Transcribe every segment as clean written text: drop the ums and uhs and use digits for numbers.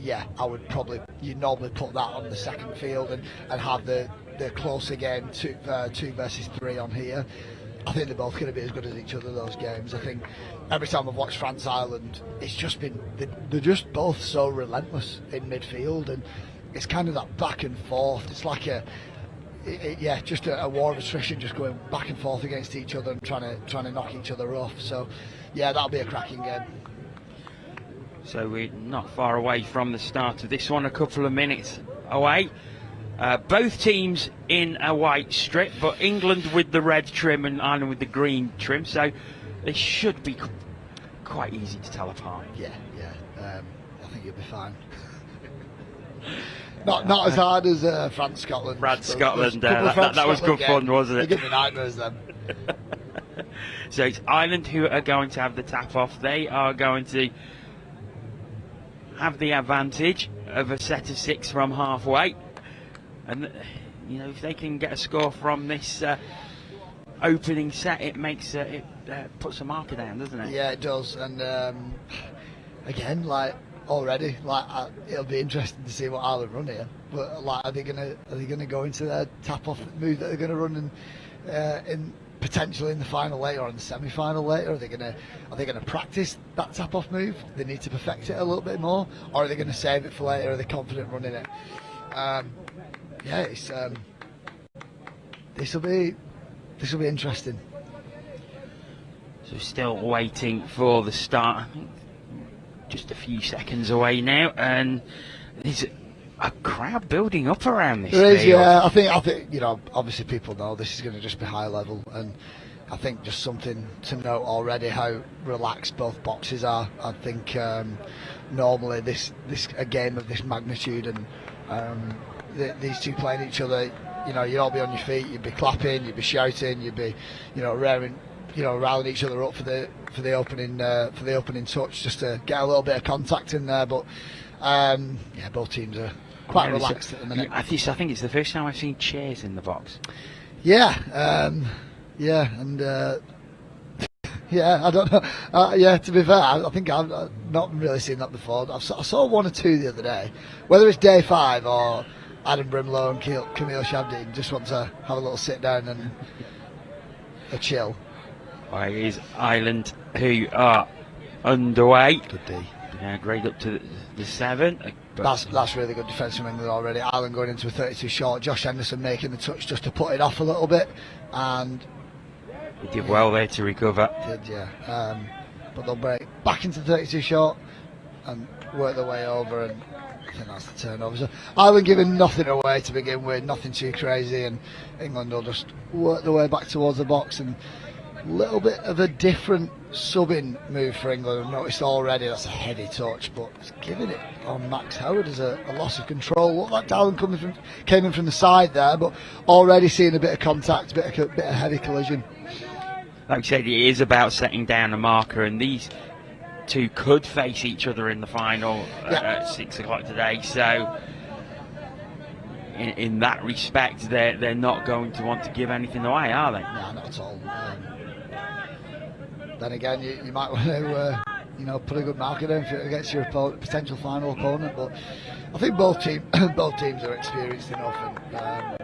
yeah, I would probably, you normally put that on the second field and have the closer game, 2 versus 3 on here. I think they're both going to be as good as each other, those games. I think every time I've watched France-Ireland, it's just been, they're just both so relentless in midfield, and it's kind of that back and forth. It's like just a war of attrition, just going back and forth against each other and trying to knock each other off. So, yeah, that'll be a cracking game. So we're not far away from the start of this one, a couple of minutes away. Both teams in a white strip, but England with the red trim and Ireland with the green trim, so they should be quite easy to tell apart. Yeah, I think you'll be fine. Not as hard as France-Scotland. France-Scotland, that was good fun, wasn't it? They give me nightmares then. So it's Ireland who are going to have the tap off. They are going to have the advantage of a set of 6 from halfway. And, you know, if they can get a score from this opening set, it makes it puts a marker down, doesn't it? Yeah, it does. And again, like already, it'll be interesting to see what Ireland run here. But like, are they gonna go into their tap off move that they're gonna run in potentially in the final later or in the semi-final later? Are they gonna practice that tap off move? They need to perfect it a little bit more, or are they gonna save it for later? Are they confident running it? Yeah, it's this will be interesting. So still waiting for the start. I think just a few seconds away now, and there's a crowd building up around this. There is, yeah. I think you know, obviously people know this is going to just be high level, and I think just something to note already how relaxed both boxes are. I think normally a game of this magnitude and these two playing each other, you know, you'd all be on your feet, you'd be clapping, you'd be shouting, you'd be, you know, rallying each other up for the opening touch, just to get a little bit of contact in there. But yeah, both teams are quite relaxed at the minute. I think it's the first time I've seen chairs in the box. Yeah, and yeah, I don't know. Yeah, to be fair, I think I've not really seen that before. I saw 1 or 2 the other day. Whether it's day 5 or Adam Brimlow and Camille Shabdeen just want to have a little sit down and a chill. Well, it is Ireland who are underway. Good D. Grade up to the 7. That's really good defence from England already. Ireland going into a 32 short. Josh Henderson making the touch just to put it off a little bit, and he did well there to recover. Did, yeah. But they'll break back into 32 short and work their way over, and I think that's the turnover. So Ireland giving nothing away to begin with, nothing too crazy, and England will just work their way back towards the box. And a little bit of a different subbing move for England. I've noticed already that's a heavy touch, but it's giving it on Max Howard as a loss of control. Looked like Darwin came in from the side there, but already seeing a bit of contact, a bit of heavy collision. Like I said, it is about setting down a marker, and these two could face each other in the final at 6 o'clock today. So in that respect, they're not going to want to give anything away, are they? No, not at all. Then again, you might want to put a good marker down against your potential final opponent. But I think both teams are experienced enough, and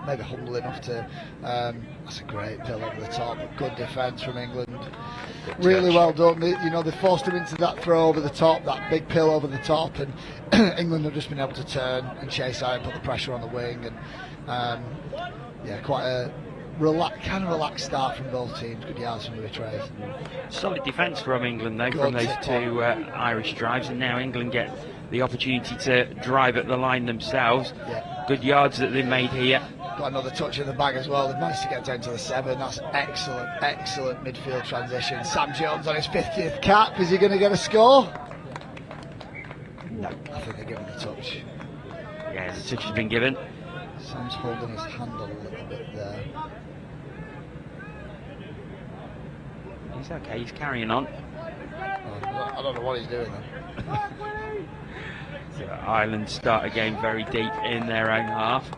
maybe humble enough to. That's a great pill over the top. Good defence from England. Really well done. They forced him into that throw over the top, that big pill over the top, and England have just been able to turn and chase out and put the pressure on the wing. And quite a relaxed start from both teams. Good yards from the betrays. Solid defence from England though, from those two Irish drives, and now England get the opportunity to drive at the line themselves. Yeah. Good yards that they made here. Got another touch in the bag as well. They've managed to get down to the 7. That's excellent midfield transition. Sam Jones on his 50th cap. Is he going to get a score? No, I think they're giving the touch. Yeah, the touch has been given. Sam's holding his hand a little bit there. He's okay, he's carrying on. I don't know what he's doing then. So Ireland start again very deep in their own half.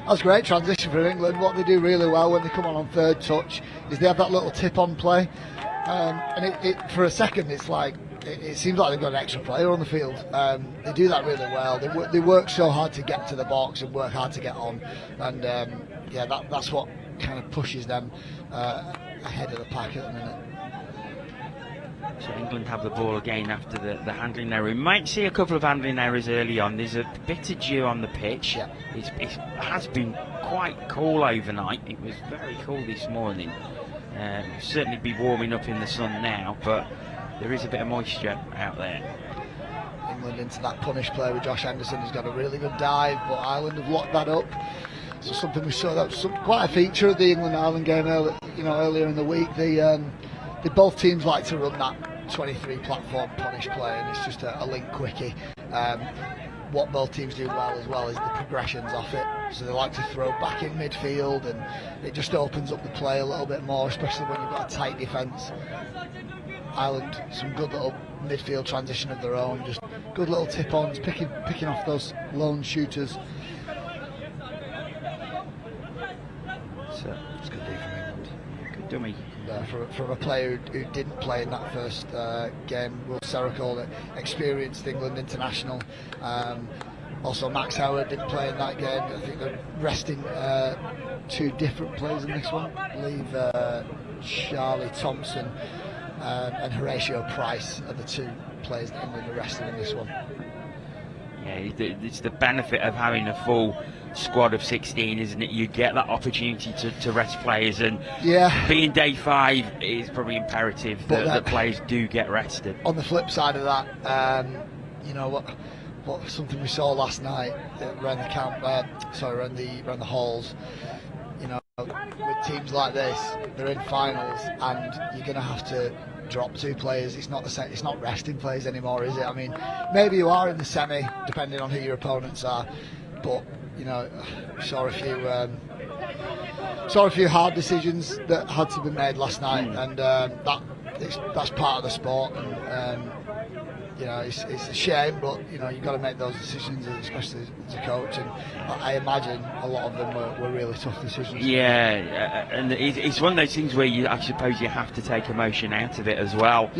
That's great transition for England. What they do really well when they come on third touch is they have that little tip-on play, and it for a second it's like it seems like they've got an extra player on the field. They do that really well. They work so hard to get to the box and work hard to get on, and that's what kind of pushes them ahead of the pack at the minute. So England have the ball again after the handling error. We might see a couple of handling errors early on. There's a bit of dew on the pitch. Yeah. It has been quite cool overnight. It was very cool this morning. We'll certainly be warming up in the sun now, but there is a bit of moisture out there. England into that punish play with Josh Henderson. He's got a really good dive, but Ireland have locked that up. So something we saw, that was quite a feature of the England-Ireland game earlier in the week. Both teams like to run that 23 platform punish play, and it's just a link quickie. What both teams do well is the progressions off it. So they like to throw back in midfield, and it just opens up the play a little bit more, especially when you've got a tight defence. Ireland, some good little midfield transition of their own, just good little tip-ons, picking off those lone shooters. So it's good D from England. Good dummy. From a player who didn't play in that first game, Will Serracole, experienced England international. Also Max Howard didn't play in that game. I think they're resting two different players in this one. I believe Charlie Thompson and Horatio Price are the two players that England are resting in this one. Yeah, it's the benefit of having a full squad of 16, isn't it? You get that opportunity to rest players, and being day 5 is probably imperative that players do get rested. On the flip side of that, what something we saw last night around the camp, around the halls. With teams like this, they're in finals, and you're going to have to drop 2 players. It's not resting players anymore, is it? I mean, maybe you are in the semi, depending on who your opponents are, but saw a few hard decisions that had to be made last night, and that's part of the sport. And it's a shame, but you've got to make those decisions, especially as a coach. And I imagine a lot of them were really tough decisions. Yeah, and it's one of those things where I suppose you have to take emotion out of it as well.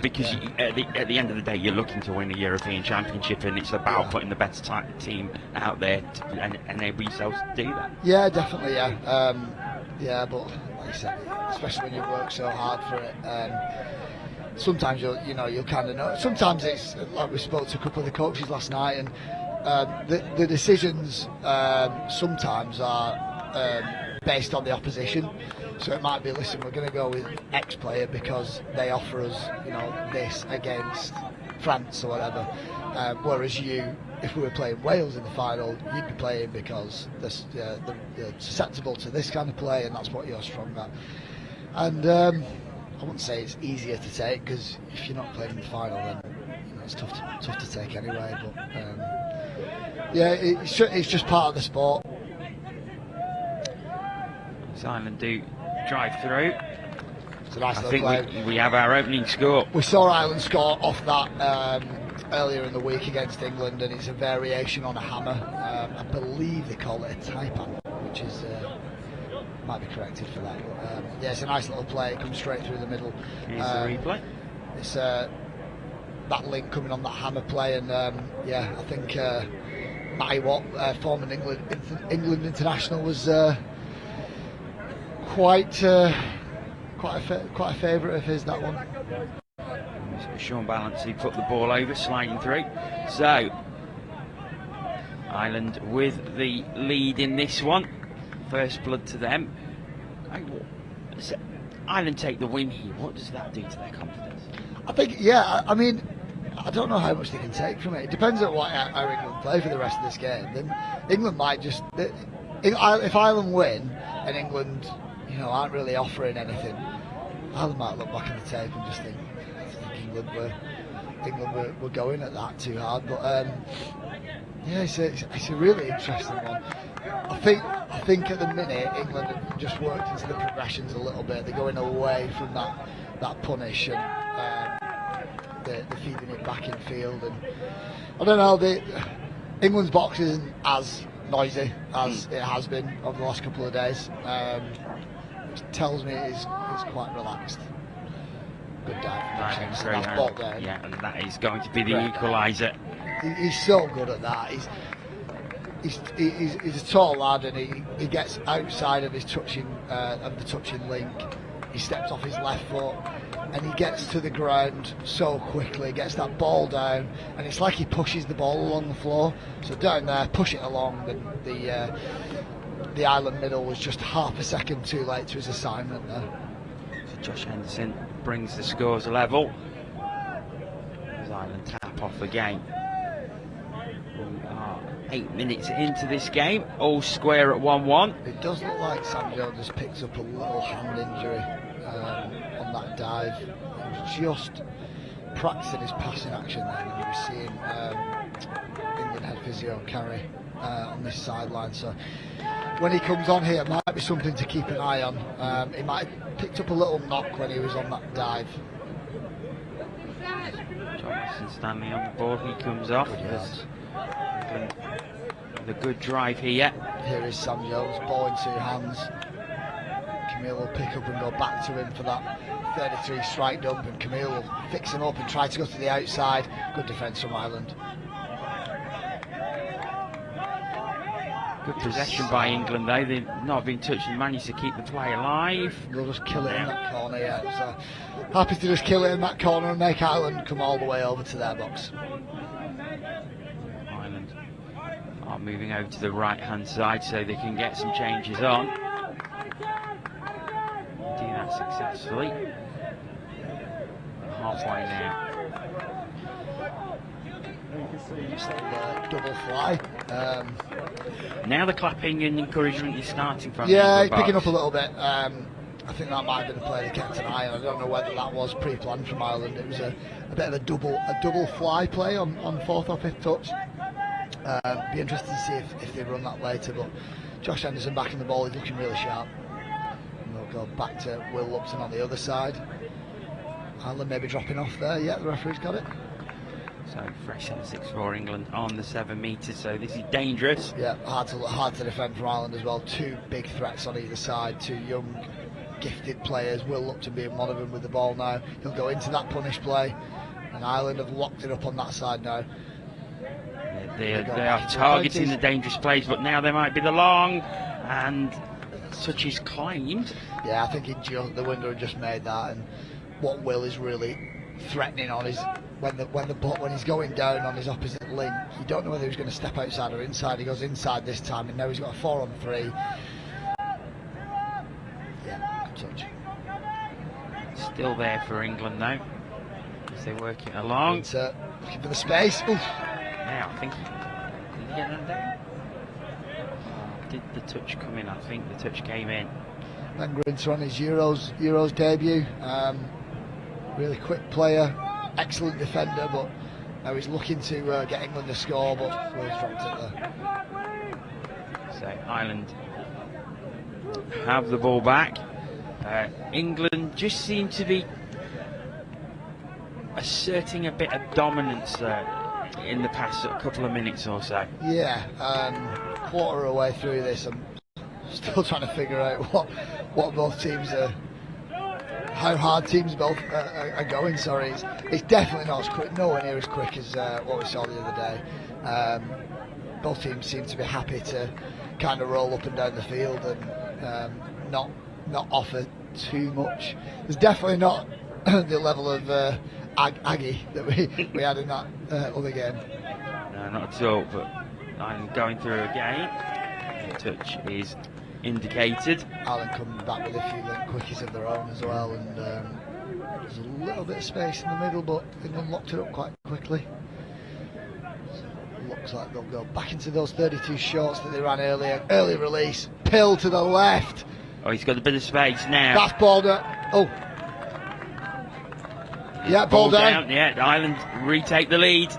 Because at the end of the day, you're looking to win a European Championship, and it's about putting the best team out there and enable yourselves to do that. Yeah, definitely. But like I said, especially when you work so hard for it. Sometimes you'll kind of know. Sometimes it's like we spoke to a couple of the coaches last night, and the decisions sometimes are based on the opposition. So it might be, listen, we're going to go with X player because they offer us, this against France or whatever. Whereas if we were playing Wales in the final, you'd be playing because they're susceptible to this kind of play, and that's what you're strong at. And I wouldn't say it's easier to take, because if you're not playing in the final, then it's tough to take anyway. But it's just part of the sport. So Ireland do drive through. It's a nice I little think play. we have our opening score. We saw Ireland score off that earlier in the week against England, and it's a variation on a hammer. I believe they call it a taipan, which is. Might be corrected for that, but it's a nice little play. It comes straight through the middle. Here's the replay. It's that link coming on that hammer play, and I think Matty Watt, former England international, was quite a favourite of his, that one. Sean Balancey put the ball over, sliding through. So Ireland with the lead in this one. First blood to them. Ireland take the win here. What does that do to their confidence? I think, I mean, I don't know how much they can take from it. It depends on how England play for the rest of this game. Then England might just, if Ireland win and England, aren't really offering anything, Ireland might look back on the tape and just think England were going at that too hard. But it's a really interesting one. I think at the minute England have just worked into the progressions a little bit. They're going away from that punish, and they're feeding it back in field. And I don't know, England's box isn't as noisy as it has been over the last couple of days, which tells me it's quite relaxed. Good dive. Diving That's through, ball down. yeah, and that is going to be the Great equaliser. He's so good at that. He's a tall lad, and he gets outside of his touching of the touching link. He steps off his left foot, and he gets to the ground so quickly. Gets that ball down, and it's like he pushes the ball along the floor. So down there, push it along, and the Ireland middle was just half a second too late to his assignment there. So Josh Henderson brings the scores level. As Ireland tap off the game. We are 8 minutes into this game, all square at 1-1. It does look like Sam Jones has picked up a little hand injury on that dive. He was just practicing his passing action then, and he was seeing Indian head physio carry on this sideline. So when he comes on here, it might be something to keep an eye on. He might have picked up a little knock when he was on that dive. Jonathan Stanley on the board, he comes off. The good drive here. Here is Sam Jones, ball in 2 hands. Camille will pick up and go back to him for that 33 strike dump, and Camille will fix him up and try to go to the outside. Good defence from Ireland. Good possession by England though, they've not been touched and managed to keep the play alive. They'll just kill it in that corner, yeah. So happy to just kill it in that corner and make Ireland come all the way over to their box. Ireland are moving over to the right hand side so they can get some changes on. Do that successfully. Halfway now. Just a double fly. Now the clapping and encouragement is starting from yeah, the he's picking box. up a little bit. I think that might have been a play that kept an eye on. I don't know whether that was pre-planned from Ireland. It was a bit of a double fly play on 4th or 5th touch. Be interested to see if they run that later. But Josh Henderson back in the ball, he's looking really sharp. And they'll go back to Will Lupton on the other side. Ireland maybe dropping off there. Yeah, the referee's got it. So fresh 7-6 for England on the 7 metres, so this is dangerous. Yeah, hard to defend from Ireland as well. 2 big threats on either side, 2 young, gifted players. Will Lupton being one of them with the ball now. He'll go into that punish play, and Ireland have locked it up on that side now. They are targeting the dangerous plays, but now there might be the long, and touch is claimed. Yeah, I think the window had just made that, and what Will is really threatening on is when he's going down on his opposite link, you don't know whether he's going to step outside or inside. He goes inside this time, and now he's got a 4-on-3. Yeah, good touch. Still there for England though, as they work it along. Looking for the space. Oof. Now I think did he get that down? Did the touch come in? I think the touch came in. Then Grinter on his Euros debut. Really quick player, excellent defender, but now he's looking to get England a score, but Will's dropped it there. So Ireland have the ball back. England just seem to be asserting a bit of dominance in the past couple of minutes or so. Yeah, quarter away through this, I'm still trying to figure out what both teams are. How hard teams both are going. Sorry, it's definitely not as quick, nowhere near as quick as what we saw the other day. Both teams seem to be happy to kind of roll up and down the field and not offer too much. There's definitely not the level of aggie that we had in that other game. No, not at all. But I'm going through again. The touch is indicated. Ireland coming back with a few quickies of their own as well, and there's a little bit of space in the middle, but England locked it up quite quickly. So looks like they'll go back into those 32 shorts that they ran earlier. Early release, Pill to the left. Oh, he's got a bit of space now. That's ball down. Oh, yeah, ball down. Yeah, Ireland retake the lead.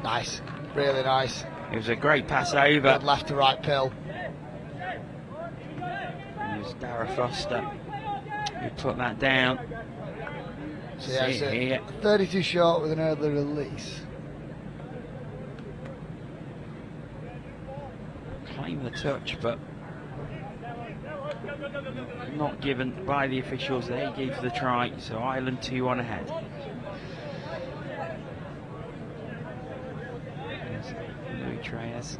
Nice, really nice. It was a great pass over. Good left to right Pill. It was Dara Foster who put that down. So yeah, it's a 32 short with an early release. Claim the touch, but not given by the officials. They gave the try, so Ireland 2-1 ahead. Louis Reyes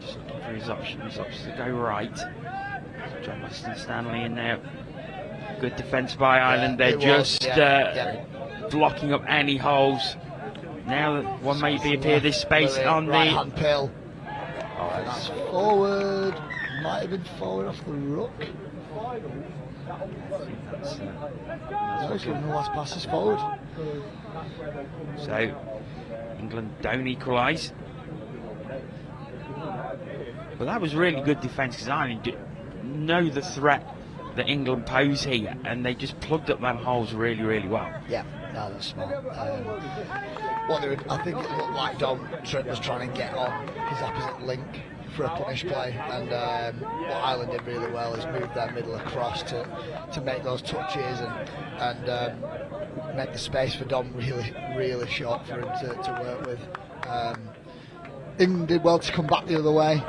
just looking for his options to go right. John Weston Stanley in there. Good defence by Ireland. They're just blocking up any holes. Now that one may appear this space on the right hand pill. Oh, that's forward. Might have been forward off the ruck. No, it's giving the last passes forward. So England don't equalise. But that was really good defence because Ireland know the threat that England pose here, and they just plugged up them holes really, really well. Yeah, no, that's smart. I think it looked like Dom Tripp was trying to get on his opposite link for a punish play, and what Ireland did really well is move their middle across to make those touches and make the space for Dom really, really short for him to work with. England did well to come back the other way.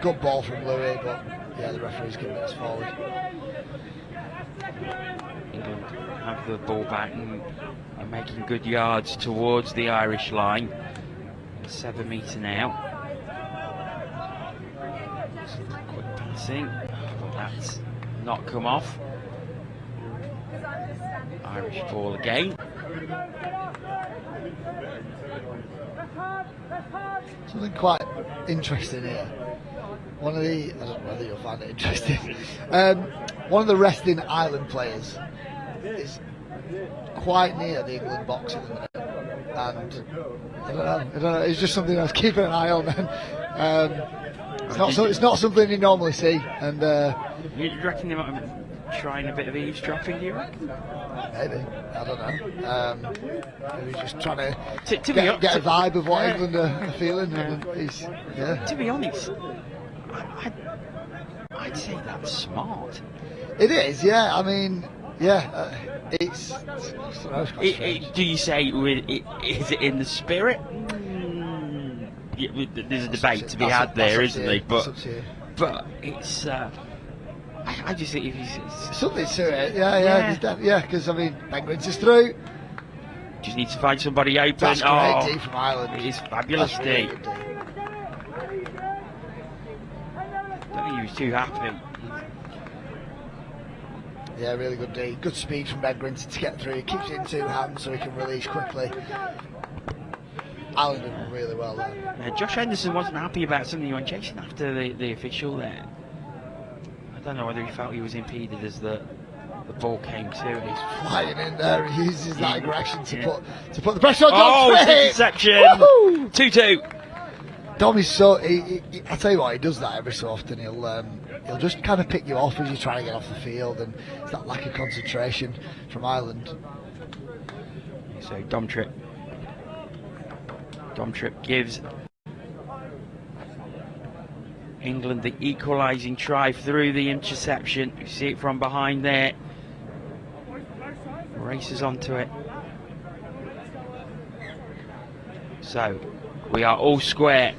Good ball from Louis, but yeah, the referee's giving it forward. England have the ball back and are making good yards towards the Irish line. 7 metre now. Quick passing, but that's not come off. Irish ball again. Something quite interesting here. I don't know whether you'll find it interesting. One of the resting Ireland players is quite near the England box at the minute, and I don't know. It's just something I was keeping an eye on. It's not something you normally see. And you reckon they might have trying a bit of eavesdropping? Do you reckon? Maybe, I don't know. Maybe just trying to get a vibe of what England are feeling. To be honest, I'd say that's smart. It is, yeah. I mean, yeah. It's do you say is it in the spirit? There's a debate to be had there, isn't there? But it's. I just think if he's something to it, yeah. Because I mean, Penguins is through. Just need to find somebody open. That's great D from Ireland. It is fabulous D. Really Don't think he was too happy. Yeah, really good D. Good speed from Penguins to get through. He keeps it in two hands so he can release quickly. Ireland did really well there. Josh Henderson wasn't happy about something he went chasing after the official there. I don't know whether he felt he was impeded as the ball came to him. He's flying in there. He uses that aggression to put the pressure on. Oh, interception! 2-2. Dom is so. I tell you what, he does that every so often. He'll just kind of pick you off as you're trying to get off the field, and it's that lack of concentration from Ireland. So Dom Tripp gives England the equalising try through the interception. You see it from behind there. Races onto it. So we are all square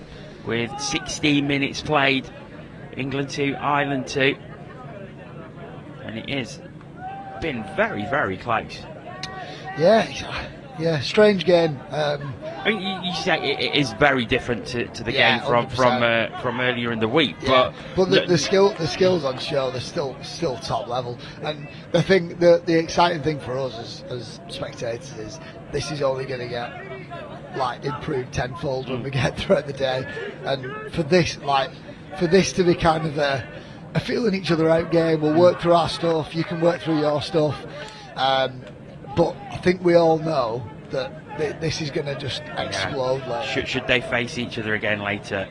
with 16 minutes played. England 2, Ireland 2. And it has been very, very close. Yeah, strange game. I mean, you say it is very different to the game from earlier in the week, but the skills on show, they're still top level. And the exciting thing for us as spectators is this is only going to get improved tenfold when we get throughout the day. And for this to be kind of a feeling each other out game, we'll work through our stuff. You can work through your stuff. But I think we all know that this is going to just explode. Should they face each other again later,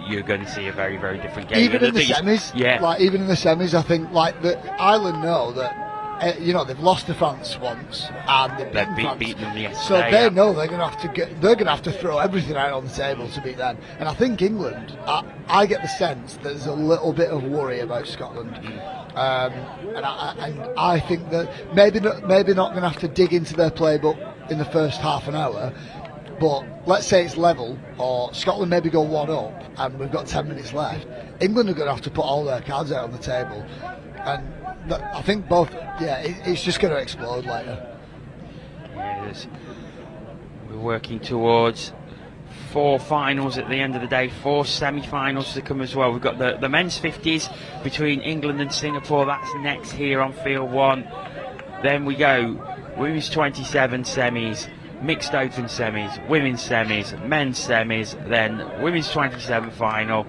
you're going to see a very, very different game. Even in the semis, even in the semis, I think Ireland know that they've lost to France once and they've beaten them yesterday. So they know they're going to have to throw everything out on the table to beat them. And I think England, I get the sense there's a little bit of worry about Scotland. And I think that maybe not going to have to dig into their playbook in the first half an hour, But let's say it's level, or Scotland maybe go 1 up, and we've got 10 minutes left. England are going to have to put all their cards out on the table, and I think both. Yeah, it's just going to explode later. Yes. We're working towards 4 finals at the end of the day, 4 semi-finals to come as well. We've got the men's 50s between England and Singapore. That's next here on field 1. Then we go women's 27 semis, mixed open semis, women's semis, men's semis, then women's 27 final,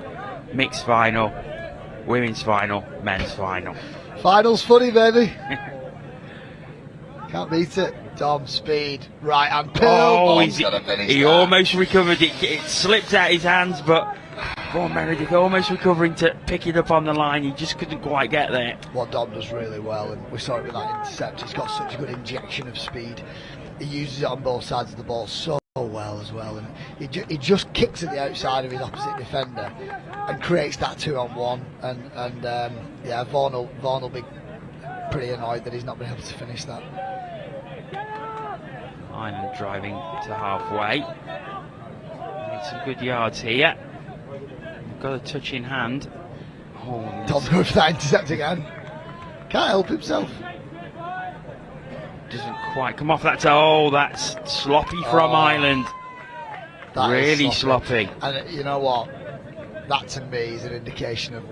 mixed final, women's final, men's final. Finals funny, baby. Can't beat it. Dom, speed, right hand pill. Oh, he almost recovered it. It slipped out his hands, but poor Meredith almost recovering to pick it up on the line. He just couldn't quite get there. What Dom does really well, and we saw it with that intercept, he's got such a good injection of speed. He uses it on both sides of the ball so well as well, and he just kicks at the outside of his opposite defender and creates that 2-on-1. And yeah, Vaughan will be pretty annoyed that he's not been able to finish that. Ireland driving to halfway. Made some good yards here. Got a touch in hand. Oh, Tom's going for that intercept again. Can't help himself. Doesn't quite come off. That's sloppy from Ireland. That really sloppy. And you know what? That to me is an indication of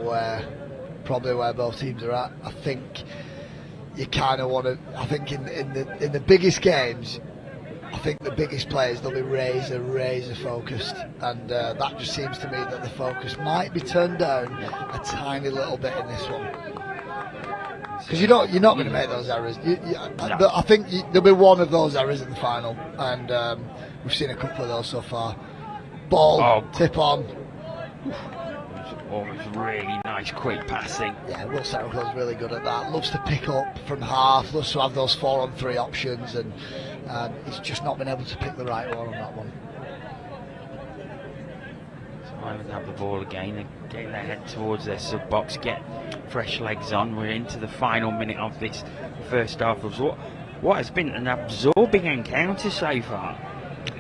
probably where both teams are at. I think you kind of want to. I think in the biggest games, I think the biggest players, they'll be razor focused, and that just seems to me that the focus might be turned down a tiny little bit in this one. Because you're not going to make those errors. I think there'll be one of those errors in the final, and we've seen a couple of those so far. Ball, tip on. Always really nice quick passing. Yeah, Will Serracle's really good at that. Loves to pick up from half, loves to have those 4-on-3 options, and he's just not been able to pick the right one on that one. So Ireland have the ball again. They're getting their head towards their sub box, get fresh legs on. We're into the final minute of this first half of what has been an absorbing encounter so far.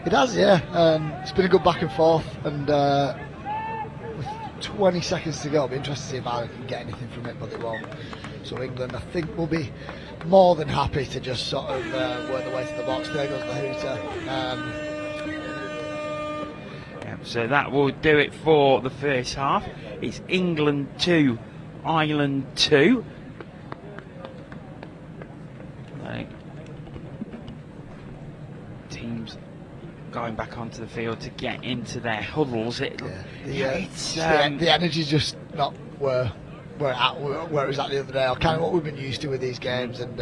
It has, yeah. It's been a good back and forth, and 20 seconds to go. I'll be interested to see if Ireland can get anything from it, but they won't. So England, I think, will be more than happy to just sort of work the way to the box. There goes the hooter. So that will do it for the first half. It's England 2, Ireland 2. Teams going back onto the field to get into their huddles. The energy's just not where it was at the other day, or kind of what we've been used to with these games, and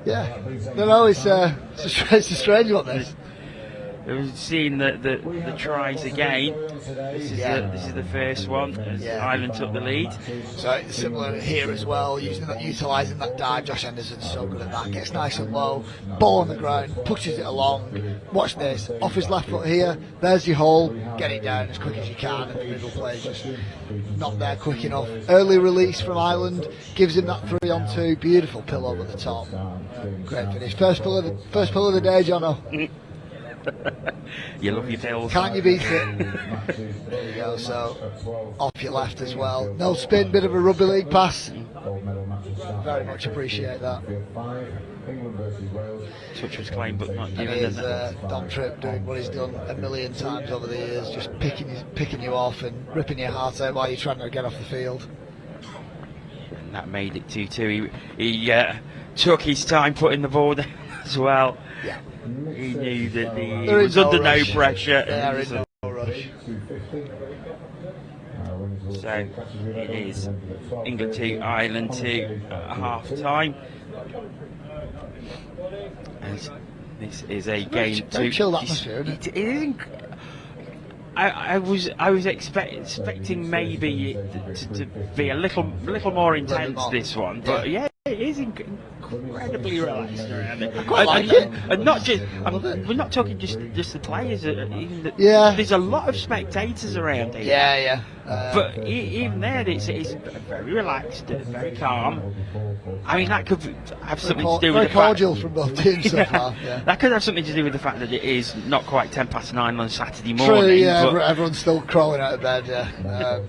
it's a strange one, this. We've seen the tries again. This is the first one as Ireland took the lead. So it's similar here as well, utilising that dive. Josh Henderson's so good at that. Gets nice and low, ball on the ground, pushes it along. Watch this, off his left foot here. There's your hole. Get it down as quick as you can, and the middle player's just not there quick enough. Early release from Ireland gives him that 3-on-2. Beautiful pill over the top. Great finish. First pull of the day, Jono. You love your pills. Can't you beat it? There you go. So off your left as well. No spin, bit of a rugby league pass. Very much appreciate that. Touch was claimed but not given. And here's Dom Tripp doing what he's done a million times over the years, just picking you off and ripping your heart out while you're trying to get off the field. And that made it 2-2. He took his time putting the ball down as well. Yeah. He knew that he was under no pressure. There is no rush. So it is England 2, Ireland 2 at half time. And this is a game to chill atmosphere, isn't it? It isn't. I was expecting maybe it to be a little more intense, this one, but yeah, it is incredibly relaxed around it. quite like it. And not just, love it. we're not talking just the players, even Yeah. there's a lot of spectators around here. Yeah. But even there, it's very relaxed, very calm. I mean, that could have something to do with very the cordial fact, from both teams so far. Yeah. that could have something to do with the fact that it is not quite 9:10 on Saturday morning. True, yeah, but, everyone's still crawling out of bed, yeah.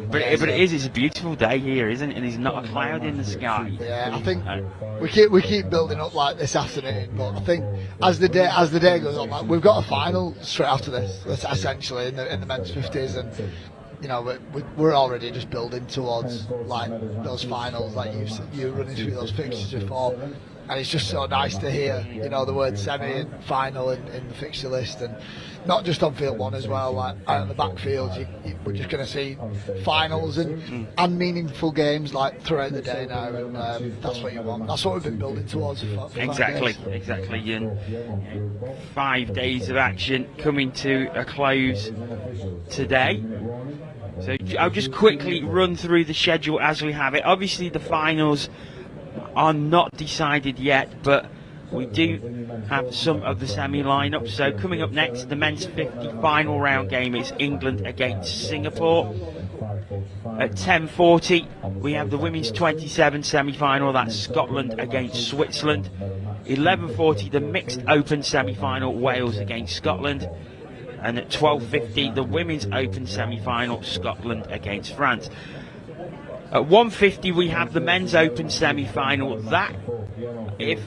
but it's a beautiful day here, isn't it? And there's not a cloud in the sky. Yeah, I think we keep building up like this afternoon, but I think as the day goes on, like, we've got a final straight after this, essentially in the men's 50s, and you know we're already just building towards like those finals, like you running through those fixtures before, and it's just so nice to hear the word semi and final in the fixture list, and not just on field one as well, like out on the backfield. We're just going to see finals and meaningful games like throughout the day now, and that's what you want. That's what we've been building towards for 5 days. Exactly. And 5 days of action coming to a close today. So I'll just quickly run through the schedule as we have it. Obviously the finals are not decided yet, but we do have some of the semi lineup. So coming up next, the men's 50 final round game is England against Singapore. At 10:40 we have the women's 27 semi-final, that's Scotland against Switzerland. 11:40 the mixed open semi-final, Wales against Scotland. And at 12:50 the women's open semi-final, Scotland against France. At 1:50 we have the men's open semi-final. That, if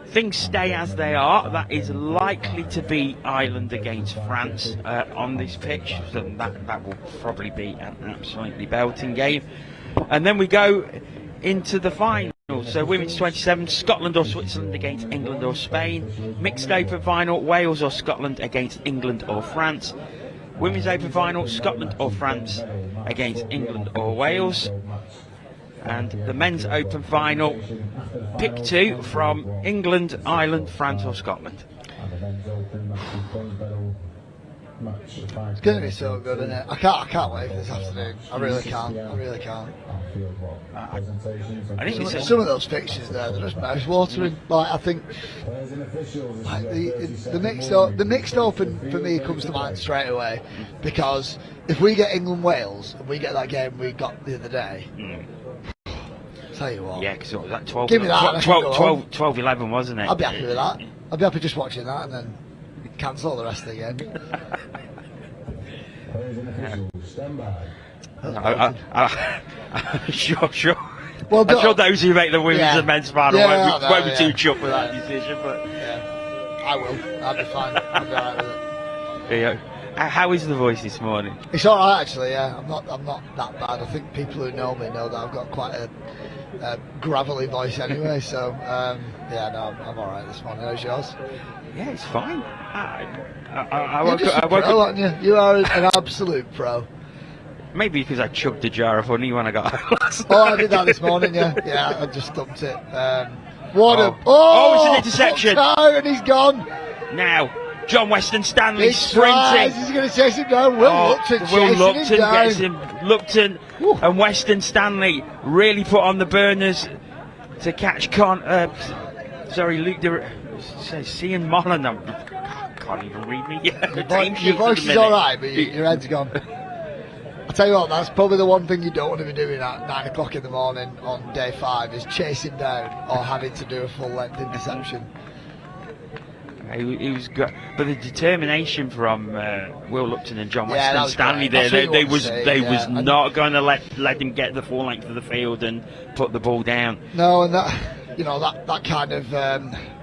things stay as they are, that is likely to be Ireland against France on this pitch. So that will probably be an absolutely belting game. And then we go into the final. So women's 27, Scotland or Switzerland against England or Spain. Mixed open final, Wales or Scotland against England or France. Women's open final, Scotland or France against England or Wales. And the men's open final, pick two from England, Ireland, France or Scotland. It's going to be so good, isn't it? I can't wait for this afternoon. I really can't. I think Some of those fixtures there, they're just mouth-watering. Like, I think like the mixed open for me comes to mind straight away, because if we get England-Wales and we get that game we got the other day, tell you what. Yeah, because it was like 12, Give me that, 12-11, wasn't it? I'd be happy with that. I'd be happy just watching that and then cancel the rest of the game. Sure. Well, I'm sure those who make the women's and men's final won't be too chuffed with that decision, but I will. I'll be fine. I'll be alright with it. Yeah. How is the voice this morning? It's alright actually. Yeah, I'm not that bad. I think people who know me know that I've got quite a gravelly voice anyway. So I'm alright this morning. How's yours? Yeah, it's fine. You're just a pro, aren't you? You are an absolute pro. Maybe because I chugged a jar of honey when I got home last night. I did that this morning, yeah. I just dumped it. It's an interception. And he's gone. Now, John Weston Stanley sprinting. He's going to chase him down. Will Lupton gets him. Lupton and Weston Stanley really put on the burners to catch Luke Cian Mollen. I can't even read me. Your voice is alright, but your head's gone. I tell you what, that's probably the one thing you don't want to be doing at 9 o'clock in the morning on day 5 is chasing down or having to do a full length interception. He was good, but the determination from Will Lupton and John Weston Stanley there, they was not going to let him get the full length of the field and put the ball down. No, and that kind of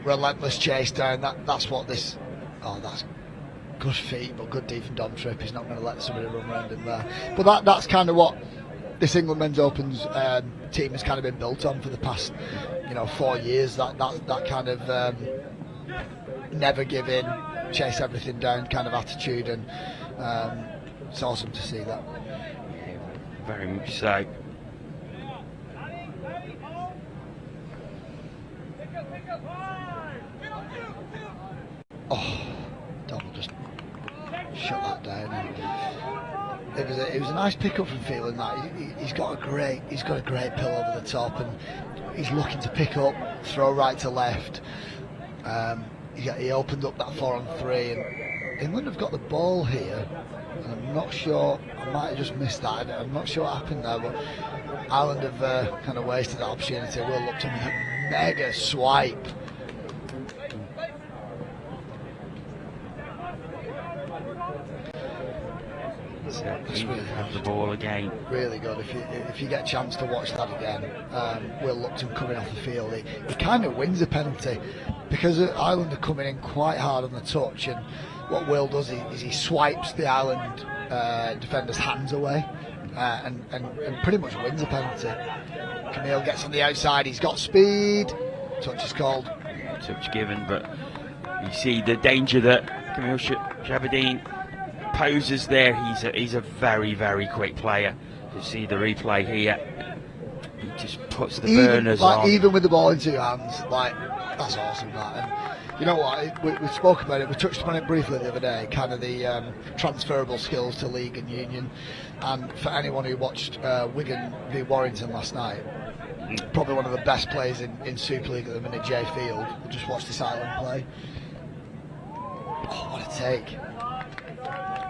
relentless chase down. That's what this. Oh, that's good feet, but good deep and Dom trip. He's not going to let somebody run around him there. But that's kind of what this England Men's Opens team has kind of been built on for the past 4 years. That kind of never give in, chase everything down kind of attitude, and it's awesome to see that. Yeah, very much so. Oh, Dom just shut that down. And it was a nice pick up from feeling that he's got a great pill over the top, and he's looking to pick up, throw right to left. He opened up that 4-on-3, and England have got the ball here, and I'm not sure, I might have just missed that, I'm not sure what happened there, but Ireland have kind of wasted that opportunity. Will Lupton with a mega swipe. That's really have the ball again. Really good. If you get a chance to watch that again, Will Lupton coming off the field, he kind of wins a penalty because Ireland are coming in quite hard on the touch, and what Will does is he swipes the Ireland defender's hands away and pretty much wins a penalty. Camille gets on the outside, he's got speed. Touch is called. Touch given, but you see the danger that Camille Shabadine poses there. He's a very, very quick player. You see the replay here. He just puts the burners on. Even with the ball in two hands, that's awesome. That, and you know what? We spoke about it. We touched upon it briefly the other day. Kind of the transferable skills to league and union. And for anyone who watched Wigan v Warrington last night, probably one of the best players in Super League at the minute, Jay Field. Just watch this Ireland play. Oh, what a take!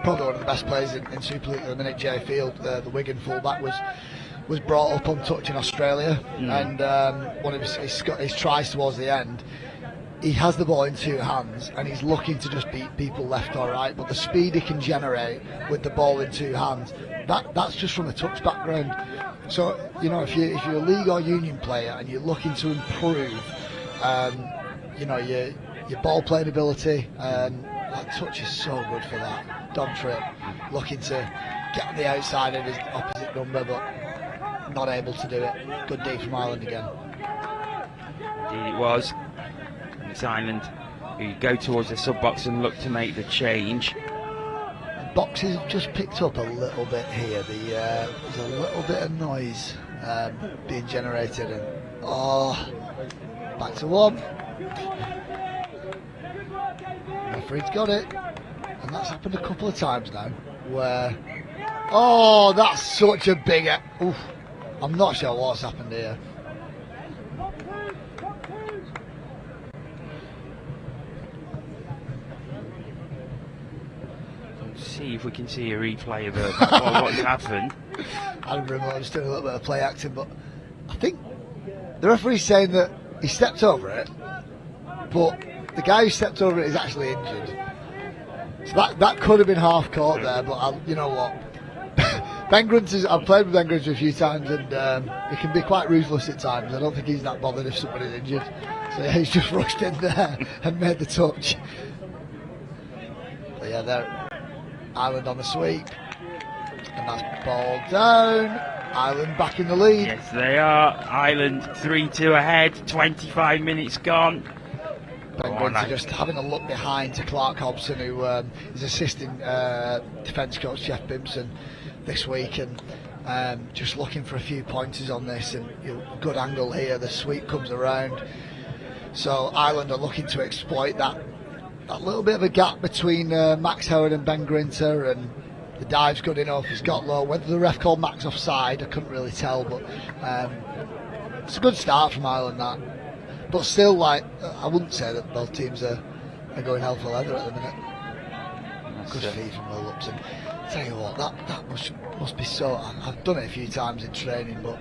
Probably one of the best players in Super League at the minute, Jay Field, the Wigan fullback, was brought up on touch in Australia, and one of his tries towards the end, he has the ball in two hands and he's looking to just beat people left or right, but the speed he can generate with the ball in two hands, that's just from a touch background. So if you're a league or union player and you're looking to improve, your ball playing ability, that touch is so good for that. Don Tripp looking to get on the outside of his opposite number, but not able to do it. Good D from Ireland again. Indeed it was. And it's Ireland who go towards the sub box and look to make the change. The boxes have just picked up a little bit here. There's a little bit of noise being generated, and back to one. Referee's got it, and that's happened a couple of times now where that's such a big oof. I'm not sure what's happened here. Let's see if we can see a replay of what's happened. Adam Brimlow just doing a little bit of play acting, but I think the referee's saying that he stepped over it, but the guy who stepped over it is actually injured. So that could have been half court there, but you know what? Ben Grunters, I've played with Ben Grunters a few times, and he can be quite ruthless at times. I don't think he's that bothered if somebody's injured. So yeah, he's just rushed in there and made the touch. But yeah, there, Ireland on the sweep, and that's ball down. Ireland back in the lead. Yes, they are. Ireland 3-2 ahead. 25 minutes gone. Ben Grinter just having a look behind to Clark Hobson, who is assisting defence coach Jeff Bimpson this week, and just looking for a few pointers on this, and good angle here. The sweep comes around, so Ireland are looking to exploit that little bit of a gap between Max Howard and Ben Grinter, and the dive's good enough. He's got low. Whether the ref called Max offside, I couldn't really tell, but it's a good start from Ireland, that. But still, I wouldn't say that both teams are going hell for leather at the minute. Good feed from Will Lupton. Tell you what, that must be so. I've done it a few times in training, but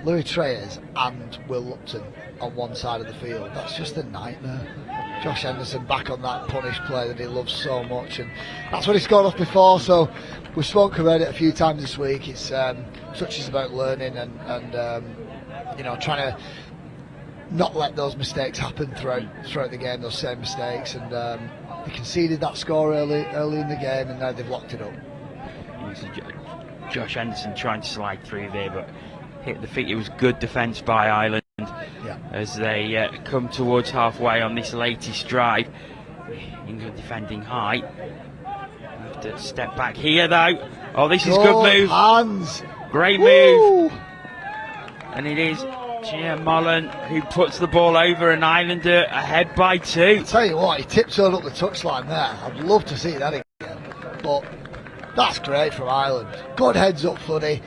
Louis Treyers and Will Lupton on one side of the field, that's just a nightmare. Josh Henderson back on that punish play that he loves so much, and that's what he scored off before. So we've spoken about it a few times this week. It's such is about learning and trying to not let those mistakes happen throughout the game, those same mistakes, and they conceded that score early in the game, and now they've locked it up. Josh Henderson trying to slide through there, but hit the feet. It was good defence by Ireland as they come towards halfway on this latest drive. England defending high. Have to step back here though. Oh, this is good move. Hands. Great move. And it is Gian Mullen who puts the ball over, an Islander ahead by 2. I tell you what, he tiptoed up the touchline there. I'd love to see that again, but that's great from Ireland. Good heads up footy.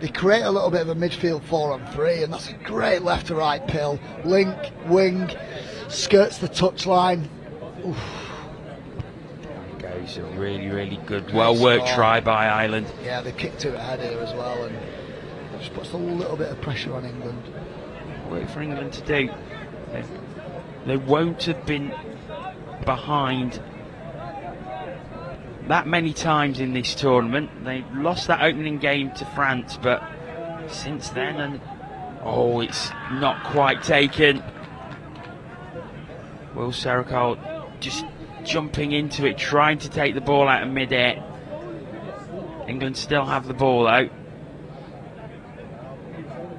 they create a little bit of a midfield 4-on-3, and that's a great left to right pill. Link, wing, skirts the touchline. Oof. Goes a really, really good, well worked try by Ireland. Yeah, they kicked to it ahead here as well, and it just puts a little bit of pressure on England. Work for England to do. They won't have been behind that many times in this tournament. They lost that opening game to France, but since then, and oh, it's not quite taken. Will Serakol just jumping into it, trying to take the ball out of mid-air. England still have the ball out.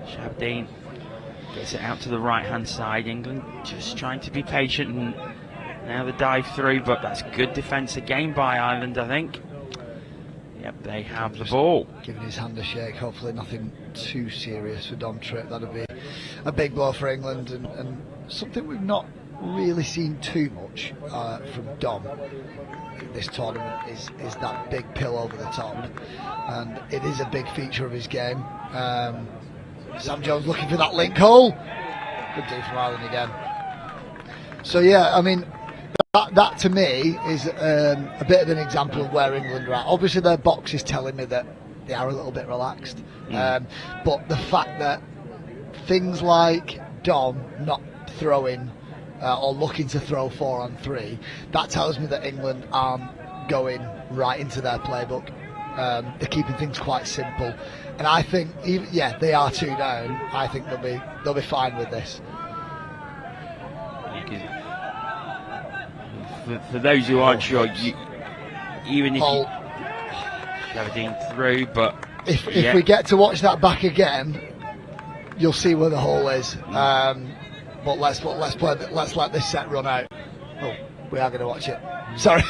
Shabdeen gets it out to the right-hand side. England just trying to be patient, and now the dive through, but that's good defence again by Ireland, I think. Yep, they have the ball. Giving his hand a shake. Hopefully nothing too serious for Dom Tripp. That'd be a big blow for England, and something we've not really seen too much from Dom this tournament is that big pill over the top, and it is a big feature of his game. Sam Jones looking for that link hole. Good D from Ireland again. So yeah, I mean, that to me is a bit of an example of where England are at. Obviously their box is telling me that they are a little bit relaxed, but the fact that things like Dom not throwing or looking to throw 4-on-3, that tells me that England aren't going right into their playbook. They're keeping things quite simple, and I think they are 2 down. I think they'll be fine with this. For those who aren't sure, even if you Shabdeen through, but if we get to watch that back again, you'll see where the hole is. But let's let this set run out. Oh, we are going to watch it. Sorry.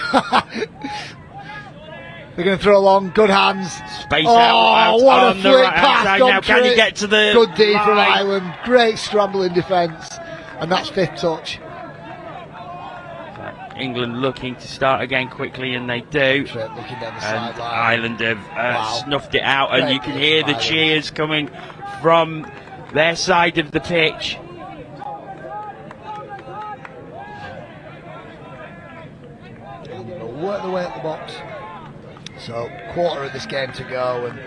They're going to throw long. Good hands. Space out what on a the flick right pass. hand side. Now can he get to the good D from line? Ireland. Great scrambling defence, and that's 5th touch. England looking to start again quickly, and they do. Tripp looking down the And sideline. Ireland have snuffed it out, and Great you can D hear from the Ireland. cheers coming from their side of the pitch. And they'll work their way up the box. So quarter of this game to go, and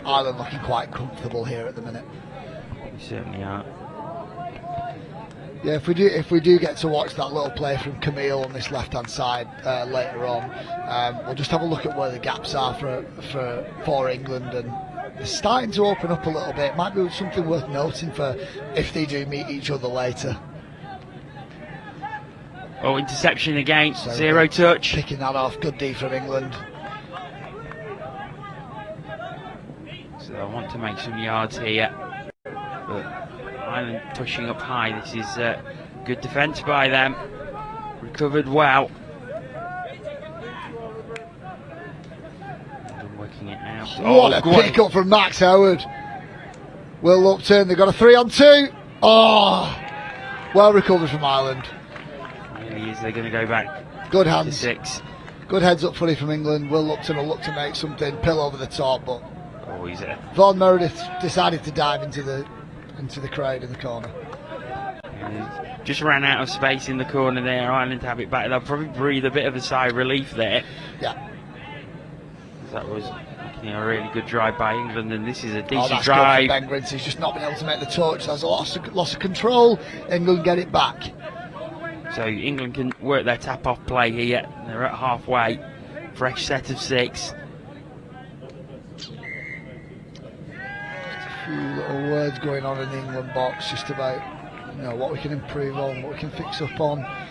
Ireland looking quite comfortable here at the minute. You certainly are. Yeah, if we do get to watch that little play from Camille on this left-hand side later on, we'll just have a look at where the gaps are for England, and they're starting to open up a little bit. Might be something worth noting for if they do meet each other later. Oh, interception again, So 0 touch. Picking that off, good D from England. So I want to make some yards here, but Ireland pushing up high. This is good defence by them. Recovered well. England working it out. What a pick up from Max Howard. Will Upton, they've got a 3-on-2. Oh, well recovered from Ireland. Really is. They're going to go back Good to hands. 6. Good heads up footy from England. Will Upton will look to make something, pill over the top, but Oh, he's it. Vaughan Meredith decided to dive into the crowd in the corner. Just ran out of space in the corner there. Ireland have it back. They'll probably breathe a bit of a sigh of relief there. Yeah. That was a really good drive by England, and this is a decent That's drive. good for Ben Grint. He's just not been able to make the touch. There's a loss of control. England get it back. So England can work their tap-off play here. They're at halfway. Fresh set of 6. A few little words going on in the England box, just about what we can improve on, what we can fix up on. I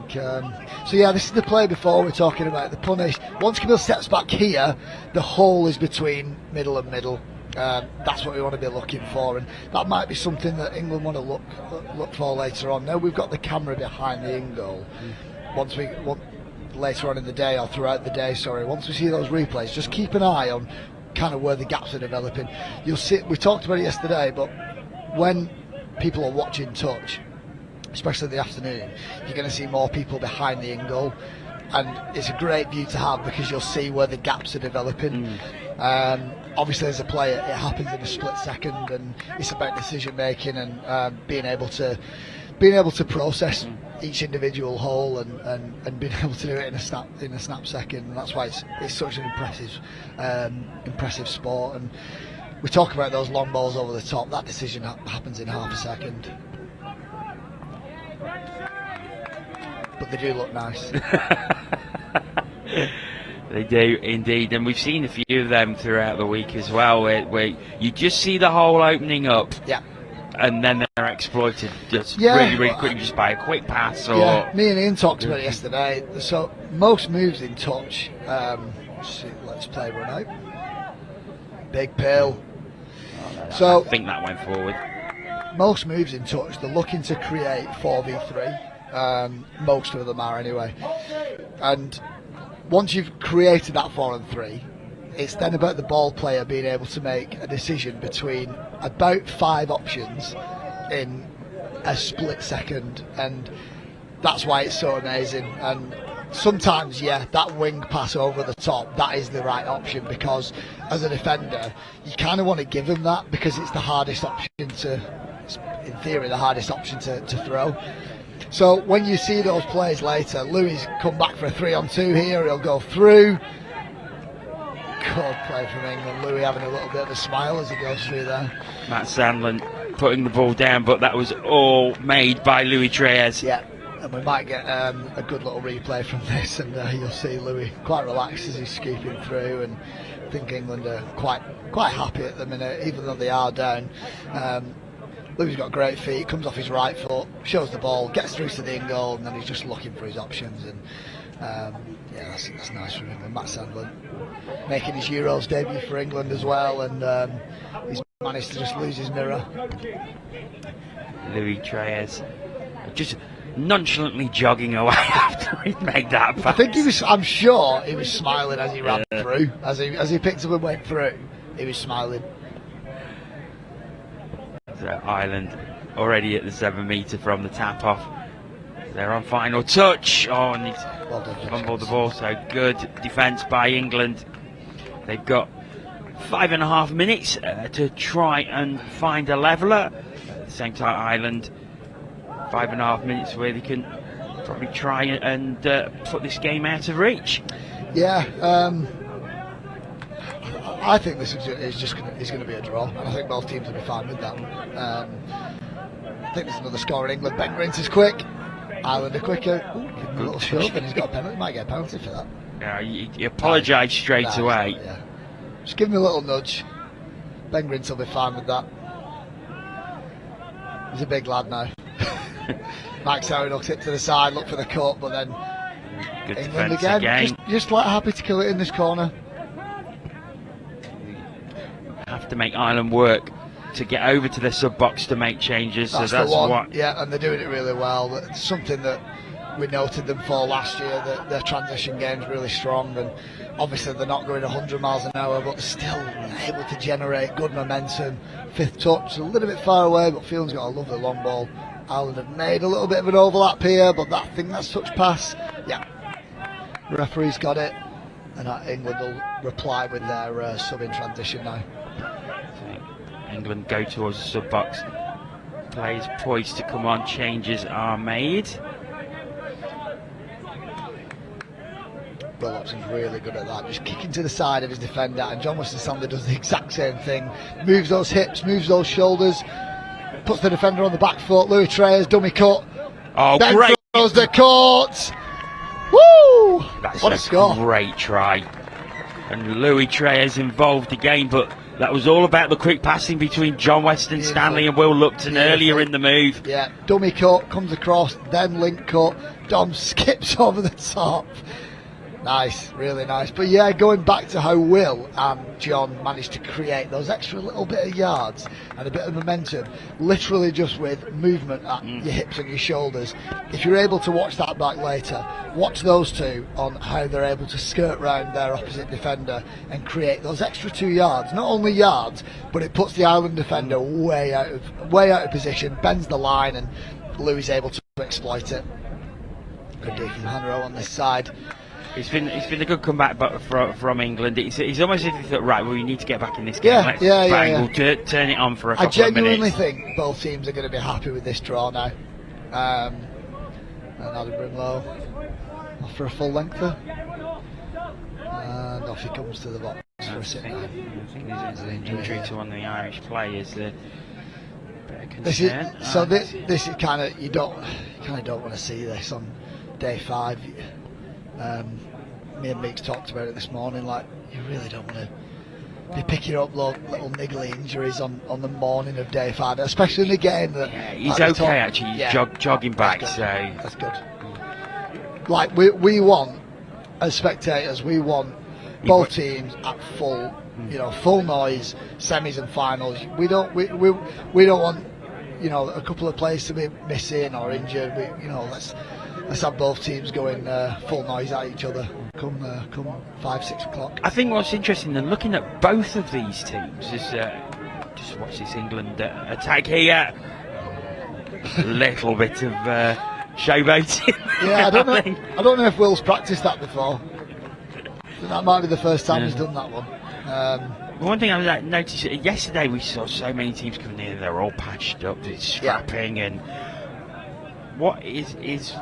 think, so yeah, this is the play before we're talking about the punish. Once Camille steps back here, the hole is between middle and middle. That's what we want to be looking for, and that might be something that England want to look for later on. Now we've got the camera behind the in goal. Later on in the day, or throughout the day, once we see those replays, just keep an eye on kind of where the gaps are developing. You'll see, we talked about it yesterday, but when people are watching touch, especially in the afternoon, you're going to see more people behind the in goal, and it's a great view to have because you'll see where the gaps are developing. Obviously, as a player, it happens in a split second, and it's about decision making and being able to process each individual hole and being able to do it in a snap second. And that's why it's such an impressive sport. And we talk about those long balls over the top. That decision happens in half a second. But they do look nice. They do indeed, and we've seen a few of them throughout the week as well, where you just see the hole opening up, and then they're exploited just really quickly, just by a quick pass. Or me and Ian talked about it yesterday. So most moves in touch. Let's play run out. Big pill. So I think that went forward. Most moves in touch, they're looking to create 4v3. Most of them are anyway. And once you've created that 4 and 3, it's then about the ball player being able to make a decision between about 5 options in a split second, and that's why it's so amazing. And sometimes, that wing pass over the top, that is the right option, because as a defender, you kind of want to give him that because it's the hardest option in theory, the hardest option to throw. So when you see those plays later, Louis come back for a 3-on-2 here, he'll go through. Good play from England. Louis having a little bit of a smile as he goes through there. Matt Sandland putting the ball down, but that was all made by Louis Treyes. Yeah, and we might get a good little replay from this, and you'll see Louis quite relaxed as he's scooping through, and I think England are quite happy at the minute, even though they are down. Louis got great feet, comes off his right foot, shows the ball, gets through to the in goal, and then he's just looking for his options. And that's nice from him. And Matt Sandland making his Euros debut for England as well, and he's managed to just lose his mirror. Louis Treyes just nonchalantly jogging away after he made that pass. I think I'm sure he was smiling as he ran through, as he picked up and went through. He was smiling. So Ireland already at the 7 metre from the tap off. They're on final touch. Oh, and he's fumbled the ball. So good defence by England. They've got 5.5 minutes to try and find a leveller. At the same time, Ireland 5.5 minutes where they can probably try and put this game out of reach. Yeah. I think this is going to be a draw, and I think both teams will be fine with that. I think there's another score in England. Ben Grint is quick. Ireland are quicker. Ooh, give him a little shove, and he's got a penalty. Might get a penalty for that. Yeah, you apologise straight away. Yeah. Just give him a little nudge. Ben Grint will be fine with that. He's a big lad now. Max Owen will tip to the side, look for the cut, but then good England defence again. Just like happy to kill it in this corner. Have to make Ireland work to get over to the sub box to make changes. That's so that's the one. what. Yeah, and they're doing it really well. It's something that we noted them for last year, that their transition game's really strong, and obviously they're not going 100 miles an hour, but they're still able to generate good momentum. Fifth touch, a little bit far away, but Field's got a lovely long ball. Ireland have made a little bit of an overlap here, but I think that's touch pass. Yeah, the referee's got it, and England will reply with their sub in transition now. England go towards the sub box. Players poised to come on. Changes are made. Willockson's really good at that, just kicking to the side of his defender, and John Weston-Sander does the exact same thing. Moves those hips, moves those shoulders, puts the defender on the back foot. Louis Treyes, dummy cut. Oh, then great! Throws the court. Woo! That's what a score! Great try. And Louis Treyes involved again, but that was all about the quick passing between John Weston-Stanley and Will Lupton earlier in the move. Yeah, dummy cut, comes across, then link cut. Dom skips over the top. Nice, really nice. But yeah, going back to how Will and John managed to create those extra little bit of yards and a bit of momentum, literally just with movement at your hips and your shoulders. If you're able to watch that back later, watch those two on how they're able to skirt round their opposite defender and create those extra 2 yards. Not only yards, but it puts the Ireland defender way out of position, bends the line, and Louis is able to exploit it. Good D from Hanro on this side. It's been a good comeback, but from England, it's almost as if they thought, right, well, we need to get back in this game. Let's bang, we'll turn it on for a couple of minutes. I genuinely think both teams are going to be happy with this draw now. And Adam Brimlow off for a full lengther, and off he comes to the box for a sit down. I think there's an injury to one of the Irish players. This is kind of you don't want to see this on day 5. Me and Meeks talked about it this morning. Like, you really don't want to be picking up little niggly injuries on the morning of day 5, especially in a game that. Yeah, he's okay actually. He's jogging back, that's so that's good. Like we want, as spectators, we want both teams at full, full noise, semis and finals. We don't want, a couple of players to be missing or injured. Let's have both teams going full noise at each other come 5-6 o'clock. I think what's interesting in looking at both of these teams is just watch this England attack here. Little bit of showboating. Yeah, I don't know if Will's practiced that before. That might be the first time he's done that one. One thing I noticed yesterday, we saw so many teams coming in. They're all patched up, it's strapping, and what is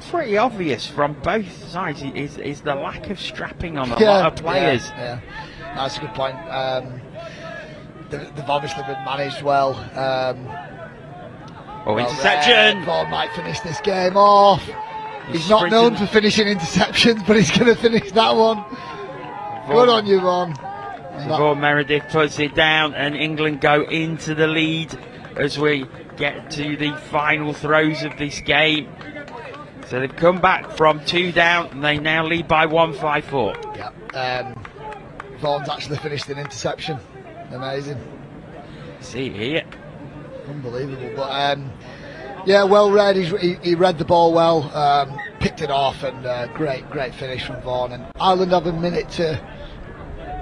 pretty obvious from both sides is the lack of strapping on a lot of players. Yeah, that's a good point. They've obviously been managed well. Interception! Vaughan might finish this game off. He's not known for finishing interceptions, but he's going to finish that one. Good on you, Vaughan. Vaughan Meredith puts it down, and England go into the lead as we get to the final throws of this game. So they've come back from 2 down, and they now lead by 1-5-4. Yeah. Vaughan's actually finished an interception. Amazing. See here. Unbelievable. But well read. He read the ball well, picked it off, and great finish from Vaughan. And Ireland have a minute to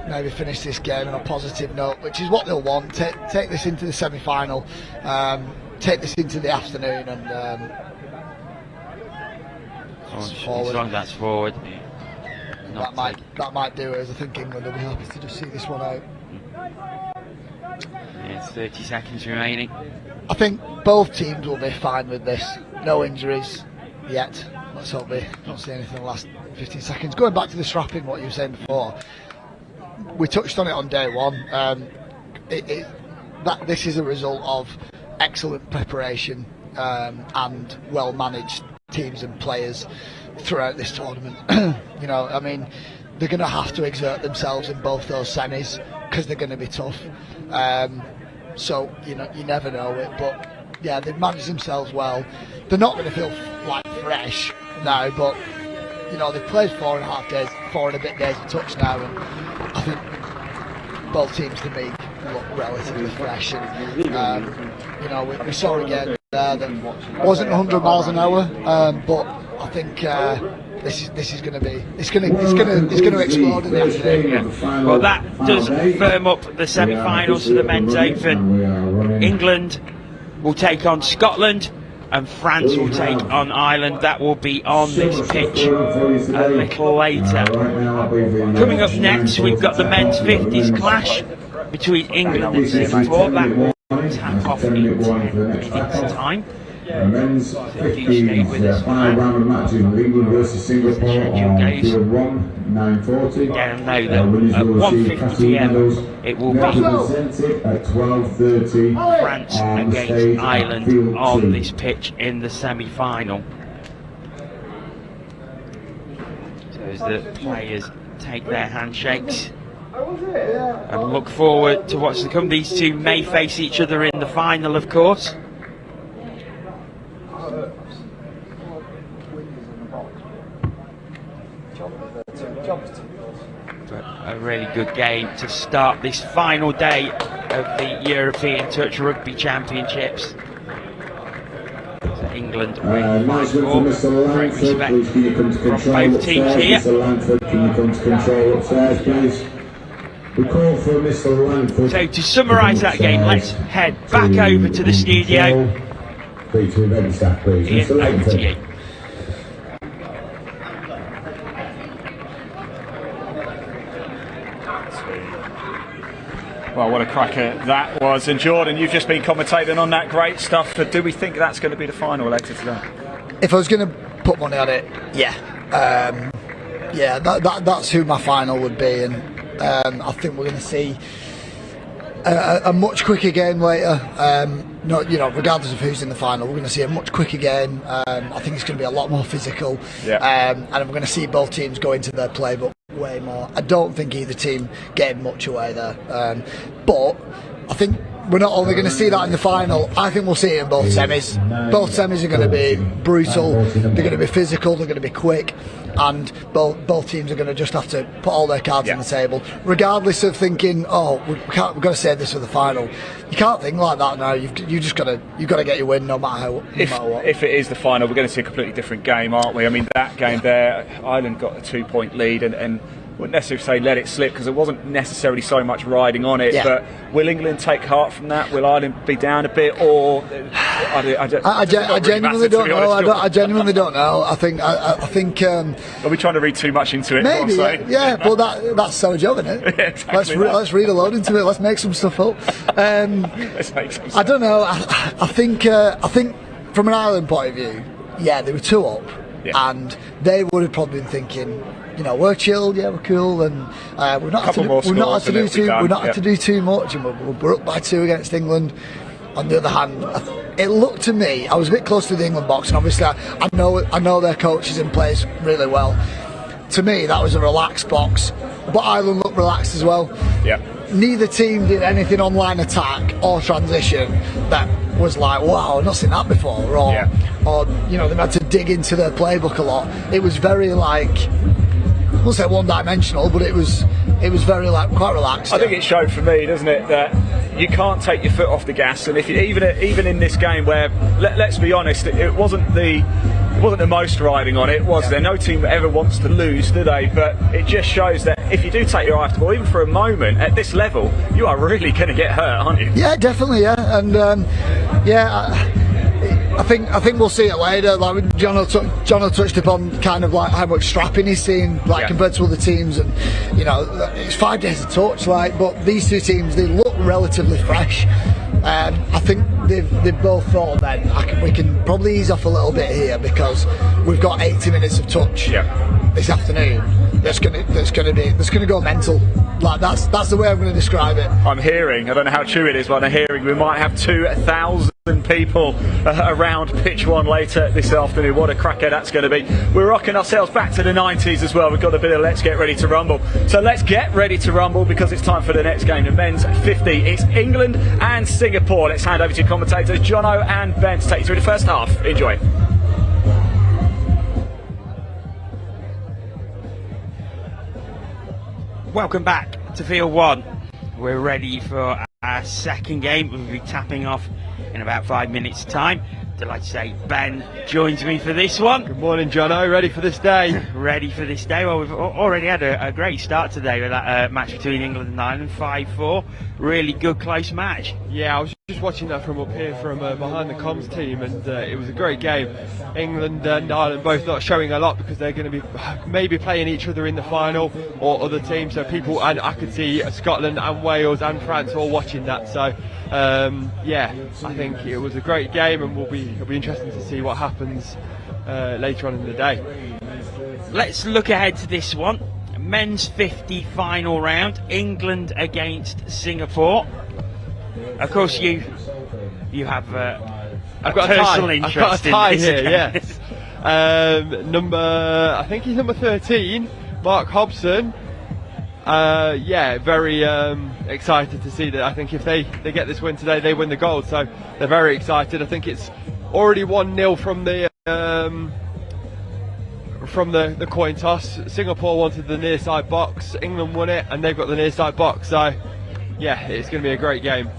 maybe finish this game on a positive note, which is what they'll want. Take this into the semi-final, take this into the afternoon, and as long as that's forward. That might do it, as I think England will be happy to just see this one out. It's 30 seconds remaining. I think both teams will be fine with this. No injuries yet. Let's hope we don't see anything in the last 15 seconds. Going back to the strapping, what you were saying before, we touched on it on day 1. This is a result of excellent preparation and well-managed teams and players throughout this tournament. They're going to have to exert themselves in both those semis because they're going to be tough. So you never know it, but yeah, they've managed themselves well. They're not going to feel like fresh now, but they've played 4.5 days, 4 and a bit days of touch now, and I think both teams to me look relatively fresh. And we saw again that wasn't 100 miles an hour, but I think this is going to be it's going to explode in the afternoon. Yeah. Well, that does firm up the semi-finals for the men's open. England will take on Scotland, and France will take on Ireland. That will be on this pitch a little later. Coming up next, we've got the men's 50s clash between England and Singapore. That will tap off in 10 minutes' time. Men's 50s five-round match in England versus Singapore on Field 1, 9:40. Down now that at 1:50 p.m. it will be at 12:30. France against Ireland on this pitch in the semi-final. So as the players take their handshakes and look forward to what's to come, these two may face each other in the final, of course. But a really good game to start this final day of the European Touch Rugby Championships. So England win 5-4. Great respect from both teams here. Mr. Langford, can you come to control upstairs, please? We call for Mr. Langford. So to summarise that game, let's head back over to the studio. Please, ready, staff, please. Ian, over to you. Well, what a cracker that was. And Jordan, you've just been commentating on that great stuff. Do we think that's going to be the final later today? If I was going to put money on it, yeah. That's who my final would be. And I think we're going to see a much quicker game later. Regardless of who's in the final, we're going to see a much quicker game. I think it's going to be a lot more physical. And we're going to see both teams go into their playbook way more. I don't think either team gave much away there. But I think we're not only going to see that in the final, I think we'll see it in both semis. Both semis are going to be brutal, they're going to be physical, they're going to be quick, and both teams are going to just have to put all their cards on the table, regardless of thinking, we've got to save this for the final. You can't think like that now. You've got to get your win no matter what. If it is the final, we're going to see a completely different game, aren't we? I mean, that game there, Ireland got a 2-point lead and wouldn't necessarily say let it slip because there wasn't necessarily so much riding on it, but will England take heart from that? Will Ireland be down a bit, or I genuinely don't know. I genuinely don't know. I think are we trying to read too much into it? Maybe, but that's our job, isn't it? Yeah, exactly let's read a load into it. Let's make some stuff up. Let's make some stuff. I don't know. I think from an Ireland point of view, they were 2 up, and they would have probably been thinking, we're chilled, we're cool, and we're not had to do too much, and we're up by 2 against England. On the other hand, it looked to me, I was a bit close to the England box, and obviously I know their coach is in place really well. To me, that was a relaxed box, but Ireland looked relaxed as well. Neither team did anything on line attack or transition that was like, wow, I've not seen that before, or they've had to dig into their playbook a lot. It was very I won't say one-dimensional, but it was very quite relaxed. I think it showed for me, doesn't it, that you can't take your foot off the gas, and if you, even in this game where let's be honest, it wasn't the most riding on it, was there? No team ever wants to lose, do they? But it just shows that if you do take your eye off the ball, even for a moment at this level, you are really going to get hurt, aren't you? Yeah, definitely, and I think we'll see it later. Like John touched upon kind of like how much strapping he's seen, compared to other teams, and it's 5 days of touch. But these 2 teams, they look relatively fresh. I think they've both thought then we can probably ease off a little bit here because we've got 80 minutes of touch this afternoon. That's going to go mental. That's the way I'm going to describe it. I'm hearing, I don't know how true it is, but I'm hearing we might have 2,000 people around pitch 1 later this afternoon. What a cracker that's going to be. We're rocking ourselves back to the 90s as well. We've got a bit of Let's Get Ready to Rumble. So let's get ready to rumble because it's time for the next game, the men's 50. It's England and Singapore. Let's hand over to commentators Jono and Ben to take you through the first half. Enjoy. Welcome back to Field 1. We're ready for our second game. We'll be tapping off in about 5 minutes' time. Delighted to say Ben joins me for this one. Good morning, Jono. Ready for this day? Ready for this day. Well, we've already had a great start today with that match between England and Ireland, 5-4. Really good, close match. Yeah, I was just watching that from up here, from behind the comms team, and it was a great game. England and Ireland both not showing a lot because they're going to be maybe playing each other in the final or other teams. So people, and I could see Scotland and Wales and France all watching that. So I think it was a great game, and it'll be interesting to see what happens later on in the day. Let's look ahead to this one. Men's 50 final round, England against Singapore. Of course, you have I've got personal interest. I've got a tie in this here. Yes. I think he's number 13, Mark Hobson. Very excited to see that. I think if they get this win today, they win the gold. So they're very excited. I think it's already 1-0 from the coin toss. Singapore wanted the near side box, England won it, and they've got the near side box. So it's going to be a great game.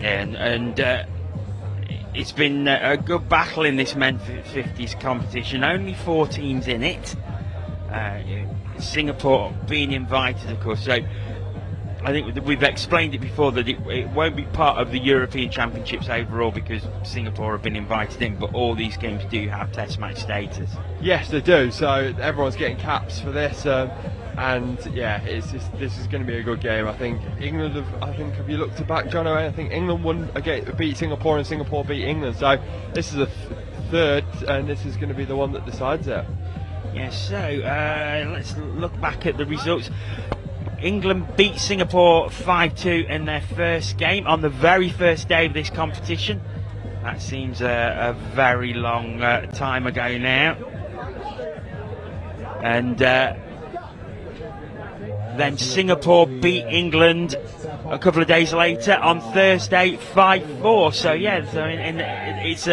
And it's been a good battle in this men's 50s competition. Only 4 teams in it. Singapore being invited, of course. So I think we've explained it before that it won't be part of the European Championships overall because Singapore have been invited in, but all these games do have test match status. Yes, they do. So everyone's getting caps for this. And yeah, this is going to be a good game. I think England have you looked back, John? I think England beat Singapore and Singapore beat England. So this is a third, and this is going to be the one that decides it. Yes. So let's look back at the results. England beat Singapore 5-2 in their first game on the very first day of this competition. That seems a very long time ago now. And then Singapore beat England a couple of days later on Thursday 5-4. So yeah, it's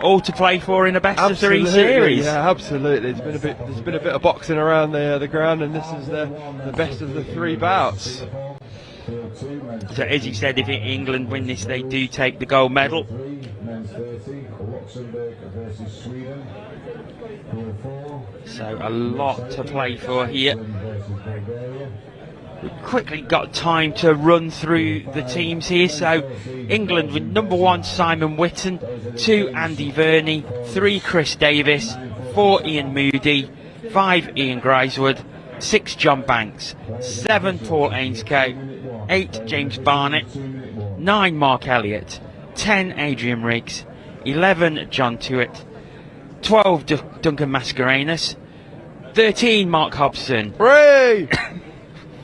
all to play for in a best of three series. Yeah, absolutely. There's been a bit of boxing around the ground, and this is the best of the three bouts. So as you said, if England win this, they do take the gold medal. So a lot to play for here. We've quickly got time to run through the teams here. So England with number 1 Simon Whitten, 2 Andy Verney, 3 Chris Davis, 4 Ian Moody, 5 Ian Grisewood, 6 John Banks, 7 Paul Ainscote, 8 James Barnett, 9 Mark Elliott, 10 Adrian Riggs, 11 John Tuitt, 12 Duncan Mascarenhas, 13 Mark Hobson,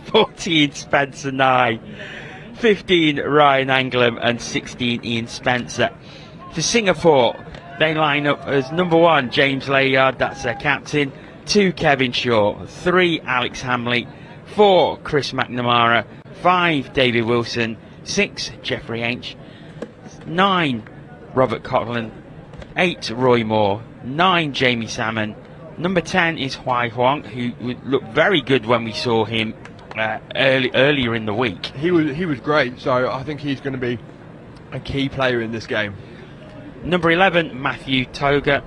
14 Spencer Nye, 15 Ryan Anglem, and 16 Ian Spencer. For Singapore, they line up as number 1 James Layard, that's their captain, 2 Kevin Shaw, 3 Alex Hamley, 4 Chris McNamara, 5 David Wilson, 6 Jeffrey H, 9 Robert Coughlin, 8 Roy Moore, 9 Jamie Salmon, number 10 is Huai Huang, who looked very good when we saw him earlier in the week. He was great, so I think he's going to be a key player in this game. Number 11 Matthew Toga,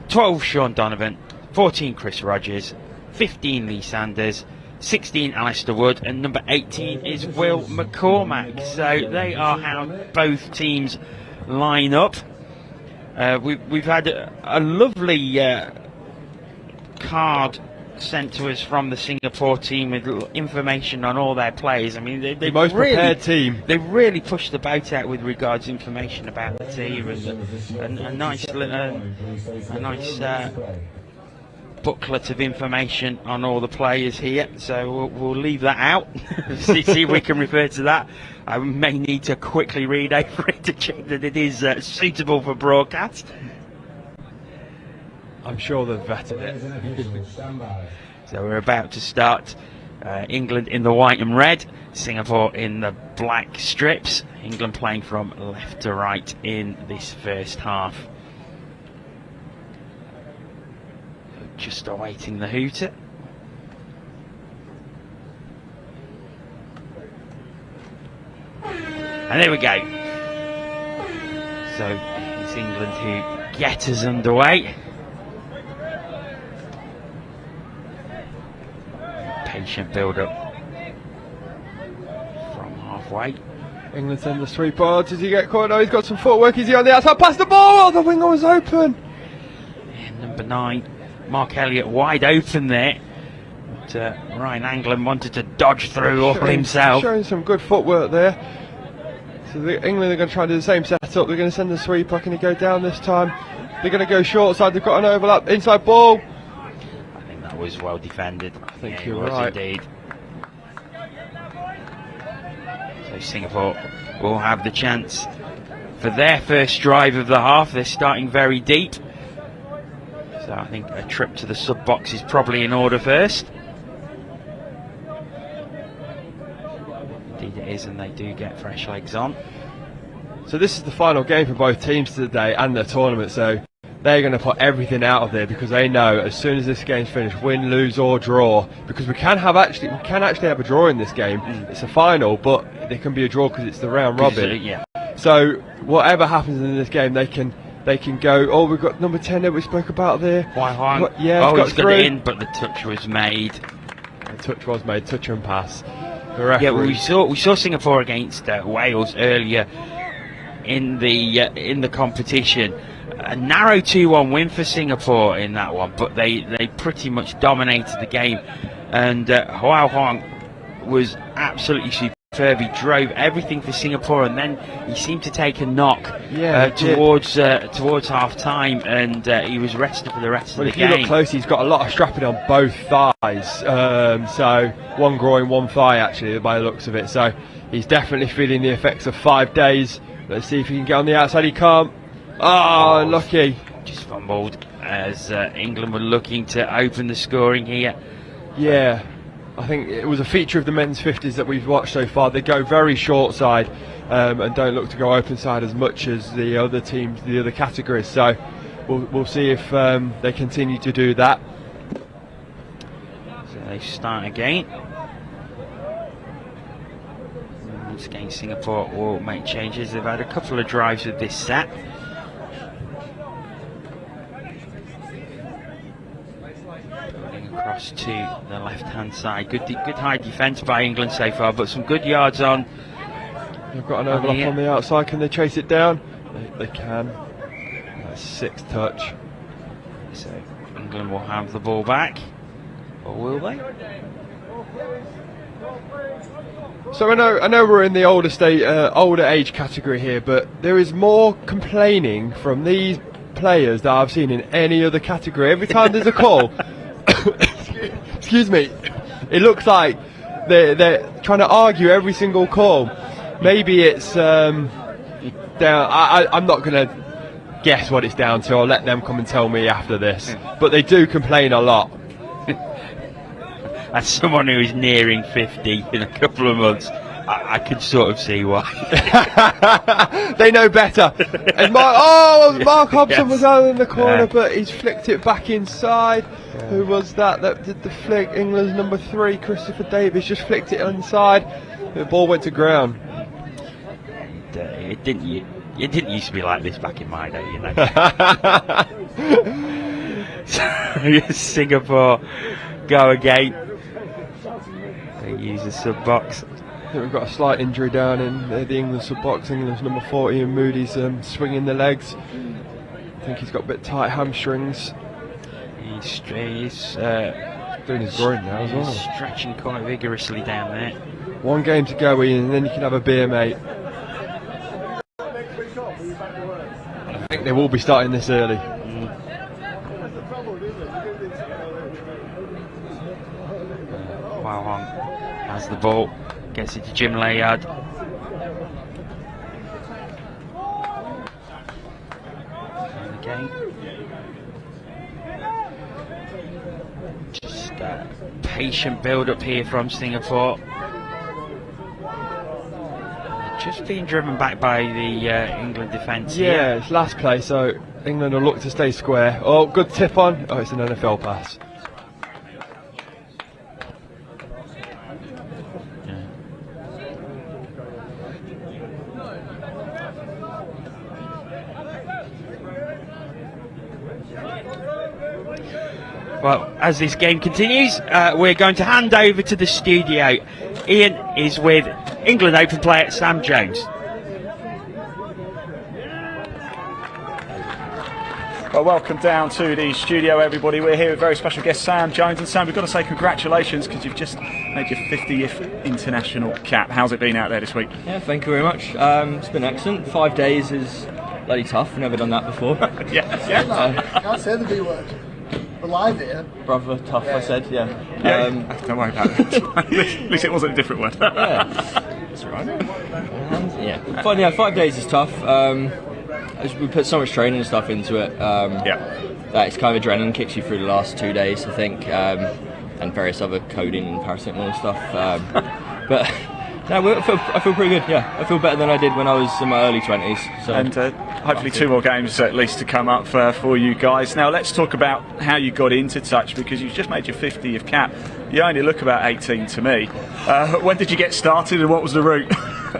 12 Sean Donovan, 14 Chris Rogers, 15 Lee Sanders, 16 Alistair Wood, and number 18 is Will McCormack. So they are how both teams line up. We've had a lovely card sent to us from the Singapore team with information on all their players. I mean, the most prepared team. They really pushed the boat out with regards to information about the team, and a nice booklet of information on all the players here. So we'll leave that out. see if we can refer to that. I may need to quickly read over it to check that it is suitable for broadcast. I'm sure they've vetted it. So we're about to start. England in the white and red, Singapore in the black strips. England playing from left to right in this first half. Just awaiting the hooter. And there we go. So it's England who get us underway. Patient build-up from halfway. England send the sweep on. Does he get caught? No, he's got some footwork. Is he on the outside? Pass the ball! Oh, the winger was open. And number 9, Mark Elliott, wide open there. But Ryan Anglem wanted to dodge through all himself. Showing some good footwork there. So England are going to try to do the same setup. They're going to send the sweeper. Can he go down this time? They're going to go short side. They've got an overlap. Inside ball. That was well defended. I think yeah, you're it was right. Indeed. So Singapore will have the chance for their first drive of the half. They're starting very deep. So I think a trip to the sub box is probably in order first. Indeed it is, and they do get fresh legs on. So this is the final game for both teams today and the tournament. So they're going to put everything out of there because they know as soon as this game's finished, win, lose or draw, because we can actually have a draw in this game. It's a final, but there can be a draw because it's the round robin. Yeah. So whatever happens in this game, they can go. Oh, we've got number 10 that we spoke about there. Huai Huang. Yeah, he's got it in, but the touch was made. The touch was made. Touch and pass. Yeah, well, we saw Singapore against Wales earlier in the competition. A narrow 2-1 win for Singapore in that one, but they pretty much dominated the game. and Hua Huang was absolutely superb. He drove everything for Singapore, and then he seemed to take a knock towards half time, and he was rested for the rest of the game. If you look close, he's got a lot of strapping on both thighs, so one groin, one thigh actually by the looks of it, so he's definitely feeling the effects of 5 days. Let's see if he can get on the outside. He can't. Oh, lucky. Just fumbled as England were looking to open the scoring here. Yeah, I think it was a feature of the men's 50s that we've watched so far. They go very short side and don't look to go open side as much as the other teams, the other categories. So we'll see if they continue to do that. So they start again. Once again, Singapore will make changes. They've had a couple of drives with this set. Across to the left-hand side. Good high defence by England so far, but some good yards on. They've got an overlap on the outside. Can they chase it down? They can. That's 6th touch. So England will have the ball back, or will they? So I know we're in the older age category here, but there is more complaining from these players that I've seen in any other category. Every time there's a call. Excuse me, it looks like they're trying to argue every single call. Maybe it's down. I'm not going to guess what it's down to. I'll let them come and tell me after this. But they do complain a lot. As someone who is nearing 50 in a couple of months, I could sort of see why. They know better. And Mark Hobson was out in the corner, but he's flicked it back inside. Who was that did the flick? England's number 3, Christopher Davis, just flicked it inside. The ball went to ground. It didn't used to be like this back in my day, you know. So Singapore go again. They use the sub box. I think we've got a slight injury down in the England sub box. England's number 40, and Moody's swinging the legs. I think he's got a bit tight hamstrings. He's doing his groin now as well. Stretching quite vigorously down there. 1 game to go, Ian, and then you can have a beer, mate. I think they will be starting this early. Wow, has the ball, gets it to Jim Layard. And again, just a patient build up here from Singapore. Just being driven back by the England defence. Yeah, it's last play, so England will look to stay square. Oh, good tip on. Oh, it's an NFL pass. Well, as this game continues, we're going to hand over to the studio. Ian is with England Open player Sam Jones. Well, welcome down to the studio, everybody. We're here with very special guest Sam Jones. And Sam, we've got to say congratulations because you've just made your 50th international cap. How's it been out there this week? Yeah, thank you very much. It's been excellent. 5 days is bloody tough. Never done that before. Can't say the B word. We're live here. Brother, tough, I said, yeah. Don't worry about it. At least it wasn't a different word. Yeah, that's right. Yeah, 5 days is tough. We put so much training and stuff into it. That it's kind of adrenaline kicks you through the last 2 days, I think, and various other coding and paracetamol and stuff. But no, I feel pretty good. Yeah, I feel better than I did when I was in my early 20s. So. And hopefully 2 more games at least to come up for you guys. Now let's talk about how you got into touch, because you've just made your 50th cap. You only look about 18 to me. When did you get started and what was the route?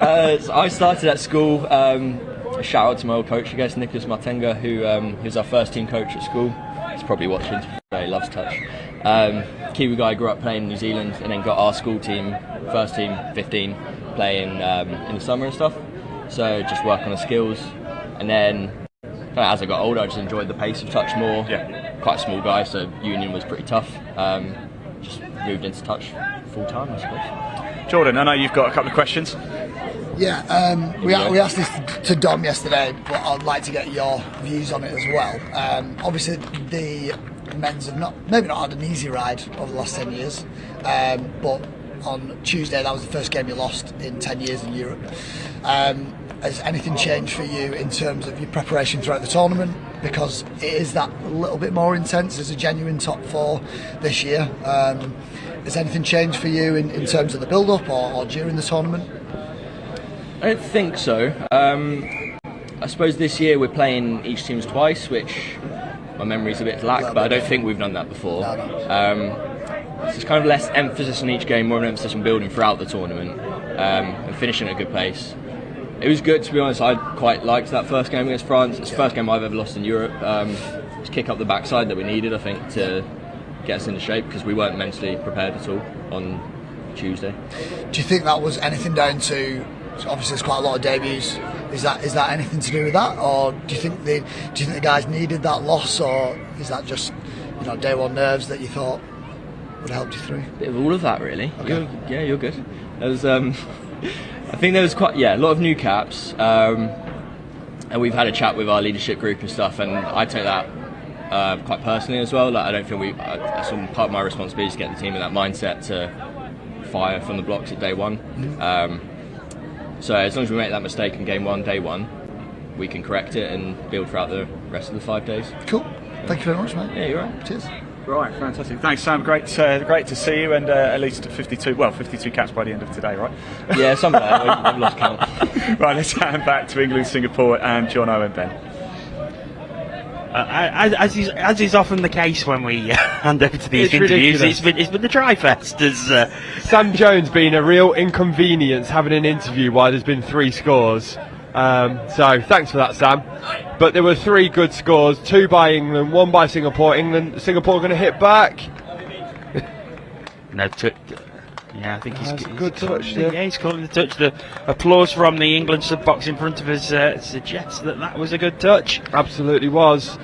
I started at school. A shout out to my old coach, I guess, Nicholas Martenga, who was our first team coach at school. He's probably watching. He loves touch. Kiwi guy, grew up playing in New Zealand and then got our school team, first team 15, playing in the summer and stuff. So just work on the skills, and then as I got older I just enjoyed the pace of touch more. Quite a small guy, so union was pretty tough. Just moved into touch full time, I suppose. Jordan, I know you've got a couple of questions. Yeah, we asked this to Dom yesterday, but I'd like to get your views on it as well. Obviously, the men's have maybe not had an easy ride over the last 10 years, but on Tuesday that was the first game you lost in 10 years in Europe. Has anything changed for you in terms of your preparation throughout the tournament? Because it is that little bit more intense. There's a genuine top four this year. Has anything changed for you in terms of the build-up or during the tournament? I don't think so. I suppose this year we're playing each teams twice, which my memory's a bit lack, but I don't think we've done that before. No. So it's kind of less emphasis on each game, more of an emphasis on building throughout the tournament and finishing at a good pace. It was good, to be honest. I quite liked that first game against France. It's the first game I've ever lost in Europe. Just kick up the backside that we needed, I think, to get us into shape, because we weren't mentally prepared at all on Tuesday. Do you think that was anything down to? Obviously, there's quite a lot of debuts. Is that anything to do with that, or do you think the guys needed that loss, or is that just day one nerves that you thought would have helped you through? Bit of all of that, really. Okay. You're good. There was, I think there was a lot of new caps, and we've had a chat with our leadership group and stuff, and I take that quite personally as well. Like, I don't think that's part of my responsibility to get the team in that mindset to fire from the blocks at day one. So as long as we make that mistake in game one, day one, we can correct it and build throughout the rest of the 5 days. Cool. Thank you very much, mate. Yeah, you're right. Cheers. Right, fantastic. Thanks, Sam. Great to see you, and at least 52 caps by the end of today, right? Yeah, something like that. I've lost count. Right, let's hand back to England, Singapore, and Jono and Ben. As is often the case when we hand over to these interviews, it's been the Tri-Fest. Sam Jones being a real inconvenience having an interview while there's been 3 scores. So thanks for that, Sam. But there were 3 good scores, 2 by England, 1 by Singapore. Singapore going to hit back. No, yeah, I think he's good touch. Yeah, he's calling the touch. The applause from the England sub box in front of us suggests that was a good touch. Absolutely was.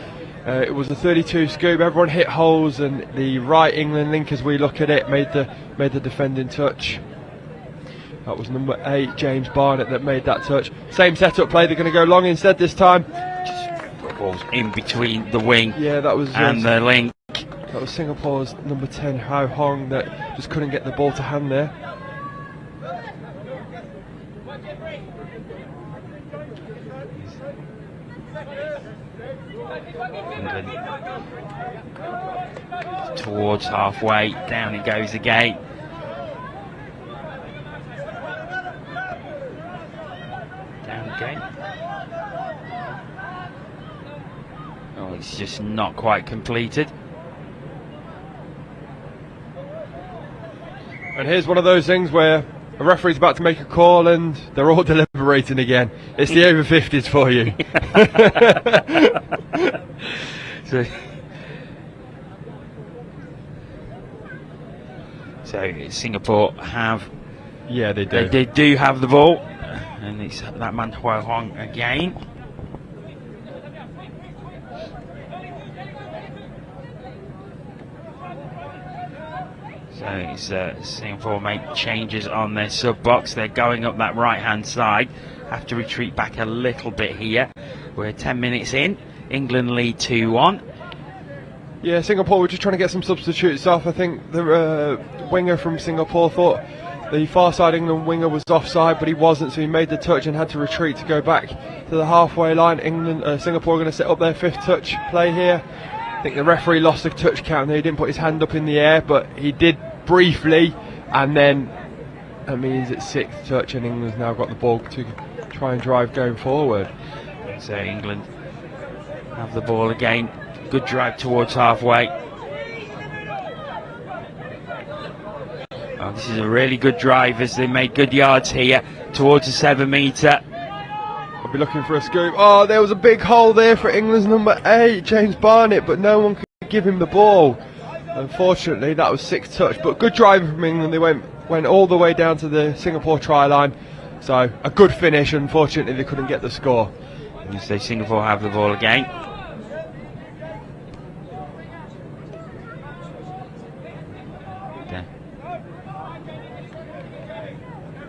It was a 32 scoop. Everyone hit holes, and the right England link, as we look at it, made the defending touch. That was number 8, James Barnett, that made that touch. Same setup play. They're going to go long instead this time. Just balls in between the wing. Yeah, that was and the link. That was Singapore's number 10, Hao Hong, that just couldn't get the ball to hand there. England towards halfway, down it goes again. Down again. Oh, it's just not quite completed. And here's one of those things where a referee's about to make a call and they're all deliberating again. It's the over 50s for you. So Singapore have. Yeah, they do. They do have the ball, and it's that man Hua Huang again. So it's Singapore make changes on their sub box. They're going up that right hand side. Have to retreat back a little bit here. We're 10 minutes in. England lead 2-1. Yeah, Singapore were just trying to get some substitutes off. I think the winger from Singapore thought the far side England winger was offside, but he wasn't, so he made the touch and had to retreat to go back to the halfway line. Singapore are going to set up their 5th touch play here. I think the referee lost the touch count there. He didn't put his hand up in the air, but he did briefly, and then that means it's 6th touch, and England's now got the ball to try and drive going forward. So England have the ball again. Good drive towards halfway. Oh, this is a really good drive as they made good yards here towards the 7 metre. I'll be looking for a scoop. Oh, there was a big hole there for England's number 8, James Barnett, but no one could give him the ball. Unfortunately, that was 6th touch, but good driving from England. They went all the way down to the Singapore try line. So a good finish. Unfortunately, they couldn't get the score. You say Singapore have the ball again.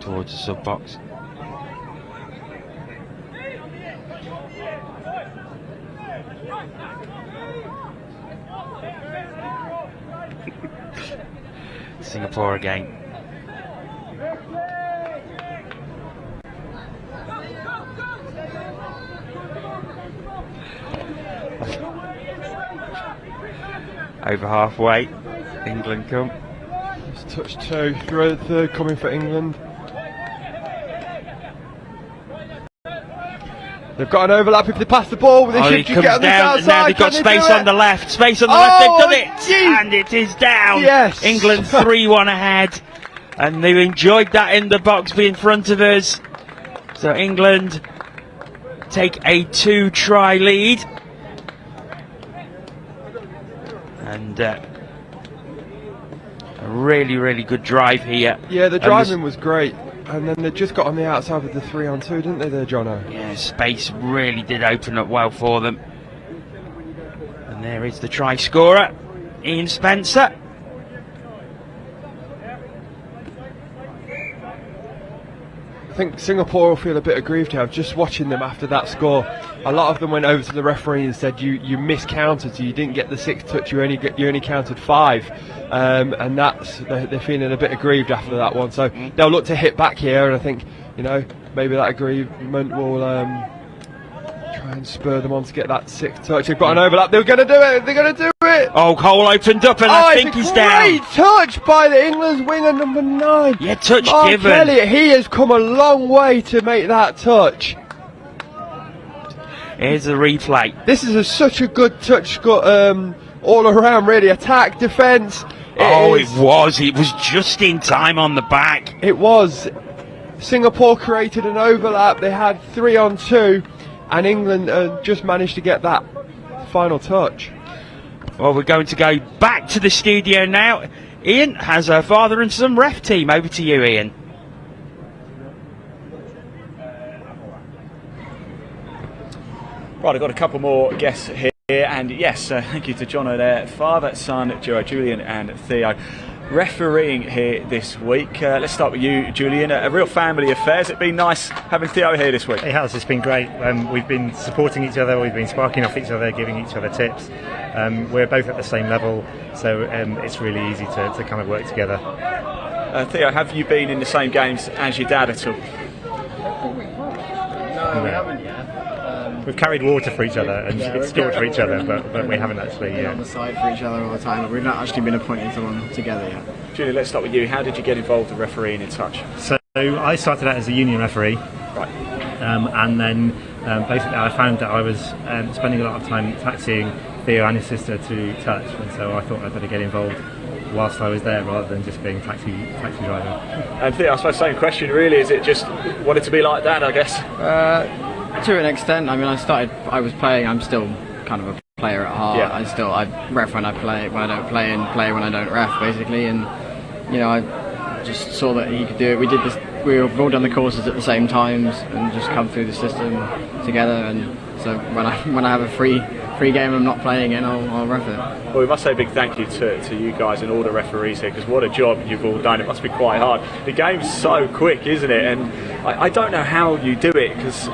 towards the sub box. Singapore again. Over halfway, England come. It's touch 2, third coming for England. They've got an overlap if they pass the ball. They should he comes get on this down, and now outside. they've got Can they space do on it? the left. Space on the left. They've done it, Gee. and it is down. Yes. England 3-1 ahead, and they've enjoyed that in the box being in front of us. So England take a 2-try lead, and a really good drive here. Yeah, the driving was great. And then they just got on the outside with the 3-on-2, didn't they there, Jono? Yeah, space really did open up well for them. And there is the try scorer, Ian Spencer. I think Singapore will feel a bit aggrieved here. Just watching them after that score, a lot of them went over to the referee and said, "You miscounted, so you didn't get the 6th touch. You only counted 5," and they're feeling a bit aggrieved after that one. So they'll look to hit back here, and I think maybe that aggrievement will try and spur them on to get that 6th touch. They've got an overlap. They're going to do it. They're going to do it. Oh, Cole opened up, and I think he's down. Great touch by the England's winger number 9. Yeah, touch Mark given. Elliott, he has come a long way to make that touch. Here's the replay. This is such a good touch, all around really. Attack, defence. It was just in time on the back. It was. Singapore created an overlap. They had 3-on-2, and England just managed to get that final touch. Well, we're going to go back to the studio now. Ian has a father and son ref team. Over to you, Ian. Right, I've got a couple more guests here, and yes, thank you to Jono there, father, son, duo Julian and Theo, refereeing here this week. Let's start with you, Julian. A real family affair. Has it been nice having Theo here this week? It has. It's been great. We've been supporting each other. We've been sparking off each other, giving each other tips. We're both at the same level, so it's really easy to kind of work together. Theo, have you been in the same games as your dad at all? No, we haven't yet. We've carried water for each other and stored for each other, but we haven't actually on the side for each other all the time. But we've not actually been appointed to one together yet. Julie, let's start with you. How did you get involved in refereeing in touch? So I started out as a union referee, Right. and then basically I found that I was spending a lot of time taxiing Theo and his sister to touch, and so I thought I'd better get involved whilst I was there rather than just being taxi driver. And Theo, I suppose same question really. Is it just wanted to be like Dad, I guess? To an extent. I mean, I was playing. I'm still kind of a player at heart. Yeah. I ref when I play, when I don't play, and play when I don't ref, basically. And I just saw that he could do it. We've all done the courses at the same times and just come through the system together. And so when I have a free game I'm not playing in, I'll ref it. Well, we must say a big thank you to you guys and all the referees here, because what a job you've all done. It must be quite hard. The game's so quick, isn't it? And I don't know how you do it, because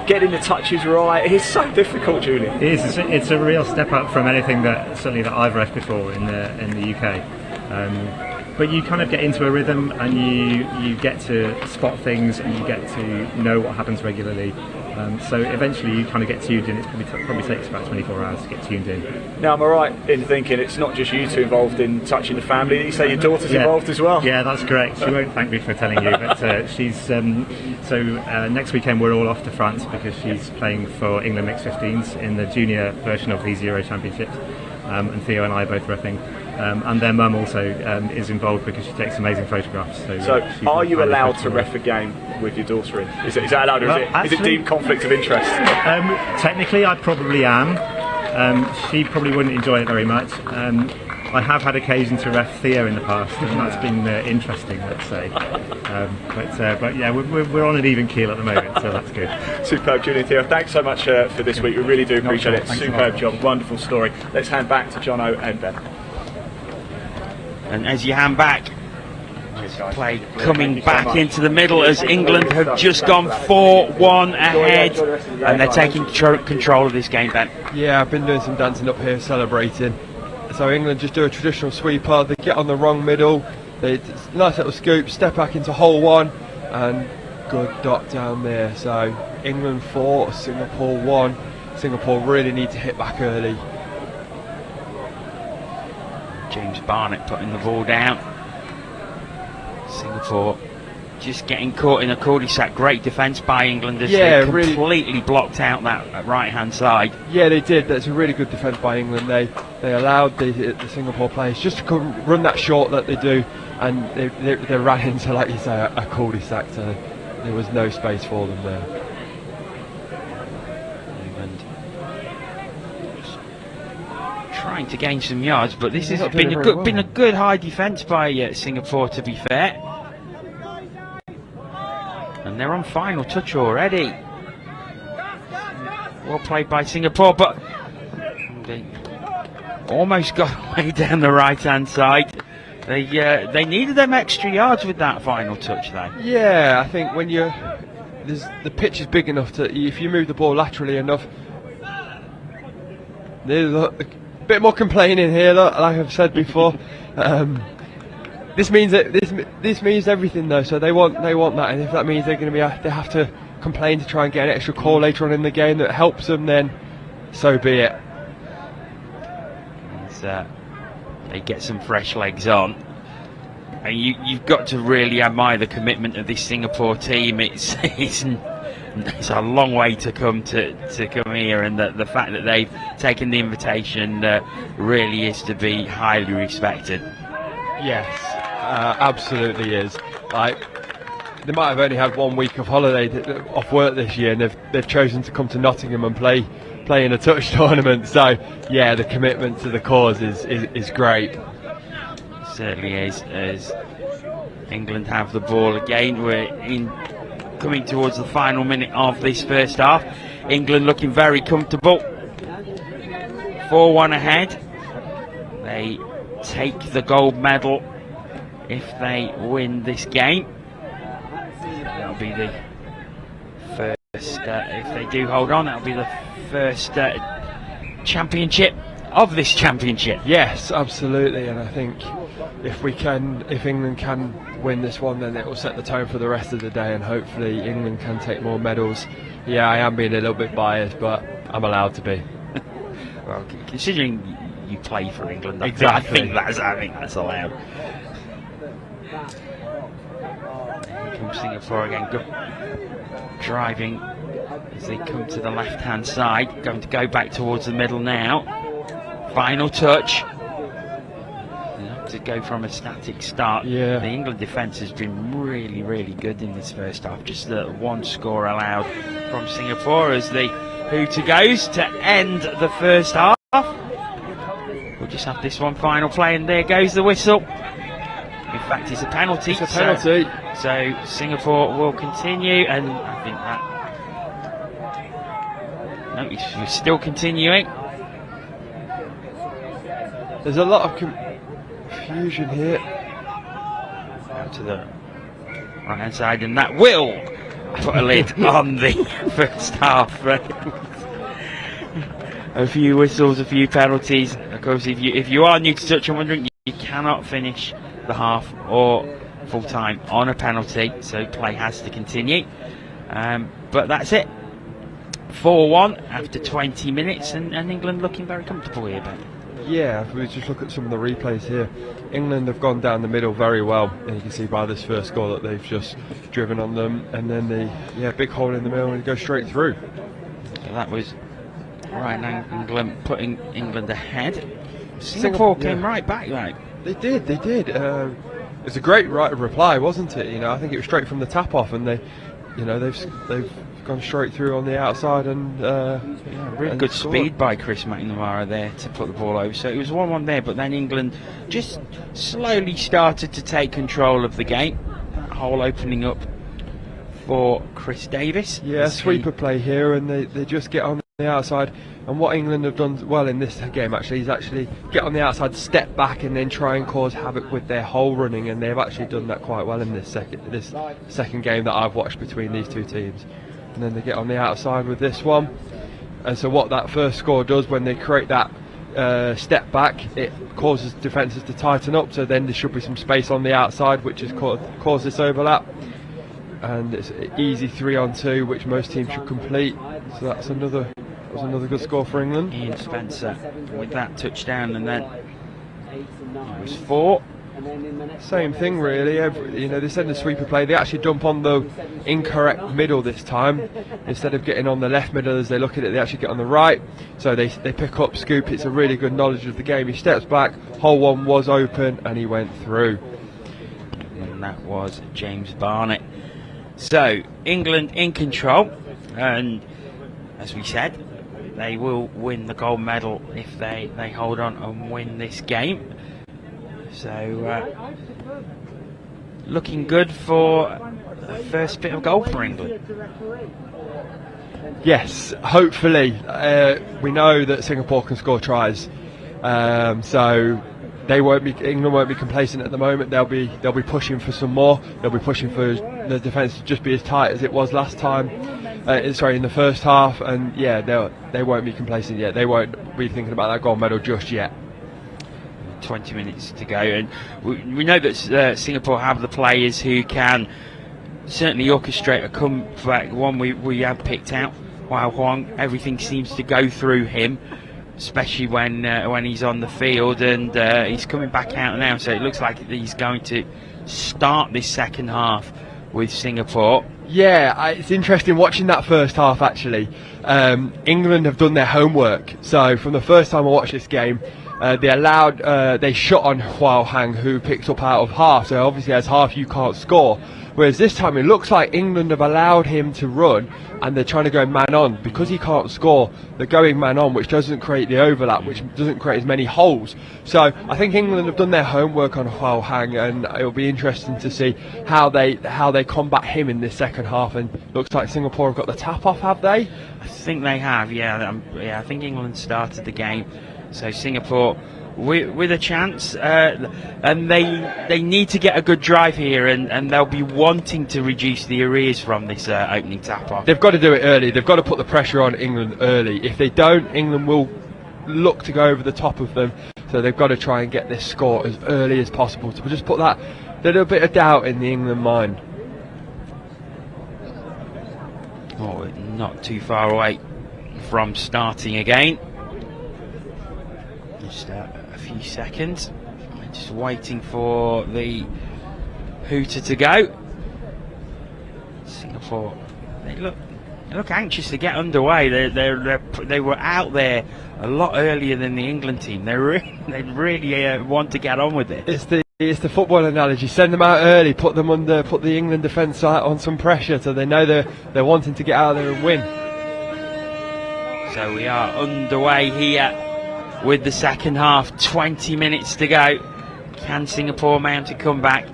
getting the touches right, it's so difficult, Julian. It is. It's a real step up from anything that I've ref before in the UK. But you kind of get into a rhythm, and you get to spot things, and you get to know what happens regularly. So eventually you kind of get tuned in. It probably takes about 24 hours to get tuned in. Now, am I right in thinking it's not just you two involved in touching the family? You say your daughter's involved as well? Yeah, that's correct. She won't thank me for telling you, but she's next weekend we're all off to France because she's playing for England Mixed 15s in the junior version of these Euro Championships, and Theo and I are both reffing. And their mum also is involved because she takes amazing photographs. So are you allowed to ref a game with your daughter in? Is that allowed, or is it deemed conflict of interest? Technically, I probably am. She probably wouldn't enjoy it very much. I have had occasion to ref Theo in the past, and that's been interesting, let's say. But yeah, we're on an even keel at the moment, so that's good. Superb, Julian, Theo. Thanks so much for this week. We really do appreciate it. Superb job, wonderful story. Let's hand back to Jono and Ben. And as you hand back, Play coming back into the middle as England have just gone 4-1 ahead, and they're taking control of this game, Ben. Yeah, I've been doing some dancing up here, celebrating. So England just do a traditional sweeper, they get on the wrong middle, nice little scoop, step back into hole one, and good dot down there. So England 4, Singapore 1. Singapore really need to hit back early. James Barnett putting the ball down. Singapore just getting caught in a cul-de-sac. Great defence by England as they completely blocked out that right-hand side. Yeah, they did. That's a really good defence by England. They allowed the Singapore players just to run that short that they do, and they ran into, like you say, a cul-de-sac, so there was no space for them there. England trying to gain some yards, but this has been a good high defence by Singapore, to be fair. And they're on final touch already. Well played by Singapore, but they almost got away down the right-hand side. They needed them extra yards with that final touch, though. Yeah, I think when the pitch is big enough to, if you move the ball laterally enough. There's a bit more complaining here, like I've said before. This means that this means everything, though. So they want that, and if that means they're going to they have to complain to try and get an extra call later on in the game that helps them, then so be it. They get some fresh legs on, and you've got to really admire the commitment of this Singapore team. It's a long way to come here, and the fact that they've taken the invitation really is to be highly respected. Yes, absolutely is. Like, they might have only had 1 week of holiday off work this year, and they've chosen to come to Nottingham and play in a touch tournament. So yeah, the commitment to the cause is great. It certainly is. As England have the ball again, we're coming towards the final minute of this first half. England looking very comfortable, 4-1 ahead. They take the gold medal if they win this game. That'll be the first, if they do hold on, that'll be the first championship of this championship. Yes, absolutely, and I think if England can win this one, then it will set the tone for the rest of the day, and hopefully England can take more medals. Yeah, I am being a little bit biased, but I'm allowed to be. Well, considering you play for England, exactly. I think that's allowed. Here comes Singapore again, driving as they come to the left-hand side, going to go back towards the middle now. Final touch. To go from a static start. Yeah. The England defence has been really, really good in this first half. Just the one score allowed from Singapore as the hooter goes to end the first half. We'll just have this one final play, and there goes the whistle. In fact, it's a penalty. It's a penalty. So Singapore will continue, and I think that. No, he's still continuing. There's a lot of confusion here. Out to the right hand side, and that will put a lid on the first half. A few whistles, a few penalties. Of course, if you are new to touch and wondering, you cannot finish the half or full time on a penalty, so play has to continue. But that's it. 4-1 after 20 minutes, and England looking very comfortable here, Ben. Yeah, if we just look at some of the replays here, England have gone down the middle very well, and you can see by this first goal that they've just driven on them, and then the big hole in the middle and go straight through. So that was right now England putting England ahead. Singapore came right back, right? They did. It's a great right of reply, wasn't it? I think it was straight from the tap off, and they've gone straight through on the outside, and really good speed by Chris McNamara there to put the ball over. So it was 1-1 there, but then England just slowly started to take control of the game. That hole opening up for Chris Davis. Yeah, sweeper play here, and they just get on the outside, and what England have done well in this game actually is actually get on the outside, step back, and then try and cause havoc with their hole running, and they've actually done that quite well in this second game that I've watched between these two teams. And then they get on the outside with this one, and so what that first score does when they create that step back, it causes defences to tighten up, so then there should be some space on the outside, which has caused this overlap, and it's an easy 3-on-2 which most teams should complete. So that was another good score for England. Ian Spencer with that touchdown, and then it was 4. Same thing really. They send a sweeper play, they actually dump on the incorrect middle this time. Instead of getting on the left middle as they look at it, they actually get on the right, so they pick up Scoop. It's a really good knowledge of the game. He steps back, hole one was open, and he went through, and that was James Barnett. So England in control, and as we said, they will win the gold medal if they hold on and win this game. So looking good for the first bit of goal for England. Yes, hopefully. We know that Singapore can score tries, so England won't be complacent at the moment. They'll be pushing for some more. They'll be pushing for the defence to just be as tight as it was last time. In the first half, and yeah, they won't be complacent yet. They won't be thinking about that gold medal just yet. 20 minutes to go, and we know that Singapore have the players who can certainly orchestrate a comeback. One we have picked out, Wow Huang. Everything seems to go through him, especially when he's on the field, and he's coming back out now. So it looks like he's going to start this second half with Singapore. Yeah, it's interesting watching that first half actually. England have done their homework. So from the first time I watched this game, they shot on Hua Hang, who picked up out of half. So obviously as half you can't score. Whereas this time it looks like England have allowed him to run, and they're trying to go man on. Because he can't score, they're going man on, which doesn't create the overlap, which doesn't create as many holes. So I think England have done their homework on Hua Hang, and it'll be interesting to see how they combat him in this second half. And looks like Singapore have got the tap off, have they? I think they have, yeah. I think England started the game, so Singapore with a chance, and they need to get a good drive here, and they'll be wanting to reduce the arrears from this opening tap-off. They've got to do it early. They've got to put the pressure on England early. If they don't, England will look to go over the top of them, so they've got to try and get this score as early as possible to just put that little bit of doubt in the England mind. Oh, not too far away from starting again. Just a few seconds. Just waiting for the hooter to go. Singapore, they look anxious to get underway. They were out there a lot earlier than the England team. They really want to get on with it. It's the football analogy. Send them out early, put the England defence on some pressure, so they know they're wanting to get out there and win. So we are underway here with the second half. 20 minutes to go. Can Singapore mount a comeback,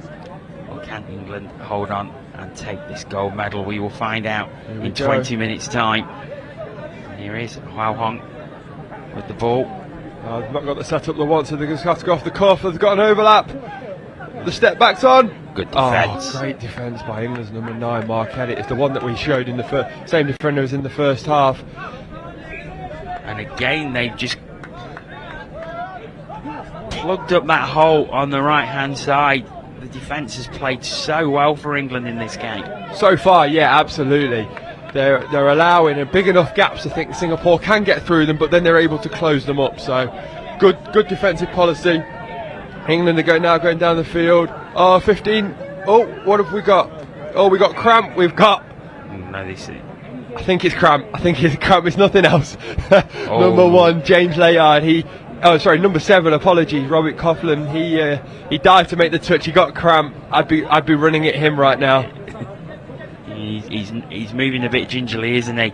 or can England hold on and take this gold medal? We will find out in 20 minutes time. And here is Hua Hong with the ball. They've not got the setup they want, so they're going to have to go off the cuff. They've got an overlap. The step back's on. Good defence. Oh, great defence by England's number 9, Mark Elliott. It's the one that we showed in the same defender as in the first half. And again, they've just plugged up that hole on the right hand side. The defence has played so well for England in this game. So far, yeah, absolutely. They're allowing a big enough gaps to think Singapore can get through them, but then they're able to close them up. So good defensive policy. England are going down the field. 15. Oh, what have we got? Oh, we got cramp. We've got. No, this is. I think it's cramp. It's nothing else. Number 1, James Layard. Number 7. Apologies, Robert Coughlin. He dived to make the touch. He got cramp. I'd be running at him right now. He's moving a bit gingerly, isn't he?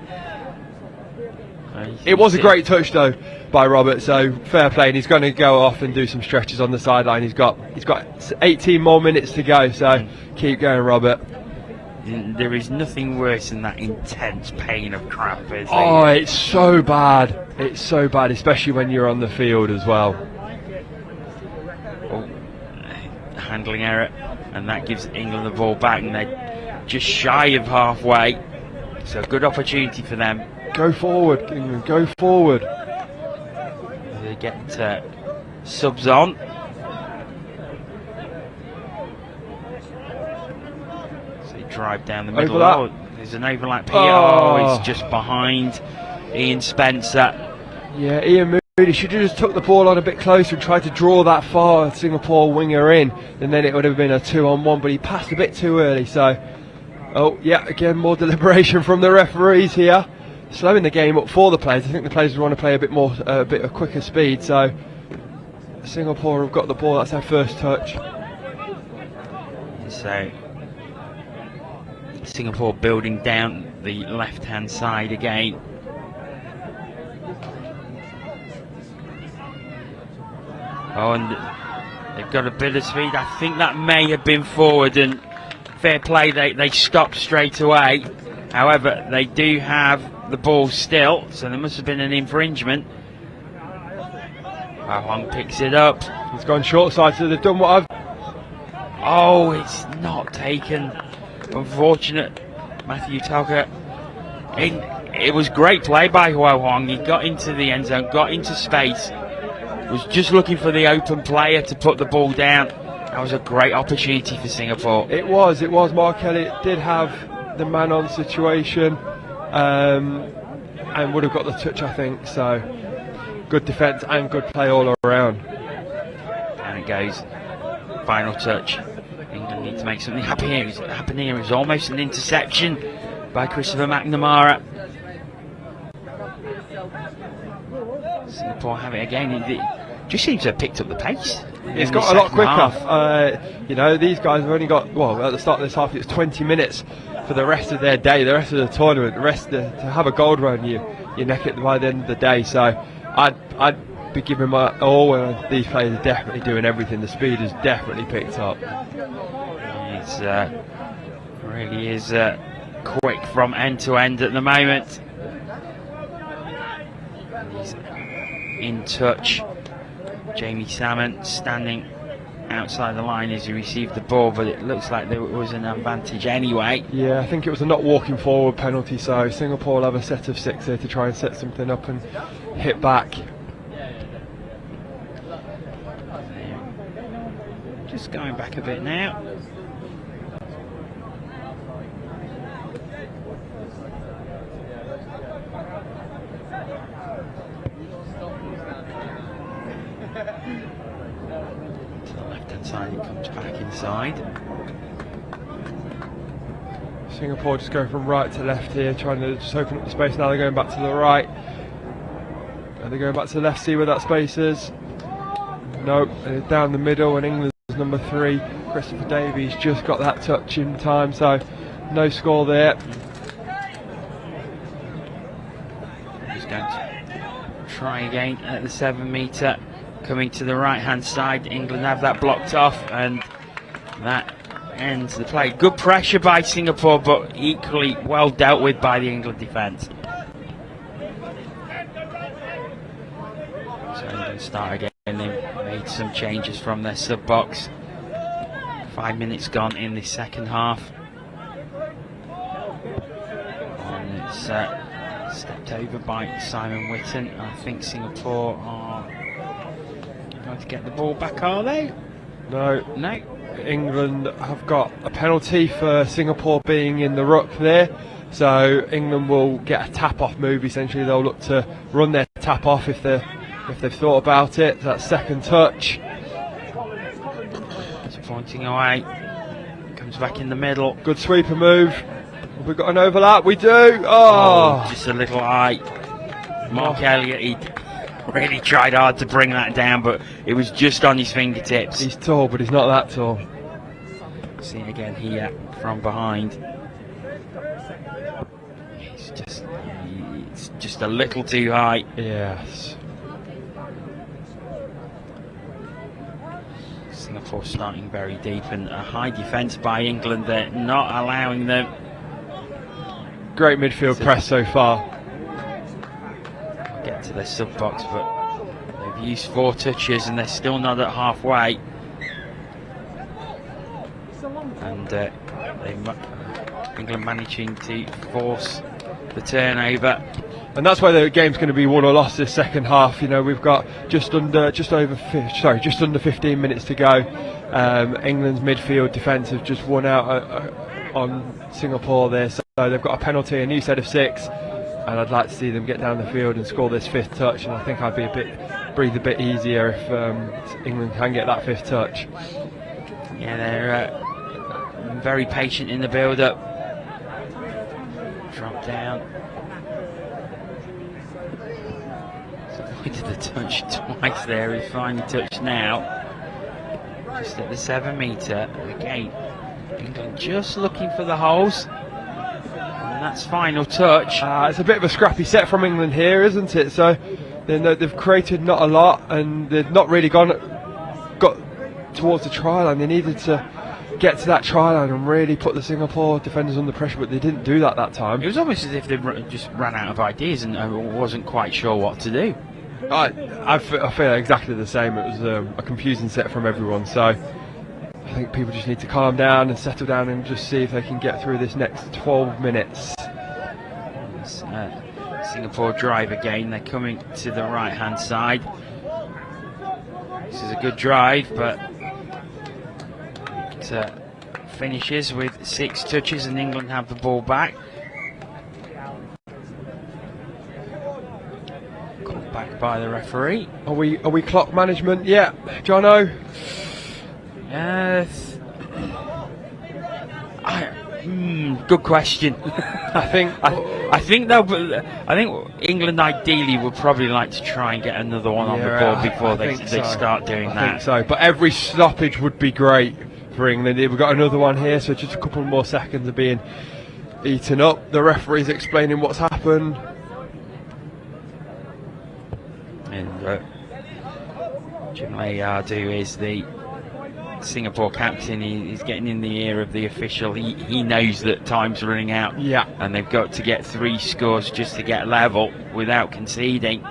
It was a great touch though by Robert, so fair play, and he's going to go off and do some stretches on the sideline. He's got 18 more minutes to go, so keep going, Robert. There is nothing worse than that intense pain of cramp, is there? Oh, it's so bad. It's so bad, especially when you're on the field as well. Oh, handling error, and that gives England the ball back, and they're just shy of halfway. So good opportunity for them. Go forward, England, go forward. They get subs on. So they drive down the middle. Overlap. Oh, there's an overlap here. Oh, it's just behind Ian Spencer. Yeah, Ian Moody should have just took the ball on a bit closer and tried to draw that far Singapore winger in, and then it would have been a 2-on-1, but he passed a bit too early. So, oh yeah, again more deliberation from the referees here, slowing the game up for the players. I think the players want to play a bit more, a bit of quicker speed. So Singapore have got the ball. That's their first touch. So Singapore building down the left-hand side again. Oh, and they've got a bit of speed. I think that may have been forward, and fair play, they stopped straight away. However, they do have the ball still, so there must have been an infringement. Huang picks it up. He's gone short side, so they've done what I've... Oh, it's not taken. Unfortunate. Matthew Tucker. It was great play by Huang. He got into the end zone, got into space, was just looking for the open player to put the ball down. That was a great opportunity for Singapore. It was. Mark Elliott did have the man-on situation, and would have got the touch, I think. So good defence and good play all around. And it goes. Final touch. England need to make something happen here. It was almost an interception by Christopher McNamara. Singapore have it again. It just seems to have picked up the pace. It's got a lot quicker. You know, these guys have only got, well, at the start of this half, it's 20 minutes for the rest of their day, the rest of the tournament, to have a gold run, you neck it by the end of the day. So I'd be giving my all, and these players are definitely doing everything. The speed has definitely picked up. It's really is quick from end to end at the moment. He's in touch. Jamie Salmon standing outside the line as he received the ball, but it looks like there was an advantage anyway. Yeah, I think it was a not walking forward penalty, so Singapore will have a set of 6 here to try and set something up and hit back. Just going back a bit now. To the left-hand side, it comes back inside. Singapore just going from right to left here, trying to just open up the space. Now they're going back to the right. Are they going back to the left, see where that space is? Nope, they're down the middle, and England's number 3, Christopher Davies, just got that touch in time, so no score there. He's going to try again at the 7 metre, coming to the right hand side. England have that blocked off, and that ends the play. Good pressure by Singapore, but equally well dealt with by the England defence. So England start again. They made some changes from their sub box. 5 minutes gone in the second half. And it's stepped over by Simon Whitten. I think Singapore are going to get the ball back, are they? No. No. England have got a penalty for Singapore being in the ruck there. So England will get a tap-off move. Essentially, they'll look to run their tap-off if they've thought about it. That second touch. It's pointing away. Comes back in the middle. Good sweeper move. Have we got an overlap? We do. Oh, just a little eye. Mark Elliott, he really tried hard to bring that down, but it was just on his fingertips. He's tall, but he's not that tall. See it again here from behind. It's just a little too high. Yes. Singapore starting very deep, and a high defence by England. They're not allowing them. Great midfield press so far. Get to their sub box, but they've used 4 touches and they're still not at halfway. And England managing to force the turnover. And that's why the game's going to be won or lost this second half. You know, we've got just under 15 minutes to go. England's midfield defence have just won out on Singapore there, so they've got a penalty, a new set of 6, and I'd like to see them get down the field and score this 5th touch. And I think I'd breathe a bit easier if England can get that 5th touch. Yeah, they're very patient in the build-up. Drop down. Avoided the touch twice there. He's finally touched now. Just at the 7 metre. Again, England just looking for the holes. And that's final touch. It's a bit of a scrappy set from England here, isn't it? So they've created not a lot, and they've not really got towards the try line. They needed to get to that try line and really put the Singapore defenders under pressure, but they didn't do that time. It was almost as if they just ran out of ideas and wasn't quite sure what to do. I feel exactly the same. It was a confusing set from everyone, so I think people just need to calm down and settle down and just see if they can get through this next 12 minutes. Singapore drive again. They're coming to the right hand side. This is a good drive, but it finishes with 6 touches and England have the ball back. Called back by the referee. Are we clock management? Yeah, Jono. Yes. Good question. I think England ideally would probably like to try and get another one on the board before they start doing that. I think so, but every stoppage would be great for England. We've got another one here, so just a couple more seconds of being eaten up. The referee's explaining what's happened. And Jim Layardu is the Singapore captain. He's getting in the ear of the official. He knows that time's running out. Yeah. And they've got to get 3 scores just to get level without conceding.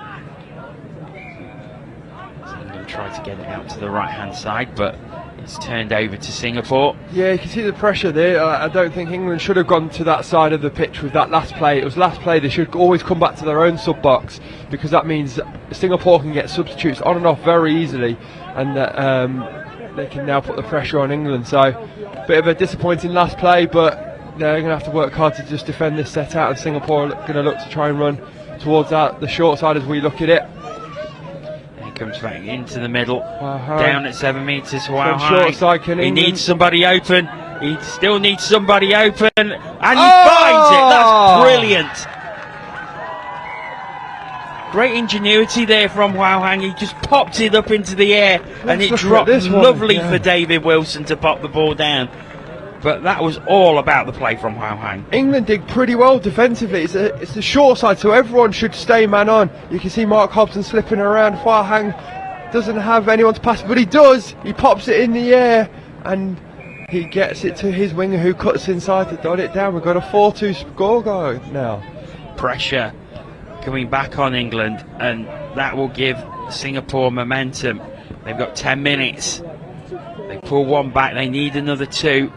So England try to get it out to the right hand side, but it's turned over to Singapore. Yeah, you can see the pressure there. I don't think England should have gone to that side of the pitch with that last play. It was last play. They should always come back to their own sub box, because that means Singapore can get substitutes on and off very easily, and they can now put the pressure on England. So, bit of a disappointing last play, but they're going to have to work hard to just defend this set out, and Singapore are going to look to try and run towards the short side as we look at it. He comes back into the middle, down at 7 metres. Wow, short side, he needs somebody open. He still needs somebody open, and he finds it. That's brilliant. Great ingenuity there from Wao Hang. He just popped it up into the air, and it dropped lovely for David Wilson to pop the ball down. But that was all about the play from Wao Hang. England did pretty well defensively. It's the short side, so everyone should stay man on. You can see Mark Hobson slipping around. Wao Hang doesn't have anyone to pass, but he does. He pops it in the air, and he gets it to his winger, who cuts inside to dot it down. We've got a 4-2 score going now. Pressure coming back on England, and that will give Singapore momentum. They've got 10 minutes. They pull one back, they need another 2.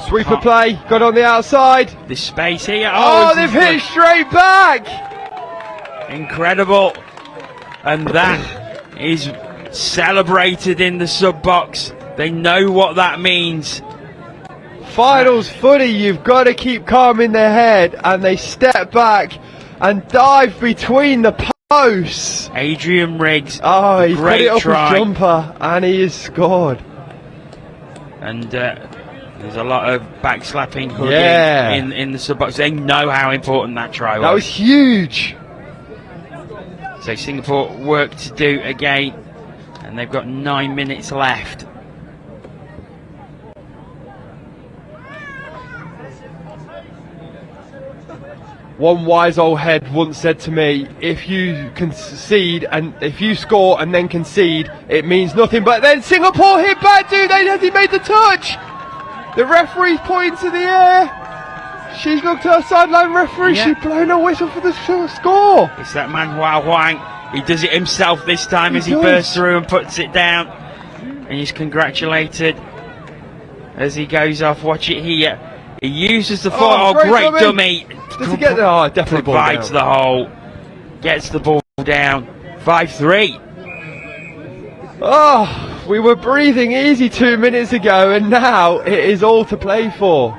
Sweeper play, got on the outside. This space here. Oh, they've hit it straight back. Incredible. And that is celebrated in the sub box. They know what that means. Finals footy, you've got to keep calm in their head, and they step back and dive between the posts. Adrian Riggs. Oh, he put it up try. his jumper, and he has scored. And there's a lot of backslapping in the sub box. They know how important that try was. That was huge. So Singapore work to do again, and they've got 9 minutes left. One wise old head once said to me, if you concede and if you score and then concede, it means nothing. But then Singapore hit back, dude. He made the touch. The referee's pointing to the air. She's looked at her sideline referee. Yeah. She's blown a whistle for the score. It's that man Hua Huang. He does it himself this time as he does. bursts through and puts it down. And he's congratulated as he goes off. Watch it here. He uses the foot. Oh, great dummy. Does he get there? Oh, definitely ball provides down. the hole. Gets the ball down. 5-3. Oh, we were breathing easy 2 minutes ago, and now it is all to play for.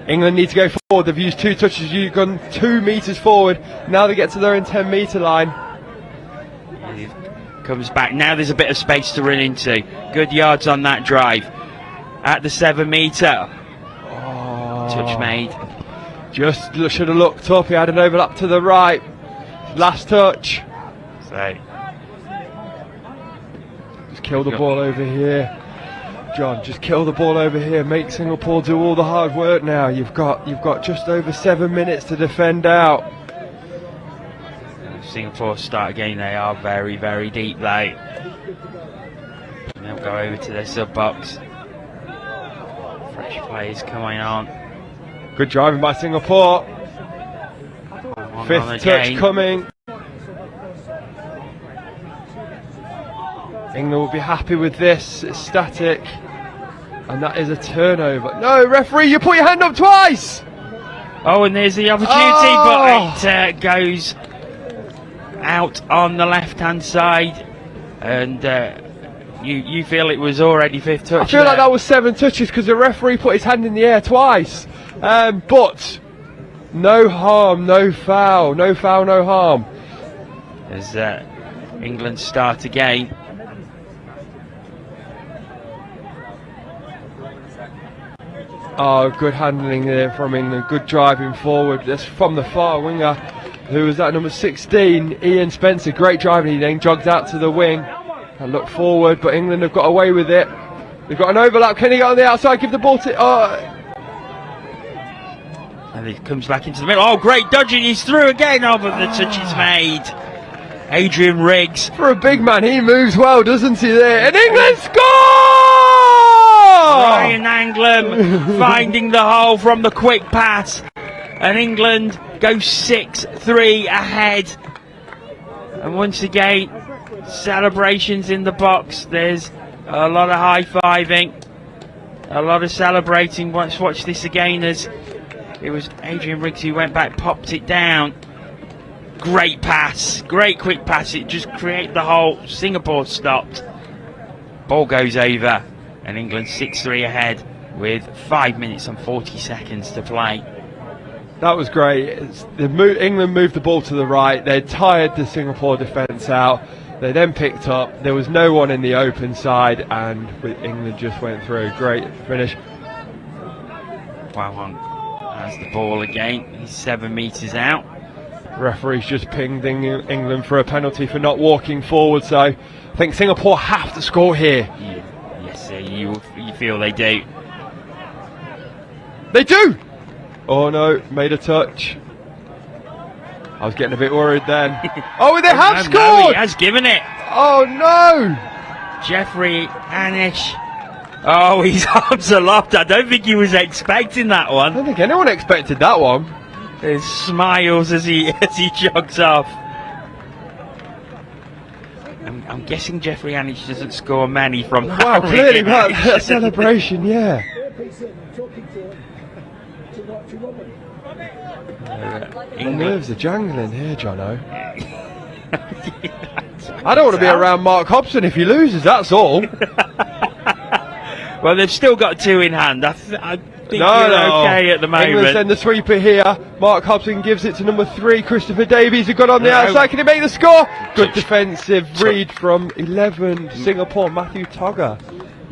England need to go forward. They've used 2 touches. You've gone 2 metres forward. Now they get to their own 10-metre line. He comes back. Now there's a bit of space to run into. Good yards on that drive. At the 7-metre. Touch made. Just should have looked up. He had an overlap to the right. Last touch. So Just kill the ball over here. John, just kill the ball over here. Make Singapore do all the hard work now. You've got just over 7 minutes to defend out. Singapore start again. They are very, very deep though. And they'll go over to their sub box. Fresh plays coming on. Good driving by Singapore. Fifth touch coming. England will be happy with this. It's static. And that is a turnover. No, referee, you put your hand up twice! Oh, and there's the opportunity, but it goes out on the left-hand side. And you feel it was already 5th touch. I feel like that was 7 touches because the referee put his hand in the air twice. But no harm, no foul. No foul, no harm. As England start again. Oh, good handling there from England. Good driving forward. That's from the far winger, who was at number 16, Ian Spencer. Great driving. He then jogs out to the wing and look forward, but England have got away with it. They've got an overlap. Can he get on the outside? Give the ball to... And he comes back into the middle. Oh, great dodging. He's through again. Oh, but the touch is made. Adrian Riggs. For a big man, he moves well, doesn't he there? And England score! Ryan Anglem finding the hole from the quick pass. And England go 6-3 ahead. And once again, celebrations in the box. There's a lot of high-fiving. A lot of celebrating. Let's watch this again as it was Adrian Riggs who went back, popped it down. Great pass, great quick pass. It just created the hole. Singapore stopped. Ball goes over, and England 6-3 ahead with 5 minutes and 40 seconds to play. That was great. England moved the ball to the right. They tired the Singapore defence out. They then picked up. There was no one in the open side, and England just went through. Great finish. Wow, has the ball again. He's 7 metres out. Referee's just pinged England for a penalty for not walking forward, so I think Singapore have to score here. Yeah. Yes, you feel they do. They do! Oh no, made a touch. I was getting a bit worried then. Oh, they have scored! No, he has given it. Oh no! Jeffrey Anish. Oh, his arms aloft. I don't think he was expecting that I one. don't think anyone expected that one. There's smiles as he jogs off. I'm guessing Jeffrey Anish doesn't score many from that. Wow, clearly that celebration, yeah. The nerves are jangling here, Jono. I don't want to be around Mark Hobson if he loses, that's all. Well, they've still got 2 in hand. I think you're okay at the moment. England send the sweeper here. Mark Hobson gives it to number 3, Christopher Davies, who got on the outside. Can he make the score? Good defensive read from 11, Singapore, Matthew Togger.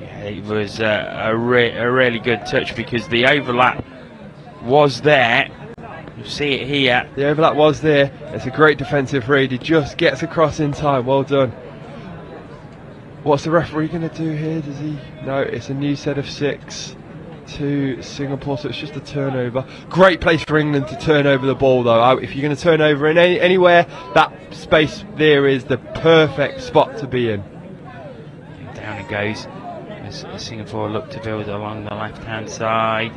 Yeah, it was a really good touch because the overlap was there. You see it here. The overlap was there. It's a great defensive read. He just gets across in time. Well done. What's the referee going to do here? Does he? No, it's a new set of 6. to Singapore, so it's just a turnover. Great place for England to turn over the ball, though. If you're going to turn over in anywhere, that space there is the perfect spot to be in. Down it goes as Singapore look to build along the left-hand side.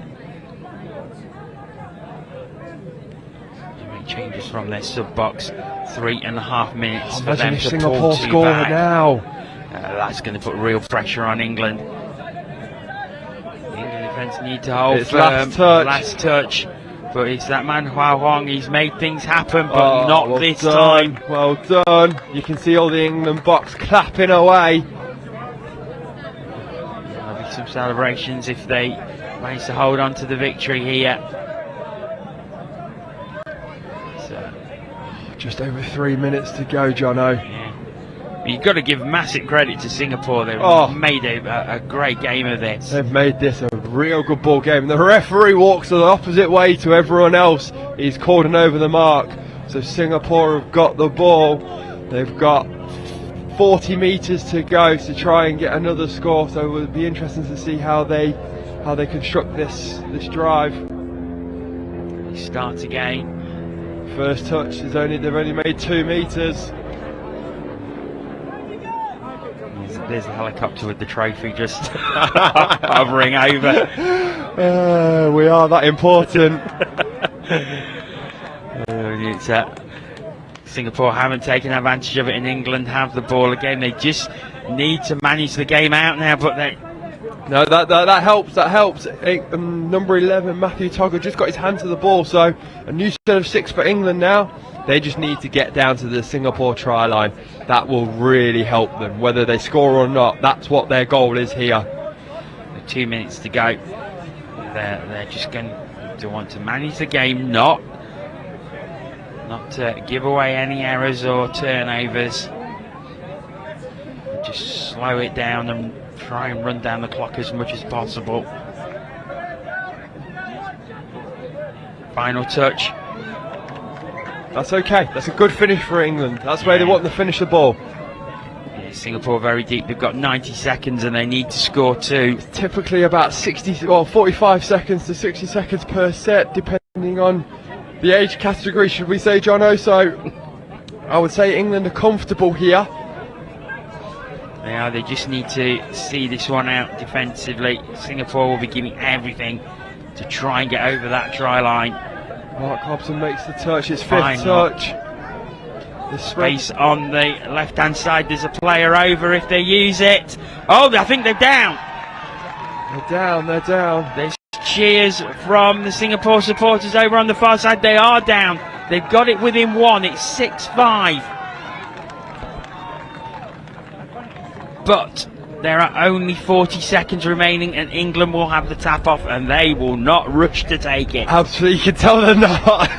They make changes from their sub-box. 3.5 minutes for them if to Singapore pull two score back. now. That's going to put real pressure on England. The England defence need to hold It's firm. last touch. Last touch. But it's that man Hua Huang. He's made things happen, but not well this done, time. Well done. You can see all the England box clapping away. There'll be some celebrations if they manage to hold on to the victory here. So, Just over 3 minutes to go, Jono. yeah. You've got to give massive credit to Singapore. They've made a great game of this. They've made this a real good ball game. The referee walks the opposite way to everyone else. He's called an over the mark. So Singapore have got the ball. They've got 40 metres to go to try and get another score. So it will be interesting to see how they construct this drive. They start again. First touch is they've only made 2 metres. There's the helicopter with the trophy just hovering over. We are that important. Singapore haven't taken advantage of it, and England have the ball again. They just need to manage the game out now, but they... No, that helps. That helps. Number 11, Matthew Togger, just got his hand to the ball. So a new set of 6 for England now. They just need to get down to the Singapore try line. That will really help them, whether they score or not. That's what their goal is here. 2 minutes to go. They're just going to want to manage the game, not to give away any errors or turnovers. Just slow it down and try and run down the clock as much as possible. Final touch. That's okay. That's a good finish for England. That's where they want to finish the ball. Yeah, Singapore very deep. They've got 90 seconds and they need to score 2. It's typically about 45 seconds to 60 seconds per set, depending on the age category, should we say, Jono? So I would say England are comfortable here. They just need to see this one out defensively. Singapore will be giving everything to try and get over that try line. Mark Hobson makes the touch, his 5th touch. The space on the left-hand side, there's a player over if they use it. Oh, I think they're down. They're down. There's cheers from the Singapore supporters over on the far side. They are down. They've got it within 1. It's 6-5. But there are only 40 seconds remaining and England will have the tap off and they will not rush to take it. Absolutely, you can tell they're not.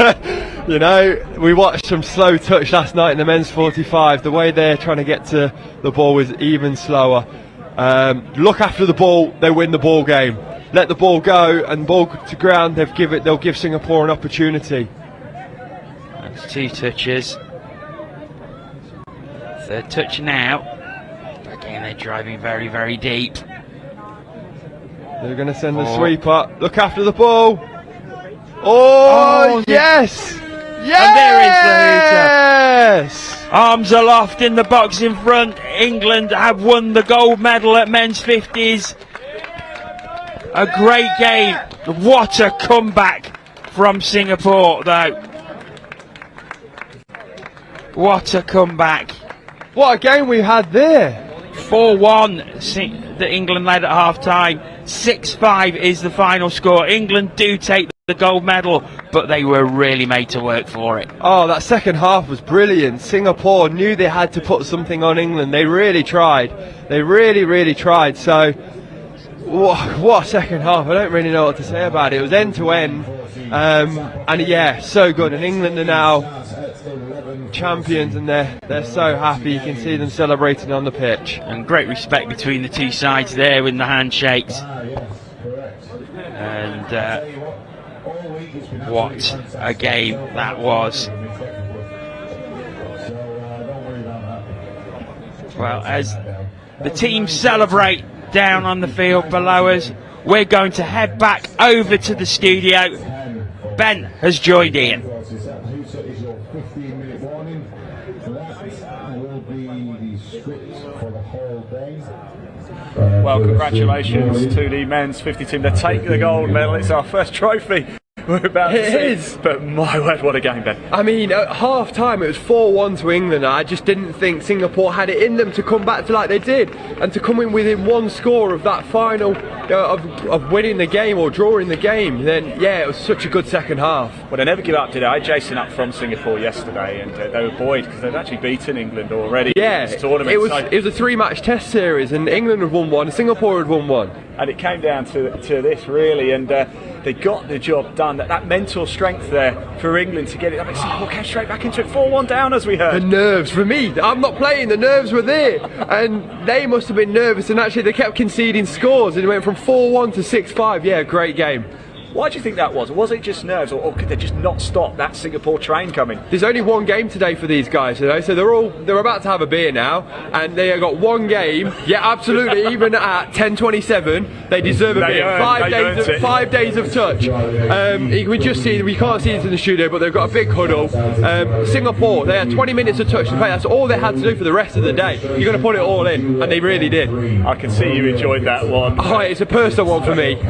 You know, we watched some slow touch last night in the men's 45. The way they're trying to get to the ball was even slower. Look after the ball, they win the ball game. Let the ball go and ball to ground, they'll give Singapore an opportunity. That's 2 touches. 3rd touch now. Again, they're driving very, very deep. They're going to send the sweeper. Look after the ball. Oh, yes! Yes! And there is the hooter. Arms aloft in the box in front. England have won the gold medal at men's 50s. A great game. What a comeback from Singapore, though. What a comeback. What a game we had there. 4-1 that England led at half-time. 6-5 is the final score. England do take the gold medal, but they were really made to work for it. Oh, that second half was brilliant. Singapore knew they had to put something on England. They really tried. They really, really tried. So, what a second half. I don't really know what to say about it. It was end to end. And yeah, so good. And England are now champions and they're so happy. You can see them celebrating on the pitch. And great respect between the two sides there with the handshakes. And what a game that was. Well, as the teams celebrate down on the field below us, we're going to head back over to the studio. Ben has joined in. Who is your 15-minute warning? That will be the script for the whole day. Well, congratulations to the men's 50 team. They take the gold medal. It's our first trophy we're about to see. It is. But my word, what a game, Ben. I mean, at half time it was 4-1 to England. I just didn't think Singapore had it in them to come back to like they did, and to come in within one score of that final, of winning the game or drawing the game. Then yeah, it was such a good second half. Well, they never give up today. I had Jason up from Singapore yesterday, and they were buoyed because they've actually beaten England already Yeah, in this tournament. it was a 3-match test series, and England had won one, and Singapore had won one. And it came down to this really, and they got the job done. That mental strength there for England to get it. I mean, Singapore came straight back into it, 4-1 down as we The heard. nerves, for me, I'm not playing, the nerves were there, and they must have been nervous, and actually they kept conceding scores, and it went from 4-1 to 6-5. Yeah, great game. Why do you think that was? Was it just nerves, or could they just not stop that Singapore train coming? There's only one game today for these guys, you know, so they're about to have a beer now, and they have got one game. Yeah, absolutely. Even at 10:27, they deserve a beer. 5 days of touch. We just see, we can't see it in the studio, but they've got a big huddle. Singapore, they had 20 minutes of touch to play. That's all they had to do for the rest of the day. You're going to put it all in, and they really did. I can see you enjoyed that one. Oh, it's a personal one for me.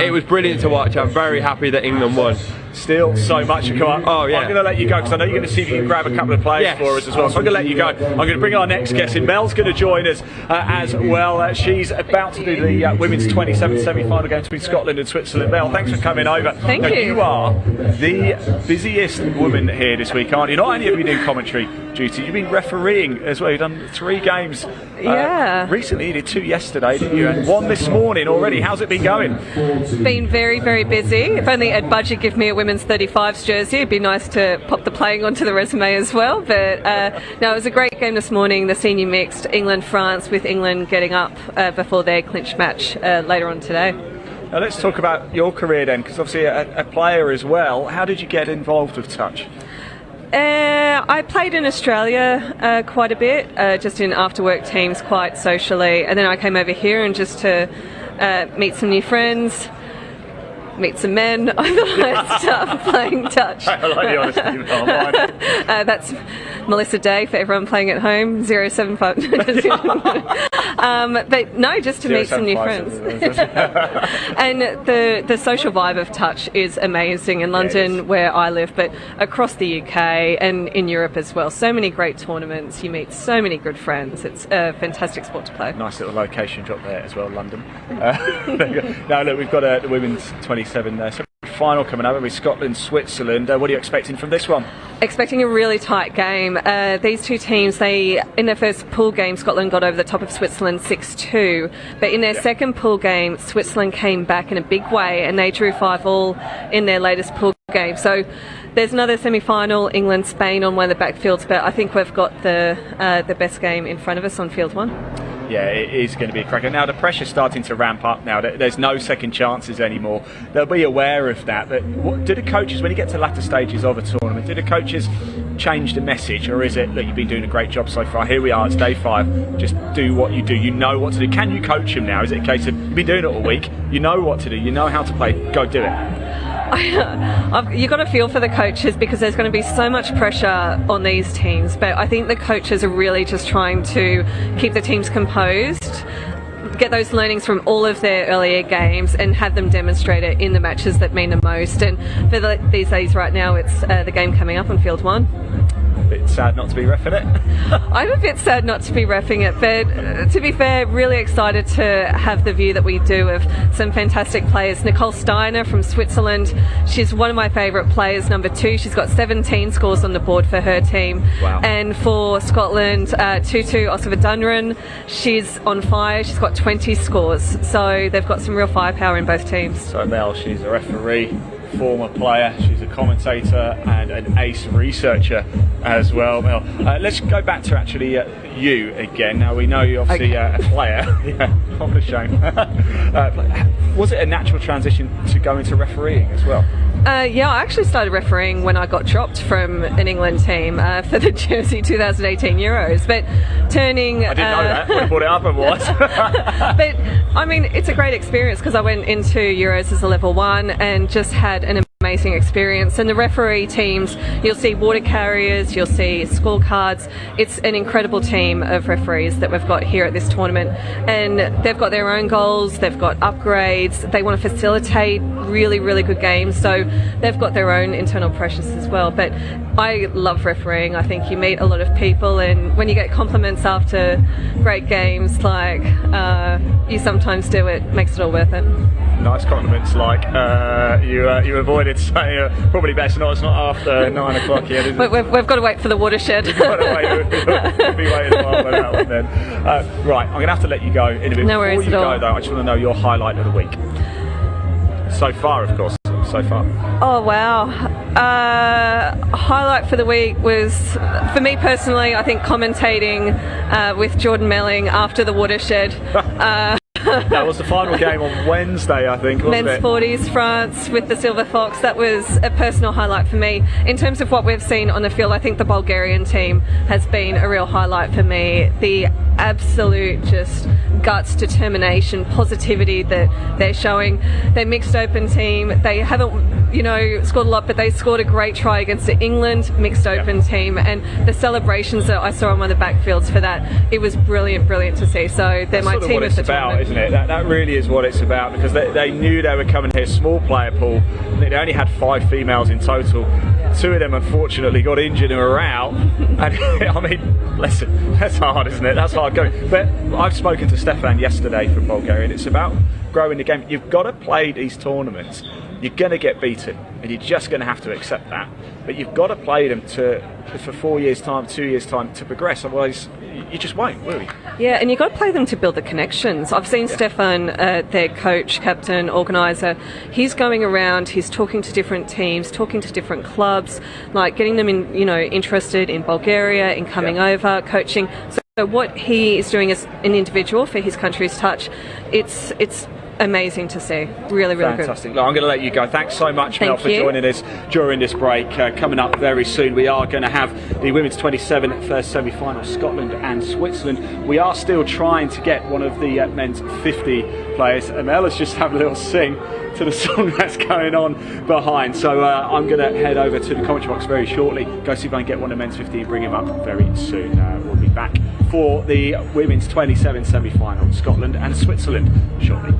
It was brilliant to watch. I'm very happy that England won. Still so much to come up. Oh, yeah. I'm going to let you go because I know you're going to see if you can grab a couple of players for us as well. So I'm going to let you go. I'm going to bring our next guest in. Mel's going to join us as well. She's about to do the women's 27th semi-final game between Scotland and Switzerland. Mel, thanks for coming over. Thank you. You are the busiest woman here this week, aren't you? Not only have you been doing commentary duty, you've been refereeing as well. You've done 3 games. Yeah. Recently you did 2 yesterday, didn't you? And 1 this morning already. How's it been going? It's been very, very busy. If only Ed Budget give me a women's 35s jersey, it'd be nice to pop the playing onto the resume as well. But no, it was a great game this morning, the senior mixed, England-France, with England getting up before their clinch match later on today. Now let's talk about your career then, because obviously a player as well. How did you get involved with touch? I played in Australia quite a bit, just in after-work teams quite socially, and then I came over here and just to meet some new friends, meet some men. I thought I'd start playing touch. I like the honesty, Mel. That's Melissa Day for everyone playing at home, 075. But no, just to meet some new friends. And the social vibe of touch is amazing in London, where I live, but across the UK and in Europe as well. So many great tournaments. You meet so many good friends. It's a fantastic sport to play. Nice little location drop there as well, London. Now look, we've got the women's 27 final coming up with Scotland, Switzerland. What are you expecting from this one? Expecting a really tight game. These two teams, in their first pool game, Scotland got over the top of Switzerland 6-2. But in their second pool game, Switzerland came back in a big way, and they drew 5-all in their latest pool game. So there's another semi-final, England-Spain on one of the backfields, but I think we've got the best game in front of us on field 1. Yeah, it is going to be a cracker. Now the pressure's starting to ramp up now. There's no second chances anymore. They'll be aware of that. But do the coaches, when you get to latter stages of a tournament, do the coaches change the message? Or is it, look, you've been doing a great job so far, here we are, it's day 5, just do what you do, you know what to do. Can you coach them now? Is it a case of, you've been doing it all week, you know what to do, you know how to play, go do it? You've got to feel for the coaches, because there's going to be so much pressure on these teams, but I think the coaches are really just trying to keep the teams composed, get those learnings from all of their earlier games and have them demonstrate it in the matches that mean the most. And for these days right now, it's the game coming up on field 1. A bit sad not to be reffing it. I'm a bit sad not to be reffing it, but to be fair, really excited to have the view that we do of some fantastic players. Nicole Steiner from Switzerland, she's one of my favourite players, number 2. She's got 17 scores on the board for her team. Wow. And for Scotland, Tutu Osova-Dunran, she's on fire. She's got 20 scores. So they've got some real firepower in both teams. So Mel, she's a referee, former player, she's a commentator and an ace researcher as well. Mel, let's go back to actually you again. Now we know you're obviously a player. Yeah, what a shame. Was it a natural transition to go into refereeing as well? Yeah, I actually started refereeing when I got dropped from an England team for the Jersey 2018 Euros. But turning... I didn't know that. Would have brought it up and was. But, I mean, it's a great experience because I went into Euros as a level 1 and just had an amazing experience. And the referee teams, you'll see water carriers, you'll see scorecards. It's an incredible team of referees that we've got here at this tournament, and they've got their own goals, they've got upgrades, they want to facilitate really, really good games, so they've got their own internal pressures as well. But I love refereeing. I think you meet a lot of people, and when you get compliments after great games like you sometimes do, it makes it all worth it. Nice compliments like you avoided saying probably best not, it's not after 9 o'clock yet, is it? We've got to wait for the watershed. We've got to wait. We'll be waiting a while for that one then. Right, I'm going to have to let you go in a bit. No worries Before you at all. go though, I just want to know your highlight of the week. So far, of course. So far. Oh wow. Highlight for the week was, for me personally, I think commentating with Jordan Melling after the watershed. That was the final game on Wednesday, I think, wasn't Men's it? 40s France with the Silver Fox. That was a personal highlight for me. In terms of what we've seen on the field, I think the Bulgarian team has been a real highlight for me. The absolute just guts, determination, positivity that they're showing. Their mixed open team, they haven't, scored a lot, but they scored a great try against the England mixed open team, and the celebrations that I saw on one of the backfields for that, it was brilliant to see. So they're my team of the tournament. Isn't it? That really is what it's about, because they knew they were coming here, small player pool. They only had 5 females in total. 2 of them unfortunately got injured and were out. And I mean, listen, that's hard, isn't it? That's hard going. But I've spoken to Stefan yesterday from Bulgaria, and it's about growing the game. You've got to play these tournaments. You're going to get beaten, and you're just going to have to accept that. But you've got to play them for 4 years' time, 2 years' time to progress. Otherwise, you just won't, will you? Yeah, and you've got to play them to build the connections. I've seen Stefan, their coach, captain, organiser, he's going around, he's talking to different teams, talking to different clubs, like getting them interested in Bulgaria, in coming over, coaching. So what he is doing as an individual for his country's touch, it's amazing to see. Really Fantastic. good. Look, I'm going to let you go. Thanks so much, Mel, for joining us during this break. Coming up very soon, we are going to have the Women's 27 first semi-final, Scotland and Switzerland. We are still trying to get one of the men's 50 players. Mel has just had a little sing to the song that's going on behind. So I'm going to head over to the commentary box very shortly, go see if I can get one of the men's 50 and bring him up very soon. We'll be back for the Women's 27 semi-final, Scotland and Switzerland shortly.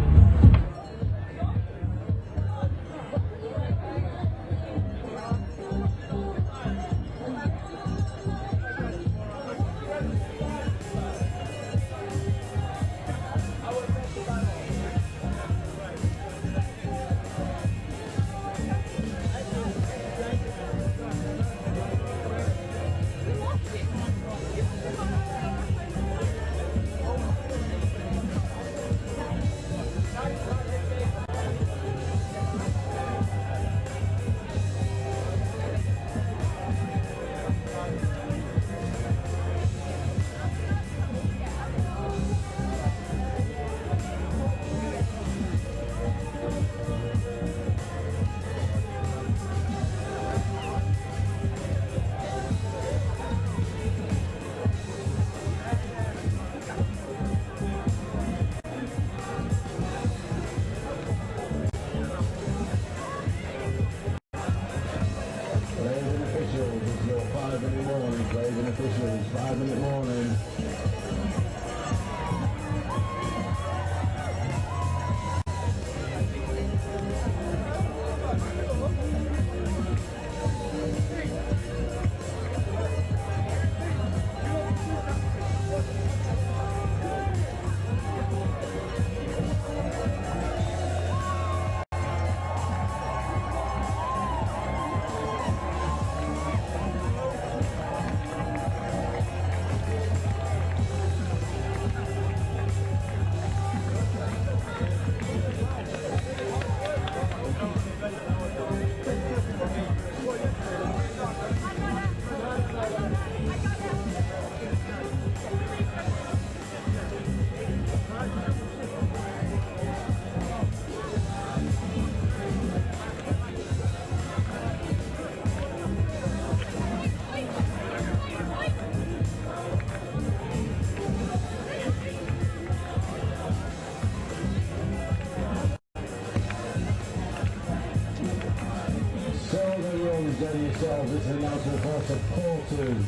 yourselves, this is an announcement for supporters.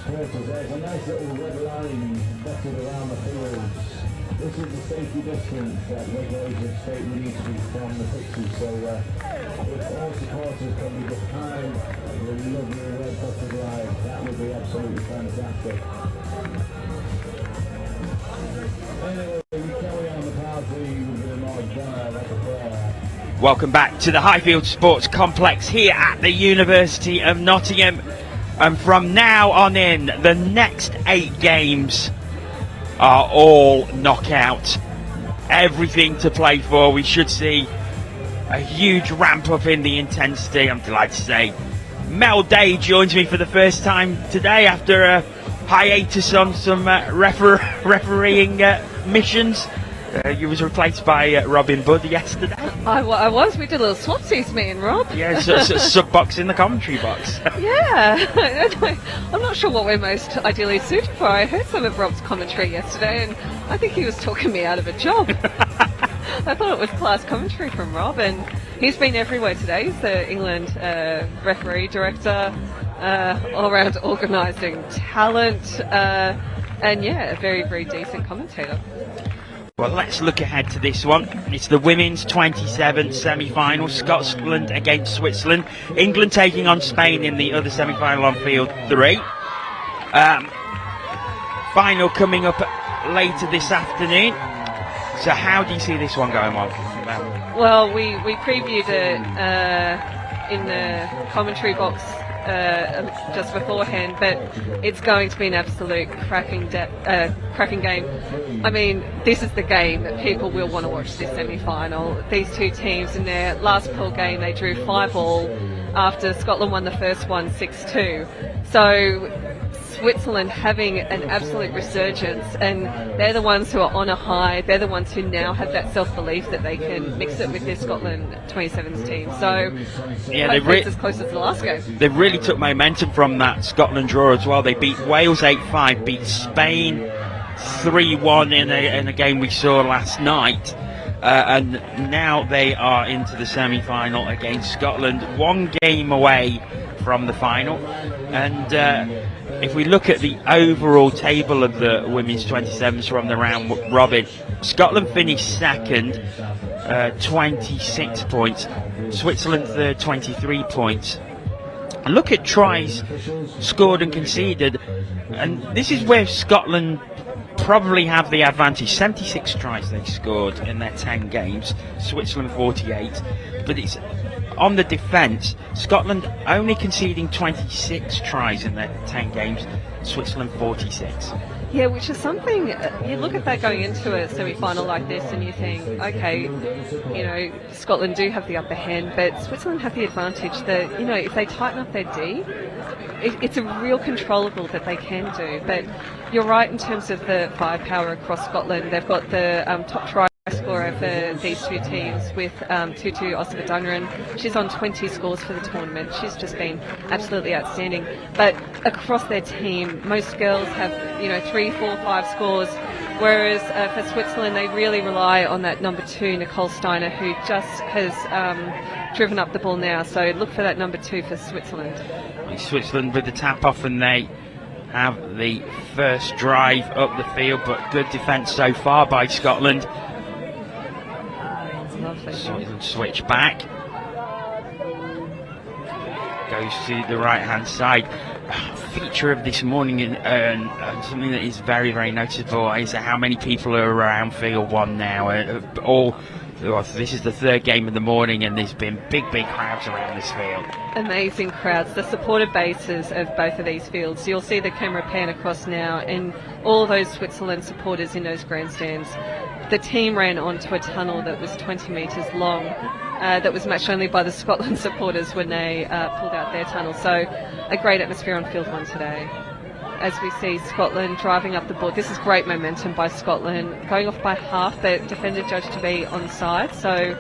There's a nice little red line dotted around the fields. This is the safety distance that regulations state we need to be from the pitches. So if all supporters can be behind the lovely red dotted line, that would be absolutely fantastic. Anyway, we carry on the party with a bit more like a prayer. Welcome back to the Highfield Sports Complex here at the University of Nottingham. And from now on in, the next 8 games are all knockout. Everything to play for. We should see a huge ramp up in the intensity, I'm delighted to say. Mel Day joins me for the first time today after a hiatus on some refereeing missions. You was replaced by Robin Budd yesterday. I was. We did a little swapsies, me and Rob. Yeah, sub-box in the commentary box. Yeah. I'm not sure what we're most ideally suited for. I heard some of Rob's commentary yesterday and I think he was talking me out of a job. I thought it was class commentary from Rob, and he's been everywhere today. He's the England referee director, all-round organising talent, and yeah, a very, very decent commentator. Well, let's look ahead to this one. It's the women's 27 semi-final, Scotland against Switzerland. England taking on Spain in the other semi-final on field 3. Final coming up later this afternoon. So how do you see this one going on? Well, we previewed it in the commentary box just beforehand, but it's going to be an absolute cracking game. I mean, this is the game that people will want to watch this semi-final. These two teams in their last pool game, they drew 5-5 after Scotland won the first one 6-2. So Switzerland having an absolute resurgence, and they're the ones who are on a high. They're the ones who now have that self-belief that they can mix it with their Scotland 27s team. So yeah, it's as close as the last game. They really took momentum from that Scotland draw as well. They beat Wales 8-5, beat Spain 3-1 in a game we saw last night. And now they are into the semi-final against Scotland, 1 game away from the final. And if we look at the overall table of the women's 27s from the round robin, Scotland finished second, 26 points. Switzerland third, 23 points. And look at tries scored and conceded, and this is where Scotland probably have the advantage. 76 tries they scored in their 10 games, Switzerland 48. But it's on the defence, Scotland only conceding 26 tries in their 10 games, Switzerland 46. Yeah, which is something, you look at that going into a semi-final like this and you think, okay, you know, Scotland do have the upper hand, but Switzerland have the advantage that, you know, if they tighten up their D, it's a real controllable that they can do. But you're right in terms of the firepower across Scotland. They've got the top try scorer for these two teams with Tutu Osibadunran. She's on 20 scores for the tournament. She's just been absolutely outstanding. But across their team, most girls have, you know, 3, 4, 5 scores, whereas for Switzerland they really rely on that number 2, Nicole Steiner, who just has driven up the ball now. So look for that number 2 for Switzerland. Switzerland with the tap off, and they have the first drive up the field, but good defence so far by Scotland. Switch back, goes to the right hand side. Feature of this morning, and something that is very, very noticeable, is how many people are around field 1 now. This is the 3rd game of the morning, and there's been big crowds around this field. Amazing crowds. The supported bases of both of these fields. You'll see the camera pan across now, and all those Switzerland supporters in those grandstands. The team ran onto a tunnel that was 20 metres long, that was matched only by the Scotland supporters when they pulled out their tunnel. So a great atmosphere on field 1 today. As we see Scotland driving up the board. This is great momentum by Scotland. Going off by half, the defender judged to be onside, so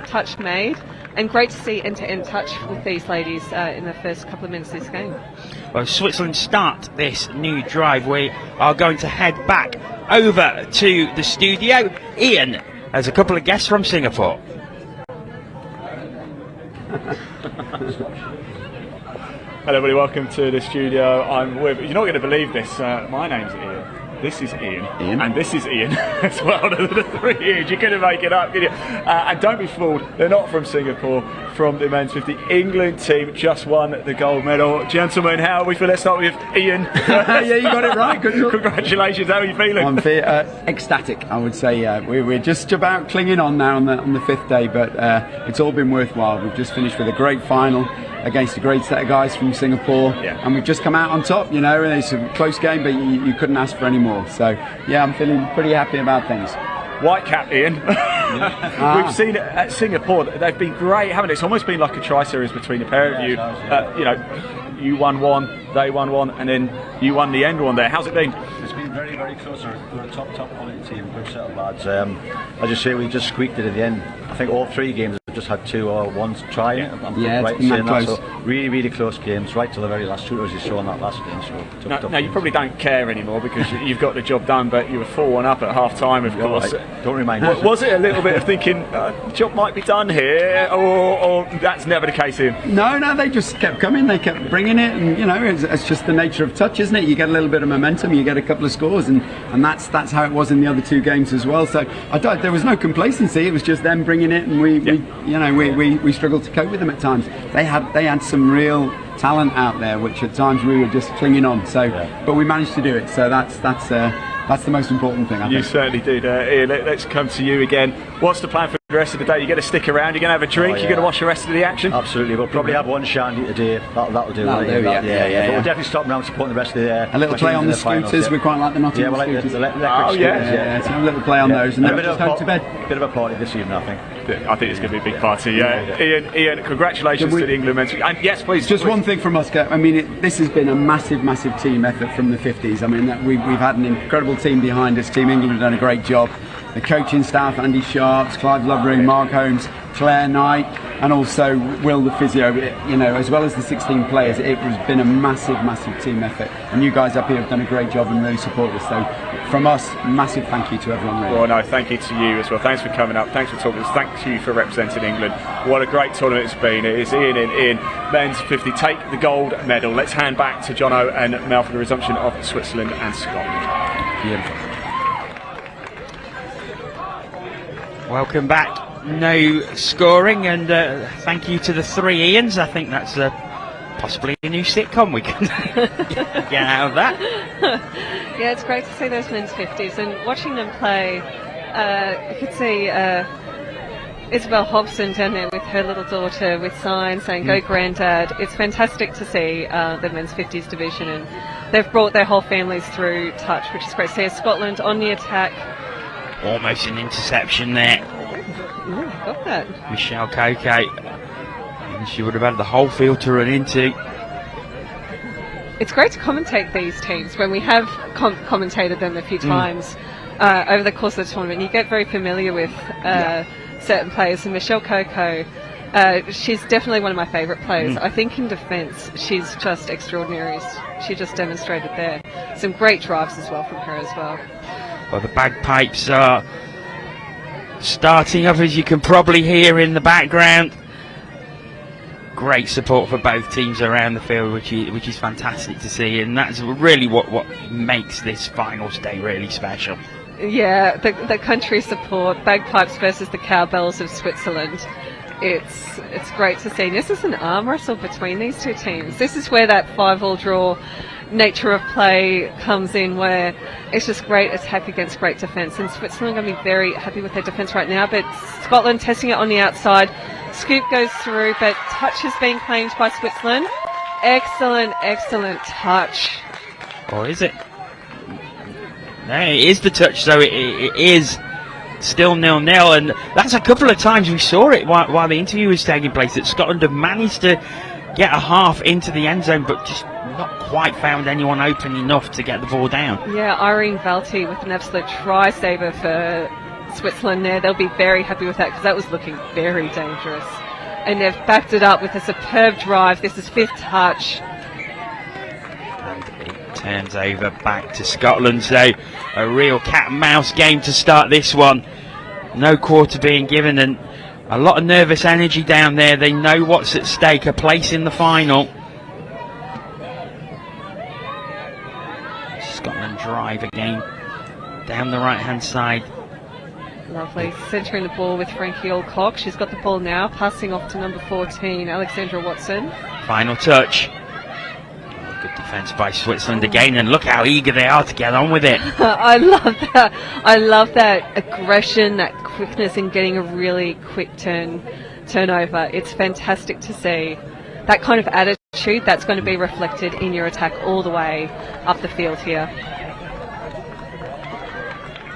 touch made. And great to see end-to-end touch with these ladies in the first couple of minutes of this game. Well, Switzerland start this new drive. We are going to head back over to the studio. Ian has a couple of guests from Singapore. Hello everybody, welcome to the studio. I'm with, you're not going to believe this, my name's Ian. This is Ian. And this is Ian as well. The three Ians, you couldn't make it up, could you? And don't be fooled, they're not from Singapore, from the men's 50. England team just won the gold medal. Gentlemen, how are we feeling? Let's start with Ian. Yeah, you got it right. Good. Congratulations, how are you feeling? I'm ecstatic, I would say. We're just about clinging on now on the fifth day, but it's all been worthwhile. We've just finished with a great final against a great set of guys from Singapore, and we've just come out on top, you know, and it's a close game, but you couldn't ask for any more. So yeah, I'm feeling pretty happy about things. White cap, Ian. We've seen it at Singapore, they've been great, haven't it? It's almost been like a tri-series between the pair of you. You know, you won one, they won one, and then you won the end one there. How's it been? It's been very, very close. We're a top quality team, good set of lads. As you say, we just squeaked it at the end. I think all three games have just had 2 or 1 try. I'm right in saying that. So really, really close games, right till the very last shoot, as you saw in that last game. So now you probably don't care anymore because you've got the job done, but you were 4-1 up at half time, of course. Don't remind me. Was it a little bit of thinking, the job might be done here, or that's never the case, Ian? No, they just kept coming, they kept bringing it, and you know, it's just the nature of touch, isn't it? You get a little bit of momentum, you get a couple of scores, and that's how it was in the other 2 games as well. So there was no complacency, it was just them bringing it, and we struggled to cope with them at times. They had some real talent out there, which at times we were just clinging on. So, but we managed to do it. So that's the most important thing, I think. You certainly did. Ian, let's come to you again. What's the plan for the rest of the day? You're going to stick around, you're going to have a drink, you're going to watch the rest of the action? Absolutely, we'll probably have one shandy today. That'll do. Yeah. But we'll definitely stop around supporting the rest of the a little play on the scooters, we quite like the Nottingham scooters. So a little play on those, and then just home to bed. Bit of a party this evening, I think. I think it's going to be a big party. Ian, congratulations to the England men's. And yes, please. Just one thing from us, I mean, this has been a massive team effort from the 50s. I mean, we've had an incredible team behind us. Team England have done a great job. The coaching staff, Andy Sharps, Clive Lovering, Mark Holmes, Claire Knight, and also Will the physio, you know, as well as the 16 players. It has been a massive team effort, and you guys up here have done a great job and really supported us. So from us, massive thank you to everyone. Really. Well, no, thank you to you as well. Thanks for coming up, thanks for talking to us, thank you for representing England. What a great tournament it's been. It is Ian in men's 50 take the gold medal. Let's hand back to Jono and Mel for the resumption of Switzerland and Scotland. Beautiful. Welcome back. No scoring, and thank you to the 3 Ians. I think that's possibly a new sitcom we can get out of that. Yeah, it's great to see those men's 50s, and watching them play, you could see Isabel Hobson down there with her little daughter with signs saying "Go Grandad." It's fantastic to see the men's 50s division, and they've brought their whole families through touch, which is great to see. Scotland on the attack. Almost an interception there. Got that. Michelle Coco. And she would have had the whole field to run into. It's great to commentate these teams when we have commentated them a few times over the course of the tournament. You get very familiar with certain players, and Michelle Coco, she's definitely one of my favourite players. I think in defence she's just extraordinary. She just demonstrated there. Some great drives as well from her as well. Well, the bagpipes are starting up, as you can probably hear in the background. Great support for both teams around the field, which is fantastic to see, and that's really what makes this finals day really special. Yeah, the country support, bagpipes versus the cowbells of Switzerland. It's great to see. This is an arm wrestle between these two teams. This is where that 5-all draw nature of play comes in, where it's just great attack against great defence, and Switzerland are going to be very happy with their defence right now, but Scotland testing it on the outside. Scoop goes through, but touch has been claimed by Switzerland. Excellent touch. Or is it? No, it is the touch, so it is still 0-0, and that's a couple of times we saw it while the interview was taking place, that Scotland have managed to get a half into the end zone, but just not quite found anyone open enough to get the ball down. Yeah, Irene Valti with an absolute try-saver for Switzerland there. They'll be very happy with that, because that was looking very dangerous. And they've backed it up with a superb drive. This is 5th touch. And it turns over back to Scotland, so a real cat and mouse game to start this one. No quarter being given, and a lot of nervous energy down there. They know what's at stake, a place in the final. drive again down the right hand side. Lovely. Centering the ball with Frankie Alcock. She's got the ball now, passing off to number 14, Alexandra Watson. Final touch. Good defence by Switzerland again, and look how eager they are to get on with it. I love that. I love that aggression, that quickness in getting a really quick turnover. It's fantastic to see. That kind of attitude, that's going to be reflected in your attack all the way up the field here.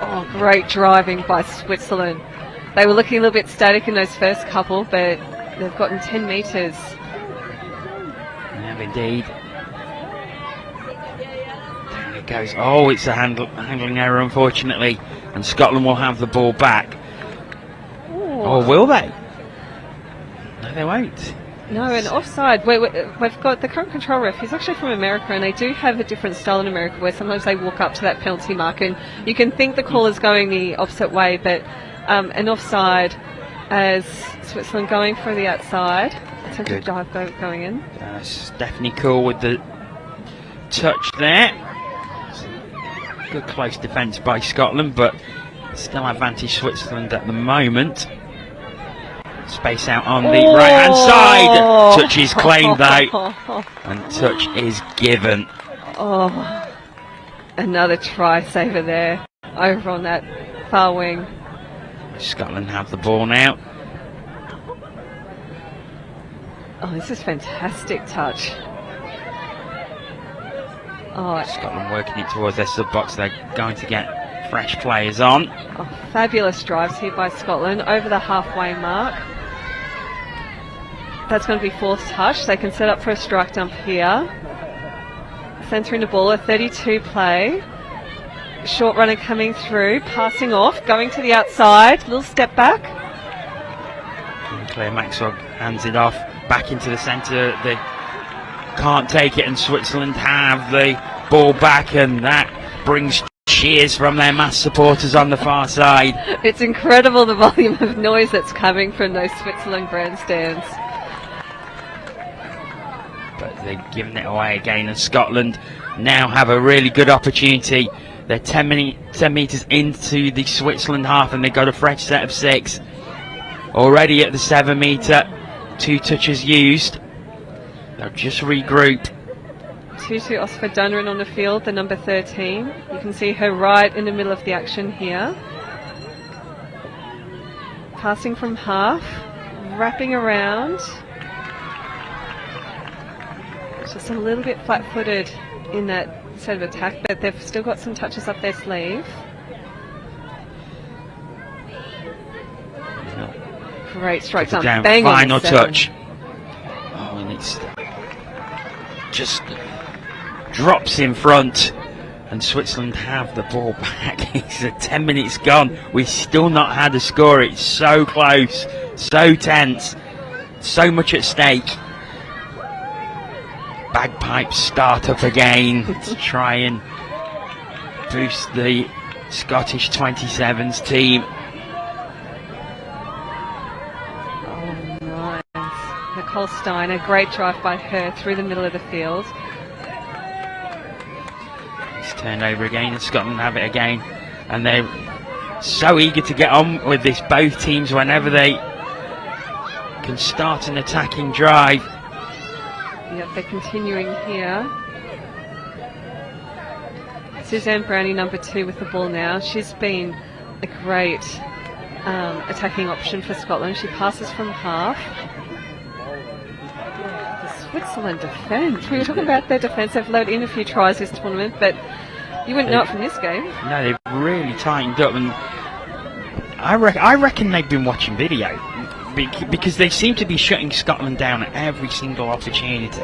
Oh, great driving by Switzerland. They were looking a little bit static in those first couple, but they've gotten 10 metres. Yeah, indeed. There it goes. Oh, it's a handling error, unfortunately, and Scotland will have the ball back. Ooh. Or will they? No, they won't. No, and offside. We've got the current control ref. He's actually from America, and they do have a different style in America where sometimes they walk up to that penalty mark, and you can think the call is going the opposite way, but an offside as Switzerland going for the outside. Attempted dive going in. Stephanie Cool with the touch there. Good close defence by Scotland, but still advantage Switzerland at the moment. Space out on the right hand side. Touch is claimed though, and touch is given. Oh, another try saver there over on that far wing. Scotland have the ball now. Oh, this is fantastic touch. Oh, Scotland working it towards their sub box. They're going to get fresh players on. Oh, fabulous drives here by Scotland over the halfway mark. That's going to be fourth touch. They can set up for a strike dump here. Centering the ball, a 32 play. Short runner coming through, passing off, going to the outside, little step back. And Claire Maxwell hands it off back into the centre. They can't take it, and Switzerland have the ball back, and that brings cheers from their mass supporters on the far side. It's incredible the volume of noise that's coming from those Switzerland grandstands. But they're giving it away again, and Scotland now have a really good opportunity. They're 10 metres into the Switzerland half, and they've got a fresh set of 6. Already at the 7 metre, 2 touches used. They'll just regroup. Tutu Osfer-Dunran on the field, the number 13. You can see her right in the middle of the action here. Passing from half, wrapping around. Just a little bit flat-footed in that set of attack, but they've still got some touches up their sleeve. Great strike down. Bang Final on touch. Oh, and it's just drops in front, and Switzerland have the ball back. It's 10 minutes gone. We've still not had a score. It's so close, so tense, so much at stake. Bagpipes start up again to try and boost the Scottish 27s team. Oh, nice. Nicole Steiner, great drive by her through the middle of the field. It's turned over again, and Scotland have it again, and they're so eager to get on with this, both teams, whenever they can start an attacking drive. Yep, they're continuing here. Suzanne Brownie, number 2, with the ball now. She's been a great attacking option for Scotland. She passes from half. The Switzerland defence. We were talking about their defence. They've let in a few tries this tournament, but you wouldn't know it from this game. No, they've really tightened up, and I reckon they've been watching video, because they seem to be shutting Scotland down at every single opportunity.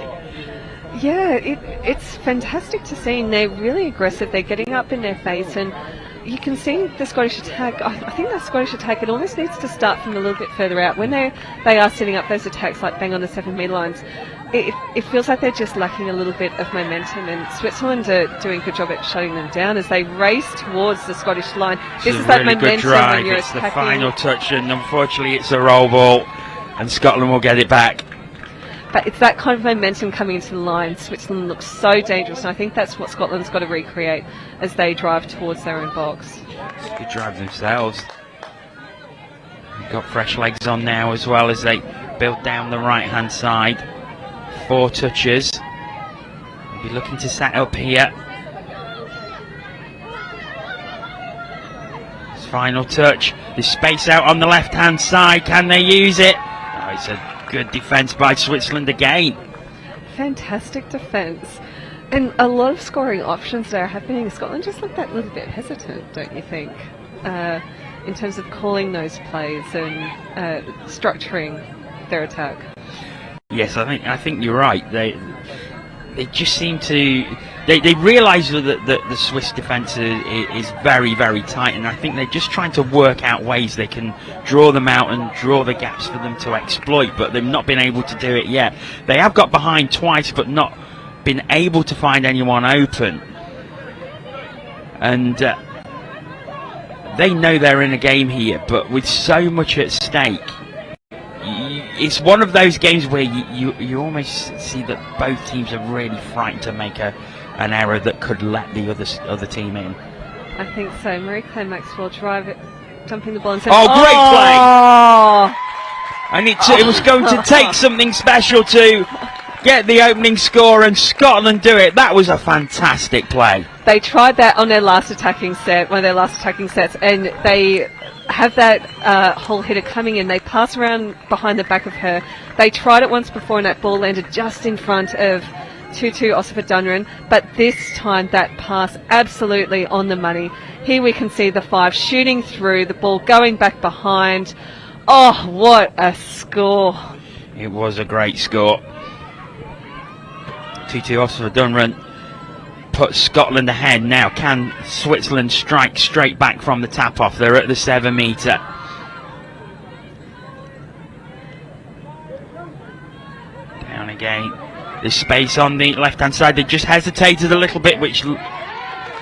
Yeah, it's fantastic to see, and they're really aggressive. They're getting up in their face, and you can see the Scottish attack. I think the Scottish attack, it almost needs to start from a little bit further out. When they are setting up those attacks like bang on the 7 metre lines, it feels like they're just lacking a little bit of momentum, and Switzerland are doing a good job at shutting them down as they race towards the Scottish line. This is that really momentum good drive. when you're it's attacking. The final touch, and unfortunately it's a roll ball, and Scotland will get it back. it's that kind of momentum coming into the line. Switzerland looks so dangerous, and I think that's what Scotland's got to recreate as they drive towards their own box. Good drive themselves. Got fresh legs on now as well as they build down the right hand side. 4 touches. They'll be looking to set up here. This final touch. There's space out on the left hand side. Can they use it? Oh, it's a good defence by Switzerland again. Fantastic defence. And a lot of scoring options there happening. Scotland just looked that little bit hesitant, don't you think? In terms of calling those plays and structuring their attack. Yes, I think you're right. They just seem to they realise that the Swiss defence is very, very tight, and I think they're just trying to work out ways they can draw them out and draw the gaps for them to exploit, but they've not been able to do it yet. They have got behind twice, but not been able to find anyone open. And they know they're in a game here, but with so much at stake, it's one of those games where you almost see that both teams are really frightened to make an error that could let the other team in. I think so. Marie-Claire Maxwell drive it, dumping the ball and saying, great play! And it was going to take something special to get the opening score, and Scotland do it. That was a fantastic play. They tried that on their last attacking set, one of their last attacking sets, and they have that whole hitter coming in. They pass around behind the back of her. They tried it once before, and that ball landed just in front of Tutu Osipha-Dunran, but this time that pass absolutely on the money. Here we can see the 5 shooting through, the ball going back behind. Oh, what a score. It was a great score. Tutu Osipha-Dunran puts Scotland ahead now. Can Switzerland strike straight back from the tap off? They're at the 7 metre. Down again. There's space on the left hand side. They just hesitated a little bit, which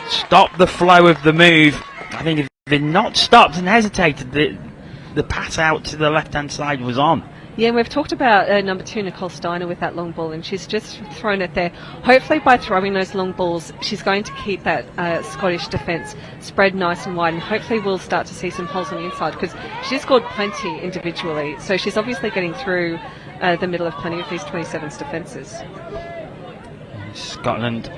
stopped the flow of the move. I think if they'd not stopped and hesitated, the pass out to the left hand side was on. Yeah, and we've talked about number 2, Nicole Steiner, with that long ball, and she's just thrown it there. Hopefully by throwing those long balls, she's going to keep that Scottish defence spread nice and wide, and hopefully we'll start to see some holes on the inside, because she's scored plenty individually, so she's obviously getting through the middle of plenty of these 27's defences. Scotland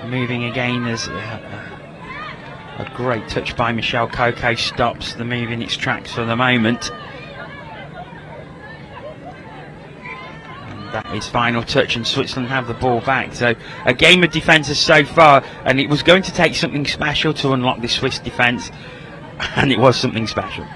moving again as a great touch by Michelle Coco stops the move in its tracks for the moment. That is final touch, and Switzerland have the ball back. So a game of defences so far, and it was going to take something special to unlock the Swiss defence, and it was something special.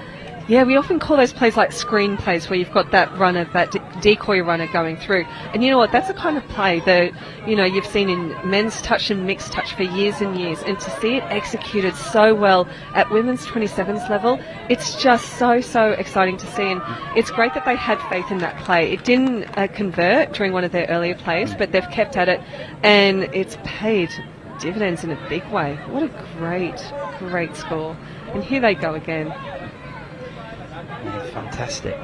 Yeah, we often call those plays like screen plays, where you've got that runner, that decoy runner going through. And you know what? That's a kind of play that, you know, you've seen in men's touch and mixed touch for years and years. And to see it executed so well at women's 27s level, it's just so exciting to see. And it's great that they had faith in that play. It didn't convert during one of their earlier plays, but they've kept at it, and it's paid dividends in a big way. What a great score. And here they go again. Fantastic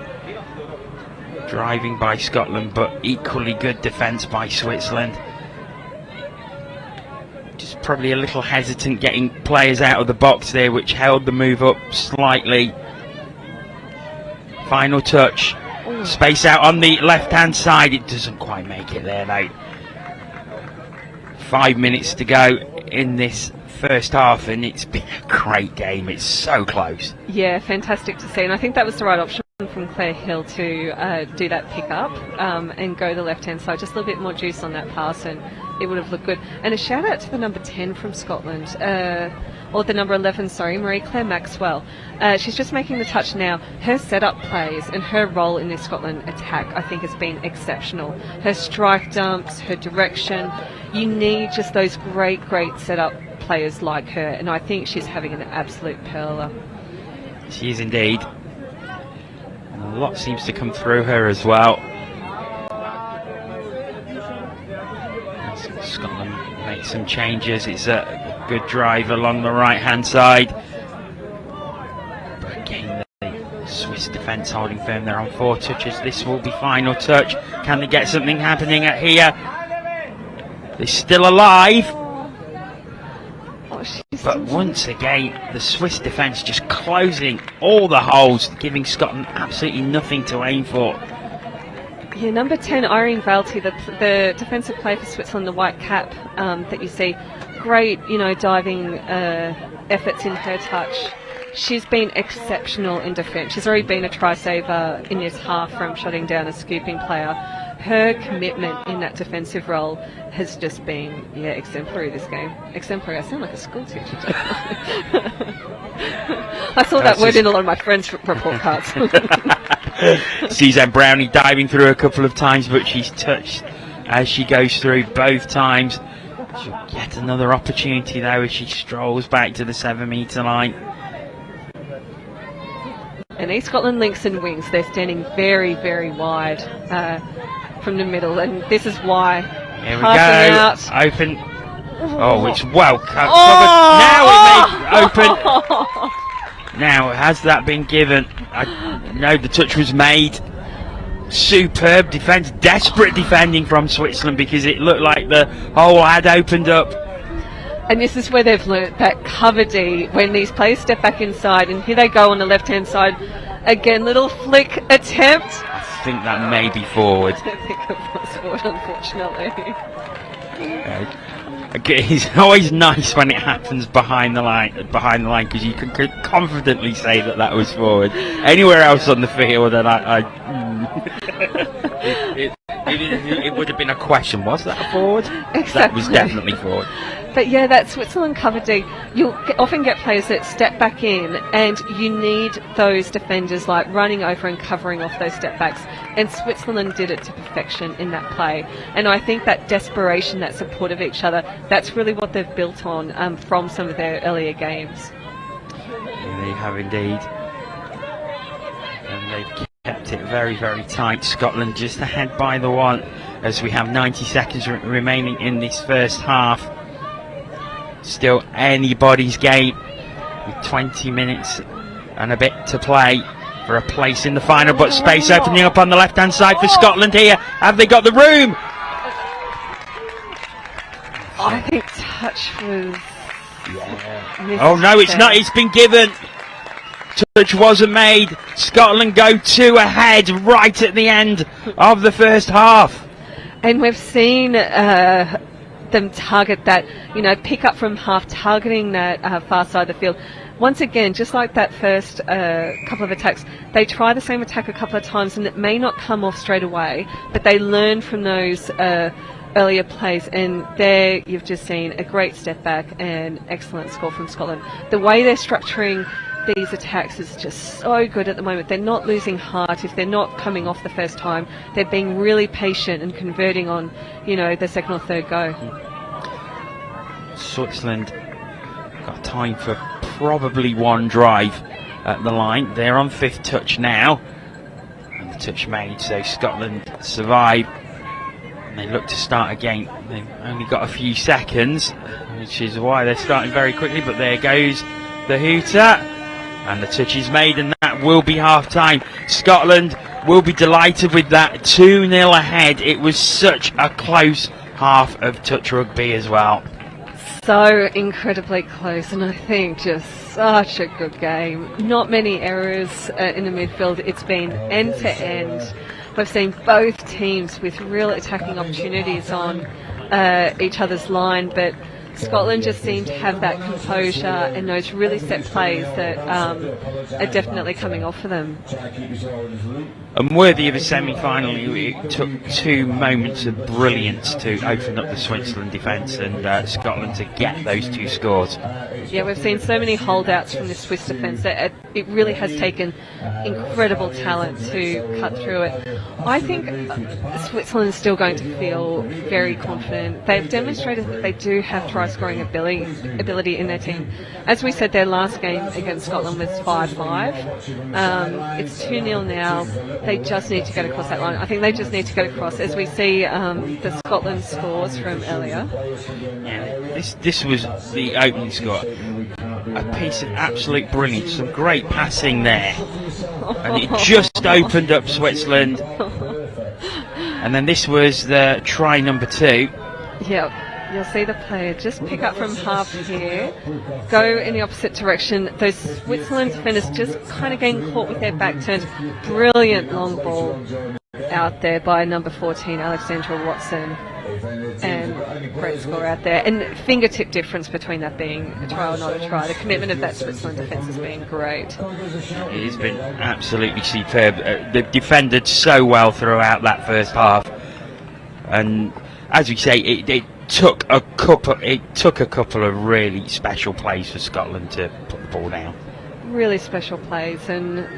driving by Scotland, but equally good defence by Switzerland. Just probably a little hesitant getting players out of the box there, which held the move up slightly. Final touch. Ooh. Space out on the left hand side. It doesn't quite make it there though. 5 minutes to go in this first half, and it's been a great game. It's so close. Yeah, fantastic to see, and I think that was the right option from Claire Hill to do that pick up and go the left hand side. Just a little bit more juice on that pass, and it would have looked good. And a shout out to the number 10 from Scotland, or the number 11, sorry, Marie-Claire Maxwell. She's just making the touch now. Her setup plays and her role in this Scotland attack, I think, has been exceptional. Her strike dumps, her direction. You need just those great setup players like her, and I think she's having an absolute perler. She is indeed. And a lot seems to come through her as well. Scotland make some changes. It's a good drive along the right hand side, but again the Swiss Swiss defence holding firm. They're on 4 touches. This will be final touch. Can they get something happening at here? They're still alive. But once again, the Swiss defence just closing all the holes, giving Scotland absolutely nothing to aim for. Yeah, number 10, Irene Valti, the defensive player for Switzerland, the white cap that you see. Great, diving efforts in her touch. She's been exceptional in defence. She's already been a try saver in this half from shutting down a scooping player. Her commitment in that defensive role has just been, exemplary this game. Exemplary. I sound like a school teacher. I saw that word in a lot of my friends' report cards. Suzanne Brownie diving through a couple of times, but she's touched as she goes through both times. She'll get another opportunity though as she strolls back to the 7-metre line. And East Scotland links and wings, they're standing very, very wide from the middle, and this is why. Here we go. Out. Open. Oh, it's well covered. Now it may open. Now, has that been given? No, the touch was made. Superb defence, desperate defending from Switzerland because it looked like the hole had opened up. And this is where they've learnt that cover D, when these players step back inside, and here they go on the left-hand side. Again, little flick attempt. I think that may be forward. I think it was forward, unfortunately. It's always nice when it happens behind the line, because you can confidently say that was forward. Anywhere else on the field, and it would have been a question. Was that forward? Exactly. That was definitely forward. But yeah, that Switzerland cover D, you'll often get players that step back in, and you need those defenders like running over and covering off those step backs. And Switzerland did it to perfection in that play. And I think that desperation, that support of each other, that's really what they've built on from some of their earlier games. Yeah, they have indeed. And they've kept it very, very tight. Scotland just ahead by the 1 as we have 90 seconds remaining in this first half. Still anybody's game with 20 minutes and a bit to play for a place in the final, but space opening up on the left hand side for Scotland here. Have they got the room? I think touch was... Oh no, it's not, it's been given. Touch wasn't made. Scotland go 2 ahead right at the end of the first half. And we've seen them target that, pick up from half, targeting that far side of the field. Once again, just like that first couple of attacks, they try the same attack a couple of times and it may not come off straight away, but they learn from those earlier plays, and there you've just seen a great step back and excellent score from Scotland. The way they're structuring these attacks is just so good at the moment. They're not losing heart if they're not coming off the first time. They're being really patient and converting on, the second or third go. Switzerland got time for probably 1 drive at the line. They're on 5th touch now, and the touch made, so Scotland survive. And they look to start again. They've only got a few seconds, which is why they're starting very quickly. But there goes the hooter, and the touch is made, and that will be half time. Scotland will be delighted with that. 2-0 ahead. It was such a close half of touch rugby as well. So incredibly close, and I think just such a good game. Not many errors in the midfield. It's been end to end. We've seen both teams with real attacking opportunities on each other's line, but Scotland just seem to have that composure and those really set plays that are definitely coming off for them. And worthy of a semi-final, it took 2 moments of brilliance to open up the Switzerland defence and Scotland to get those 2 scores. Yeah, we've seen so many holdouts from the Swiss defence that it really has taken incredible talent to cut through it. I think Switzerland is still going to feel very confident. They've demonstrated that they do have try-scoring ability in their team. As we said, their last game against Scotland was 5-5. It's 2-0 now. They just need to get across that line. I think they just need to get across, as we see the Scotland scores from earlier. Yeah, this was the opening score. a piece of absolute brilliance, some great passing there, and it just opened up Switzerland. And then this was the try number 2. Yep. You'll see the player just pick up from half here, go in the opposite direction. Those Switzerland defenders just kind of getting caught with their back turned. Brilliant long ball out there by number 14, Alexandra Watson. And great score out there. And fingertip difference between that being a try or not a try. The commitment of that Switzerland defence has been great. It has been absolutely superb. They've defended so well throughout that first half. And as we say, it took a couple of really special plays for Scotland to put the ball down. Really special plays, and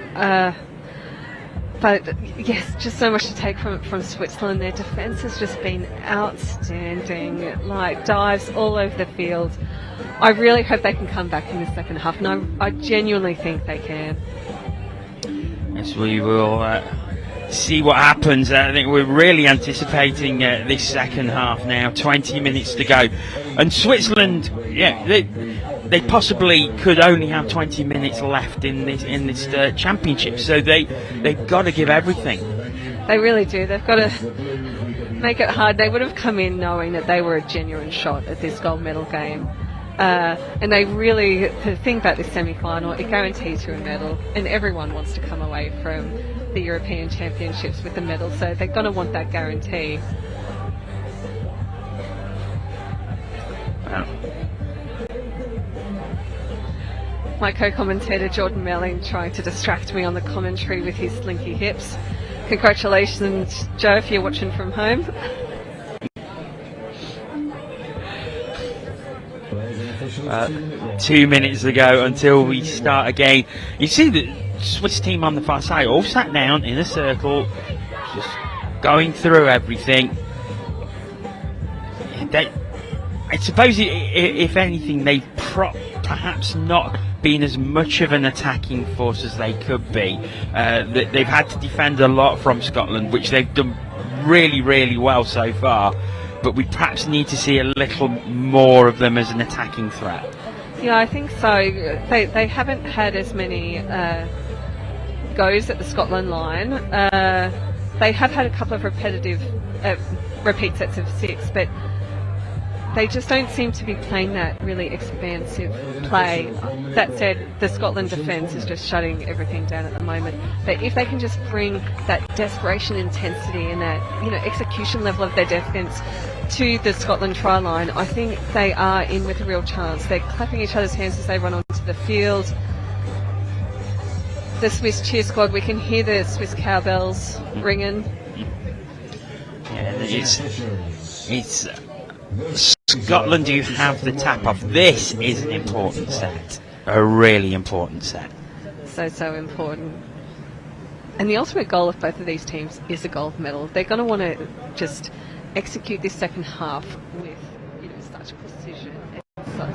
but yes, just so much to take from Switzerland. Their defence has just been outstanding, like dives all over the field. I really hope they can come back in the second half, and I genuinely think they can. Yes, we will see what happens. I think we're really anticipating this second half now. 20 minutes to go, and Switzerland, they possibly could only have 20 minutes left in this championship. So they've got to give everything. They really do. They've got to make it hard. They would have come in knowing that they were a genuine shot at this gold medal game. And they really, the thing about this semi-final, it guarantees you a medal, and everyone wants to come away from the European Championships with a medal, so they're going to want that guarantee. Wow. My co-commentator Jordan Melling trying to distract me on the commentary with his slinky hips. Congratulations, Joe, if you're watching from home. 2 minutes ago until we start again. You see the Swiss team on the far side all sat down in a circle, just going through everything. I suppose, if anything, they've perhaps not been as much of an attacking force as they could be. They've had to defend a lot from Scotland, which they've done really, really well so far. But we perhaps need to see a little more of them as an attacking threat. Yeah, I think so. They haven't had as many goes at the Scotland line. They have had a couple of repetitive repeat sets of 6, but they just don't seem to be playing that really expansive play. That said, the Scotland defence is just shutting everything down at the moment. But if they can just bring that desperation intensity and that execution level of their defence to the Scotland try line, I think they are in with a real chance. They're clapping each other's hands as they run onto the field. The Swiss cheer squad, we can hear the Swiss cowbells ringing. Yeah, it's Scotland who have the tap off. This is an important set, a really important set. So important. And the ultimate goal of both of these teams is a gold medal. They're going to want to just execute this second half with such precision and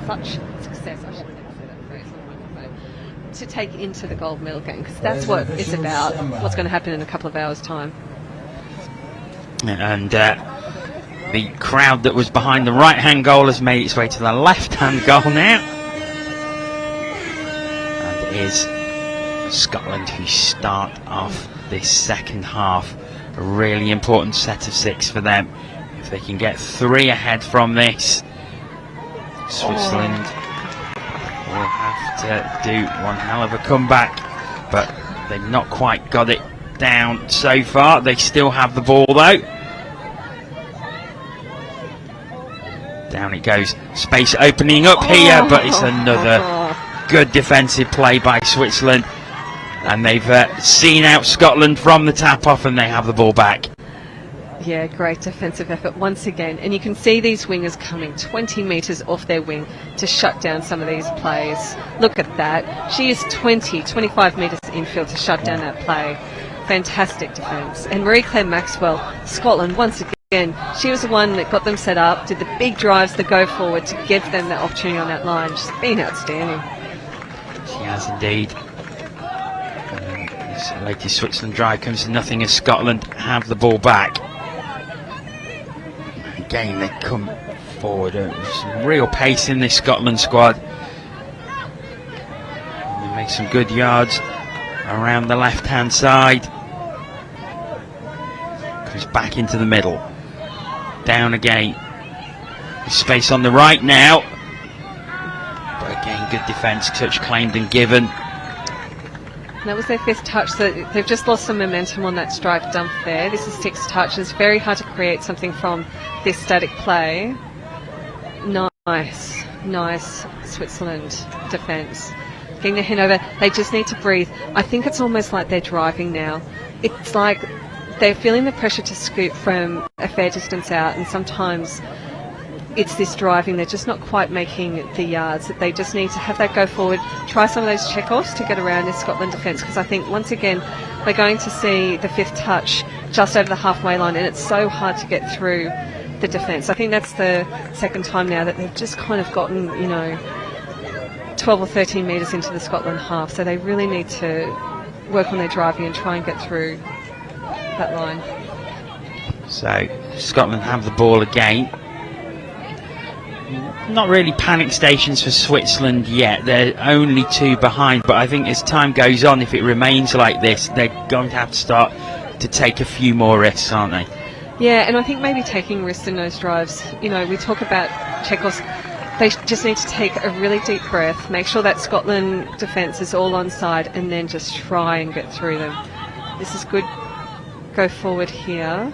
such success. I should never say that phrase on the microphone. To take into the gold medal game, because that's what it's about. What's going to happen in a couple of hours' time. And the crowd that was behind the right-hand goal has made its way to the left-hand goal now. And it is Scotland who start off this second half. A really important set of 6 for them. If they can get 3 ahead from this, Switzerland will have to do one hell of a comeback. But they've not quite got it down so far. They still have the ball though. Down it goes. Space opening up here, but it's another good defensive play by Switzerland. And they've seen out Scotland from the tap-off, and they have the ball back. Yeah, great defensive effort once again. And you can see these wingers coming 20 metres off their wing to shut down some of these plays. Look at that. She is 25 metres infield to shut down that play. Fantastic defence. And Marie-Claire Maxwell, Scotland, once again, she was the one that got them set up, did the big drives, the go forward to give them that opportunity on that line. She's been outstanding. She has indeed. This latest Switzerland drive comes to nothing as Scotland have the ball back. Again, they come forward. Some real pace in this Scotland squad. Makes some good yards around the left-hand side. Comes back into the middle. Down again. Space on the right now. But again, good defence. Touch claimed and given. That was their 5th touch, so they've just lost some momentum on that strike dump there. This is 6 touches. Very hard to create something from this static play. Nice Switzerland defence. Getting the hand over, they just need to breathe. I think it's almost like they're driving now. It's like they're feeling the pressure to scoot from a fair distance out, and sometimes it's this driving, they're just not quite making the yards, that they just need to have that go forward, try some of those check-offs to get around this Scotland defence, because I think once again we're going to see the 5th touch just over the halfway line, and it's so hard to get through the defence. I think that's the 2nd time now that they've just kind of gotten, 12 or 13 metres into the Scotland half, so they really need to work on their driving and try and get through that line. So Scotland have the ball again. Not really panic stations for Switzerland yet. They're only 2 behind, but I think as time goes on, if it remains like this, they're going to have to start to take a few more risks, aren't they? Yeah, and I think maybe taking risks in those drives, we talk about check-offs, they just need to take a really deep breath, make sure that Scotland defence is all on side, and then just try and get through them. This is good. Go forward here.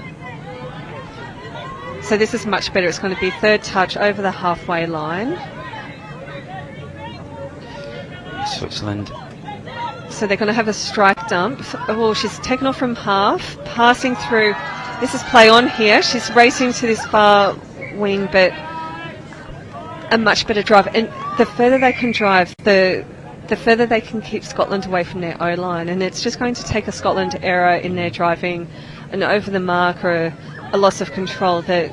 So this is much better. It's going to be 3rd touch over the halfway line. Switzerland. So they're going to have a strike dump. Oh, she's taken off from half, passing through. This is play on here. She's racing to this far wing, but a much better drive. And the further they can drive, the further they can keep Scotland away from their O-line. And it's just going to take a Scotland error in their driving, an over the mark or a loss of control that,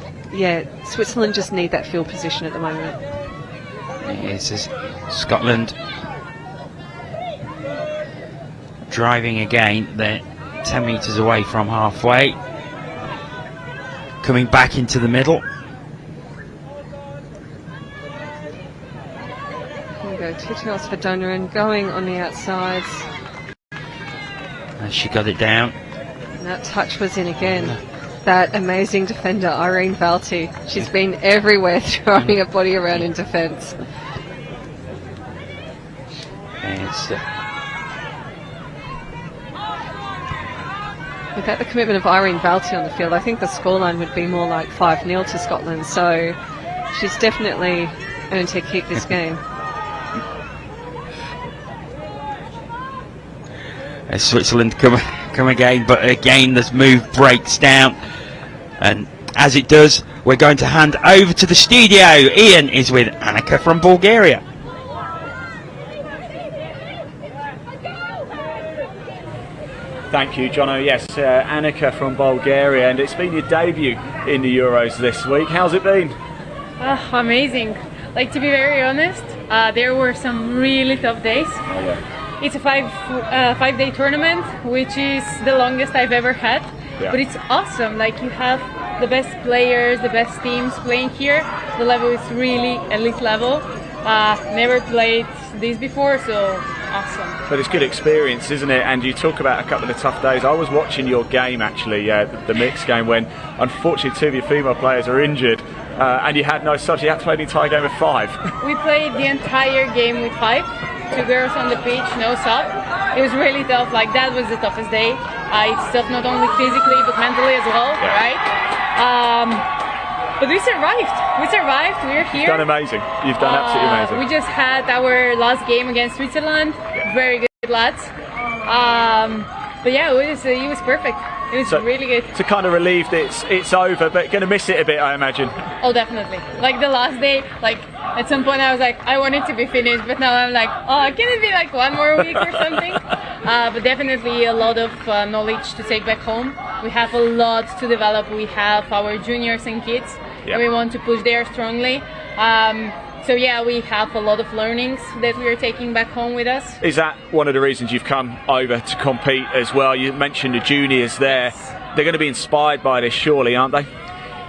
Switzerland just need that field position at the moment. This is Scotland driving again. They're 10 metres away from halfway. Coming back into the middle. Here we go, 2 tails for Donovan going on the outsides. And she got it down. And that touch was in again. That amazing defender, Irene Valti. She's been everywhere throwing her body around in defence. Without the commitment of Irene Valti on the field, I think the scoreline would be more like 5-0 to Scotland. So she's definitely earned her keep this game. As Switzerland come again, but again this move breaks down, and as it does, we're going to hand over to the studio. Ian is with Annika from Bulgaria. Thank you, Jono. Yes, Annika from Bulgaria, and it's been your debut in the Euros this week. How's it been? Amazing. Like, to be very honest, there were some really tough days. Oh, yeah. It's a five-day tournament, which is the longest I've ever had. Yeah. But it's awesome. Like, you have the best players, the best teams playing here. The level is really elite level. Never played this before, so awesome. But it's good experience, isn't it? And you talk about a couple of tough days. I was watching your game, actually, the mixed game, when unfortunately 2 of your female players are injured, and you had no subs. You had to play the entire game with 5. We played the entire game with 5. 2 girls on the pitch, no sub. It was really tough. Like, that was the toughest day. It's tough not only physically but mentally as well, right? But we survived. We're here. You've done amazing. You've done absolutely amazing. We just had our last game against Switzerland. Very good lads. But yeah, it was perfect. It was really good. So kind of relieved it's over, but going to miss it a bit, I imagine. Oh, definitely. Like, the last day, like, at some point I was like, I want it to be finished, but now I'm like, oh, can it be like 1 more week or something? But definitely a lot of knowledge to take back home. We have a lot to develop. We have our juniors and kids, and we want to push there strongly. So yeah, we have a lot of learnings that we are taking back home with us. Is that one of the reasons you've come over to compete as well? You mentioned the juniors there. They're going to be inspired by this, surely, aren't they?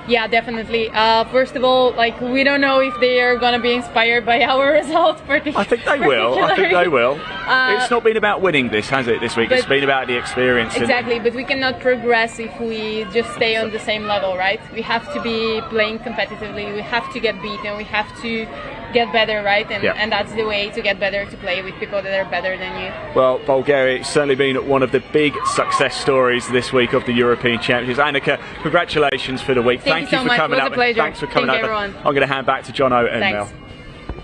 Yeah, definitely. First of all, like, we don't know if they are gonna be inspired by our results. I think they will. I think they will. It's not been about winning this, has it, this week? It's been about the experience. Exactly, but we cannot progress if we just stay on the same level, right? We have to be playing competitively, we have to get beaten, we have to get better, right? And that's the way to get better, to play with people that are better than you. Well, Bulgaria, it's certainly been one of the big success stories this week of the European Championships. Annika, congratulations for the week. Thank you so for much. coming It was up. a pleasure. Thanks for coming Thank over. you, everyone. I'm going to hand back to Jono and Thanks. Mel.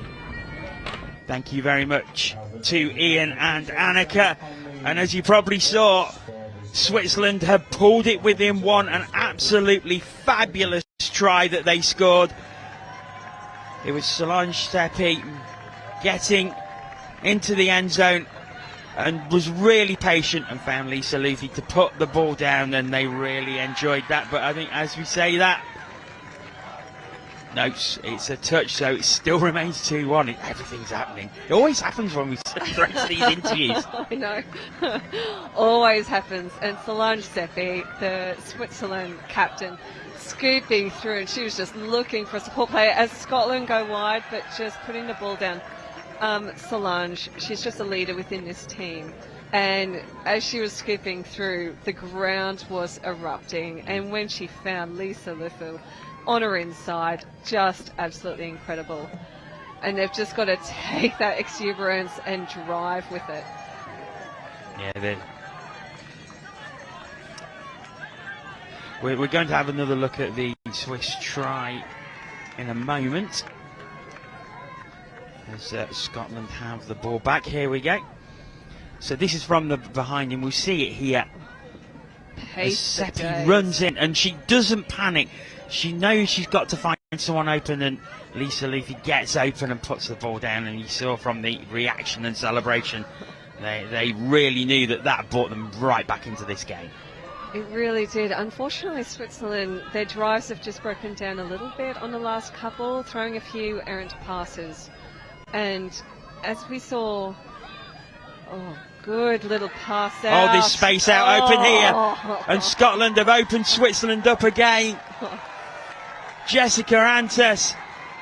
Thank you very much to Ian and Annika. And as you probably saw, Switzerland have pulled it within one. An absolutely fabulous try that they scored. It was Solange Seppi getting into the end zone and was really patient and found Lisa Luthi to put the ball down, and they really enjoyed that. But I think as we say that, no, it's a touch, so it still remains 2-1. Everything's happening. It always happens when we throw to these interviews. I know. Always happens. And Solange Seppi, the Switzerland captain, scooping through, and she was just looking for a support player as Scotland go wide, but just putting the ball down. Solange, she's just a leader within this team, and as she was scooping through, the ground was erupting, and when she found Lisa Luthi on her inside, just absolutely incredible. And they've just got to take that exuberance and drive with it. Yeah, we're going to have another look at the Swiss try in a moment, as Scotland have the ball back. Here we go. So this is from the behind, and we'll see it here. As Seppi runs in, and she doesn't panic. She knows she's got to find someone open, and Lisa Luthi gets open and puts the ball down. And you saw from the reaction and celebration, they really knew that brought them right back into this game. It really did. Unfortunately, Switzerland, their drives have just broken down a little bit on the last couple, throwing a few errant passes. And as we saw, good little pass out. Oh, there's space out open here. And Scotland have opened Switzerland up again. Jessica Antes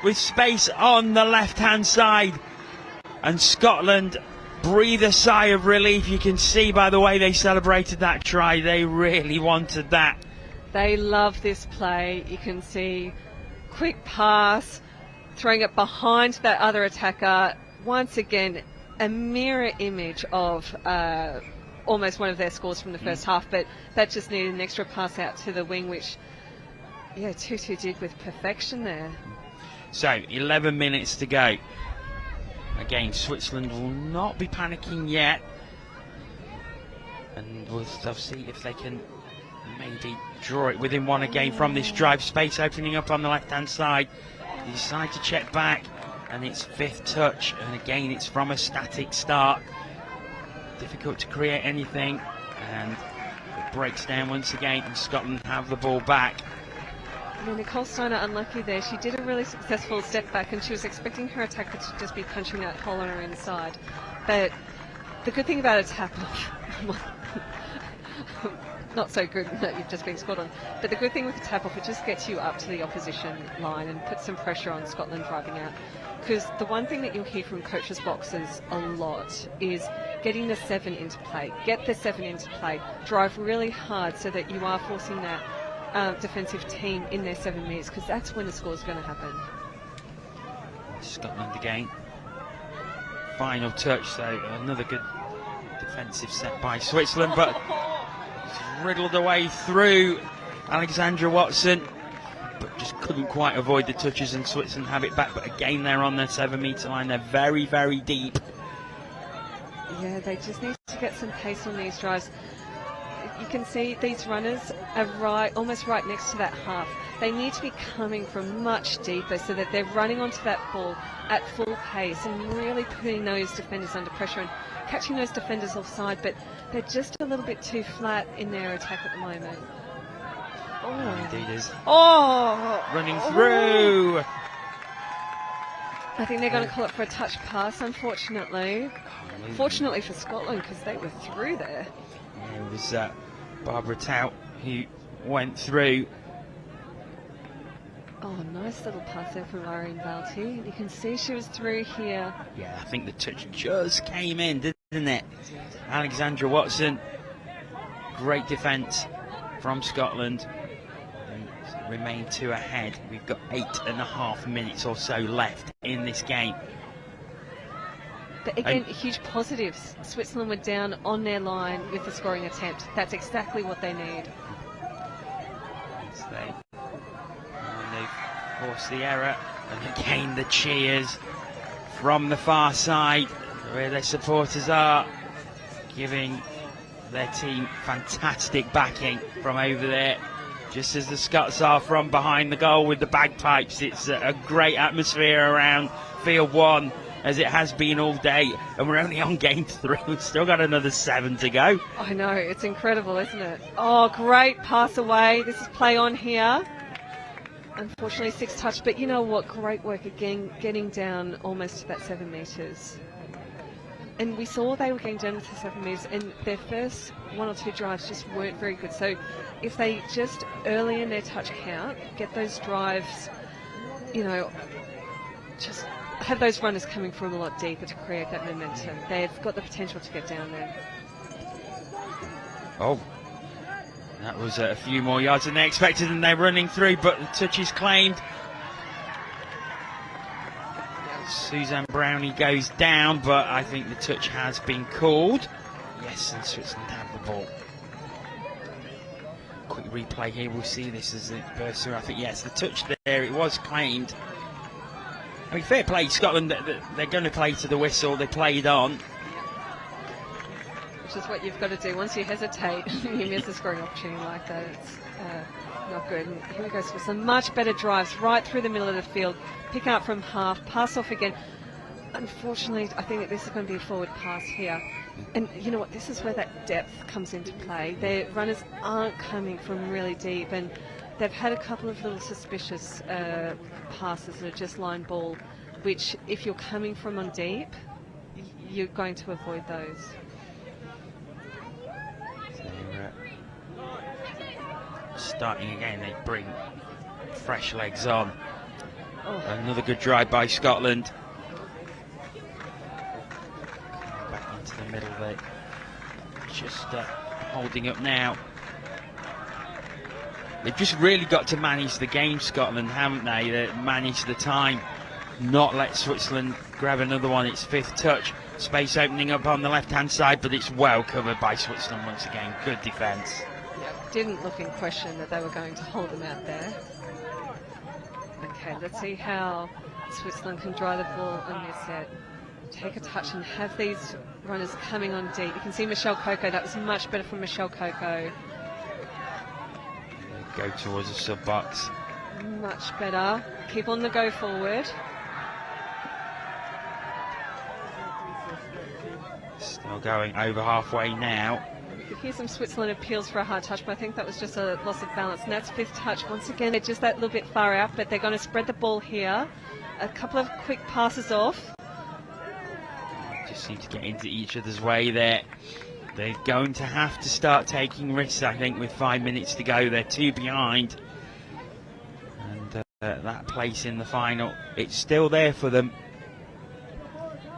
with space on the left-hand side. And Scotland breathe a sigh of relief. You can see by the way they celebrated that try, they really wanted that. They love this play. You can see quick pass, throwing it behind that other attacker. Once again, a mirror image of almost one of their scores from the first half, but that just needed an extra pass out to the wing, which, yeah, Tutu did with perfection there. So, 11 minutes to go. Again, Switzerland will not be panicking yet. And they'll see if they can maybe draw it within one again from this drive. Space opening up on the left-hand side. They decide to check back, and it's fifth touch. And again, it's from a static start. Difficult to create anything. And it breaks down once again, and Scotland have the ball back. Nicole Steiner unlucky there. She did a really successful step back, and she was expecting her attacker to just be punching that hole on her inside. But the good thing about a tap-off, not so good that you've just been scored on, but the good thing with the tap-off, it just gets you up to the opposition line and puts some pressure on Scotland driving out. Because the one thing that you'll hear from coaches' boxes a lot is getting the 7 into play. Get the 7 into play. Drive really hard so that you are forcing that defensive team in their 7 minutes, because that's when the score is going to happen. Scotland again. Final touch, so another good defensive set by Switzerland, but wriggled away through Alexandra Watson, but just couldn't quite avoid the touches, and Switzerland have it back. But again, they're on their 7-metre line. They're very, very deep. Yeah, they just need to get some pace on these drives. You can see these runners are almost right next to that half. They need to be coming from much deeper so that they're running onto that ball at full pace and really putting those defenders under pressure and catching those defenders offside, but they're just a little bit too flat in their attack at the moment. Running through. I think they're going to call it for a touch pass, unfortunately. Fortunately for Scotland, because they were through there. It was Barbara Tout who went through. Oh, nice little pass there from Irene Valti. You can see she was through here. Yeah, I think the touch just came in, didn't it? Alexandra Watson, great defence from Scotland. And remain 2 ahead. We've got 8.5 minutes or so left in this game. But again, huge positives. Switzerland were down on their line with the scoring attempt. That's exactly what they need. And they've forced the error. And again, the cheers from the far side, where their supporters are, giving their team fantastic backing from over there. Just as the Scots are from behind the goal with the bagpipes. It's a great atmosphere around Field 1, as it has been all day, and we're only on game 3. We've still got another 7 to go. I know, it's incredible, isn't it? Oh, great pass away. This is play on here. Unfortunately, 6 touch, but you know what? Great work again, getting down almost to that 7 metres. And we saw they were getting down to 7 metres, and their first 1 or 2 drives just weren't very good. So if they just early in their touch count get those drives, you know, just have those runners coming from a lot deeper to create that momentum. They've got the potential to get down there. Oh, that was a few more yards than they expected, and they're running through, but the touch is claimed. Suzanne Brownie goes down, but I think the touch has been called. Yes, and Switzerland have the ball. Quick replay here, we'll see this as it bursts through. I think, yes, the touch there, it was claimed. I mean, fair play, Scotland, they're going to play to the whistle, they played on. Which is what you've got to do. Once you hesitate, you miss a scoring opportunity like that. It's not good. And here we go, so some much better drives right through the middle of the field. Pick up from half, pass off again. Unfortunately, I think that this is going to be a forward pass here. And you know what, this is where that depth comes into play. Their runners aren't coming from really deep, and they've had a couple of little suspicious passes that are just line ball, which if you're coming from on deep, you're going to avoid those. Starting again, they bring fresh legs on. Oh. Another good drive by Scotland. Back into the middle there. Just holding up now. They've just really got to manage the game, Scotland, haven't they? They manage the time, not let Switzerland grab another one. It's 5th touch. Space opening up on the left-hand side, but it's well covered by Switzerland once again. Good defence. Didn't look in question that they were going to hold them out there. Okay, let's see how Switzerland can drive the ball on this set. Take a touch and have these runners coming on deep. You can see Michelle Coco. That was much better from Michelle Coco. Go towards the sub box. Much better. Keep on the go forward. Still going over halfway now. You could hear some Switzerland appeals for a hard touch, but I think that was just a loss of balance. And that's 5th touch. Once again, they're just that little bit far out, but they're going to spread the ball here. A couple of quick passes off. Just seem to get into each other's way there. They're going to have to start taking risks, I think, with 5 minutes to go. They're 2 behind. And that place in the final, it's still there for them.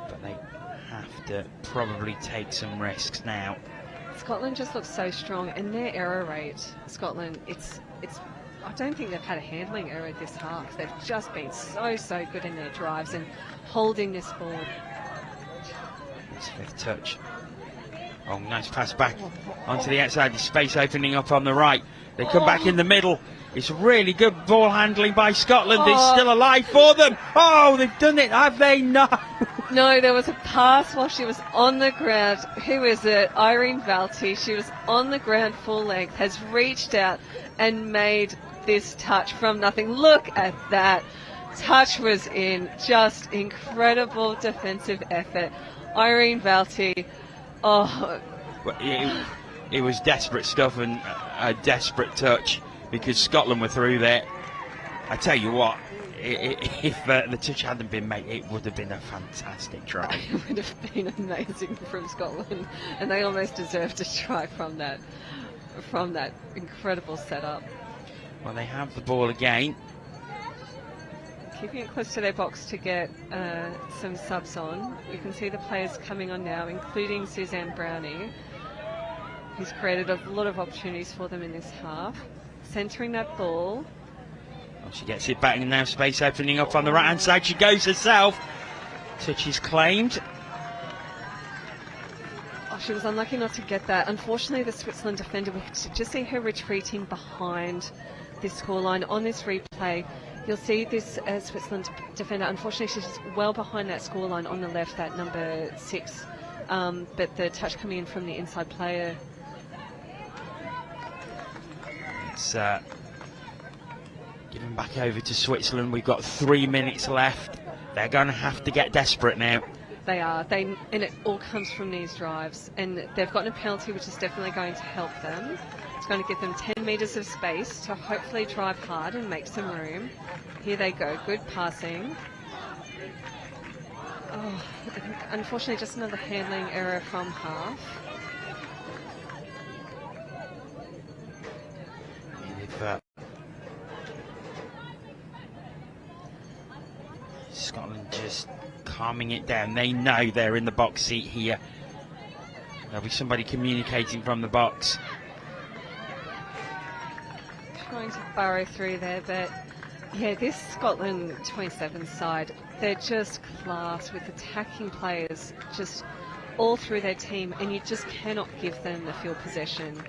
But they have to probably take some risks now. Scotland just looks so strong, and their error rate, Scotland, it's. I don't think they've had a handling error this half. They've just been so good in their drives and holding this ball. It's 5th touch. Oh, nice pass back onto the outside. The space opening up on the right. They come back in the middle. It's really good ball handling by Scotland. It's still alive for them. Oh, they've done it, have they not? No, there was a pass while she was on the ground. Who is it? Irene Valti. She was on the ground full length, has reached out and made this touch from nothing. Look at that. Touch was in. Just incredible defensive effort. Irene Valti. Oh. It was desperate stuff and a desperate touch because Scotland were through there. I tell you what, if the touch hadn't been made, it would have been a fantastic try. It would have been amazing from Scotland, and they almost deserved a try from that incredible setup. Well, they have the ball again. keeping it close to their box to get some subs on. You can see the players coming on now, including Suzanne Brownie, who's created a lot of opportunities for them in this half. Centering that ball. Well, she gets it back, and now space opening up on the right hand side. She goes herself. Touch is claimed. Oh, she was unlucky not to get that. Unfortunately, the Switzerland defender, we could just see her retreating behind this scoreline. On this replay, you'll see this Switzerland defender, unfortunately she's well behind that scoreline on the left, that number 6, but the touch coming in from the inside player. It's given back over to Switzerland. We've got 3 minutes left. They're going to have to get desperate now. They are. And it all comes from these drives, and they've gotten a penalty, which is definitely going to help them. It's going to give them 10 metres of space to hopefully drive hard and make some room. Here they go. Good passing. Oh, unfortunately, just another handling error from half. Scotland just calming it down. They know they're in the box seat here. There'll be somebody communicating from the box. Trying to burrow through there, but yeah, this Scotland 27 side, they're just class with attacking players just all through their team, and you just cannot give them the field possession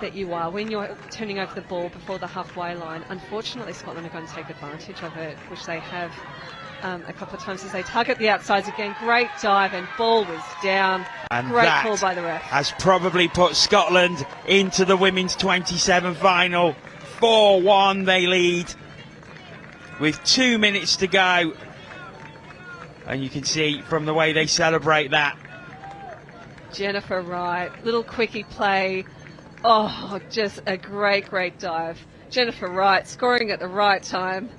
that you are when you're turning over the ball before the halfway line. Unfortunately, Scotland are going to take advantage of it, which they have a couple of times as they target the outsides again. Great dive, and ball was down. And great that call by the ref. has probably put Scotland into the women's 27 final. 4-1 they lead with 2 minutes to go, and you can see from the way they celebrate that. Jennifer Wright, little quickie play. Oh, just a great dive. Jennifer Wright scoring at the right time.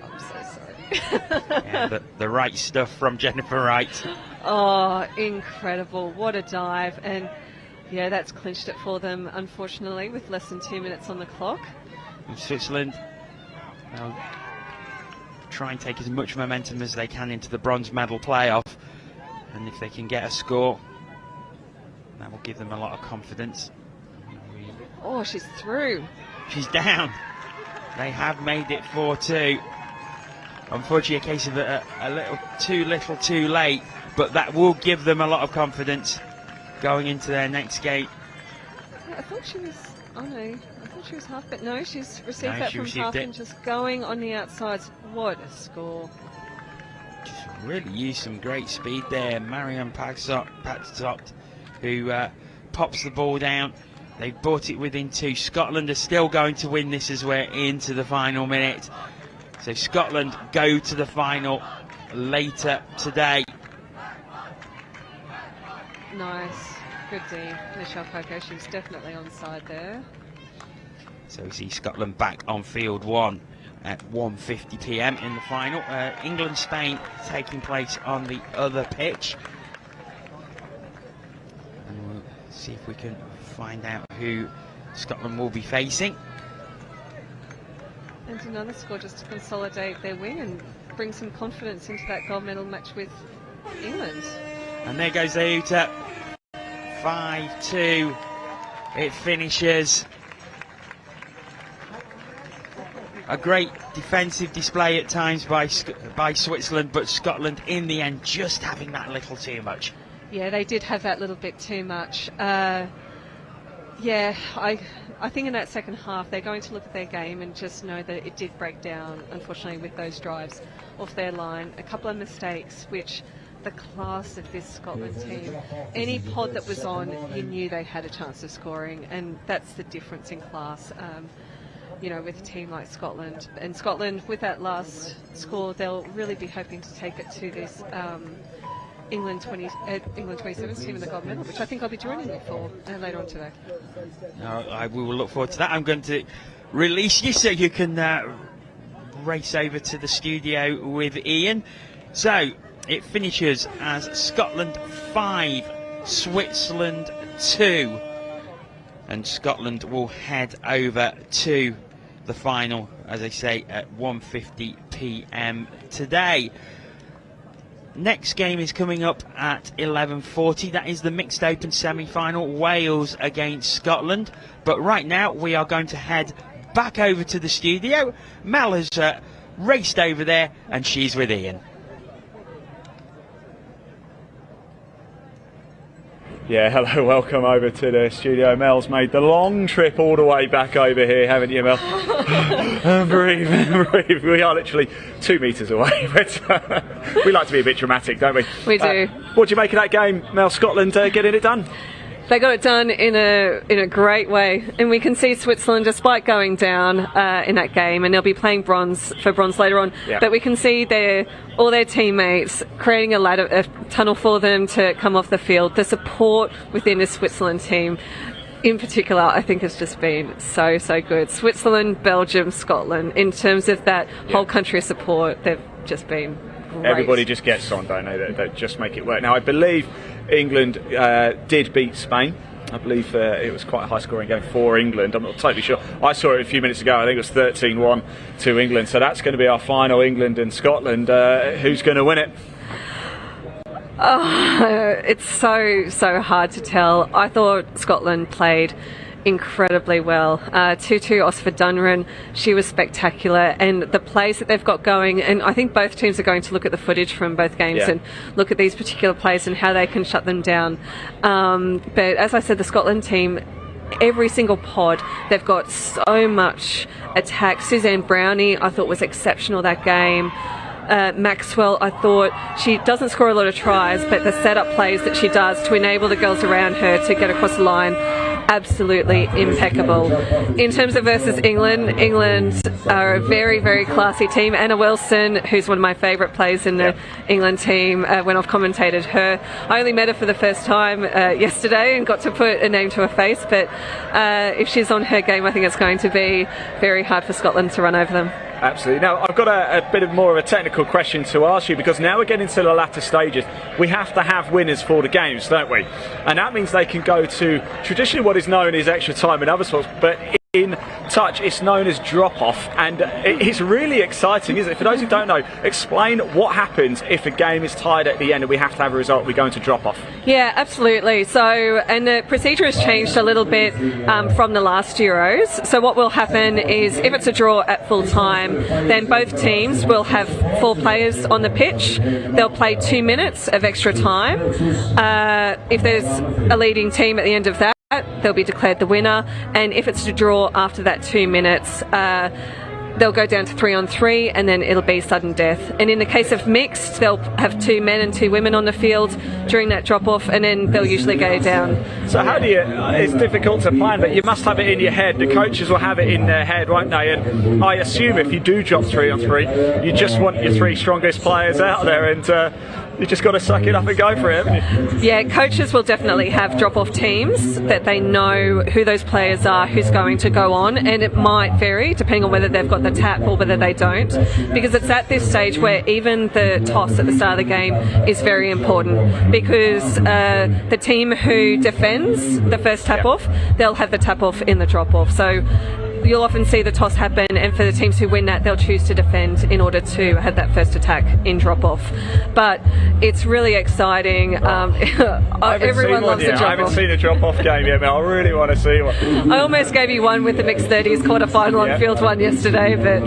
I'm so sorry. Yeah, the right stuff from Jennifer Wright. Oh, incredible. What a dive. And yeah, that's clinched it for them, unfortunately, with less than 2 minutes on the clock. And Switzerland try and take as much momentum as they can into the bronze medal playoff. And if they can get a score, that will give them a lot of confidence. Oh, she's through. She's down. They have made it 4-2. Unfortunately, a case of a little too late, but that will give them a lot of confidence going into their next game. I thought she was, oh no, I thought she was half, but no, she's received that from half and just going on the outsides. What a score. Just really used some great speed there. Marianne Patzot, who pops the ball down. They've brought it within 2. Scotland are still going to win this as we're into the final minute. So Scotland go to the final later today. Nice. Good D. Michelle Coco, she was definitely onside there. So we see Scotland back on field 1 at 1:50 p.m. in the final. England-Spain taking place on the other pitch. And we'll see if we can find out who Scotland will be facing. And another score just to consolidate their win and bring some confidence into that gold medal match with England. And there goes the hooter. 5-2. It finishes. A great defensive display at times by Switzerland, but Scotland in the end just having that little too much. Yeah, they did have that little bit too much. Yeah, I think in that second half they're going to look at their game and just know that it did break down, unfortunately, with those drives off their line. A couple of mistakes, which the class of this Scotland team, any pod that was on, you knew they had a chance of scoring, and that's the difference in class. You know, with a team like Scotland. And Scotland, with that last score, they'll really be hoping to take it to this England 27 team in the gold medal, which I think I'll be joining you for later on today. We will look forward to that. I'm going to release you so you can race over to the studio with Ian. So it finishes as Scotland 5, Switzerland 2, and Scotland will head over to the final, as I say, at 1:50 p.m. p.m. today. Next game is coming up at 11:40. That is the Mixed Open semi-final, Wales against Scotland. But right now we are going to head back over to the studio. Mel has raced over there and she's with Ian. Yeah, hello, welcome over to the studio. Mel's made the long trip all the way back over here, haven't you, Mel? Breathe. We are literally 2 metres away, but we like to be a bit dramatic, don't we? We do. What do you make of that game, Mel? Scotland getting it done? They got it done in a great way, and we can see Switzerland, despite going down in that game, and they'll be playing bronze later on. Yeah. But we can see all their teammates creating a tunnel for them to come off the field. The support within the Switzerland team, in particular, I think has just been so good. Switzerland, Belgium, Scotland, in terms of that whole country support, they've just been great. Everybody just gets on, don't they? They just make it work. Now, I believe England did beat Spain. I believe it was quite a high-scoring game for England. I'm not totally sure. I saw it a few minutes ago. I think it was 13-1 to England. So that's going to be our final, England and Scotland. Who's going to win it? Oh, it's so hard to tell. I thought Scotland played incredibly well. Tutu Osford-Dunran, she was spectacular, and the plays that they've got going, and I think both teams are going to look at the footage from both games and look at these particular plays and how they can shut them down. But as I said, the Scotland team, every single pod, they've got so much attack. Suzanne Brownie, I thought, was exceptional that game. Maxwell, I thought, she doesn't score a lot of tries, but the setup plays that she does to enable the girls around her to get across the line, absolutely impeccable. In terms of versus England are a very classy team. Anna Wilson, who's one of my favourite players in the England team, when I've commentated her. I only met her for the first time yesterday and got to put a name to her face, but if she's on her game, I think it's going to be very hard for Scotland to run over them. Absolutely. Now, I've got a bit more of a technical question to ask you, because now we're getting to the latter stages. We have to have winners for the games, don't we? And that means they can go to traditionally what is known as extra time in other sports, but in touch it's known as drop-off, and it's really exciting, isn't it? For those who don't know, explain what happens if a game is tied at the end and we have to have a result. We go into drop-off. Yeah, absolutely. So, and the procedure has changed a little bit from the last Euros. So what will happen is, if it's a draw at full time, then both teams will have 4 players on the pitch. They'll play 2 minutes of extra time. If there's a leading team at the end of that, they'll be declared the winner, and if it's a draw after that 2 minutes, they'll go down to 3-on-3, and then it'll be sudden death. And in the case of mixed, they'll have 2 men and 2 women on the field during that drop-off, and then they'll usually go down. So how do you, it's difficult to plan, but you must have it in your head. The coaches will have it in their head, won't they? And I assume if you do drop 3-on-3, you just want your 3 strongest players out there, and you just got to suck it up and go for it, haven't you? Yeah, coaches will definitely have drop-off teams that they know who those players are, who's going to go on, and it might vary depending on whether they've got the tap or whether they don't, because it's at this stage where even the toss at the start of the game is very important, because the team who defends the first tap-off, they'll have the tap-off in the drop-off. So you'll often see the toss happen, and for the teams who win that, they'll choose to defend in order to have that first attack in drop-off. But it's really exciting. Everyone loves a drop-off. I haven't seen a drop-off game yet, but I really want to see one. I almost gave you one with the mixed 30s quarter-final on field 1 yesterday, but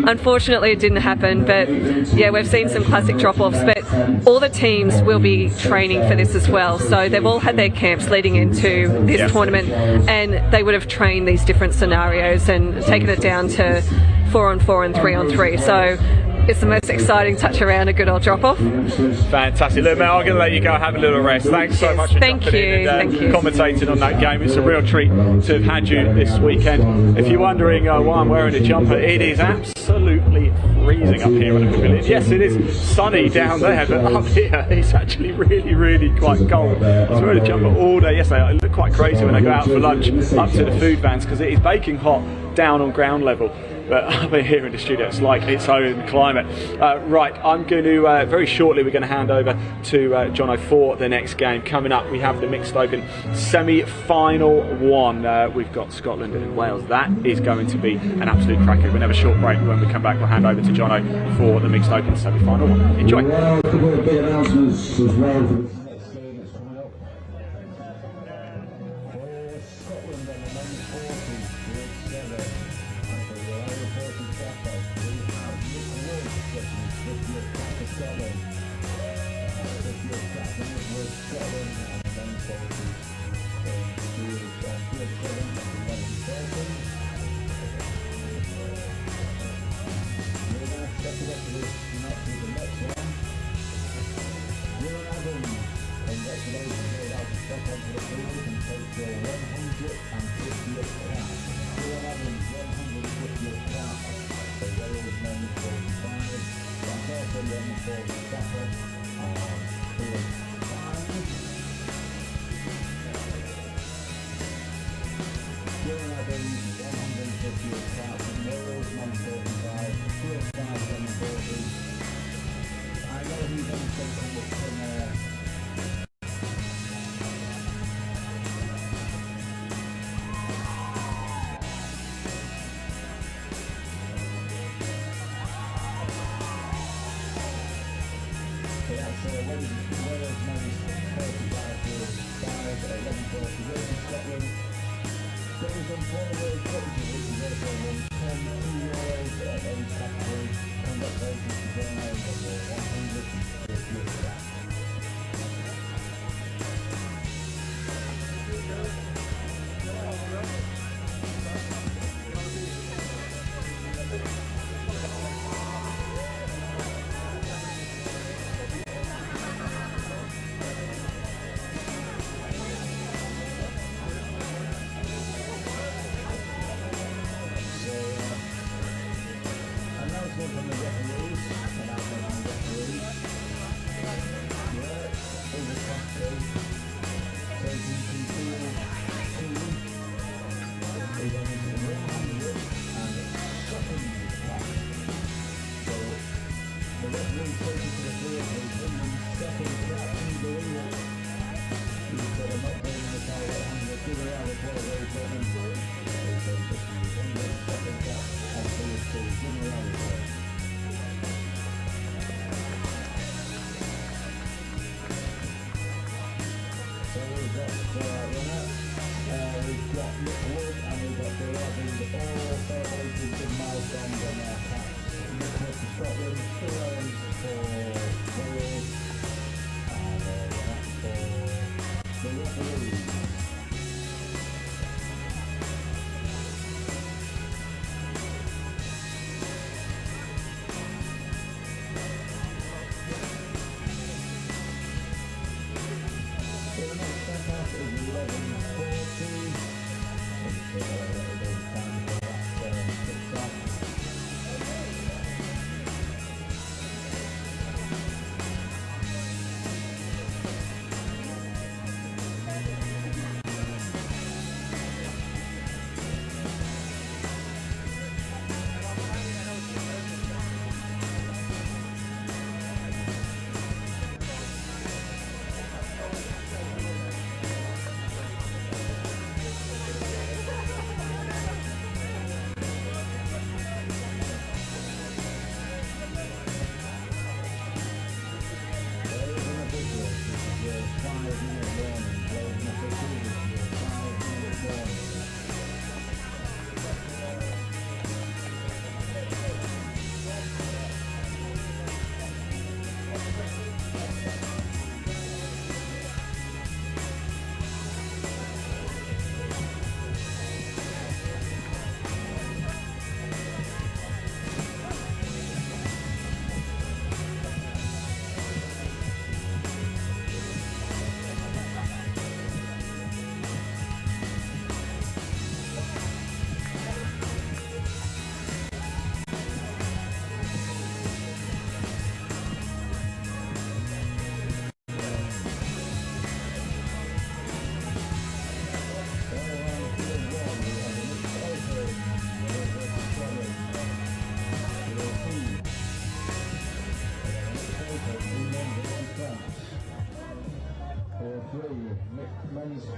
unfortunately it didn't happen. But yeah, we've seen some classic drop-offs, but all the teams will be training for this as well. So they've all had their camps leading into this tournament, and they would have trained these different scenarios and taken it down to 4-on-4 and 3-on-3. So it's the most exciting touch around a good old drop-off. Fantastic. Look, Mel, I'm going to let you go have a little rest. Thanks so much for jumping in and commentating on that game. It's a real treat to have had you this weekend. If you're wondering why I'm wearing a jumper, it is absolutely freezing up here in the pavilion. Yes, it is sunny down there, but up here it's actually really quite cold. I was wearing a jumper all day yesterday. I look quite crazy when I go out for lunch up to the food vans, because it is baking hot down on ground level. but up here in the studio it's like its own climate. Right, I'm going to very shortly we're going to hand over to Jono for the next game. Coming up, we have the Mixed Open semi-final one. We've got Scotland and Wales. That is going to be an absolute cracker. We'll have a short break. When we come back, we'll hand over to Jono for the Mixed Open semi-final one. Enjoy. Well, a couple of big announcements as well for this next game that's coming up. For Scotland and the men's 40, grade 7, and for the Irish 40 Scotland, we have Nick Wood getting his 50th cap for Scotland. 50th cap for Nick Wood, Scotland, and the men's 40 going to John grade 7 and 11 40. We're going to step it up to this match with the next one. Congratulations, you're about to step onto the field and take your 150th cap. Dylan Evans, 150th cap for Wales men's 45. That's also won for Mustafa on field 5. Dylan Evans, 150th cap for Wales men's 45. Field 5, 740. I know he's done something with him there. So that's Wales men's 35 field 5 at 11:40. Wales and Scotland. Scotland's won 4 World Cups, which is also won 10 Euros at age category. Congratulations to John Evans on your 150th cap. Announcement from the referees. Over Saturday, taking control 2 is on his 102nd cap. So the referee taking to the field is 102nd cap. Unbelievable. He said, I'm not playing in the title, I'm going to figure out a play very important. He said, this is 102nd cap on field 2. Give me out of play. So we've got Runner, we've got Nick Wood, and we've got Dylan Evans, all celebrating big milestones on their caps. Nick Wood for Scotland, Dylan Evans for Wales, and that's for the referees. So the next step up is 11:40. Let's see a little bit of time for that kicks off.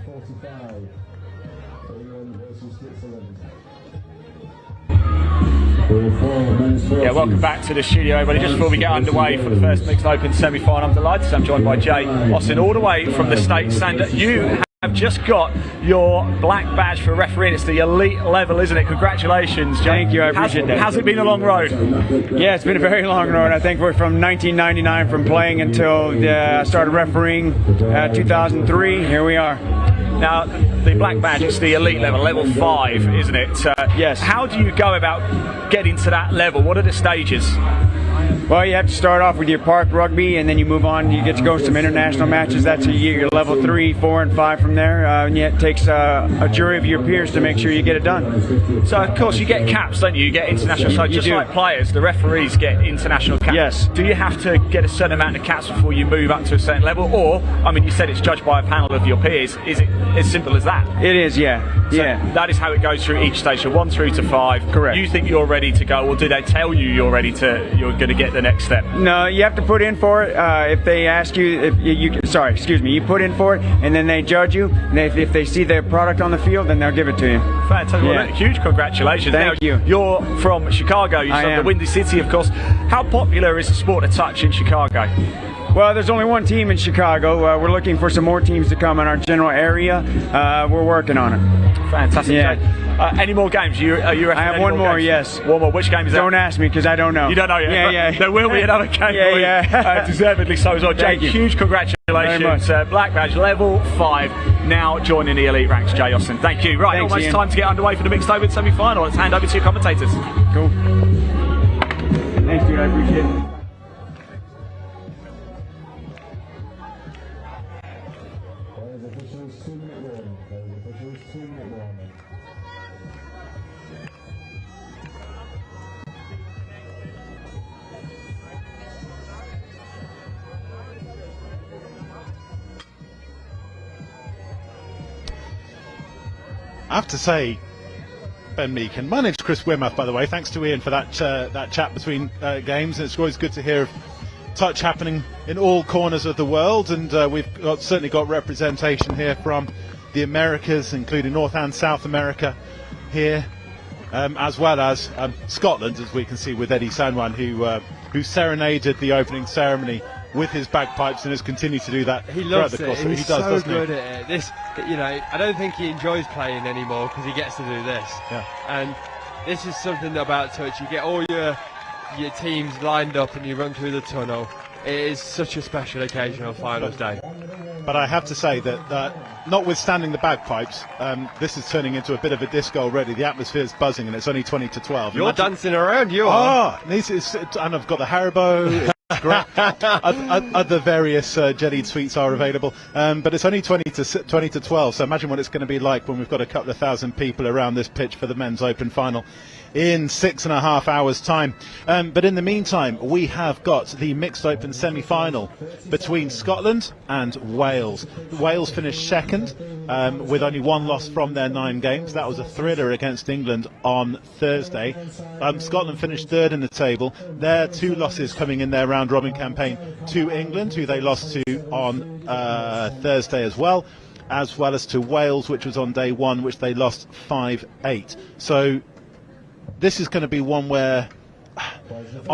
45. England versus Switzerland. Yeah, welcome back to the studio, everybody. Just before we get underway for the first Mixed Open semi-final, I'm delighted I'm joined by Jay Austin, all the way from the States, and you have just got your black badge for refereeing. It's the elite level, isn't it? Congratulations, Jay. Thank you, I appreciate that. Has it been a long road? Yeah, it's been a very long road. I think we're from 1999, from playing until I started refereeing 2003. Here we are. Now, the black badge is the elite level, level 5, isn't it? Yes. How do you go about getting to that level? What are the stages? Well, you have to start off with your park rugby, and then you move on. You get to go to some international matches. That's your level 3, 4, and 5 from there. And yet it takes a jury of your peers to make sure you get it done. So, of course, you get caps, don't you? You get international. So, just like players, the referees get international caps. Yes. Do you have to get a certain amount of caps before you move up to a certain level? Or, I mean, you said it's judged by a panel of your peers. Is it as simple as that? It is, yeah. So that is how it goes through each station, 1 through to 5. Correct. You think you're ready to go, or do they tell you you're going to get the next step? No, you have to put in for it. If they ask you, you put in for it, and then they judge you. And if they see their product on the field, then they'll give it to you. Fantastic. Yeah. Well, huge congratulations. Thank you. You're from Chicago. You're from the Windy City, of course. How popular is the sport of touch in Chicago? Well, there's only one team in Chicago. We're looking for some more teams to come in our general area. We're working on it. Fantastic. Yeah. Any more games? I have one more, yes. One more. Which game is that? Don't ask me, because I don't know. You don't know yet? Yeah. There will be another game. Yeah. Deservedly so as well. Jay, huge congratulations. Very much. Black badge, level 5, now joining the elite ranks. Jay Austin, thank you. Right, Thanks, almost Ian. time to get underway for the Mixed Open semi-final. Let's hand over to your commentators. Cool. Thanks, dude. I appreciate it. I have to say, Ben Meakin, my name's Chris Wimmer, by the way. Thanks to Ian for that chat between games. It's always good to hear of touch happening in all corners of the world, and we've certainly got representation here from the Americas, including North and South America here, as well as Scotland, as we can see with Eddie Sanwan, who serenaded the opening ceremony with his bagpipes and has continued to do that. He loves the it. course. He's He does, so doesn't good he? at it. This, I don't think he enjoys playing anymore because he gets to do this. Yeah. And this is something about touch. You get all your teams lined up and you run through the tunnel. It is such a special occasion on finals day. But I have to say that, notwithstanding the bagpipes, this is turning into a bit of a disco already. The atmosphere is buzzing, and it's only 20 to 12. You're dancing around, you are. And I've got the Haribo. Other various jellied sweets are available, but it's only 20 to 12. So imagine what it's going to be like when we've got a couple of thousand people around this pitch for the men's open final in 6.5 hours' time. But in the meantime, we have got the mixed open semi-final between Scotland and Wales. Wales finished second with only one loss from their 9 games. That was a thriller against England on Thursday. Scotland finished third in the table. Their 2 losses coming in their round-robin campaign to England, who they lost to on Thursday as well as to Wales, which was on day 1, which they lost 5-8. So this is going to be one where,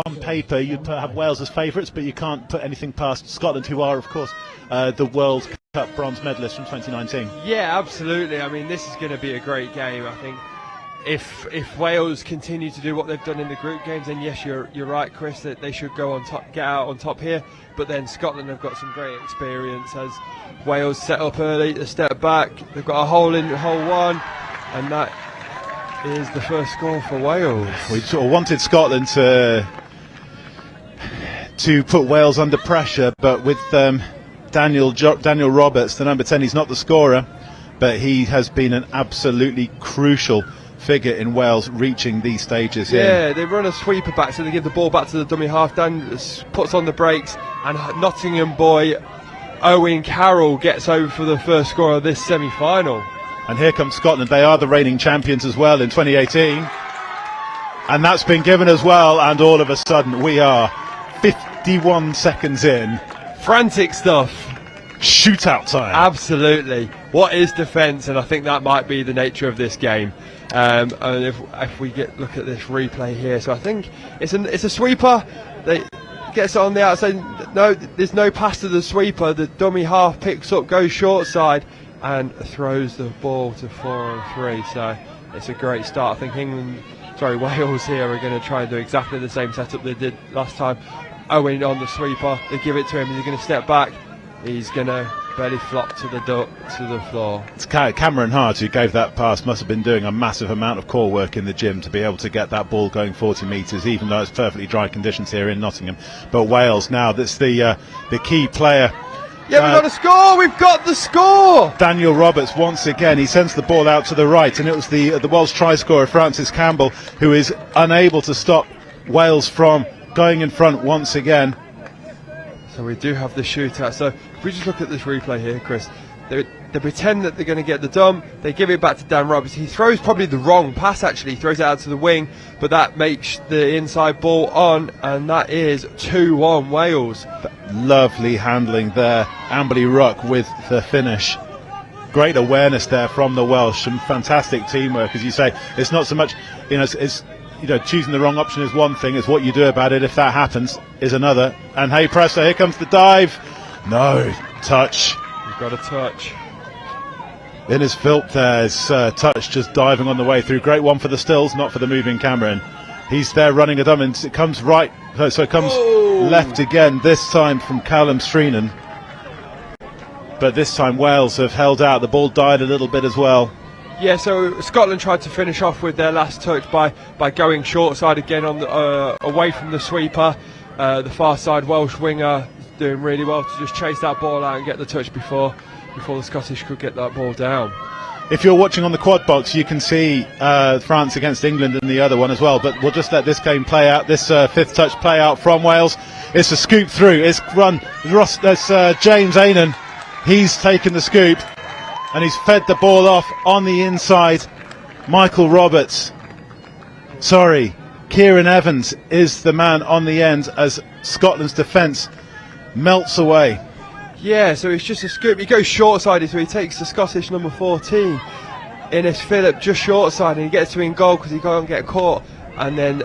on paper, you'd have Wales as favourites, but you can't put anything past Scotland, who are, of course, the World Cup bronze medalists from 2019. Yeah, absolutely. I mean, this is going to be a great game. I think if Wales continue to do what they've done in the group games, then yes, you're right, Chris, that they should go on top, get out on top here. But then Scotland have got some great experience as Wales set up early, they step back, they've got a hole in hole 1, and that is the first score for Wales. We sort of wanted Scotland to put Wales under pressure, but with Daniel Roberts, the number 10, he's not the scorer, but he has been an absolutely crucial figure in Wales reaching these stages here. Yeah, they run a sweeper back, so they give the ball back to the dummy half. Dan puts on the brakes, and Nottingham boy Owen Carroll gets over for the first score of this semi-final. And here comes Scotland. They are the reigning champions as well in 2018. And that's been given as well, and all of a sudden we are 51 seconds in. Frantic stuff. Shootout time. Absolutely. what is defence, and I think that might be the nature of this game. And if we look at this replay here, so I think it's a sweeper. They gets it on the outside. No, there's no pass to the sweeper. The dummy half picks up, goes short side, and throws the ball to 4-on-3. So it's a great start. I think Wales here are going to try and do exactly the same setup they did last time. Owen on the sweeper, they give it to him, he's going to step back, he's going to belly flop to the floor. It's Cameron Hart who gave that pass, must have been doing a massive amount of core work in the gym to be able to get that ball going 40 metres, even though it's perfectly dry conditions here in Nottingham. But Wales now, that's the key player. Yeah, we've got a score! We've got the score! Daniel Roberts, once again, he sends the ball out to the right, and it was the Welsh try scorer, Francis Campbell, who is unable to stop Wales from going in front once again. So we do have the shootout. So if we just look at this replay here, Chris, they pretend that they're going to get the dump, they give it back to Dan Roberts. He throws probably the wrong pass, actually. He throws it out to the wing, but that makes the inside ball on, and that is 2-1 Wales. Lovely handling there. Amberley Ruck with the finish. Great awareness there from the Welsh, and fantastic teamwork. As you say, it's not so much, it's choosing the wrong option is one thing, it's what you do about it if that happens is another. And hey presto, here comes the dive. No, touch. We've got a touch. In his filth there's touch just diving on the way through. Great one for the stills, not for the moving camera. And he's there running a dump, and it comes right, so it comes left again, this time from Callum Streenan. But this time Wales have held out. The ball died a little bit as well. Yeah, so Scotland tried to finish off with their last touch by going short side again on away from the sweeper. The far side Welsh winger doing really well to just chase that ball out and get the touch before the Scottish could get that ball down. If you're watching on the quad box, you can see France against England in the other one as well, but we'll just let this game play out, this fifth touch play out from Wales. It's a scoop through, it's run, that's James Ainan, he's taken the scoop and he's fed the ball off on the inside. Kieran Evans is the man on the end as Scotland's defence melts away. Yeah, so it's just a scoop. He goes short-sided, so he takes the Scottish number 14, Innes Phillip, just short-sided, and he gets to in goal because he can't get caught. And then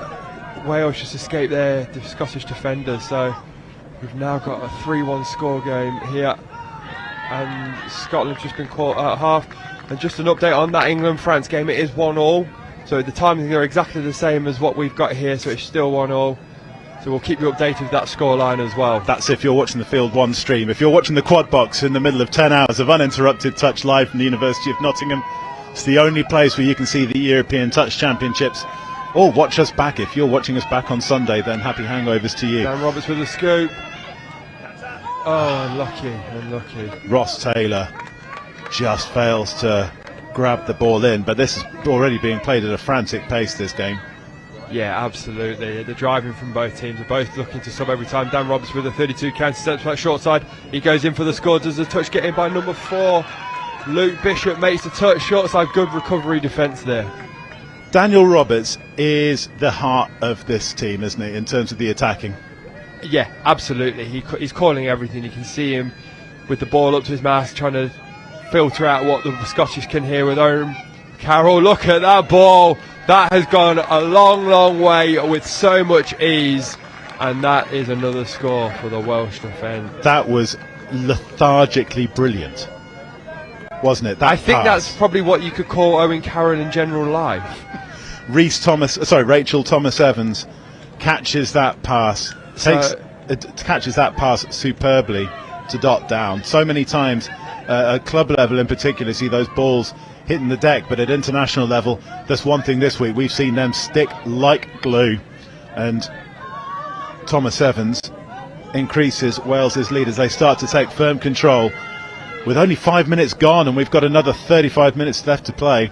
Wales just escape the Scottish defenders. So we've now got a 3-1 score game here. And Scotland's just been caught at half. And just an update on that England-France game, it is 1-1. So the timings are exactly the same as what we've got here, so it's still 1-1. So we'll keep you updated with that scoreline as well. That's if you're watching the Field 1 stream. If you're watching the quad box in the middle of 10 hours of uninterrupted touch live from the University of Nottingham, it's the only place where you can see the European Touch Championships. Or watch us back. If you're watching us back on Sunday, then happy hangovers to you. Dan Roberts with a scoop. Oh, unlucky. Ross Taylor just fails to grab the ball in, but this is already being played at a frantic pace, this game. Yeah, absolutely. The driving from both teams are both looking to sub every time. Dan Roberts with a 32 counter steps back short side. He goes in for the score. Does the touch get in by number 4? Luke Bishop makes the touch short side. Good recovery defence there. Daniel Roberts is the heart of this team, isn't he, in terms of the attacking? Yeah, absolutely. He's calling everything. You can see him with the ball up to his mouth, trying to filter out what the Scottish can hear with Owen Carroll. Look at that ball. That has gone a long way with so much ease, and that is another score for the Welsh defence. That was lethargically brilliant, wasn't it? I think that's probably what you could call Owen Carroll in general life. Rachel Thomas-Evans catches that pass, catches that pass superbly to dot down. So many times at club level in particular, see those balls hitting the deck, but at international level, that's one thing this week, we've seen them stick like glue. And Thomas Evans increases Wales's lead as they start to take firm control with only 5 minutes gone, and we've got another 35 minutes left to play.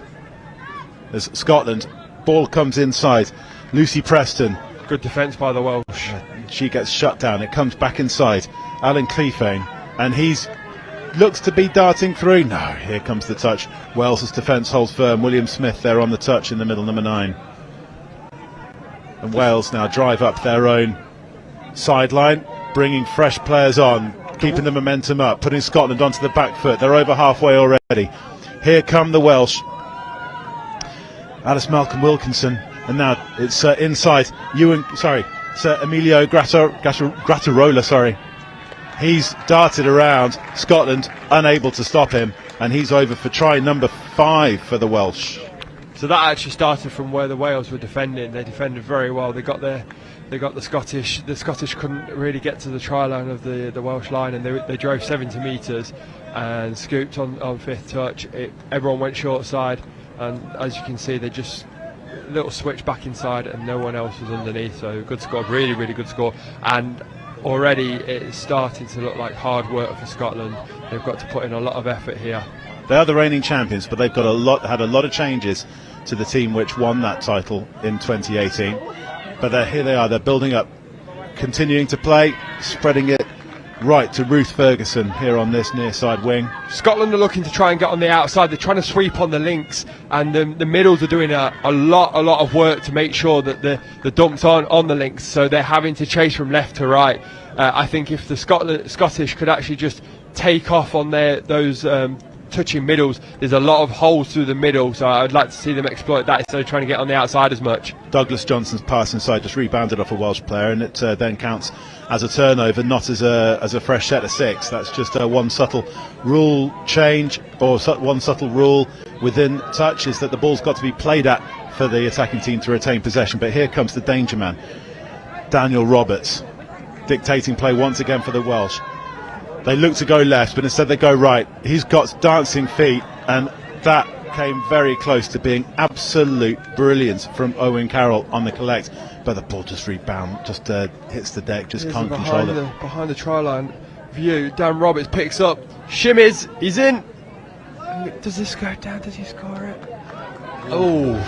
As Scotland, ball comes inside, Lucy Preston, good defence by the Welsh, she gets shut down, it comes back inside, Alan Clephane, and he's looks to be darting through. No, here comes the touch. Wales's defence holds firm. William Smith there on the touch in the middle, number 9. And Wales now drive up their own sideline, bringing fresh players on. keeping the momentum up, putting Scotland onto the back foot. They're over halfway already. Here come the Welsh. Alice Malcolm Wilkinson, and now it's inside. Emilio Grattarola. Sorry, he's darted around. Scotland unable to stop him, and he's over for try number 5 for the Welsh. So that actually started from where the Wales were defending. They defended very well. They got the Scottish. The Scottish couldn't really get to the try line of the Welsh line, and they drove 70 metres and scooped on fifth touch. Everyone went short side, and as you can see, they just little switch back inside, and no one else was underneath. So good score, really, really good score. And already it's starting to look like hard work for Scotland. They've got to put in a lot of effort here. They are the reigning champions, but they've got had a lot of changes to the team which won that title in 2018. But here they are, they're building up, continuing to play, spreading it right to Ruth Ferguson here on this near side wing. Scotland are looking to try and get on the outside. They're trying to sweep on the links, and the middles are doing a lot of work to make sure that the dumps aren't on the links, so they're having to chase from left to right. I think if the Scottish could actually just take off on those touching middles, there's a lot of holes through the middle, so I'd like to see them exploit that instead of trying to get on the outside as much. Douglas Johnson's pass inside just rebounded off a Welsh player, and it then counts as a turnover, not as a fresh set of 6. That's just one subtle rule change, or one subtle rule within touch, is that the ball's got to be played at for the attacking team to retain possession. But here comes the danger man, Daniel Roberts, dictating play once again for the Welsh. They look to go left, but instead they go right. He's got dancing feet, and that came very close to being absolute brilliance from Owen Carroll on the collect. But the ball just hits the deck, just can't control it. Behind the try line view, Dan Roberts picks up, shimmies, he's in. Does this go down? Does he score it? Oh,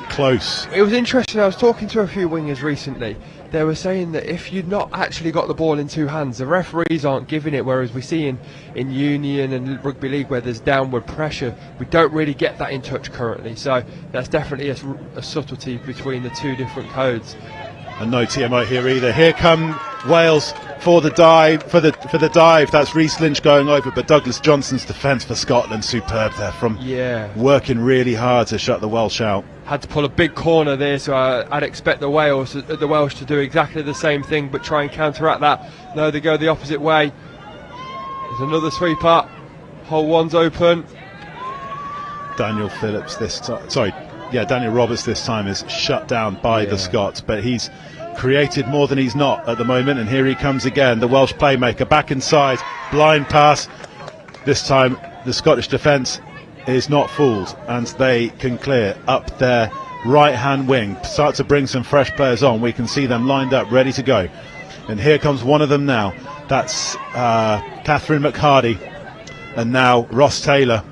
close. It was interesting. I was talking to a few wingers recently. They were saying that if you've not actually got the ball in 2 hands, the referees aren't giving it, whereas we see in Union and Rugby League where there's downward pressure, we don't really get that in touch currently. So that's definitely a subtlety between the 2 different codes. And no TMO here either. Here come Wales for the dive. For the dive, that's Reece Lynch going over, but Douglas Johnson's defence for Scotland, superb there, from working really hard to shut the Welsh out. Had to pull a big corner there, so I'd expect the Welsh to do exactly the same thing, but try and counteract that. No, they go the opposite way. There's another sweep up. Hole 1's open. Daniel Roberts this time is shut down by the Scots, but he's created more than he's not at the moment, and here he comes again, the Welsh playmaker, back inside, blind pass. This time the Scottish defence is not fooled, and they can clear up their right hand wing, start to bring some fresh players on. We can see them lined up ready to go, and here comes one of them now. That's Catherine McHardy, and now Ross Taylor,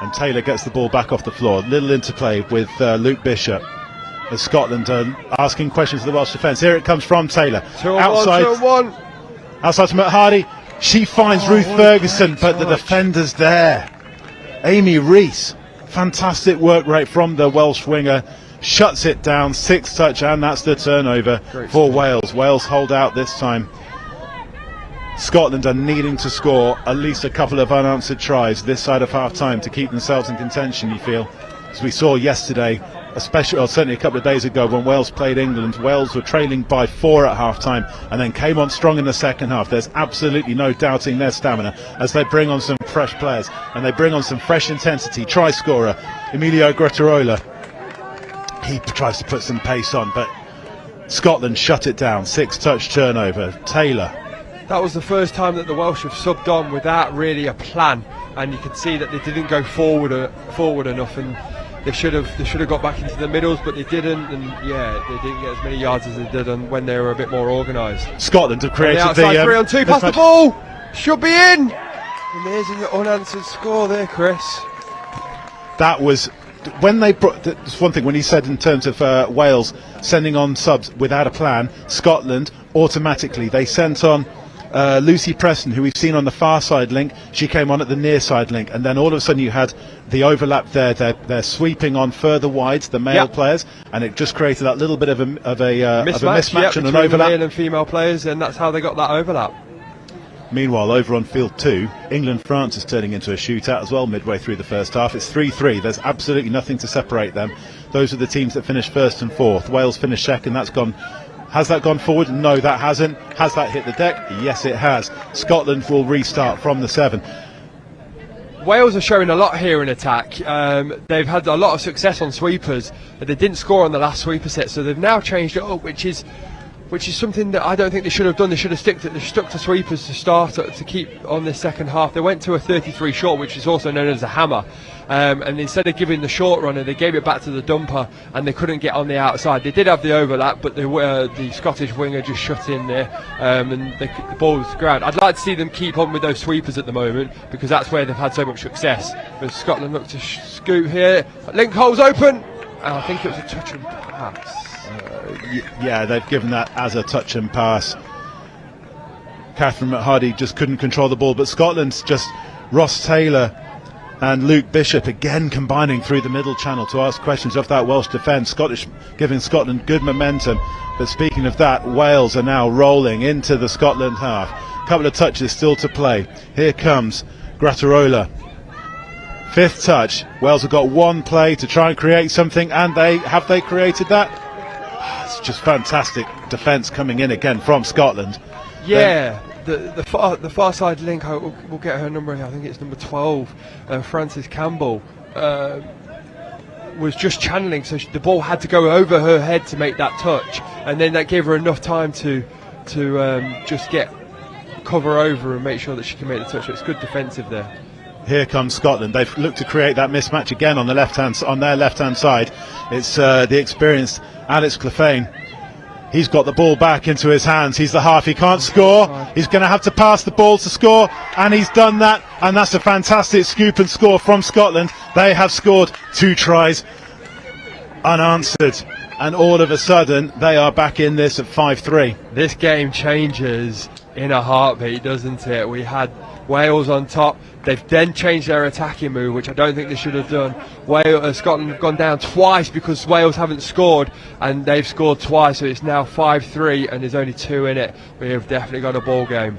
and Taylor gets the ball back off the floor. Little interplay with Luke Bishop as Scotland are asking questions of the Welsh defence. Here it comes from Taylor, outside to McHardy. She finds Ruth Ferguson, but the defender's there. Amy Rees, fantastic work rate from the Welsh winger, shuts it down, 6 touch, and that's the turnover for Wales. Wales hold out this time. Scotland are needing to score at least a couple of unanswered tries this side of half time to keep themselves in contention, you feel. As we saw yesterday, especially, or certainly a couple of days ago when Wales played England, Wales were trailing by 4 at half time and then came on strong in the second half. There's absolutely no doubting their stamina as they bring on some fresh players and they bring on some fresh intensity. Try scorer Emilio Grattarola, he tries to put some pace on, but Scotland shut it down. 6 touch turnover. Taylor. That was the first time that the Welsh have subbed on without really a plan, and you could see that they didn't go forward enough, and they should have got back into the middles, but they didn't, and they didn't get as many yards as they did when they were a bit more organised. Scotland have created the 3-on-2, pass the ball, should be in, and there's an unanswered score there, Chris. That was when they brought. That's one thing when he said in terms of Wales sending on subs without a plan. Scotland automatically they sent on Lucy Preston, who we've seen on the far side link, she came on at the near side link, and then all of a sudden you had the overlap there. They're sweeping on further wides, the male players, and it just created that little bit of a mismatch and an overlap. Male and female players, and that's how they got that overlap. Meanwhile, over on field 2, England-France is turning into a shootout as well midway through the first half. It's 3-3. There's absolutely nothing to separate them. Those are the teams that finished first and fourth. Wales finished second. That's gone. Has that gone forward? No, that hasn't. Has that hit the deck? Yes, it has. Scotland will restart from the 7. Wales are showing a lot here in attack. They've had a lot of success on sweepers, but they didn't score on the last sweeper set, so they've now changed it up, which is something that I don't think they should have done. They should have stuck to sweepers to start to keep on this second half. They went to a 33 short, which is also known as a hammer, and instead of giving the short runner, they gave it back to the dumper, and they couldn't get on the outside. They did have the overlap, but the Scottish winger just shut in there, and the ball was ground. I'd like to see them keep on with those sweepers at the moment, because that's where they've had so much success. But Scotland look to scoot here. Link hole's open, and I think it was a touch and pass. Yeah, they've given that as a touch and pass. Catherine McHardy just couldn't control the ball, but Scotland's just Ross Taylor and Luke Bishop again combining through the middle channel to ask questions of that Welsh defence. Scottish giving Scotland good momentum, but speaking of that, Wales are now rolling into the Scotland half. A couple of touches still to play. Here comes Grattarola. 5th touch. Wales have got one play to try and create something, and they created that? It's just fantastic defence coming in again from Scotland. Yeah, the far side link, we'll get her number, I think it's number 12, Frances Campbell, was just channeling, so the ball had to go over her head to make that touch, and then that gave her enough time to just cover over and make sure that she can make the touch. So it's good defensive there. Here comes Scotland. They've looked to create that mismatch again on their left hand side. It's the experienced Alex Clefane. He's got the ball back into his hands. He's the half. He can't score. He's going to have to pass the ball to score, and he's done that. And that's a fantastic scoop and score from Scotland. They have scored 2 tries unanswered, and all of a sudden they are back in this at 5-3. This game changes in a heartbeat, doesn't it? We had Wales on top. They've then changed their attacking move, which I don't think they should have done. Scotland have gone down twice because Wales haven't scored, and they've scored twice, so it's now 5-3, and there's only 2 in it. We have definitely got a ball game.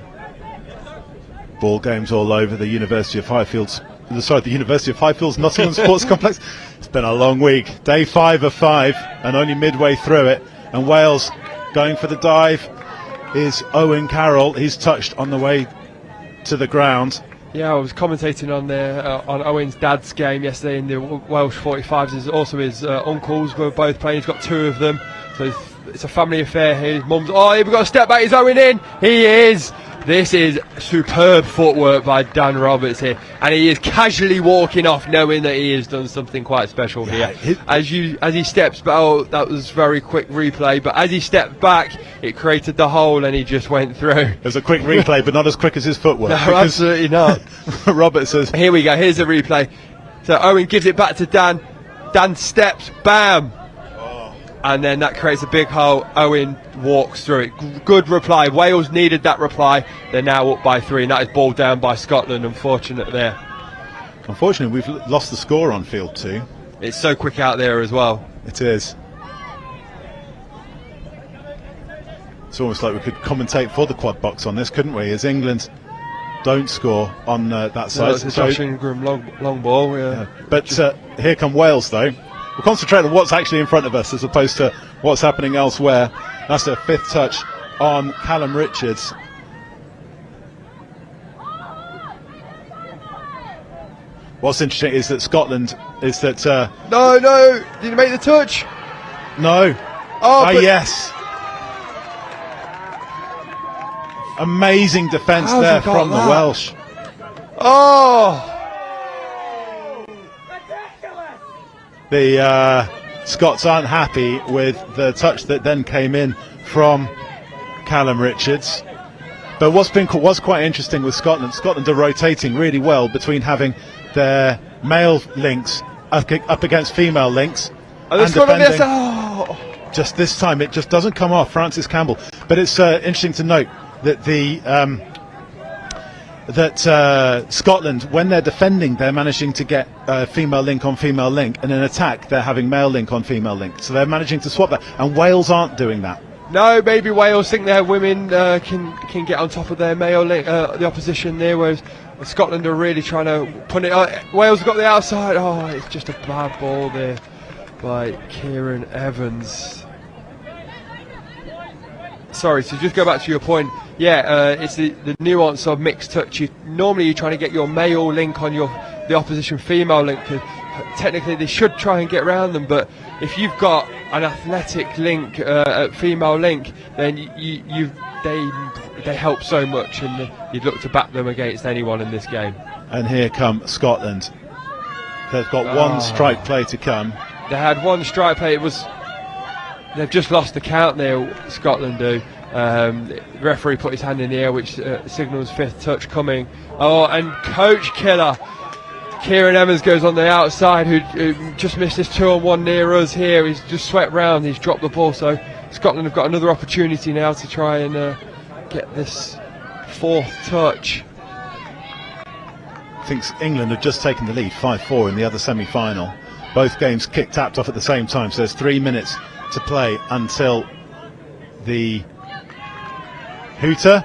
Ball games all over the University of Highfields. The University of Highfields Nottingham Sports Complex. It's been a long week. Day 5 of 5, and only midway through it. And Wales going for the dive is Owen Carroll. He's touched on the way to the ground. Yeah, I was commentating on on Owen's dad's game yesterday in the Welsh 45s. There's also his uncles were both playing. He's got 2 of them, so it's a family affair here. His mum's, we've got to step back. He's Owen in. He is. This is superb footwork by Dan Roberts here, and he is casually walking off, knowing that he has done something quite special here. As he steps back, that was very quick replay, but as he stepped back, it created the hole, and he just went through. It was a quick replay, but not as quick as his footwork. No, absolutely not. Roberts says, "Here we go. Here's a replay." So Owen gives it back to Dan. Dan steps, bam. And then that creates a big hole. Owen walks through it. Good reply. Wales needed that reply. They're now up by 3, and that is ball down by Scotland. Unfortunate there. Unfortunately, we've lost the score on field 2. It's so quick out there as well. It is. It's almost like we could commentate for the quad box on this, couldn't we? As England don't score on that side. It's a Josh Ingram long ball. Yeah. But here come Wales, though. We'll concentrate on what's actually in front of us as opposed to what's happening elsewhere. That's their 5th touch on Callum Richards. What's interesting is that Scotland is that... No, did he make the touch? No. Yes. Amazing defence there from the Welsh. The Scots aren't happy with the touch that then came in from Callum Richards. But what's quite interesting with Scotland are rotating really well between having their male links up against female links. And defending. Just this time it just doesn't come off Frances Campbell. But it's interesting to note that Scotland, when they're defending, they're managing to get female link on female link, and in attack they're having male link on female link. So they're managing to swap that, and Wales aren't doing that. No, maybe Wales think their women can get on top of their male link, the opposition there, whereas Scotland are really trying to put it. Wales got the outside. Oh, it's just a bad ball there by Kieran Evans. Sorry, so just go back to your point. Yeah, it's the nuance of mixed touch. Normally you're trying to get your male link on the opposition female link. Technically they should try and get around them, but if you've got an athletic link, female link, then they help so much, and you'd look to back them against anyone in this game. And here come Scotland. They've got one strike play to come. They had one strike play. They've just lost the count there, Scotland do. The referee put his hand in the air, which signals fifth touch coming. Oh, and coach killer Kieran Evans goes on the outside, who just missed his 2-on-1 near us here. He's just swept round, he's dropped the ball, so Scotland have got another opportunity now to try and get this fourth touch. I think England have just taken the lead 5-4 in the other semi-final. Both games tapped off at the same time, so there's 3 minutes to play until the hooter.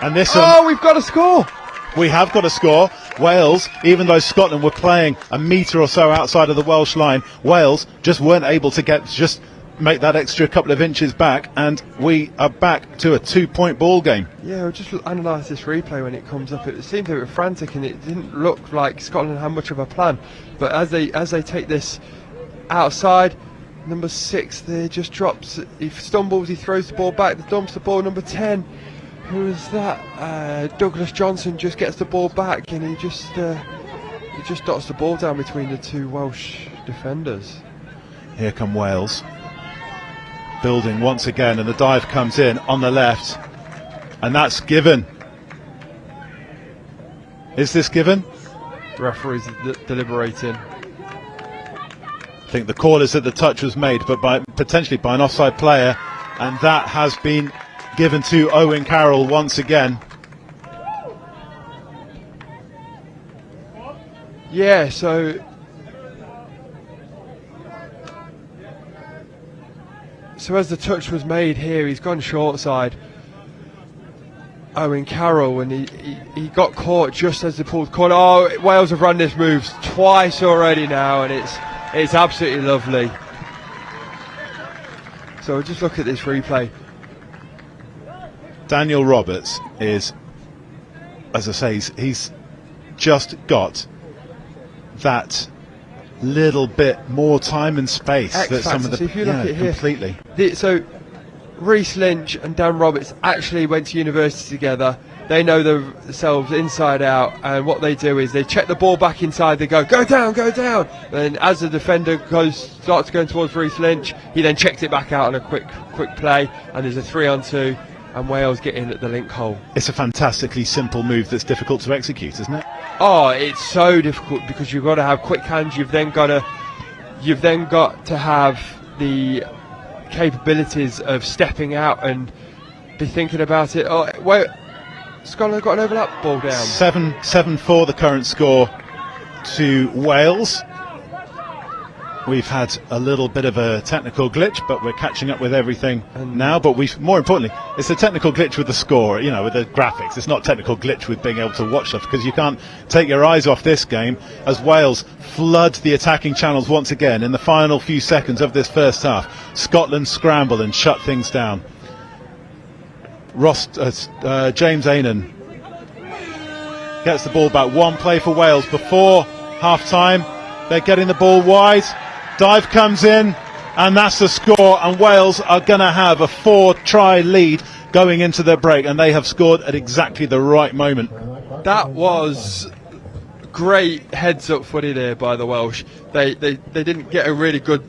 And this we've got a score. We have got a score. Wales, even though Scotland were playing a metre or so outside of the Welsh line, Wales just weren't able to make that extra couple of inches back, and we are back to a 2-point ball game. Yeah, we'll just analyse this replay when it comes up. It seemed a bit frantic, and it didn't look like Scotland had much of a plan. But as they take this outside, number 6 there just drops. He stumbles, he throws the ball back, dumps the ball. Number 10, who is that? Douglas Johnson just gets the ball back, and he just dots the ball down between the two Welsh defenders. Here come Wales, building once again, and the dive comes in on the left, and that's given. Is this given? Referees deliberating. I think the call is that the touch was made, but potentially by an offside player, and that has been given to Owen Carroll once again. Yeah, so as the touch was made here, he's gone short side, Owen Carroll, and he got caught just as the pulled corner. Oh, Wales have run this move twice already now, and it's absolutely lovely. So we'll just look at this replay. Daniel Roberts is, as I say, he's just got that little bit more time and space that some of the if you look at completely. So Reece Lynch and Dan Roberts actually went to university together. They know themselves inside out, and what they do is they check the ball back inside. They go down, and as the defender starts going towards Reece Lynch, he then checks it back out on a quick play, and there's a 3-on-2, and Wales get in at the link hole. It's a fantastically simple move that's difficult to execute, isn't it? Oh, it's so difficult because you've got to have quick hands. You've then got to have the capabilities of stepping out and be thinking about it. Oh, wait, Scotland got an overlap ball down. 7-4 the current score to Wales. We've had a little bit of a technical glitch, but we're catching up with everything now. But more importantly, it's a technical glitch with the score, with the graphics. It's not a technical glitch with being able to watch stuff, because you can't take your eyes off this game as Wales flood the attacking channels once again in the final few seconds of this first half. Scotland scramble and shut things down. James Ainan gets the ball back. One play for Wales before half-time. They're getting the ball wide. Dive comes in, and that's the score, and Wales are going to have a 4-try lead going into their break, and they have scored at exactly the right moment. That was great heads-up footy there by the Welsh. They didn't get a really good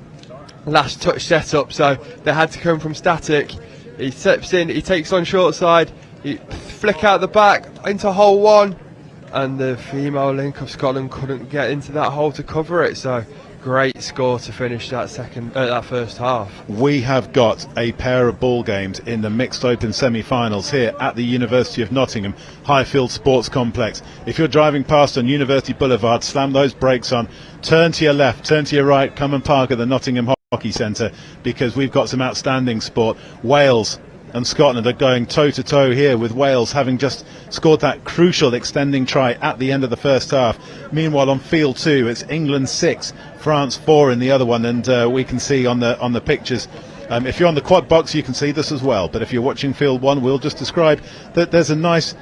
last touch set-up, so they had to come from static. He steps in, he takes on short side, he flick out the back into hole 1, and the female link of Scotland couldn't get into that hole to cover it. So great score to finish that first half. We have got a pair of ball games in the mixed open semi-finals here at the University of Nottingham Highfield Sports Complex. If you're driving past on University Boulevard, slam those brakes on, turn to your left, turn to your right, come and park at the Nottingham Hockey Centre, because we've got some outstanding sport. Wales and Scotland are going toe-to-toe here, with Wales having just scored that crucial extending try at the end of the first half. Meanwhile, on field 2, it's England 6, France 4 in the other one, and we can see on the pictures, if you're on the quad box you can see this as well, but if you're watching field 1, we'll just describe that there's a nice,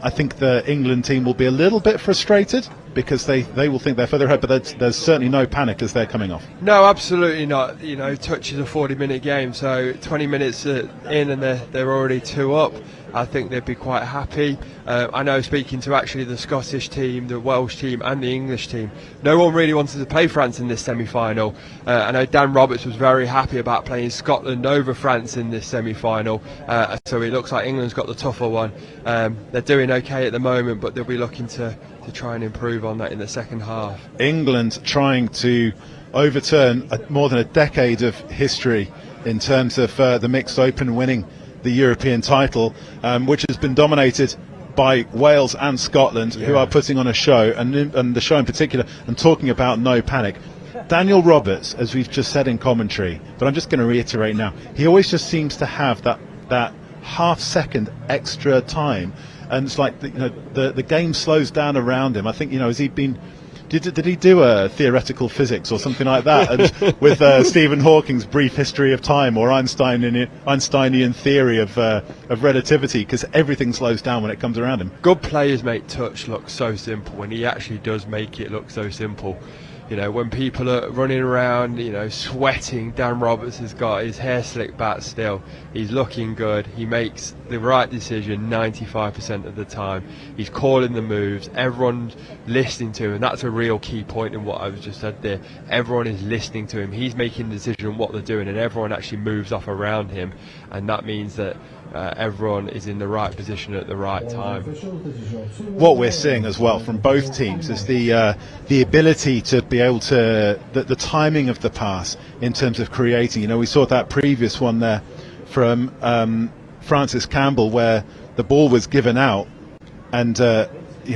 I think the England team will be a little bit frustrated because they will think they're further ahead, but there's certainly no panic as they're coming off. No, absolutely not. You know, touch is a 40-minute game, so 20 minutes in and they're already 2 up. I think they'd be quite happy. I know, speaking to actually the Scottish team, the Welsh team and the English team, no one really wanted to play France in this semi-final. I know Dan Roberts was very happy about playing Scotland over France in this semi-final, so it looks like England's got the tougher one. They're doing okay at the moment, but they'll be looking to try and improve on that in the second half. England trying to overturn more than a decade of history in terms of the mixed open winning the European title, which has been dominated by Wales and Scotland, who are putting on a show, and the show in particular, and talking about no panic. Daniel Roberts, as we've just said in commentary, but I'm just going to reiterate now, he always just seems to have that half-second extra time, and it's like the game slows down around him. I think, has he been... Did he do a theoretical physics or something like that? And with Stephen Hawking's brief history of time, or Einsteinian theory of relativity, because everything slows down when it comes around him. Good players make touch look so simple, and he actually does make it look so simple. When people are running around, sweating, Dan Roberts has got his hair slicked back still. He's looking good. He makes the right decision 95% of the time. He's calling the moves. Everyone's listening to him, and that's a real key point in what I've just said there. Everyone is listening to him. He's making the decision on what they're doing, and everyone actually moves off around him, and that means that everyone is in the right position at the right time. What we're seeing as well from both teams is the ability to be able to the timing of the pass in terms of creating. We saw that previous one there from Frances Campbell, where the ball was given out, and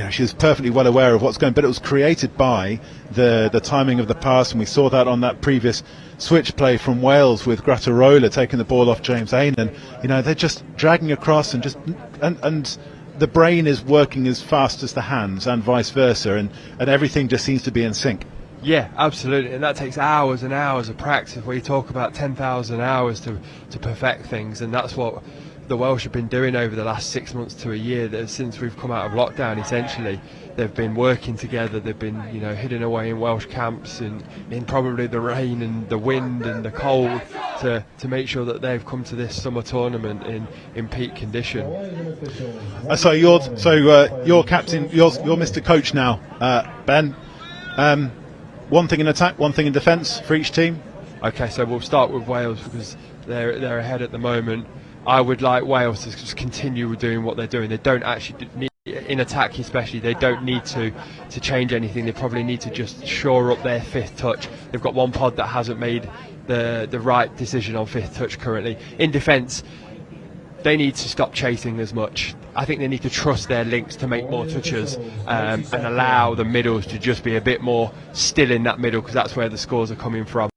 she was perfectly well aware of what's going, but it was created by the timing of the pass, and we saw that on that previous switch play from Wales with Grattarola taking the ball off James Aynon. They're just dragging across and and the brain is working as fast as the hands, and vice versa, and everything just seems to be in sync. Yeah, absolutely, and that takes hours and hours of practice. We talk about 10,000 hours to perfect things, and that's what the Welsh have been doing over the last 6 months to a year. Since we've come out of lockdown, essentially, they've been working together. They've been, hidden away in Welsh camps in probably the rain and the wind and the cold to make sure that they've come to this summer tournament in peak condition. So you're captain, you're Mr. Coach now, Ben. One thing in attack, one thing in defence for each team. Okay, so we'll start with Wales because they're ahead at the moment. I would like Wales to just continue doing what they're doing. They don't actually need, in attack especially, they don't need to change anything. They probably need to just shore up their fifth touch. They've got one pod that hasn't made the right decision on fifth touch currently. In defence, they need to stop chasing as much. I think they need to trust their links to make more touches and allow the middles to just be a bit more still in that middle, because that's where the scores are coming from.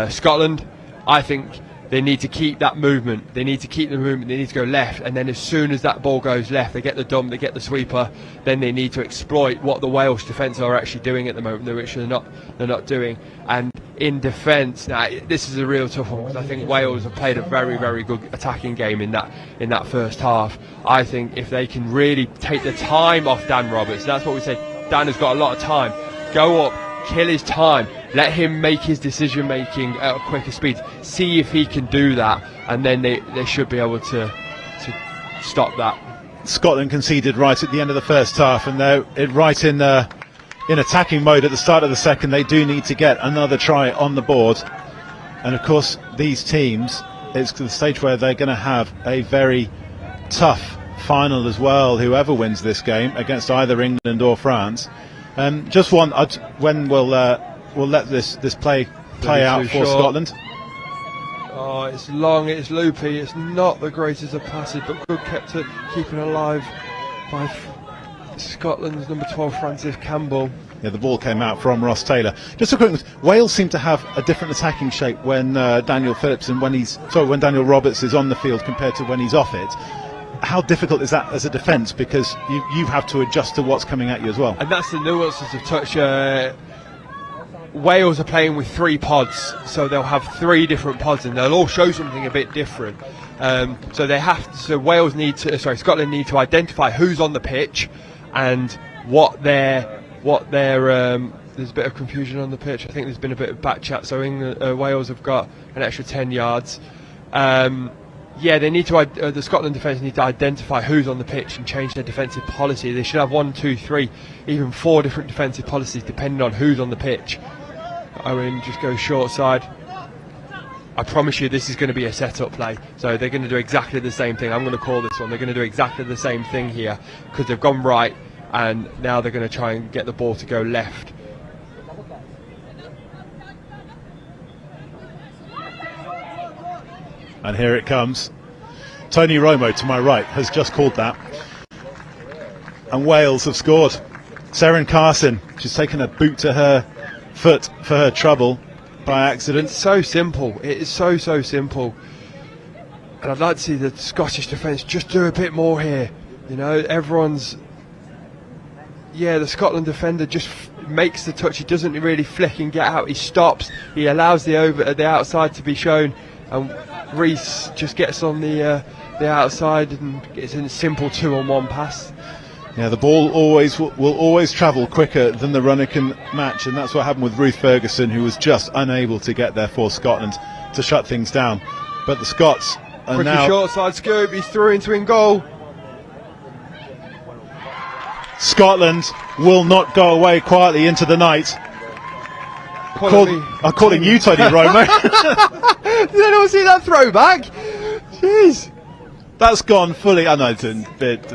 Scotland, I think they need to keep that movement. They need to keep the movement. They need to go left, and then as soon as that ball goes left, they get the dump, they get the sweeper. Then they need to exploit what the Welsh defence are actually doing at the moment, which they're not doing. And in defence, now this is a real tough one, because I think Wales have played a very, very good attacking game in that first half. I think if they can really take the time off Dan Roberts, that's what we say. Dan has got a lot of time. Go up, kill his time. Let him make his decision making at a quicker speed. See if he can do that, and then they should be able to stop that. Scotland conceded right at the end of the first half, and they're right in attacking mode at the start of the second. They do need to get another try on the board, and of course these teams, it's the stage where they're going to have a very tough final as well, whoever wins this game against either England or France. Just one, when we'll let this play out for Scotland. Oh, it's long, it's loopy, it's not the greatest of passes, but good kept it, keeping alive by Scotland's number 12, Francis Campbell. Yeah, the ball came out from Ross Taylor. Just a quick one. Wales seem to have a different attacking shape when Daniel Roberts is on the field compared to when he's off it. How difficult is that as a defence, because you have to adjust to what's coming at you as well? And that's the nuances of touch. Wales are playing with 3 pods, so they'll have 3 different pods, and they'll all show something a bit different. So Scotland need to identify who's on the pitch and what their there's a bit of confusion on the pitch. I think there's been a bit of back chat, so Wales have got an extra 10 yards. They need to. The Scotland defence need to identify who's on the pitch and change their defensive policy. They should have 1, 2, 3, even 4 different defensive policies depending on who's on the pitch. Owen just goes short side. I promise you this is going to be a set-up play, so they're going to do exactly the same thing. I'm going to call this one. They're going to do exactly the same thing here because they've gone right, and now they're going to try and get the ball to go left. And here it comes. Tony Romo to my right has just called that, and Wales have scored. Seren Carson, she's taken a boot to her foot for her trouble by accident. It's so simple. It is so simple. And I'd like to see the Scottish defence just do a bit more here. You know, everyone's... Yeah, the Scotland defender just makes the touch. He doesn't really flick and get out. He stops. He allows the outside to be shown. And Reece just gets on the outside and gets in a simple 2-on-1 pass. Yeah, the ball will always travel quicker than the runner can match, and that's what happened with Ruth Ferguson, who was just unable to get there for Scotland to shut things down. But the Scots are now... short side scoop, he's through into in goal. Scotland will not go away quietly into the night. I'm calling you Tony Romo. Did anyone see that throwback? Jeez. That's gone fully... I know it's a bit...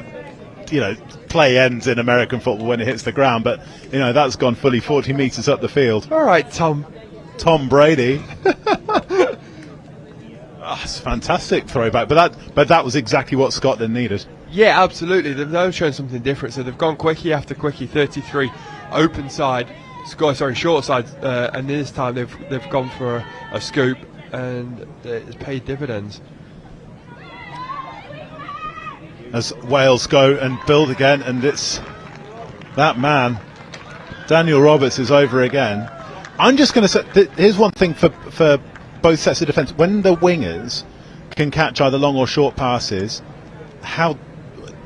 play ends in American football when it hits the ground, but that's gone fully 40 metres up the field. All right, Tom Brady. It's a fantastic throwback, but that was exactly what Scotland needed. Yeah, absolutely. They've shown something different, so they've gone quickie after quickie, 33 open side, short side, and this time they've gone for a scoop, and it's paid dividends. As Wales go and build again, and it's that man, Daniel Roberts, is over again. I'm just going to say, here's one thing for both sets of defence. When the wingers can catch either long or short passes, how,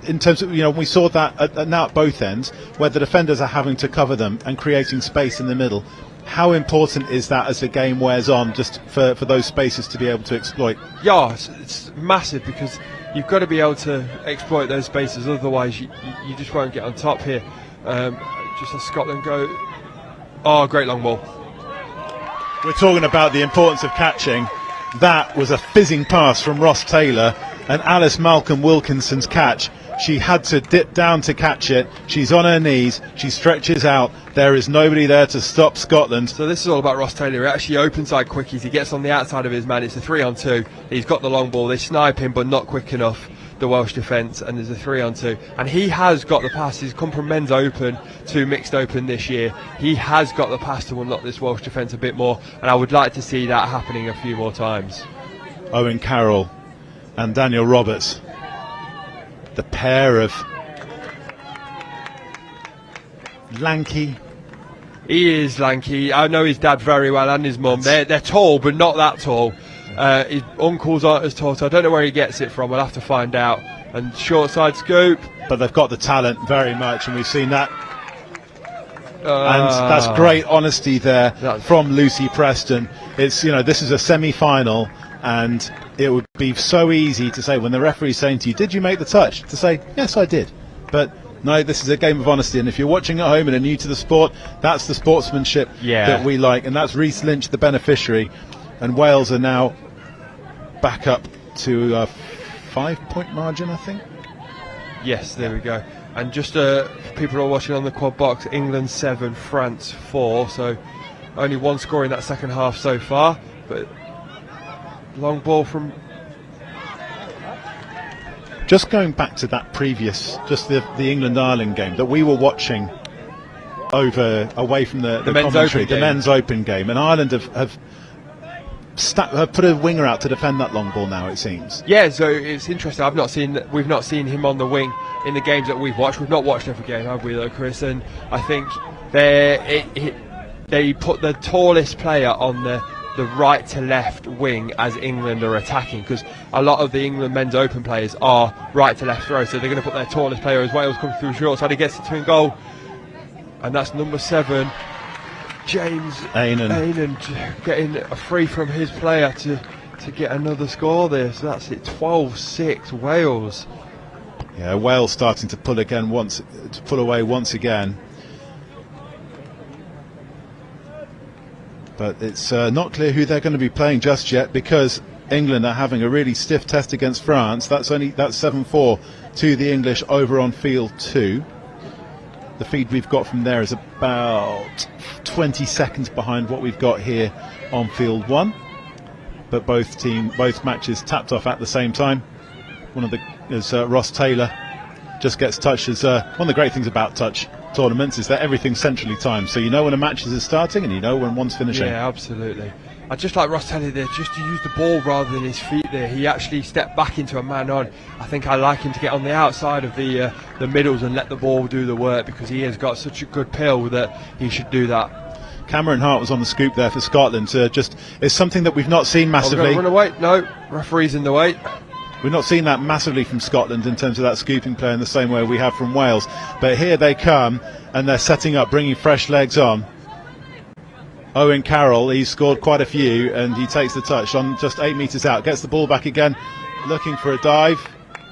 in terms of, we saw that now at both ends, where the defenders are having to cover them and creating space in the middle. How important is that as the game wears on, just for those spaces to be able to exploit? Yeah, it's massive, because you've got to be able to exploit those spaces, otherwise you just won't get on top here. Just as Scotland go... Oh, great long ball. We're talking about the importance of catching. That was a fizzing pass from Ross Taylor, and Alice Malcolm Wilkinson's catch. She had to dip down to catch it. She's on her knees. She stretches out. There is nobody there to stop Scotland. So this is all about Ross Taylor. He actually open side quickies. He gets on the outside of his man. It's a 3-on-2. He's got the long ball. They snipe him, but not quick enough, the Welsh defence, and there's a 3-on-2. And he has got the pass. He's come from men's open to mixed open this year. He has got the pass to unlock this Welsh defence a bit more, and I would like to see that happening a few more times. Owen Carroll and Daniel Roberts, the pair of lanky. He is lanky. I know his dad very well and his mum. They're tall, but not that tall. His uncles aren't as tall, so I don't know where he gets it from. We'll have to find out. And short side scoop. But they've got the talent very much, and we've seen that. And that's great honesty there from Lucy Preston. It's, this is a semi-final, and it would be so easy to say, when the referee's saying to you, did you make the touch? To say, yes, I did. But no, this is a game of honesty, and if you're watching at home and are new to the sport, that's the sportsmanship that we like, and that's Reece Lynch, the beneficiary. And Wales are now back up to a 5-point margin, I think. Yes, there we go. And just for people who are watching on the quad box, England 7, France 4. So only one score in that second half so far. But long ball from... Just going back to that previous, just the England-Ireland game that we were watching away from the commentary, the men's open game, and Ireland have put a winger out to defend that long ball now, it seems. Yeah, so it's interesting. We've not seen him on the wing in the games that we've watched. We've not watched every game, have we, though, Chris? And I think they put the tallest player on the right to left wing as England are attacking, because a lot of the England men's open players are right to left throw, so they're going to put their tallest player as Wales comes through short side. He gets it to in goal, and that's number 7, James Ainan, getting a free from his player to get another score there. So that's it, 12-6 Wales. Yeah, Wales starting to pull away once again. But it's not clear who they're going to be playing just yet, because England are having a really stiff test against France. That's 7-4 to the English over on field 2. The feed we've got from there is about 20 seconds behind what we've got here on field 1. But both matches tapped off at the same time. Ross Taylor just gets touched. One of the great things about touch tournaments is that everything's centrally timed, so you know when a match is starting and you know when one's finishing. Yeah, absolutely. I just like Ross Taylor there, just to use the ball rather than his feet there. He actually stepped back into a man on. I think I like him to get on the outside of the middles and let the ball do the work, because he has got such a good pill that he should do that. Cameron Hart was on the scoop there for Scotland. It's something that we've not seen massively. Run away? No, referee's in the way. We've not seen that massively from Scotland in terms of that scooping play in the same way we have from Wales. But here they come, and they're setting up, bringing fresh legs on. Owen Carroll, he's scored quite a few, and he takes the touch on just 8 metres out. Gets the ball back again, looking for a dive.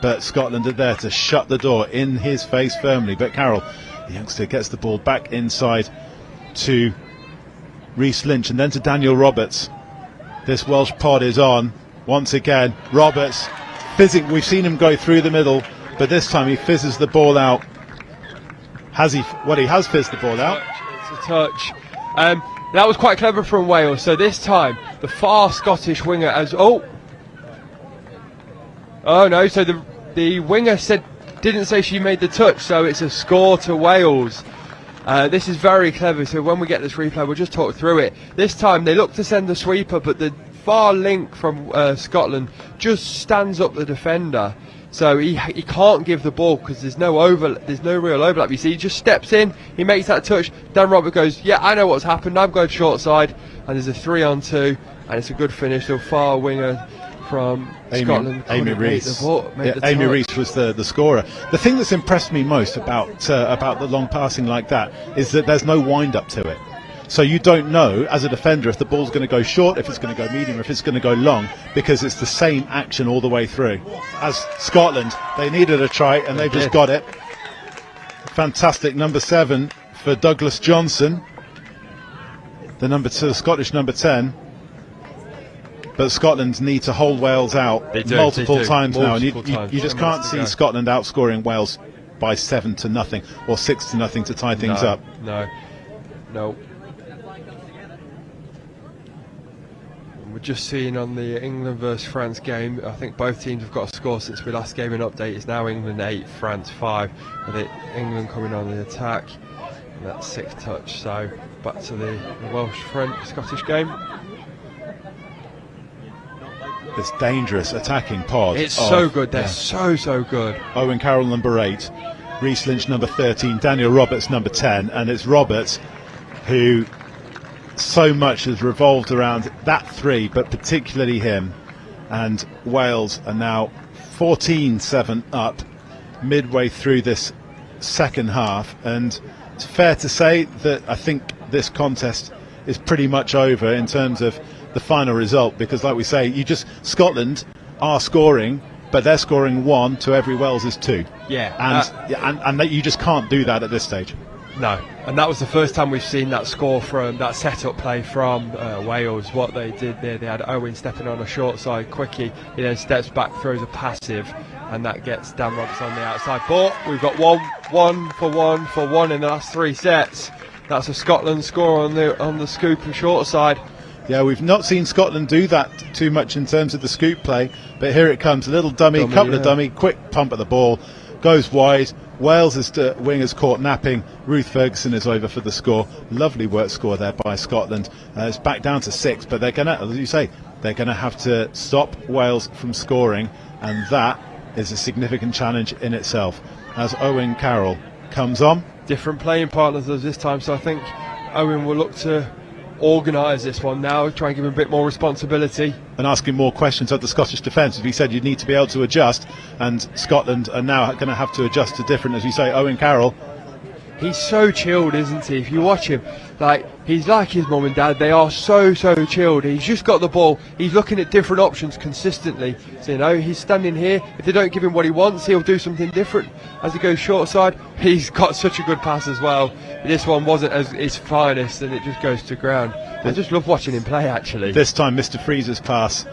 But Scotland are there to shut the door in his face firmly. But Carroll, the youngster, gets the ball back inside to Rhys Lynch and then to Daniel Roberts. This Welsh pod is on once again. Roberts, we've seen him go through the middle, but this time he fizzes the ball out. Has he? Well, he has fizzed the ball out. It's a touch. That was quite clever from Wales. So this time, the far Scottish winger oh no! So the winger didn't say she made the touch. So it's a score to Wales. This is very clever. So when we get this replay, we'll just talk through it. This time they look to send the sweeper, but the far link from Scotland just stands up the defender, so he can't give the ball because there's no real overlap. You see, he just steps in, he makes that touch. Dan Robert goes, yeah, I know what's happened, I'm going short side, and there's a 3-on-2, and it's a good finish. So far winger from Scotland, Amy Rees. Amy Rees was the scorer. The thing that's impressed me most about the long passing like that is that there's no wind up to it. So you don't know, as a defender, if the ball's going to go short, if it's going to go medium, or if it's going to go long, because it's the same action all the way through. As Scotland, they needed a try, and they've just got it. Fantastic number 7 for Douglas Johnson, the Scottish number 10. But Scotland need to hold Wales out multiple times now, and you just can't see Scotland outscoring Wales by 7-0 or 6-0 to tie things up. No. We're just seeing on the England versus France game, I think both teams have got a score since we last gave an update. It's now England 8, France 5, with England coming on the attack. And that's 6th touch. So back to the Welsh-Scottish game. This dangerous attacking pod. It's so good. They're so good. Owen Carroll number 8, Rhys Lynch number 13, Daniel Roberts number 10, and it's Roberts who so much has revolved around that 3, but particularly him. And Wales are now 14-7 up midway through this second half, and it's fair to say that I think this contest is pretty much over in terms of the final result, because like we say, Scotland are scoring, but they're scoring 1 to every Wales' 2. And that you just can't do that at this stage. No, and that was the first time we've seen that score from that set-up play from Wales. What they did there, they had Owen stepping on a short side quickie. He then steps back, throws a passive, and that gets Dan Roberts on the outside. But we've got one for one in the last 3 sets. That's a Scotland score on the scoop and short side. Yeah, we've not seen Scotland do that too much in terms of the scoop play, but here it comes, a little dummy, couple of dummy, quick pump at the ball, goes wide. Wales' wingers caught napping. Ruth Ferguson is over for the score. Lovely work score there by Scotland. It's back down to 6, but they're going to, as you say, they're going to have to stop Wales from scoring, and that is a significant challenge in itself. As Owen Carroll comes on. Different playing partners as this time, so I think Owen will look to organise this one now, try and give him a bit more responsibility. And asking more questions of the Scottish defence. As we said, you need to be able to adjust, and Scotland are now going to have to adjust to different, as you say, Owen Carroll. He's so chilled, isn't he? If you watch him, he's like his mum and dad. They are so chilled. He's just got the ball. He's looking at different options consistently. So, he's standing here. If they don't give him what he wants, he'll do something different. As he goes short side, he's got such a good pass as well. This one wasn't as his finest, and it just goes to ground. I just love watching him play, actually. This time, Mr. Freeze's pass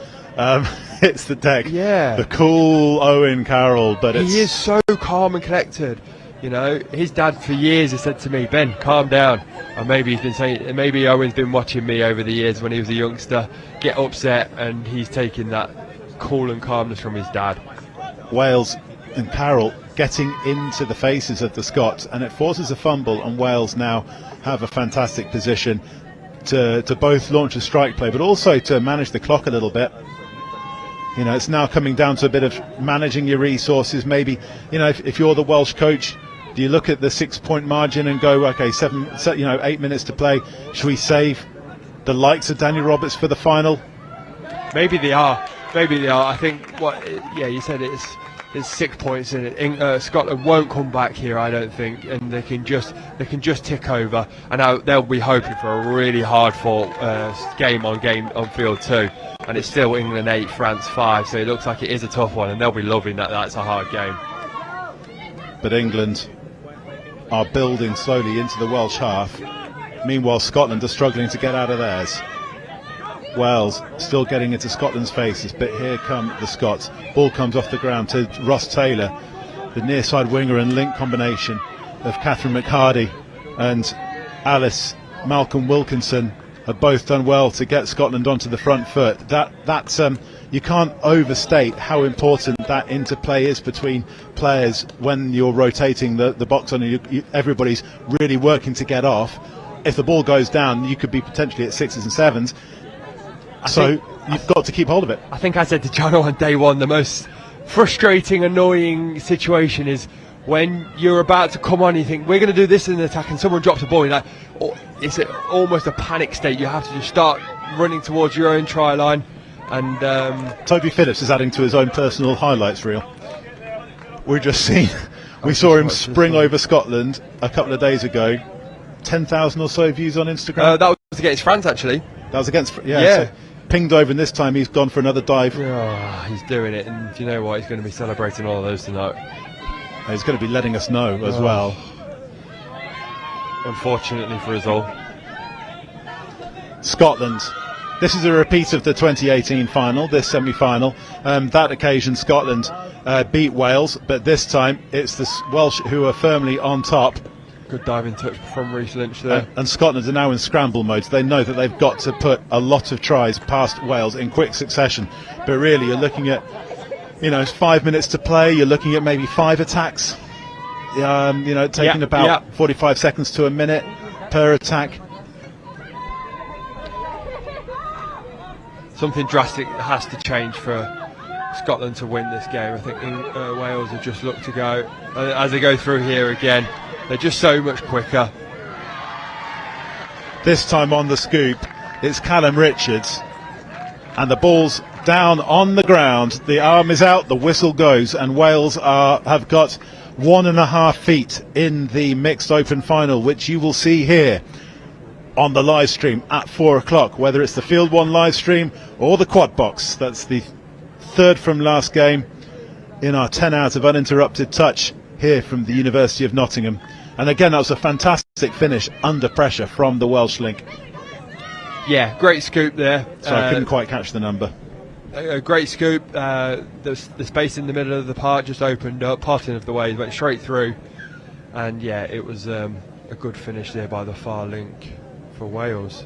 hits the deck. Yeah. The cool Owen Carroll, but he is so calm and collected. His dad for years has said to me, Ben, calm down. And maybe he's been saying, maybe Owen's been watching me over the years when he was a youngster get upset, and he's taking that cool and calmness from his dad. Wales and Carroll getting into the faces of the Scots, and it forces a fumble, and Wales now have a fantastic position to both launch a strike play, but also to manage the clock a little bit. It's now coming down to a bit of managing your resources. Maybe, if you're the Welsh coach, do you look at the 6-point margin and go, okay, 8 minutes to play, should we save the likes of Daniel Roberts for the final? Maybe they are. I think you said it's 6 points in it. Scotland won't come back here, I don't think, and they can just tick over, and now they'll be hoping for a really hard fought game on field 2, and it's still England 8, France 5, so it looks like it is a tough one, and they'll be loving that. That's a hard game. But England are building slowly into the Welsh half. Meanwhile, Scotland are struggling to get out of theirs. Wales still getting into Scotland's faces, but here come the Scots. Ball comes off the ground to Ross Taylor, the near side winger and link combination of Catherine McHardy and Alice Malcolm Wilkinson have both done well to get Scotland onto the front foot. That's you can't overstate how important that interplay is between players when you're rotating the box on, and everybody's really working to get off. If the ball goes down, you could be potentially at 6s and 7s. So you've got to keep hold of it. I think I said to Jono on day one, the most frustrating, annoying situation is when you're about to come on, you think we're going to do this in an attack, and someone drops a ball, you're like, it's almost a panic state. You have to just start running towards your own try line. And Toby Phillips is adding to his own personal highlights reel. We saw him spring over Scotland a couple of days ago. 10,000 or so views on Instagram. That was against France, actually. That was against, yeah. So pinged over, and this time he's gone for another dive. Oh, he's doing it, and do you know what? He's going to be celebrating all of those tonight. And he's going to be letting us know as well. Unfortunately for us all. Scotland. This is a repeat of the 2018 final, this semi-final. That occasion Scotland beat Wales, but this time it's the Welsh who are firmly on top. Good diving touch from Reece Lynch there. And Scotland are now in scramble mode. They know that they've got to put a lot of tries past Wales in quick succession. But really, you're looking at, it's 5 minutes to play. You're looking at maybe 5 attacks. Taking about 45 seconds to a minute per attack. Something drastic has to change for Scotland to win this game. I think Wales have just looked to go, as they go through here again, they're just so much quicker. This time on the scoop, it's Callum Richards, and the ball's down on the ground. The arm is out, the whistle goes, and Wales have got 1.5 feet in the mixed open final, which you will see here on the live stream at 4 o'clock, whether it's the Field 1 live stream or the Quad Box. That's the third from last game in our 10 hours of uninterrupted touch here from the University of Nottingham. And again, that was a fantastic finish under pressure from the Welsh link. Yeah, great scoop there. So I couldn't quite catch the number. A great scoop. The space in the middle of the park just opened up, parting of the waves, went straight through, and yeah, it was a good finish there by the far link for Wales.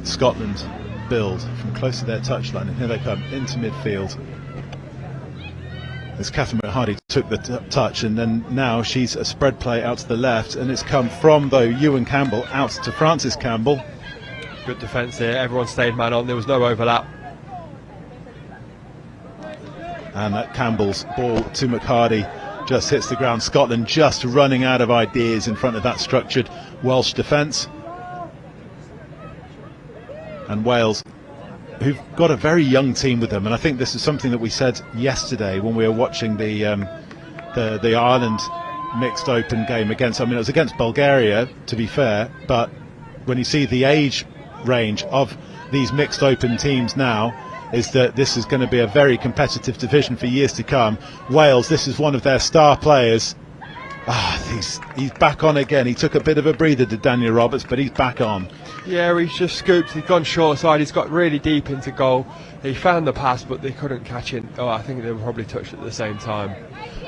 Scotland build from close to their touchline, and here they come into midfield. As Catherine McHardy took the touch, and then now she's a spread play out to the left, and it's come from, though, Ewan Campbell out to Francis Campbell. Good defence here, everyone stayed man on, there was no overlap. And that Campbell's ball to McHardy just hits the ground. Scotland just running out of ideas in front of that structured Welsh defence. And Wales, who've got a very young team with them, and I think this is something that we said yesterday when we were watching the Ireland mixed open game against, I mean, it was against Bulgaria, to be fair, but when you see the age range of these mixed open teams now, is that this is going to be a very competitive division for years to come. Wales, this is one of their star players. He's back on again. He took a bit of a breather, did Daniel Roberts, but he's back on. Yeah, he's just scooped, he's gone short side, he's got really deep into goal. He found the pass, but they couldn't catch it. I think they were probably touched at the same time.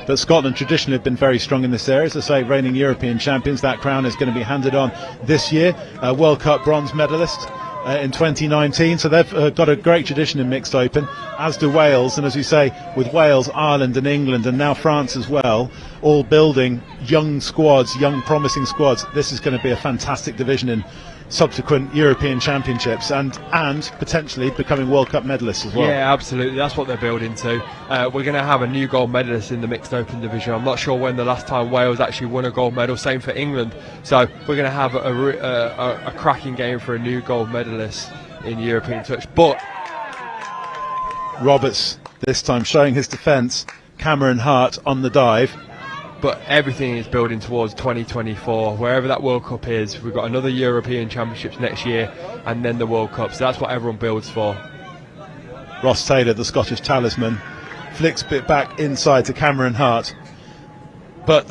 But Scotland traditionally have been very strong in this area. As I say, reigning European champions, that crown is going to be handed on this year. World Cup bronze medalist in 2019, so they've got a great tradition in mixed open, as do Wales. And as we say, with Wales, Ireland and England, and now France as well, all building young squads, young promising squads, this is going to be a fantastic division in subsequent European championships, and potentially becoming World Cup medalists as well. Yeah, absolutely, that's what they're building to. We're going to have a new gold medalist in the mixed open division. I'm not sure when the last time Wales actually won a gold medal, same for England, so we're going to have a cracking game for a new gold medalist in European touch. But Roberts this time showing his defence, Cameron Hart on the dive. But everything is building towards 2024, wherever that World Cup is. We've got another European Championships next year, and then the World Cup. So that's what everyone builds for. Ross Taylor, the Scottish talisman, flicks it back inside to Cameron Hart. But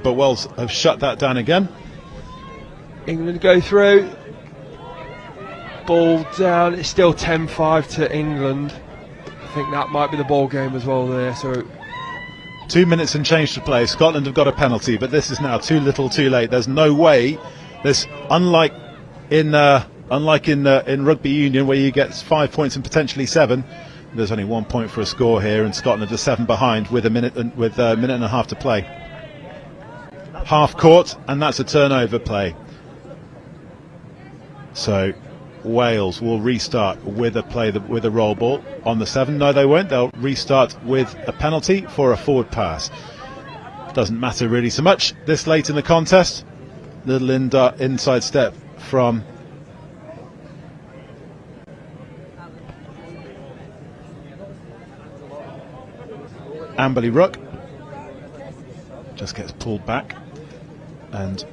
Wales have shut that down again. England go through. Ball down. It's still 10-5 to England. I think that might be the ball game as well there. So 2 minutes and change to play. Scotland have got a penalty, but this is now too little, too late. There's no way. There's unlike in rugby union where you get 5 points and potentially 7. There's only 1 point for a score here, and Scotland are 7 behind with a minute and a half to play. Half court, and that's a turnover play. So Wales will restart with with a roll ball on the 7. No, they won't. They'll restart with a penalty for a forward pass. Doesn't matter really so much this late in the contest. Little inside step from Amberley Rook. Just gets pulled back, and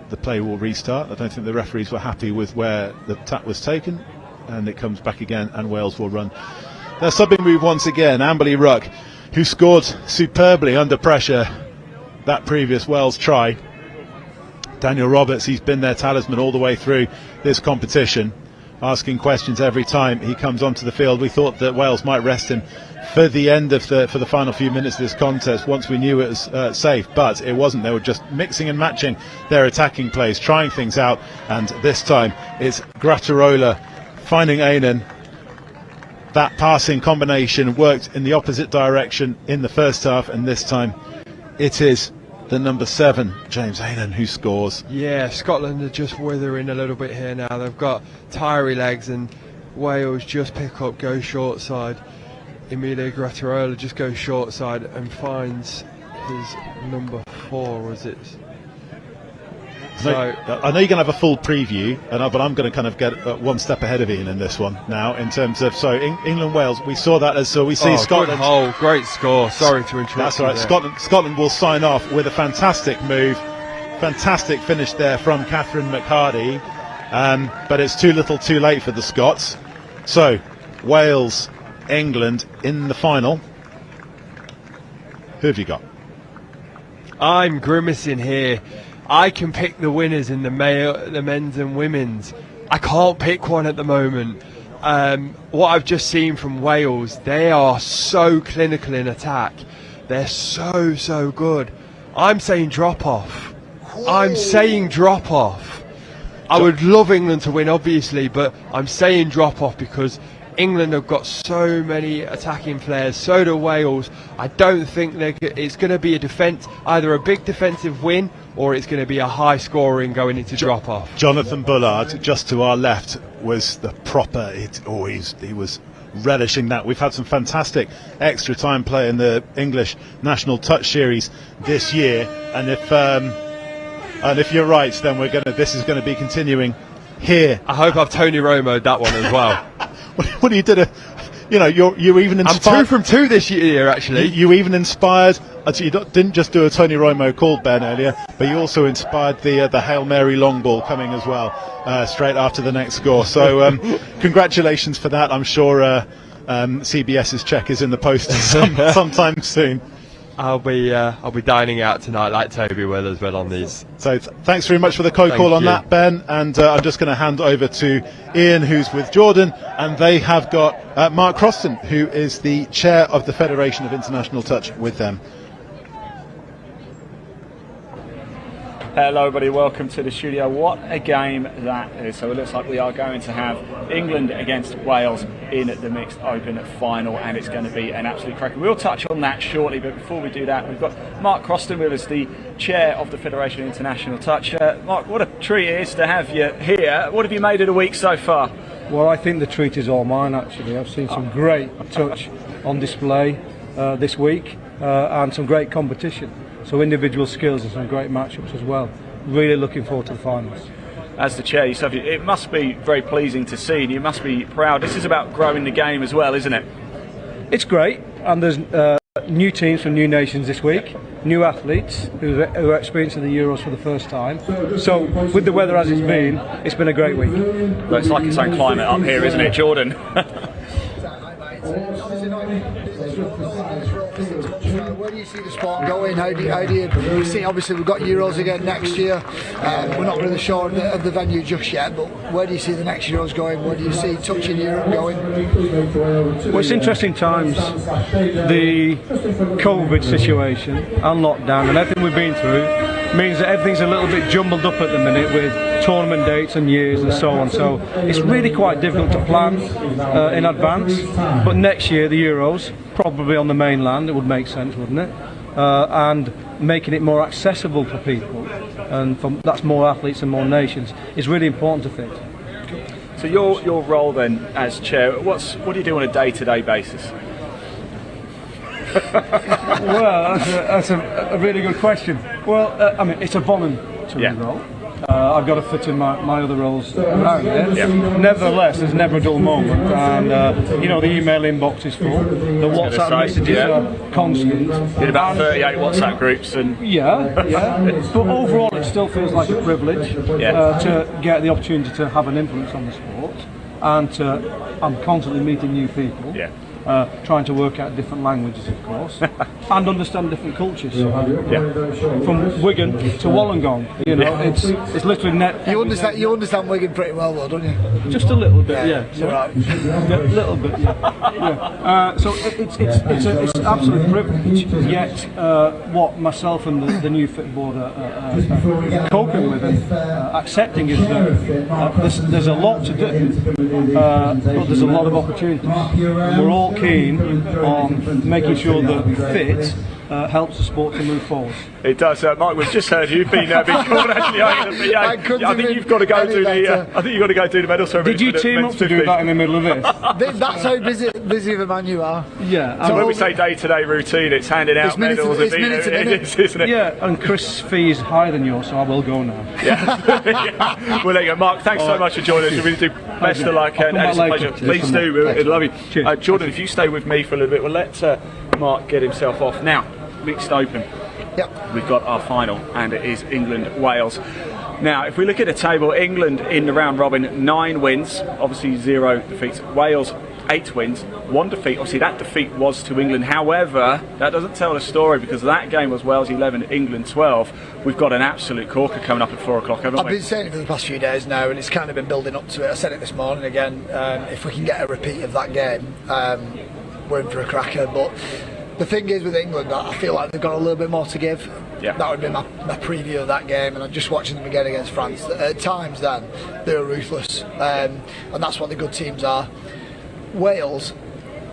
the play will restart. I don't think the referees were happy with where the tap was taken, and it comes back again, and Wales will run their subbing move once again. Amberley Ruck, who scored superbly under pressure that previous Wales try. Daniel Roberts, he's been their talisman all the way through this competition, asking questions every time he comes onto the field. We thought that Wales might rest him for the end of for the final few minutes of this contest once we knew it was safe, but it wasn't. They were just mixing and matching their attacking plays, trying things out, and this time it's Grattarola finding Ainan. That passing combination worked in the opposite direction in the first half, and this time it is the number 7, James Ainan, who scores. Yeah, Scotland are just withering a little bit here now. They've got tiry legs, and Wales just pick up, go short side. Emilio Grattarola just goes short side and finds his number 4, was it? So, I know you're going to have a full preview, but I'm going to kind of get one step ahead of Ian in this one now in terms of England-Wales. We saw that as we see Scotland. Oh, great score! Sorry to interrupt. That's all right. Scotland will sign off with a fantastic move, fantastic finish there from Catherine McHardy, but it's too little, too late for the Scots. So Wales, England in the final. Who have you got? I'm grimacing here. I can pick the winners in the men's and women's. I can't pick one at the moment. what I've just seen from Wales, they are so clinical in attack. They're so good. I'm saying drop off. I'm saying drop off. I would love England to win, obviously, but I'm saying drop off because England have got so many attacking players, so do Wales. I don't think it's going to be either a big defensive win or it's going to be a high scoring going into drop off. Jonathan Bullard, just to our left, was the proper. He was relishing that. We've had some fantastic extra time play in the English National Touch Series this year, and if you're right, then this is going to be continuing here. I hope I've Tony Romo'd that one as well. What you did, you even inspired. I'm 2 from 2 this year, actually. You even inspired. You didn't just do a Tony Romo call, Ben, earlier, but you also inspired the Hail Mary long ball coming as well, straight after the next score. So congratulations for that. I'm sure CBS's check is in the post sometime soon. I'll be dining out tonight like Toby will as well on these. So thanks very much for the co-call on that, Ben, and I'm just going to hand over to Ian, who's with Jordan, and they have got Mark Croston, who is the chair of the Federation of International Touch, with them. Hello everybody, welcome to the studio. What a game that is. So it looks like we are going to have England against Wales in the Mixed Open final, and it's going to be an absolute cracker. We'll touch on that shortly, but before we do that, we've got Mark Croston with us, the chair of the Federation of International Touch. Mark, what a treat it is to have you here. What have you made of the week so far? Well, I think the treat is all mine, actually. I've seen some great touch on display this week, and some great competition. So individual skills and some great matchups as well. Really looking forward to the finals. As the chair yourself, it must be very pleasing to see, and you must be proud. This is about growing the game as well, isn't it? It's great, and there's new teams from new nations this week, new athletes who are experiencing the Euros for the first time. So with the weather as it's been a great week. Well, it's like its own climate up here, isn't it, Jordan? Where do you see the sport going? How do you see? Obviously, we've got Euros again next year. We're not really sure of the venue just yet, but where do you see the next Euros going? Where do you see touch in Europe going? Well, it's interesting times. The COVID situation and lockdown and everything we've been through means that everything's a little bit jumbled up at the minute with tournament dates and years and so on. So it's really quite difficult to plan in advance. But next year, the Euros, probably on the mainland, it would make sense, wouldn't it? And making it more accessible for people, and that's more athletes and more nations, is really important to think. So your role then as chair, what do you do on a day-to-day basis? Well, that's a really good question. Well, I mean, it's a voluntary role. I've got to fit in my other roles around it. Yeah. Nevertheless, there's never a dull moment, and the email inbox is full. The WhatsApp messages are constant. Did about 38 WhatsApp groups, and But overall, it still feels like a privilege to get the opportunity to have an influence on the sport, and I'm constantly meeting new people. Yeah. Trying to work out different languages, of course, and understand different cultures. From Wigan to Wollongong, it's literally net. You understand Wigan pretty well, though, don't you? Just a little bit, yeah. A little bit, yeah. So it's an absolute privilege. Yet, what myself and the new Fit Board are coping with and accepting is that there's a lot to do, but there's a lot of opportunities. We're all keen on making sure that fit helps the sport to move forward. It does, Mike. We've just heard you've been called actually. I think you've got to go do the medal ceremony. Did you team up to do that in the middle of this? That's how busy of a man you are. Yeah. So when we say day-to-day routine, it's handing out medals. It's minute to minute, isn't it? Yeah, and Chris' fee is higher than yours, so I will go now. Yeah. Well, there you go, Mark. Thanks so much for joining us. We really do best of luck, and it's a pleasure. Please do. We'd love you. Jordan, if you stay with me for a little bit, we'll let Mark get himself off now. Mixed Open. Yep. We've got our final, and it is England-Wales. Now, if we look at the table, England in the round robin, 9 wins, obviously 0 defeats. Wales 8 wins, 1 defeat. Obviously, that defeat was to England. However, that doesn't tell the story, because that game was Wales 11, England 12. We've got an absolute corker coming up at 4 o'clock, haven't we? I've been saying it for the past few days now, and it's kind of been building up to it. I said it this morning again. If we can get a repeat of that game, we're in for a cracker. But the thing is with England, I feel like they've got a little bit more to give. Yeah. That would be my preview of that game, and I'm just watching them again against France. At times, then they were ruthless, and that's what the good teams are. Wales,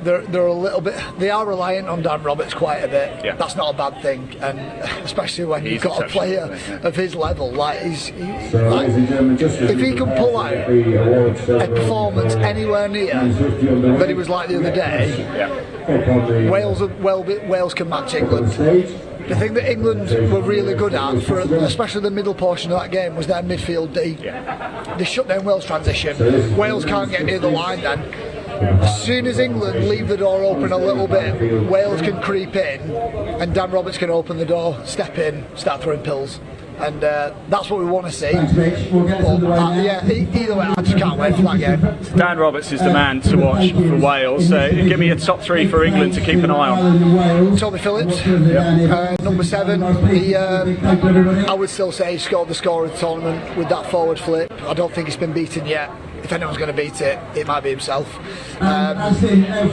they're a little bit. They are reliant on Dan Roberts quite a bit. Yeah. That's not a bad thing, and especially when you've got a exceptional, player of his level. Like if he can pull out a performance anywhere near that he was like the other day, Wales can match England. The thing that England were really good at, for especially the middle portion of that game, was their midfield D. They shut down Wales' transition. Wales can't get near the line then. As soon as England leave the door open a little bit, Wales can creep in, and Dan Roberts can open the door, step in, start throwing pills. And that's what we want to see. But, either way, I just can't wait for that game. So Dan Roberts is the man to watch for Wales. Give me a top 3 for England to keep an eye on. Toby Phillips, number 7. He, I would still say he scored the score of the tournament with that forward flip. I don't think he's been beaten yet. If anyone's going to beat it, it might be himself.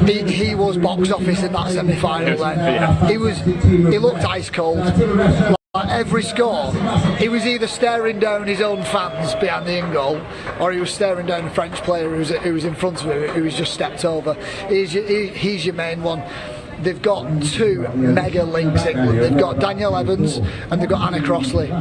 He was box office in that semi-final. Then he looked ice cold. Like every score, he was either staring down his own fans behind the in goal, or he was staring down a French player who was in front of him, who was just stepped over. He's your main one. They've got 2 mega links, England. They've got Danielle Evans and they've got Anna Crossley.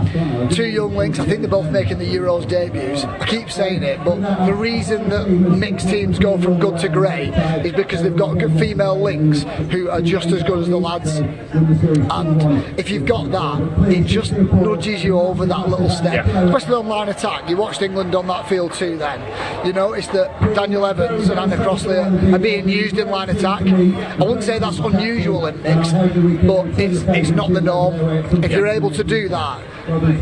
2 young links. I think they're both making the Euros debuts. I keep saying it, but the reason that mixed teams go from good to great is because they've got good female links who are just as good as the lads. And if you've got that, it just nudges you over that little step. Especially on line attack. You watched England on that field too then. You noticed that Danielle Evans and Anna Crossley are being used in line attack. I wouldn't say that's unusual in mixed, but it's not the norm. If you're able to do that,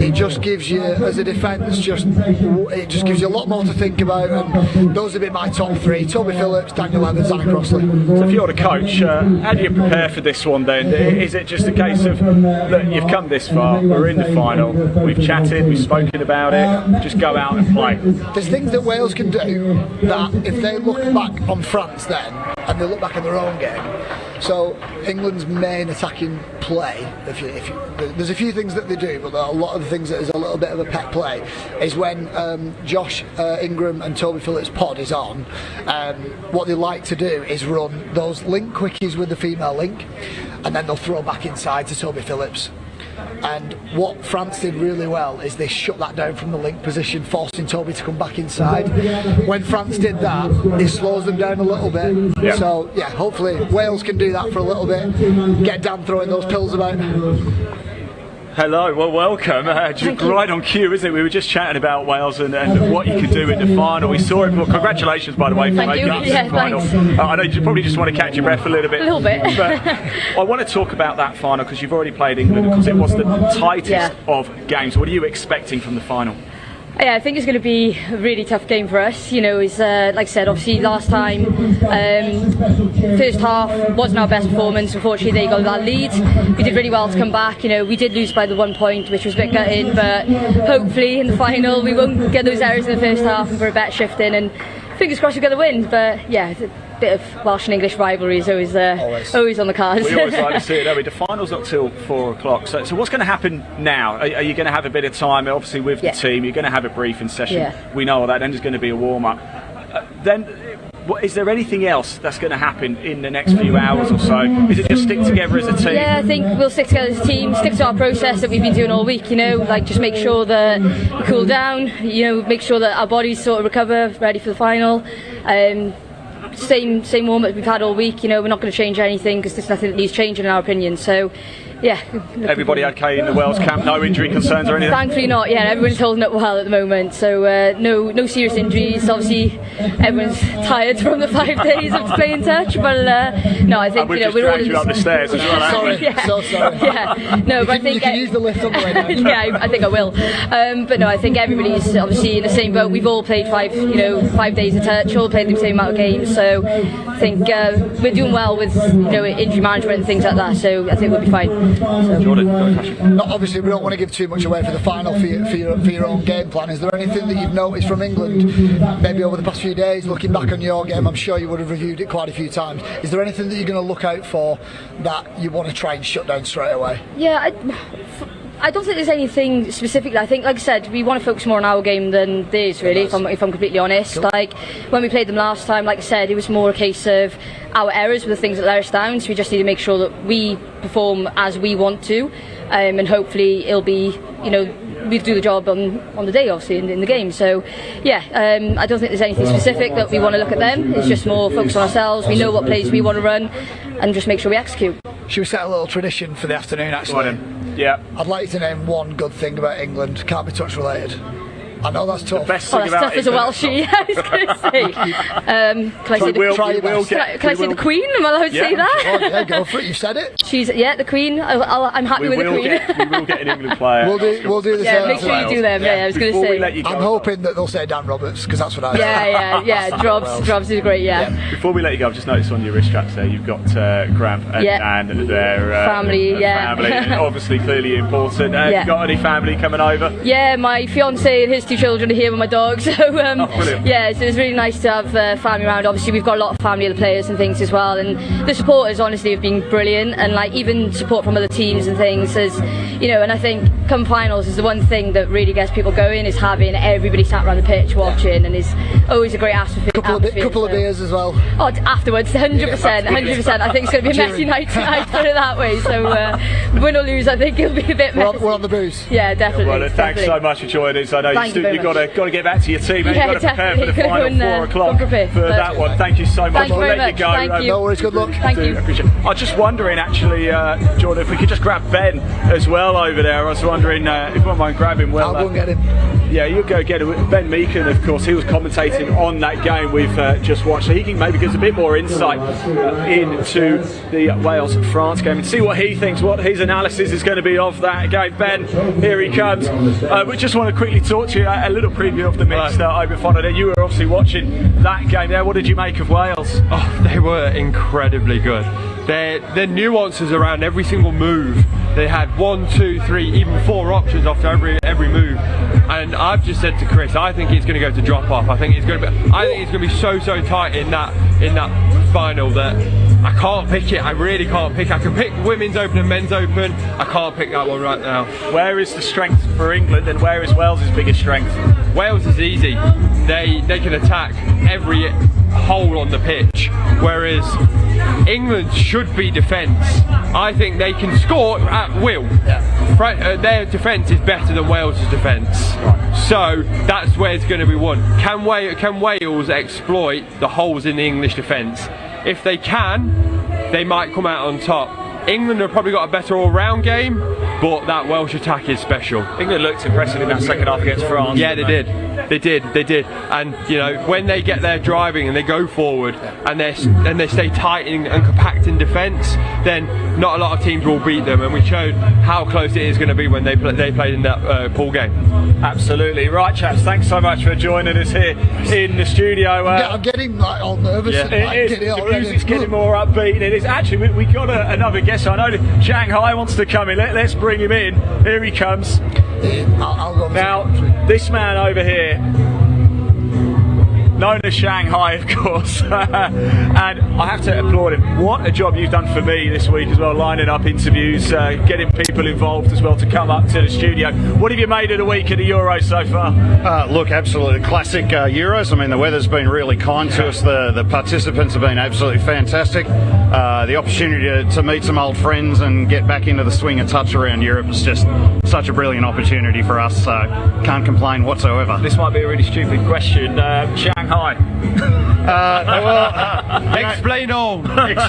it just gives you, as a defence, it just gives you a lot more to think about. And those have been my top 3: Toby Phillips, Daniel Evans, Anna Crossley. So if you're the coach, how do you prepare for this one then? Is it just a case of, look, you've come this far, we're in the final, we've chatted, we've spoken about it, just go out and play? There's things that Wales can do that if they look back on France then, and they look back at their own game. So England's main attacking play, there's a few things that they do, but a lot of the things that is a little bit of a pet play is when Josh Ingram and Toby Phillips' pod is on. What they like to do is run those link quickies with the female link, and then they'll throw back inside to Toby Phillips. And what France did really well is they shut that down from the link position, forcing Toby to come back inside. When France did that, it slows them down a little bit. Yeah. So yeah, hopefully Wales can do that for a little bit. Get Dan throwing those pills about. Hello, well, welcome. Just right on cue, isn't it? We were just chatting about Wales and what you can do in the final. We saw it. Well, congratulations, by the way, for making it to the final. I know you probably just want to catch your breath a little bit. A little bit. But I want to talk about that final because you've already played England, because it was the tightest of games. What are you expecting from the final? Yeah, I think it's going to be a really tough game for us. You know, it's like I said, obviously last time, first half wasn't our best performance. Unfortunately, they got that lead. We did really well to come back. You know, we did lose by the 1 point, which was a bit gutting. But hopefully in the final, we won't get those errors in the first half and we're a better shifting. And fingers crossed we're going to win. But yeah, it's a bit of Welsh and English rivalry is always on the cards. We always like to see it, don't we? The final's not till 4 o'clock. So what's going to happen now? Are you going to have a bit of time, obviously, with the team? You're going to have a briefing session. Yeah. We know all that. Then there's going to be a warm-up. Then, is there anything else that's going to happen in the next few hours or so? Is it just stick together as a team? Yeah, I think we'll stick together as a team, stick to our process that we've been doing all week, you know, like just make sure that we cool down, you know, make sure that our bodies sort of recover, ready for the final. Same warm-up we've had all week, you know, we're not going to change anything because there's nothing that needs changing in our opinion. So yeah. Everybody okay in the Wales camp? No injury concerns or anything? Thankfully not. Yeah, everyone's holding up well at the moment. So no serious injuries. Obviously, everyone's tired from the 5 days of playing touch. But no, I think we're all you up the stairs as well. Sorry, yeah. so sorry. Yeah, no, but I think you can use the lift on the way down. yeah, I think I will. But no, I think everybody's obviously in the same boat. We've all played 5 days of touch. All played the same amount of games. So I think we're doing well with injury management and things like that. So I think we'll be fine. So. Jordan. No, obviously, we don't want to give too much away for the final for your own game plan. Is there anything that you've noticed from England, maybe over the past few days, looking back on your game? I'm sure you would have reviewed it quite a few times. Is there anything that you're going to look out for that you want to try and shut down straight away? Yeah, I don't think there's anything specific. I think, like I said, we want to focus more on our game than theirs, really, if I'm completely honest. Cool. Like, when we played them last time, like I said, it was more a case of our errors were the things that let us down, so we just need to make sure that we perform as we want to, and hopefully it'll be, we'll do the job on the day, obviously, in the game. So, yeah, I don't think there's anything specific that we want to look at them. It's just more focus on ourselves. We know what plays we want to run, and just make sure we execute. Should we set a little tradition for the afternoon, actually? Yeah. I'd like you to name one good thing about England. Can't be touch related. I know that's tough. That's tough as a Welshie. I was going to say. Can I say the Queen? Am I allowed to say that? Yeah, go for it. You said it. She's the Queen. I'm happy with the Queen. We will get an England player. We'll do the same. Yeah, make sure you do them. Yeah, I was going to say. I'm hoping that they'll say Dan Roberts, because that's what I. Yeah. Drobs is great. Yeah. Before we let you go, I've just noticed on your wrist straps there, you've got Graham and Nan and their family. Family, and obviously clearly important. Have you got any family coming over? Yeah, my fiance and his 2 children are here with my dog, so so it's really nice to have family around. Obviously we've got a lot of family of the players and things as well, and the supporters honestly have been brilliant, and like even support from other teams and things, as and I think come finals is the one thing that really gets people going, is having everybody sat around the pitch watching, and is always a great atmosphere. Couple of beers as well. Oh, afterwards, 100%. I think it's going to be a messy night tonight, put it that way. So win or lose, I think it'll be a bit messy. We're on the booze. Yeah, definitely. Well, thanks so much for joining us. I know you've got to get back to your team, and you've got to prepare for the final 4 o'clock for that one. Thank you so much. I'll let you go. Thank you. No worries. Good luck. Thank you. I was just wondering, actually, Jordan, if we could just grab Ben as well over there. I was wondering if you wouldn't mind grabbing. Well, I'll go and get him. Yeah, you go get him. Ben Meakin, of course, he was commentating on that game we've just watched, so he can maybe give us a bit more insight into the Wales-France game and see what he thinks, what his analysis is going to be of that game. Ben, here he comes. We just want to quickly talk to you, a little preview of the mixed Open Final. You were obviously watching that game there. What did you make of Wales? Oh, they were incredibly good. Their nuances around every single move. They had 1, 2, 3, even 4 options after every move. And I've just said to Chris, I think it's going to go to drop off. I think it's going to be so tight in that final that I can't pick it. I really can't pick. I can pick women's open and men's open. I can't pick that one right now. Where is the strength for England, and where is Wales's biggest strength? Wales is easy. They can attack every hole on the pitch, whereas England should be defence. I think they can score at will. Their defence is better than Wales's defence, so that's where it's going to be won. Can Wales exploit the holes in the English defence? If they can, they might come out on top. England have probably got a better all-round game, but that Welsh attack is special. England looked impressive in that second half against France. Yeah, they did. And when they get their driving and they go forward and they stay tight and compact in defence, then not a lot of teams will beat them. And we showed how close it is going to be when they played in that pool game. Absolutely right, chaps. Thanks so much for joining us here in the studio. I'm getting all nervous. Yeah, the music's getting more upbeat. It is actually. We got another guest. I know that Shanghai wants to come in. Let's bring him in. Here he comes. I'll go now, this man over here, known as Shanghai, of course, and I have to applaud him. What a job you've done for me this week as well, lining up interviews, getting people involved as well to come up to the studio. What have you made of the week of the Euros so far? Look, absolutely classic Euros. I mean, the weather's been really kind to us. The participants have been absolutely fantastic. The opportunity to meet some old friends and get back into the swing of touch around Europe is just such a brilliant opportunity for us, so can't complain whatsoever. This might be a really stupid question. Shanghai, Shanghai? Explain all.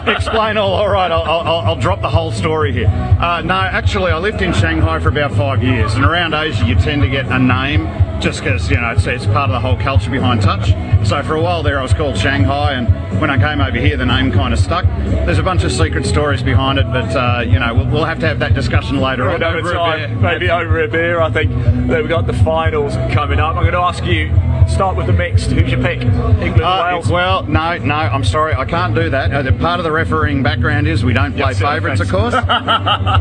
Explain all. All right, I'll drop the whole story here. No, actually, I lived in Shanghai for about 5 years, and around Asia you tend to get a name just because, you know, it's part of the whole culture behind touch. So for a while there I was called Shanghai, and when I came over here the name kind of stuck. There's a bunch of secret stories behind it, but you know, we'll have to have that discussion later on. Maybe over a beer. I think that we've got the finals coming up. I'm going to ask you, start with the mixed. Who's your pick? England, Wales? Well, no, I'm sorry, I can't do that. Part of the refereeing background is we don't play favourites, of course.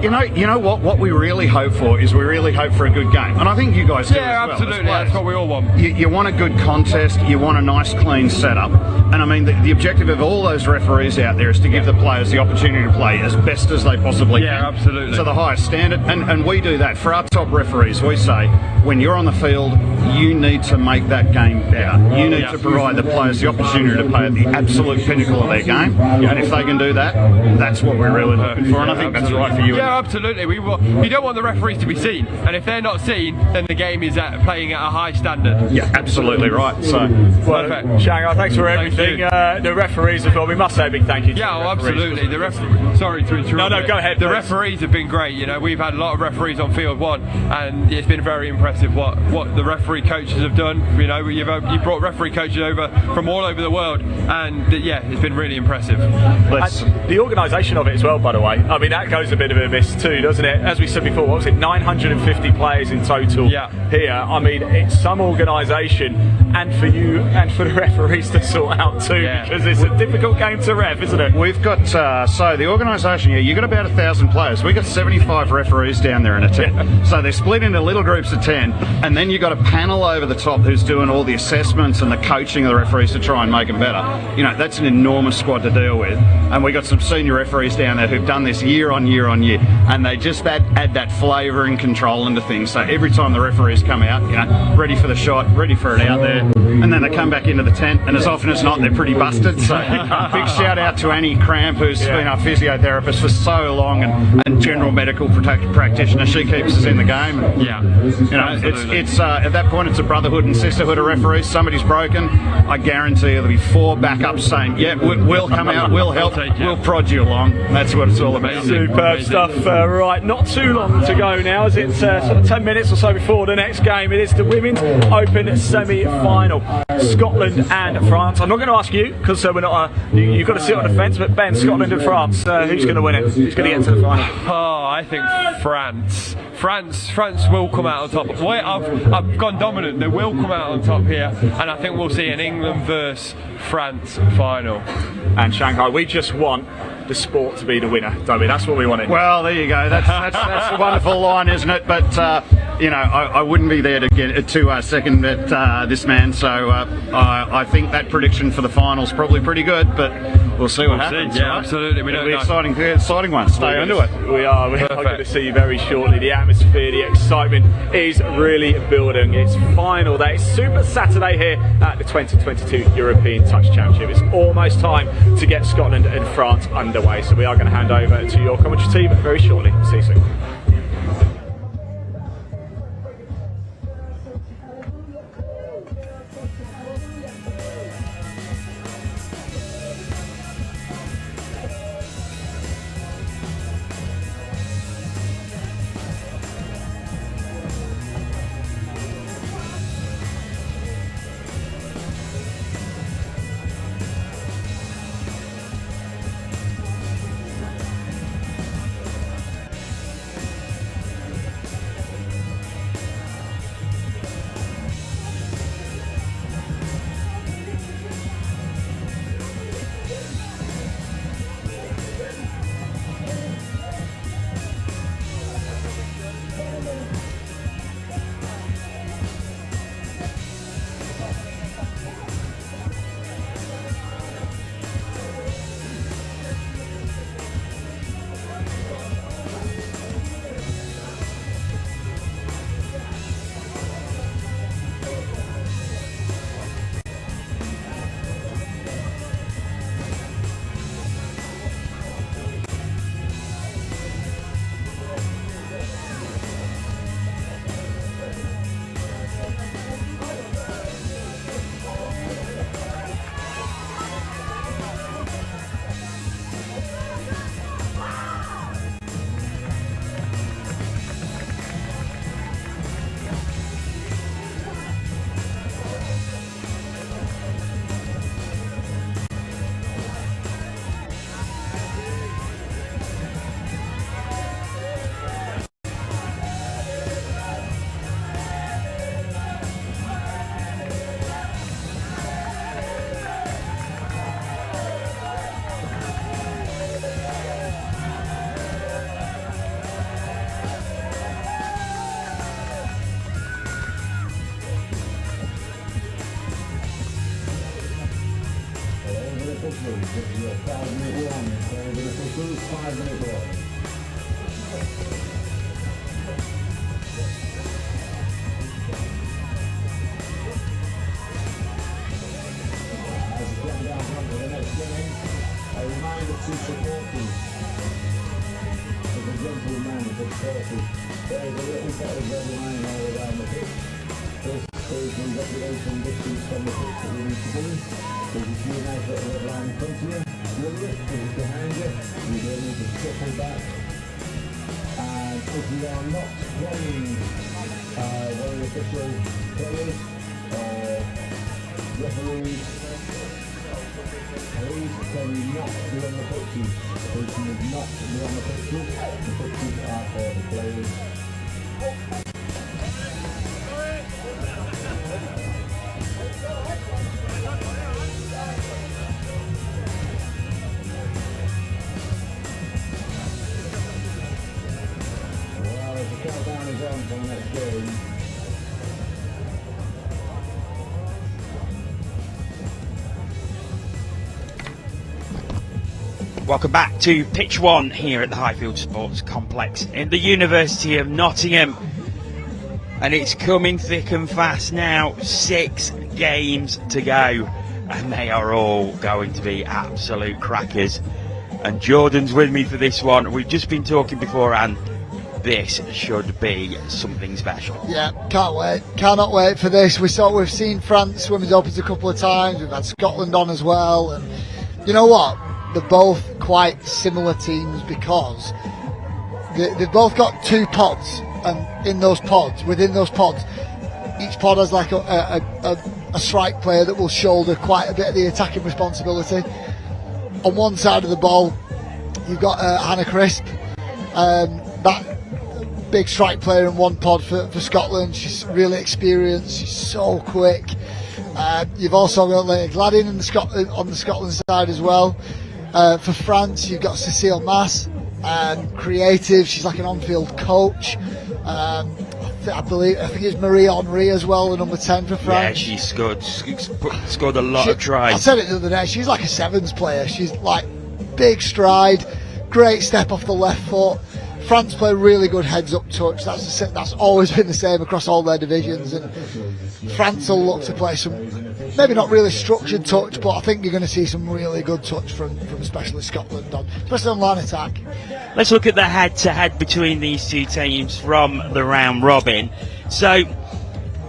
you know what we really hope for is we really hope for a good game, and I think you guys do as well. Absolutely. That's what we all want. You want a good contest, you want a nice clean setup, and I mean the objective of all those referees out there is to give the players the opportunity to play as best as they possibly can. Yeah, absolutely. To the highest standard, and we do that. For our top referees, we say, when you're on the field, you need to make that game better. You need to provide the players the opportunity to play at the absolute pinnacle of their game, and if they can do that, that's what we're really looking for, and I think that's right for you. Yeah, absolutely. You don't want the referees to be seen, and if they're not seen, then the game is playing at a high standard. Yeah, absolutely right. So, perfect. Shanghai, thanks for everything. The referees as well. We must say a big thank you to the referees. Absolutely. Sorry to interrupt. No, go ahead. The referees have been great. You know, we've had a lot of referees on field one, and it's been very impressive what the referee coaches have done. You know, you brought referee coaches over from all over the world, and yeah, it's been really impressive. The organisation of it as well, by the way. I mean, that goes a bit of a miss too, doesn't it? As we said before, what was it? 950 players in total here. I mean, it's some organisation, and for you and for the referees to sort out too, because it's a difficult game to ref, isn't it? We've got so the organisation here. You've got about 1,000 players. We've got 75 referees down there in a tent. So they're split into little groups of 10, and then you've got a panel over the top who's doing all the assessments and the coaching of the referees to try and make them better. You know, that's an enormous squad to deal with, and we've got some senior referees down there who've done this year on year on year, and they just add that flavour and control into things. So every time the referees come out, you know, ready for the shot, ready for it out there, and then they come back into the tent, and as often as not, they're pretty busted. So big shout out to Annie Cramp, who's been our physiotherapist for so long, and general medical practitioner. She keeps us in the game. Yeah, you know, it's at that point it's a brotherhood and sisterhood of referees. Somebody's broken, I guarantee you there'll be 4 backups saying, "Yeah, we'll come out, we'll help, we'll prod you along." That's what it's all about. Superb stuff. Right, not too long to go now. Is it sort of 10 minutes or so before the next game? It is the Women's Open semi-final, Scotland and France. I'm not going to ask you because we're not. You've got to sit on the fence. But Ben, Scotland and France, who's going to win it? Who's going to get to the final? Oh, I think France. France will come out on top. Wait, I've gone dominant. They will come out on top here, and I think we'll see an England versus France final. And Shanghai, we just want the sport to be the winner, don't we? That's what we wanted. Well, there you go. That's a wonderful line, isn't it? But you know, I wouldn't be there to get to second this man. So I think that prediction for the final's probably pretty good, but we'll see what happens. Yeah, absolutely. It'll be exciting one. Stay into it. We are going to see you very shortly. The atmosphere, the excitement is really building. It's final day. It's Super Saturday here at the 2022 European Touch Championship. It's almost time to get Scotland and France underway. So we are going to hand over to your commentary team very shortly. See you soon. officials. This is your 5-minute warning. Closing officials, 5-minute warning. As we come down front to the next game, a reminder to supporters. As a gentleman for supporters, there is a little bit of red line all around the pitch. This is the regulation distance from the pitch that we need to do. There's a few nice little red line in front of you. With it, if it's behind you, you don't need to shuffle back. And if you are not playing one of the official players or referees, please can you not be on the pitches. Please can you not be on the pitches. The pitches are for the players. Well, as the countdown is on for the next game. Welcome back to Pitch 1 here at the Highfield Sports Complex in the University of Nottingham. And it's coming thick and fast now. 6 games to go. And they are all going to be absolute crackers. And Jordan's with me for this one. We've just been talking beforehand. This should be something special. Yeah, can't wait. Cannot wait for this. We've seen France Women's Opens a couple of times. We've had Scotland on as well. And you know what? They're both quite similar teams because they've both got 2 pods, and within those pods, each pod has like a strike player that will shoulder quite a bit of the attacking responsibility. On one side of the ball, you've got Hannah Crisp, that big strike player in one pod for Scotland. She's really experienced. She's so quick. You've also got Lena Gladden on the Scotland side as well. For France, you've got Cecile Mass, creative. She's like an on-field coach. I think it's Marie Henry as well, the number 10 for France. Yeah, she scored a lot of tries. I said it the other day. She's like a sevens player. She's like big stride, great step off the left foot. France play really good heads-up touch. That's always been the same across all their divisions. And France will look to play some, maybe not really structured touch, but I think you're going to see some really good touch from especially Scotland, especially on line attack. Let's look at the head-to-head between these two teams from the round robin. So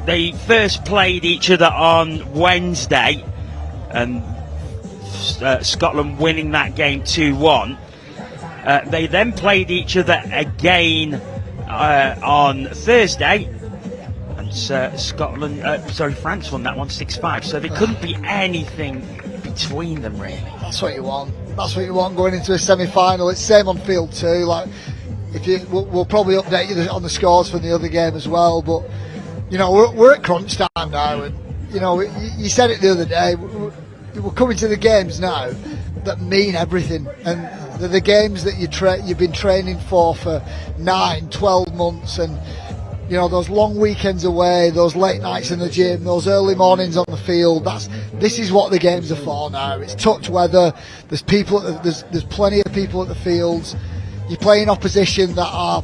they first played each other on Wednesday, and Scotland winning that game 2-1. They then played each other again on Thursday, and France won that one 6-5. So there couldn't be anything between them really. That's what you want. That's what you want going into a semi-final. It's same on field too. Like, we'll probably update you on the scores from the other game as well. But you know, we're at crunch time now, and you know, you said it the other day. We're coming to the games now that mean everything, and they're the games that you've been training for 9, 12 months, and you know, those long weekends away, those late nights in the gym, those early mornings on the field. This is what the games are for now. It's touch weather. There's plenty of people at the fields. You're playing opposition that are,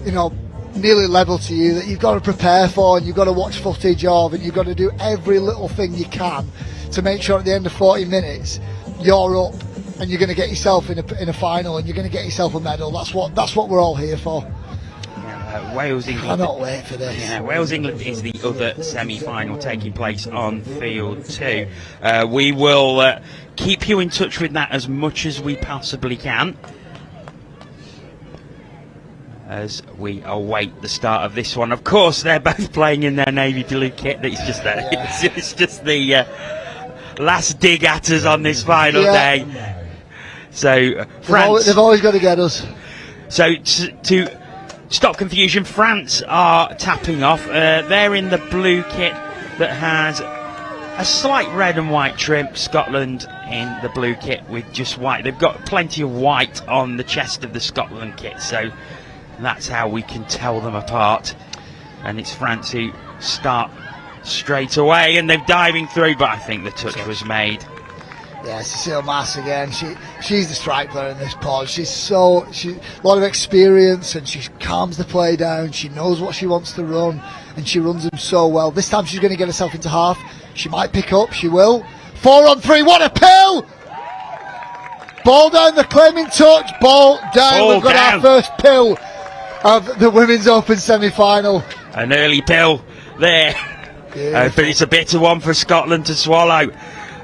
you know, nearly level to you, that you've got to prepare for, and you've got to watch footage of, and you've got to do every little thing you can to make sure at the end of 40 minutes you're up and you're going to get yourself in a final, and you're going to get yourself a medal. That's what we're all here for. Wales England. Cannot wait for this. Yeah, Wales England is the other semi-final taking place on field 2. We will keep you in touch with that as much as we possibly can, as we await the start of this one. Of course, they're both playing in their navy blue kit. It's just it's just the last dig at us on this final day. So France, they've always got to get us. So to stop confusion, France are tapping off. They're in the blue kit that has a slight red and white trim. Scotland in the blue kit with just white. They've got plenty of white on the chest of the Scotland kit, so that's how we can tell them apart. And it's France who start straight away, and they're diving through, but I think the touch was made. Yeah, Cecile Mass again. She's the strike player in this pod. She's a lot of experience, and she calms the play down. She knows what she wants to run, and she runs them so well. This time she's going to get herself into half. She might pick up. She will. 4 on 3. What a pill! Ball down, the claiming touch. Ball down. We've got our first pill of the Women's Open semi-final. An early pill there. But it's a bitter one for Scotland to swallow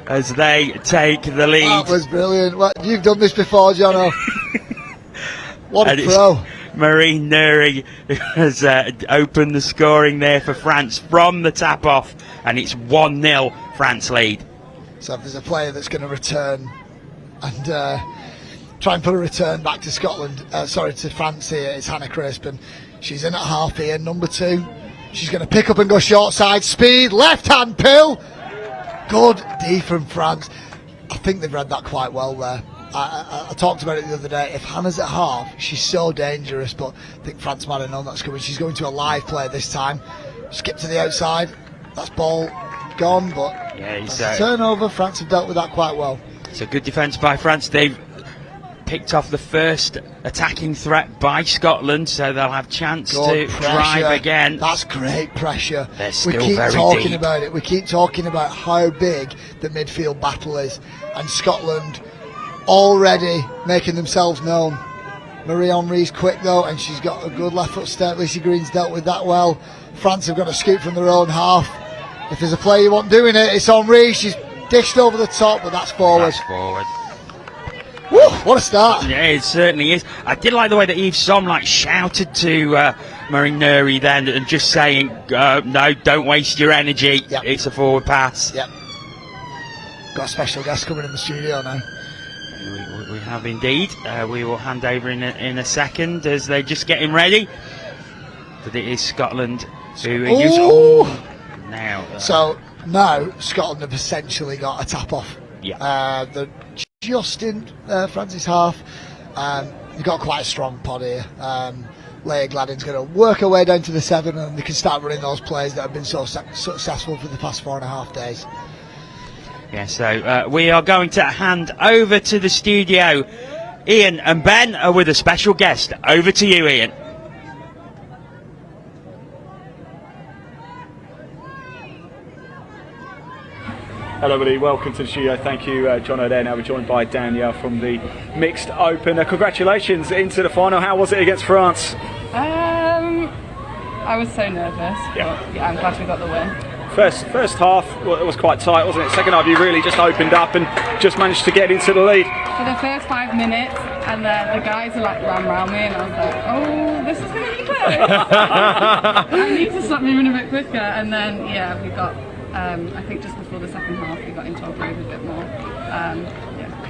as they take the lead. That was brilliant. You've done this before, Jono. What a pro. Marie Nury has opened the scoring there for France from the tap-off, and it's 1-0 France lead. So if there's a player that's going to return and try and put a return back to to France here, it's Hannah Crispin. She's in at half here, number 2. She's going to pick up and go short side, speed, left-hand pill. Good D from France. I think they've read that quite well there. I talked about it the other day. If Hannah's at half, she's so dangerous, but I think France might have known that's coming. She's going to a live play this time. Skip to the outside. That's ball gone, but it's a turnover. France have dealt with that quite well. It's a good defence by France. They've picked off the first attacking threat by Scotland, so they'll have chance to drive again. That's great pressure. They're still we keep very talking deep. about it. We keep talking about how big the midfield battle is, and Scotland already making themselves known. Marie Henry's quick though, and she's got a good left foot step. Lucy Green's dealt with that well. France have got a scoop from their own half. If there's a player you want doing it, it's Henry. She's dished over the top, but that's forward. That's forward. Woo, what a start. Yeah, it certainly is. I did like the way that Yves Somme shouted to Marie Nury then, and just saying, no, don't waste your energy. Yep. It's a forward pass. Yep. Got a special guest coming in the studio now. We have indeed. We will hand over in a second as they're just getting ready. But it is Scotland who use now. So now Scotland have essentially got a tap off. Yeah. They're just in France's half. They've got quite a strong pod here. Leah Gladden's going to work her way down to the 7, and they can start running those plays that have been so successful for the past 4.5 days. Yeah, so we are going to hand over to the studio. Ian and Ben are with a special guest. Over to you, Ian. Hello everybody, welcome to the studio. Thank you, John O'Dea. Now we're joined by Danielle from the Mixed Open. Congratulations into the final. How was it against France? I was so nervous, but yeah, I'm glad we got the win. First half was quite tight, wasn't it? Second half you really just opened up and just managed to get into the lead. For the first 5 minutes, and the guys were ran around me, and I was like, oh, this is going to be close. I need to stop moving a bit quicker, and then we got. I think just before the second half we got into our groove a bit more.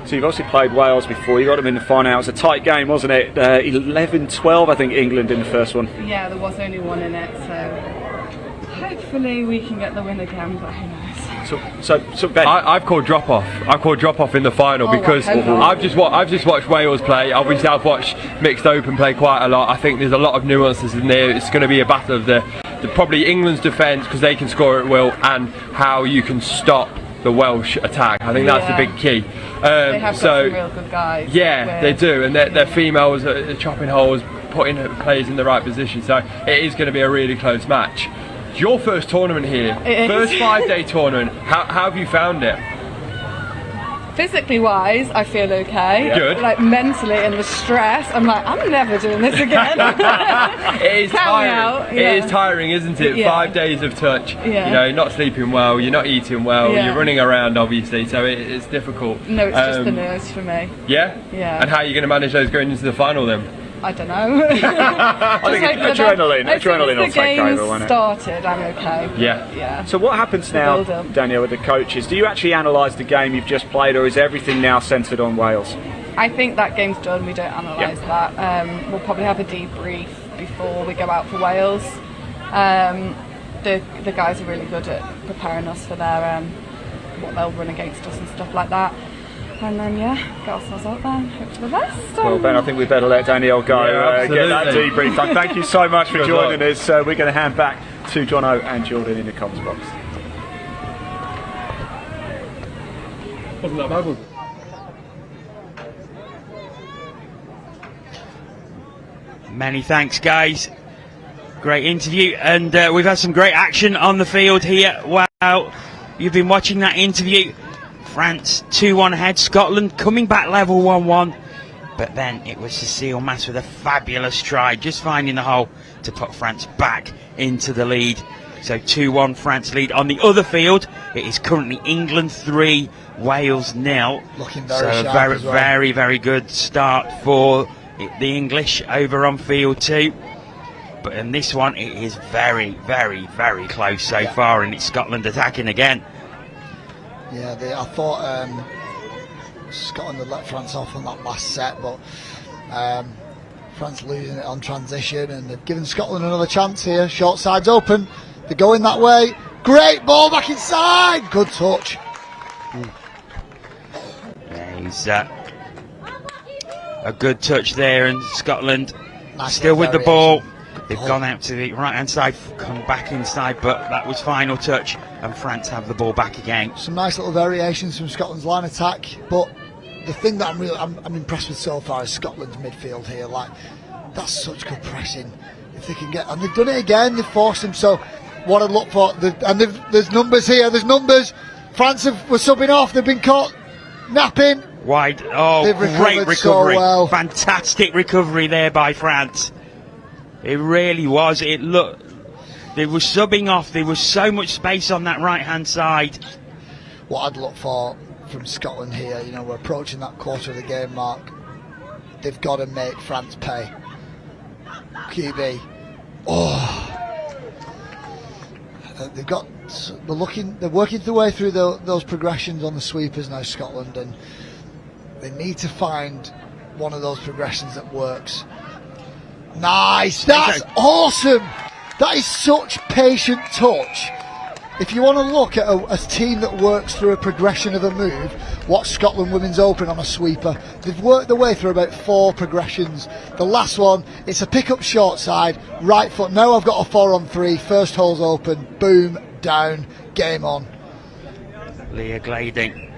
So you've obviously played Wales before, you got them in the final. It was a tight game, wasn't it? 11-12 I think England in the first one. Yeah, there was only one in it, so hopefully we can get the win again, but who knows. So Ben, I've called drop off. I called drop off in the final because I've just watched Wales play. Obviously I've watched Mixed Open play quite a lot. I think there's a lot of nuances in there. It's going to be a battle of the probably England's defence, because they can score at will, and how you can stop the Welsh attack. I think that's the big key. They have got some real good guys. Yeah, they do, and their females are chopping holes, putting players in the right position. So it is going to be a really close match. It's your first tournament here, first 5-day tournament. How have you found it? Physically wise, I feel okay. Good. Like mentally and the stress, I'm like, I'm never doing this again. It is tiring. It is tiring, isn't it? Yeah. 5 days of touch. Yeah. You know, you're not sleeping well, you're not eating well, Yeah. you're running around obviously, so it's difficult. No, it's just the nerves for me. Yeah? Yeah. And how are you going to manage those going into the final then? I don't know. I think adrenaline will take over, won't it? Started, I'm okay. Yeah. So what happens now, Danielle, with the coaches? Do you actually analyse the game you've just played, or is everything now centred on Wales? I think that game's done. We don't analyse that. We'll probably have a debrief before we go out for Wales. The guys are really good at preparing us for their what they'll run against us and stuff like that. And then get ourselves out there and hope for the best. Well, Ben, I think we better let Danielle go. Get that debrief done. Thank you so much for joining us. We're going to hand back to Jono and Jordan in the comms box. Wasn't that bad, was it? Many thanks, guys. Great interview, and we've had some great action on the field here. Wow, you've been watching that interview. France 2-1 ahead, Scotland coming back level 1-1. But then it was Cecile Mass with a fabulous try, just finding the hole to put France back into the lead. So 2-1 France lead. On the other field, it is currently England 3, Wales 0. Looking very so sharp very, as well. very, very good start for the English over on field 2. But in this one, it is very, very, very close so far, and it's Scotland attacking again. Yeah, I thought Scotland had let France off on that last set, but France losing it on transition, and they've given Scotland another chance here. Short side's open, they're going that way. Great ball back inside, good touch. Yeah, he's a good touch there, and Scotland still with the ball. They've gone out to the right hand side, come back inside, but that was final touch, and France have the ball back again. Some nice little variations from Scotland's line attack, but the thing that I'm impressed with so far is Scotland's midfield here. Like, that's such good pressing. If they can get, and they've done it again, they've forced them. So what I look for, there's numbers here. There's numbers. France were subbing off. They've been caught napping. Wide. Oh, great recovery! So well. Fantastic recovery there by France. It really was. It looked. They were subbing off. There was so much space on that right hand side. What I'd look for from Scotland here, you know, we're approaching that quarter of the game mark. They've got to make France pay. QB. Oh, they're working their way through those progressions on the sweepers now, Scotland, and they need to find one of those progressions that works. Nice, that's awesome. That is such patient touch. If you want to look at a team that works through a progression of a move, watch Scotland Women's Open on a sweeper. They've worked their way through about 4 progressions. The last one, it's a pick-up short side, right foot. Now I've got a 4-on-3, first hole's open, boom, down, game on. Leah Glading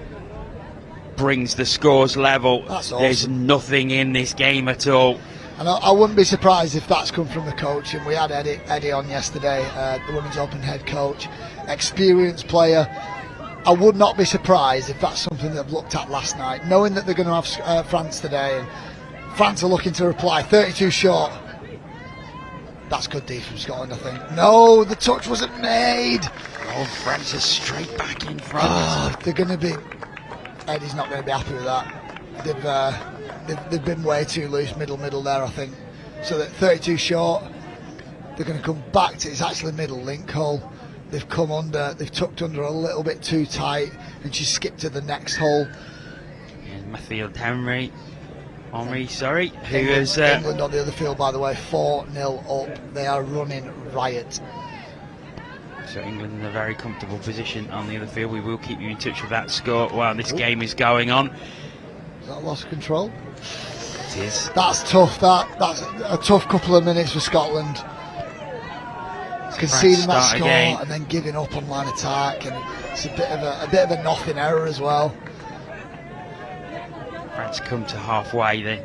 brings the scores level. That's awesome. There's nothing in this game at all. And I wouldn't be surprised if that's come from the coach. And we had Eddie on yesterday, the Women's Open head coach, experienced player. I would not be surprised if that's something they've looked at last night, knowing that they're going to have France today, and France are looking to reply. 32 short. That's good D from Scotland, I think. No, the touch wasn't made. Oh, France is straight back in front. Oh, they're going to be. Eddie's not going to be happy with that. They've been way too loose, middle there, I think. So that 32 short, they're going to come back to, it's actually middle link hole. They've come under, they've tucked under a little bit too tight, and she skipped to the next hole. And Mathilde Henry, who is England on the other field, by the way, 4-0 up. They are running riot. So England in a very comfortable position on the other field. We will keep you in touch with that score while this game is going on. Is that a loss of control? It is. That's tough. That's a tough couple of minutes for Scotland. Conceding that score and then giving up on line attack, and it's a bit of a nothing error as well. France come to halfway then.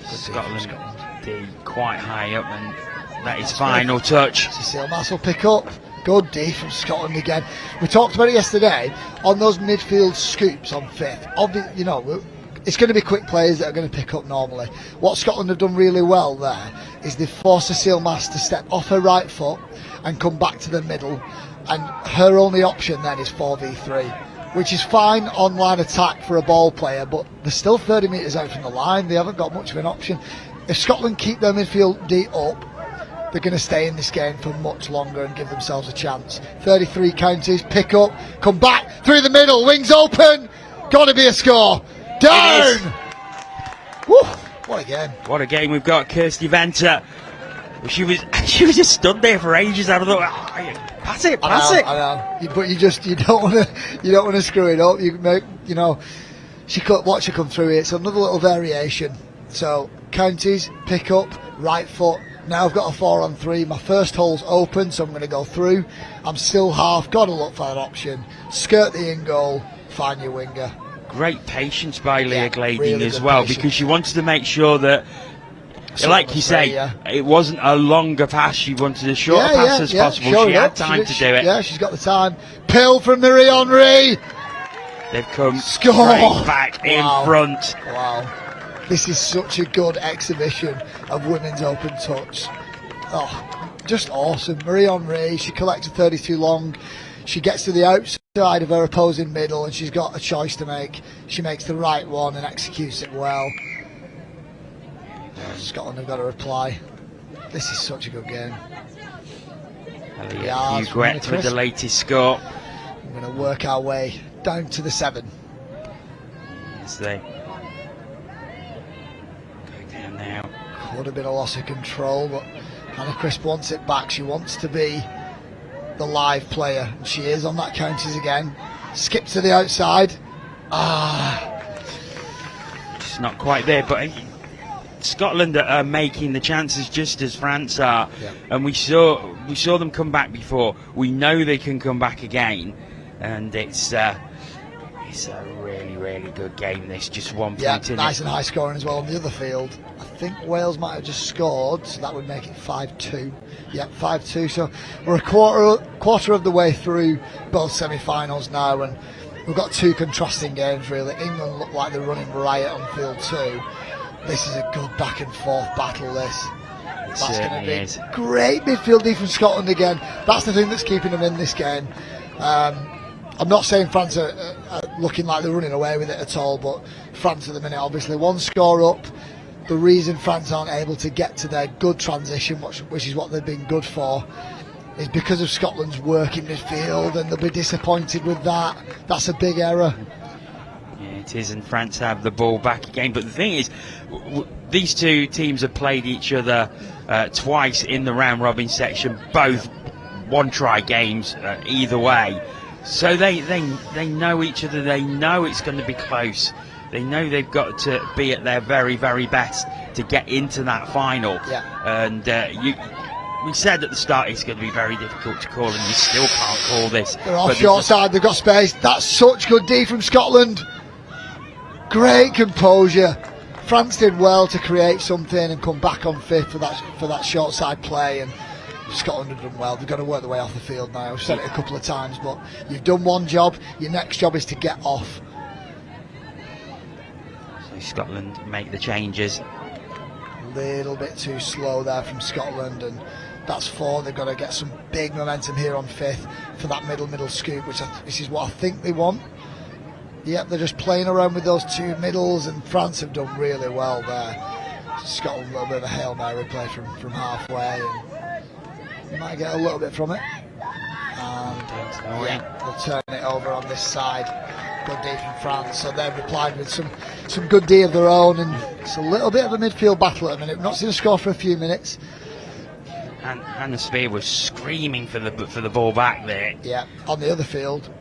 Scotland D quite high up, and that is final touch. Cecile Mass will pick up. Good D from Scotland again. We talked about it yesterday on those midfield scoops on 5th. You know, it's going to be quick players that are going to pick up normally. What Scotland have done really well there is they've forced Cecile Mass to step off her right foot and come back to the middle, and her only option then is 4v3, which is fine on line attack for a ball player, but they're still 30 metres out from the line. They haven't got much of an option. If Scotland keep their midfield D up, they're going to stay in this game for much longer and give themselves a chance. 33 counties, pick up, come back through the middle, wings open, got to be a score. Down! Woo, what a game. What a game we've got. Kirsty Venter. She was just stood there for ages. I thought, pass it. I know. But you don't want to screw it up. Watch her come through here. It's another little variation. So counties, pick up, right foot. Now I've got a 4-on-3. My first hole's open, so I'm going to go through. I'm still half. Got to look for that option. Skirt the in goal. find your winger. Great patience by Leah Glading really as well, patience. because she wanted to make sure that, like you say, it wasn't a longer pass. She wanted a shorter pass as possible. Sure she had time to do it. Yeah, she's got the time. Pill from Marie Henry. They've come Score. straight back in front. Wow. This is such a good exhibition of women's open touch. Oh, just awesome. Marie Henry, she collects a 32 long. She gets to the outside of her opposing middle and she's got a choice to make. She makes the right one and executes it well. Scotland have got a reply. This is such a good game. Huguette with the latest score. We're going to work our way down to the 7. As they go down now. Could have been a loss of control, but Hannah Crisp wants it back. She wants to be the live player, and she is on that counters again. Skip to the outside. Just not quite there, but Scotland are making the chances just as France are, and we saw them come back before. We know they can come back again, and it's a really good game. This just 1 point in nice it. and high scoring as well on the other field. I think Wales might have just scored, so that would make it 5-2. Yeah, 5-2. So we're a quarter of the way through both semi-finals now, and we've got two contrasting games really. England look like they're running riot on field 2. This is a good back and forth battle. That's going to be great midfield defense from Scotland again. That's the thing that's keeping them in this game. I'm not saying France are looking like they're running away with it at all, but France at the minute, obviously, 1 score up. The reason France aren't able to get to their good transition, which is what they've been good for, is because of Scotland's work in midfield, and they'll be disappointed with that. That's a big error. Yeah, it is, and France have the ball back again. But the thing is, these two teams have played each other twice in the round robin section, both one-try games either way. So they know each other. They know it's going to be close. They know they've got to be at their very, very best to get into that final. Yeah. And we said at the start it's going to be very difficult to call, and you still can't call this. They're off short side. They've got space. That's such good D from Scotland. Great composure. France did well to create something and come back on 5th for that short side play, and Scotland have done well. They've got to work their way off the field now. I've said it a couple of times, but you've done one job. Your next job is to get off. So Scotland make the changes. A little bit too slow there from Scotland, and that's 4. They've got to get some big momentum here on 5th for that middle scoop, which is what I think they want. Yep, they're just playing around with those 2 middles, and France have done really well there. Scotland a little bit of a Hail Mary play from halfway, and you might get a little bit from it. And they'll turn it over on this side. Good D from France, so they've replied with some good D of their own, and it's a little bit of a midfield battle at the minute. We've not seen a score for a few minutes. And Hannah Spear was screaming for the ball back there. Yeah, on the other field,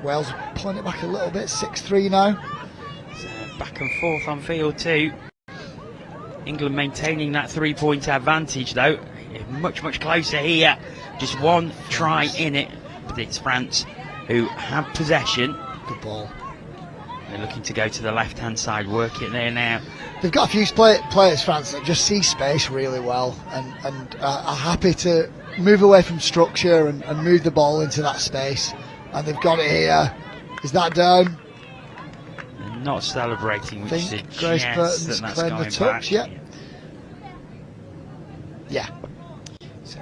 Wales pulling it back a little bit. 6-3 now. So back and forth on field 2. England maintaining that 3-point advantage though. Much closer here. Just 1 try in it, but it's France who have possession. Good ball. They're looking to go to the left-hand side, work it there now. They've got a few players, France, that just see space really well and are happy to move away from structure and move the ball into that space. And they've got it here. Is that down? They're not celebrating, which suggests Grace Burton's that's claimed going the touch. back. Yeah. So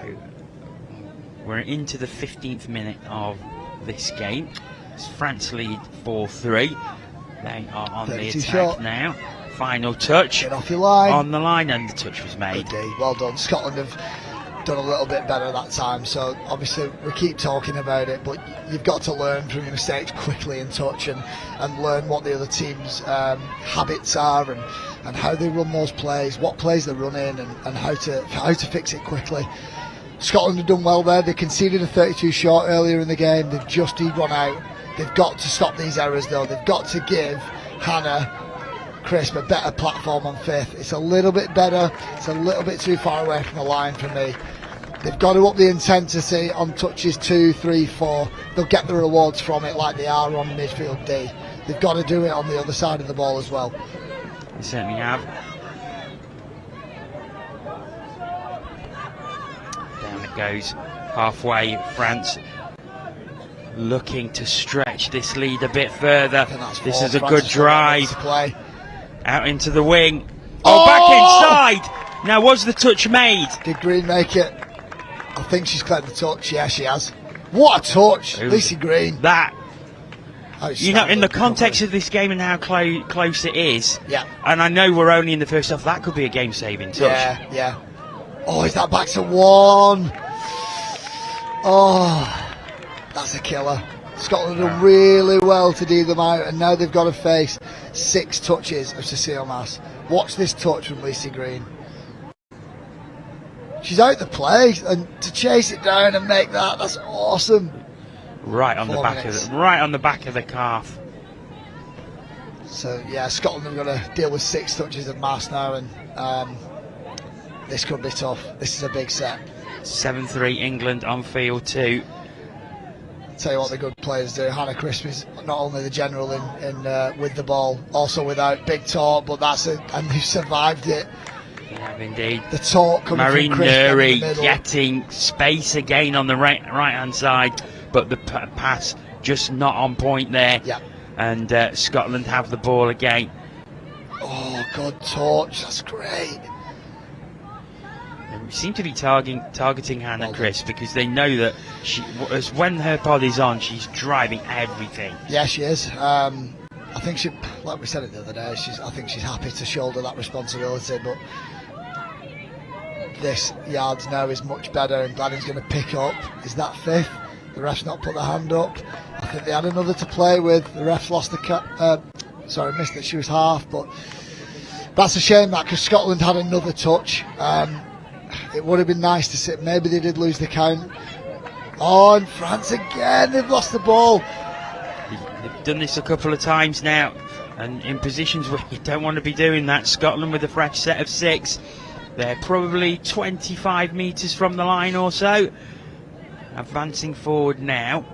we're into the 15th minute of this game. It's France lead 4-3. They are on the attack short. now. Final touch. Get off your line. On the line, and the touch was made. Well done. Scotland have done a little bit better that time, so obviously we keep talking about it, but you've got to learn from your mistakes quickly in touch and learn what the other team's habits are and how they run those plays, what plays they're running, and how to fix it quickly. Scotland have done well there. They conceded a 32 short earlier in the game. They've just run out. They've got to stop these errors though. They've got to give Hannah Crisp a better platform on 5th. It's a little bit better. It's a little bit too far away from the line for me. They've got to up the intensity on touches 2, 3, 4. They'll get the rewards from it like they are on midfield D. They've got to do it on the other side of the ball as well. They certainly have. Down it goes. Halfway, France looking to stretch this lead a bit further. This is a good drive. Out into the wing. Oh, back inside! Now, was the touch made? Did Green make it? I think she's cleared the touch. Yeah, she has. What a touch! Lucy Green. That. You know, in the context of this game and how close it is, yeah. And I know we're only in the first half, that could be a game-saving touch. Yeah, yeah. Oh, is that back to 1? Oh, that's a killer. Scotland have done really well to deal them out, and now they've got to face 6 touches of Cecile Mass. Watch this touch from Lucy Green. She's out the play, and to chase it down and make that's awesome. Right on the back of the calf. So yeah, Scotland have got to deal with 6 touches of Mass now, and this could be tough. This is a big set. 7-3 England on field 2. Tell you what the good players do. Hannah Crisp is not only the general in with the ball, also without big talk, but and they've survived it. Yeah, indeed. The talk coming Marie from Crisp Nuri in the middle. getting space again on the right hand side, but the pass just not on point there. Yeah. And Scotland have the ball again. Oh, good touch. That's great. They seem to be targeting Hannah Crisp because they know that when her body's on, she's driving everything. Yeah, she is. I think she, like we said it the other day, I think she's happy to shoulder that responsibility, but this yards now is much better, and Gladden's going to pick up. Is that 5th? The ref's not put the hand up. I think they had another to play with. The ref lost the missed it. She was half, but that's a shame that, because Scotland had another touch. It would have been nice to see. Maybe they did lose the count. Oh, and France again. They've lost the ball. They've done this a couple of times now, and in positions where you don't want to be doing that. Scotland with a fresh set of 6. They're probably 25 metres from the line or so. Advancing forward now.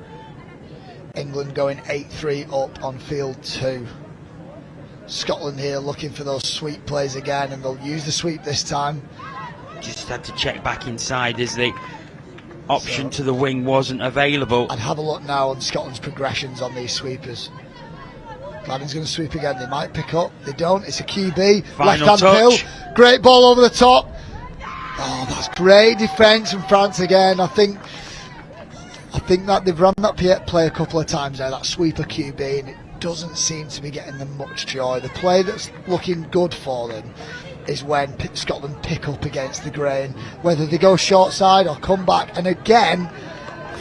England going 8-3 up on field 2. Scotland here looking for those sweep plays again, and they'll use the sweep this time. Just had to check back inside as the option to the wing wasn't available. And have a look now on Scotland's progressions on these sweepers. Gladden's going to sweep again. They might pick up. They don't. It's a QB. Left-hand pill. Great ball over the top. Oh, that's great defence from France again. I think that they've run that play a couple of times now, that sweeper QB, and it doesn't seem to be getting them much joy. The play that's looking good for them is when Scotland pick up against the grain, whether they go short side or come back. And again,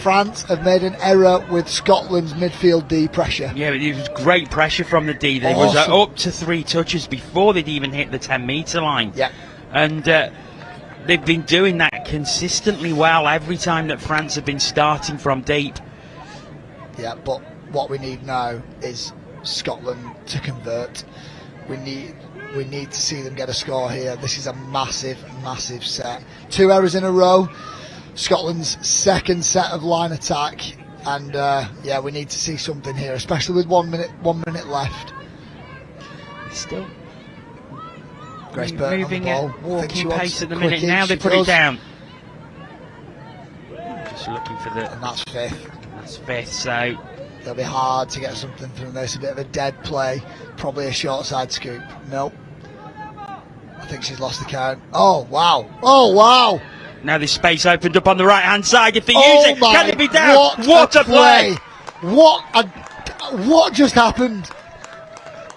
France have made an error with Scotland's midfield D pressure. Yeah, but it was great pressure from the D. There was up to 3 touches before they'd even hit the 10-metre line. Yeah. And they've been doing that consistently well every time that France have been starting from deep. Yeah, but what we need now is Scotland to convert. We need to see them get a score here. This is a massive, massive set. 2 errors in a row. Scotland's second set of line attack, and yeah, we need to see something here, especially with 1 minute left. Still Grace Burton moving on the at ball. walking pace at the minute. Now they put it down. Just looking for the. And that's 5th. That's 5th. So it'll be hard to get something from this. A bit of a dead play. Probably a short side scoop. Nope. I think she's lost the count. Oh wow! Oh wow! Now this space opened up on the right hand side. If they use it, can it be down? What a play! What just happened?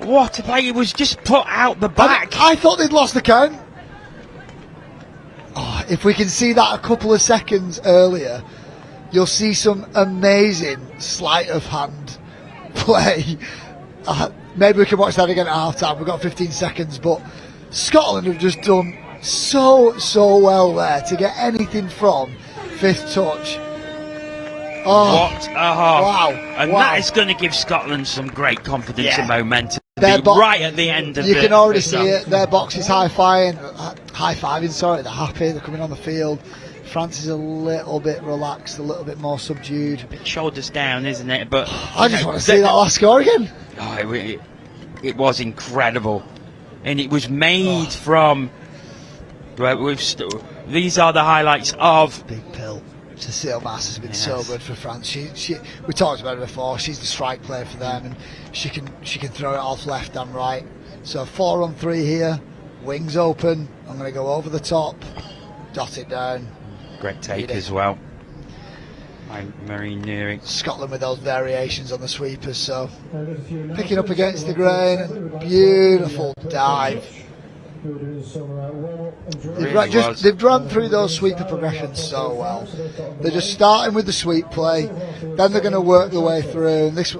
What a play! It was just put out the back. I thought they'd lost the count. Oh, if we can see that a couple of seconds earlier, you'll see some amazing sleight of hand play. Maybe we can watch that again at half time. We've got 15 seconds, but Scotland have just done so well there to get anything from 5th touch. Oh, what a half! Wow! And that is going to give Scotland some great confidence and momentum. Right at the end of you can already see it. Their box is high-fiving. Sorry, they're happy. They're coming on the field. France is a little bit relaxed, a little bit more subdued. Shoulders down, isn't it? But I just want to see that last score again. Oh, it was incredible, and it was made from. These are the highlights of Big Pill. Cecile Mass has been so good for France. We talked about it before. She's the strike player for them, and she can throw it off left and right. So 4-on-3 here, wings open. I'm going to go over the top, dot it down. Great take as well. Marine Nearing. Scotland with those variations on the sweepers. So picking up against the grain, beautiful dive. They've run through those sweeper progressions so well. They're just starting with the sweep play, then they're going to work their way through. And this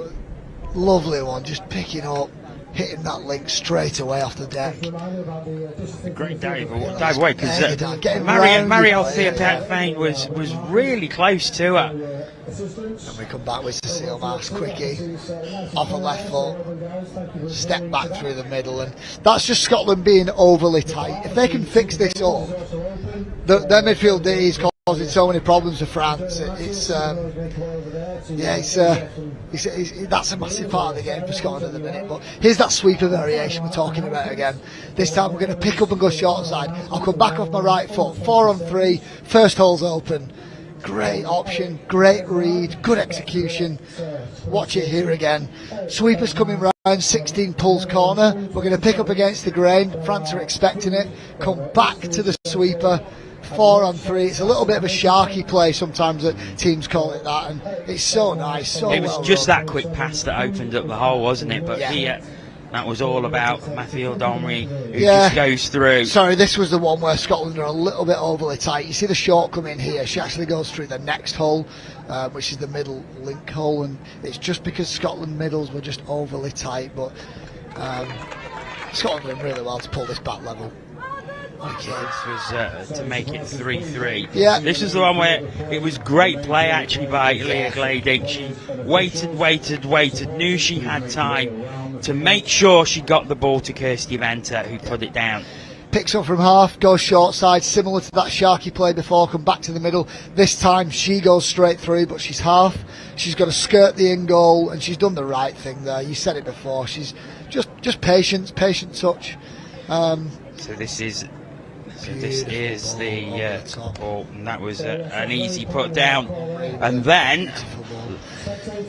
lovely one, just picking up, hitting that link straight away off the deck. Great dive away, because Marielle Theophane was really close to her. And we come back with Cecile Marks, quickie, off a left foot, step back through the middle, and that's just Scotland being overly tight. If they can fix this up, their midfield D is causing so many problems for France. That's a massive part of the game for Scotland at the minute. But here's that sweeper variation we're talking about again. This time we're going to pick up and go short side. I'll come back off my right foot, 4-on-3, first hole's open. Great option, great read, good execution. Watch it here again. Sweepers coming round, 16 pulls corner. We're going to pick up against the grain. France are expecting it. Come back to the sweeper. 4-on-3. It's a little bit of a sharky play sometimes that teams call it that, and it's so nice. It was just that quick pass that opened up the hole, wasn't it? But here, that was all about Mathieu Domry, who just goes through. Sorry, this was the one where Scotland are a little bit overly tight. You see the short come in here. She actually goes through the next hole, which is the middle link hole, and it's just because Scotland middles were just overly tight. But Scotland doing really well to pull this back level. Okay. This was to make it 3-3. Yeah. This was the one where it was great play actually by Leah Glading. She waited, knew she had time to make sure she got the ball to Kirsty Venter, who put it down. Picks up from half, goes short side, similar to that Sharky play before, come back to the middle. This time she goes straight through, but she's half. She's got to skirt the in goal, and she's done the right thing there. You said it before. She's just patient touch. So this is the ball, and that was an easy put down. And then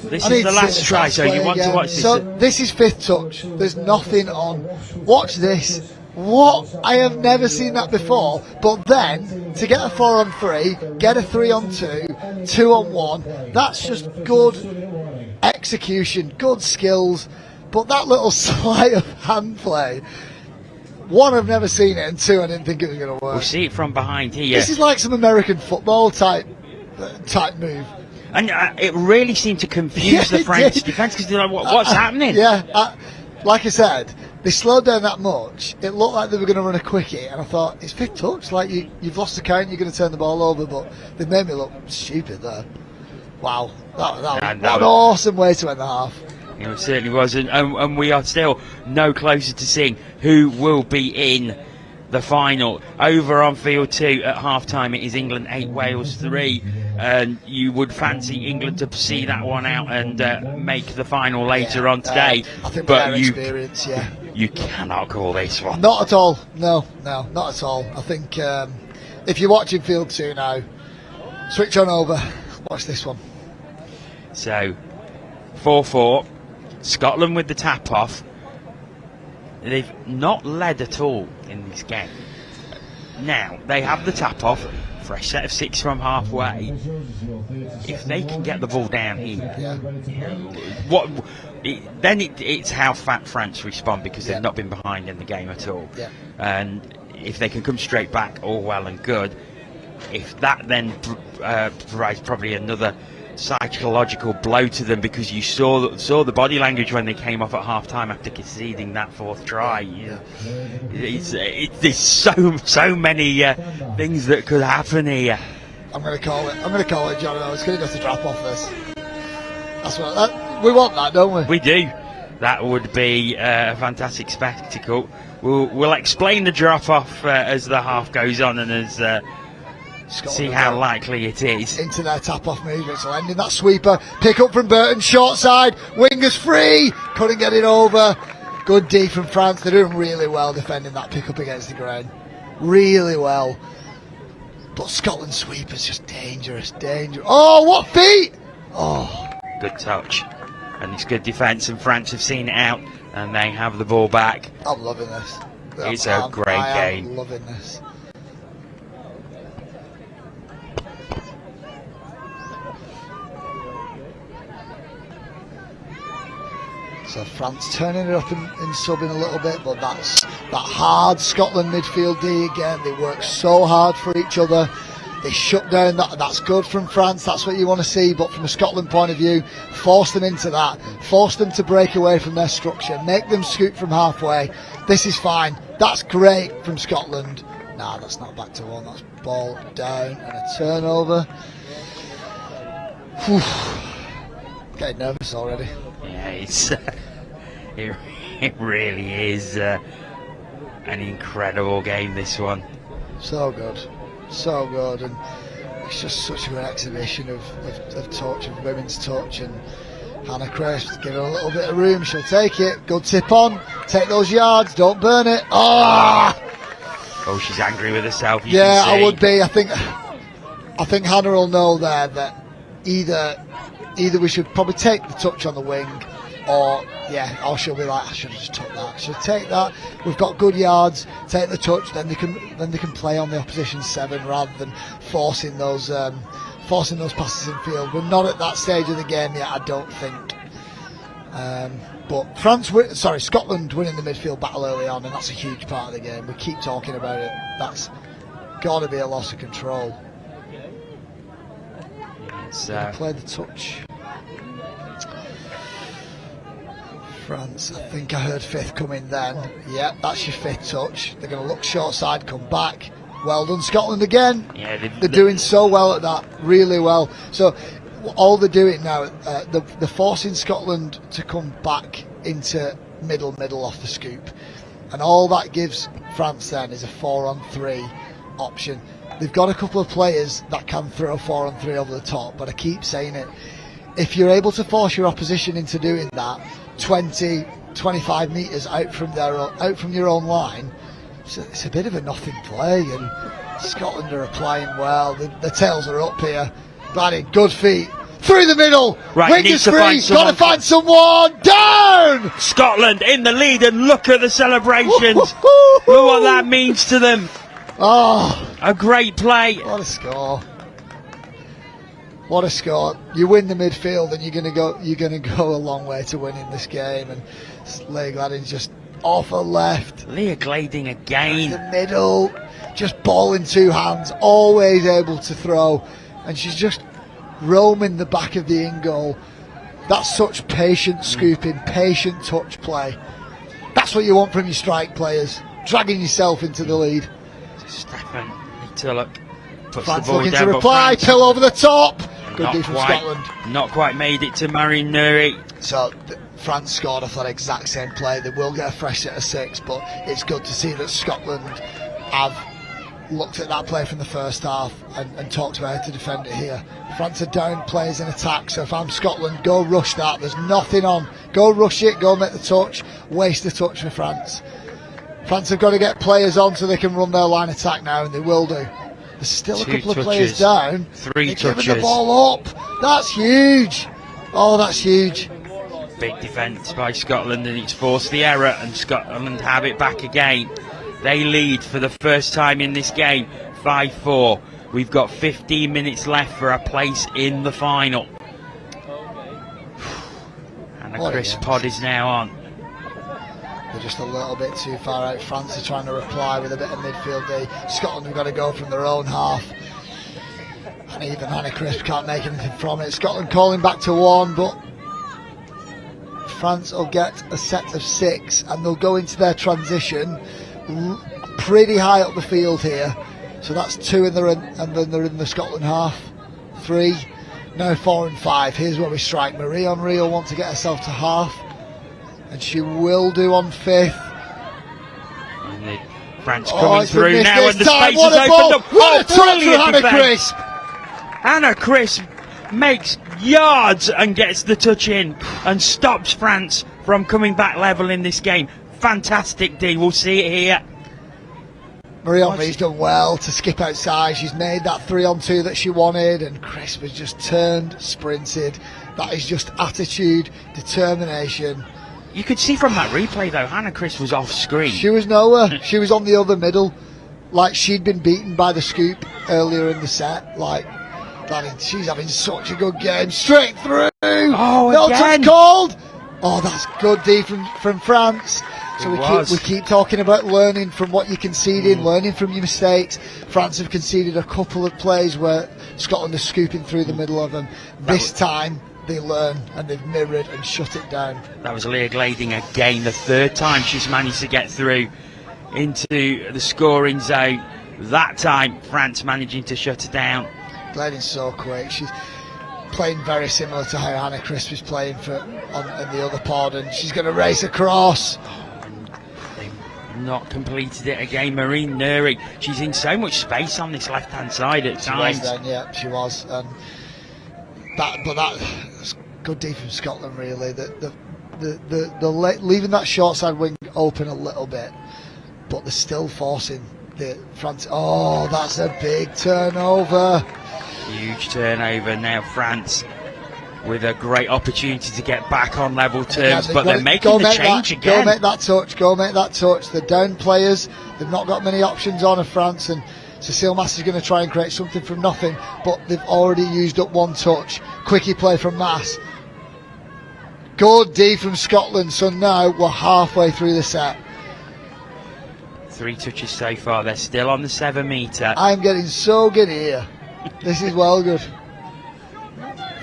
this is the last try, so you want to watch this. So this is fifth touch. There's nothing on. Watch this. What? I have never seen that before. But then to get a 4-on-3, get a 3-on-2, 2-on-1. That's just good execution, good skills. But that little sleight of hand play. One, I've never seen it, and two, I didn't think it was going to work. We'll see it from behind here. This is like some American football type move. And it really seemed to confuse the French defence, because they're like, what's happening? Yeah, like I said, they slowed down that much. It looked like they were going to run a quickie, and I thought, it's fifth touch, like you've lost the count, you're going to turn the ball over, but they made me look stupid there. Wow, what an awesome way to end the half. It certainly was, and we are still no closer to seeing who will be in the final. Over on field 2 at half-time, it is England 8, Wales 3, and you would fancy England to see that one out and make the final later on today. I think but experience, you cannot call this one. Not at all. No, not at all. I think if you're watching field 2 now, switch on over, watch this one. So, 4-4. Scotland with the tap off. They've not led at all in this game. Now they have the tap off for a set of 6 from halfway. If they can get the ball down here, it's how France respond, because they've not been behind in the game at all. And if they can come straight back, all well and good. If that then provides probably another psychological blow to them, because you saw the body language when they came off at half time after conceding that 4th try. There's so many things that could happen here. I'm going to call it, John. It's going to go to drop off this. That's what we want, that, don't we? We do. That would be a fantastic spectacle. We'll explain the drop off as the half goes on, and as Scotland See how likely it is. into their tap-off movement, so ending that sweeper. Pick up from Burton, short side. Wingers free. Couldn't get it over. Good D from France. They're doing really well defending that pick up against the grain. Really well. But Scotland's sweeper's just dangerous. Oh, what feet! Oh. Good touch. And it's good defence, and France have seen it out, and they have the ball back. I'm loving this. It's a great game. I'm loving this. So France turning it up and subbing a little bit, but that's that hard Scotland midfield D again. They work so hard for each other. They shut down that's good from France, that's what you want to see, but from a Scotland point of view, force them into that. Force them to break away from their structure. Make them scoot from halfway. This is fine. That's great from Scotland. Nah, that's not back to one. That's ball down and a turnover. Whew. Getting nervous already. Yeah, it really is an incredible game, this one. So good, and it's just such a good exhibition of touch, of women's touch, and Hannah Crisp, give her a little bit of room, she'll take it. Good tip on, take those yards, don't burn it. Oh, she's angry with herself. Yeah, I would be. I think Hannah will know there that either we should probably take the touch on the wing, or she'll be like, I should have just took that. She'll take that. We've got good yards. Take the touch. Then they can play on the opposition 7 rather than forcing those passes in field. We're not at that stage of the game yet, I don't think. But Scotland winning the midfield battle early on, and that's a huge part of the game. We keep talking about it. That's got to be a loss of control. Play the touch. France, I think I heard 5th come in then. Yep, that's your 5th touch. They're going to look short side, come back. Well done, Scotland again. Yeah, they're doing so well at that, really well. So all they're doing now, they're forcing Scotland to come back into middle off the scoop, and all that gives France then is a 4-on-3 option. They've got a couple of players that can throw 4-on-3 over the top, but I keep saying it, if you're able to force your opposition into doing that 20-25 metres out from your own line, it's a bit of a nothing play, and Scotland are applying well. The tails are up here. Bloody good feet through the middle. Right, Wingers free. Got to find someone. Down. Scotland in the lead, and look at the celebrations. Look what that means to them. Oh, a great play. What a score. What a score. You win the midfield and you're gonna go a long way to winning this game, and Leah Gladden's just off her left. Leah Glading again. The middle, just ball in 2 hands, always able to throw, and she's just roaming the back of the in goal. That's such patient scooping, patient touch play. That's what you want from your strike players, dragging yourself into the lead. Stefan Tulloch puts France the ball looking down, to reply, Till over the top. Good D from Scotland. Not quite made it to Marion Nuri. So France scored off that exact same play. They will get a fresh set of 6, but it's good to see that Scotland have looked at that play from the first half and talked about how to defend it here. France are down players in attack, so if I'm Scotland, go rush that. There's nothing on. Go rush it, go make the touch, waste the touch for France. France have got to get players on so they can run their line attack now, and they will do. There's still a couple of players down. 3 touches. Giving the ball up. That's huge. Oh, that's huge. Big defence by Scotland, and it's forced the error, and Scotland have it back again. They lead for the first time in this game, 5-4. We've got 15 minutes left for a place in the final. And a crisp pod is now on. They're just a little bit too far out. France are trying to reply with a bit of midfield D. Scotland have got to go from their own half. And even Hannah Crisp can't make anything from it. Scotland calling back to 1, but France will get a set of 6, and they'll go into their transition pretty high up the field here. So that's 2 and then they're in the Scotland half. 3, now 4 and 5. Here's where we strike. Marie-Henri will want to get herself to half, and she will do on 5th. And France coming it's been through missed now, this and the time. space What has a ball! opened up. What a touch from Brilliant Hannah defence. Crisp! Hannah Crisp makes yards and gets the touch in and stops France from coming back level in this game. Fantastic D, we'll see it here. Marie-Henri's done well to skip outside. She's made that 3-on-2 that she wanted, and Crisp has just turned, sprinted. That is just attitude, determination. You could see from that replay though, Hannah Crisp was off screen. She was nowhere. She was on the other middle. Like she'd been beaten by the scoop earlier in the set. Like, she's having such a good game. Straight through. Oh, no again. touch called. Oh, that's good D from France. So we keep talking about learning from what you conceded, learning from your mistakes. France have conceded a couple of plays where Scotland is scooping through the middle of them. This time they learn and they've mirrored and shut it down. That was Leah Glading again, the third time she's managed to get through into the scoring zone. That time France managing to shut it down. Glading's so quick. She's playing very similar to how Hannah Crisp is playing in the other pod, and she's going to race across. Not completed it again. Marine Nuri, she's in so much space on this left hand side at times. She was then, yeah, she was. That's good D from Scotland, really. The leaving that short side wing open a little bit, but they're still forcing the France. Oh, that's a big turnover. Huge turnover now. France with a great opportunity to get back on level terms, but they're making the change again. Go make that touch, go make that touch. The down players, they've not got many options on of France, and Cecile Mass is going to try and create something from nothing, but they've already used up one touch. Quickie play from Mass. Good D from Scotland, so now we're halfway through the set. 3 touches so far, they're still on the 7 metre. I'm getting so giddy here. This is well good.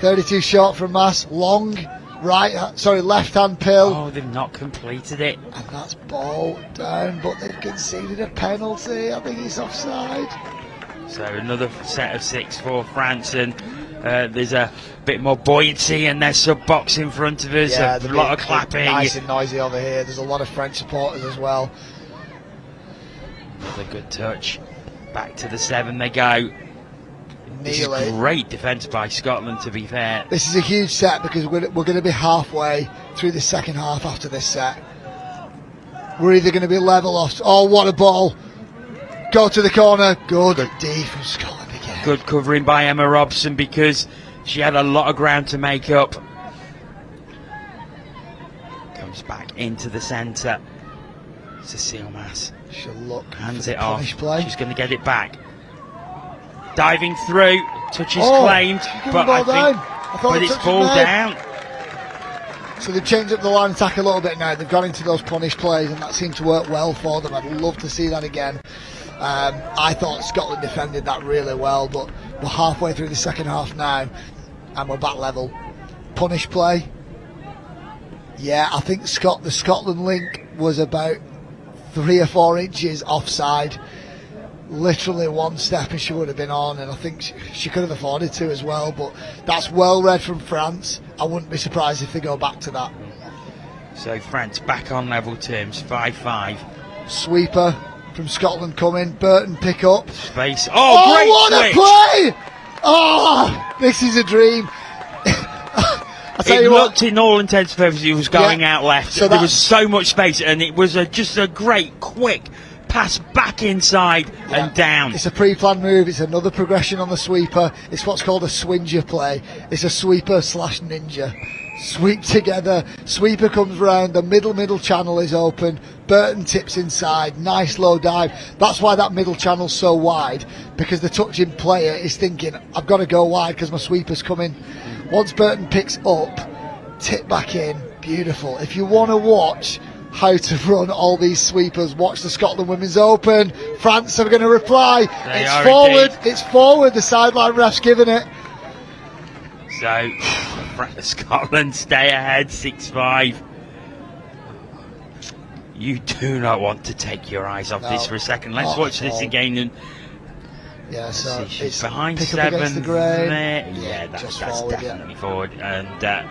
32 short from Mass, long left hand pill. Oh, they've not completed it. And that's ball down, but they've conceded a penalty. I think it's offside. So another set of 6 for France, and there's a bit more buoyancy, and there's sub box in front of us. Yeah, a lot of clapping. Nice and noisy over here. There's a lot of French supporters as well. Another good touch. Back to the 7 they go. This is great defence by Scotland, to be fair. This is a huge set because we're going to be halfway through the second half after this set. We're either going to be level off. Oh, what a ball. Go to the corner. Good D from Scotland again. Good covering by Emma Robson because she had a lot of ground to make up. Comes back into the centre. Cecile Mass. She'll look. Hands it off. She's going to get it back. Diving through, touches claimed, but it's ball down. So they've changed up the line attack a little bit now. They've gone into those punish plays, and that seemed to work well for them. I'd love to see that again. I thought Scotland defended that really well, but we're halfway through the second half now, and we're back level. Punish play. Yeah, I think the Scotland link was about 3 or 4 inches offside. Literally one step and she would have been on, and I think she could have afforded to as well, but that's well read from France. I wouldn't be surprised if they go back to that. So France back on level terms, 5-5. Sweeper from Scotland coming. Burton pick up. Space. Oh, great what switch. A play! Oh, this is a dream. It looked, in all intents and purposes, it was going out left. So there was so much space, and it was just a great, quick pass back inside and down. It's a pre-planned move. It's another progression on the sweeper. It's what's called a swinger play. It's a sweeper / ninja. Sweep together. Sweeper comes round. The middle channel is open. Burton tips inside. Nice low dive. That's why that middle channel's so wide, because the touching player is thinking, I've got to go wide because my sweeper's coming. Once Burton picks up, tip back in. Beautiful. If you want to watch how to run all these sweepers, watch the Scotland Women's Open. France are going to reply. It's forward. Indeed. It's forward. The sideline ref's giving it. So Scotland stay ahead 6-5. You do not want to take your eyes off this for a second. Let's watch this again. And yeah, so she's behind 7 there. Yeah, that's forward, definitely forward. And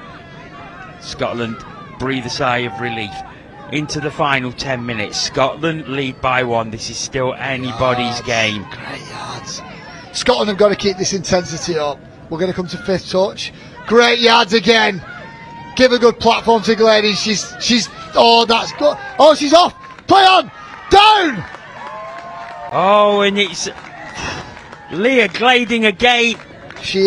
Scotland breathe a sigh of relief. into the final 10 minutes. Scotland lead by 1. This is still anybody's game. Great yards. Scotland have got to keep this intensity up. We're going to come to 5th touch. Great yards again. Give a good platform to Gladys. She's oh, that's good. Oh, she's off. Play on. Down. Oh, and it's Leah Glading again.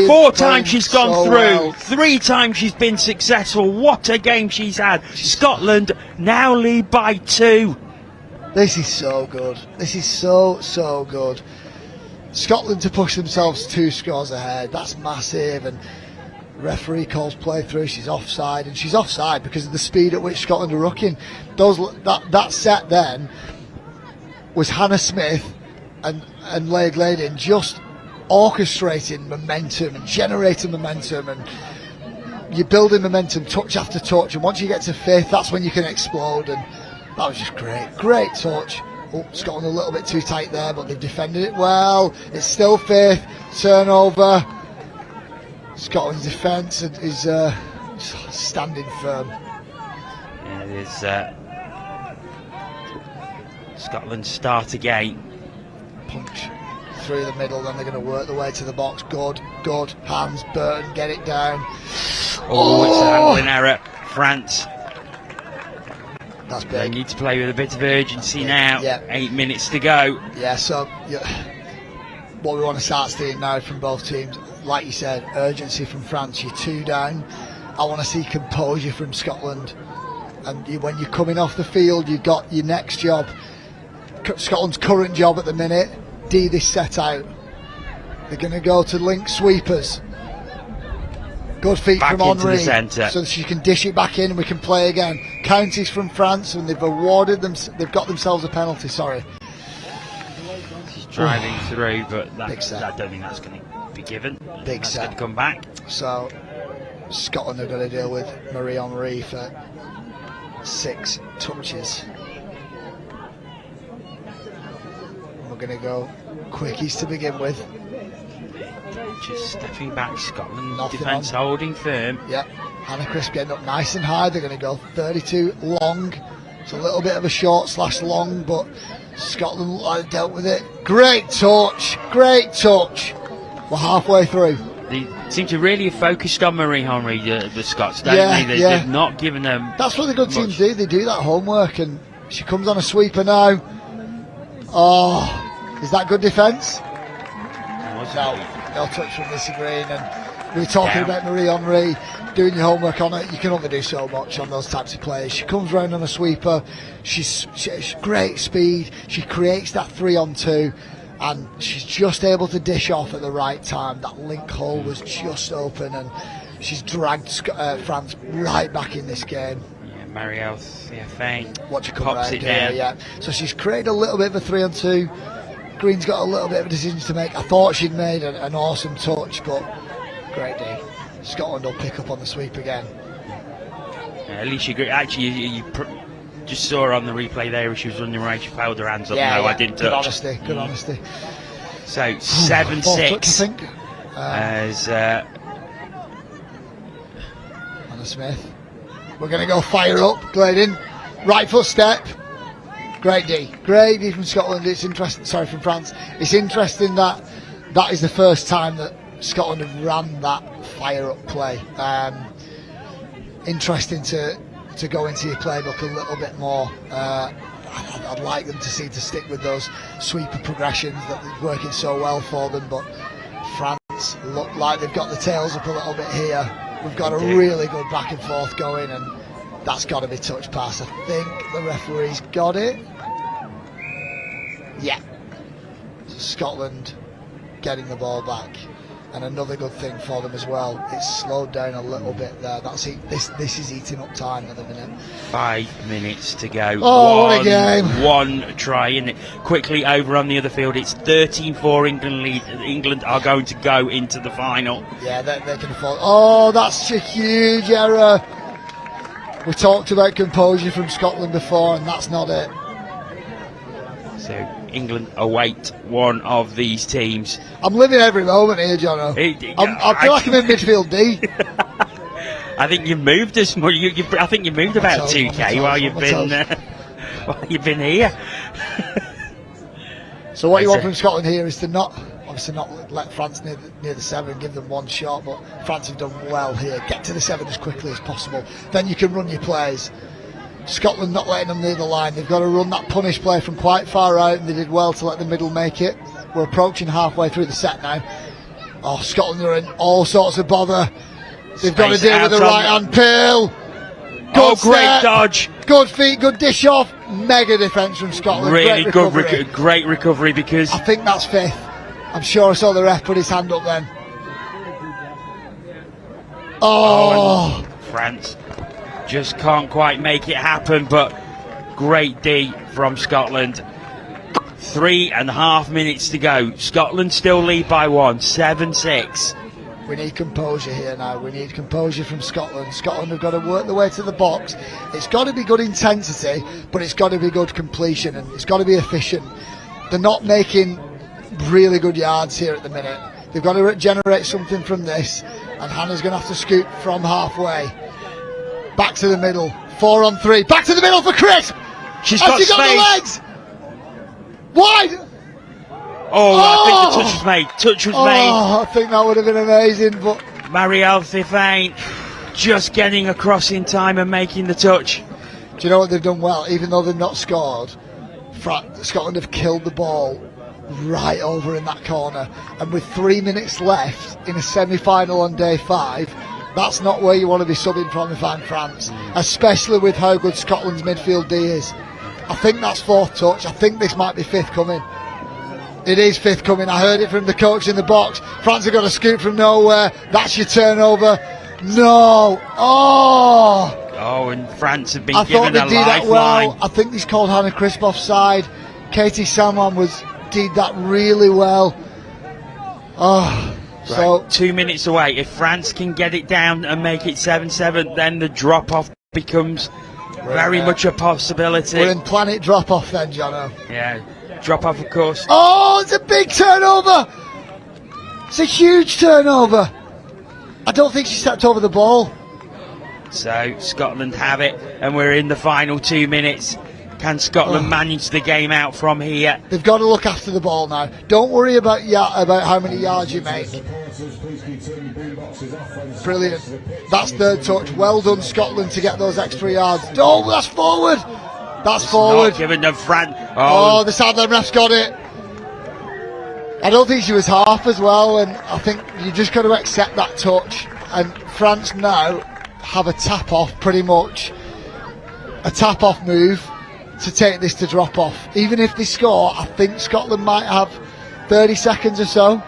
4 times she's gone so through. well. 3 times she's been successful. What a game she's had. Scotland now lead by 2. This is so good. This is so good. Scotland to push themselves 2 scores ahead. That's massive. And referee calls play through. She's offside, and she's offside because of the speed at which Scotland are rucking. That set then was Hannah Smith and Leigh Glading just orchestrating momentum and generating momentum, and you're building momentum touch after touch, and once you get to 5th, that's when you can explode. And that was just great touch. Oh, Scotland a little bit too tight there, but they've defended it well. It's still 5th, turnover. Scotland's defence is standing firm. Yeah, it is Scotland start again. Punch through the middle, then they're going to work their way to the box. Good hands. Burton, get it down. Oh, it's an handling error. France. That's big. They need to play with a bit of urgency now. Yeah. 8 minutes to go. Yeah, so what we want to start seeing now from both teams, like you said, urgency from France. You're 2 down. I want to see composure from Scotland. And when you're coming off the field, you've got your next job. Scotland's current job at the minute, D this set out. They're going to go to link sweepers. Good feet Back from into the Henri, centre. so she can dish it back in and we can play again. Counties from France, and they've awarded them. They've got themselves a penalty. Sorry. She's driving through, but I Big set. don't think that's going to be given. Big That's set. going to come back. So Scotland are going to deal with Marie Henri for 6 touches. We're going to go quickies to begin with. Just stepping back, Scotland Nothing defence on. holding firm. Yep. Hannah Crisp getting up nice and high. They're going to go 32 long. It's a little bit of a short / long, but Scotland look like they dealt with it. Great touch. We're halfway through. They seem to really have focused on Marie Henri, the Scots, don't they? They've not given them. That's what the good teams do. They do that homework, and she comes on a sweeper now. Oh, is that good defence? No touch from Missy Green. And we were talking about Marie Henri, doing your homework on it. You can only do so much on those types of players. She comes round on a sweeper. She's great speed. She creates that 3-on-2. And she's just able to dish off at the right time. That link hole was just open, and she's dragged France right back in this game. Yeah, Marielle Theophane Watch her come pops round it here, down. yeah. So she's created a little bit of a 3-on-2. Green's got a little bit of a decision to make. I thought she'd made an awesome touch, but great day. Scotland will pick up on the sweep again. Yeah, Alicia Green, actually, you just saw her on the replay there as she was running around. She piled her hands up. I didn't touch. Good honesty. So 7-6 I think. as Hannah Smith. We're going to go fire up. Glading. Right foot step. Great D from Scotland. It's interesting. Sorry, from France. It's interesting that is the first time that Scotland have ran that fire up play. Interesting to go into your playbook a little bit more. I'd like them to stick with those sweeper progressions that are working so well for them, but France look like they've got the tails up a little bit here. We've got a really good back and forth going, and that's got to be touch pass. I think the referee's got it. Yeah. So Scotland getting the ball back. And another good thing for them as well, it's slowed down a little bit there. This is eating up time at the minute. 5 minutes to go. Oh, what a game. One try, isn't it? Quickly over on the other field, it's 13-4 England lead. England are going to go into the final. Yeah, they can afford. Oh, that's a huge error. We talked about composure from Scotland before, and that's not it. So England await one of these teams. I'm living every moment here, Jono. I feel like I'm in midfield D. I think you've moved as much. I think you moved about 2k while you've been here. So what you want from Scotland here is to obviously not let France near the 7 and give them one shot, but France have done well here. Get to the 7 as quickly as possible. Then you can run your plays. Scotland not letting them near the line. They've got to run that punish play from quite far out, and they did well to let the middle make it. We're approaching halfway through the set now. Oh, Scotland are in all sorts of bother. They've got to deal with the right-hand peel. Good great dodge. Good feet, good dish off. Mega defence from Scotland. Really great recovery because... I think that's 5th. I'm sure I saw the ref put his hand up then. Oh! France just can't quite make it happen, but great D from Scotland. 3.5 minutes to go. Scotland still lead by 1, 7-6. We need composure here now. We need composure from Scotland. Scotland have got to work their way to the box. It's got to be good intensity, but it's got to be good completion, and it's got to be efficient. They're not making really good yards here at the minute. They've got to generate something from this, and Hannah's going to have to scoop from halfway. Back to the middle. 4 on 3. Back to the middle for Chris. She's got space. The legs. Wide. I think the touch was made. I think that would have been amazing, but Marielle Thifain just getting across in time and making the touch. Do you know what they've done well? Even though they've not scored, Scotland have killed the ball right over in that corner, and with 3 minutes left in a semi-final on day 5, that's not where you want to be subbing from if I'm France, especially with how good Scotland's midfield D is. I think that's 4th touch. I think this might be 5th coming. It is 5th coming. I heard it from the coach in the box. France have got a scoop from nowhere. That's your turnover. No. And France have been I given thought a they did that lifeline. well. I think he's called Hannah Crisp offside. Katie Salmon did that really well. So 2 minutes away. If France can get it down and make it 7-7, then the drop-off becomes very much a possibility. We're in planet drop-off then, Jono. Yeah, drop-off, of course. Oh, it's a big turnover. It's a huge turnover. I don't think she stepped over the ball. So Scotland have it, and we're in the final 2 minutes. Can Scotland manage the game out from here? They've got to look after the ball now. Don't worry about how many yards you make. Brilliant. That's 3rd touch. Well done, Scotland, to get those extra yards. Oh, that's forward. That's forward. Not given to France. The Southern ref's got it. I don't think she was half as well, and I think you just got to accept that touch. And France now have a tap-off, pretty much. A tap-off move to take this to drop off. Even if they score, I think Scotland might have 30 seconds or so,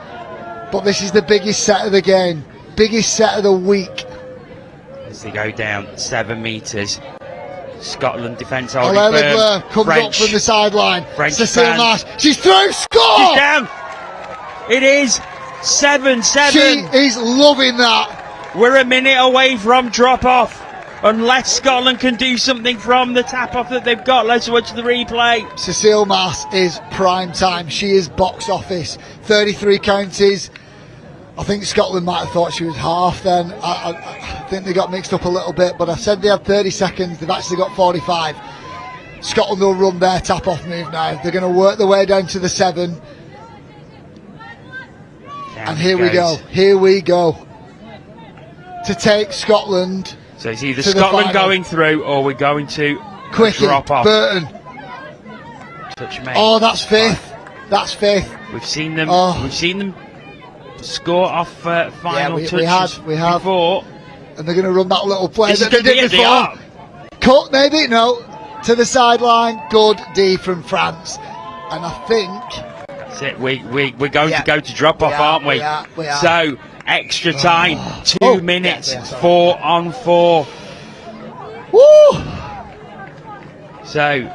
but this is the biggest set of the game, biggest set of the week. As they go down 7 metres, Scotland defence holding Alain firm. Leclerc comes up from the sideline. French Cecile fans. Marsh, she's through, score! She's down. It is 7-7. She is loving that. We're a minute away from drop off. Unless Scotland can do something from the tap-off that they've got. Let's watch the replay. Cecile Marsh is prime time. She is box office. 33 counties. I think Scotland might have thought she was half then. I think they got mixed up a little bit, but I said they had 30 seconds. They've actually got 45. Scotland will run their tap-off move now. They're going to work their way down to the 7. And here we go. Here we go. To take Scotland... So it's either Scotland going through or we're going to drop off. Burton. Touch mate. Oh, that's 5th. That's 5th. We've seen them. We've seen them score off final touches we have. before. And they're going to run that little play This that is they did before. Cut, maybe no. To the sideline. Good D from France. And I think that's it. We're going to go to drop off, aren't we? We are. So. Extra time, 2 minutes, 4 on 4. Woo! So,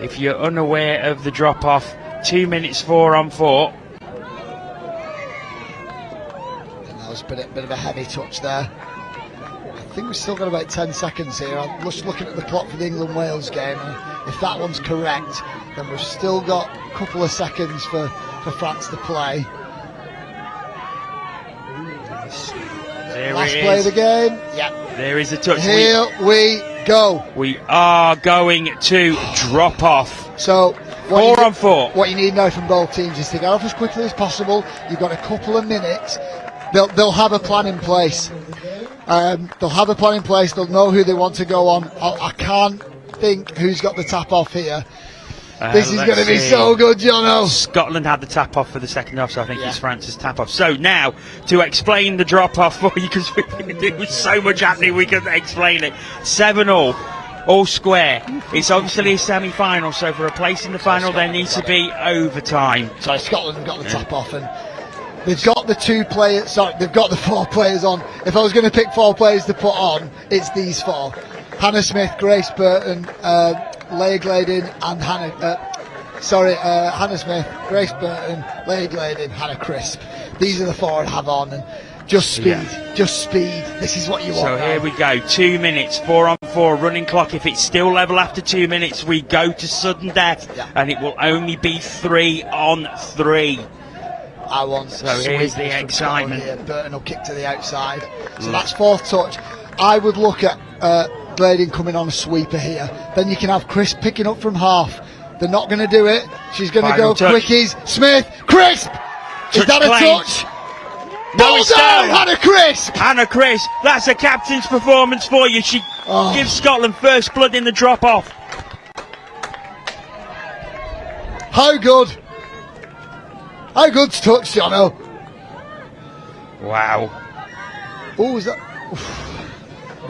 if you're unaware of the drop off, 2 minutes, 4 on 4. And that was a bit of a heavy touch there. I think we've still got about 10 seconds here. I'm just looking at the clock for the England-Wales game. If that one's correct, then we've still got a couple of seconds for France to play. Last play of the game. Yeah. There is a touch. Here we go. We are going to drop off. So 4 on 4. What you need now from both teams is to get off as quickly as possible. You've got a couple of minutes. They'll have a plan in place. They'll have a plan in place. They'll know who they want to go on. I can't think who's got the tap off here. This is going to be so good, Jono. Scotland had the tap off for the second half, so I think it's France's tap off. So now, to explain the drop off for you, because there was so much happening, we couldn't explain it. 7-all, all square. It's obviously a semi-final, so for a place in the final, there needs to be overtime. So Scotland have got the tap off, and they've got the 2 players. Sorry, they've got the 4 players on. If I was going to pick 4 players to put on, it's these 4: Hannah Smith, Grace Burton, Leah Gladin, and Hannah Smith, Grace Burton, Leah Gladin, Hannah Crisp. These are the 4 I'd have on, and just speed, just speed. This is what you want. So here we go, 2 minutes, 4 on 4, running clock. If it's still level after 2 minutes, we go to sudden death, and it will only be 3 on 3. I want. So here's the excitement. Here. Burton will kick to the outside. So that's 4th touch. I would look at Glading coming on a sweeper here. Then you can have Chris picking up from half. They're not going to do it. She's going to go touch. quickies. Smith, Crisp. Is that a touch? No, it's down. Hannah Crisp. Hannah Crisp. That's a captain's performance for you. She gives Scotland first blood in the drop off. How good? How good's touch, Jono? Wow. Oh, is that?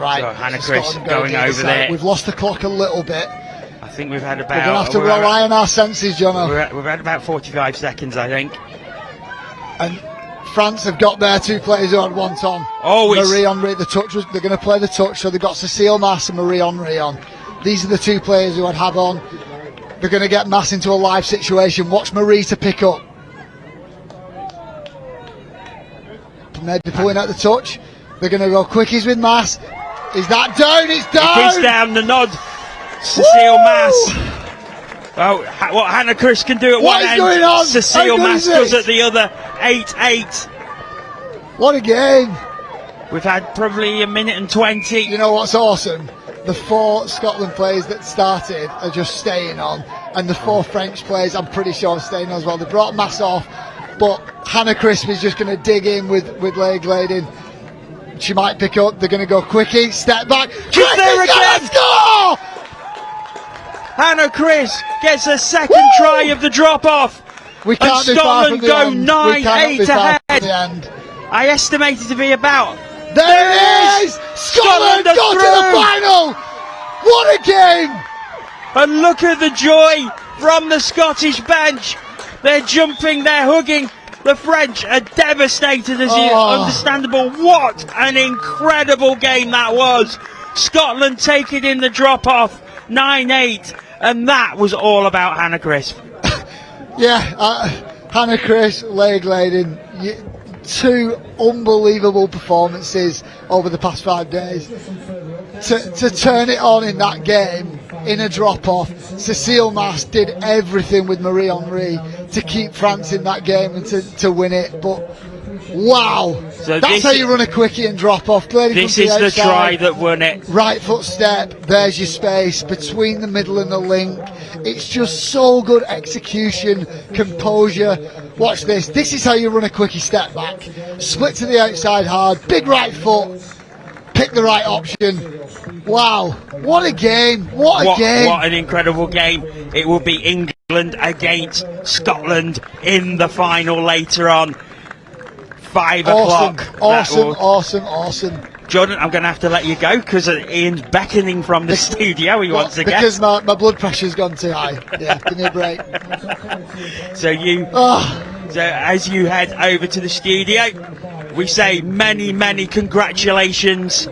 Right. So Hannah Crisp going over there. We've lost the clock a little bit. I think we've had about. We're going to have to rely on our senses, Jono. We've had about 45 seconds, I think. And France have got their 2 players who had 1 on. Marie Henry, the touch was. They're going to play the touch, so they've got Cecile Mass and Marie Henry on. These are the 2 players who I'd have on. They're going to get Mass into a live situation. Watch Marie to pick up. Maybe pulling out the touch. They're going to go quickies with Mass. Is that down? It's down! It is down, the nod. Cecile Mass. Oh, what Hannah Crisp can do at one end, going on? Cecile Mass does at the other. 8-8. What a game. We've had probably a minute and 20. You know what's awesome? The 4 Scotland players that started are just staying on, and the 4 French players, I'm pretty sure, are staying on as well. They brought Mass off, but Hannah Crisp is just going to dig in with Leah Gladin. She might pick up. They're going to go quickie, step back. She's there again! Score! Hannah Crisp gets a second try of the drop off. We can't and Scotland go 9-8 ahead. I estimate it to be about. There it is! Scotland got to the final! What a game! And look at the joy from the Scottish bench. They're jumping, they're hugging. The French are devastated, as is understandable. What an incredible game that was. Scotland take it in the drop-off, 9-8, and that was all about Hannah Crisp. Hannah Crisp, Leah Gladin, 2 unbelievable performances over the past 5 days. To turn it on in that game, in a drop-off, Cecile Mass did everything with Marie Henry to keep France in that game and to win it. But wow, so that's how you run a quickie and drop-off. This is the try that won it. Right foot step, there's your space between the middle and the link. It's just so good execution, composure. Watch this. This is how you run a quickie step back. Split to the outside hard, big right foot. Pick the right option. Wow, what a game. What a game. What an incredible game. It will be England against Scotland in the final later on. 5 o'clock. Awesome. Jordan, I'm going to have to let you go because Ian's beckoning from the studio. He wants to get. Because my blood pressure's gone too high. Yeah, give me a break. So as you head over to the studio, we say many congratulations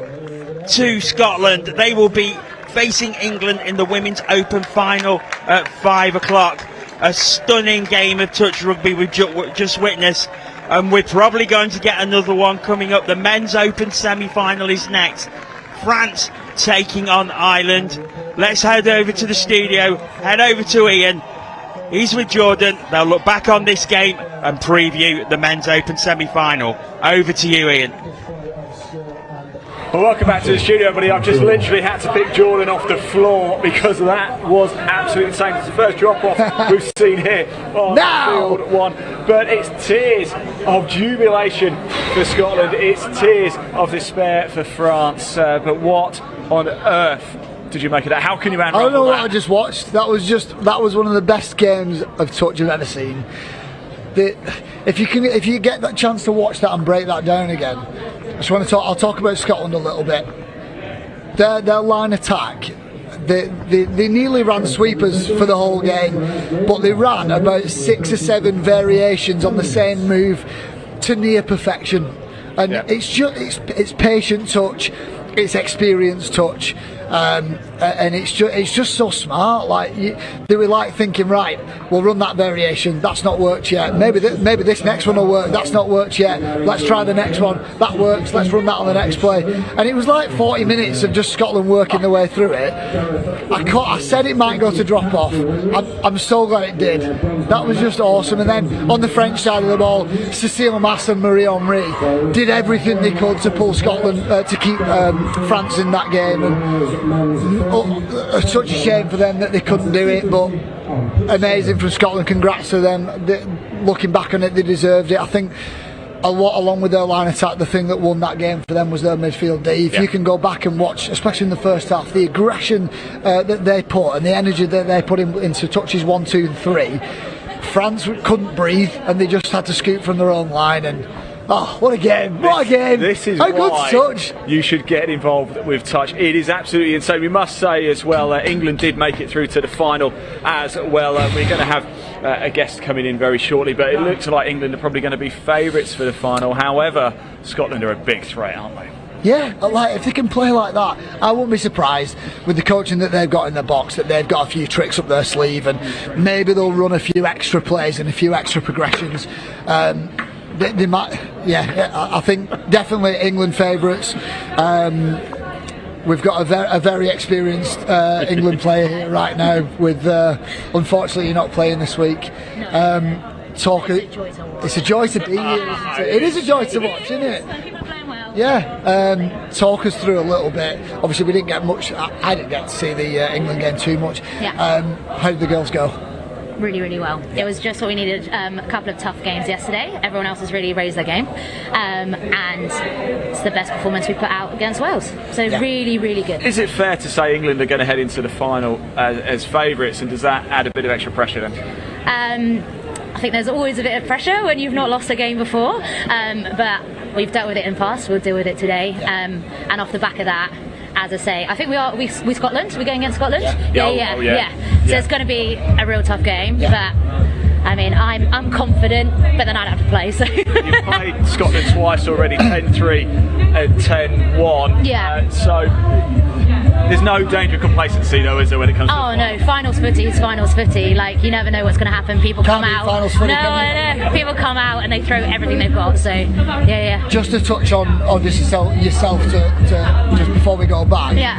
to Scotland. They will be facing England in the Women's Open final at 5 o'clock. A stunning game of touch rugby we've just witnessed. And we're probably going to get another one coming up. The Men's Open semi-final is next. France taking on Ireland. Let's head over to the studio, head over to Ian. He's with Jordan. They'll look back on this game and preview the Men's Open semi-final. Over to you, Ian. Well, welcome back to the studio, everybody. I've just literally had to pick Jordan off the floor because that was absolutely insane. It's the first drop-off we've seen here on field one. But it's tears of jubilation for Scotland. It's tears of despair for France. But what on earth did you make of that? How can you unravel I don't know that? what I just watched. That was one of the best games of touch I've ever seen. If you get that chance to watch that and break that down again, I'll talk about Scotland a little bit. Their line attack, they nearly ran sweepers for the whole game, but they ran about 6 or 7 variations on the same move to near perfection. And it's patient touch, it's experienced touch, and it's just so smart. Like they were like thinking, right, we'll run that variation. That's not worked yet. Maybe this next one will work. That's not worked yet. Let's try the next one. That works. Let's run that on the next play. And it was like 40 minutes of just Scotland working their way through it. I said it might go to drop off. I'm so glad it did. That was just awesome. And then on the French side of the ball, Cécile Masse and Marie-Henri did everything they could to pull Scotland to keep France in that game. And such a shame for them that they couldn't do it, but amazing from Scotland. Congrats to them. Looking back on it, they deserved it. I think a lot, along with their line attack, the thing that won that game for them was their midfield D. If you can go back and watch, especially in the first half, the aggression that they put and the energy that they put into touches 1, 2 and 3, France couldn't breathe and they just had to scoot from their own line. And oh, what a game! What a game! This is how why good touch. You should get involved with touch. It is absolutely insane. We must say as well, England did make it through to the final as well. We're going to have a guest coming in very shortly, but it looks like England are probably going to be favourites for the final. However, Scotland are a big threat, aren't they? Yeah, like if they can play like that, I wouldn't be surprised with the coaching that they've got in the box that they've got a few tricks up their sleeve, and maybe they'll run a few extra plays and a few extra progressions. They might, I think definitely England favourites. We've got a very experienced England player here right now. With unfortunately, you're not playing this week. It's a joy to be here, isn't it? It is a joy to watch, isn't it? People playing well. Yeah. Talk us through a little bit. Obviously, we didn't get much. I didn't get to see the England game too much. Yeah. How did the girls go? Really, really well. It was just what we needed. A couple of tough games yesterday. Everyone else has really raised their game, and it's the best performance we put out against Wales. So really, really good. Is it fair to say England are going to head into the final as favourites, and does that add a bit of extra pressure then? I think there's always a bit of pressure when you've not lost a game before, but we've dealt with it in the past. We'll deal with it today, and off the back of that, as I say, I think we Scotland. We're going against Scotland. Yeah. So it's going to be a real tough game, but I mean, I'm confident, but then I'd have to play. So You've played Scotland twice already, 10-3 and 10-1. Yeah. So there's no danger of complacency, though, is there, when it comes to oh no, finals footy is finals footy. Like, you never know what's going to happen. People come out. Finals footy, I know. People come out and they throw everything they've got. So yeah. Just to touch on this yourself to just before we go back. Yeah.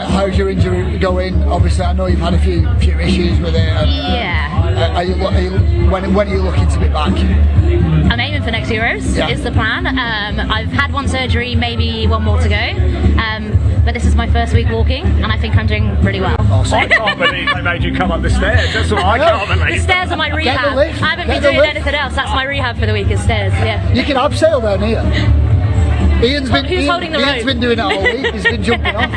How's your injury going? Obviously, I know you've had a few issues with it. When are you looking to be back? I'm aiming for next Euros. Is the plan. I've had one surgery, maybe one more to go. But this is my first week walking, and I think I'm doing really well. I can't believe they made you come up the stairs. That's what I can't believe. The stairs are my rehab. I haven't been doing anything else. That's my rehab for the week, is stairs. Yeah. You can abseil down here. Who's holding the rope? Ian's been doing it all week. He's been jumping off.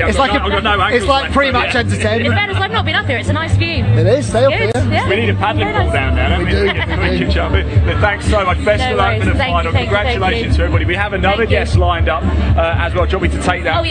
It's like pre-match entertainment. In fairness, I've not been up here. It's a nice view. It is. Stay up here. Yeah. We need a paddling ball down there, don't we? do. Thanks so much. Best of luck for the final. Congratulations to everybody. We have another guest lined up as well. Do you want me to take that from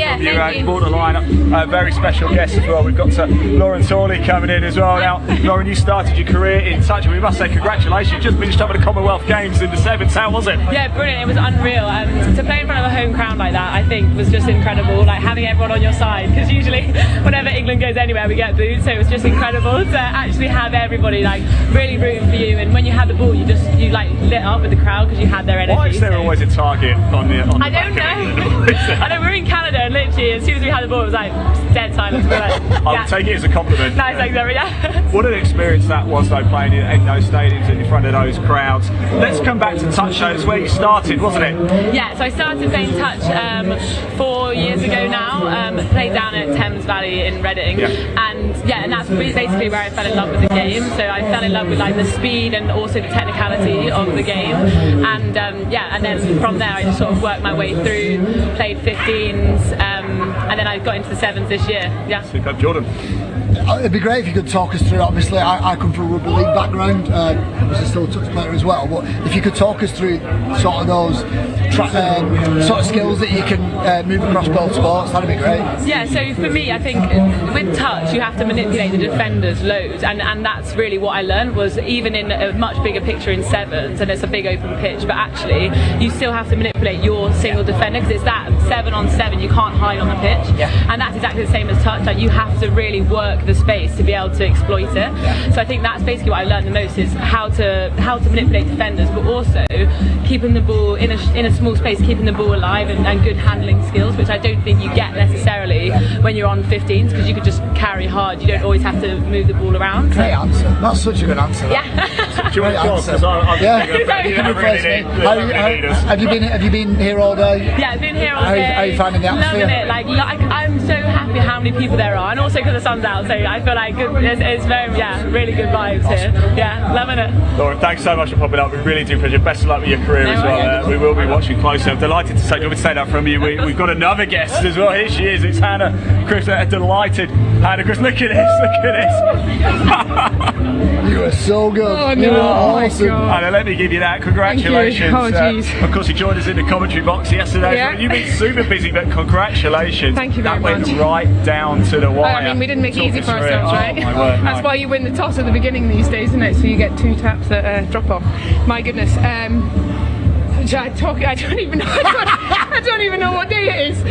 you? Brought the lineup. Very special guest as well. We've got Lauren Thorley coming in as well. Now, Lauren, you started your career in touch, and we must say congratulations. You just finished up at the Commonwealth Games in the Sevens. How was it? Yeah, brilliant. It was unreal. To play in front of a home crowd like that, I think, was just incredible. Like having everyone on your side, because usually whenever England goes anywhere, we get booed. So it was just incredible to actually have everybody like really rooting for you. And when you had the ball, you like lit up with the crowd because you had their energy. Why is there always a target on the I don't know. I know we're in Canada, and literally, as soon as we had the ball, it was like dead silence. We were like, I'll take it as a compliment. Nice, thanks, yeah. What an experience that was, though, playing in those stadiums in front of those crowds. Let's come back to touch, though. It's where you started, wasn't it? Yeah, so I started playing touch 4 years ago now. Played down at Thames Valley in Reading, and that's basically where I fell in love with the game. So I fell in love with like the speed and also the technicality of the game, and and then from there I just sort of worked my way through, played 15s, and then I got into the 7s this year. Yeah. Superb, Jordan. It'd be great if you could talk us through. Obviously, I come from a rugby league background. I was still a touch player as well. But if you could talk us through sort of those sort of skills that you can move across both sports, that'd be great. Yeah. So for me, I think with touch, you have to manipulate the defenders loads, and that's really what I learned. Was even in a much bigger picture in 7s, and it's a big open pitch, but actually you still have to manipulate your single defender, because it's that 7-on-7. You can't hide on the pitch, and that's exactly the same as touch. Like you have to really work the space to be able to exploit it. So I think that's basically what I learned the most, is how to manipulate defenders, but also keeping the ball in a small space, keeping the ball alive, and good handling skills, which I don't think you get necessarily when you're on 15s, because you could just carry hard. You don't always have to move the ball around. Great answer. That's such a good answer. Yeah. Do you want to talk? Have you been here all day? Yeah, I've been here all day. How are you finding the atmosphere? Loving it. Like I'm so happy how many people there are, and also because the sun's out, so I feel like it's very really good vibes here. Yeah, loving it. Lauren, thanks so much for popping up. We really do appreciate it. Best of luck with your career as well. We will be watching closely. I'm delighted to say that from you. We've got another guest as well. Here she is. It's Hannah Chris. Delighted. Hannah Chris, look at this. You are so good. Oh, no. You are awesome. Hannah, let me give you that. Congratulations. Thank you. Oh, geez. Of course, you joined us in the commentary box yesterday. Yeah. You've been super busy, but congratulations. Thank you very much. That went right down to the wire. I mean, we didn't make it easy for Talk us ourselves, through it. right? Oh, my word, That's why you win the toss at the beginning these days, isn't it? So you get 2 taps at drop off. My goodness. I don't even know. I don't even know what day it is.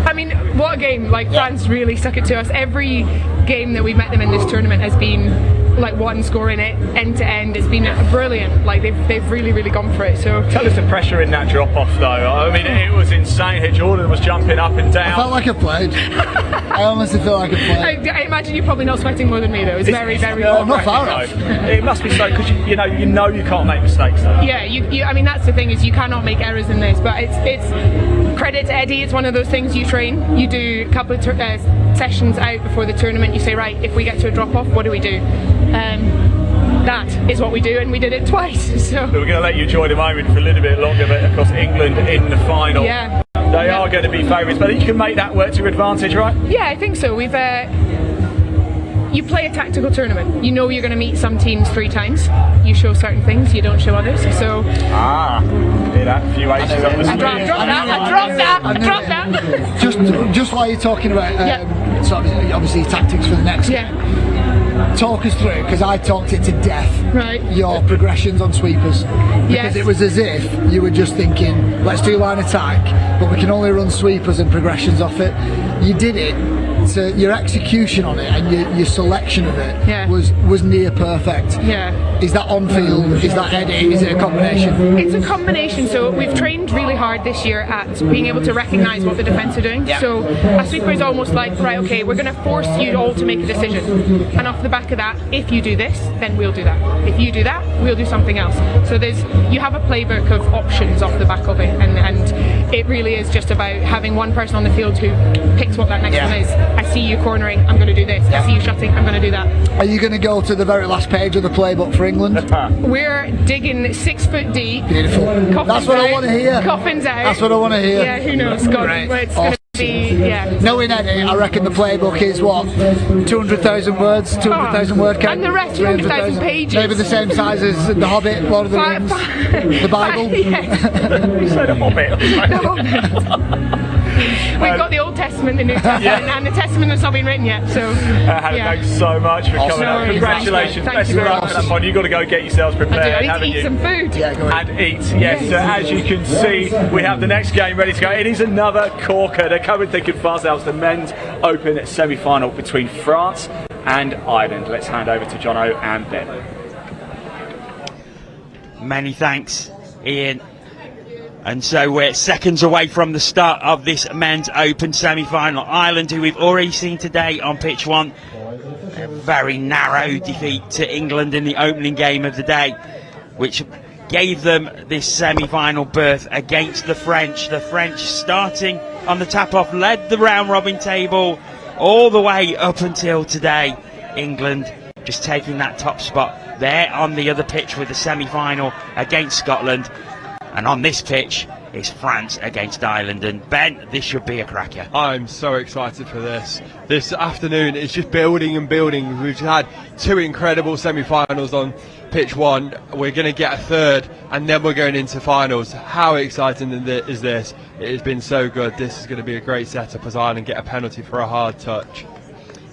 I mean, what a game! Like France really stuck it to us. Every game that we've met them in this tournament has been like one score in it, end to end. It's been brilliant. Like they've really gone for it. So tell us the pressure in that drop off, though. I mean, it was insane. Here, Jordan was jumping up and down. I felt like I played. I honestly feel like I played. I imagine you're probably not sweating more than me, though. It's very. I'm not far off. It must be so, because you know you can't make mistakes, though. Yeah, you. I mean, that's the thing, is you cannot make errors in this. But it's credit to Eddie. It's one of those things you train. You do a couple of sessions out before the tournament. You say, right, if we get to a drop off, what do we do? That is what we do, and we did it twice. So we're going to let you enjoy the moment for a little bit longer, but of course England in the final. Yeah. They are going to be favourites, but you can make that work to your advantage, right? Yeah, I think so. We've you play a tactical tournament. You know you're going to meet some teams 3 times. You show certain things, you don't show others. So hear that? A few aces on the screen. I dropped that. Just while you're talking about obviously tactics for the next game. Talk us through, because I talked it to death. Right. Your progressions on sweepers, because it was as if you were just thinking, let's do line attack, but we can only run sweepers and progressions off it. You did it. So your execution on it and your selection of it was near perfect. Yeah. Is that on field? Is that Eddie? Is it a combination? It's a combination. So we've trained really hard this year at being able to recognise what the defence are doing. So a sweeper is almost like, right, okay, we're going to force you all to make a decision, and off the back of that, if you do this, then we'll do that. If you do that, we'll do something else. So you have a playbook of options off the back of it, and it really is just about having one person on the field who picks what that next one is. I see you cornering, I'm going to do this. I see you shutting, I'm going to do that. Are you going to go to the very last page of the playbook for England? We're digging 6 foot deep. Beautiful. That's what I want to hear. Coffins out. That's what I want to hear. Yeah, who knows? God, it's going to be, Knowing Eddie, I reckon the playbook is what? 200,000 words? 200,000 word count? And the rest 200,000 pages. Maybe the same size as The Hobbit, Lord of the Rings, the Bible. You said The Hobbit. We've got the Old Testament, the New Testament, and the Testament that's not been written yet. So, thanks so much for coming out. Congratulations. Thank you very much. You've got to go get yourselves prepared. I need to eat some food. And eat, yes. As you can see, we have the next game ready to go. It is another corker. They're coming thick and fast. That was the men's open semi-final between France and Ireland. Let's hand over to Jono and Ben. Many thanks, Ian. And so we're seconds away from the start of this men's open semi-final. Ireland, who we've already seen today on pitch one, a very narrow defeat to England in the opening game of the day, which gave them this semi-final berth against the French. The French, starting on the tap-off, led the round-robin table all the way up until today. England just taking that top spot there on the other pitch with the semi-final against Scotland. And on this pitch, it's France against Ireland. And Ben, this should be a cracker. I'm so excited for this. This afternoon is just building and building. We've had two incredible semi-finals on pitch one. We're going to get a third, and then we're going into finals. How exciting is this? It has been so good. This is going to be a great setup as Ireland get a penalty for a hard touch.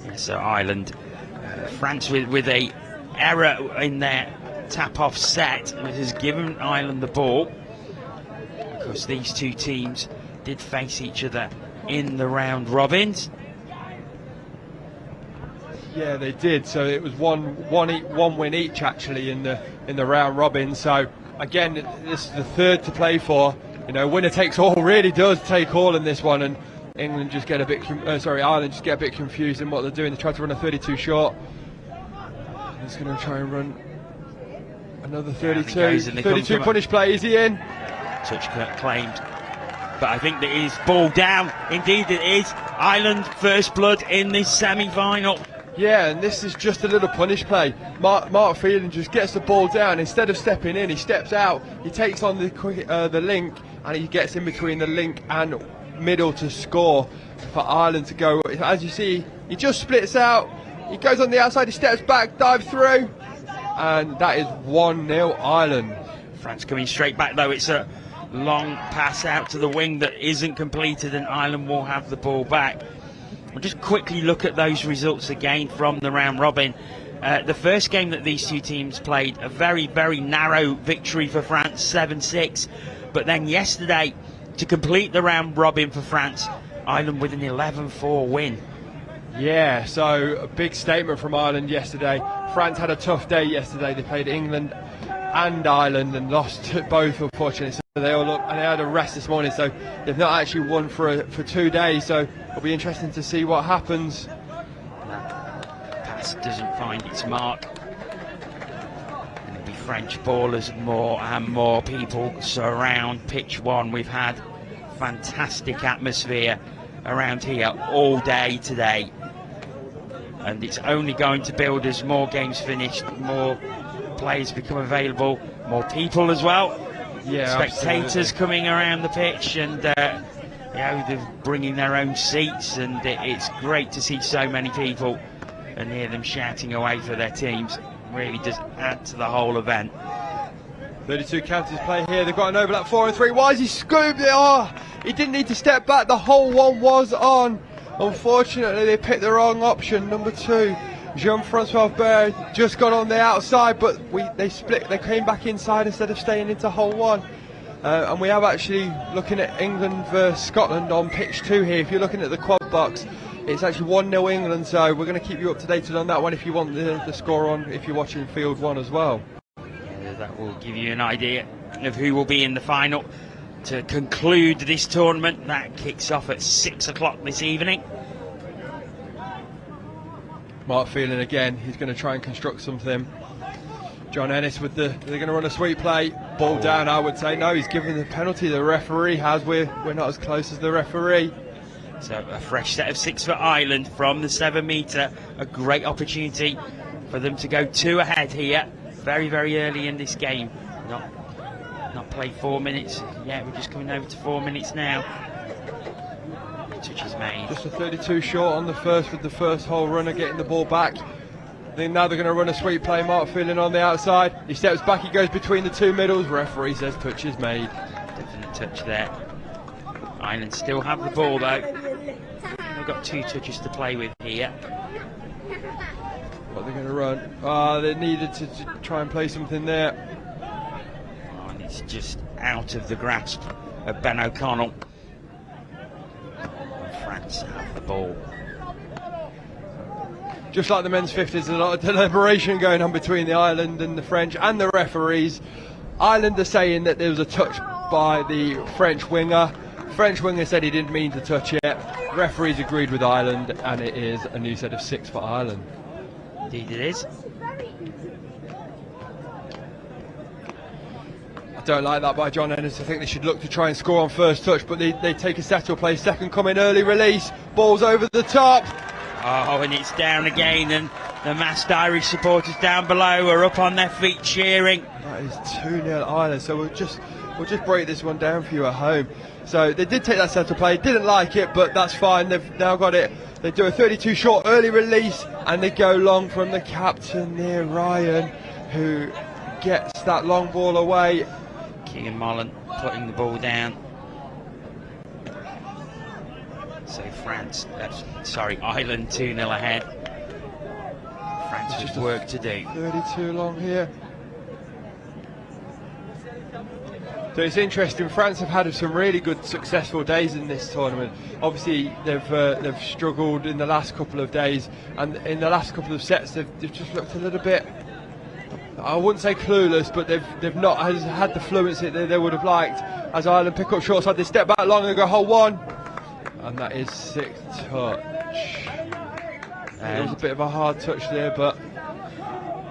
Yeah, so Ireland, France with a error in their tap-off set, which has given Ireland the ball. Because these two teams did face each other in the round robins. Yeah, they did. So it was one win each actually in the round robin. So again, this is the third to play for. You know, winner takes all really does take all in this one, and Ireland just get a bit confused in what they're doing. They try to run a 32 short. He's going to try and run another 32. 32 punish play. Is he in? Touch claimed, but I think that is ball down. Indeed it is. Ireland first blood in this semi-final. Yeah, and this is just a little punish play. Mark Phelan just gets the ball down. Instead of stepping in, he steps out. He takes on the link, and he gets in between the link and middle to score for Ireland to go. As you see, he just splits out. He goes on the outside, he steps back, dives through, and that is 1-0 Ireland. France coming straight back though. It's a long pass out to the wing that isn't completed, and Ireland will have the ball back. We'll just quickly look at those results again from the round robin. The first game that these two teams played, a very, very narrow victory for France, 7-6. But then yesterday, to complete the round robin for France, Ireland with an 11-4 win. Yeah, so a big statement from Ireland yesterday. France had a tough day yesterday. They played England and Ireland and lost both, unfortunately. So they all look, and they had a rest this morning, so they've not actually won for 2 days. So it'll be interesting to see what happens. Pass doesn't find its mark, and it'll be French ballers more and more people surround pitch one. We've had fantastic atmosphere around here all day today, and it's only going to build as more games finish, more players become available, more people as well. Yeah, spectators absolutely. coming around the pitch, and they're bringing their own seats, and it's great to see so many people and hear them shouting away for their teams. Really does add to the whole event. 32 counters play here. They've got an overlap 4 and 3. Why is he scooped it? Oh, he didn't need to step back. The whole one was on. Unfortunately, they picked the wrong option. Number 2, Jean-Francois Baird, just got on the outside, but they split. They came back inside instead of staying into hole 1. And we have actually looking at England versus Scotland on pitch 2 here. If you're looking at the quad box, it's actually 1-0 England. So we're going to keep you up to date on that one if you want the score on, if you're watching field 1 as well. That will give you an idea of who will be in the final to conclude this tournament. That kicks off at 6 o'clock this evening. Mark Phelan again, he's going to try and construct something. John Ennis with they're going to run a sweep play. Ball down, I would say. No, he's giving the penalty. The referee has. We're not as close as the referee. So a fresh set of 6 for Ireland from the 7 metre. A great opportunity for them to go 2 ahead here. Very, very early in this game. Not played 4 minutes. Yeah, we're just coming over to 4 minutes now. Touch is made. Just a 32 short on the first, with the first hole runner getting the ball back. Then now they're going to run a sweep play. Mark Phelan on the outside. He steps back, he goes between the 2 middles. Referee says touch is made. Definite touch there. Ireland still have the ball though. They've got 2 touches to play with here. What they're going to run? They needed to try and play something there. Oh, and it's just out of the grasp of Ben O'Connell. France have the ball. Just like the men's 50s, there's a lot of deliberation going on between the Ireland and the French and the referees. Ireland are saying that there was a touch by the French winger. French winger said he didn't mean to touch it. Referees agreed with Ireland, and it is a new set of 6 for Ireland. Indeed it is. I don't like that by John Ennis. I think they should look to try and score on first touch, but they take a settle play. Second coming, early release. Ball's over the top. Oh, and it's down again, and the massed Irish supporters down below are up on their feet cheering. That is 2-0 Ireland, so we'll just break this one down for you at home. So they did take that settle play, didn't like it, but that's fine. They've now got it. They do a 32 short early release, and they go long from the captain there, Ryan, who gets that long ball away. Keegan Mullen putting the ball down. So Ireland 2-0 ahead. France has work to do. 32 long here. So it's interesting. France have had some really good, successful days in this tournament. Obviously, they've struggled in the last couple of days, and in the last couple of sets, they've just looked a little bit. I wouldn't say clueless, but they've not had the fluency that they would have liked. As Ireland pick up short side, they step back long and go hold one, and that is 6th touch. It was a bit of a hard touch there, but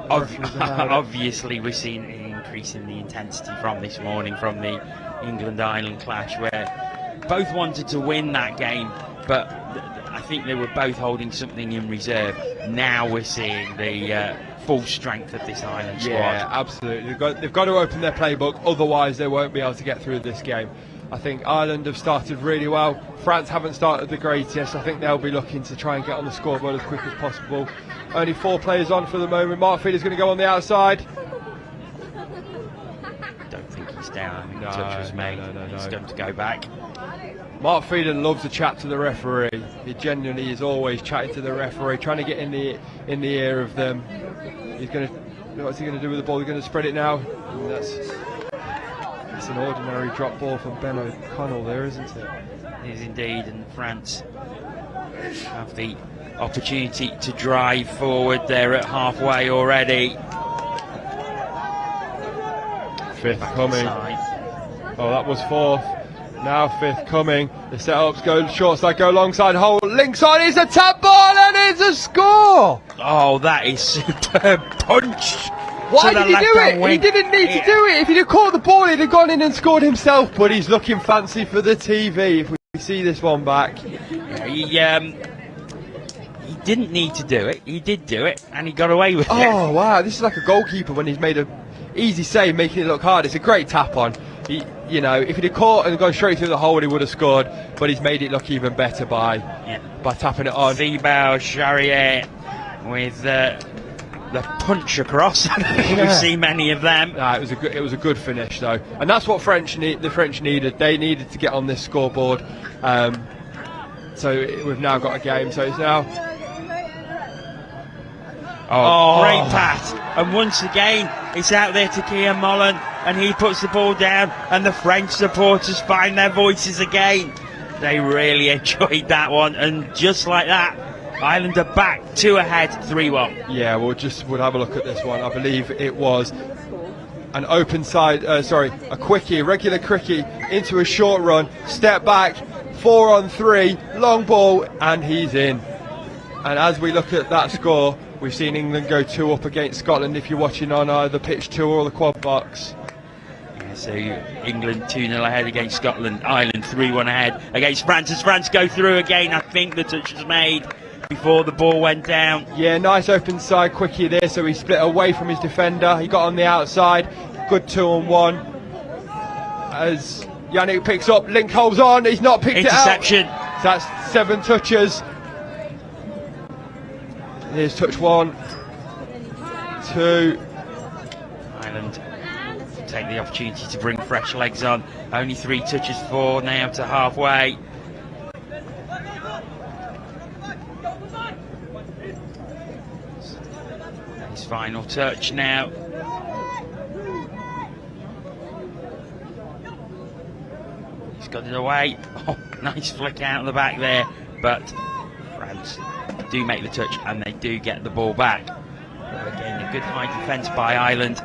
obviously we're seeing an increase in the intensity from this morning, from the England-Ireland clash, where both wanted to win that game, but I think they were both holding something in reserve. Now we're seeing the full strength of this Ireland squad. Yeah, absolutely. They've got to open their playbook, otherwise they won't be able to get through this game. I think Ireland have started really well. France haven't started the greatest. I think they'll be looking to try and get on the scoreboard as quick as possible. Only 4 players on for the moment. Mark Feeder's going to go on the outside. Don't think he's down. I think the touch was made. He's going to go back. Mark Feeder loves to chat to the referee. He genuinely is always chatting to the referee, trying to get in the ear of them. What's he going to do with the ball? He's going to spread it now. And it's an ordinary drop ball from Ben O'Connell there, isn't it? It is indeed, and France have the opportunity to drive forward. They're at halfway already. 5th coming. Oh, that was 4th. Now 5th coming. The setups go short side, go long side, hole, links on, it's a tap ball and it's a score! Oh, that is superb punch. Why did he do it? He didn't need to do it. If he'd have caught the ball, he'd have gone in and scored himself, but he's looking fancy for the TV if we see this one back. He didn't need to do it. He did do it, and he got away with it. Oh, wow. This is like a goalkeeper when he's made a easy save, making it look hard. It's a great tap on. If he'd have caught and gone straight through the hole, he would have scored, but he's made it look even better by tapping it on. Thibaut Charrier with the punch across. We've seen many of them. It was a good finish though, and that's what the French needed. They needed to get on this scoreboard. So we've now got a game. So it's now. Great pass, and once again it's out there to Kean Mullen, and he puts the ball down, and the French supporters find their voices again. They really enjoyed that one, and just like that, Ireland are back 2 ahead, 3-1. Yeah, we'll have a look at this one. I believe it was an open side, a quickie, regular quickie into a short run, step back, 4-on-3, long ball, and he's in. And as we look at that score, we've seen England go 2 up against Scotland if you're watching on either pitch 2 or the quad box. So England 2-0 ahead against Scotland, Ireland 3-1 ahead against France. As France go through again, I think the touch was made before the ball went down. Yeah, nice open side quickie there, so he split away from his defender. He got on the outside, good 2-on-1. As Yannick picks up, Link holds on, he's not picked Interception. it out. So that's 7 touches. Here's touch 1, 2. Ireland take the opportunity to bring fresh legs on. Only 3 touches for now to halfway. His final touch now. He's got it away. Oh, nice flick out of the back there, but France do make the touch and they do get the ball back. But again, a good high defence by Ireland.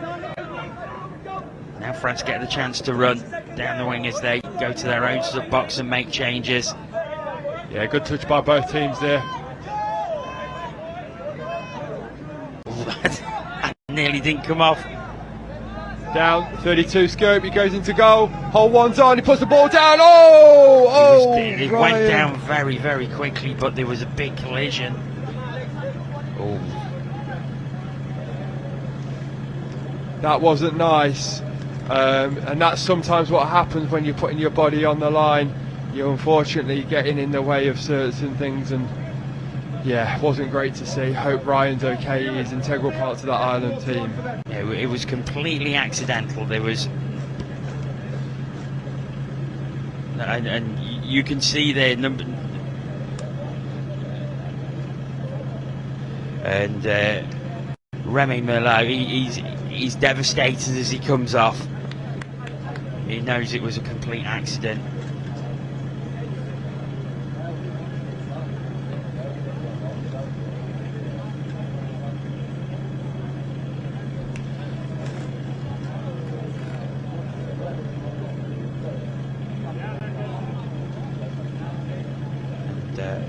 Now France get the chance to run. down the wing as they go to their own sub box and make changes. Yeah, good touch by both teams there. That nearly didn't come off. Down, 32 scope, he goes into goal. Hole one's on, he puts the ball down. Oh! It went down very, very quickly, but there was a big collision. Oh. That wasn't nice. And that's sometimes what happens when you're putting your body on the line. You're unfortunately getting in the way of certain things, and yeah, it wasn't great to see. Hope Ryan's okay. He's integral part to that Ireland team. Yeah, it was completely accidental. There was, and you can see there number, and Remy Merlot, he's devastated as he comes off. He knows it was a complete accident.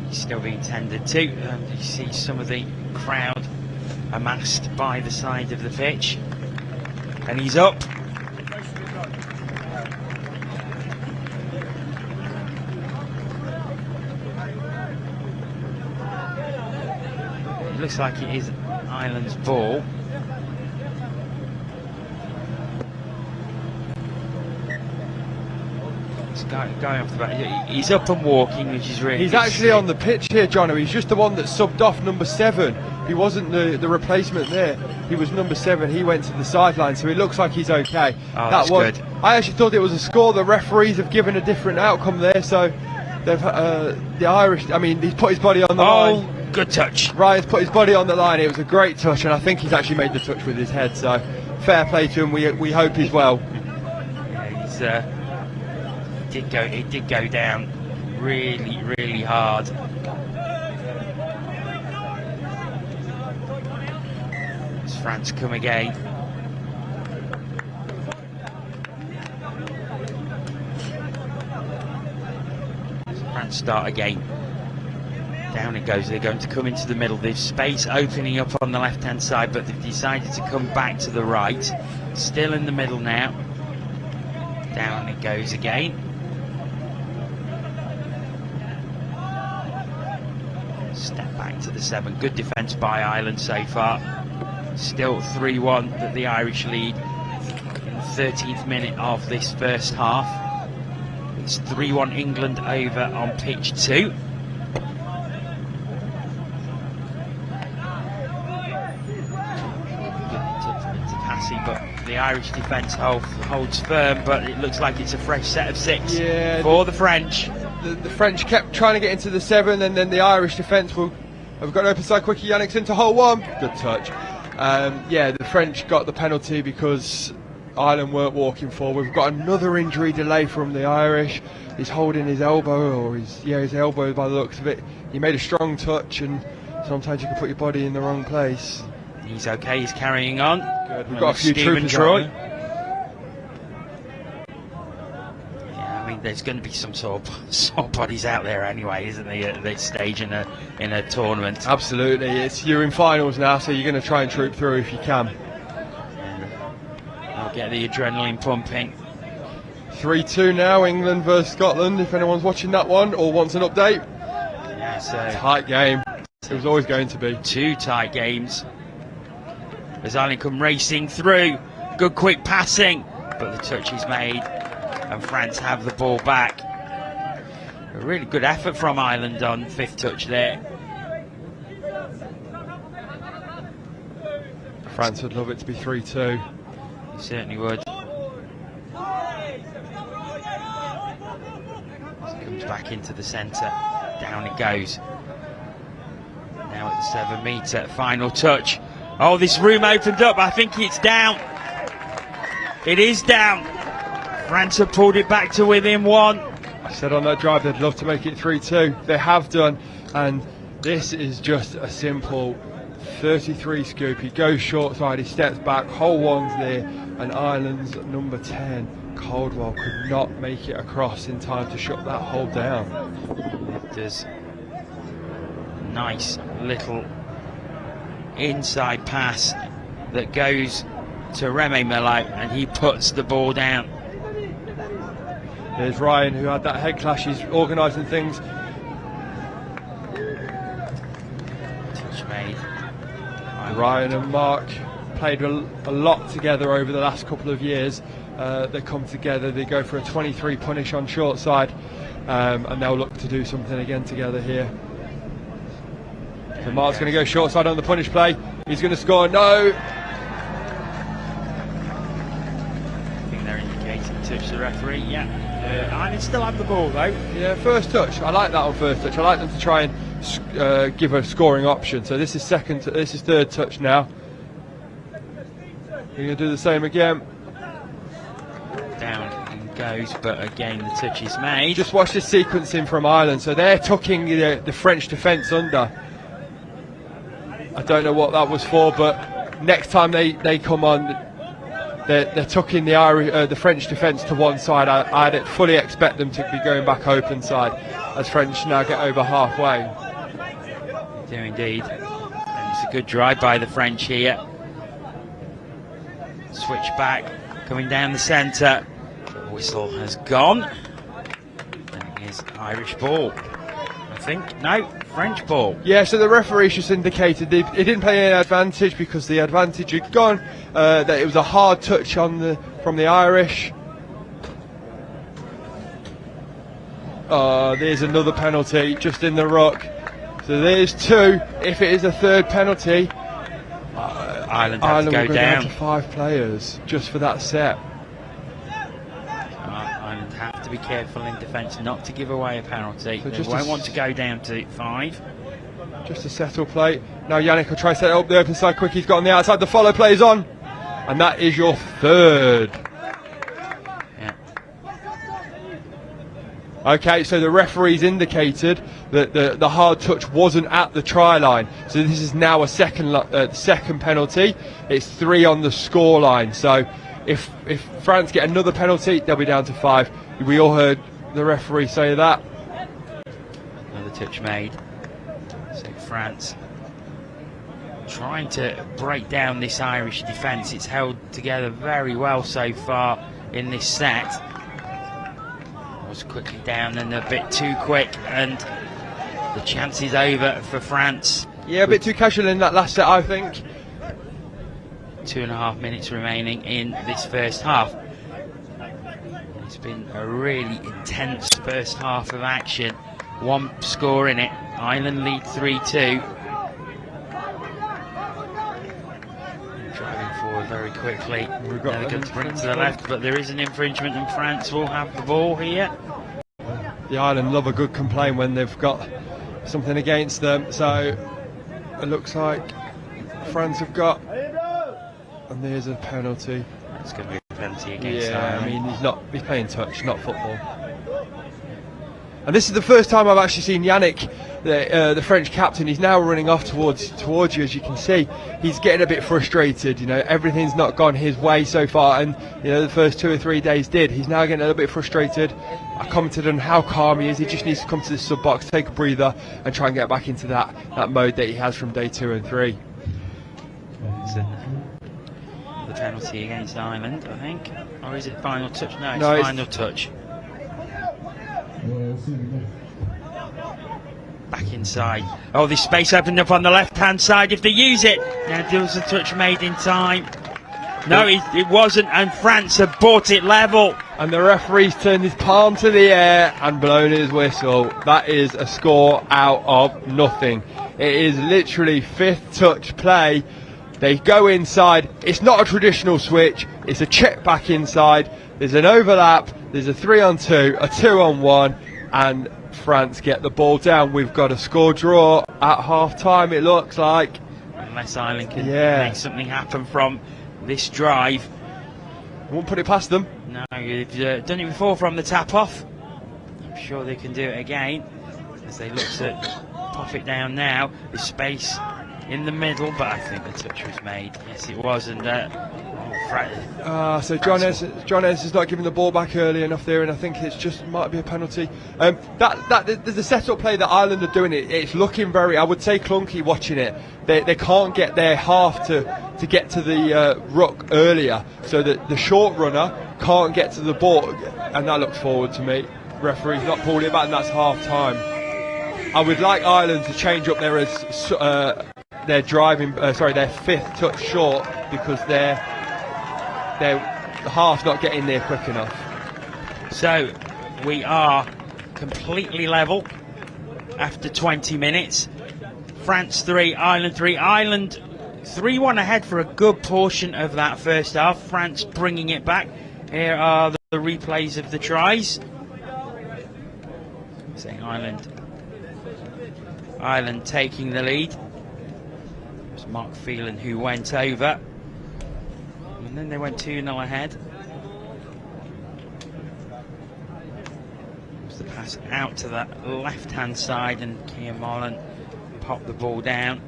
He's still being tended to, and you see some of the crowd amassed by the side of the pitch, and he's up. It looks like it is Ireland's ball. Going off the back. He's up and walking, which is really. He's actually on the pitch here, Jono. He's just the one that subbed off number 7. He wasn't the replacement there. He was number 7. He went to the sideline, so it looks like he's okay. Oh, that's good. I actually thought it was a score. The referees have given a different outcome there, so they've the Irish. I mean, he's put his body on the line. Oh, good touch. Ryan's put his body on the line. It was a great touch, and I think he's actually made the touch with his head. So fair play to him. We hope he's well. Yeah, he's. It did go down really, really hard. As France come again. As France start again. Down it goes. They're going to come into the middle. There's space opening up on the left-hand side, but they've decided to come back to the right. Still in the middle now. Down it goes again. Step back to the 7. Good defence by Ireland so far. Still 3-1 that the Irish lead in the 13th minute of this first half. It's 3-1 England over on pitch 2. Into passing, but the Irish defence holds firm, but it looks like it's a fresh set of 6 for the French. The French kept trying to get into the 7, and then the Irish defence have got open side quickly. Yannick's into hole 1. Good touch. Yeah, the French got the penalty because Ireland weren't walking forward. We've got another injury delay from the Irish. He's holding his elbow, or his elbow by the looks of it. He made a strong touch, and sometimes you can put your body in the wrong place. He's okay. He's carrying on. Good. We've got a few troopers. Troy. There's going to be some sore bodies out there anyway, isn't there, at this stage in a tournament? Absolutely. You're in finals now, so you're going to try and troop through if you can. I'll get the adrenaline pumping. 3-2 now, England versus Scotland, if anyone's watching that one or wants an update. Yeah, so tight game. It was always going to be. 2 tight games. As Ireland come racing through. Good quick passing, but the touch is made. And France have the ball back. A really good effort from Ireland on 5th touch there. France would love it to be 3-2. He certainly would. Comes back into the centre. Down it goes. Now at the 7 metre. Final touch. Oh, this room opened up. I think it's down. It is down. France have pulled it back to within 1. I said on that drive they'd love to make it 3-2. They have done, and this is just a simple 33 scoop. He goes short side, he steps back, hole 1's there, and Ireland's number 10 Caldwell could not make it across in time to shut that hole down. There's nice little inside pass that goes to Remy Malo, and he puts the ball down. There's Ryan, who had that head clash. He's organising things. Touch made. Ryan and Mark played a lot together over the last couple of years. They come together, they go for a 23 punish on short side, and they'll look to do something again together here. So Mark's going to go short side on the punish play. He's going to score. No! I think they're indicating touch the referee. Yeah. Ireland still have the ball though. Yeah, first touch. I like that on first touch. I like them to try and give a scoring option. So this is this is third touch now. You're going to do the same again. Down and goes, but again the touch is made. Just watch this sequencing from Ireland. So they're tucking the French defence under. I don't know what that was for, but next time they come on, they're tucking the French defence to one side. I'd fully expect them to be going back open side as French now get over halfway. They do indeed. And it's a good drive by the French here. Switch back, coming down the centre. Whistle has gone. And it is Irish ball. I think. No, French ball. Yeah, so the referee just indicated he didn't play any advantage because the advantage had gone. That it was a hard touch from the Irish. There's another penalty just in the ruck. So there's two. If it is a third penalty, Ireland have to go will down to 5 players just for that set. Ireland have to be careful in defence not to give away a penalty. So They just won't want to go down to 5. Just a settle play. Now Yannick will try to set it up the open side quick. He's got on the outside. The follow play is on. And that is your third. Yeah. Okay, so the referee's indicated that the hard touch wasn't at the try line. So this is now a second penalty. It's 3 on the score line. So if France get another penalty, they'll be down to 5. We all heard the referee say that. Another touch made. So France trying to break down this Irish defence. It's held together very well so far in this set. Was quickly down and a bit too quick, and the chance is over for France. Yeah, a bit too casual in that last set, I think. 2.5 minutes remaining in this first half. It's been a really intense first half of action. 1 score in it. Ireland lead 3-2. Driving forward very quickly. We've got They're going to bring it to the left, but there is an infringement and France will have the ball here. The Ireland love a good complaint when they've got something against them. So it looks like France have got, and there's a penalty. It's going to be a penalty against Ireland. Ireland. I mean he's playing touch, not football. And this is the first time I've actually seen Yannick, the French captain. He's now running off towards you, as you can see. He's getting a bit frustrated. You know, everything's not gone his way so far, and you know the first 2 or 3 days did. He's now getting a little bit frustrated. I commented on how calm he is. He just needs to come to the sub box, take a breather, and try and get back into that mode that he has from day 2 and 3. The penalty against Ireland, I think, or is it final touch? No, No, it's final touch. Back inside. Oh, this space opened up on the left-hand side if they use it. Now there was a touch made in time. No, it wasn't, and France have brought it level. And the referee's turned his palm to the air and blown his whistle. That is a score out of nothing. It is literally 5th touch play. They go inside. It's not a traditional switch. It's a check back inside. There's an overlap. There's a 3-on-2, a 2-on-1, and France get the ball down. We've got a score draw at half time, it looks like. Unless Ireland can make something happen from this drive. Won't put it past them. No, they've done it before from the tap off. I'm sure they can do it again as they look to pop it down now. There's space in the middle, but I think the touch was made. Yes, it was, and So John Ez is not giving the ball back early enough there, and I think it's just might be a penalty. The set-up play that Ireland are doing, it's looking very, I would say, clunky watching it. They can't get their half to get to the ruck earlier, so that the short runner can't get to the ball, and that looks forward to me. Referee's not pulled it back, and that's half time. I would like Ireland to change up their fifth touch short, because their half's not getting there quick enough. So we are completely level after 20 minutes. France 3, Ireland 3. Ireland 3-1 ahead for a good portion of that first half. France bringing it back. Here are the replays of the tries. Saying Ireland taking the lead. It was Mark Phelan who went over. And then they went 2-0 ahead. It was the pass out to that left-hand side, and Keir Mullen popped the ball down.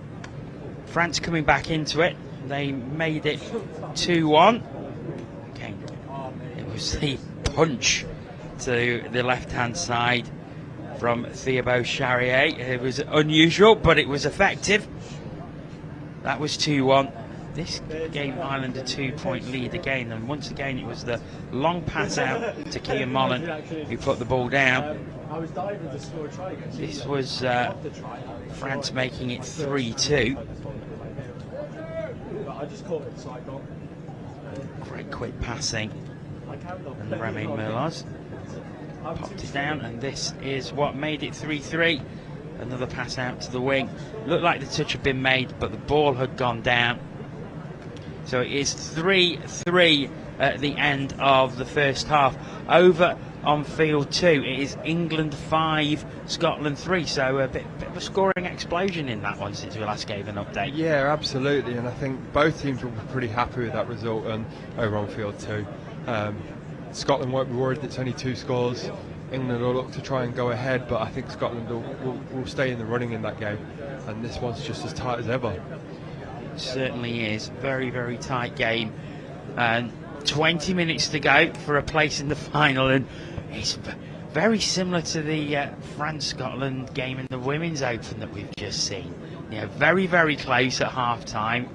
France coming back into it. They made it 2-1. Okay. It was the punch to the left-hand side from Thibaut Charrier. It was unusual, but it was effective. That was 2-1. This gave Ireland a 2-point lead again, and once again it was the long pass out to Keir Mullen who put the ball down. This was France making it 3-2. Great quick passing, and Remy Merloz popped it down, and this is what made it 3-3. Another pass out to the wing. Looked like the touch had been made, but the ball had gone down. So it is 3-3 at the end of the first half. Over on field 2, it is England 5, Scotland 3. So a bit of a scoring explosion in that one since we last gave an update. Yeah, absolutely, and I think both teams will be pretty happy with that result. And over on field 2, Scotland won't be worried that it's only 2 scores. England will look to try and go ahead, but I think Scotland will stay in the running in that game, and this one's just as tight as ever. It certainly is. Very, very tight game, and 20 minutes to go for a place in the final, and it's very similar to the France-Scotland game in the Women's Open that we've just seen. Very, very close at half-time.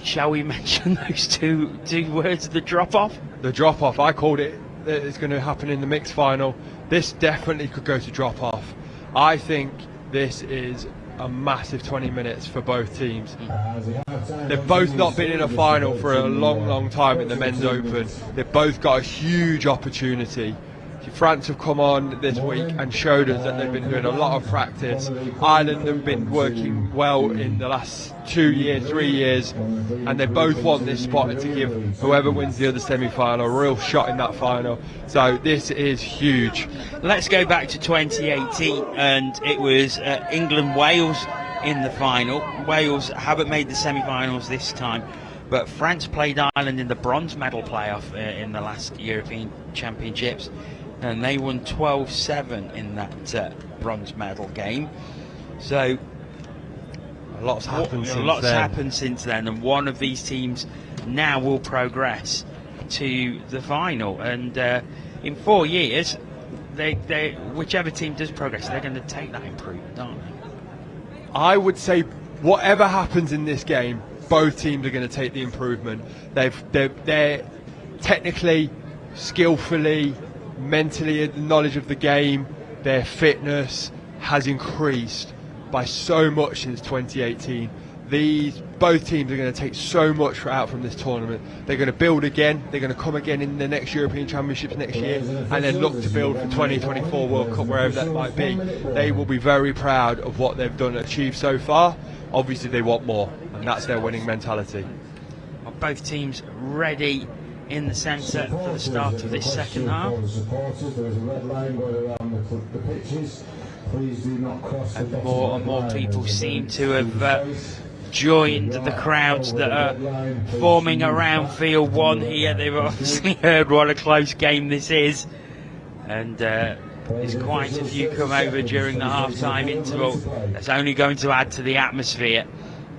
Shall we mention those two words, the drop-off? The drop-off, I called it. It's going to happen in the mixed final. This definitely could go to drop-off. I think this is a massive 20 minutes for both teams. They've both not been in a final for a long time in the Men's Open. They've both got a huge opportunity. France have come on this week and showed us that they've been doing a lot of practice. Ireland have been working well in the last 2 years, 3 years, and they both want this spot to give whoever wins the other semi-final a real shot in that final. So this is huge. Let's go back to 2018, and it was England-Wales in the final. Wales haven't made the semi-finals this time, but France played Ireland in the bronze medal playoff in the last European Championships, and they won 12-7 in that bronze medal game. So a lot's happened since then, and one of these teams now will progress to the final. And in 4 years, whichever team does progress, they're going to take that improvement, aren't they? I would say whatever happens in this game, both teams are going to take the improvement. They're technically, skillfully, mentally, the knowledge of the game, their fitness has increased by so much since 2018. Both teams are going to take so much out from this tournament. They're going to build again. They're going to come again in the next European Championships next year, and then look to build for 2024 World Cup, wherever that might be. They will be very proud of what they've achieved so far. Obviously they want more, and that's their winning mentality. Well, both teams ready in the centre for the start of this second half. And more and more people seem to have joined the crowds that are forming around field 1 here. They've obviously heard what a close game this is, and there's quite a few come over during the half-time interval. That's only going to add to the atmosphere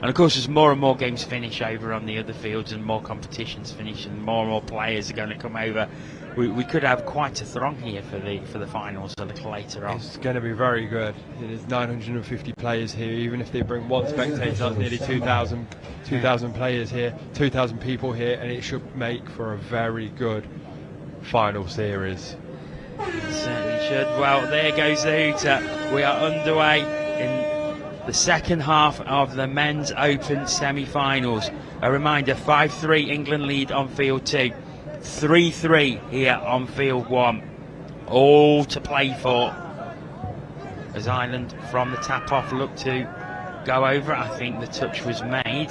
And of course, as more and more games finish over on the other fields and more competitions finish and more players are going to come over, we could have quite a throng here for the finals a little later on. It's going to be very good. It is 950 players here. Even if they bring one spectator, that's nearly 2,000 players here, 2,000 people here, and it should make for a very good final series. It certainly should. Well, there goes the hooter. We are underway in the second half of the Men's Open semi-finals. A reminder, 5-3 England lead on field 2, 3-3 here on field 1. All to play for, as Ireland from the tap-off looked to go over. I think the touch was made.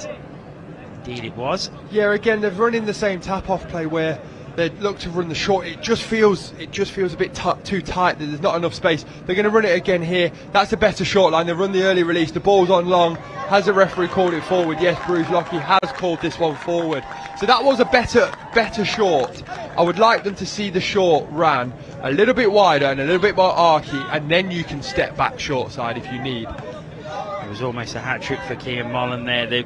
Indeed it was. Yeah, again, they're running the same tap-off play where they look to run the short. It just feels a bit too tight. There's not enough space. They're going to run it again here. That's a better short line. They run the early release. The ball's on long. Has the referee called it forward? Yes, Bruce Lockie has called this one forward. So that was a better short. I would like them to see the short ran a little bit wider and a little bit more archy, and then you can step back short side if you need. It was almost a hat-trick for Cian Mullen there. They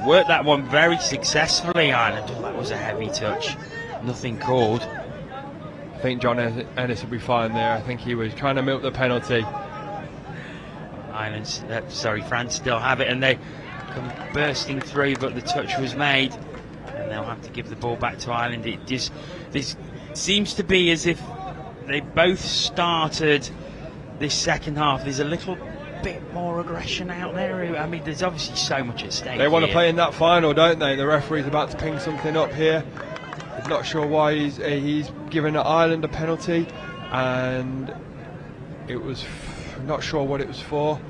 worked that one very successfully, Ireland. Oh, that was a heavy touch. Nothing called. I think John Ennis will be fine there. I think he was trying to milk the penalty. France still have it, and they come bursting through, but the touch was made, and they'll have to give the ball back to Ireland. This seems to be as if they both started this second half. There's a little bit more aggression out there. I mean, there's obviously so much at stake. They want to play in that final, don't they? The referee's about to ping something up here. Not sure why he's given Ireland a penalty, and it was not sure what it was for.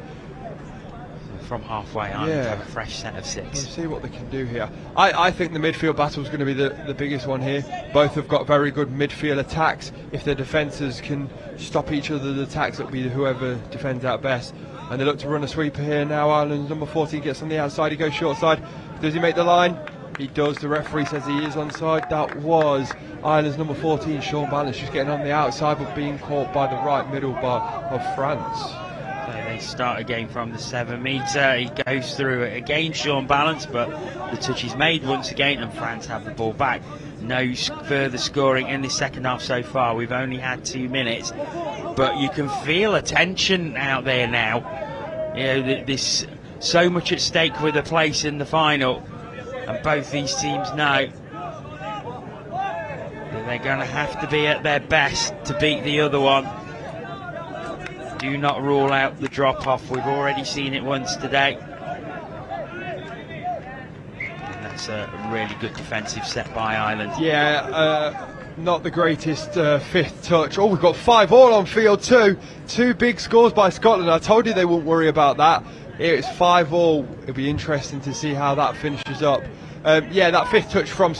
From halfway, Ireland have a fresh set of 6. We'll see what they can do here. I think the midfield battle is going to be the biggest one here. Both have got very good midfield attacks. If their defences can stop each other's attacks, it'll be whoever defends out best. And they look to run a sweeper here now. Ireland's number 14 gets on the outside. He goes short side. Does he make the line? He does. The referee says he is onside. That was Ireland's number 14, Sean Balance, just getting on the outside but being caught by the right middle bar of France. So they start again from the 7 metre. He goes through it again, Sean Balance, but the touch is made once again and France have the ball back. No further scoring in the second half so far. We've only had 2 minutes, but you can feel a tension out there now. You know, there's so much at stake with a place in the final. And both these teams know that they're going to have to be at their best to beat the other one. Do not rule out the drop-off. We've already seen it once today. And that's a really good defensive set by Ireland. Yeah, not the greatest fifth touch. Oh, we've got 5-5 on field 2. 2 big scores by Scotland. I told you they wouldn't worry about that. It's 5-5. It'll be interesting to see how that finishes up. Yeah, that fifth touch from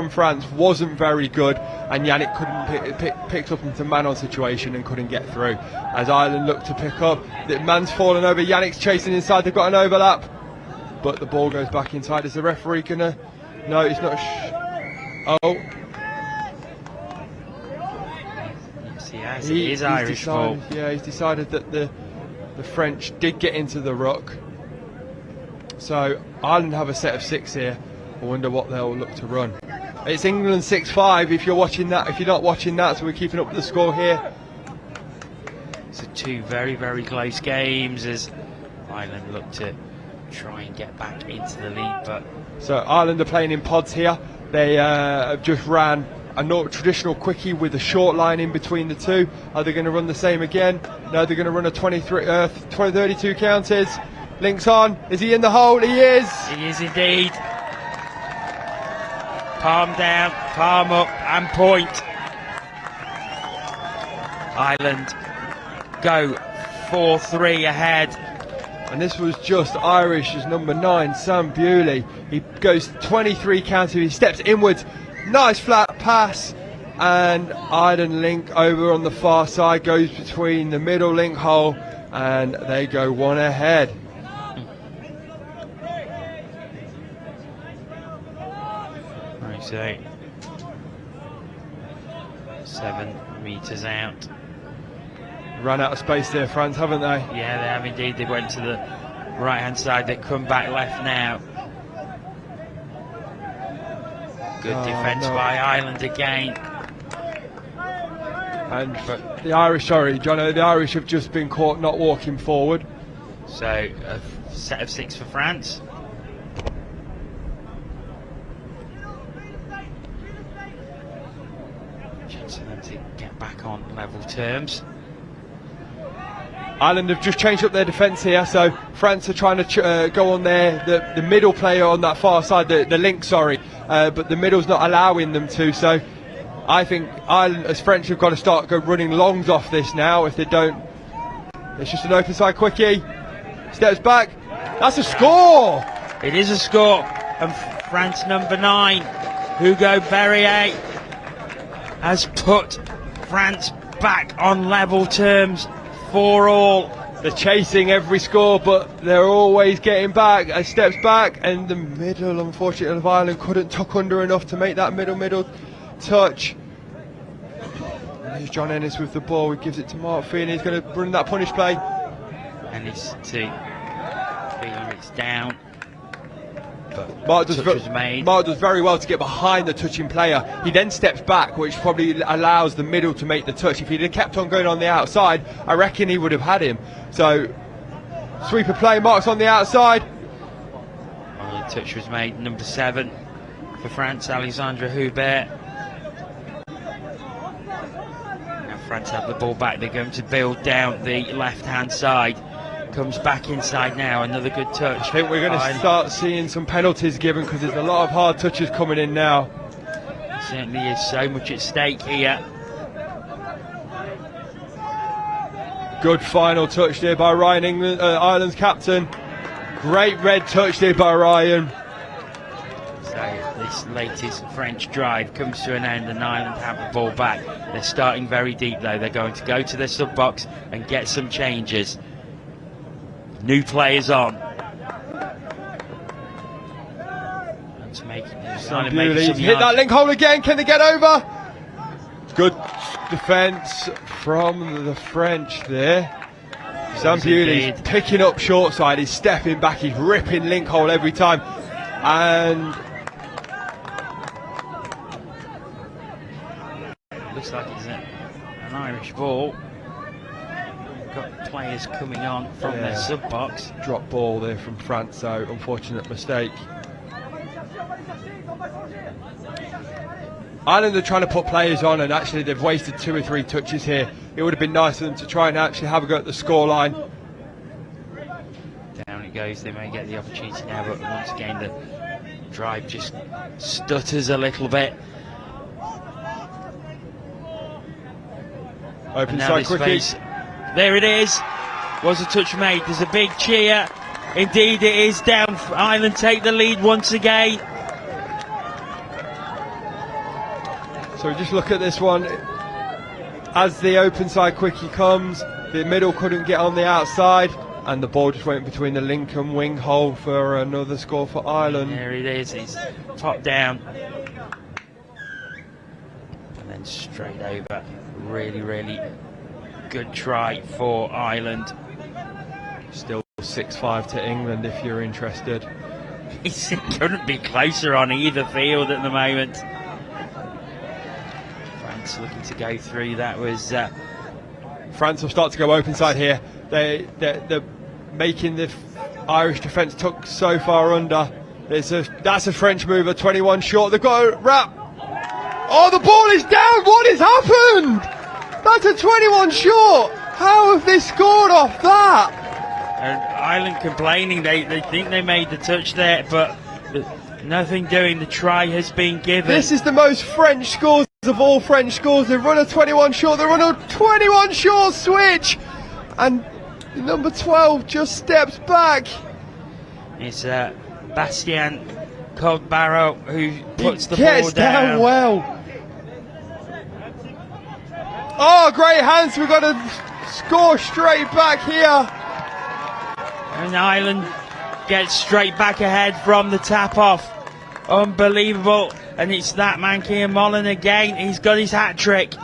France wasn't very good, and Yannick couldn't picked up into man-on situation and couldn't get through. As Ireland looked to pick up, the man's fallen over. Yannick's chasing inside. They've got an overlap, but the ball goes back inside. Is the referee gonna? No, he's not. Oh. Yes, he has. It is Irish ball. Yeah, he's decided that the French did get into the ruck. So Ireland have a set of 6 here. I wonder what they'll look to run. It's England 6-5 if you're watching that. If you're not watching that, so we're keeping up with the score here. So 2 very, very close games as Ireland look to try and get back into the lead. But so Ireland are playing in pods here. They have just ran a traditional quickie with a short line in between the 2. Are they going to run the same again? No, they're going to run a 32 counters. Links on. Is he in the hole? He is. He is indeed. Palm down, palm up, and point. Ireland go 4-3 ahead. And this was just Irish's number 9, Sam Bewley. He goes 23 counters. He steps inwards. Nice flat pass. And Ireland link over on the far side goes between the middle link hole, and they go 1 ahead. So 7 metres out. Run out of space there, France, haven't they? Yeah, they have indeed. They went to right hand side. They come back left now. Good defence by Ireland again. And the Irish, sorry, Jono, the Irish have just been caught not walking forward. So a set of 6 for France. Chance for them to get back on level terms. Ireland have just changed up their defence here, so France are trying to go on there, the middle player on that far side, the link, sorry, but the middle's not allowing them to, so I think Ireland, as French, have got to start running longs off this now. If they don't, it's just an open side quickie, steps back, that's a score! It is a score, and France number 9, Hugo Berrier, has put France back on level terms. 4-all. They're chasing every score, but they're always getting back. And steps back, and the middle, unfortunately, of Ireland couldn't tuck under enough to make that middle touch. And here's John Ennis with the ball. He gives it to Mark Feeney. He's going to run that punish play. Ennis to Feeney, it's down. But Mark does very well to get behind the touching player. He then steps back, which probably allows the middle to make the touch. If he'd have kept on going on the outside, I reckon he would have had him. So, sweeper play, Mark's on the outside. Well, the touch was made, number 7 for France, Alexandre Hubert. Now France have the ball back, they're going to build down the left-hand side. Comes back inside now, another good touch. I think we're going to start seeing some penalties given because there's a lot of hard touches coming in now. There certainly is so much at stake here. Good final touch there by Ryan, Ireland's captain. Great red touch there by Ryan. So this latest French drive comes to an end and Ireland have the ball back. They're starting very deep though. They're going to go to their sub box and get some changes. New players on. That's making some beauty. Hit that link hole again. Can they get over? Good defence from the French there. Some beauty. Picking up short side. He's stepping back. He's ripping link hole every time. And looks like it's an Irish ball. Got players coming on from their sub box. Drop ball there from France, so unfortunate mistake. Ireland are trying to put players on, and actually they've wasted 2 or 3 touches here. It would have been nice for them to try and actually have a go at the scoreline. Down it goes. They may get the opportunity now, but once again the drive just stutters a little bit. Open side quickie. There it is. Was a touch made. There's a big cheer. Indeed it is. Down. Ireland take the lead once again. So we just look at this one. As the open side quickie comes, the middle couldn't get on the outside, and the ball just went between the Lincoln wing hole for another score for Ireland. There it is. It's top down. And then straight over. Really, really good try for Ireland. Still 6-5 to England if you're interested. It couldn't be closer on either field at the moment. France looking to go through. That was France will start to go open side here. They're making the Irish defence tuck so far under. That's a French mover, 21 short. They've got a wrap. Oh, the ball is down. What has happened? That's a 21 short. How have they scored off that? And Ireland complaining. They think they made the touch there, but nothing doing. The try has been given. This is the most French scores of all French scores. They've run a 21 short. They run a 21 short switch, and number 12 just steps back. It's Bastien Codbarrow who puts the ball down well. Oh, great hands. We've got to score straight back here. And Ireland gets straight back ahead from the tap off. Unbelievable. And it's that man, Cian Mullen, again. He's got his hat trick.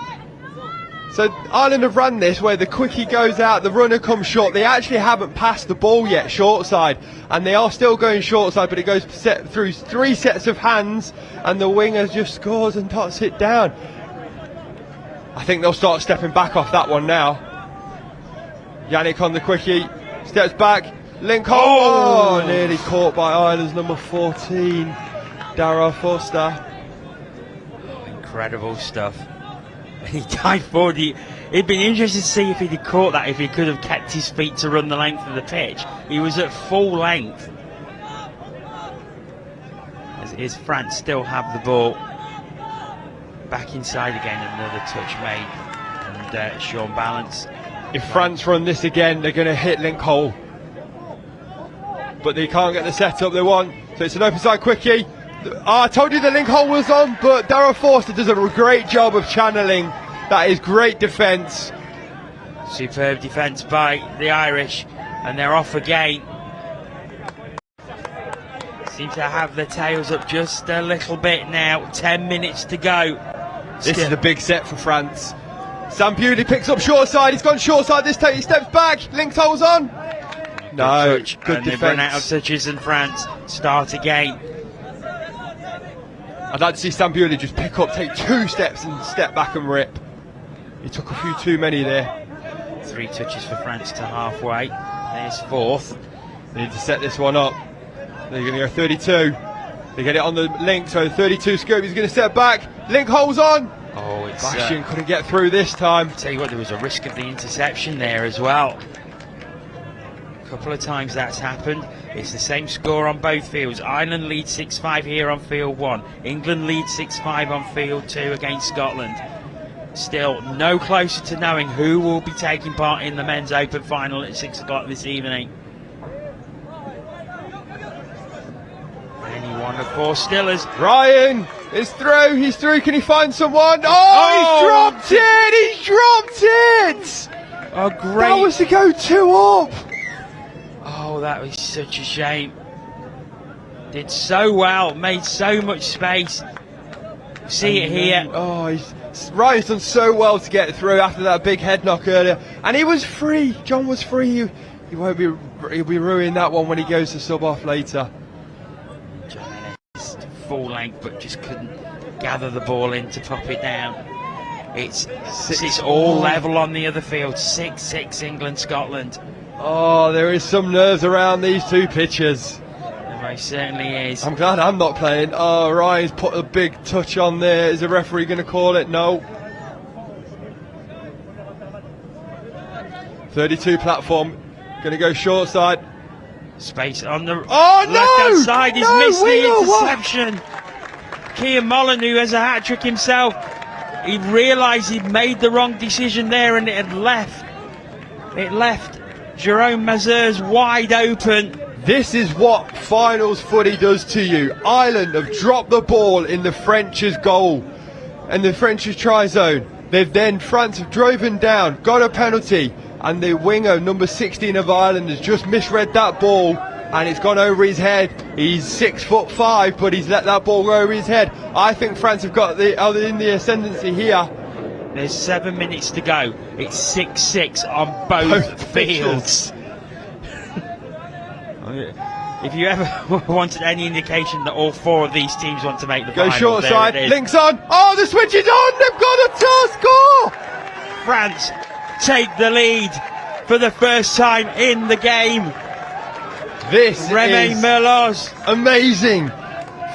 So Ireland have run this where the quickie goes out, the runner comes short. They actually haven't passed the ball yet, short side, and they are still going short side, but it goes through 3 sets of hands, and the winger just scores and dots it down. I think they'll start stepping back off that one now. Yannick on the quickie, steps back, link hole. Oh, nearly caught by Ireland's number 14, Darragh Forster. Incredible stuff. He dived forward. It'd been interesting to see if he'd have caught that, if he could have kept his feet to run the length of the pitch. He was at full length. As France still have the ball. Back inside again, another touch made. And Sean Balance. If France run this again, they're going to hit link hole. But they can't get the setup they want. So it's an open side quickie. I told you the link hole was on, but Darragh Forster does a great job of channeling. That is great defence. Superb defence by the Irish, and they're off again. Seem to have their tails up just a little bit now. 10 minutes to go. This is a big set for France. Sam Bewley picks up short side. He's gone short side this time. He steps back. Link hole's on. No, touch, good and defence. They've run out of touches, and France start again. I'd like to see Sam Bewley just pick up, take 2 steps and step back and rip. He took a few too many there. 3 touches for France to halfway. There's 4th. They need to set this one up. They're going to go 32. They get it on the link, so 32 scoop. He's going to step back. Link hole's on. Oh, it's Bastion couldn't get through this time. Tell you what, there was a risk of the interception there as well. A couple of times that's happened. It's the same score on both fields. Ireland leads 6-5 here on field 1. England leads 6-5 on field 2 against Scotland. Still no closer to knowing who will be taking part in the men's open final at 6 o'clock this evening. Any one of 4 stillers. Ryan is through. He's through. Can he find someone? Oh, he's dropped it. He's dropped it. Oh, great. That was to go 2 up. Oh, that was such a shame. Did so well, made so much space. See it here. Oh, Ryan's done so well to get through after that big head knock earlier, and he was free. John was free. He won't be. He'll be ruining that one when he goes to sub off later. John Ennis, full length, but just couldn't gather the ball in to pop it down. It's all level on the other field. 6-6 England, Scotland. Oh, there is some nerves around these 2 pitches. There certainly is. I'm glad I'm not playing. Oh, Ryan's put a big touch on there. Is the referee going to call it? No. 32 platform. Going to go short side. Space on the left-hand side. He's missed the interception. Cian Mullen, who has a hat-trick himself, he realised he'd made the wrong decision there, and it had left. It left Jerome Mazur's wide open. This is what finals footy does to you. Ireland have dropped the ball in the French's goal and the French's try zone. France have driven down, got a penalty, and the winger, number 16 of Ireland, has just misread that ball, and it's gone over his head. He's 6'5", but he's let that ball go over his head. I think France have got in the ascendancy here. There's 7 minutes to go. It's 6-6 on both fields. If you ever wanted any indication that all 4 of these teams want to make the final, short side, links on. Oh, the switch is on. They've got a score. France take the lead for the first time in the game. This Remy is Merlos. Amazing.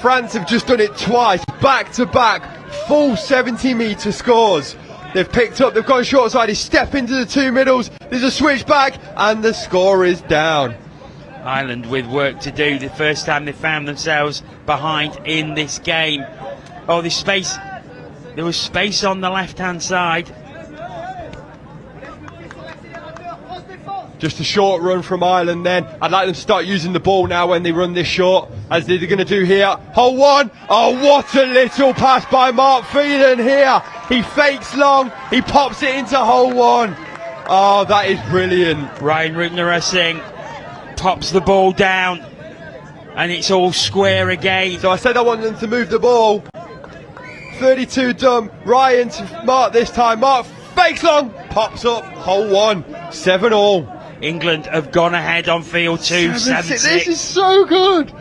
France have just done it twice, back to back, full 70-metre scores. They've picked up, they've gone short side, he's step into the 2 middles, there's a switch back, and the score is down. Ireland with work to do. The first time they found themselves behind in this game. Oh, there's space. There was space on the left-hand side. Just a short run from Ireland then. I'd like them to start using the ball now when they run this short, as they're going to do here. Hole 1. Oh, what a little pass by Mark Phelan here. He fakes long. He pops it into hole 1. Oh, that is brilliant. Ryan Rutner-Singh pops the ball down, and it's all square again. So I said I want them to move the ball. 32 done. Ryan to Mark this time. Mark fakes long, pops up, hole one, 7-all. England have gone ahead on field 2, 7-6. This is so good.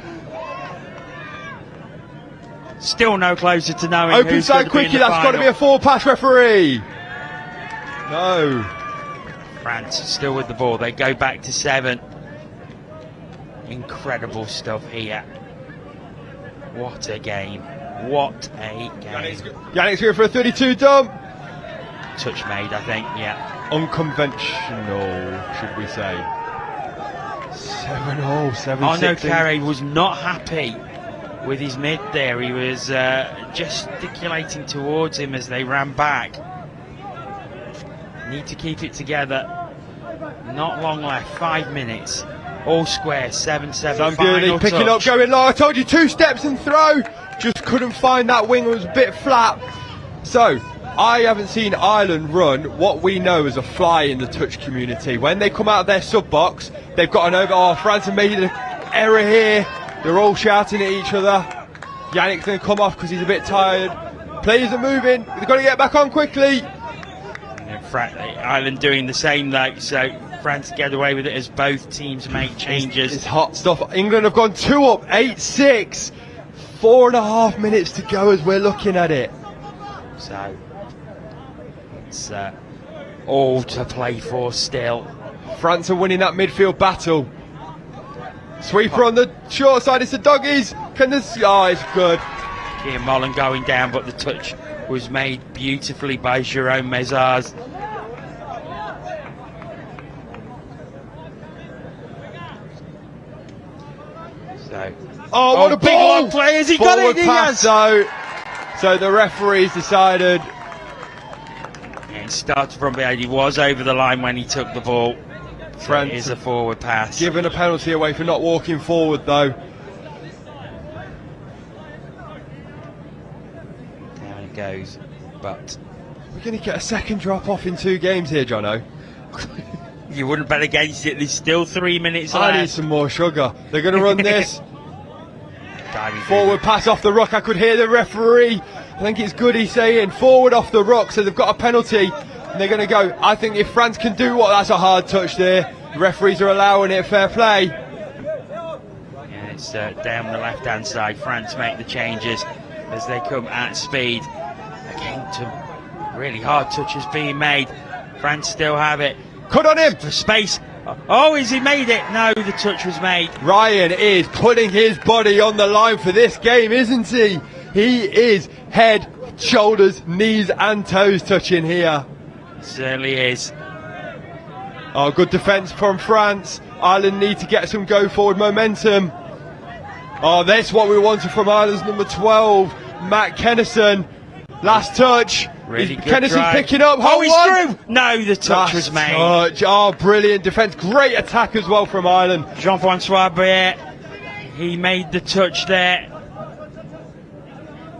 Still no closer to knowing Open who's side going to be in quickly, the that's got to final. be a forward pass, referee. No. France still with the ball. They go back to 7. Incredible stuff here. What a game. What a game. Yannick's going for a 32 dump. Touch made, I think, yeah. Unconventional, should we say. 7-all, 7-6. Arnaud Carré was not happy with his mid there. He was gesticulating towards him as they ran back. Need to keep it together. Not long left, 5 minutes. All square, 7-7. Sam Bewley picking up, going long. I told you 2 steps and throw. Just couldn't find that wing, it was a bit flat. So, I haven't seen Ireland run what we know as a fly in the touch community. When they come out of their sub box, they've got an over. Oh, France have made an error here. They're all shouting at each other. Yannick's going to come off because he's a bit tired. Players are moving. They've got to get back on quickly. Ireland doing the same though, so France get away with it as both teams make changes. It's hot stuff. England have gone 2 up, 8-6. 4.5 minutes to go as we're looking at it. So it's all to play for still. France are winning that midfield battle. Sweeper on the short side, it's the doggies. Can this? Oh, it's good. Kian Mullen going down, but the touch was made beautifully by Jérôme Mézars. So, what a big ball! long play! Has he got it? He has. So the referees decided. Yeah, it started from behind. He was over the line when he took the ball. France is a forward pass. Given a penalty away for not walking forward, though. Down it goes, but we're going to get a second drop off in 2 games here, Jono. You wouldn't bet against it. There's still 3 minutes left. I need some more sugar. They're going to run this. Forward pass off the ruck. I could hear the referee. I think it's Goody saying forward off the ruck, so they've got a penalty. And they're going to go. I think if France can do that's a hard touch there. The referees are allowing it. Fair play. Yeah, it's down the left-hand side. France make the changes as they come at speed. Again, some really hard touches being made. France still have it. Cut on him for space. Oh, has he made it? No, the touch was made. Ryan is putting his body on the line for this game, isn't he? He is head, shoulders, knees and toes touching here. Certainly is. Oh, good defence from France. Ireland need to get some go forward momentum. Oh, that's what we wanted from Ireland's number 12, Matt Kennison. Last touch. Really good Kennison's drive. picking up. Oh, he's one. through. No, the touch was made. Touch. Oh, brilliant defence. Great attack as well from Ireland. Jean-Francois Briet, he made the touch there.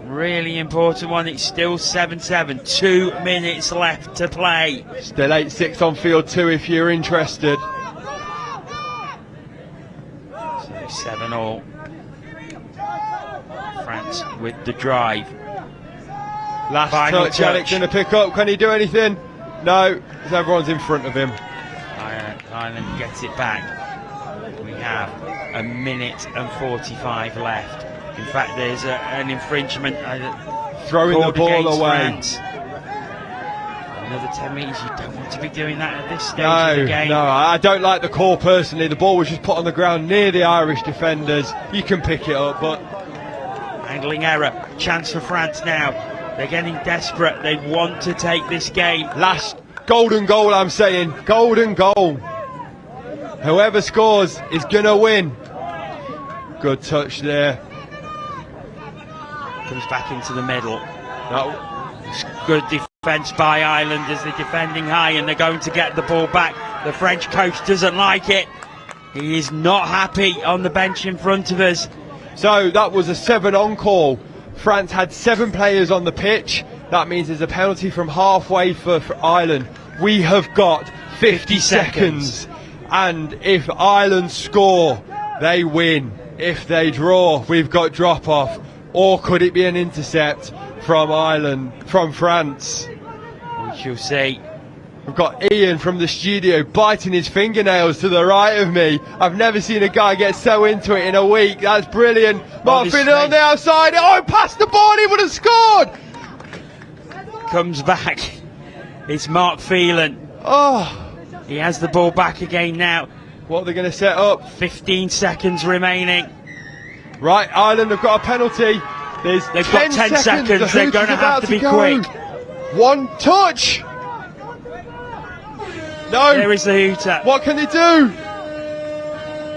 Really important one. It's still 7-7. 2 minutes left to play. Still 8-6 on field 2 if you're interested. So 7-all. France with the drive. Last Final touch. Yannick's going to pick up. Can he do anything? No, because everyone's in front of him. Ireland gets it back. We have 1 minute and 45 left. In fact, there's an infringement. Throwing the ball away. France. Another 10 metres. You don't want to be doing that at this stage of the game. No, I don't like the call personally. The ball was just put on the ground near the Irish defenders. You can pick it up, but handling error. Chance for France now. They're getting desperate. They want to take this game. Last golden goal, I'm saying. Golden goal. Whoever scores is going to win. Good touch there. Comes back into the middle. No. Good defence by Ireland as they're defending high and they're going to get the ball back. The French coach doesn't like it. He is not happy on the bench in front of us. So that was a 7-on call. France had 7 players on the pitch. That means there's a penalty from halfway for Ireland. We have got 50 seconds. And if Ireland score, they win. If they draw, we've got drop-off. Or could it be an intercept from France? We She'll see. We've got Ian from the studio biting his fingernails to the right of me. I've never seen a guy get so into it in a week. That's brilliant. Mark Phelan on the outside. Oh, past the ball, he would have scored. Comes back. It's Mark Phelan. Oh. He has the ball back again now. What are they going to set up? 15 seconds remaining. Right, Ireland have got a penalty. They've got 10 seconds. They're going to have to be quick. One touch. No. There is the hooter. What can they do?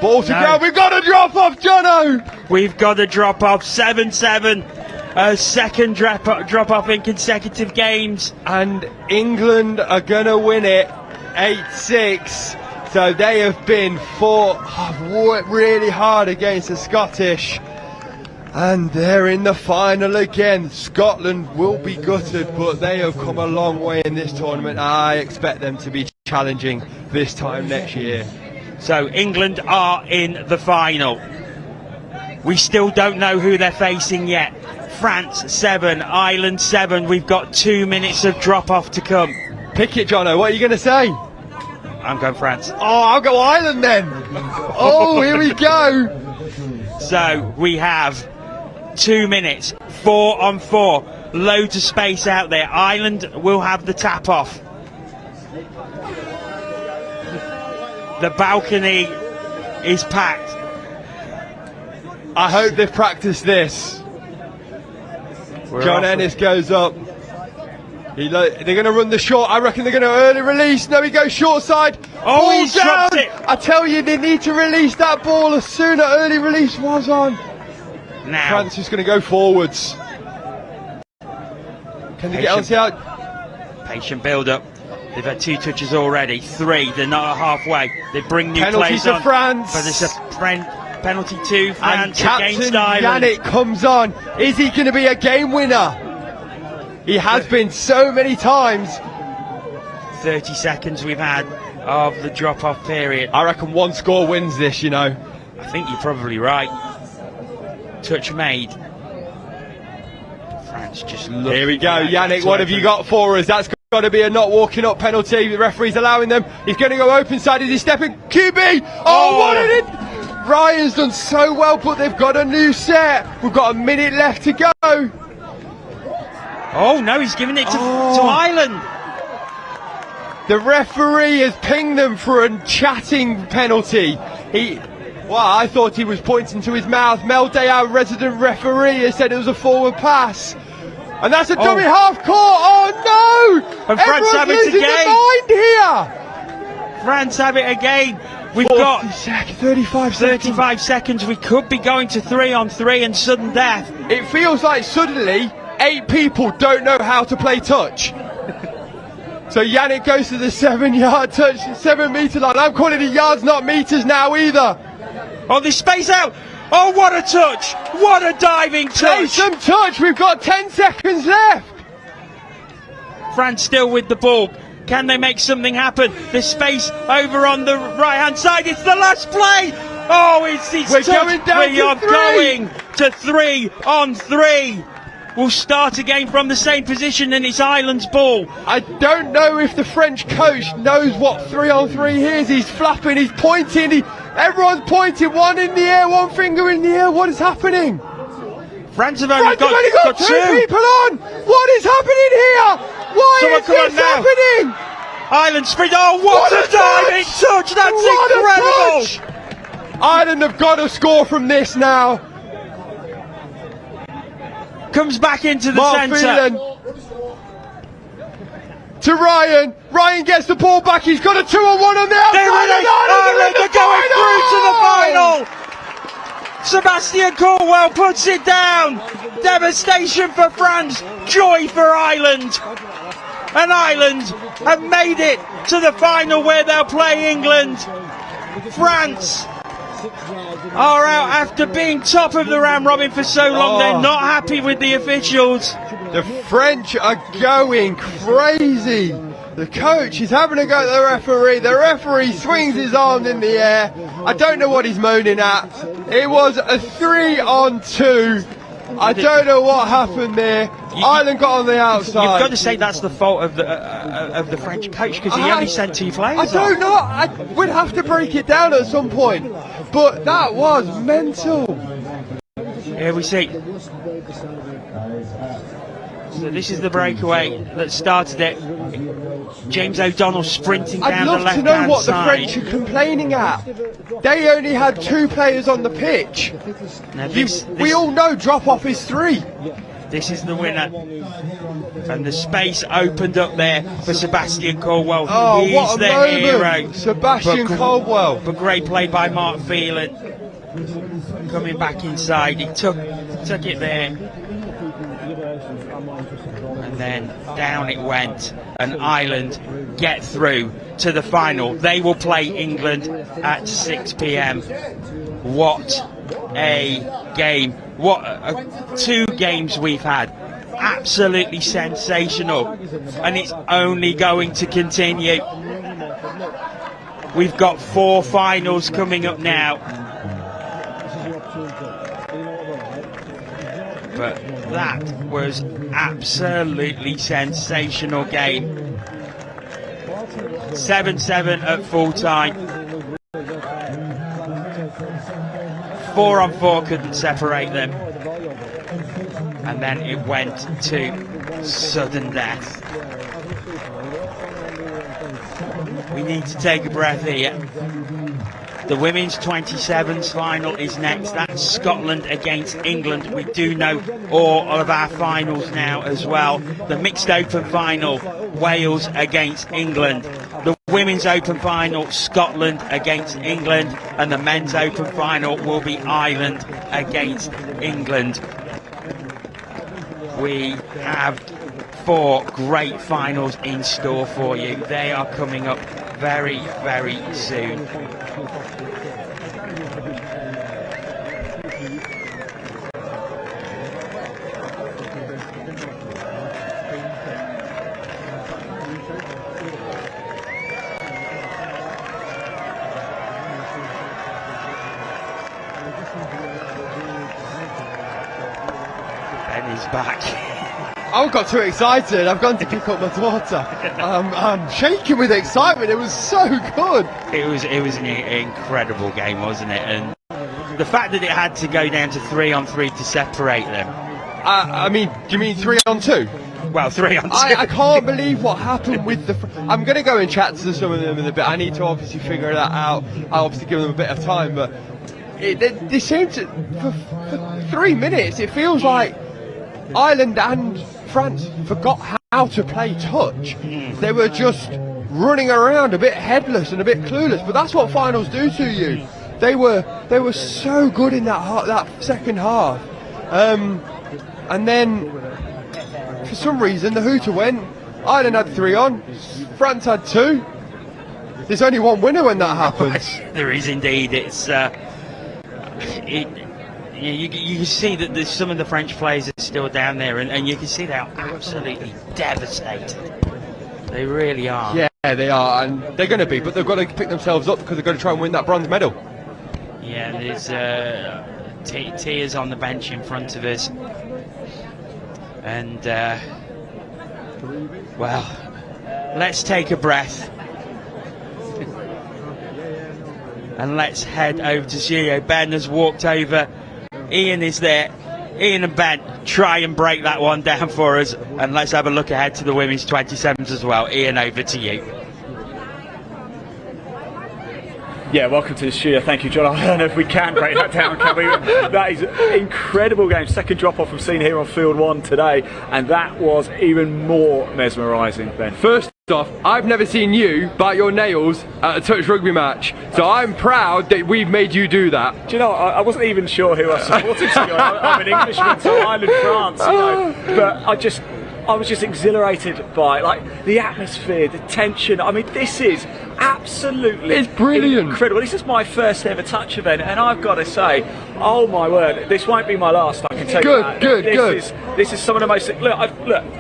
Ball to ground. We've got to drop off, Jono. We've got to drop off. 7-7. A second drop off in consecutive games. And England are going to win it 8-6. So they have worked really hard against the Scottish. And they're in the final again. Scotland will be gutted, but they have come a long way in this tournament. I expect them to be challenging this time next year. So England are in the final. We still don't know who they're facing yet. France 7, Ireland 7. We've got 2 minutes of drop-off to come. Pick it, Jono. What are you going to say? I'm going France. Oh, I'll go Ireland then. Oh, here we go. So we have 2 minutes, 4 on 4. Loads of space out there. Ireland will have the tap off. The balcony is packed. I hope they've practiced this. John Ennis goes up. They're going to run the short. I reckon they're going to early release. No, he goes short side. Oh, he's dropped it. I tell you, they need to release that ball as soon as early release was on. Now France is going to go forwards. Can they get on the out? Patient build-up. They've had 2 touches already. 3. They're not halfway. They bring new players on. Penalty to France. But it's a penalty to France and against Captain Ireland. Yannick comes on. Is he going to be a game winner? He has been so many times. 30 seconds we've had of the drop-off period. I reckon one score wins this, you know. I think you're probably right. Touch made. France just look. Here we go, Yannick, what have you got for us? That's got to be a not walking up penalty. The referee's allowing them. He's going to go open side. Is he stepping? QB! Oh, what an it! Ryan's done so well, but they've got a new set. We've got a minute left to go. Oh no, he's giving it to Ireland. The referee has pinged them for a chatting penalty. I thought he was pointing to his mouth. Mel Day, our resident referee, has said it was a forward pass. And that's a dummy half court. Oh no! And France have it losing again. their mind here. France have it again. We've got 35 seconds. We could be going to 3 on 3 and sudden death. It feels like suddenly 8 people don't know how to play touch. So Yannick goes to the 7-yard touch, 7-meter line. I'm calling it yards, not meters now either. Oh, there's space out. Oh, what a touch. What a diving touch. Play some touch. We've got 10 seconds left. France still with the ball. Can they make something happen? There's space over on the right-hand side. It's the last play. Oh, it's We're going down we are going to 3 on 3. We'll start again from the same position, and it's Ireland's ball. I don't know if the French coach knows what 3 on 3 is. He's flapping, he's pointing, everyone's pointing, one in the air, one finger in the air. What is happening? France have only got 2 people on. What is happening here? Why is this happening? Ireland sprint. Oh, what a diving touch! That's incredible. Ireland have got to score from this now. Comes back into the Mark centre. To Ryan. Ryan gets the ball back. He's got a 2-on-1 on the outside. Ireland are going through to the final. Sebastian Cornwell puts it down. Devastation for France. Joy for Ireland. And Ireland have made it to the final where they'll play England. France are out after being top of the round robin for so long. They're not happy with the officials. The French are going crazy. The coach is having a go at the referee. The referee swings his arm in the air. I don't know what he's moaning at. It was a 3 on 2. I don't know what happened there. Ireland got on the outside. You've got to say that's the fault of the French coach, because he only sent 2 players. I don't know. We'd have to break it down at some point, but that was mental. Here we see. So this is the breakaway that started it. James O'Donnell sprinting down the left-hand side. I'd love to know what the French are complaining at. They only had 2 players on the pitch. Now we all know drop-off is 3. This is the winner. And the space opened up there for Sebastian Caldwell. Oh, He's what a the moment. hero. Sebastian Caldwell. But great play by Mark Phelan. Coming back inside. He took it there. And then down it went. And Ireland get through to the final. They will play England at 6 p.m. What a game. What 2 games we've had. Absolutely sensational. And it's only going to continue. We've got 4 finals coming up now. But that was absolutely sensational game. 7-7 at full time. 4-on-4 couldn't separate them. And then it went to sudden death. We need to take a breath here. The women's 27s final is next. That's Scotland against England. We do know all of our finals now as well. The mixed open final, Wales against England. The women's open final, Scotland against England. And the men's open final will be Ireland against England. We have 4 great finals in store for you. They are coming up very, very soon. Ben is back. I got too excited. I've gone to pick up my daughter. I'm shaking with excitement. It was so good. It was an incredible game, wasn't it? And the fact that it had to go down to 3-on-3 to separate them. I mean, do you mean 3-on-2? Well, 3-on-2. I can't believe what happened with the. I'm going to go and chat to some of them in a bit. I need to obviously figure that out. I'll obviously give them a bit of time, but they seemed to for 3 minutes. It feels like Ireland and France forgot how to play touch. They were just running around a bit headless and a bit clueless, but that's what finals do to you. They were so good in that second half, and then for some reason the hooter went. Ireland had 3 on, France had 2. There's only one winner when that happens. There is indeed. It's you can see that there's some of the French players are still down there, and you can see they are absolutely devastated. They really are. Yeah, they are, and they're going to be, but they've got to pick themselves up because they're going to try and win that bronze medal. Yeah, there's tears on the bench in front of us, and well, let's take a breath. And let's head over to studio. Ben has walked over. Ian is there. Ian and Ben, try and break that one down for us. And let's have a look ahead to the women's 27s as well. Ian, over to you. Yeah, welcome to the studio. Thank you, John. I don't know if we can break that down, can we? That is an incredible game. Second drop-off we've seen here on Field 1 today. And that was even more mesmerising, Ben. First off, I've never seen you bite your nails at a touch rugby match, so I'm proud that we've made you do that. Do you know, I wasn't even sure who I supported. I'm an Englishman, so Ireland, France, you know. But I was just exhilarated by the atmosphere, the tension. I mean, this is absolutely it's brilliant, incredible. This is my first ever touch event, and I've got to say, oh my word, this won't be my last. I can tell you that. This is some of the most look.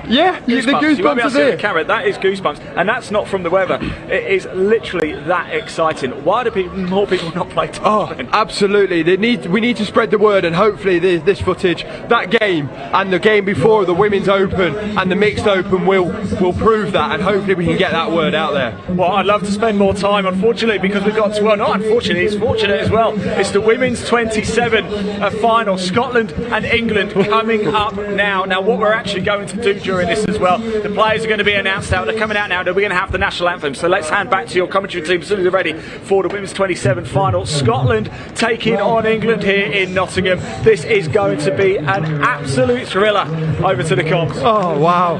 Yeah, the goosebumps you won't be able to are see there. the camera. That is goosebumps, and that's not from the weather. It is literally that exciting. Why do more people not play tennis? Oh, absolutely. We need to spread the word, and hopefully this footage, that game and the game before, the Women's Open and the Mixed Open, will prove that, and hopefully we can get that word out there. Well, I'd love to spend more time, unfortunately, because we've got to, well, not unfortunately, it's fortunate as well. It's the Women's 27 final, Scotland and England coming up now. Now, what we're actually going to do during this as well, the players are going to be announced out. They're coming out now. We're going to have the national anthem. So let's hand back to your commentary team as soon as they're ready for the Women's 27 final. Scotland taking on England here in Nottingham. This is going to be an absolute thriller. Over to the comms. Oh, wow.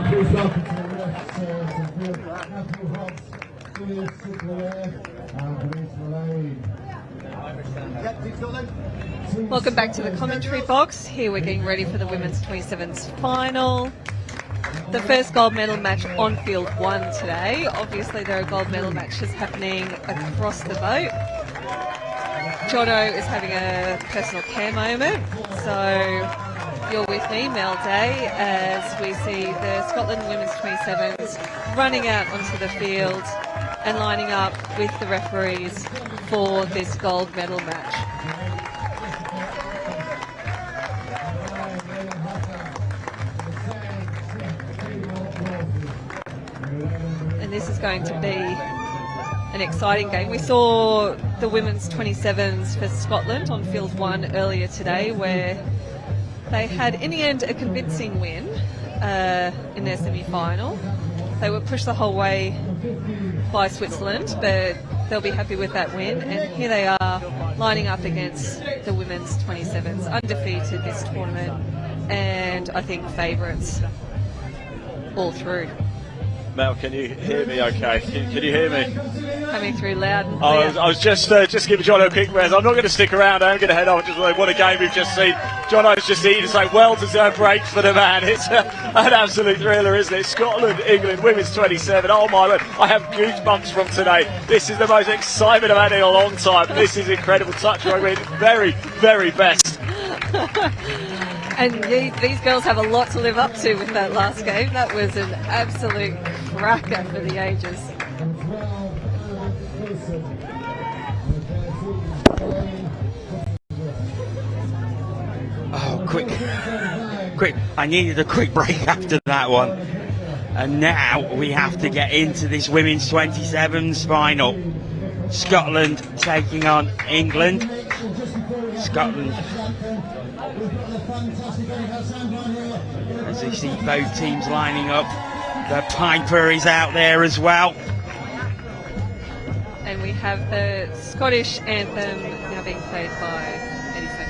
Welcome back to the commentary box. Here we're getting ready for the Women's 27s final. The first gold medal match on field 1 today. Obviously there are gold medal matches happening across the boat. Jono is having a personal care moment, so you're with me, Mel Day, as we see the Scotland Women's 27s running out onto the field and lining up with the referees for this gold medal match. And this is going to be an exciting game. We saw the Women's 27s for Scotland on field 1 earlier today, where they had, in the end, a convincing win in their semi-final. They were pushed the whole way by Switzerland, but they'll be happy with that win. And here they are lining up against the Women's 27s, undefeated this tournament, and I think favourites all through. Mel, can you hear me okay? Can you hear me? Coming through loud and clear. I was just giving Jono a quick rest. I'm not going to stick around. I'm going to head off. Just what a game we've just seen. Jono's just eating. It's like well-deserved break for the man. It's an absolute thriller, isn't it? Scotland, England, Women's 27. Oh my word. I have goosebumps from today. This is the most excitement I've had in a long time. This is incredible. Touch rugby, very, very best. And these girls have a lot to live up to with that last game. That was an absolute cracker for the ages. Oh, quick. I needed a quick break after that one. And now we have to get into this Women's 27s final. Scotland taking on England. Scotland, as you see both teams lining up, the Piper is out there as well. And we have the Scottish anthem now being played by Eddie Fletcher.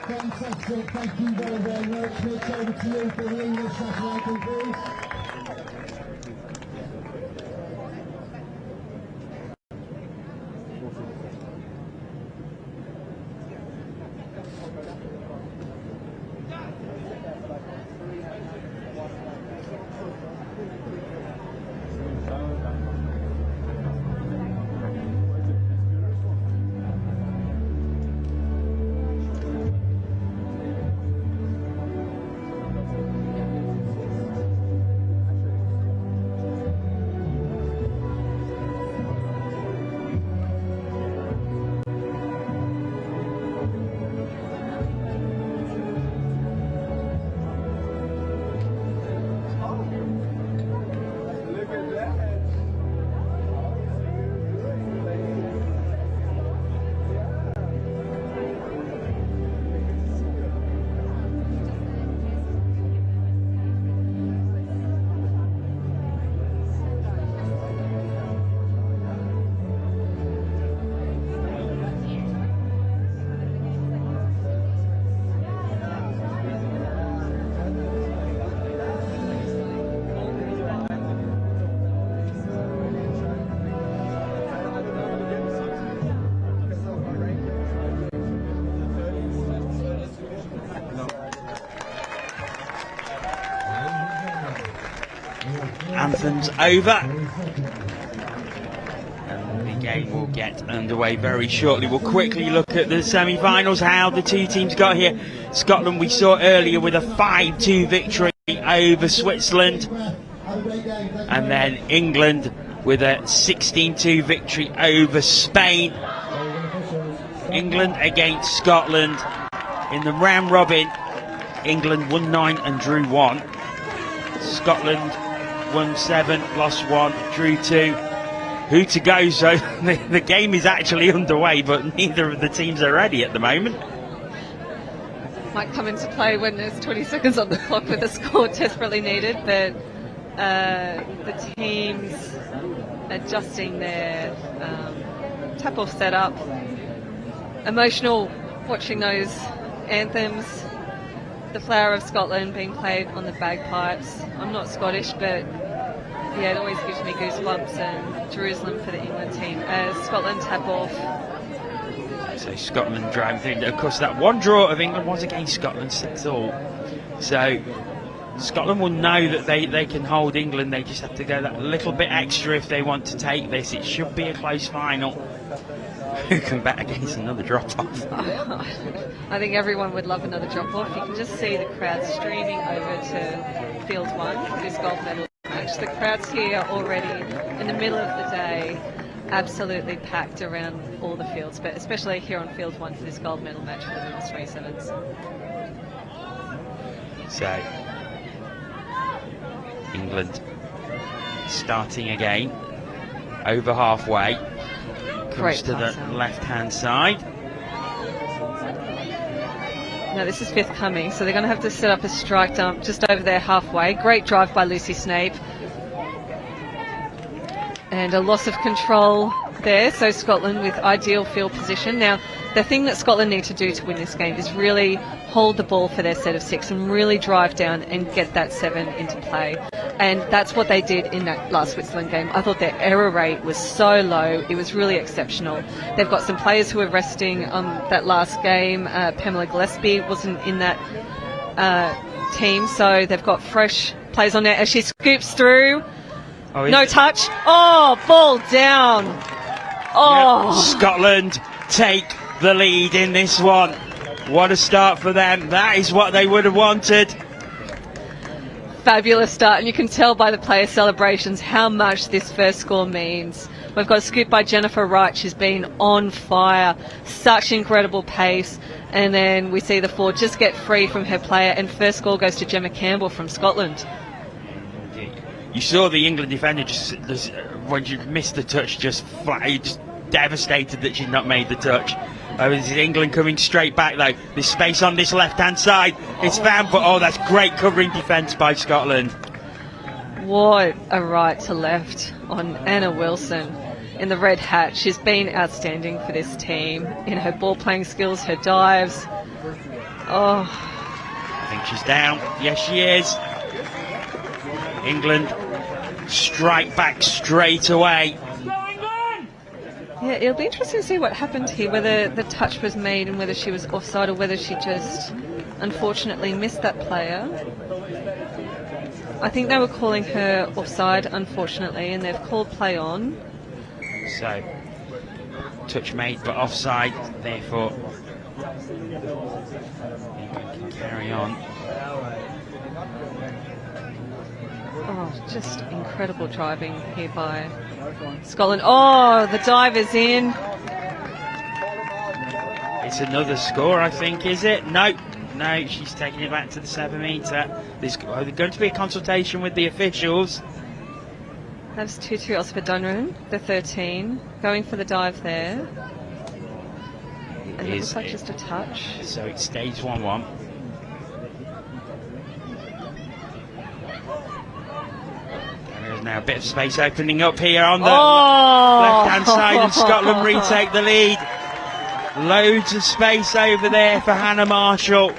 Fantastic, thank you very, very much. Mitch, over to you for the English national anthem, please. anthems over. And the game will get underway very shortly. We'll quickly look at the semi-finals, how the two teams got here. Scotland, we saw earlier, with a 5-2 victory over Switzerland. And then England with a 16-2 victory over Spain. England against Scotland. In the round robin, England won 9 and drew 1. Scotland won 7, lost 1, drew 2. Who to go? So the game is actually underway, but neither of the teams are ready at the moment. Might come into play when there's 20 seconds on the clock with a score desperately needed, but the teams adjusting their tap-off setup. Emotional watching those anthems. The Flower of Scotland being played on the bagpipes. I'm not Scottish, but yeah, it always gives me goosebumps. And Jerusalem for the England team as Scotland tap off. So Scotland driving through. Of course, that one draw of England was against Scotland, 6-all. So Scotland will know that they can hold England. They just have to go that little bit extra if they want to take this. It should be a close final. Who can bet against another drop-off? I think everyone would love another drop-off. You can just see the crowd streaming over to Field 1 for this gold medal match. The crowd's here already in the middle of the day, absolutely packed around all the fields, but especially here on Field 1 for this gold medal match for the women's 27s. So, England starting again, over halfway. Comes to the left-hand side. Now this is fifth coming, so they're going to have to set up a strike dump just over there halfway. Great drive by Lucy Snape. And a loss of control there, so Scotland with ideal field position. Now, the thing that Scotland need to do to win this game is really hold the ball for their set of 6 and really drive down and get that 7 into play. And that's what they did in that last Switzerland game. I thought their error rate was so low. It was really exceptional. They've got some players who are resting on that last game. Pamela Gillespie wasn't in that team, so they've got fresh players on there as she scoops through. Oh, no touch. Oh, ball down. Oh. Yep. Scotland take the lead in this one. What a start for them. That is what they would have wanted. Fabulous start, and you can tell by the player celebrations how much this first score means. We've got a scoop by Jennifer Wright. She's been on fire. Such incredible pace. And then we see the forward just get free from her player, and first score goes to Gemma Campbell from Scotland. You saw the England defender just when she missed the touch, just devastated that she'd not made the touch. This is England coming straight back though. There's space on this left-hand side. It's found, but oh, that's great covering defence by Scotland. What a right to left on Anna Wilson in the red hat. She's been outstanding for this team in her ball-playing skills, her dives. Oh, I think she's down. Yes, she is. England strike back straight away. yeah, it'll be interesting to see what happened here, whether the touch was made and whether she was offside or whether she just unfortunately missed that player. I think they were calling her offside, unfortunately, and they've called play on. So, touch made but offside, therefore England can carry on. Oh, just incredible driving here by Scotland. Oh, the dive is in. It's another score, I think, is it? No, she's taking it back to the 7 metre. There's going to be a consultation with the officials. That's 2-2 Oscar Dunran, the 13, going for the dive there. And it looks like just a touch. So it stays 1-1. There's now a bit of space opening up here on the left-hand side, and Scotland retake the lead. Loads of space over there for Hannah Marshall.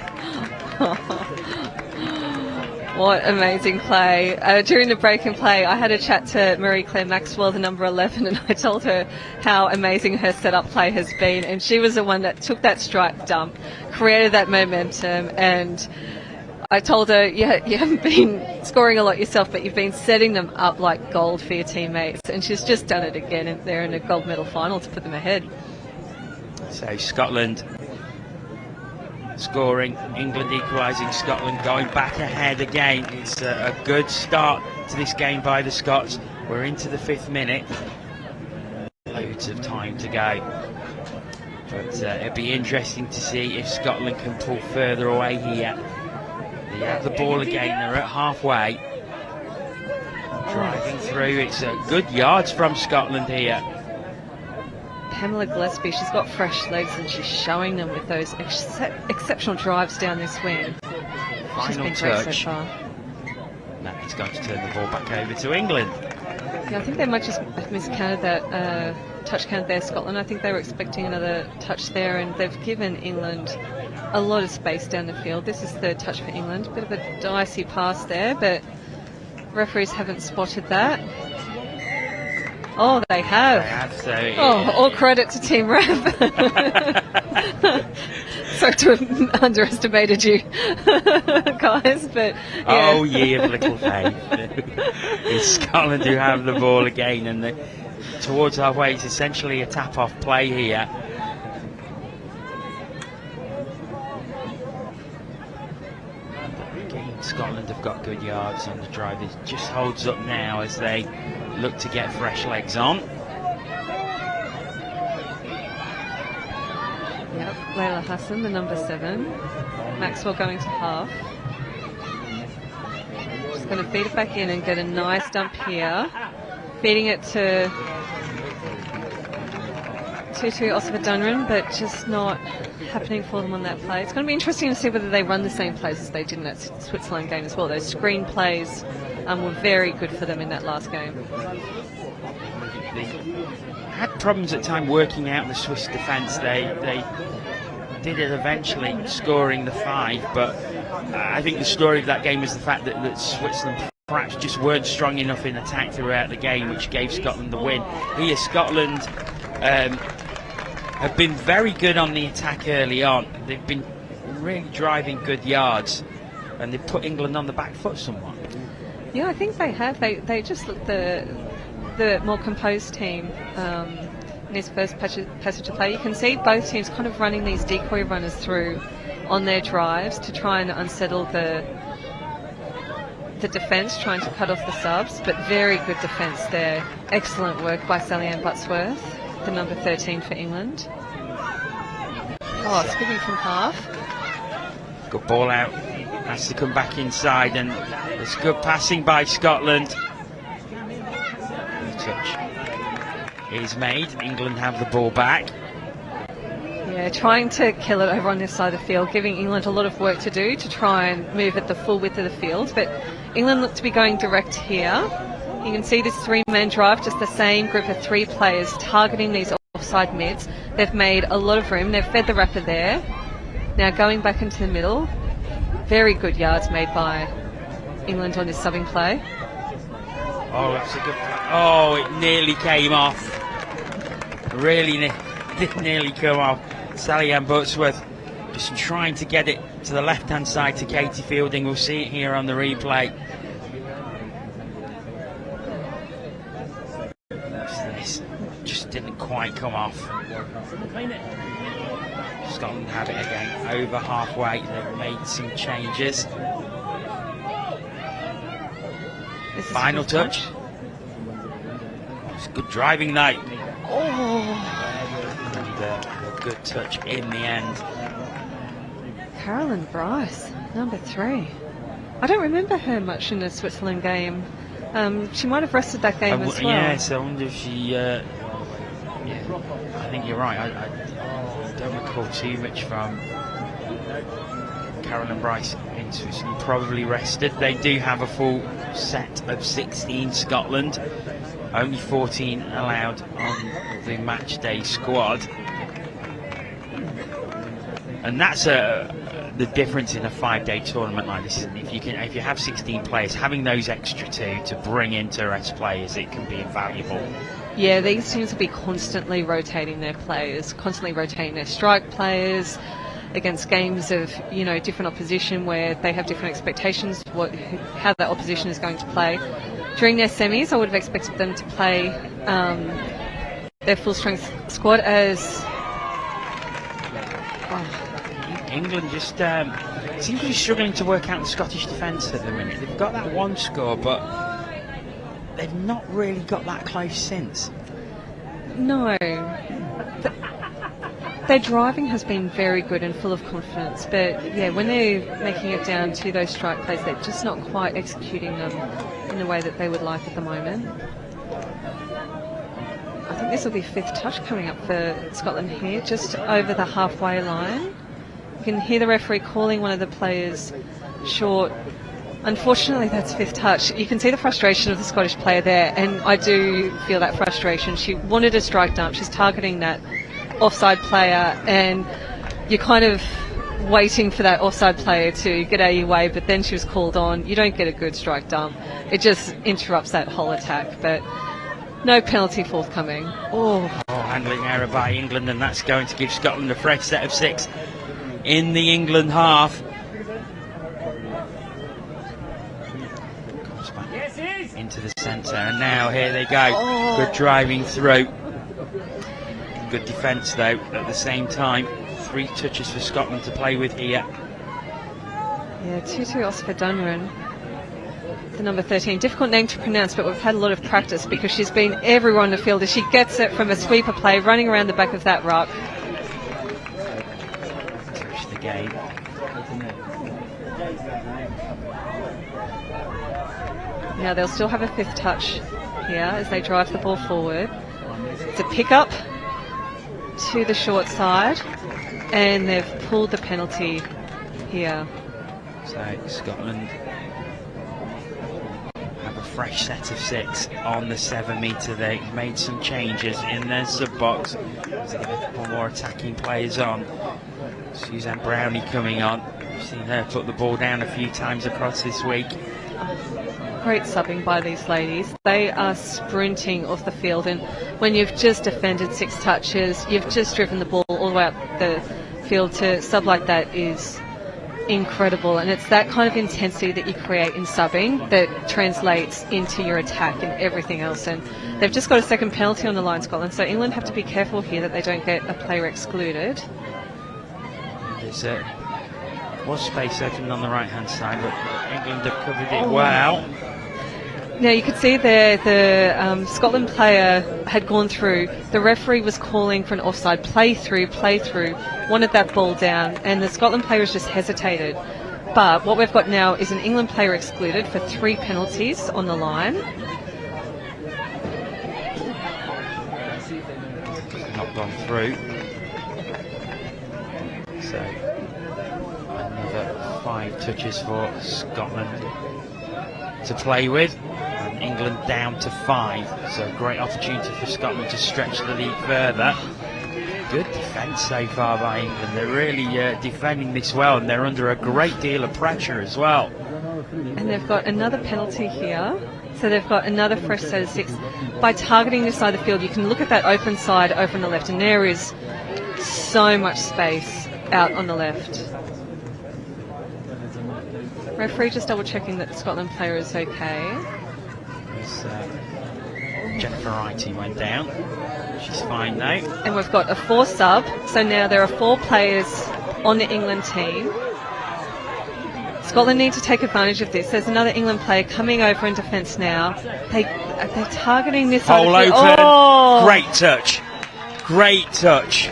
What amazing play. During the break in play, I had a chat to Marie-Claire Maxwell, the number 11, and I told her how amazing her setup play has been. And she was the one that took that strike dump, created that momentum, and I told her, yeah, you haven't been scoring a lot yourself, but you've been setting them up like gold for your teammates. And she's just done it again, and they're in a gold medal final to put them ahead. So Scotland scoring, England equalising, Scotland going back ahead again. It's a good start to this game by the Scots. We're into the 5th minute. Loads of time to go. But it'd be interesting to see if Scotland can pull further away here. They have the ball again, they're at halfway. Driving through, it's good yards from Scotland here. Pamela Gillespie, she's got fresh legs and she's showing them with those exceptional drives down this wing. She's been great so far. Now he's going to turn the ball back over to England. Yeah, I think they might just have miscounted that touch count there, Scotland. I think they were expecting another touch there, and they've given England a lot of space down the field. This is third touch for England. Bit of a dicey pass there, but referees haven't spotted that. Oh, they have. Oh, all credit to Team Ref. Sorry to have underestimated you, guys, but yeah. Oh, ye of little faith. It's Scotland who have the ball again, and towards our way, it's essentially a tap-off play here. Again, Scotland have got good yards on the drive. It just holds up now as they look to get fresh legs on. Yep, Layla Hassan, the number 7. Maxwell going to half. Just going to feed it back in and get a nice dump here. Feeding it to Oscar Dunran, but just not happening for them on that play. It's going to be interesting to see whether they run the same plays as they did in that Switzerland game as well. Those screen plays were very good for them in that last game. They had problems at time working out the Swiss defence. They did it eventually, scoring the 5, but I think the story of that game was the fact that Switzerland perhaps just weren't strong enough in attack throughout the game, which gave Scotland the win. Here, Scotland have been very good on the attack early on. They've been really driving good yards, and they've put England on the back foot somewhat. Yeah, I think they have. They just look the more composed team in his first passage of play. You can see both teams kind of running these decoy runners through on their drives to try and unsettle the defence, trying to cut off the subs, but very good defence there. Excellent work by Sally-Ann Buttsworth, the number 13 for England. Oh, skipping from half. Good ball out. Has to come back inside, and it's good passing by Scotland. The touch is made. England have the ball back. Yeah, trying to kill it over on this side of the field, giving England a lot of work to do to try and move at the full width of the field. But England look to be going direct here. You can see this 3-man drive, just the same group of 3 players targeting these offside mids. They've made a lot of room. They've fed the rapper there. Now going back into the middle. Very good yards made by England on this subbing play. Oh, that's a good. Oh, it nearly came off. Really did nearly come off. Sally-Ann Buttsworth just trying to get it to the left-hand side to Katie Fielding. We'll see it here on the replay. This just didn't quite come off. Scotland have it again, over halfway. They've made some changes. Final touch. It's good driving though. And a good touch in the end. Carolyn Bryce, number 3. I don't remember her much in the Switzerland game. She might have rested that game as well. Yes, I wonder if she... yeah, I think you're right. I don't recall too much from Carolyn Bryce in Switzerland. Probably rested. They do have a full set of 16, Scotland. Only 14 allowed on the match day squad. And that's the difference in a 5-day tournament like this. If you have 16 players, having those extra 2 to bring into rest players, it can be invaluable. Yeah, these teams will be constantly rotating their players, constantly rotating their strike players. against games of, you know, different opposition where they have different expectations how that opposition is going to play. During their semis, I would have expected them to play their full strength squad as England just seem to be struggling to work out the Scottish defence at the minute. They've got that one score, but they've not really got that close since. No. Their driving has been very good and full of confidence, but yeah, when they're making it down to those strike plays, they're just not quite executing them in the way that they would like at the moment. I think this will be fifth touch coming up for Scotland here, just over the halfway line. You can hear the referee calling one of the players short. Unfortunately, that's fifth touch. You can see the frustration of the Scottish player there, and I do feel that frustration. She wanted a strike dump. She's targeting that offside player, and you're kind of waiting for that offside player to get out of your way, but then she was called on. You don't get a good strike dump. It just interrupts that whole attack, but no penalty forthcoming. Handling error by England, and that's going to give Scotland a fresh set of 6 in the England half. Comes back into the centre, and now here they go. Good driving through. Good defence though at the same time. 3 touches for Scotland to play with here. Yeah, Tutu Osfer-Dunran, the number 13. Difficult name to pronounce, but we've had a lot of practice because she's been everywhere on the field as she gets it from a sweeper play, running around the back of that ruck. Touch the game. Now they'll still have a 5th touch here as they drive the ball forward. It's a pick-up to the short side, and they've pulled the penalty here. So Scotland have a fresh set of 6 on the 7 metre. They made some changes in their sub-box. So they get a couple more attacking players on. Suzanne Brownie coming on. We've seen her put the ball down a few times across this week. Great subbing by these ladies. They are sprinting off the field, and when you've just defended 6 touches, you've just driven the ball all the way up the field, to sub like that is incredible, and it's that kind of intensity that you create in subbing that translates into your attack and everything else. And they've just got a second penalty on the line, Scotland, so England have to be careful here that they don't get a player excluded. There's was space open on the right hand side, but England have covered it well. Now you could see there the Scotland player had gone through. The referee was calling for an offside play through, wanted that ball down, and the Scotland player has just hesitated. But what we've got now is an England player excluded for 3 penalties on the line. Not gone through. So another 5 touches for Scotland to play with. And England down to 5, so a great opportunity for Scotland to stretch the lead further. Good defence so far by England. They're really defending this well, and they're under a great deal of pressure as well. And they've got another penalty here, so they've got another fresh set of 6. By targeting this side of the field, you can look at that open side over on the left, and there is so much space out on the left. Referee just double checking that the Scotland player is okay. Jennifer Wrighty went down. She's fine now. And we've got a 4 sub, so now there are 4 players on the England team. Scotland need to take advantage of this. There's another England player coming over in defence now. They're targeting this hole open. Oh! Great touch. Great touch.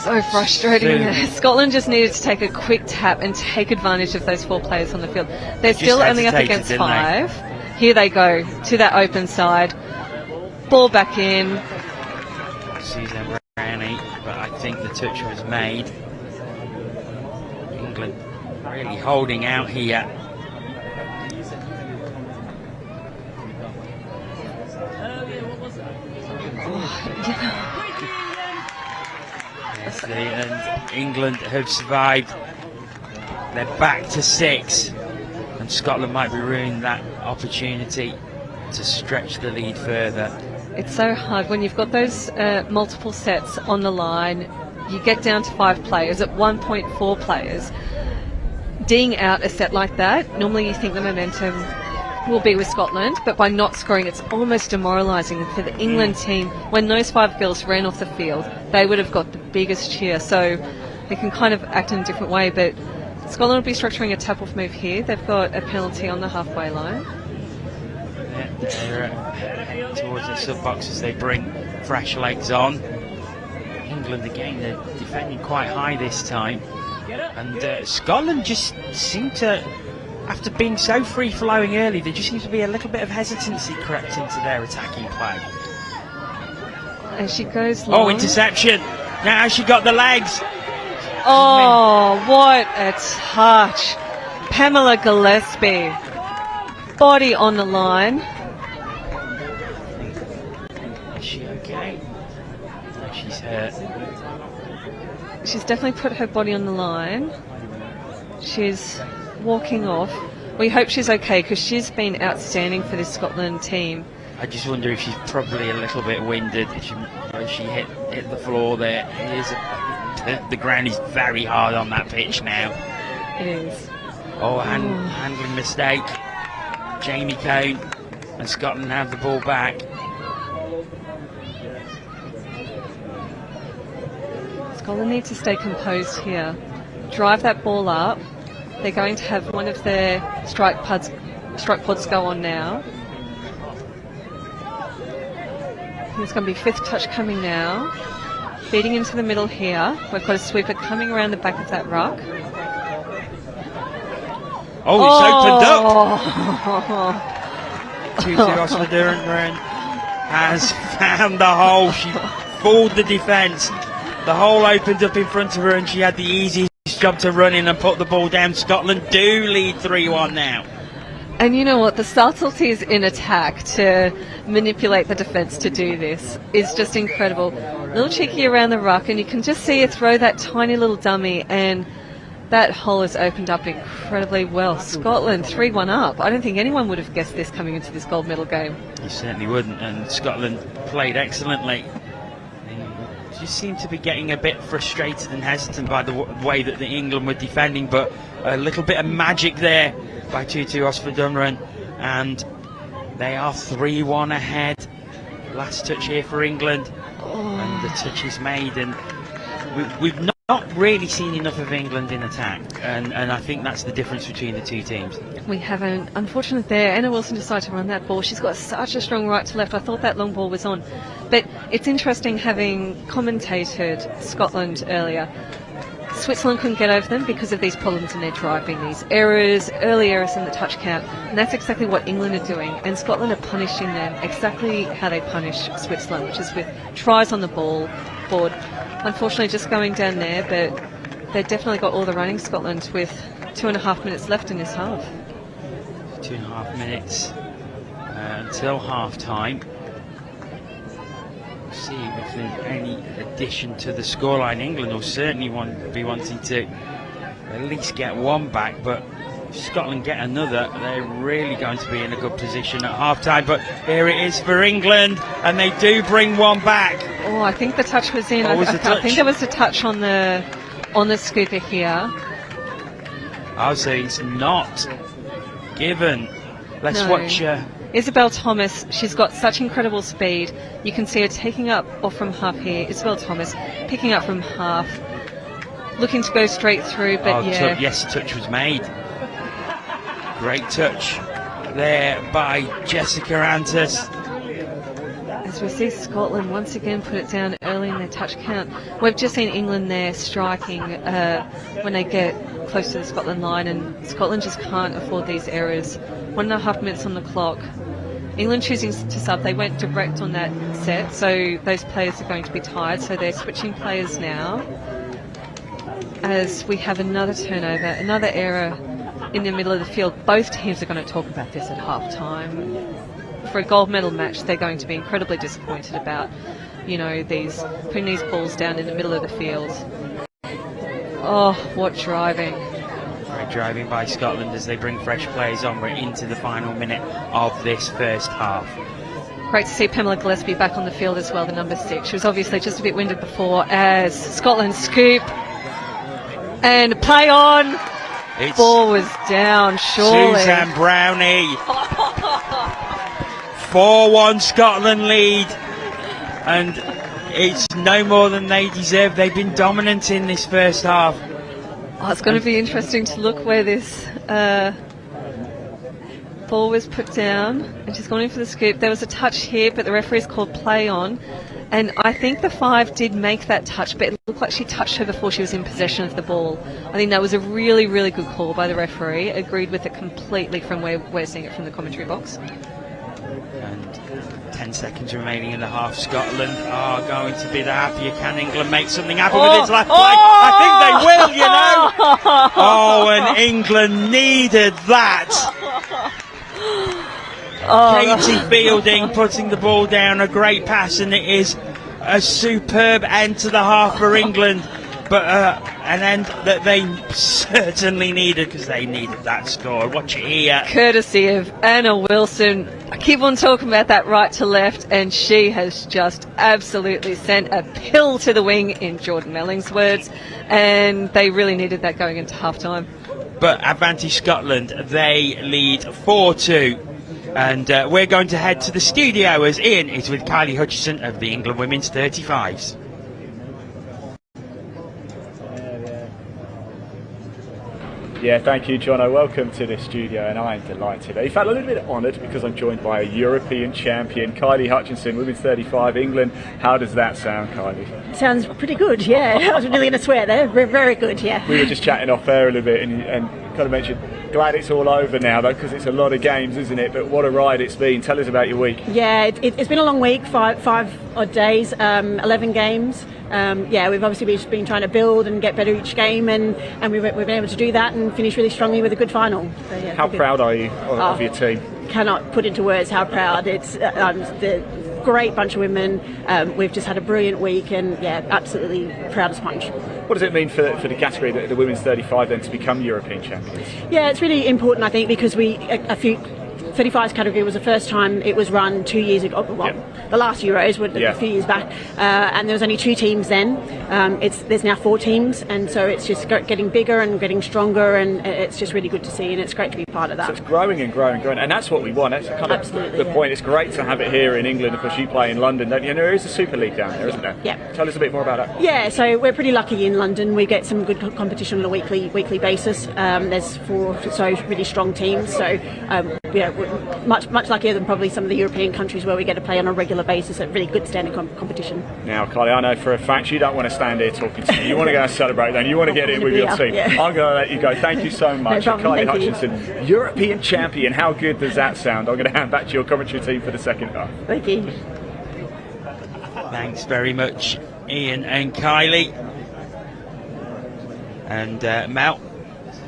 So frustrating. Scotland just needed to take a quick tap and take advantage of those 4 players on the field. They're still only up against 5. Here they go to that open side. Ball back in. Suzanne Brownie, but I think the touch was made. England really holding out here. And England have survived. They're back to 6, and Scotland might be ruining that opportunity to stretch the lead further. It's so hard when you've got those multiple sets on the line. you get down to 5 players at 1.4 players, D'ing out a set like that, normally you think the momentum will be with Scotland, but by not scoring, it's almost demoralising for the England team. When those 5 girls ran off the field, they would have got the biggest cheer, so they can kind of act in a different way, but Scotland will be structuring a tap-off move here. They've got a penalty on the halfway line. They're towards the sub-box as they bring fresh legs on. England again, they're defending quite high this time. And Scotland just seem to, after being so free-flowing early, there just seems to be a little bit of hesitancy crept into their attacking play. And she goes long. Oh, interception. Now she got the legs. Oh, what a touch. Pamela Gillespie. Body on the line. Is she okay? No, she's hurt. She's definitely put her body on the line. She's walking off. We hope she's okay because she's been outstanding for this Scotland team. I just wonder if she's probably a little bit winded. She hit the floor there. The ground is very hard on that pitch now. It is. Oh, handling mistake. Jamie Cone and Scotland have the ball back. Scotland need to stay composed here. Drive that ball up. They're going to have one of their strike pods go on now. There's going to be 5th touch coming now. Feeding into the middle here. We've got a sweeper coming around the back of that ruck. Oh, it's opened up. Tutu Osler-Duran has found the hole. She fooled the defence. The hole opened up in front of her and she had the easiest job to run in and put the ball down. Scotland do lead 3-1 now. And you know what? The subtleties in attack to manipulate the defence to do this is just incredible. A little cheeky around the ruck and you can just see her throw that tiny little dummy and that hole has opened up incredibly well. Scotland 3-1 up. I don't think anyone would have guessed this coming into this gold medal game. You certainly wouldn't, and Scotland played excellently. They just seemed to be getting a bit frustrated and hesitant by the way that the England were defending, but a little bit of magic there by Tutu Osler-Duran, and they are 3-1 ahead. Last touch here for England, and the touch is made, and we've not really seen enough of England in attack, and I think that's the difference between the two teams. We haven't. Unfortunately there, Anna Wilson decided to run that ball. She's got such a strong right to left. I thought that long ball was on. But it's interesting having commentated Scotland earlier. Switzerland couldn't get over them because of these problems in their driving, these errors, early errors in the touch count, and that's exactly what England are doing, and Scotland are punishing them exactly how they punish Switzerland, which is with tries on the board. Unfortunately just going down there, but they've definitely got all the running, Scotland, with 2.5 minutes left in this half. 2.5 minutes until half time. See if there's any addition to the scoreline. England will certainly be wanting to at least get one back, but if Scotland get another, they're really going to be in a good position at half time. But here it is for England, and they do bring one back. Oh, I think the touch was in. I think there was a touch on the scooper here. Oh, so it's not given. Let's watch. Isabel Thomas, she's got such incredible speed. You can see her taking up off from half here. Isabel Thomas picking up from half, looking to go straight through, but yes, touch was made. Great touch there by Jessica Antis. As we see Scotland once again put it down early in their touch count. We've just seen England there striking when they get close to the Scotland line, and Scotland just can't afford these errors. 1.5 minutes on the clock. England choosing to sub. They went direct on that set, so those players are going to be tired, so they're switching players now. As we have another turnover, another error in the middle of the field. Both teams are going to talk about this at half time. For a gold medal match, they're going to be incredibly disappointed about, putting these balls down in the middle of the field. Oh, what driving. Great driving by Scotland as they bring fresh players on. We're into the final minute of this first half. Great to see Pamela Gillespie back on the field as well, the number 6. She was obviously just a bit winded before as Scotland scoop and play on. Ball was down, surely. Suzanne Brownie. 4-1 Scotland lead. And it's no more than they deserve. They've been dominant in this first half. Oh, it's going to be interesting to look where this ball was put down, and she's gone in for the scoop. There was a touch here, but the referee's called play on, and I think the 5 did make that touch, but it looked like she touched her before she was in possession of the ball. I think that was a really, really good call by the referee. Agreed with it completely from where we're seeing it from the commentary box. And 10 seconds remaining in the half. Scotland are going to be the happier. Can England make something happen with its last play? I think they will, you know. Oh, and England needed that. Katie Fielding putting the ball down, a great pass, and it is a superb end to the half for England, but an end that they certainly needed, because they needed that score. Watch it here. Courtesy of Anna Wilson. I keep on talking about that right to left, and she has just absolutely sent a pill to the wing, in Jordan Melling's words, and they really needed that going into half-time. But advantage Scotland, they lead 4-2. And we're going to head to the studio as Ian is with Kylie Hutchison of the England Women's 35s. Yeah, thank you, Jono. Welcome to the studio, and I'm delighted. In fact, a little bit honoured because I'm joined by a European champion, Kylie Hutchison, Women's 35, England. How does that sound, Kylie? Sounds pretty good, yeah. I was really going to swear there. Very good, yeah. We were just chatting off air a little bit and kind of mentioned, glad it's all over now, though, because it's a lot of games, isn't it? But what a ride it's been. Tell us about your week. Yeah, it's been a long week, five odd days, 11 games. Yeah, we've obviously been trying to build and get better each game, and we've been able to do that and finish really strongly with a good final. So, yeah, how proud are you of your team? Cannot put into words how proud. It's the great bunch of women. We've just had a brilliant week, and yeah, absolutely proud as punch. What does it mean for the category, the Women's 35, then, to become European champions? Yeah, it's really important, I think, because 35s category was the first time it was run 2 years ago. Well, the last Euros were a few years back, and there was only 2 teams then. There's now 4 teams, and so it's just getting bigger and getting stronger, and it's just really good to see, and it's great to be part of that. So it's growing and growing and growing, and that's what we want. That's kind of the point. It's great to have it here in England. Of course, you play in London, don't you? And there is a Super League down there, isn't there? Yeah. Tell us a bit more about that. Yeah, so we're pretty lucky in London. We get some good competition on a weekly basis. There's 4 really strong teams, so yeah, much luckier than probably some of the European countries where we get to play on a regular basis at really good standing competition. Now, Kylie, I know for a fact you don't want to stand here talking to me. You want to go and celebrate, then you want to get in with your team. Yeah. I'm going to let you go. Thank you so much. No problem, Kylie Hutchison, European champion. How good does that sound? I'm going to hand back to your commentary team for the second half. Thank you. Thanks very much, Ian and Kylie. And Mel,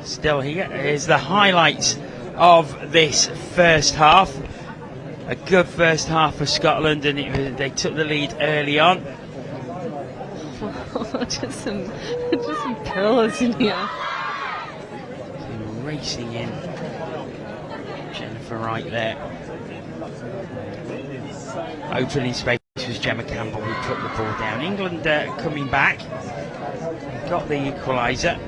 still here. Here's the highlights of this first half. A good first half for Scotland, and they took the lead early on. just some pearls in here. Racing in. Jennifer Wright there. Opening space was Gemma Campbell, who put the ball down. England coming back. Got the equaliser.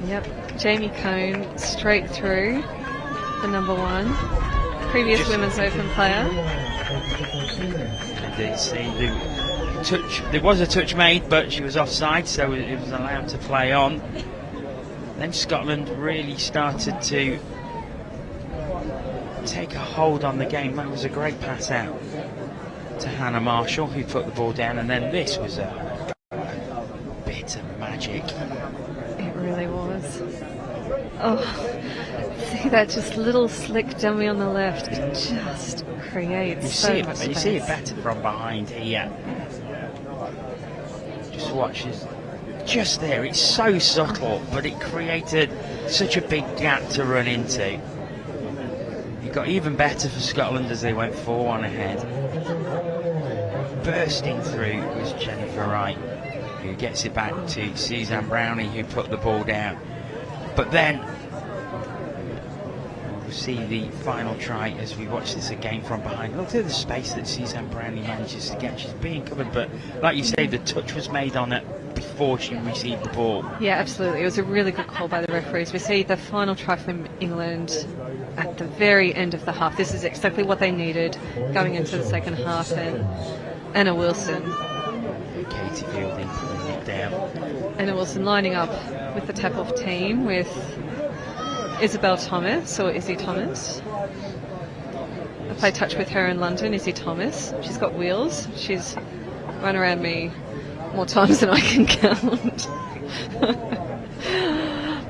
Yep, Jamie Cohn straight through the number 1. Previous Women's Open player. There was a touch made, but she was offside, so it was allowed to play on. Then Scotland really started to take a hold on the game. That was a great pass out to Hannah Marshall, who put the ball down, and then this was a bit of magic. It really was. Oh, see that just little slick dummy on the left. It just creates so much space. You see it better from behind here. Just watch this. Just there, it's so subtle, but it created such a big gap to run into. It got even better for Scotland as they went 4-1 ahead. Bursting through was Jennifer Wright, who gets it back to Suzanne Brownie, who put the ball down. But then see the final try as we watch this again from behind. Look at the space that Suzanne Brownlee manages to get. She's being covered, but like you say, the touch was made on it before she received the ball. Yeah, absolutely. It was a really good call by the referees. We see the final try from England at the very end of the half. This is exactly what they needed going into the second half. And Anna Wilson. Katie Fielding putting it down. Anna Wilson lining up with the tap-off team with Isabel Thomas, or Izzy Thomas. I played touch with her in London, Izzy Thomas. She's got wheels. She's run around me more times than I can count.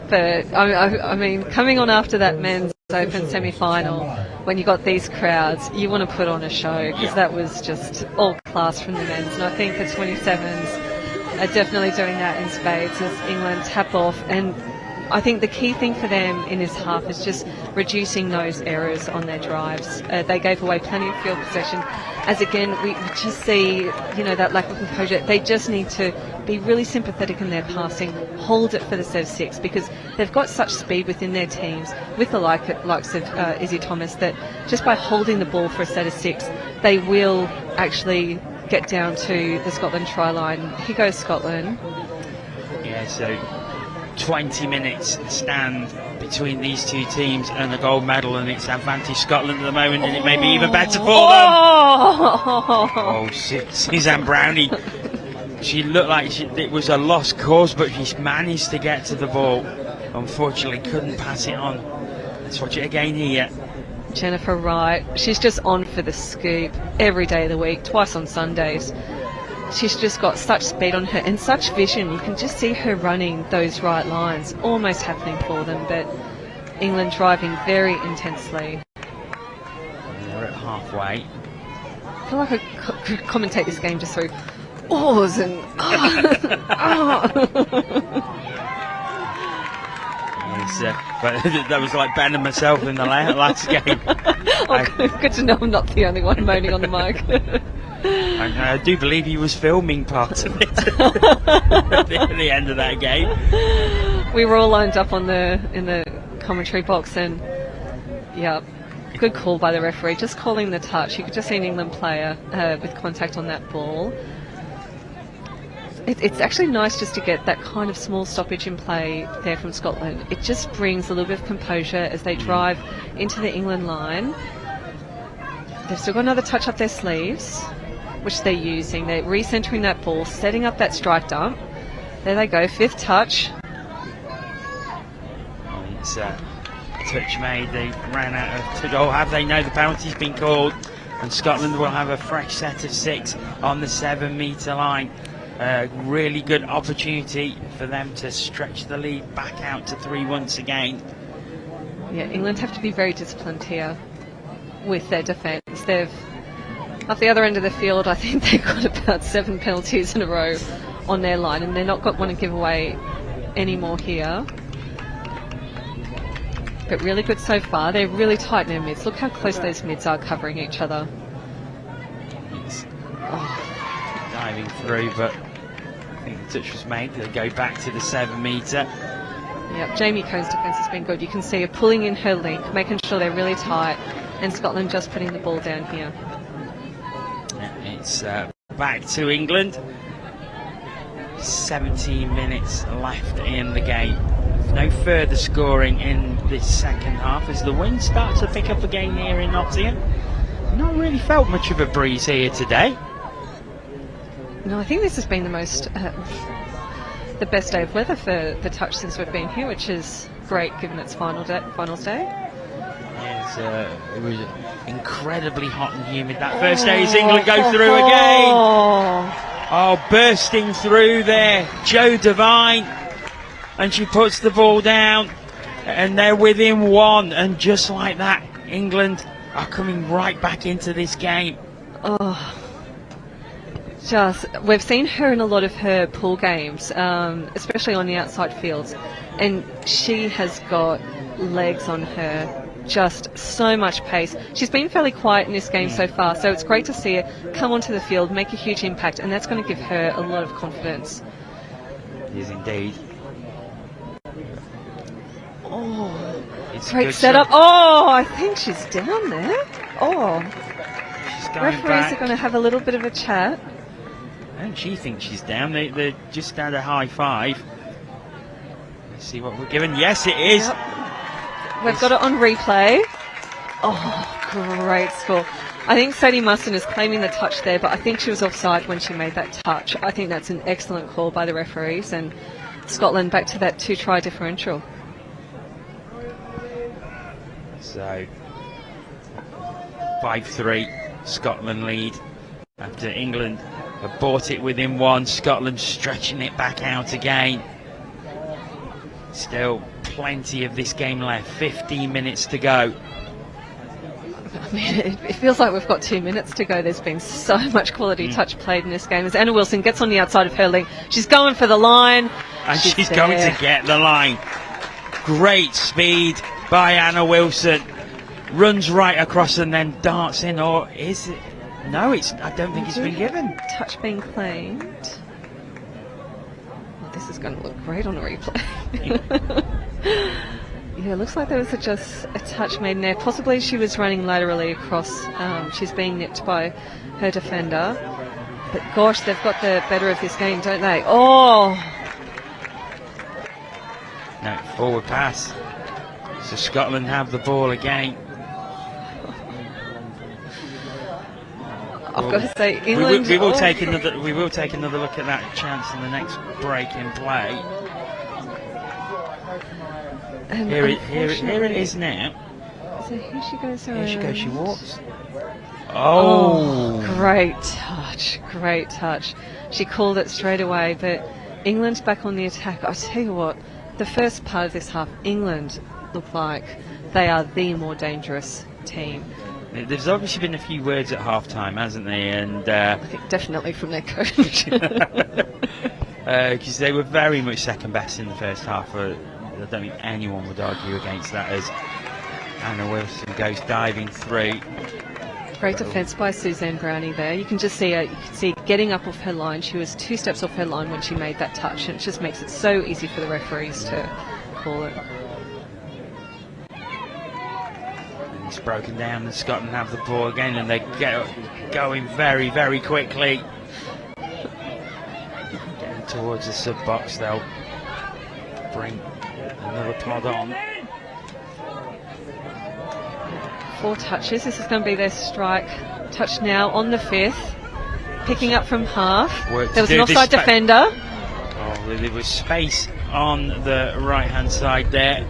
But I mean, coming on after that men's open semi-final, when you got these crowds, you want to put on a show, because that was just all class from the men's. And I think the 27s are definitely doing that in spades as England tap off. And I think the key thing for them in this half is just reducing those errors on their drives. They gave away plenty of field possession. As again, we just see, you know, that lack of composure. They just need to be really sympathetic in their passing, hold it for the set of six, because they've got such speed within their teams, with the likes of Izzy Thomas, that just by holding the ball for a set of six, they will actually get down to the Scotland try line. Here goes Scotland. Yeah, so 20 minutes stand between these two teams and the gold medal, and it's advantage Scotland at the moment, and it may be even better for them. Oh, Suzanne Brownlee, she looked like it was a lost cause, but she's managed to get to the ball. Unfortunately, couldn't pass it on. Let's watch it again here. Jennifer Wright, she's just on for the scoop every day of the week, twice on Sundays. She's just got such speed on her and such vision. You can just see her running those right lines, almost happening for them, but England driving very intensely. They're at halfway. I feel like I could commentate this game just through ohs and but that was like Ben and myself in the last game. Good to know I'm not the only one moaning on the mic. I do believe he was filming part of it at the end of that game. We were all lined up in the commentary box, and yeah, good call by the referee, just calling the touch. You could just see an England player with contact on that ball. It's actually nice just to get that kind of small stoppage in play there from Scotland. It just brings a little bit of composure as they drive into the England line. They've still got another touch up their sleeves, which they're using. They're recentering that ball, setting up that strike dump. There they go, fifth touch. It's touch made. They ran out of goal. Have they? No, the penalty's been called, and Scotland will have a fresh set of six on the 7 metre line. Really good opportunity for them to stretch the lead back out to 3 once again. Yeah, England have to be very disciplined here with their defence. They've, off the other end of the field, I think they've got about 7 penalties in a row on their line, and they're not going to want to give away any more here. But really good so far. They're really tight in their mids. Look how close those mids are covering each other. Diving through, but I think the touch was made. They'll go back to the 7 metre. Yep, Jamie Cohn's defence has been good. You can see her pulling in her link, making sure they're really tight, and Scotland just putting the ball down here. It's back to England. 17 minutes left in the game. No further scoring in this second half as the wind starts to pick up again here in Nottingham. Not really felt much of a breeze here today. No, I think this has been the most, the best day of weather for the touch since we've been here, which is great given it's finals day. Yes, it was incredibly hot and humid that first day as England go through again. Oh, bursting through there, Jo Devine, and she puts the ball down, and they're within one, and just like that, England are coming right back into this game. We've seen her in a lot of her pool games, especially on the outside fields, and she has got legs on her, just so much pace. She's been fairly quiet in this game so far, so it's great to see her come onto the field, make a huge impact, and that's going to give her a lot of confidence. It is indeed. Great setup. Oh, I think she's down there. Oh. She's going Referees back. are going to have a little bit of a chat. And she thinks she's down. They're just had a high five. Let's see what we're given. Yes, it is. Yep. We've got it on replay. Oh, great score. I think Sadie Musson is claiming the touch there, but I think she was offside when she made that touch. I think that's an excellent call by the referees, and Scotland back to that 2-try differential. So 5-3, Scotland lead after England have bought it within one. Scotland stretching it back out again. Still plenty of this game left. 15 minutes to go. I mean, it feels like we've got 2 minutes to go. There's been so much quality touch played in this game. As Anna Wilson gets on the outside of her leg, she's going for the line. And she's going to get the line. Great speed by Anna Wilson. Runs right across and then darts in. Or is it? No, I don't think it's been given. Touch being claimed. Oh, this is going to look great on a replay. Yeah, it looks like there was just a touch made in there. Possibly she was running laterally across. She's being nipped by her defender. But gosh, they've got the better of this game, don't they? Oh! No, forward pass. So Scotland have the ball again. I've got to say, England. We will take another look at that chance in the next break in play. Here it is now. So here she goes around. Here she goes. She walks. Oh, great touch! Great touch. She called it straight away. But England's back on the attack. I tell you what, the first part of this half, England look like they are the more dangerous team. There's obviously been a few words at half-time, hasn't there? And I think definitely from their coach. Because they were very much second best in the first half. I don't think anyone would argue against that, as Anna Wilson goes diving through. Great defence by Suzanne Brownie there. You can just see her. You can see getting up off her line. She was 2 steps off her line when she made that touch, and it just makes it so easy for the referees to call it. It's broken down, and Scotland have the ball again, and they get going very, very quickly. Getting towards the sub box, they'll bring another pod on. 4 touches. This is going to be their strike touch now on the 5th. Picking up from half. There was an offside defender. Oh, there was space on the right-hand side there.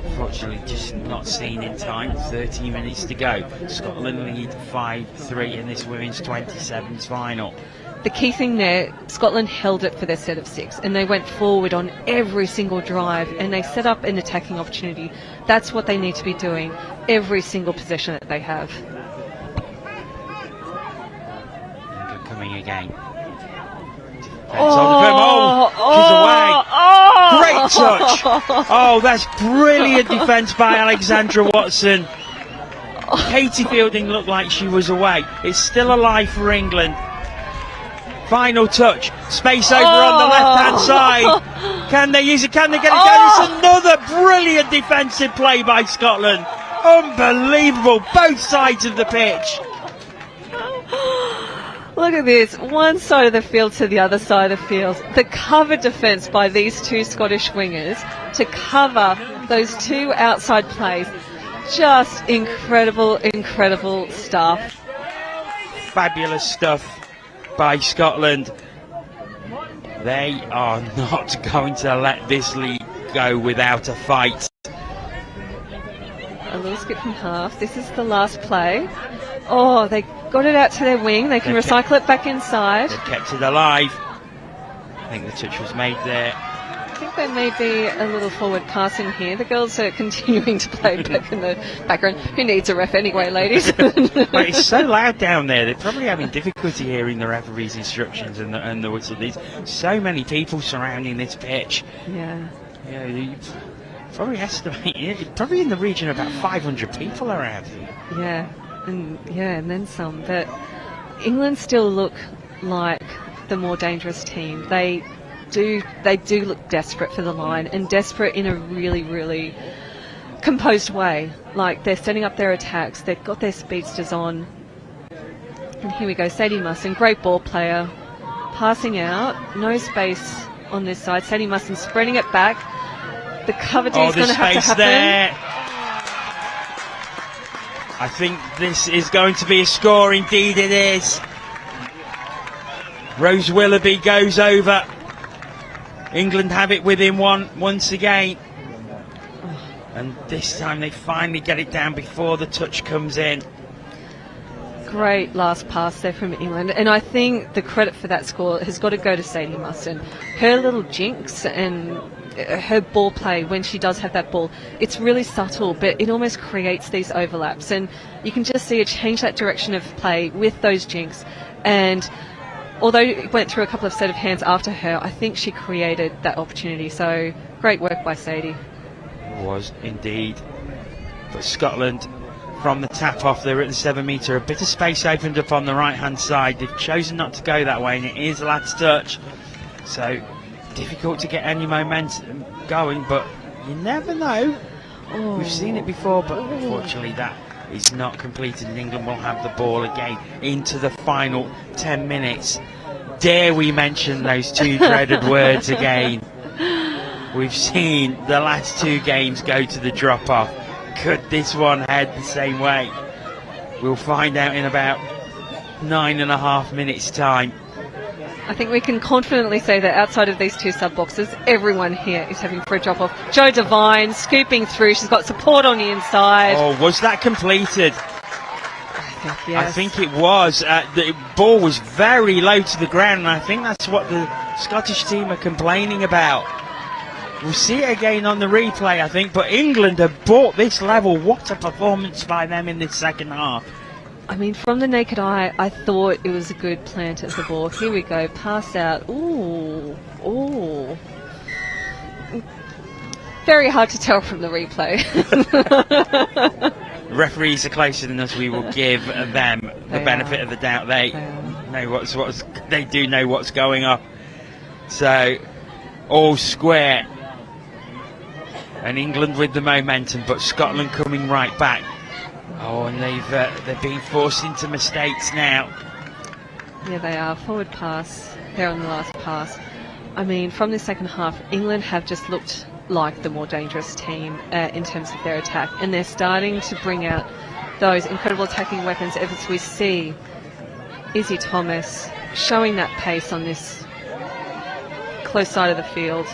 Unfortunately, just not seen in time. 13 minutes to go. Scotland lead 5-3 in this women's 27s final. The key thing there, Scotland held it for their set of 6, and they went forward on every single drive, and they set up an attacking opportunity. That's what they need to be doing every single possession that they have. England coming again. Great touch. Oh, that's brilliant defence by Alexandra Watson. Katie Fielding looked like she was away. It's still alive for England. Final touch. Space over on the left-hand side. Can they use it? Can they get it down? It's another brilliant defensive play by Scotland. Unbelievable. Both sides of the pitch. Look at this, one side of the field to the other side of the field. The cover defence by these 2 Scottish wingers to cover those 2 outside plays. Just incredible, incredible stuff. Fabulous stuff by Scotland. They are not going to let this league go without a fight. A little skip from half. This is the last play. Oh, they got it out to their wing. They can recycle it back inside. They've kept it alive. I think the touch was made there. I think there may be a little forward pass in here. The girls are continuing to play back in the background. Who needs a ref anyway, ladies? Well, it's so loud down there. They're probably having difficulty hearing the referee's instructions and the whistle. There's so many people surrounding this pitch. Yeah. Yeah, you probably estimate probably in the region of about 500 people around here. Yeah. And then some. But England still look like the more dangerous team. They do look desperate for the line, and desperate in a really, really composed way. Like, they're setting up their attacks, they've got their speedsters on. And here we go, Sadie Musson, great ball player, passing out, no space on this side. Sadie Musson spreading it back. The cover D is going to have to happen. There. I think this is going to be a score. Indeed it is. Rose Willoughby goes over. England have it within one once again. And this time they finally get it down before the touch comes in. Great last pass there from England. And I think the credit for that score has got to go to Sadie Musson. Her little jinx and her ball play when she does have that ball, it's really subtle, but it almost creates these overlaps. And you can just see her change that direction of play with those jinx. And although it went through a couple of set of hands after her, I think she created that opportunity. So great work by Sadie. Was indeed. But Scotland, from the tap off, they're at the 7 metre. A bit of space opened up on the right hand side. They've chosen not to go that way, and it is last touch. So difficult to get any momentum going, but you never know. We've seen it before, but unfortunately that is not completed, and England will have the ball again into the final 10 minutes. Dare we mention those two dreaded words again? We've seen the last two games go to the drop-off. Could this one head the same way? We'll find out in about 9.5 minutes' time. I think we can confidently say that outside of these two sub-boxes, everyone here is having for a drop-off. Jo Devine scooping through. She's got support on the inside. Oh, was that completed? Yes. I think it was. The ball was very low to the ground, and I think that's what the Scottish team are complaining about. We'll see it again on the replay, I think, but England have brought this level. What a performance by them in this second half. I mean, from the naked eye, I thought it was a good plant of the ball. Here we go, pass out. Ooh. Very hard to tell from the replay. Referees are closer than us. We will give them the benefit of the doubt. They know they do know what's going on. So, all square. And England with the momentum, but Scotland coming right back. Oh, and they're being forced into mistakes now. Yeah, they are. Forward pass. They're on the last pass. I mean, from the second half, England have just looked like the more dangerous team in terms of their attack, and they're starting to bring out those incredible attacking weapons as we see Izzy Thomas showing that pace on this close side of the field.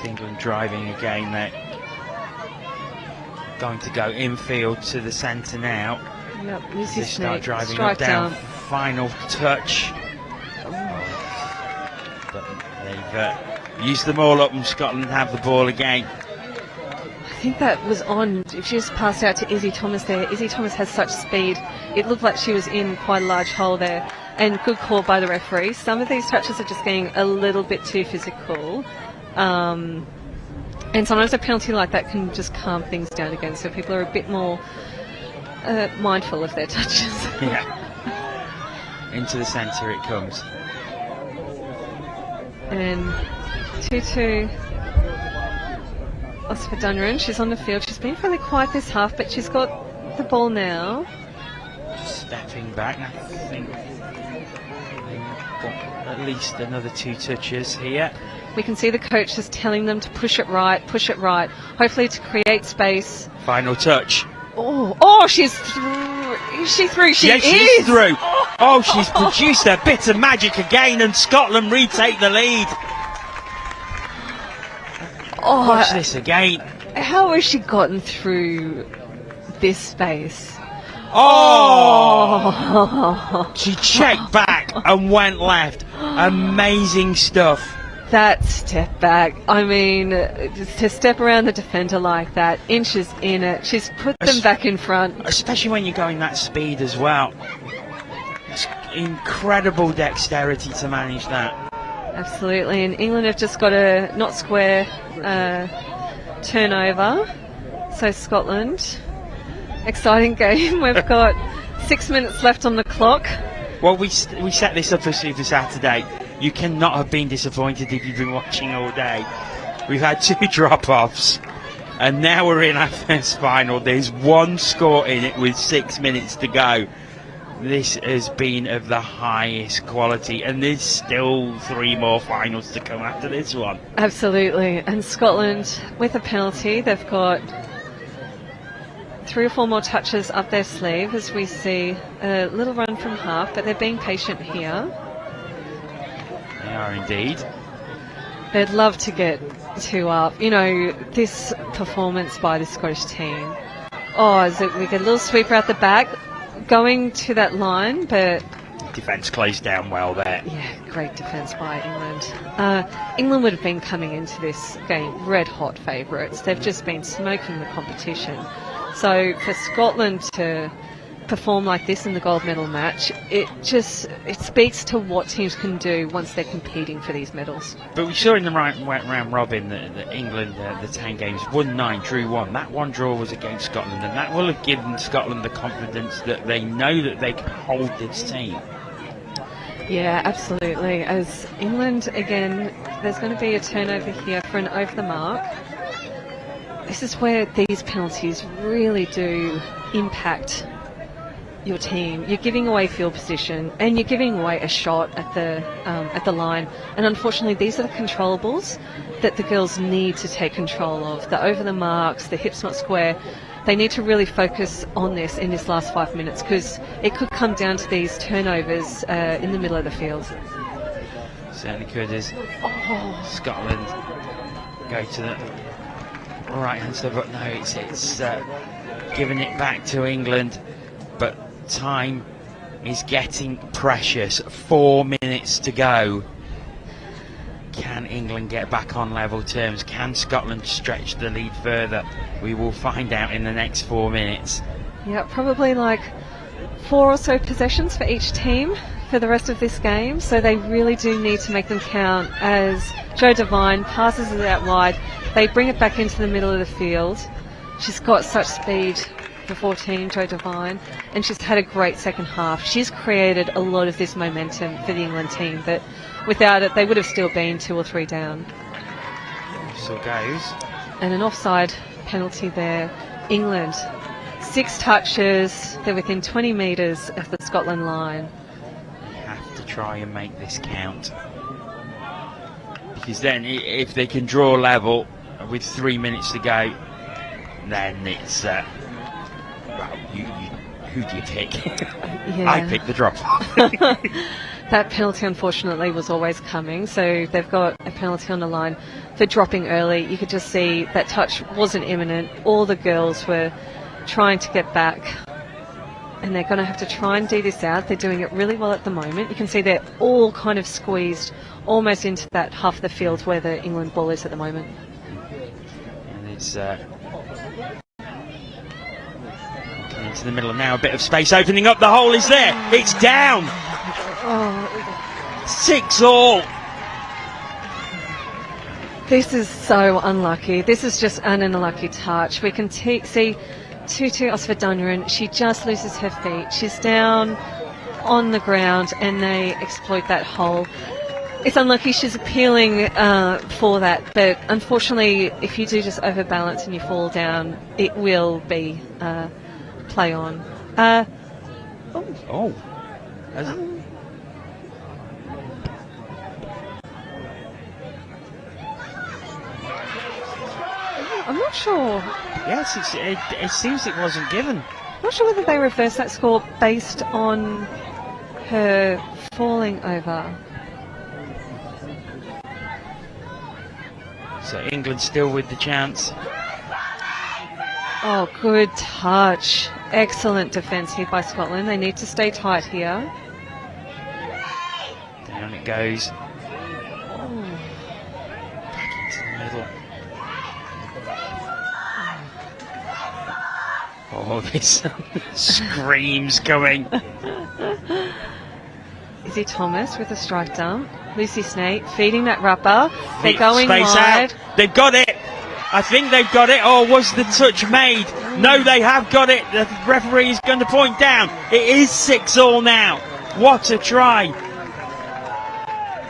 England driving again. They're going to go infield to the centre now. Yep, they start driving up down. Final touch. But they've used them all up, and Scotland have the ball again. I think that was on. If she just passed out to Izzy Thomas there. Izzy Thomas has such speed. It looked like she was in quite a large hole there. And good call by the referee. Some of these touches are just getting a little bit too physical. And sometimes a penalty like that can just calm things down again, so people are a bit more mindful of their touches. Yeah. Into the centre it comes. And 2-2 Oscar Dunran. She's on the field. She's been fairly quiet this half, but she's got the ball now. Just stepping back, I think. At least another 2 touches here. We can see the coach is telling them to push it right, hopefully to create space. Final touch. She's through. Is she through? She is through. She's produced a bit of magic again, and Scotland retake the lead. Watch this again. How has she gotten through this space? She checked back and went left. Amazing stuff. That step back, I mean, to step around the defender like that, inches in it, she's put them back in front. Especially when you're going that speed as well. It's incredible dexterity to manage that. Absolutely, and England have just got a not square turnover. So Scotland, exciting game. We've got 6 minutes left on the clock. Well, we set this up for Super Saturday. You cannot have been disappointed if you've been watching all day. We've had 2 drop-offs. And now we're in our first final. There's one score in it with 6 minutes to go. This has been of the highest quality, and there's still 3 more finals to come after this one. Absolutely. And Scotland, with a penalty, they've got 3 or 4 more touches up their sleeve as we see a little run from half, but they're being patient here. They are indeed. They'd love to get 2 up. You know, this performance by the Scottish team. We get a little sweeper out the back, going to that line, but... Defence closed down well there. Yeah, great defence by England. England would have been coming into this game red-hot favourites. They've just been smoking the competition. So for Scotland to perform like this in the gold medal match, it speaks to what teams can do once they're competing for these medals. But we saw in the round robin that England, the 10 games, won 9, drew 1. That one draw was against Scotland, and that will have given Scotland the confidence that they know that they can hold this team. Yeah, absolutely. As England, again, there's going to be a turnover here for an over the mark. This is where these penalties really do impact your team. You're giving away field position, and you're giving away a shot at the line. And unfortunately, these are the controllables that the girls need to take control of. The over the marks, the hips not square. They need to really focus on this in this last 5 minutes, because it could come down to these turnovers in the middle of the field. Certainly could, as Scotland go to the right hand side, but no, it's giving it back to England. But time is getting precious. 4 minutes to go. Can England get back on level terms? Can Scotland stretch the lead further? We will find out in the next 4 minutes. Yeah, probably like 4 or so possessions for each team for the rest of this game. So they really do need to make them count, as Jo Devine passes it out wide. They bring it back into the middle of the field. She's got such speed, the 14, Jo Devine, and she's had a great second half. She's created a lot of this momentum for the England team, but without it, they would have still been 2 or 3 down. So goes. And an offside penalty there. England, 6 touches. They're within 20 metres of the Scotland line. They have to try and make this count, because then if they can draw level with 3 minutes to go, then it's well, who do you pick? Yeah. I pick the drop. That penalty, unfortunately, was always coming. So they've got a penalty on the line for dropping early. You could just see that touch wasn't imminent. All the girls were trying to get back, and they're going to have to try and do this out. They're doing it really well at the moment. You can see they're all kind of squeezed almost into that half of the field where the England ball is at the moment. And it's into the middle now, a bit of space opening up. The hole is there. It's down. 6-all. This is so unlucky. This is just an unlucky touch. We can see Tutu Osvadunyarin. She just loses her feet. She's down on the ground, and they exploit that hole. It's unlucky. She's appealing for that, but unfortunately, if you do just overbalance and you fall down, it will be play on. I'm not sure. Yes, it seems it wasn't given. I'm not sure whether they reversed that score based on her falling over. So England still with the chance. Oh, good touch. Excellent defence here by Scotland. They need to stay tight here. Down it goes. Back into the middle. Oh, this screams coming. Izzy Thomas with a strike dump. Lucy Snate feeding that rapper. They're going space wide. Out. They've got it. I think they've got it. Or was the touch made? No, they have got it. The referee is going to point down. It is 6-all now. What a try.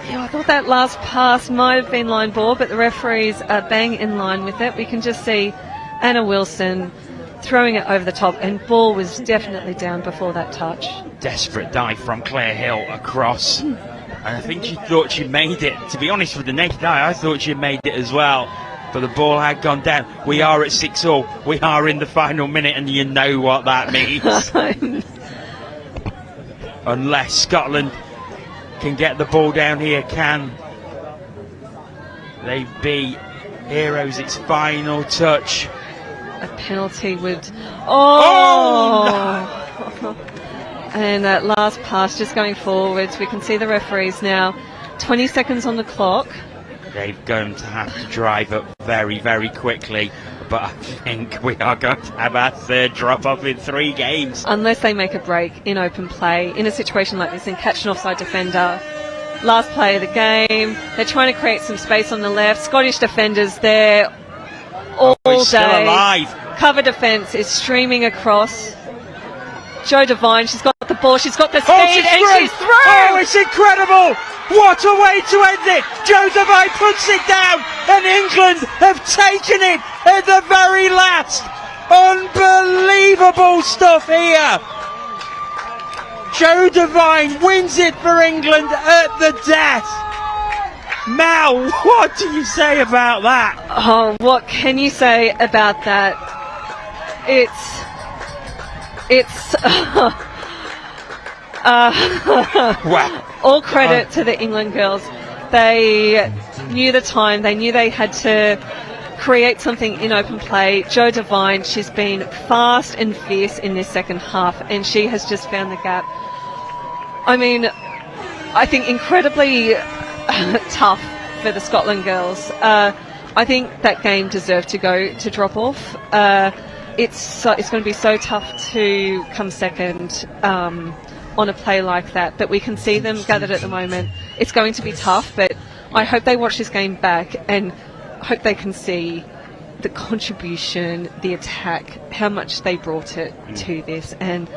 Yeah, I thought that last pass might have been line ball, but the referees are bang in line with it. We can just see Anna Wilson throwing it over the top, and ball was definitely down before that touch. Desperate dive from Claire Hill across, and I think she thought she made it. To be honest, with the naked eye, I thought she made it as well, but the ball had gone down. We are at 6-all. We are in the final minute, and you know what that means. Unless Scotland can get the ball down here, can they be heroes? Its final touch. A penalty would... And that last pass just going forwards. We can see the referees now. 20 seconds on the clock. They're going to have to drive up very, very quickly. But I think we are going to have our third drop-off in 3 games. Unless they make a break in open play, in a situation like this, and catch an offside defender. Last play of the game. They're trying to create some space on the left. Scottish defenders there all day. Still alive. Cover defence is streaming across. Jo Devine, she's got the ball, she's got the speed, and she's through! Oh, it's incredible! What a way to end it! Jo Devine puts it down, and England have taken it at the very last. Unbelievable stuff here. Jo Devine wins it for England at the death. Mel, what do you say about that? Oh, what can you say about that? It's wow. All credit to the England girls. They knew the time. They knew they had to create something in open play. Jo Devine, she's been fast and fierce in this second half, and she has just found the gap. I mean, I think incredibly tough for the Scotland girls. I think that game deserved to go to drop off. It's going to be so tough to come second on a play like that, but we can see them gathered at the moment. It's going to be tough, but I hope they watch this game back and hope they can see the contribution, the attack, how much they brought it to this, and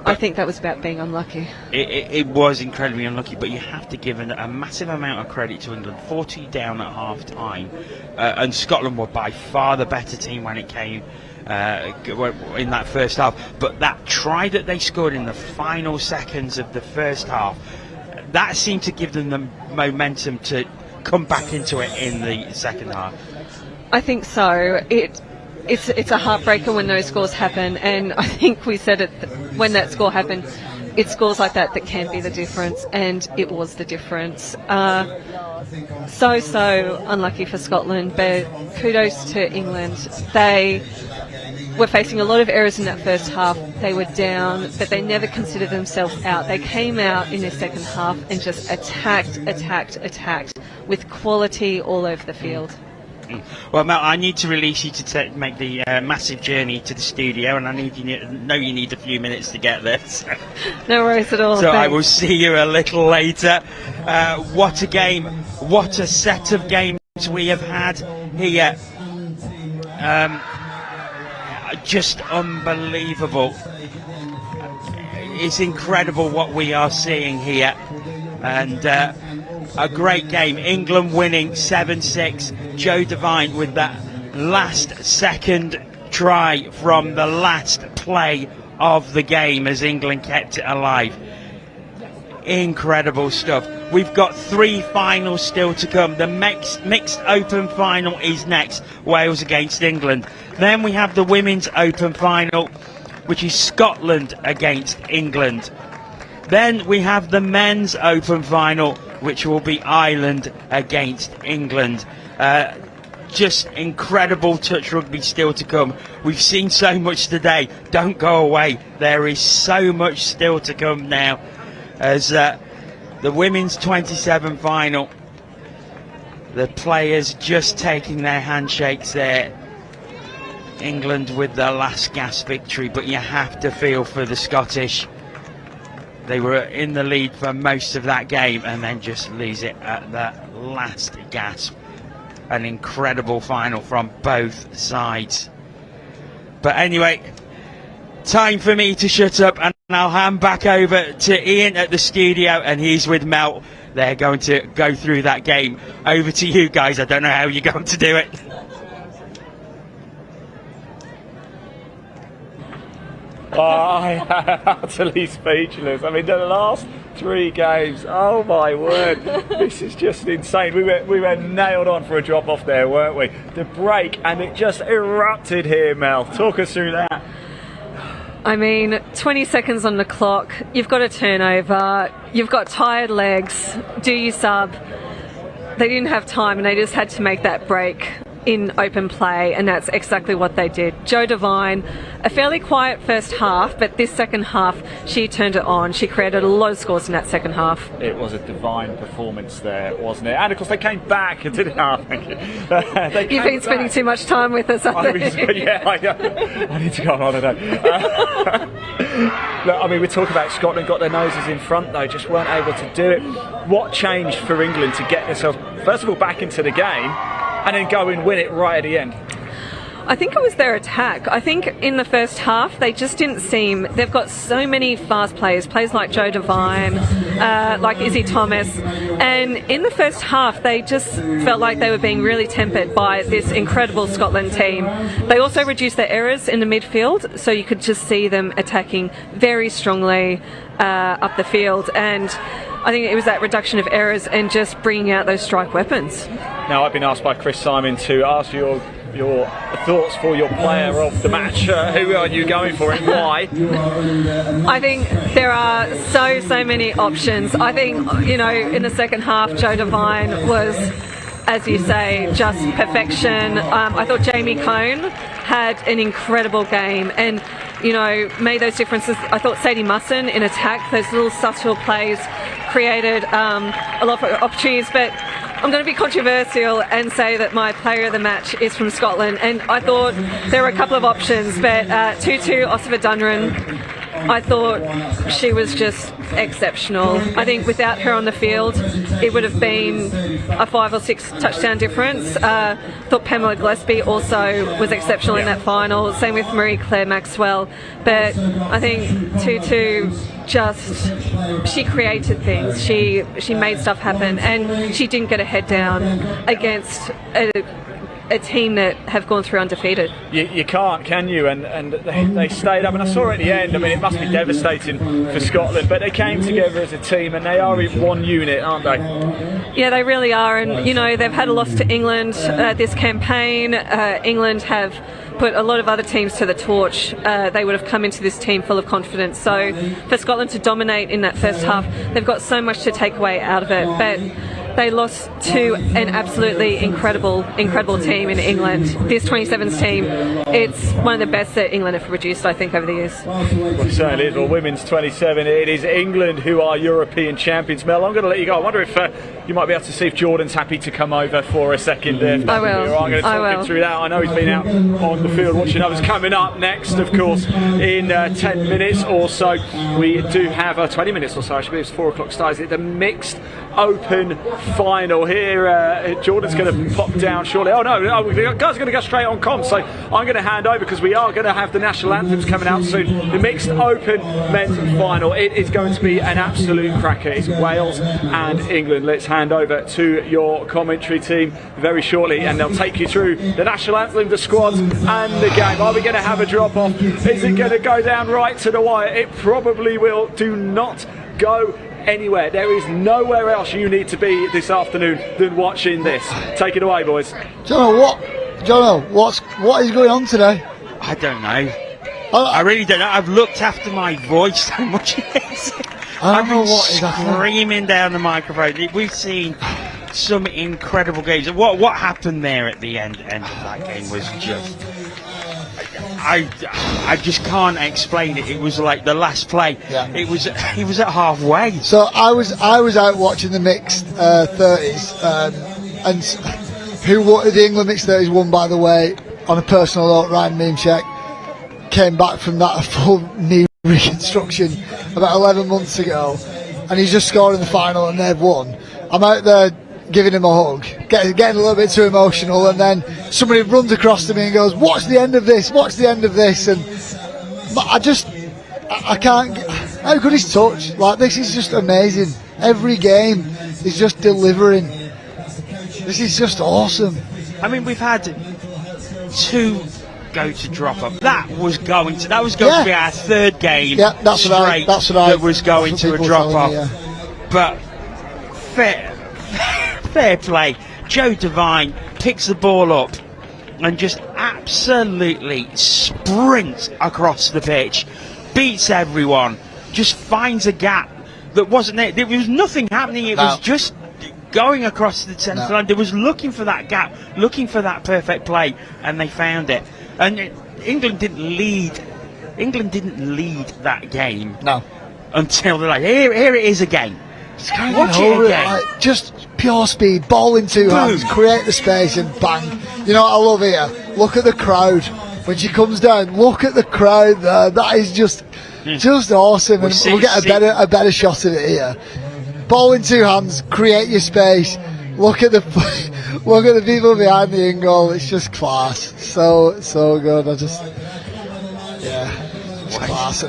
I think that was about being unlucky. It was incredibly unlucky, but you have to give a massive amount of credit to England. 40 down at half time, and Scotland were by far the better team when it came in that first half. But that try that they scored in the final seconds of the first half, that seemed to give them the momentum to come back into it in the second half. I think so. It's a heartbreaker when those scores happen, and I think we said it when that score happened. It's scores like that that can be the difference, and it was the difference. So unlucky for Scotland, but kudos to England. They were facing a lot of errors in that first half. They were down, but they never considered themselves out. They came out in their second half and just attacked with quality all over the field. Well, Mel, I need to release you to make the massive journey to the studio, and I need you need a few minutes to get there. So. No worries at all. So thanks. I will see you a little later. What a game! What a set of games we have had here. Just unbelievable. It's incredible what we are seeing here, and a great game. England winning 7-6. Jo Devine with that last second try from the last play of the game as England kept it alive. Incredible stuff. We've got 3 finals still to come. The mixed open final is next, Wales against England. Then we have the women's open final, which is Scotland against England. Then we have the men's open final, which will be Ireland against England. Just incredible touch rugby still to come. We've seen so much today. Don't go away. There is so much still to come now, as the women's 27 final, the players just taking their handshakes there. England with the last gasp victory, but you have to feel for the Scottish. They were in the lead for most of that game and then just lose it at the last gasp. An incredible final from both sides. But anyway, time for me to shut up, and I'll hand back over to Ian at the studio, and he's with Mel. They're going to go through that game. Over to you guys. I don't know how you're going to do it. I am utterly speechless. I mean, the last 3 games, oh my word, this is just insane. We were nailed on for a drop off there, weren't we? The break, and it just erupted here, Mel. Talk us through that. I mean, 20 seconds on the clock, you've got a turnover, you've got tired legs, do you sub? They didn't have time and they just had to make that break in open play, and that's exactly what they did. Jo Devine, a fairly quiet first half, but this second half she turned it on. She created a lot of scores in that second half. It was a divine performance there, wasn't it? And of course they came back and did it. Oh, thank you. You've been spending too much time with us, I think. Yeah, I need to go on holiday. Look, I mean, we talk about Scotland got their noses in front though, just weren't able to do it. What changed for England to get themselves, first of all, back into the game, and then go and win it right at the end? I think it was their attack. I think in the first half they just didn't seem, they've got so many fast players like Jo Devine, like Izzy Thomas, and in the first half they just felt like they were being really tempered by this incredible Scotland team. They also reduced their errors in the midfield, so you could just see them attacking very strongly up the field, and I think it was that reduction of errors and just bringing out those strike weapons. Now, I've been asked by Chris Simon to ask your thoughts for your player of the match. Who are you going for and why? I think there are so many options. I think, you know, in the second half, Jo Devine was, as you say, just perfection. I thought Jamie Cone had an incredible game and, you know, made those differences. I thought Sadie Musson in attack, those little subtle plays created a lot of opportunities, but I'm going to be controversial and say that my player of the match is from Scotland, and I thought there were a couple of options, but Tutu Osava-Dundren, I thought she was just exceptional. I think without her on the field, it would have been a 5 or 6 touchdown difference. Thought Pamela Gillespie also was exceptional in that final. Same with Marie-Claire Maxwell. But I think Tutu she created things. She made stuff happen, and she didn't get her head down against a team that have gone through undefeated. You can't, can you? And they stayed up, and I saw at the end, I mean, it must be devastating for Scotland, but they came together as a team, and they are in one unit, aren't they? Yeah, they really are, and, you know, they've had a loss to England this campaign. England have put a lot of other teams to the torch. They would have come into this team full of confidence. So for Scotland to dominate in that first half, they've got so much to take away out of it. But they lost to an absolutely incredible team in England. This 27s team, it's one of the best that England have produced, I think, over the years. Well, it certainly is. Well, women's 27, it is England who are European champions. Mel, I'm going to let you go. I wonder if you might be able to see if Jordan's happy to come over for a second. I will. I'm going to talk him through that. I know he's been out on the field watching others. Coming up next, of course, in 10 minutes or so, we do have 20 minutes or so. I should believe it's 4 o'clock starts. The mixed open final here. Jordan's going to pop down shortly. Oh no, the guys are going to go straight on comms, so I'm going to hand over because we are going to have the national anthems coming out soon. The mixed open men's final, it is going to be an absolute cracker. It's Wales and England. Let's hand over to your commentary team very shortly, and they'll take you through the national anthem, the squads and the game. Are we going to have a drop off? Is it going to go down right to the wire? It probably will. Do not go anywhere. There is nowhere else you need to be this afternoon than watching this. Take it away, boys. Jono, what is going on today? I don't know. I really don't know. I've looked after my voice so much. I've been screaming down the microphone. We've seen some incredible games. What happened there at the end of that game was just... I just can't explain it. It was like the last play. Yeah. He was at halfway. So I was out watching the mixed 30s, and the England mixed 30s won, by the way, on a personal note. Ryan Meemchek came back from that full knee reconstruction about 11 months ago, and he's just scored in the final, and they've won. I'm out there giving him a hug, getting a little bit too emotional, and then somebody runs across to me and goes, "What's the end of this? What's the end of this?" And I can't. How good is touch? Like, this is just amazing. Every game is just delivering. This is just awesome. I mean, we've had two go to drop off. That was going to be our third game that's straight. That's right. That was going to a drop off. But fair play. Joe Devine picks the ball up and just absolutely sprints across the pitch, beats everyone, just finds a gap that wasn't there. There was nothing happening. It was just going across the centre line. They was looking for that gap, looking for that perfect play, and they found it. And England didn't lead that game. No. Until they're like, here it is again. Watch it again. Like, just pure speed, ball in two hands, create the space and bang. You know what I love here? Look at the crowd. When she comes down, look at the crowd there. That is just awesome. And we'll get a better shot of it here. Ball in two hands, create your space. Look at the people behind the in goal. It's just class. So good. It's class.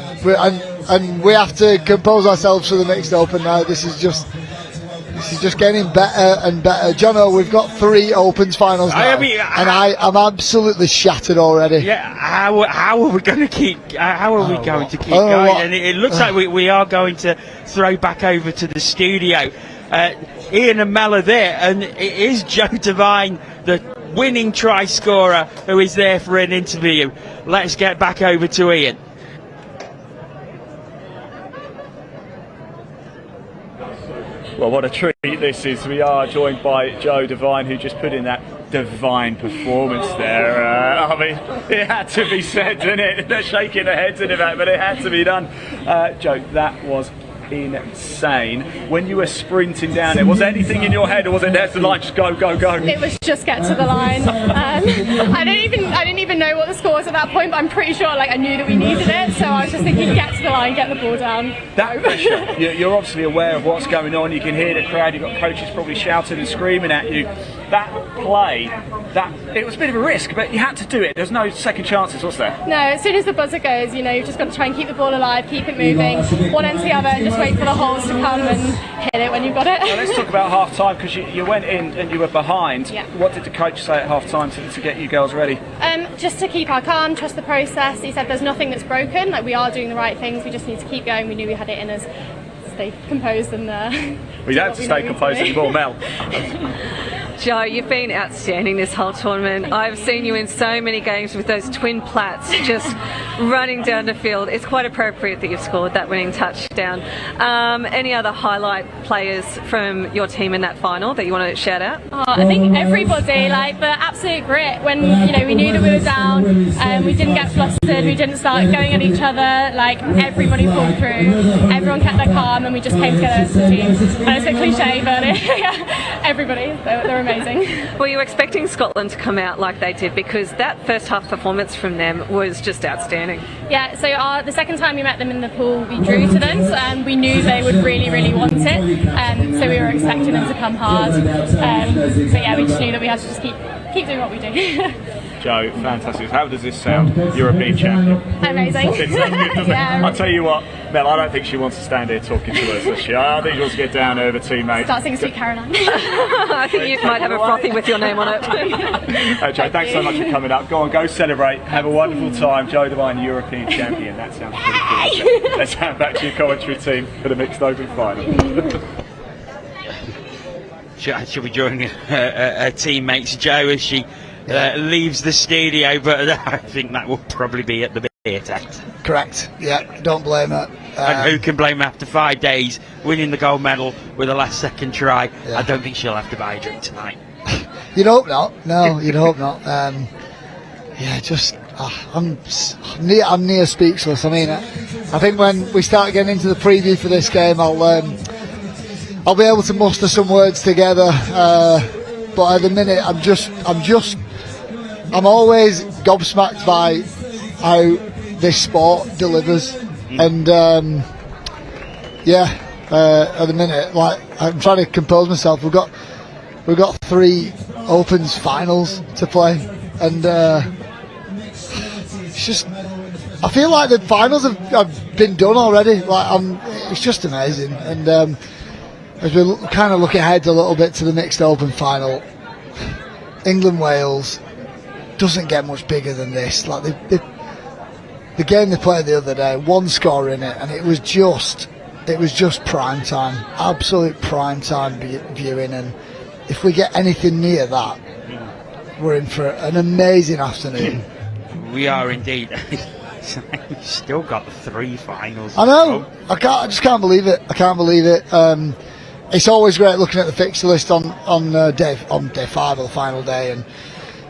And we have to compose ourselves for the mixed open now. This is just getting better and better. Jono, we've got 3 Opens finals now, and I'm absolutely shattered already. Yeah, how are we going to keep? How are we going to keep going? And it looks like we are going to throw back over to the studio. Ian and Mel are there, and it is Joe Devine, the winning try scorer, who is there for an interview. Let's get back over to Ian. Well, what a treat this is. We are joined by Joe Devine, who just put in that divine performance there. I mean, it had to be said, didn't it? They're shaking their heads in the back, but it had to be done. Joe, that was insane. When you were sprinting down there, was there anything in your head, or was it there's the line, just go? It was just get to the line. I didn't even know what the score was at that point, but I'm pretty sure I knew that we needed it, so I was just thinking get to the line, get the ball down. That pressure, you're obviously aware of what's going on, you can hear the crowd, you've got coaches probably shouting and screaming at you. That play, it was a bit of a risk, but you had to do it. There's no second chances, was there? No, as soon as the buzzer goes, you've just got to try and keep the ball alive, keep it moving, one end to the other, and just wait for the holes to come and hit it when you've got it. Well, let's talk about half time, because you went in and you were behind. Yeah. What did the coach say at half time to get you girls ready? Just to keep our calm, trust the process. He said there's nothing that's broken, we are doing the right things, we just need to keep going. We knew we had it in us. Stay composed and we don't have to stay composed anymore, Mel. Joe, you've been outstanding this whole tournament. I've seen you in so many games with those twin plats just running down the field. It's quite appropriate that you've scored that winning touchdown. Any other highlight players from your team in that final that you want to shout out? I think everybody, the absolute grit. When we knew that we were down, we didn't get flustered, we didn't start going at each other. Everybody pulled through, everyone kept their calm, and we just came together as a team. And it's a cliche, but everybody, they're amazing. Were you expecting Scotland to come out like they did? Because that first half performance from them was just outstanding. Yeah, so the second time we met them in the pool, we drew to them, so we knew they would really, really want it. So we were expecting them to come hard. But yeah, we just knew that we had to just keep doing what we do. Joe, fantastic. How does this sound? European champion. Amazing. It sounds good, doesn't it? I'll tell you what, Mel, I don't think she wants to stand here talking to us, does she? I think she wants to get down over teammates. Start singing Sweet Caroline. I think you might have a frothy with your name on it. Joe, thanks so much for coming up. Go celebrate. Have a wonderful time. Joe Devine, European champion. That sounds pretty cool. Let's hand back to your commentary team for the mixed open final. She'll be joining her teammates Joe as she leaves the studio, but I think that will probably be at the beer tent. Correct. Yeah, don't blame her. And who can blame her after 5 days winning the gold medal with a last second try? I don't think she'll have to buy a drink tonight. You'd hope not. No, you'd hope not. I'm near speechless. I mean, I think when we start getting into the preview for this game, I'll be able to muster some words together. But at the minute, I'm always gobsmacked by how this sport delivers, and at the minute, I'm trying to compose myself. We've got 3 Opens finals to play, and it's just, I feel like the finals have been done already. It's just amazing, and as we kind of look ahead a little bit to the mixed open final, England-Wales, doesn't get much bigger than this. Like the game they played the other day, one score in it, and it was just prime time, absolute prime time viewing. And if we get anything near that, we're in for an amazing afternoon. We are indeed. We've still got 3 finals. I know. I just can't believe it. It's always great looking at the fixture list on day 5 or the final day,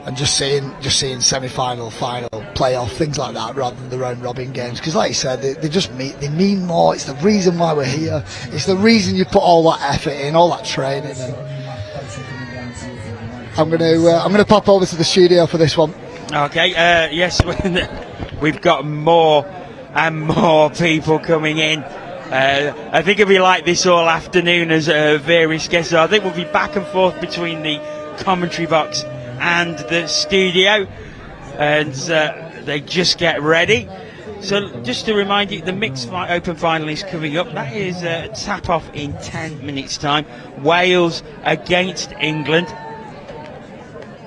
and just seeing semi-final, final, playoff, things like that, rather than the round robin games. Because, like you said, they mean more. It's the reason why we're here. It's the reason you put all that effort in, all that training. And I'm gonna pop over to the studio for this one. Okay. Yes, we've got more and more people coming in. I think it'll be like this all afternoon as various guests. So I think we'll be back and forth between the commentary box and the studio, and they just get ready. So just to remind you, the mixed open final is coming up. That is tap off in 10 minutes time. Wales against England,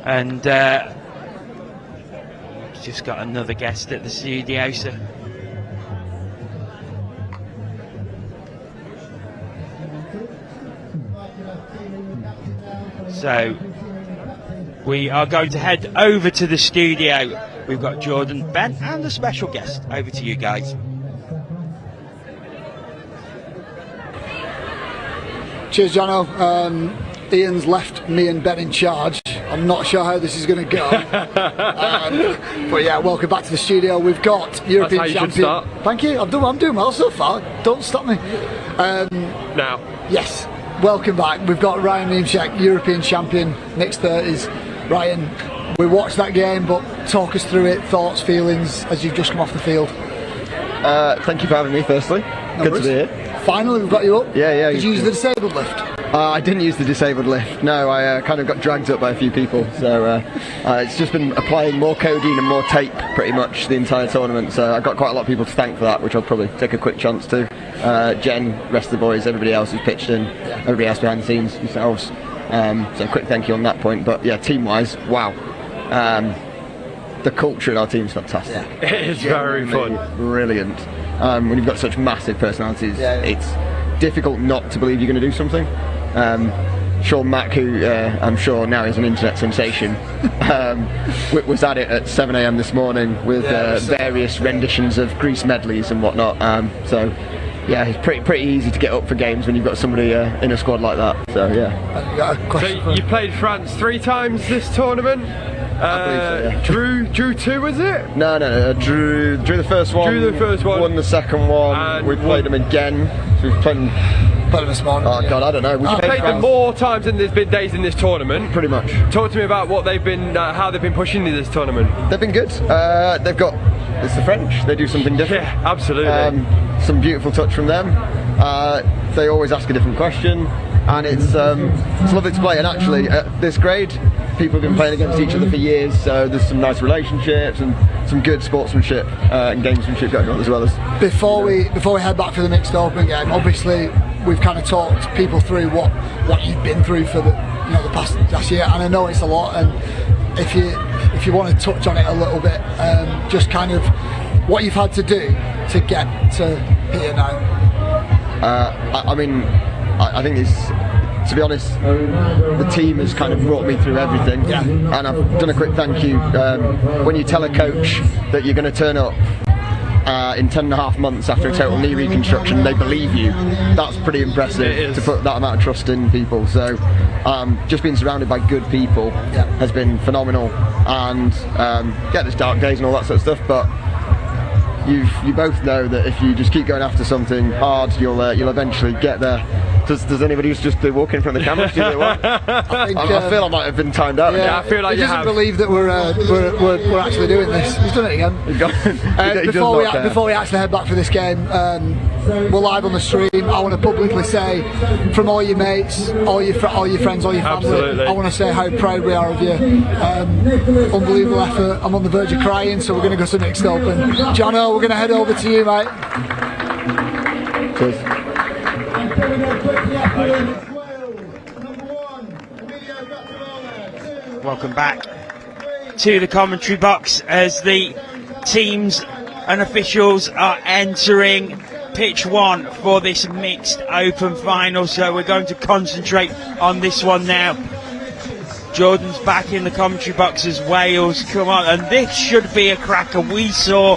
and just got another guest at the studio. So we are going to head over to the studio. We've got Jordan, Ben, and a special guest. Over to you guys. Cheers, Jono. Ian's left me and Ben in charge. I'm not sure how this is going to go. But yeah, welcome back to the studio. We've got European That's how you champion. should start. Thank you. I'm doing well so far. Don't stop me. Now. Yes. Welcome back. We've got Ryan Niemczek, European champion, mixed 30s. Ryan, we watched that game, but talk us through it, thoughts, feelings as you've just come off the field. Thank you for having me, firstly. Good to be here. Finally, we've got you up. Yeah. Did you use the disabled lift? I didn't use the disabled lift. No, I kind of got dragged up by a few people. So it's just been applying more codeine and more tape pretty much the entire tournament. So I've got quite a lot of people to thank for that, which I'll probably take a quick chance to. Jen, rest of the boys, everybody else who's pitched in, everybody else behind the scenes, yourselves. So a quick thank you on that point. But yeah, team-wise, wow. The culture in our team is fantastic. Yeah. It is very fun. Brilliant. When you've got such massive personalities, it's difficult not to believe you're going to do something. Sean Mack, who I'm sure now is an internet sensation, was at it at 7 AM this morning with various renditions of Grease medleys and whatnot. So yeah, it's pretty easy to get up for games when you've got somebody in a squad like that. So yeah. So you played France 3 times this tournament. Drew 2, was it? No. Drew the first one. Won the second one. And we played them again. So we've played them this morning. Oh God, I don't know. You've played them more times than there's been days in this tournament. Pretty much. Talk to me about what they've been, how they've been pushing in this tournament. They've been good. It's the French. They do something different. Yeah, absolutely. Some beautiful touch from them. They always ask a different question, and it's lovely to play. And actually, at this grade, people have been playing against each other for years, so there's some nice relationships and some good sportsmanship and gamesmanship going on as well. As before we head back for the mixed open game, obviously we've kind of talked people through what you've been through for the past year, and I know it's a lot. And if you want to touch on it a little bit, just kind of what you've had to do to get to here now. I think it's, to be honest, the team has kind of brought me through everything, and I've done a quick thank you. When you tell a coach that you're going to turn up in 10.5 months after a total knee reconstruction, they believe you. That's pretty impressive to put that amount of trust in people. So just being surrounded by good people has been phenomenal, and there's dark days and all that sort of stuff, but you both know that if you just keep going after something hard, you'll eventually get there. Does anybody who's just walking from the camera do it well? I feel I might have been timed out. Yeah, I feel like he doesn't believe that we're actually doing this. He's done it again. Before we actually head back for this game, we're live on the stream. I want to publicly say, from all your mates, all your friends, all your family, absolutely, I want to say how proud we are of you. Unbelievable effort. I'm on the verge of crying, so we're going to go to mixed open. Jono, we're going to head over to you, mate. Cheers. Welcome back. to the commentary box as the teams and officials are entering pitch 1 for this mixed open final. So we're going to concentrate on this one now. Jordan's back in the commentary box as Wales come on, and this should be a cracker. We saw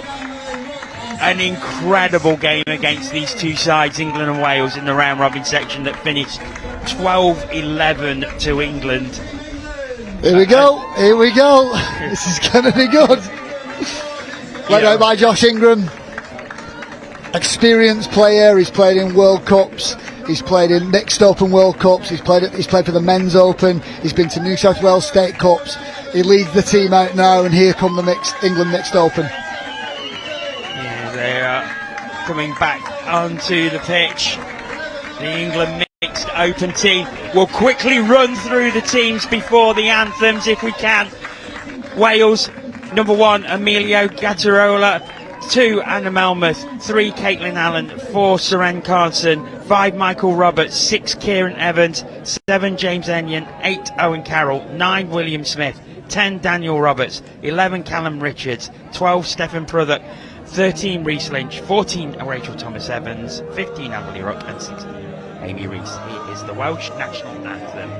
an incredible game against these two sides, England and Wales, in the round robin section that finished 12-11 to England. Here we go. This is going to be good. Led out by Josh Ingram, experienced player. He's played in World Cups. He's played in mixed open World Cups. He's played for the men's open. He's been to New South Wales State Cups. He leads the team out now, and here come the England mixed open. Yeah, they are coming back onto the pitch. The England mixed open team will quickly run through the teams before the anthems if we can. Wales, number 1, Emilio Gattarola. 2, Anna Melmoth. 3, Caitlin Allen. 4, Seren Carlson. 5, Michael Roberts. 6, Kieran Evans. 7, James Enyon. 8, Owen Carroll. 9, William Smith. 10, Daniel Roberts. 11, Callum Richards. 12, Stefan Prudhock. 13, Reece Lynch. 14, Rachel Thomas Evans. 15, Emily Ruck. And 16, Amy Reese. It is the Welsh national anthem.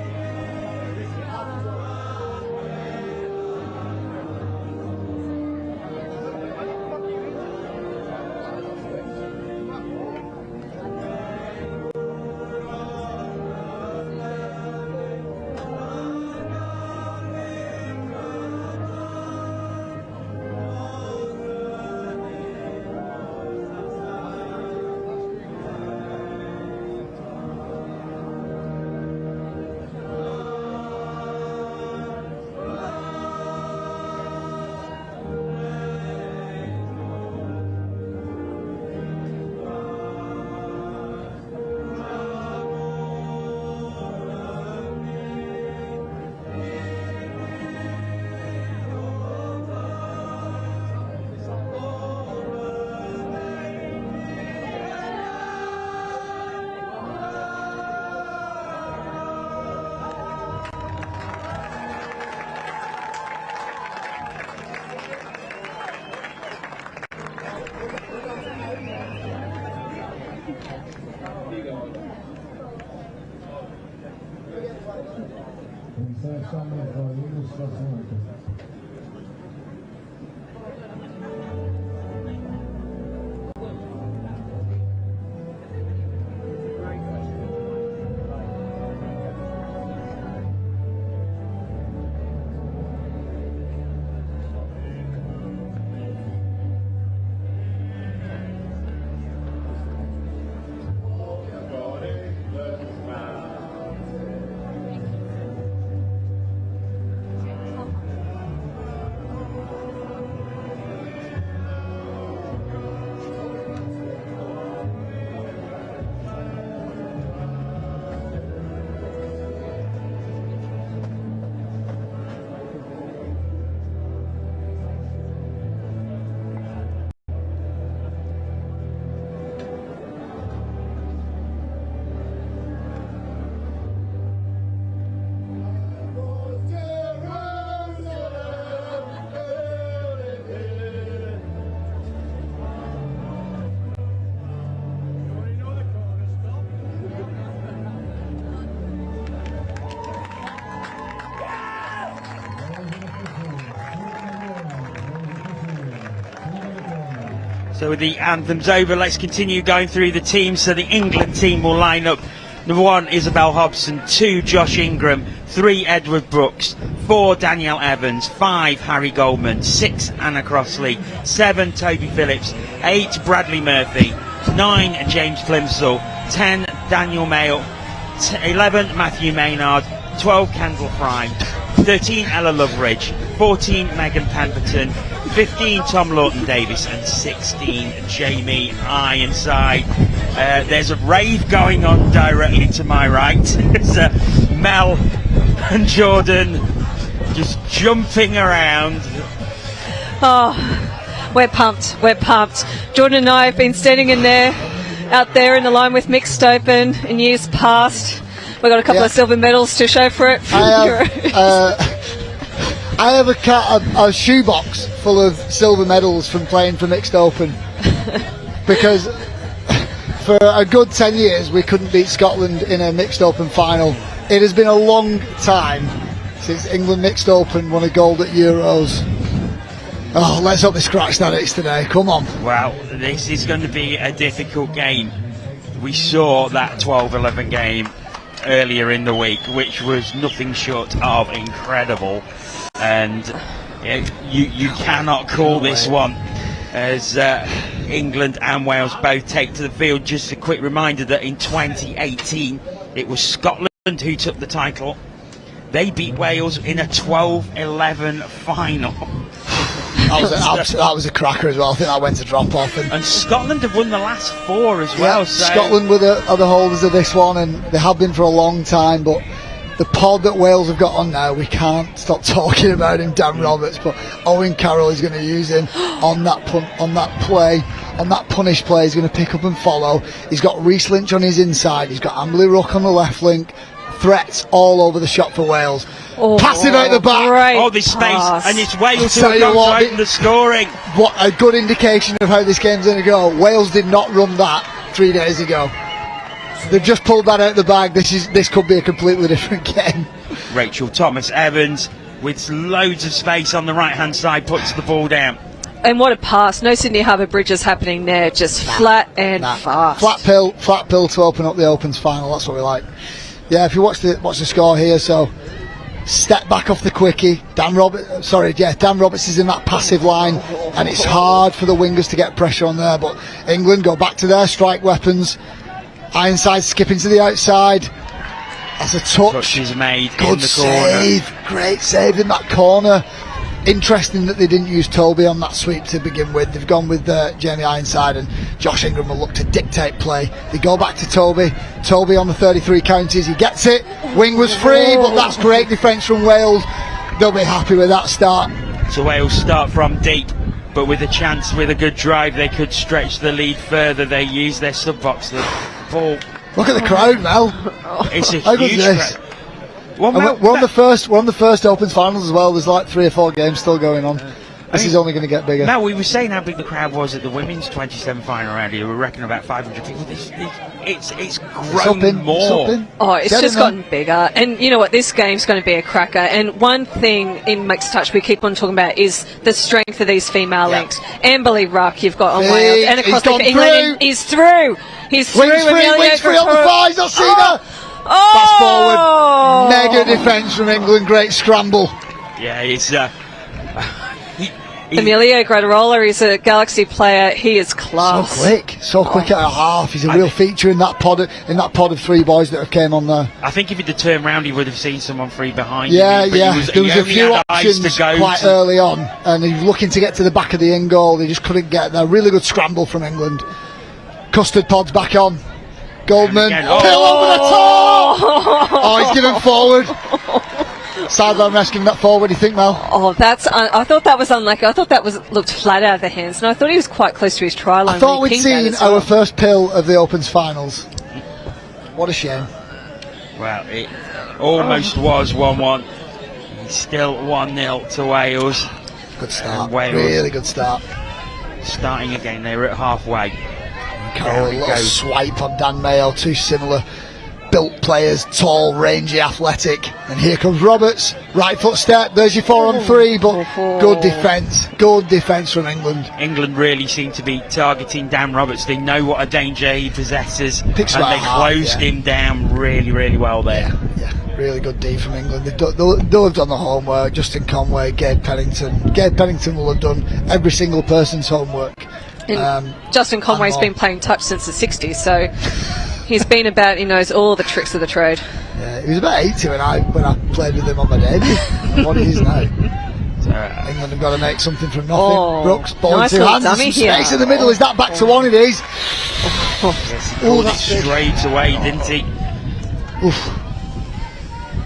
So with the anthems over, let's continue going through the teams. So the England team will line up. Number 1, Isabel Hobson. 2, Josh Ingram. 3, Edward Brooks. 4, Danielle Evans. 5, Harry Goldman. 6, Anna Crossley. 7, Toby Phillips. 8, Bradley Murphy. 9, James Plimsoll. 10, Daniel Mayle. 11, Matthew Maynard. 12, Kendall Fry. 13, Ella Loveridge. 14, Megan Pemberton. 15, Tom Lawton Davis, and 16, Jamie Ironside. There's a rave going on directly to my right. There's Mel and Jordan just jumping around. Oh, we're pumped. Jordan and I have been standing out there in the line with mixed open in years past. We've got a couple of silver medals to show for it. I have a shoebox full of silver medals from playing for Mixed Open because for a good 10 years we couldn't beat Scotland in a Mixed Open final. It has been a long time since England Mixed Open won a gold at Euros. Oh, let's hope they scratch that itch today. Come on. Well, this is going to be a difficult game. We saw that 12-11 game earlier in the week, which was nothing short of incredible. And you cannot call this one as England and Wales both take to the field. Just a quick reminder that in 2018 it was Scotland who took the title. They beat Wales in a 12-11 final. That was a cracker as well. I think that went to drop off. And Scotland have won the last 4 as well. So Scotland are the holders of this one, and they have been for a long time. But the pod that Wales have got on now, we can't stop talking about him, Dan Roberts. But Owen Carroll is going to use him on that punish play. He's going to pick up and follow. He's got Reece Lynch on his inside. He's got Amberley Rook on the left link. Threats all over the shot for Wales. Passive out the back. Oh, there's space, and it's Wales who have gone to open the scoring. What a good indication of how this game's going to go. Wales did not run that 3 days ago. They've just pulled that out of the bag. This could be a completely different game. Rachel Thomas-Evans with loads of space on the right-hand side puts the ball down. And what a pass. No Sydney Harbour bridges happening there. Just flat and fast. Flat pill to open up the Opens final. That's what we like. Yeah, if you watch the score here, so step back off the quickie. Dan Roberts is in that passive line, and it's hard for the wingers to get pressure on there. But England go back to their strike weapons. Ironside skipping to the outside. That's a touch. Is made Good in the save. corner. Great save in that corner. Interesting that they didn't use Toby on that sweep to begin with. They've gone with Jamie Ironside, and Josh Ingram will look to dictate play. They go back to Toby. Toby on the 33 counties. He gets it. Wing was free, but that's great defence from Wales. They'll be happy with that start. So Wales start from deep, but with a chance, with a good drive, they could stretch the lead further. They use their sub-box. The ball. Look at the crowd, Mel. It's a How good huge is this? crowd. We're on the first Opens finals as well. There's like 3 or 4 games still going on. This is only going to get bigger. Now, we were saying how big the crowd was at the women's 27 final round here. We reckon about 500 people. It's grown more. Oh, it's just gotten bigger. And you know what? This game's going to be a cracker. And one thing in Mixed Touch we keep on talking about is the strength of these female links. Amberley Ruck, you've got on Wales. And across the England, he's through. He's through. Wings free on the thighs. I've seen her. Pass forward. Mega defence from England. Great scramble. Yeah, it's Emilio Gradarola is a Galaxy player. He is class. So quick at a half. He's a real feature in that pod of 3 boys that have came on there. I think if he'd have turned round, he would have seen someone free behind him. There was a few options quite early on, and he was looking to get to the back of the in goal. They just couldn't get there. Really good scramble from England. Custard Pod's back on. Goldman, pill over the top! Oh, he's given forward. Sideline rescuing that forward, do you think, Mel? Oh, I thought that was unlucky. I thought that looked flat out of the hands, and I thought he was quite close to his try line. I thought we'd seen our first pill of the Opens finals. What a shame. Well, it almost was 1-1. It's still 1-0 to Wales. Good start. Wales really good start. Starting again, they were at halfway. Carroll, a little swipe on Dan Mayo, 2 similar built players, tall, rangy, athletic, and here comes Roberts, right foot step, there's your 4-on-3, but good defence from England. England really seem to be targeting Dan Roberts. They know what a danger he possesses, and they closed him down really well there. Yeah, really good D from England. They'll have done the homework. Justin Conway, Gabe Pennington will have done every single person's homework. Justin Conway's been playing touch since the 60s, so he's been about, he knows all the tricks of the trade. Yeah, he was about 80 when I played with him on my debut. What he is now. England have got to make something from nothing. Brooks, ball in 2 hands, some space in the middle. Is that back to 1? It is. Yes, he pulled it straight away, didn't he? Oof.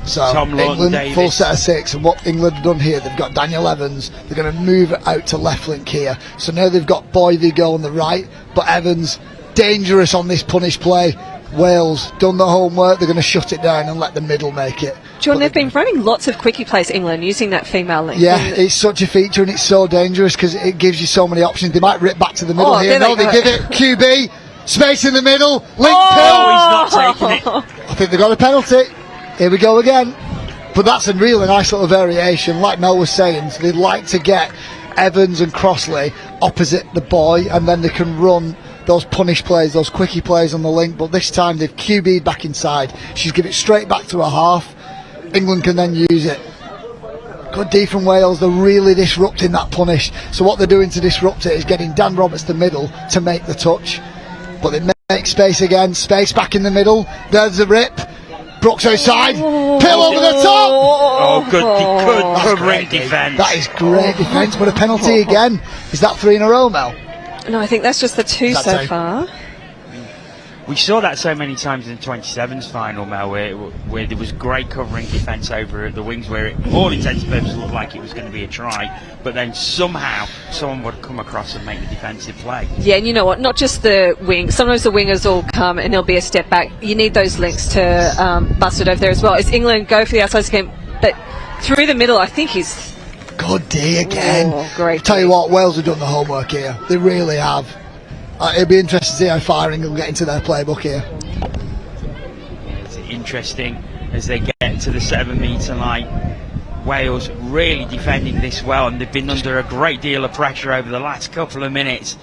So England, full set of 6, and what England have done here, they've got Daniel Evans. They're going to move it out to left link here. So now they've got Boyvie go on the right, but Evans dangerous on this punish play. Wales done the homework. They're going to shut it down and let the middle make it. John, they've been running lots of quickie plays, England, using that female link. Yeah, it's such a feature and it's so dangerous because it gives you so many options. They might rip back to the middle here. No, they give it QB, space in the middle, link He's not taking it. I think they got a penalty. Here we go again. But that's a really nice little variation. Like Mel was saying, so they'd like to get Evans and Crossley opposite the boy, and then they can run those punish plays, those quickie plays on the link. But this time they've QB'd back inside. She's give it straight back to her half. England can then use it. Good D from Wales. They're really disrupting that punish. So what they're doing to disrupt it is getting Dan Roberts the middle to make the touch. But they make space again. Space back in the middle. There's the rip. Brooks outside. Pill over the top. Oh, good covering defence. That is great defence. But a penalty again. Is that 3 in a row, Mel? No, I think that's just the 2 so far. We saw that so many times in the 27s final, Mel, where there was great covering defence over the wings, where it, all intents and purposes, looked like it was going to be a try, but then somehow someone would come across and make the defensive play. Yeah, and you know what? Not just the wing. Sometimes the wingers will come and there'll be a step back. You need those links to bust it over there as well. As England go for the outside scheme, but through the middle, I think he's... Good D again. Oh, great. Tell you what, Wales have done the homework here. They really have. It'll be interesting to see how far England will get into their playbook here. It's interesting as they get to the 7-metre line. Wales really defending this well, and they've been under a great deal of pressure over the last couple of minutes.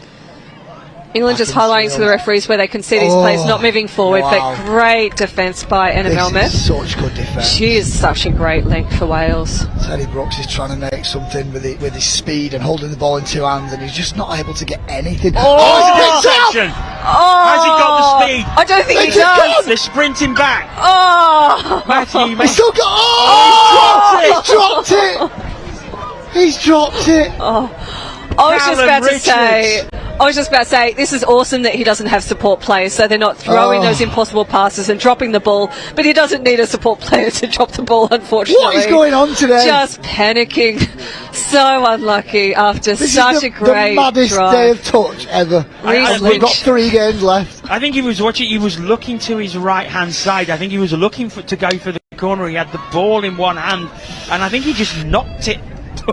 England just highlighting to the referees where they can see these players not moving forward, but great defence by Anna Melmoth. Such good defence. She is such a great link for Wales. Teddy Brooks is trying to make something with his speed and holding the ball in 2 hands, and he's just not able to get anything. It's a big section! Has he got the speed? I don't think he does. They're sprinting back. Matthew, he's still got. He's dropped it. I was just about to say, this is awesome that he doesn't have support players, so they're not throwing those impossible passes and dropping the ball, but he doesn't need a support player to drop the ball, unfortunately. What is going on today? Just panicking. So unlucky after such a great the maddest drive. day of touch ever. We've got 3 games left. I think he was watching, he was looking to his right-hand side. I think he was looking to go for the corner. He had the ball in one hand, and I think he just knocked it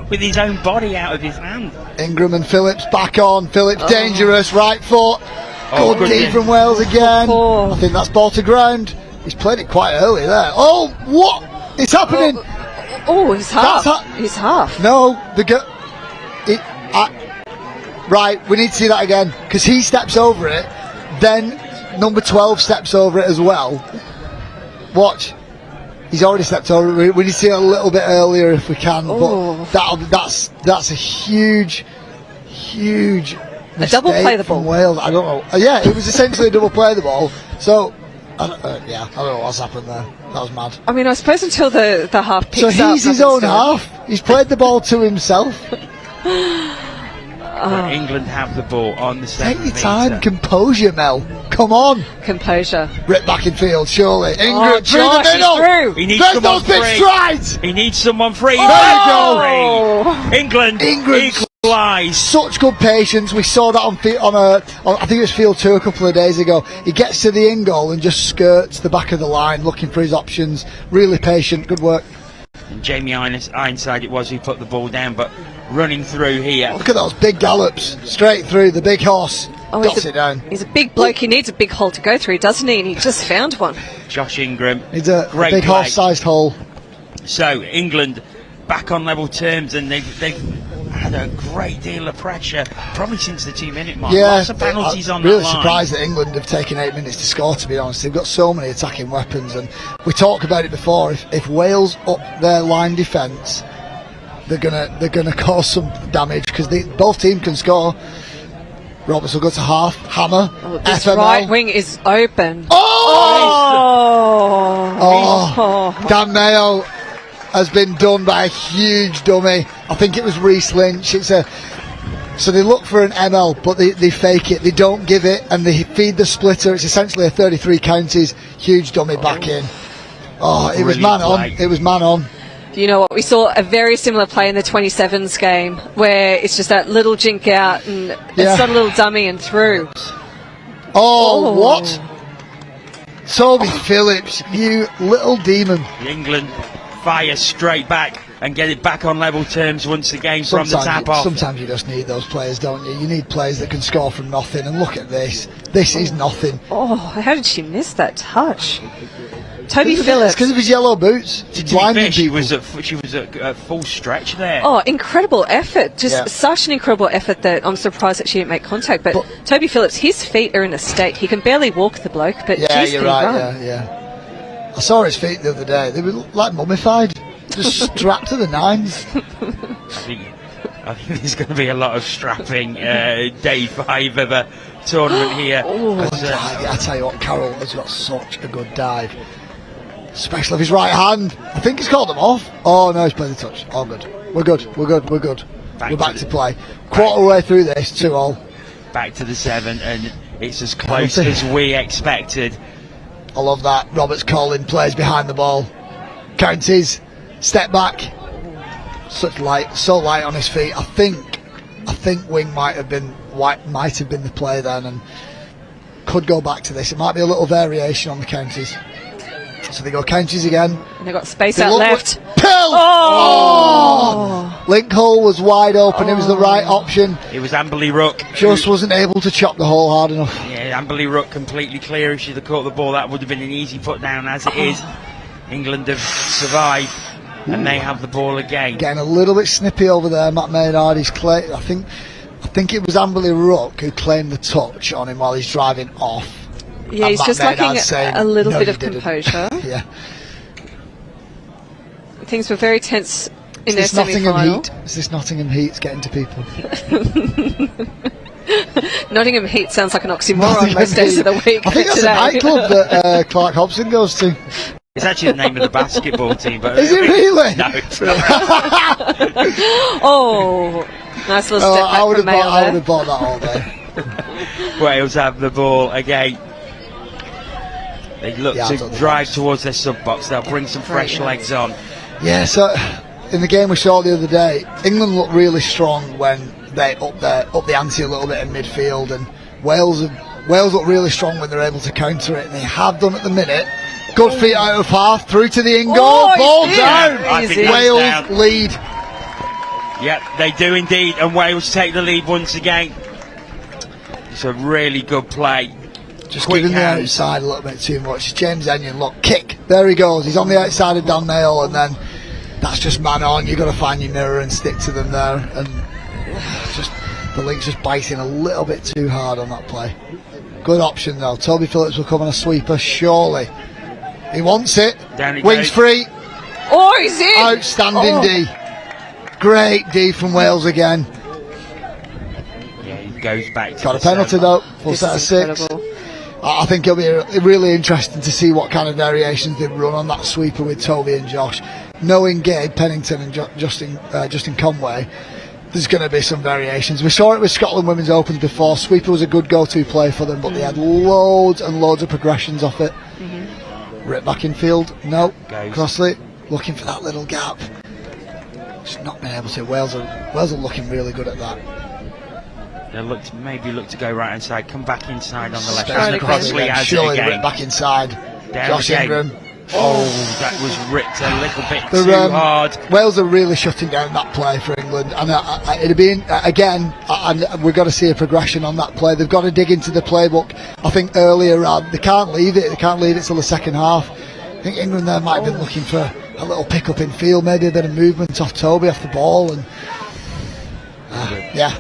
with his own body out of his hand. Ingram and Phillips back on. Phillips dangerous, right foot. Good D from Wales again. I think that's ball to ground. He's played it quite early there. Oh, what? It's happening. He's half. He's half. No, right, we need to see that again, because he steps over it, then number 12 steps over it as well. Watch. He's already stepped over it. We need to see it a little bit earlier if we can. But that's a huge a double play the ball. Wales. I don't know. Yeah, it was essentially a double play the ball. So I don't know what's happened there. That was mad. I mean, I suppose until the half picks up. So he's his own half. He's played the ball to himself. England have the ball on the 7 Take your time, composure, Mel. Come on. Composure. Rip back in field, surely. Ingrid through the middle. Through. He needs someone free. He needs someone free. England equalise. Such good patience. We saw that on I think it was field 2 a couple of days ago. He gets to the in goal and just skirts the back of the line, looking for his options. Really patient. Good work. And Jamie Ironside it was who put the ball down, but running through here. Look at those big gallops, straight through, the big horse, dots it down. He's a big bloke, he needs a big hole to go through, doesn't he? And he just found one. Josh Ingram. It's a big horse-sized hole. So, England back on level terms, and they've had a great deal of pressure, probably since the 2-minute mark. Yeah, lots of penalties on really that line. Surprised that England have taken 8 minutes to score, to be honest. They've got so many attacking weapons, and we talked about it before. If Wales up their line defence, they're gonna cause some damage, because both teams can score. Roberts will go to half. Hammer. This FML. right wing is open. Dan Mayo has been done by a huge dummy. I think it was Reece Lynch. So they look for an ML, but they fake it. They don't give it, and they feed the splitter. It's essentially a 33 counties. Huge dummy back in. It was man on. It was man on. You know what? We saw a very similar play in the 27s game, where it's just that little jink out and it's a little dummy and through. What? Toby Phillips, you little demon. England fire straight back and get it back on level terms once again from the tap-off. Sometimes you just need those players, don't you? You need players that can score from nothing, and look at this. This is nothing. Oh, how did she miss that touch? Toby Phillips. Because of his yellow boots. She was at full stretch there. Oh, incredible effort. Just such an incredible effort that I'm surprised that she didn't make contact. But Toby Phillips, his feet are in a state. He can barely walk, the bloke, but geez, you're can he right. run. Yeah. I saw his feet the other day. They were like mummified. Just strapped to the nines. I think there's going to be a lot of strapping day 5 of the tournament here. I tell you what, Carroll has got such a good dive. Especially with his right hand. I think he's called them off. Oh no, he's played the touch. All good. We're good. We're back to play. Quarter way through this, 2-all. Back to the 7, and it's as close as we expected. I love that. Roberts calling plays behind the ball. Counties. Step back. So light on his feet. I think Wing might have been the play then, and could go back to this. It might be a little variation on the counties. So they go counties again. And they've got space out left. Pill! Oh! Link hole was wide open. It was the right option. It was Amberley Rook. Just wasn't able to chop the hole hard enough. Yeah, Amberley Rook completely clear. If she'd have caught the ball, that would have been an easy put down. As it is, England have survived. And they have the ball again. Getting a little bit snippy over there, Matt Maynard. I think it was Amberley Rook who claimed the touch on him while he's driving off. Yeah, he's just lacking a little bit of composure. Yeah. Things were very tense in their semi-final. Is this Nottingham Heat's getting to people? Nottingham Heat sounds like an oxymoron most days of the week. I think that's a nightclub that Clark Hobson goes to. It's actually the name of the basketball team. But is it really? No. Oh, nice little step back from Mayo. I would have bought that all day. Wales have the ball again. They look to drive towards their sub-box. They'll bring some fresh legs on. Yeah, so in the game we saw the other day, England looked really strong when they up the ante a little bit in midfield, and Wales look really strong when they're able to counter it, and they have done at the minute. Good feet out of half, through to the in goal, ball down. Wales lead. Yep, they do indeed, and Wales take the lead once again. It's a really good play. Just giving the outside a little bit too much. James Enyon, look, kick. There he goes. He's on the outside of Dan Nail, and then that's just man on. You've got to find your mirror and stick to them there. And just the link's just biting a little bit too hard on that play. Good option though. Toby Phillips will come on a sweeper, surely. He wants it. Wings free. Oh, he's in. Outstanding D. Great D from Wales again. Yeah, he goes back to got a penalty though. Full set of 6. I think it'll be really interesting to see what kind of variations they run on that sweeper with Toby and Josh. Knowing Gabe Pennington and Justin Conway, there's going to be some variations. We saw it with Scotland Women's Opens before. Sweeper was a good go-to play for them, but they had loads and loads of progressions off it. Rip back in field. No. Crossley looking for that little gap. Just not been able to. Wales are looking really good at that. They'll maybe look to go right inside, come back inside on the left. Crossley has it again. Rip back inside. Josh Ingram. Oh, that was ripped a little bit too hard. Wales are really shutting down that play for England, and it'd be again. And we've got to see a progression on that play. They've got to dig into the playbook. I think earlier they can't leave it. They can't leave it till the second half. I think England there might have been looking for a little pick up in field, maybe a bit of movement off Toby off the ball, and yeah.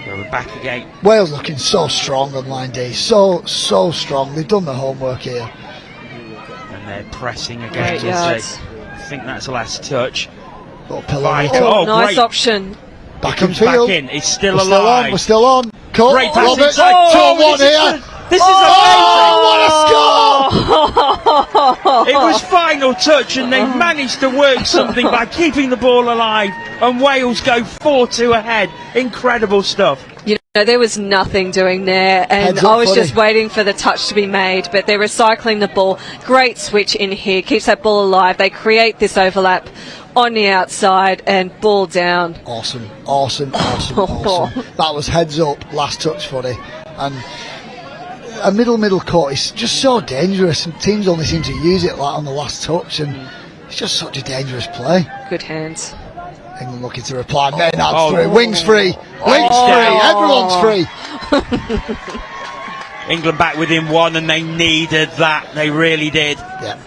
We're back again. Wales looking so strong on line D, so strong. They've done their homework here. They're pressing again. I think that's the last touch. Nice great option. Back in field. Back in. It's still alive. We're still on. Cut. Great pass Roberts. inside. 2-1 here. This is amazing. What a score! It was final touch, and they've managed to work something by keeping the ball alive, and Wales go 4-2 ahead. Incredible stuff. You know, there was nothing doing there, and I was just waiting for the touch to be made, but they're recycling the ball. Great switch in here, keeps that ball alive. They create this overlap on the outside, and ball down. Awesome. That was heads up, last touch footy, and a middle court is just so dangerous, and teams only seem to use it like on the last touch, and it's just such a dangerous play. Good hands. England looking to reply. Maynard's through. Wings free. Links free. Everyone's free. England back within one, and they needed that. They really did. Yeah.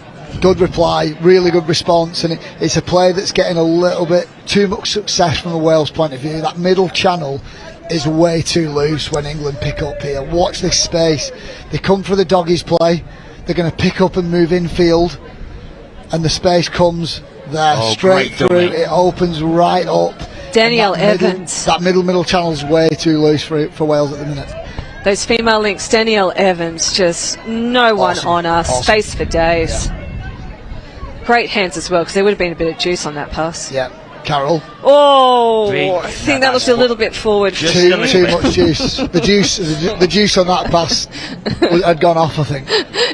Good reply, really good response, and it's a play that's getting a little bit too much success from a Wales point of view. That middle channel is way too loose when England pick up here. Watch this space. They come for the doggies play. They're going to pick up and move infield, and the space comes there straight through. It opens right up. Danielle Evans. That middle channel is way too loose for Wales at the minute. Those female links, Danielle Evans, just no one on her. Space for days. Yeah. Great hands as well, because there would have been a bit of juice on that pass. Yeah. Carol. I think that was a little bit forward. Too much juice. The juice on that pass had gone off, I think.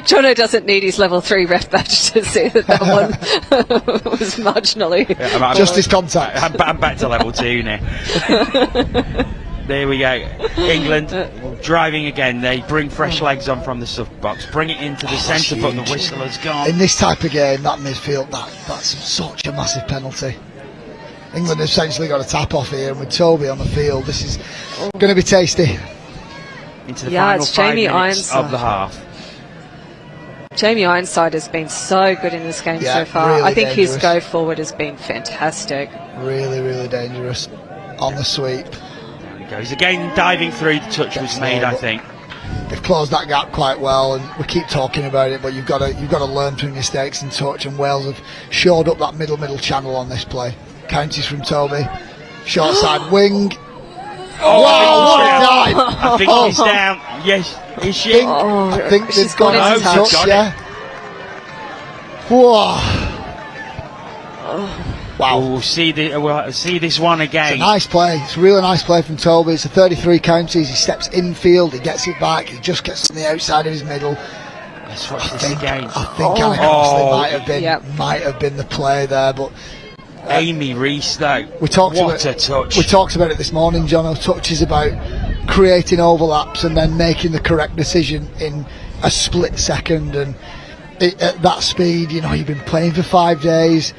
Jono doesn't need his level 3 ref badge to see that one was marginally. Yeah, just his contact. I'm back to level 2 now. There we go. England driving again. They bring fresh legs on from the sub box, bring it into the centre, but the whistle has gone. In this type of game, that midfield, that's such a massive penalty. England have essentially got a tap off here, and with Toby on the field, this is going to be tasty. Into the final 5 minutes of the half. Jamie Ironside has been so good in this game so far. Really I think dangerous. his go forward has been fantastic. Really, really dangerous on the sweep. Goes again, diving through. The touch was made, I think. They've closed that gap quite well, and we keep talking about it, but you've got to learn from mistakes and touch, and Wales have shored up that middle channel on this play. Counties from Toby, short side wing. Wow, what a dive! I think she's down. Yes, is she? I think they've gone into touch. Yeah. Whoa. Wow. We'll see this one again. It's a nice play. It's a really nice play from Toby. It's a 33 counties. He steps infield. He gets it back. He just gets on the outside of his middle. Let's watch this again. I think Anna Crossley might have been the play there, but Amy Reese though. What a touch. We talked about it this morning, John. Touch is about creating overlaps and then making the correct decision in a split second, and at that speed, you've been playing for 5 days.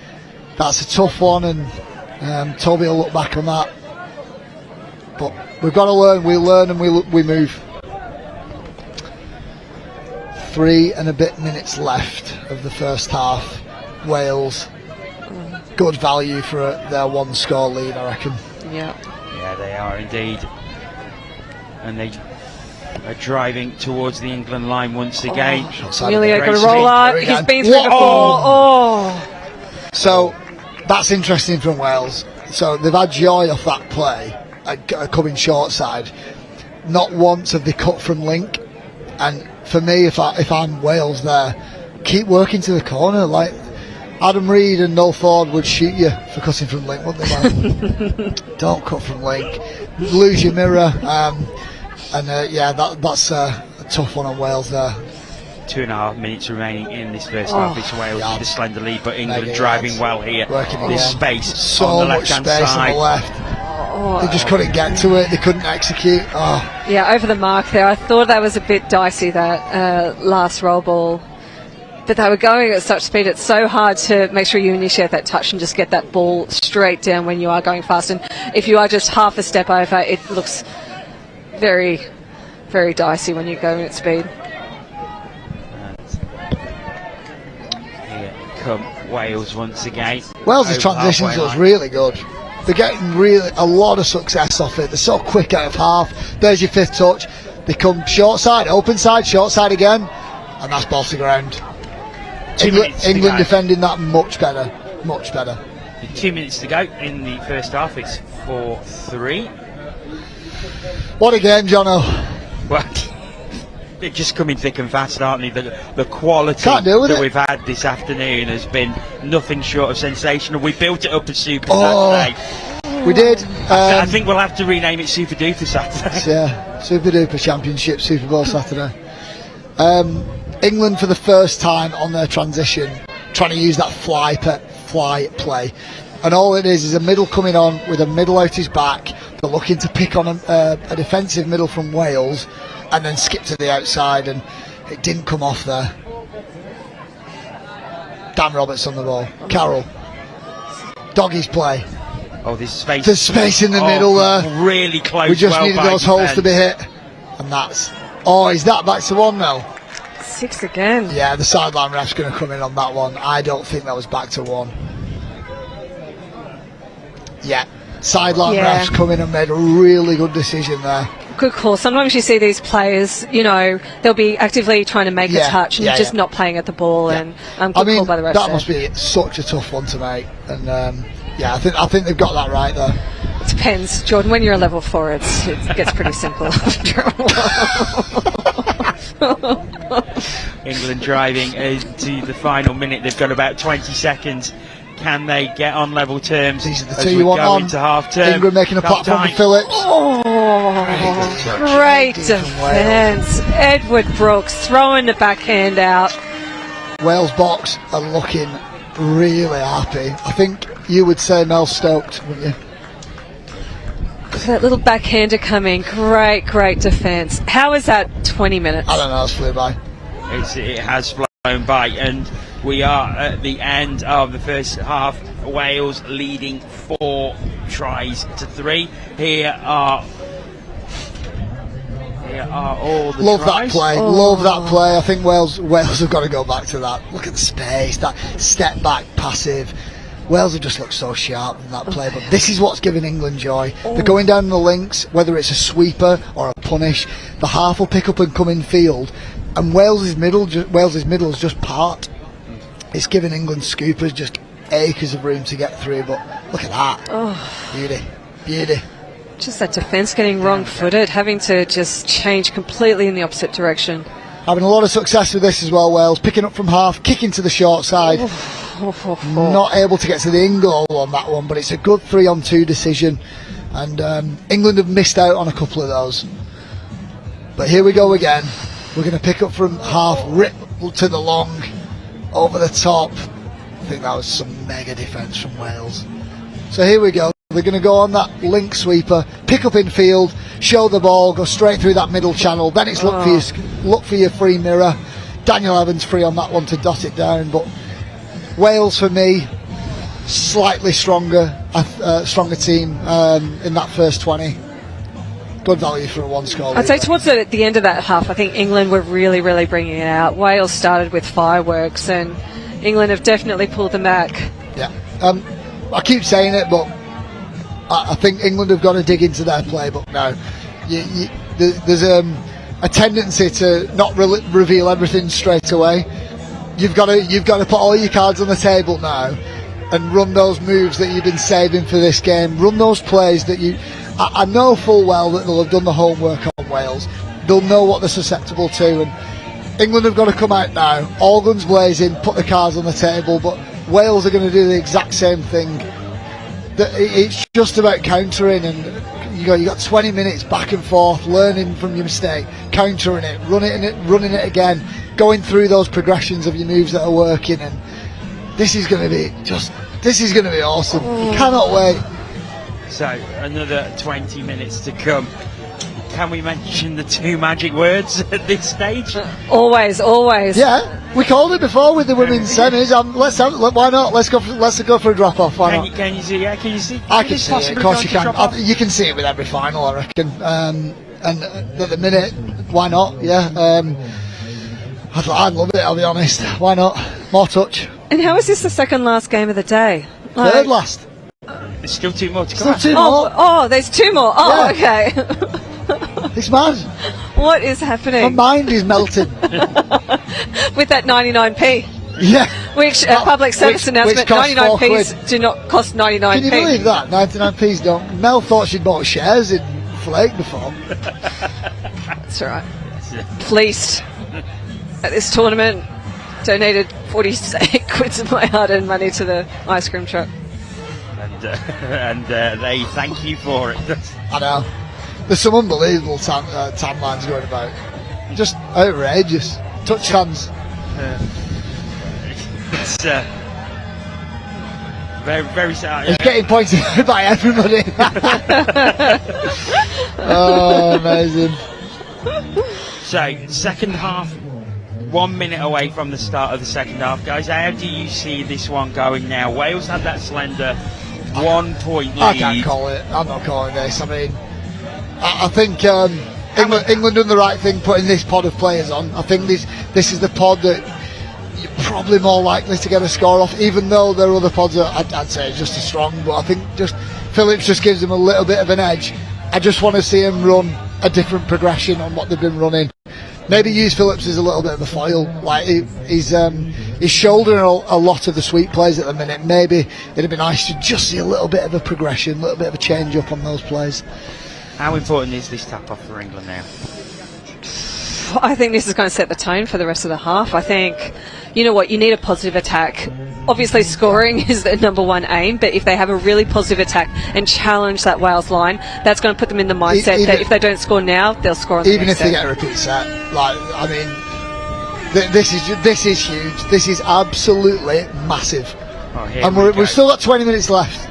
That's a tough one, and Toby will look back on that. But we've got to learn. We learn and we move. 3 and a bit minutes left of the first half. Wales, good value for their 1-score lead, I reckon. Yeah, they are indeed. And they are driving towards the England line once again. Emilio going to roll out. He's been through before. So that's interesting from Wales. So they've had joy off that play, coming short side. Not once have they cut from link. And for me, if I'm Wales there, keep working to the corner. Like Adam Reid and Noel Ford would shoot you for cutting from link, wouldn't they? Don't cut from link. Lose your mirror. That's a tough one on Wales there. 2.5 minutes remaining in this first half. It's Wales with a slender lead, but England driving well here. This space on the left-hand side. On the left. They just couldn't get to it. They couldn't execute. Yeah, over the mark there. I thought that was a bit dicey, that last roll ball. But they were going at such speed. It's so hard to make sure you initiate that touch and just get that ball straight down when you are going fast. And if you are just half a step over, it looks very, very dicey when you're going at speed. Here come Wales once again. Wales' transitions was really good. They're getting really a lot of success off it. They're so quick out of half. There's your 5th touch. They come short side, open side, short side again, and that's ball to ground. England defending that much better. 2 minutes to go in the first half. It's 4-3. What a game, Jono. Well, they're just coming thick and fast, aren't they? The quality that we've had this afternoon has been nothing short of sensational. We built it up as Super Saturday. We did. I think we'll have to rename it Super Duper Saturday. Yeah, Super Duper Championship, Super Bowl Saturday. England for the first time on their transition trying to use that fly play, and all it is a middle coming on with a middle out his back. They're looking to pick on a defensive middle from Wales, and then skipped to the outside, and it didn't come off there. Dan Roberts on the ball. Carroll. Doggy's play. Oh, there's space. There's space in the middle there. Really close. We just needed those holes to be hit. And that's... Oh, is that back to 1 now? 6 again. Yeah, the sideline ref's going to come in on that one. I don't think that was back to 1. Yeah, sideline refs come in and made a really good decision there. Good call. Sometimes you see these players, you know, they'll be actively trying to make a touch and just not playing at the ball. And good call by the refs. That must be such a tough one to make. And yeah, I think they've got that right there. It depends, Jordan. When you're a level 4, it gets pretty simple after a while. England driving into the final minute. They've got about 20 seconds. Can they get on level terms? These are the two you want on. Into half term. England making a platform for Phillips. Oh, great defence. Edward Brooks throwing the backhand out. Wales box are looking really happy. I think you would say Mel stoked, wouldn't you? That little backhander coming. Great defence. How is that 20 minutes? I don't know, it's flew by. It has flown by, and we are at the end of the first half. Wales leading 4 tries to 3. Here are all the Love tries. that play. Love that play. I think Wales have got to go back to that. Look at the space, that step back passive. Wales have just looked so sharp in that play, but this is what's giving England joy. They're going down the links, whether it's a sweeper or a punish. The half will pick up and come in field, and Wales's middle is just part. It's giving England scoopers just acres of room to get through, but look at that. Beauty. Just that defence getting wrong-footed, having to just change completely in the opposite direction. Having a lot of success with this as well, Wales. Picking up from half, kicking to the short side. Not able to get to the in goal on that one, but it's a good 3-on-2 decision. And England have missed out on a couple of those. But here we go again. We're going to pick up from half, rip to the long, over the top. I think that was some mega defence from Wales. So here we go. They're going to go on that link sweeper, pick up in field, show the ball, go straight through that middle channel. Then it's look for your free mirror. Daniel Evans free on that one to dot it down. But Wales, for me, slightly stronger team in that first 20. Good value for a 1-score. I'd say towards the end of that half, I think England were really bringing it out. Wales started with fireworks, and England have definitely pulled them back. Yeah, I keep saying it, but I think England have got to dig into their play. But no, there's a tendency to not reveal everything straight away. You've got to put all your cards on the table now and run those moves that you've been saving for this game. Run those plays that you... I know full well that they'll have done the homework on Wales. They'll know what they're susceptible to, and England have got to come out now, all guns blazing, put the cards on the table, but Wales are going to do the exact same thing. It's just about countering, and you got 20 minutes back and forth, learning from your mistake, countering it, running it again, going through those progressions of your moves that are working, and this is going to be awesome. You cannot wait. So another 20 minutes to come. Can we mention the 2 magic words at this stage? Always. Yeah, we called it before with the women's semis. Why not? Let's go for a drop off. Why not? Can you see? Yeah, can you see? I can see it. Of course you can. You can see it with every final, I reckon. And at the minute, why not? Yeah. I'd love it. I'll be honest. Why not? More touch. And how is this the second last game of the day? Third last. There's still 2 more to come. There's 2 more. Oh, yeah. Okay. It's mad. What is happening? My mind is melting. With that 99p. Yeah. Which public service announcement, 99p's do not cost 99p. Can you believe that? 99p's don't. Mel thought she'd bought shares in Flake before. That's right. Fleeced at this tournament. Donated 48 quid of my hard-earned money to the ice cream truck. And they thank you for it. I know. There's some unbelievable timelines going about. Just outrageous. Touch hands. It's very sad. It's getting pointed out by everybody. Oh, amazing. So, second half, 1 minute away from the start of the second half. Guys, how do you see this one going now? Wales had that slender 1 point lead. I can't call it. I'm not calling this. I mean, I think England done the right thing putting this pod of players on. I think this is the pod that you're probably more likely to get a score off, even though there are other pods that I'd say just as strong. But I think just Phillips just gives them a little bit of an edge. I just want to see him run a different progression on what they've been running. Maybe use Phillips as a little bit of a foil. Like he's shouldering a lot of the sweep plays at the minute. Maybe it'd be nice to just see a little bit of a progression, a little bit of a change up on those plays. How important is this tap off for England now? I think this is going to set the tone for the rest of the half. I think, you know what, you need a positive attack. Obviously scoring is the number one aim, but if they have a really positive attack and challenge that Wales line, that's going to put them in the mindset that if they don't score now, they'll score on the even next if they set. get a repeat set. Like, I mean, this is huge. This is absolutely massive. And we've still got 20 minutes left.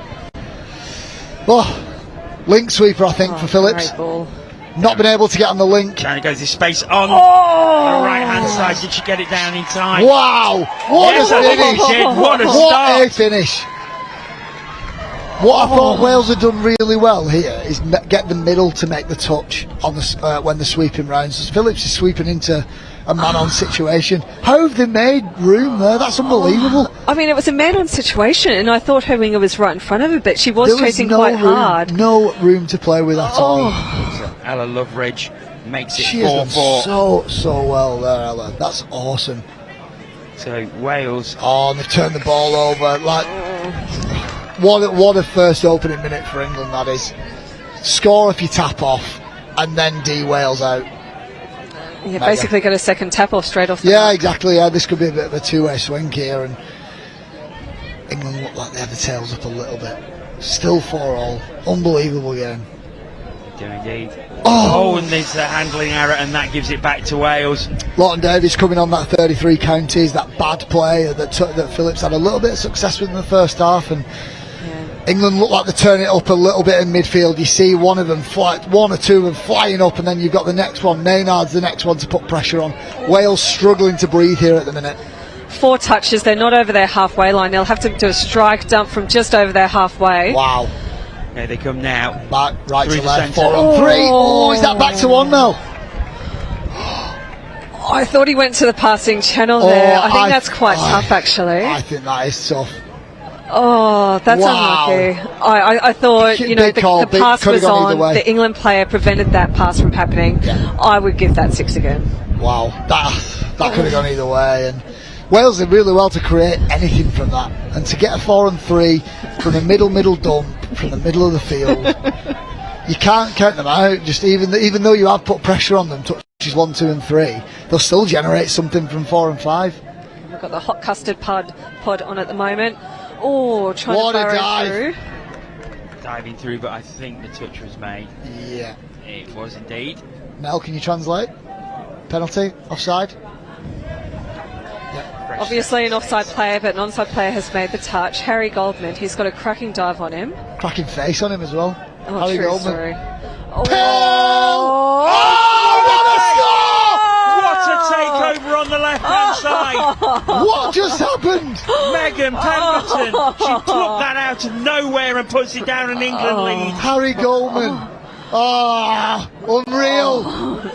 Oh, link sweeper, I think, for Phillips. Not been able to get on the link. Trying to go to space on the right hand side. Did she get it down in time? Wow! What a finish! What a start! What a finish! What I thought Wales had done really well here is get the middle to make the touch on the when they're sweeping round. So Phillips is sweeping into a man-on situation. How have they made room there? That's unbelievable. I mean, it was a man-on situation, and I thought her winger was right in front of her, but she was chasing quite hard. No room to play with at all. Ella Loveridge makes it 4-4. She has done so well there, Ella. That's awesome. So Wales. Oh, and they've turned the ball over. Like, what a first opening minute for England that is. Score if you tap off, and then D Wales out. Yeah, basically got a second tap off straight off the Yeah, mark. exactly. Yeah, this could be a bit of a two-way swing here, and England look like they have the tails up a little bit. Still 4-all. Unbelievable game. Do indeed. And there's a handling error, and that gives it back to Wales. Lawton Davies coming on that 33 counties, that bad play that Phillips had a little bit of success with in the first half, and England look like they turn it up a little bit in midfield. You see one or two of them flying up, and then you've got the next one. Maynard's the next one to put pressure on. Wales struggling to breathe here at the minute. 4 touches, they're not over their halfway line. They'll have to do a strike dump from just over their halfway. Wow. Here they come now. Back, right Through to the left, centre. 4-on-3. Oh, is that back to 1 now? I thought he went to the passing channel there. I think that's quite tough, actually. I think that is tough. Oh, that's unlucky. I thought, you know, the pass was on. The England player prevented that pass from happening. I would give that 6 again. Wow, that could have gone either way. And Wales did really well to create anything from that, and to get a 4-on-3 from the middle dump from the middle of the field. You can't count them out. Just even though you have put pressure on them, touches 1, 2, and 3, they'll still generate something from 4 and 5. We've got the hot custard pod on at the moment. Oh, trying What to a burrow dive. through. Diving through, but I think the touch was made. Yeah. It was indeed. Mel, can you translate? Penalty? Offside? Obviously an offside player, but an onside player has made the touch. Harry Goldman, he's got a cracking dive on him. Cracking face on him as well. Oh, Harry true Goldman. story. What a takeover on the left-hand side. What just happened? Megan Pemberton. She took that out of nowhere and puts it down an England lead. Harry Goldman. Unreal.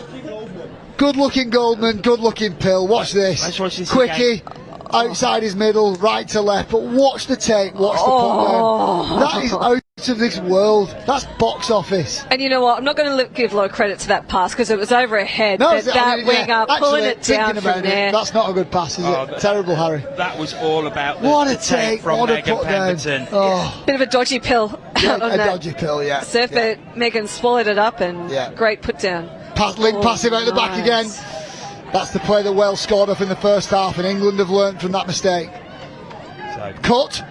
Good looking Goldman, good looking Pill. Watch this. Quickie. Outside his middle, right to left, but watch the take, watch the put down. That is out of this world. That's box office. And you know what? I'm not going to give a lot of credit to that pass because it was over her head. No, but that winger pulling it down from there. That's not a good pass, is it? Terrible, Harry. That was all about the take from what a Megan put down. Pemberton. Bit of a dodgy pill. Yeah, out on a that dodgy pill, yeah. surf, but Megan swallowed it up and great put down. Pass him out the back again. That's the play that Wales scored off in the first half, and England have learnt from that mistake. Cut.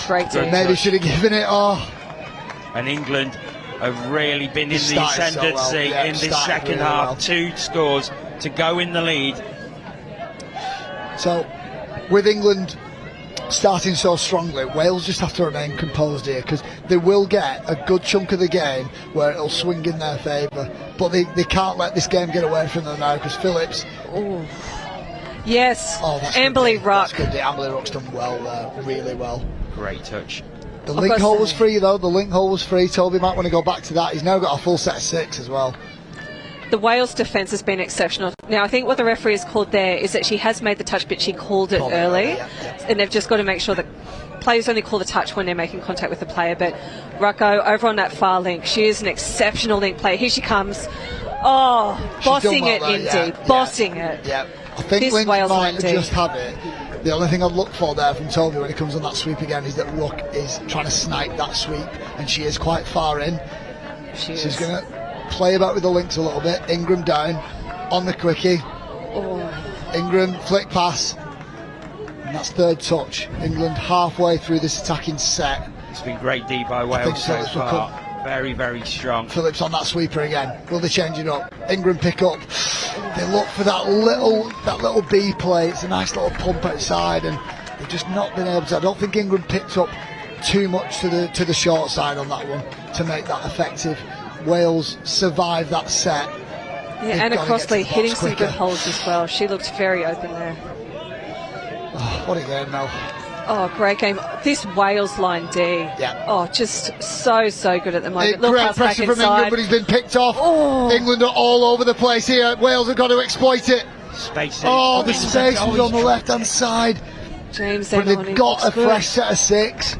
Great So maybe should have given it. And England have really been in the ascendant seat in this second half. 2 scores to go in the lead. So, with England starting so strongly, Wales just have to remain composed here, because they will get a good chunk of the game where it'll swing in their favour, but they can't let this game get away from them now, because Phillips... Ooh. Yes, Amberley Ruck. That's good. Amberley Ruck's done well there, really well. Great touch. The link hole was free though, the link hole was free. Toby might want to go back to that. He's now got a full set of 6 as well. The Wales defence has been exceptional. Now, I think what the referee has called there is that she has made the touch, but she called it early. And they've just got to make sure that players only call the touch when they're making contact with the player. But Rucko, over on that far link, she is an exceptional link player. Here she comes. Oh, bossing it, Indy. Bossing it. Yeah. I think Lynch might have just had it. The only thing I'd look for there from Toby when he comes on that sweep again is that Ruck is trying to snipe that sweep, and she is quite far in. She's going to play about with the links a little bit. Ingram down on the quickie. Ingram flick pass, and that's third touch. England halfway through this attacking set. It's been great D by Wales so far. Very, very strong. Phillips on that sweeper again. Will they change it up? Ingram pick up. They look for that little B play. It's a nice little pump outside, and they've just not been able to. I don't think Ingram picked up too much to the short side on that one to make that effective. Wales survived that set. Yeah, Anna Crossley hitting some good holds as well. She looked very open there. Oh, what a game, Mel. Oh, great game. This Wales line D. Yeah. Oh, just so good at the moment. Great pressure from England, but he's been picked off. England are all over the place here. Wales have got to exploit it. Space. Oh, the space was on the left-hand side. James but they've got a fresh set of 6.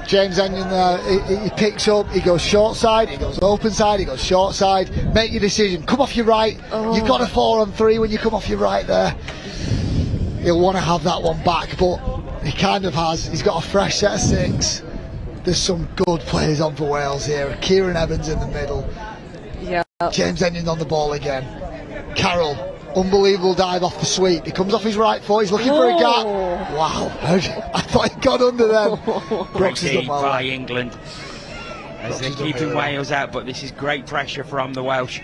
James Enyon there, he picks up, he goes short side, he goes open side, he goes short side. Make your decision. Come off your right. You've got a 4-on-3 when you come off your right there. He'll want to have that one back, but he kind of has. He's got a fresh set of 6. There's some good players on for Wales here. Kieran Evans in the middle. Yeah. James Enyon on the ball again. Carroll, unbelievable dive off the sweep. He comes off his right foot. He's looking for a gap. Wow. I thought he got under them. Brooks has done well by England. As they're keeping Wales out, but this is great pressure from the Welsh.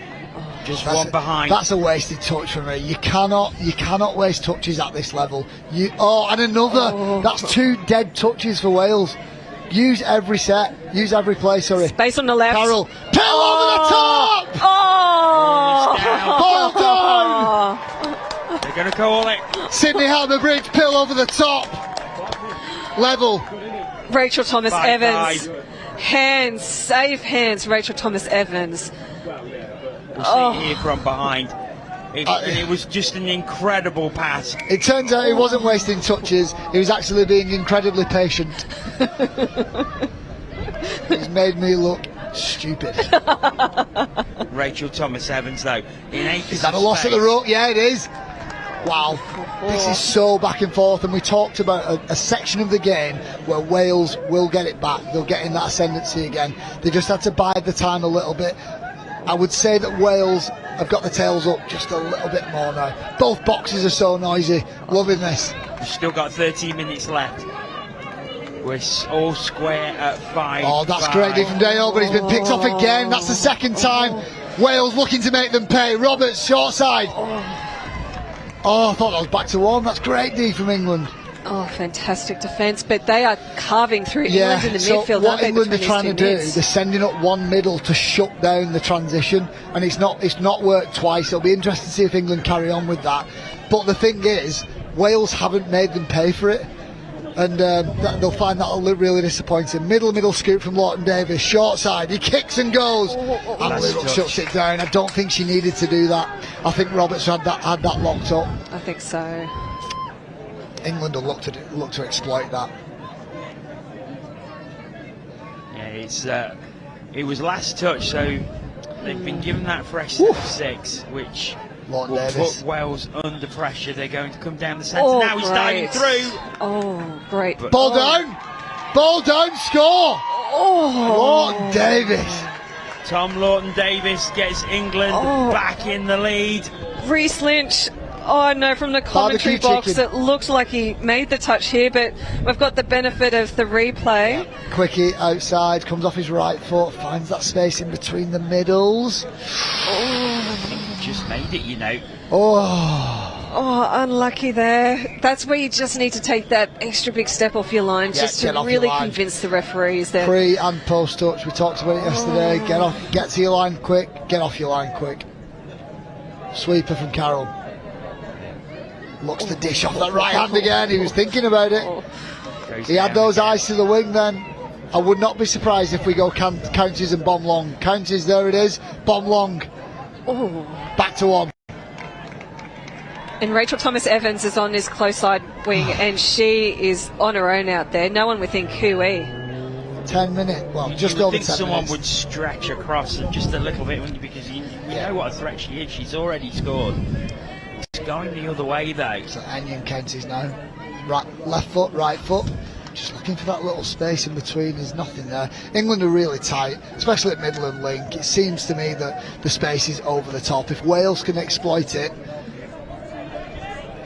Just one behind. That's a wasted touch for me. You cannot waste touches at this level. And another. That's 2 dead touches for Wales. Use every set. Use every play. Sorry. Space on the left. Carroll. Pill over the top. Ball down. They're going to call it. Sydney Harbour Bridge. Pill over the top. Level. Rachel Thomas Evans. Hands. Safe hands. Rachel Thomas Evans. We'll see here from behind. It was just an incredible pass. It turns out he wasn't wasting touches. He was actually being incredibly patient. It's made me look stupid. Rachel Thomas Evans, though, in acres Is that a loss at the rope? Yeah, it is. Wow. This is so back and forth, and we talked about a section of the game where Wales will get it back. They'll get in that ascendancy again. They just had to bide the time a little bit. I would say that Wales have got the tails up just a little bit more now. Both boxes are so noisy. Loving this. We've still got 13 minutes left. We're all square at 5. Oh, that's great from Dale, but he's been picked off again. That's the second time. Wales looking to make them pay. Roberts, short side. Oh, I thought that was back to 1. That's great D from England. Oh, fantastic defence, but they are carving through England in the midfield. What England are trying to do, they're sending up one middle to shut down the transition, and it's not worked twice. It'll be interesting to see if England carry on with that. But the thing is, Wales haven't made them pay for it, and they'll find that really disappointing. Middle scoop from Lawton Davis, short side, he kicks and goes. Unbelievable, shuts it down. I don't think she needed to do that. I think Roberts had that locked up. I think so. England will look to exploit that. Yeah, it was last touch, so they've been given that fresh set of 6, which will put Wales under pressure. They're going to come down the centre. Now he's diving through. Oh, great. Ball down, score. Lawton Davis. Tom Lawton Davis gets England back in the lead. Reece Lynch. Oh no, from the commentary box it looks like he made the touch here, but we've got the benefit of the replay. Quickie outside, comes off his right foot, finds that space in between the middles. I think he just made it, you know. Oh. Oh, unlucky there. That's where you just need to take that extra big step off your line, just to really convince the referees that pre and post touch. We talked about it yesterday. Get to your line quick. Get off your line quick. Sweeper from Carroll. Looks the dish off that right hand again. He was thinking about it. He had those eyes to the wing then. I would not be surprised if we go counties and bomb long. Counties, there it is. Bomb long. Back to one. And Rachel Thomas-Evans is on his close side wing, and she is on her own out there. No one would think hooey. 10 minutes, well, just over 10 minutes. Someone would stretch across just a little bit, because you know what a threat she is. She's already scored. It's going the other way though. So Onion counties now. Left foot, right foot. Just looking for that little space in between. There's nothing there. England are really tight, especially at middle and link. It seems to me that the space is over the top. If Wales can exploit it.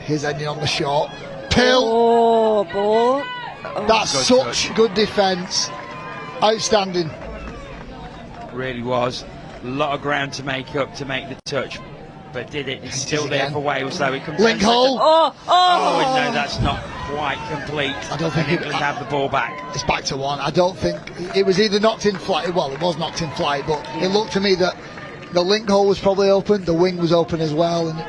Here's Onion on the short. Pill! Oh, ball. That's such good defence. Outstanding. Really was. A lot of ground to make up to make the touch. But did it? It's still there for Wales though. It comes link hole. Oh no, that's not quite complete. I don't think England have the ball back. It's back to one. I don't think it was either knocked in flight. Well, it was knocked in flight, but it looked to me that the link hole was probably open. The wing was open as well, and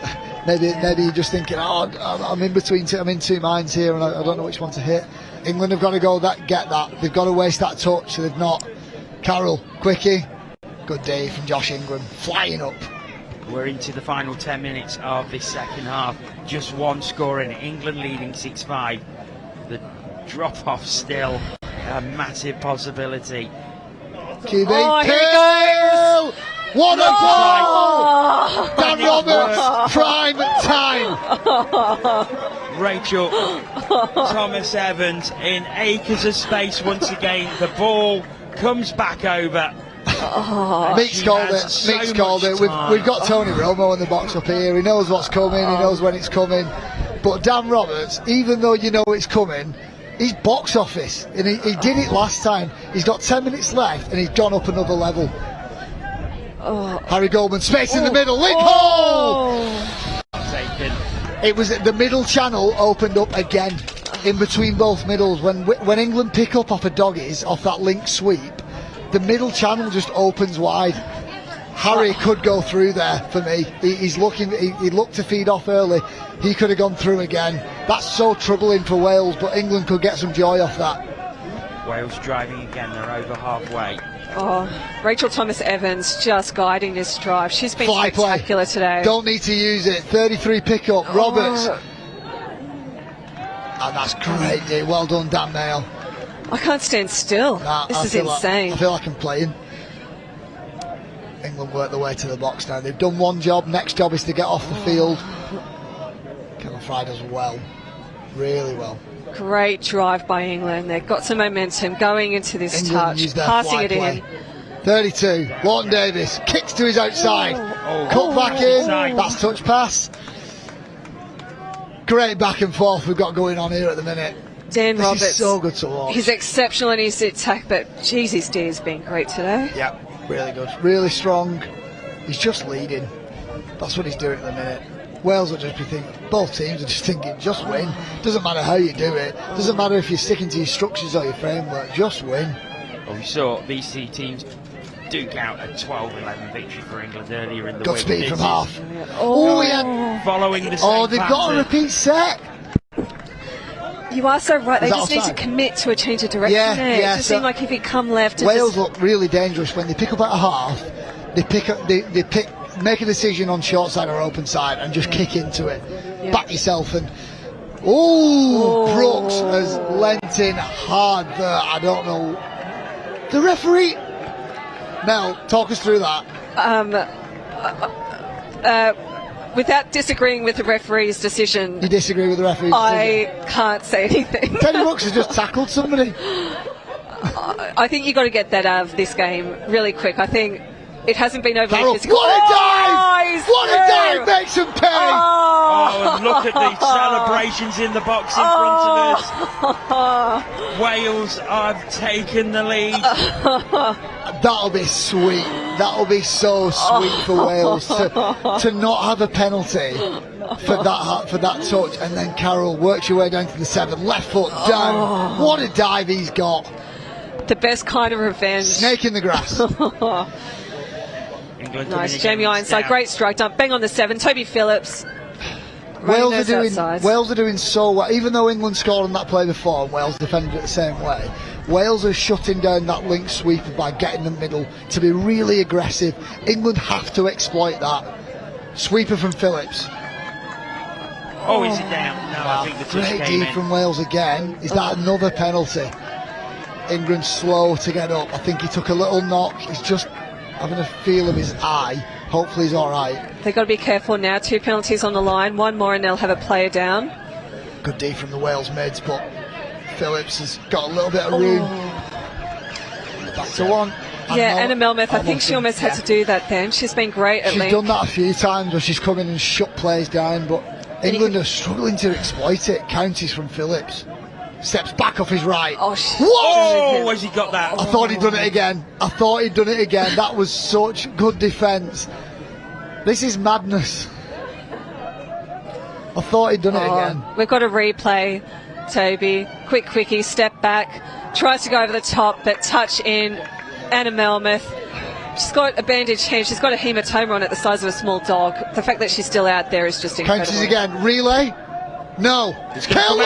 maybe you're just thinking, I'm in between. I'm in two minds here, and I don't know which one to hit. England have got to get that. They've got to waste that touch. So they've not. Carroll, quickie, good day from Josh Ingram, flying up. We're into the final 10 minutes of this second half. Just one score in England leading 6-5. The drop-off still a massive possibility. QB, Pill! What a goal! Dan Roberts, prime time. Rachel Thomas-Evans in acres of space once again. The ball comes back over. Meeks called it. Meeks called it. We've got Tony Romo in the box up here. He knows what's coming. He knows when it's coming. But Dan Roberts, even though you know it's coming, he's box office, and he did it last time. He's got 10 minutes left, and he's gone up another level. Harry Goldman, space in the middle, link hole. It was the middle channel opened up again, in between both middles. When England pick up off a doggies off that link sweep, the middle channel just opens wide. Harry could go through there for me. He's looking. He looked to feed off early. He could have gone through again. That's so troubling for Wales, but England could get some joy off that. Wales driving again. They're over halfway. Rachel Thomas-Evans just guiding this drive. She's been spectacular today. Don't need to use it. 33 pickup. Roberts. And that's great, dude. Well done, Dan Mail. I can't stand still. This is insane. I feel like I'm playing. England work their way to the box now. They've done one job. Next job is to get off the field. Kevin Fry does well. Really well. Great drive by England. They've got some momentum going into this touch. Passing it in. 32. Lawton Davis kicks to his outside. Cut back in. That's touch pass. Great back and forth we've got going on here at the minute. Dan Roberts, is so good to watch. He's exceptional in his attack, but geez, his D has been great today. Yeah, really good, really strong. He's just leading. That's what he's doing at the minute. Wales will just be thinking, both teams are just thinking, just win. Doesn't matter how you do it. Doesn't matter if you're sticking to your structures or your framework. Just win. Well, we saw these two teams duke out a 12-11 victory for England earlier in the week. Got speed from half. Following the same they've got a repeat set. You are so right. They just need to commit to a change of direction. It just seemed like if it come left, Wales look really dangerous when they pick up at a half. They make a decision on short side or open side and just kick into it. Back yourself and Brooks has lent in hard there. I don't know. The referee. Mel, talk us through that. Without disagreeing with the referee's decision. You disagree with the referee's decision? I can't say anything. Teddy Brooks has just tackled somebody. I think you've got to get that out of this game really quick. I think it hasn't been overly physical. What a dive! What a dive! Makes him pay! And look at the celebrations in the box in front of us. Wales have taken the lead. That'll be sweet. That'll be so sweet for Wales to not have a penalty for that touch, and then Carroll works your way down to the 7, left foot down. What a dive he's got! The best kind of revenge. Snake in the grass. Nice, Jamie Ironside, great strike down, bang on the 7. Toby Phillips. Wales are doing so well, even though England scored on that play before and Wales defended it the same way. Wales are shutting down that link sweeper by getting the middle to be really aggressive. England have to exploit that. Sweeper from Phillips. Oh, is it down? No, I think the touch Great came D in. from Wales again. Is that another penalty? England slow to get up. I think he took a little knock. He's just having a feel of his eye. Hopefully he's all right. They've got to be careful now. 2 penalties on the line. 1 more and they'll have a player down. Good D from the Wales mids, but Phillips has got a little bit of room. Back to 1. Yeah, Anna Melmoth, I think she almost had to do that then. She's been great at She's link. done that a few times where she's come in and shut plays down, but England are struggling to exploit it. Counties from Phillips. Steps back off his right. Oh, Whoa! Has he got that? I thought he'd done it again. That was such good defence. This is madness. I thought he'd done it again. We've got a replay. Toby, quick quickie, step back, tries to go over the top, but touch in. Anna Melmoth. She's got a bandaged hand. She's got a hematoma on it the size of a small dog. The fact that she's still out there is just incredible. Counties again. Relay. No. Kill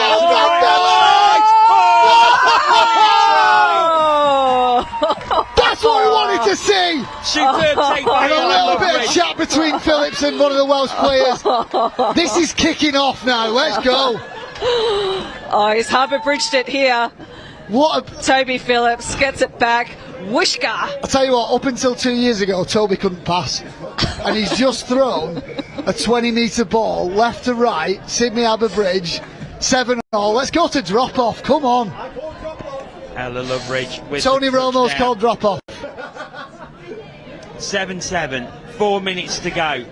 That's what we wanted to see. Superb take by And a little bit of chat between Phillips and one of the Welsh players. This is kicking off now. Let's go. Oh, he's harbour bridged it here. Toby Phillips gets it back. Wishka. I'll tell you what, up until 2 years ago, Toby couldn't pass. And he's just thrown a 20-metre ball left to right, Sydney Harbour Bridge, 7-all. Let's go to drop-off, come on. Ella Loveridge with Tony the Romo's touchdown. called drop-off. 7-7, 4 minutes to go.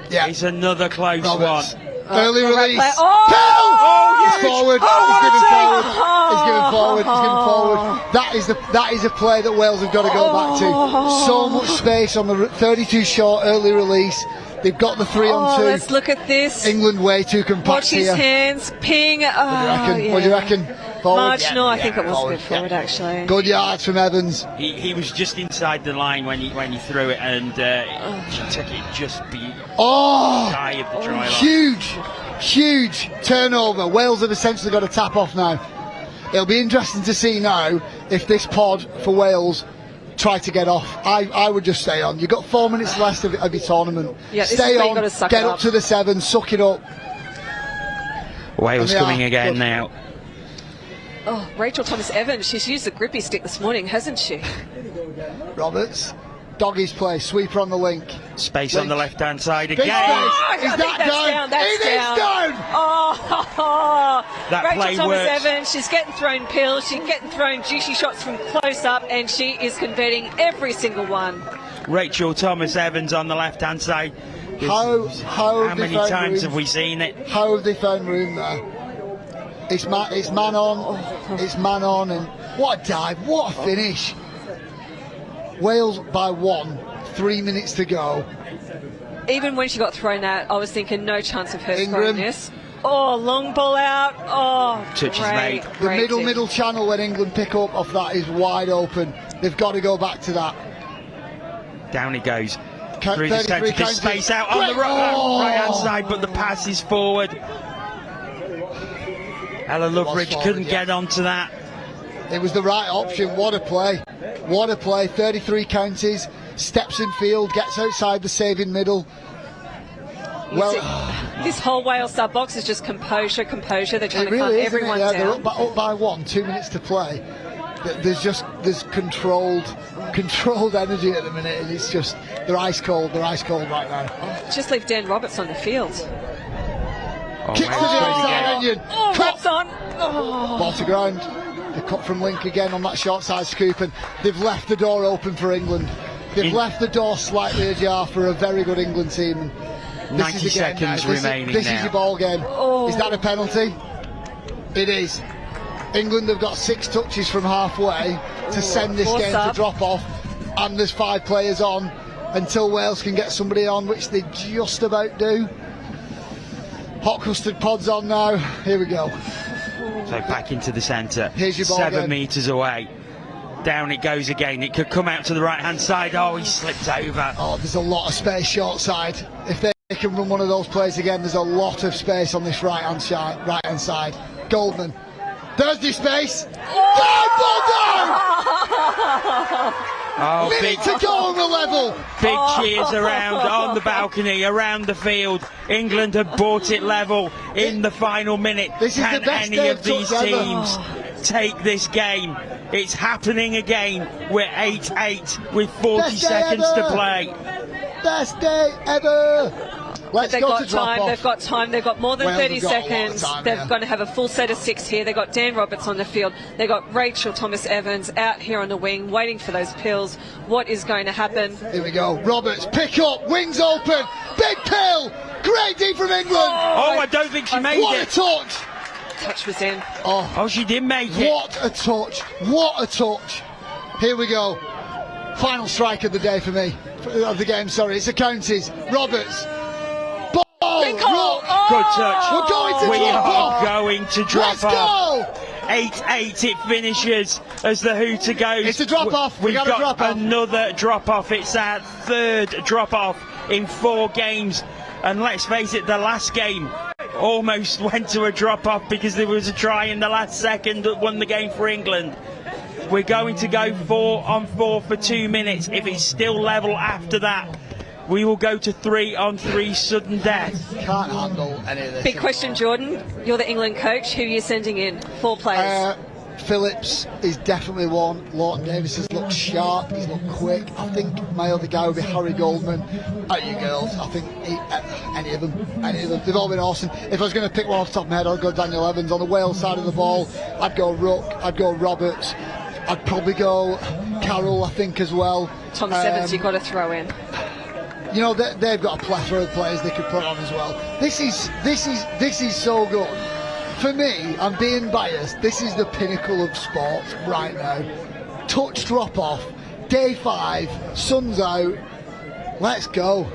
Yeah. It's another close Roberts. one. Early release. Oh, He's forward. He's given forward. He's given forward. That is a play that Wales have got to go back to. So much space on the 32 short early release. They've got the 3-on-2. Let's look at this. England way too compact Watch his here. hands. Ping. What do you reckon? Forward? Marginal. I think it was a bit forward actually. Good yards from Evans. He was just inside the line when he threw it, and she took it just shy of the try line. Huge turnover. Wales have essentially got a tap off now. It'll be interesting to see now if this pod for Wales try to get off. I would just stay on. You've got 4 minutes left of your tournament. Yeah, stay on, get up to the 7, suck it up. Wales coming again now. Oh, Rachel Thomas-Evans, she's used the grippy stick this morning, hasn't she? Roberts, doggies play, sweeper on the link. Space on the left-hand side Big again. space. Is that down? It is down! That play Rachel works. Thomas-Evans, she's getting thrown pills, she's getting thrown juicy shots from close up, and she is converting every single one. Rachel Thomas-Evans on the left-hand side. How many times have we seen it? How have they found room there? It's man on, and what a dive, what a finish. Wales by 1, 3 minutes to go. Even when she got thrown out, I was thinking no chance of her Ingram. throwing this. Oh, long ball out. Oh, Touch is made. The middle channel when England pick up off that is wide open. They've got to go back to that. Down he goes. Through the centre, this space out on the right-hand side, but the pass is forward. Ella Loveridge couldn't get onto that. It was the right option. What a play. What a play. 33 counties. Steps in field. Gets outside the saving middle. This whole Wales sub box is just composure. They're trying to calm is, everyone yeah, down. They're up by 1, 2 minutes to play. There's controlled energy at the minute, and it's just they're ice cold right now. Just leave Dan Roberts on the field. Kicks to the outside onion. Cut on. Ball to ground. They cut from link again on that short side scoop, and they've left the door open for England. They've left the door slightly ajar for a very good England team. And 90 seconds remaining This now. is your ball game. Is that a penalty? It is. England have got 6 touches from halfway to send this game to drop off, and there's 5 players on until Wales can get somebody on, which they just about do. Hot custard pods on now. Here we go. So back into the centre. Here's your ball 7 game. metres away. Down it goes again. It could come out to the right-hand side. Oh, he slipped over. Oh, there's a lot of space short side. If they can run one of those plays again, there's a lot of space on this right-hand side. Goldman. There's the space. Ball down! Oh, Minute to go on the level. Big cheers around on the balcony, around the field. England have brought it level in the final minute. This is Can the best any day of these ever. teams take this game? It's happening again. We're 8-8 with 40 Best day seconds to ever. play. Best day ever. Let's They've go got to drop time, off. they've got time, they've got more than Wales 30 have got a lot of seconds. time They're here. going to have a full set of 6 here. They've got Dan Roberts on the field. They've got Rachel Thomas-Evans out here on the wing, waiting for those pills. What is going to happen? Here we go. Roberts, pick up, wings open, big pill. Great D from England. Oh, I don't think she made what it. What a touch. Touch was in. Oh, she did make it. What a touch. What a touch. Here we go. Final strike of the day for me. Of the game, sorry. It's the counties. Roberts. Ball. Big goal. Rock. Good touch. We're going to We drop are off. going to drop Let's off. go. 8-8 it finishes as the hooter goes. It's a drop off. We We've got a got drop off. another drop off. It's our 3rd drop off in 4 games. And let's face it, the last game almost went to a drop off because there was a try in the last second that won the game for England. We're going to go 4-on-4 for 2 minutes. If it's still level after that, we will go to 3-on-3 sudden death. Can't handle any of this. Big question, Jordan. You're the England coach. Who are you sending in? 4 players. Phillips is definitely one. Lawton Davis has looked sharp, he's looked quick. I think my other guy would be Harry Goldman. You girls, I think any of them. They've all been awesome. If I was going to pick one off the top of my head, I'd go Daniel Evans. On the Wales side of the ball, I'd go Ruck, I'd go Roberts, I'd probably go Carroll, I think, as well. Thomas-Evans you've got to throw in. You know, they've got a plethora of players they could put on as well. This is so good. For me, I'm being biased, this is the pinnacle of sport right now. Touch drop off, day 5, sun's out, let's go.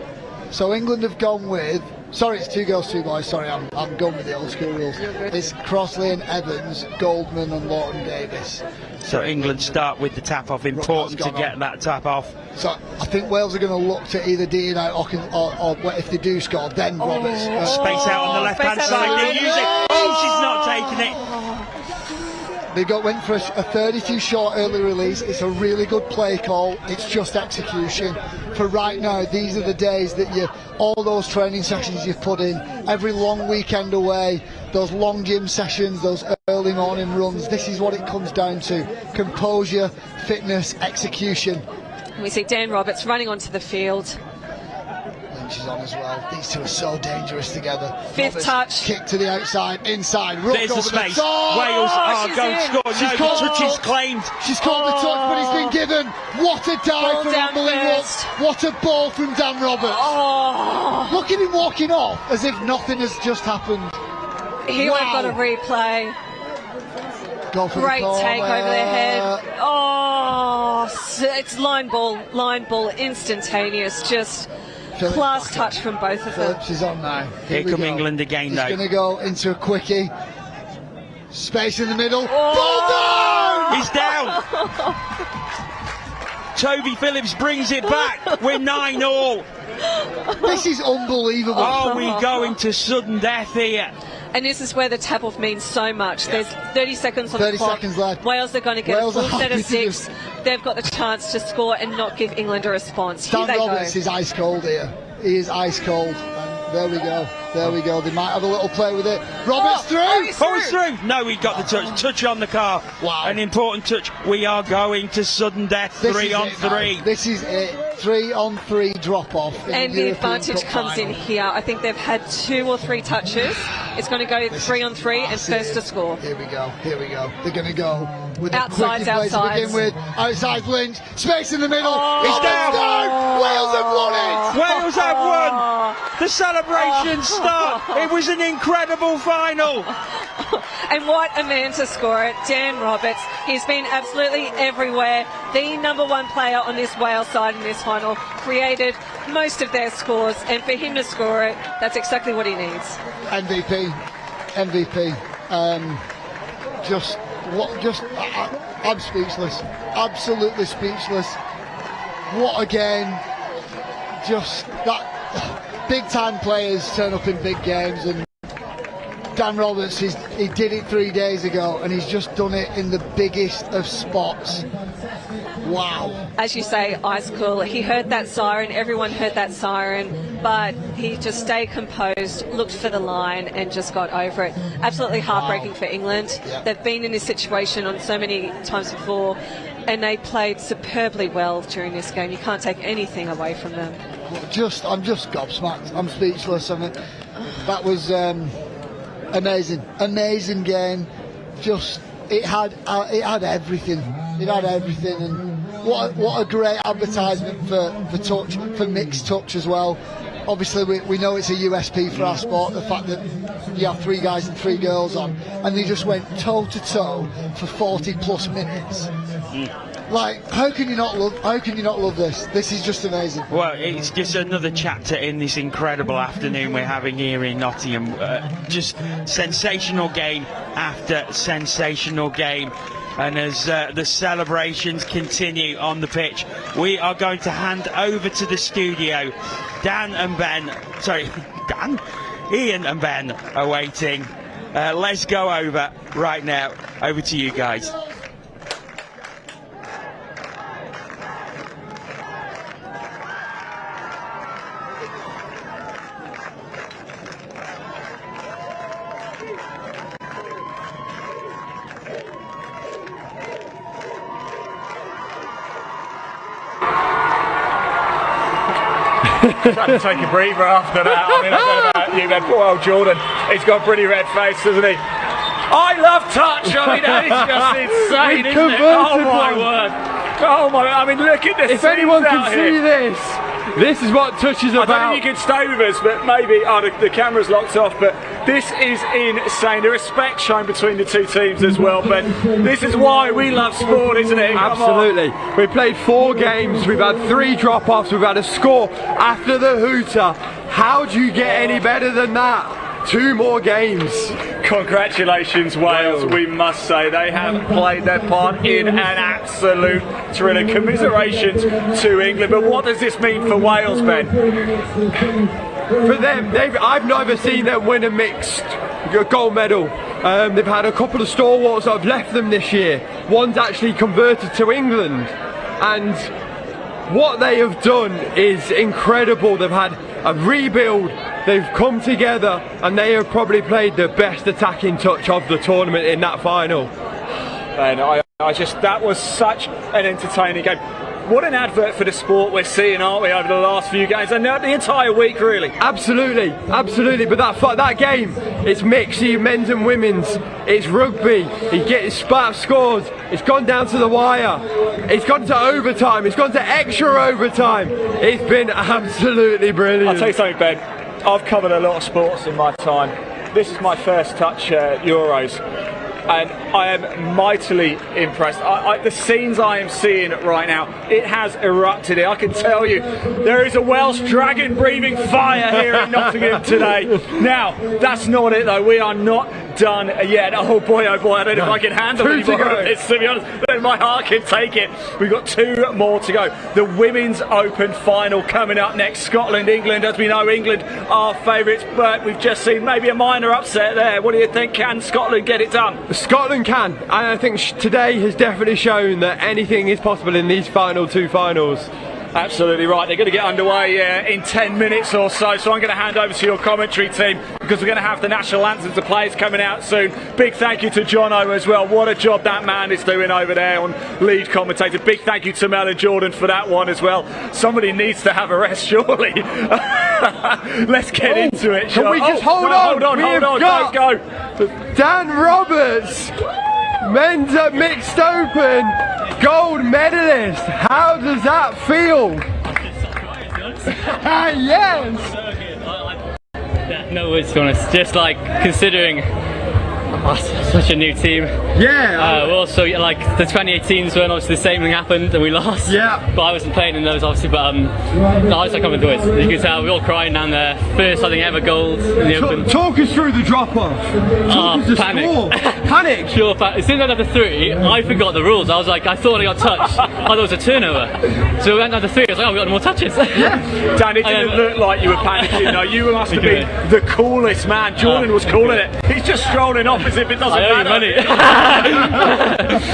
So England have gone with, sorry it's 2 girls, 2 boys, sorry I'm going with the old school rules. It's Crossley and Evans, Goldman and Lawton Davis. So England start with the tap off, important to get that tap off. So I think Wales are going to look to either Dean out or if they do score, then Roberts. Space out on the left hand side, they'll use it. Oh, she's not taking it. They went for a 32 short early release. It's a really good play call. It's just execution. For right now, these are the days that all those training sessions you've put in, every long weekend away, those long gym sessions, those early morning runs, this is what it comes down to. Composure, fitness, execution. We see Dan Roberts running onto the field. Lynch is on as well. These two are so dangerous together. 5th Roberts, touch. Kick to the outside, inside. Ruck There's over the space. top. Wales are she's going to in. score. She's No, the called touch the is touch. claimed. She's called the touch, but it's been given. What a Ball dive from down Emily first. Ruck. What a ball from Dan Roberts. Look at him walking off as if nothing has just happened. Here Wow. we've got a replay. Go for Great the corner. take over their head. Oh, it's line ball, instantaneous. Just Phillips class back touch from both of them. Phillips is on now. Here we come go. England again, He's though. going to go into a quickie. Space in the middle. Oh. Ball down! He's down. Toby Phillips brings it back. We're 9-all. This is unbelievable. Are we going to sudden death here? And this is where the tap-off means so much. There's 30 seconds on 30 the clock. seconds left. Wales are going to get Wales a are full set of happy to 6. They've got the chance to score and not give England a response. Here Dan they Roberts go. is ice cold here. He is ice cold. And there we go. There we go. They might have a little play with it. Roberts through. Oh, he's Oh, it's through. No, he got the touch. Touch on the car. Wow. An important touch. We are going to sudden death. This 3 is on it now. 3. This is it. 3-on-3 drop off. And the advantage comes in here. I think they've had 2 or 3 touches. It's going to go 3-on-3 and first to score. Here we go. Here we go. They're going to go with the Outsides, quickest place to begin outsides. with. Outside Lynch. Space in the middle. Oh. It's He's down. Wales have won it. Wales have won. The celebrations start. It was an incredible final. And what a man to score it, Dan Roberts. He's been absolutely everywhere. The #1 player on this Wales side in this final. Created most of their scores, and for him to score it, that's exactly what he needs. MVP. I'm speechless. Absolutely speechless. What a game. Just that big time players turn up in big games, and Dan Roberts, he did it 3 days ago, and he's just done it in the biggest of spots. Wow. As you say, ice cool. He heard that siren, everyone heard that siren, but he just stayed composed, looked for the line, and just got over it. Absolutely heartbreaking for England. Yeah. They've been in this situation on so many times before, and they played superbly well during this game. You can't take anything away from them. I'm just gobsmacked. I'm speechless. I mean, that was amazing game. Just it had everything. It had everything, and what a great advertisement for mixed touch as well. Obviously, we know it's a USP for our sport, the fact that you have 3 guys and 3 girls on, and they just went toe to toe for 40 plus minutes. Like, how can you not love this? This is just amazing. Well, it's just another chapter in this incredible afternoon we're having here in Nottingham. Just sensational game after sensational game. And as the celebrations continue on the pitch, we are going to hand over to the studio. Ian and Ben are waiting. Let's go over right now. Over to you guys. Trying to take a breather after that. I mean, I don't know about you, man. Poor old Jordan. He's got a pretty red face, doesn't he? I love touch. I mean, that is just insane, isn't it? Oh my word. Oh my. I mean, look at this. If anyone can see this is what touch is about. I don't think you can stay with us, but maybe the camera's locked off. But this is insane. The respect shown between the two teams as well. But this is why we love sport, isn't it? Absolutely. We played 4 games. We've had 3 drop-offs. We've had a score after the hooter. How do you get any better than that? 2 more games. Congratulations, Wales, we must say. They have played their part in an absolute thriller. Commiserations to England. But what does this mean for Wales, Ben? For them, I've never seen them win a mixed gold medal. They've had a couple of stalwarts that have left them this year. One's actually converted to England. And what they have done is incredible. They've had a rebuild. They've come together, and they have probably played the best attacking touch of the tournament in that final. And that was such an entertaining game. What an advert for the sport we're seeing, aren't we, over the last few games, and the entire week, really. Absolutely. But that game, it's mixed, men's and women's. It's rugby. He gets scores. It's gone down to the wire. It's gone to overtime. It's gone to extra overtime. It's been absolutely brilliant. I'll tell you something, Ben. I've covered a lot of sports in my time. This is my first touch Euros, and I am mightily impressed. The scenes I am seeing right now, it has erupted here. I can tell you, there is a Welsh dragon breathing fire here in Nottingham today. Now, that's not it though. We are not done yet. Oh boy, I don't know if I can handle any more of this, to be honest, but my heart can take it. We've got 2 more to go. The Women's Open final coming up next. Scotland, England. As we know, England are favourites, but we've just seen maybe a minor upset there. What do you think? Can Scotland get it done? Scotland can, and I think today has definitely shown that anything is possible in these final 2 finals. Absolutely right. They're going to get underway in 10 minutes or so. So I'm going to hand over to your commentary team, because we're going to have the national anthems, the players coming out soon. Big thank you to Jono as well. What a job that man is doing over there on lead commentator. Big thank you to Mel and Jordan for that one as well. Somebody needs to have a rest, surely. Let's get into it. Can we just hold on? Don't go. Dan Roberts, men's mixed open gold medalist. How does that feel? Yes. No words, to be honest. Just like considering Such a new team. Yeah. Well, also, like the 2018s when obviously the same thing happened and we lost. Yeah. But I wasn't playing in those obviously. But no, I just come and do it. You can tell we all crying down there. First, I think ever gold in the Open. Talk us through the drop off. Panic. Panic. Sure. As soon as I got to 3, I forgot the rules. I was like, I thought I got touched. I thought it was a turnover. So we went down to 3. I was like, oh, we got more touches. Dan, it didn't look like you were panicking though. You must have been the coolest man. Jordan was calling it. He's just strolling off as if it doesn't matter.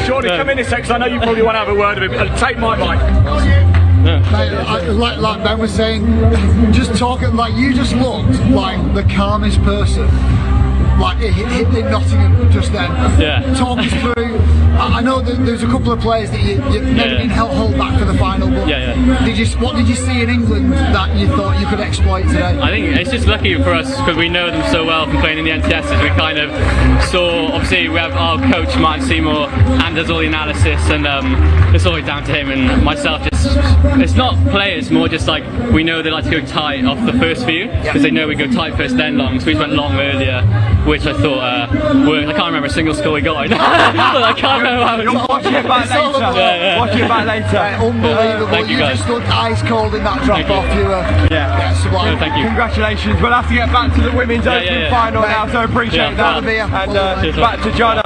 Jordan, come in a sec, 'cause I know you probably want to have a word with him. Take my mic. Like Ben was saying, just talking like you just looked like the calmest person. Like it hit Nottingham just then. Yeah. Talk us through. I know that there's a couple of players that you've maybe been held back for the final, but what did you see in England that you thought you could exploit today? I think it's just lucky for us because we know them so well from playing in the NTSs. We kind of saw, obviously we have our coach Martin Seymour and does all the analysis, and it's always down to him and myself. Just it's not players, more just like we know they like to go tight off the first few because they know we go tight first then long, so we just went long earlier, which I thought worked. I can't remember a single score we got. I can't remember how You'll watch it back later. Watch it back later. Unbelievable. Thank you guys. Just looked ice cold in that drop off. You were sublime. No, thank you. Congratulations. We'll have to get back to the women's Open final now, so appreciate that. And back to Jono.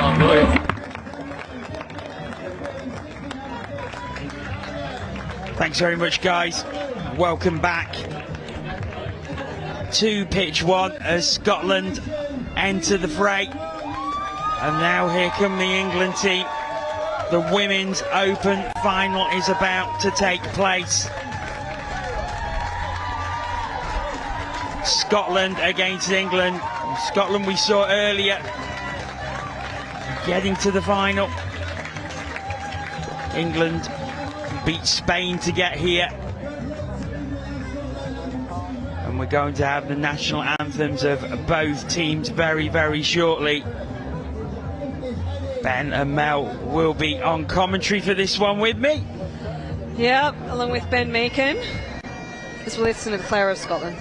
Oh, boy. Thanks very much, guys. Welcome back to pitch 1 as Scotland enter the fray. And now here come the England team. The Women's Open final is about to take place. Scotland against England. Scotland we saw earlier getting to the final. England beat Spain to get here. And we're going to have the national anthems of both teams very, very shortly. Ben and Mel will be on commentary for this one with me. Yep, along with Ben Macon, as we listen to the Clare of Scotland.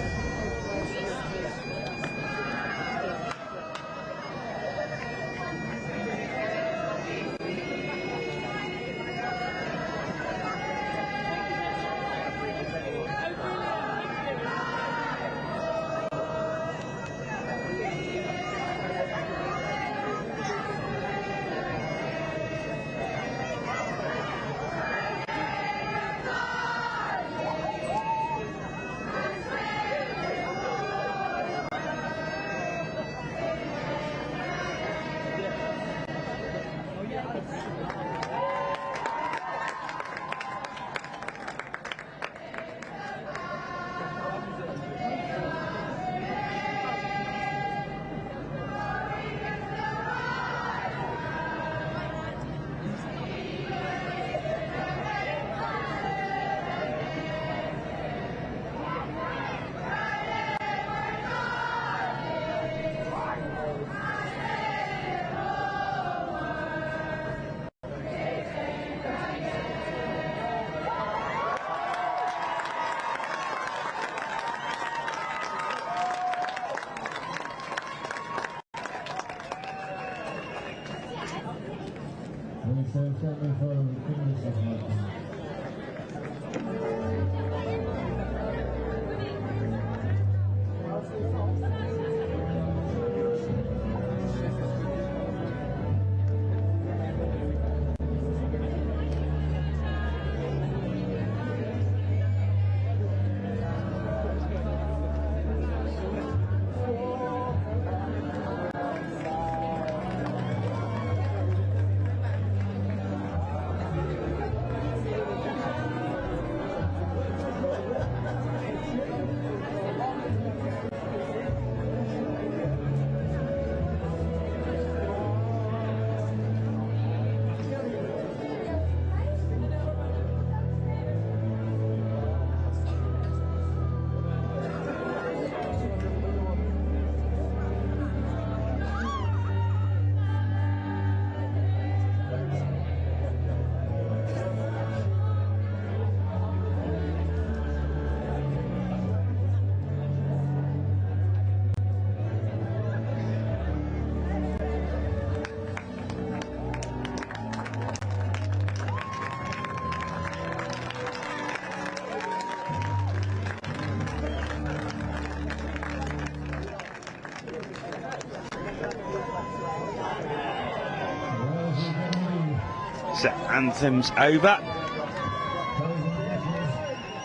So anthem's over.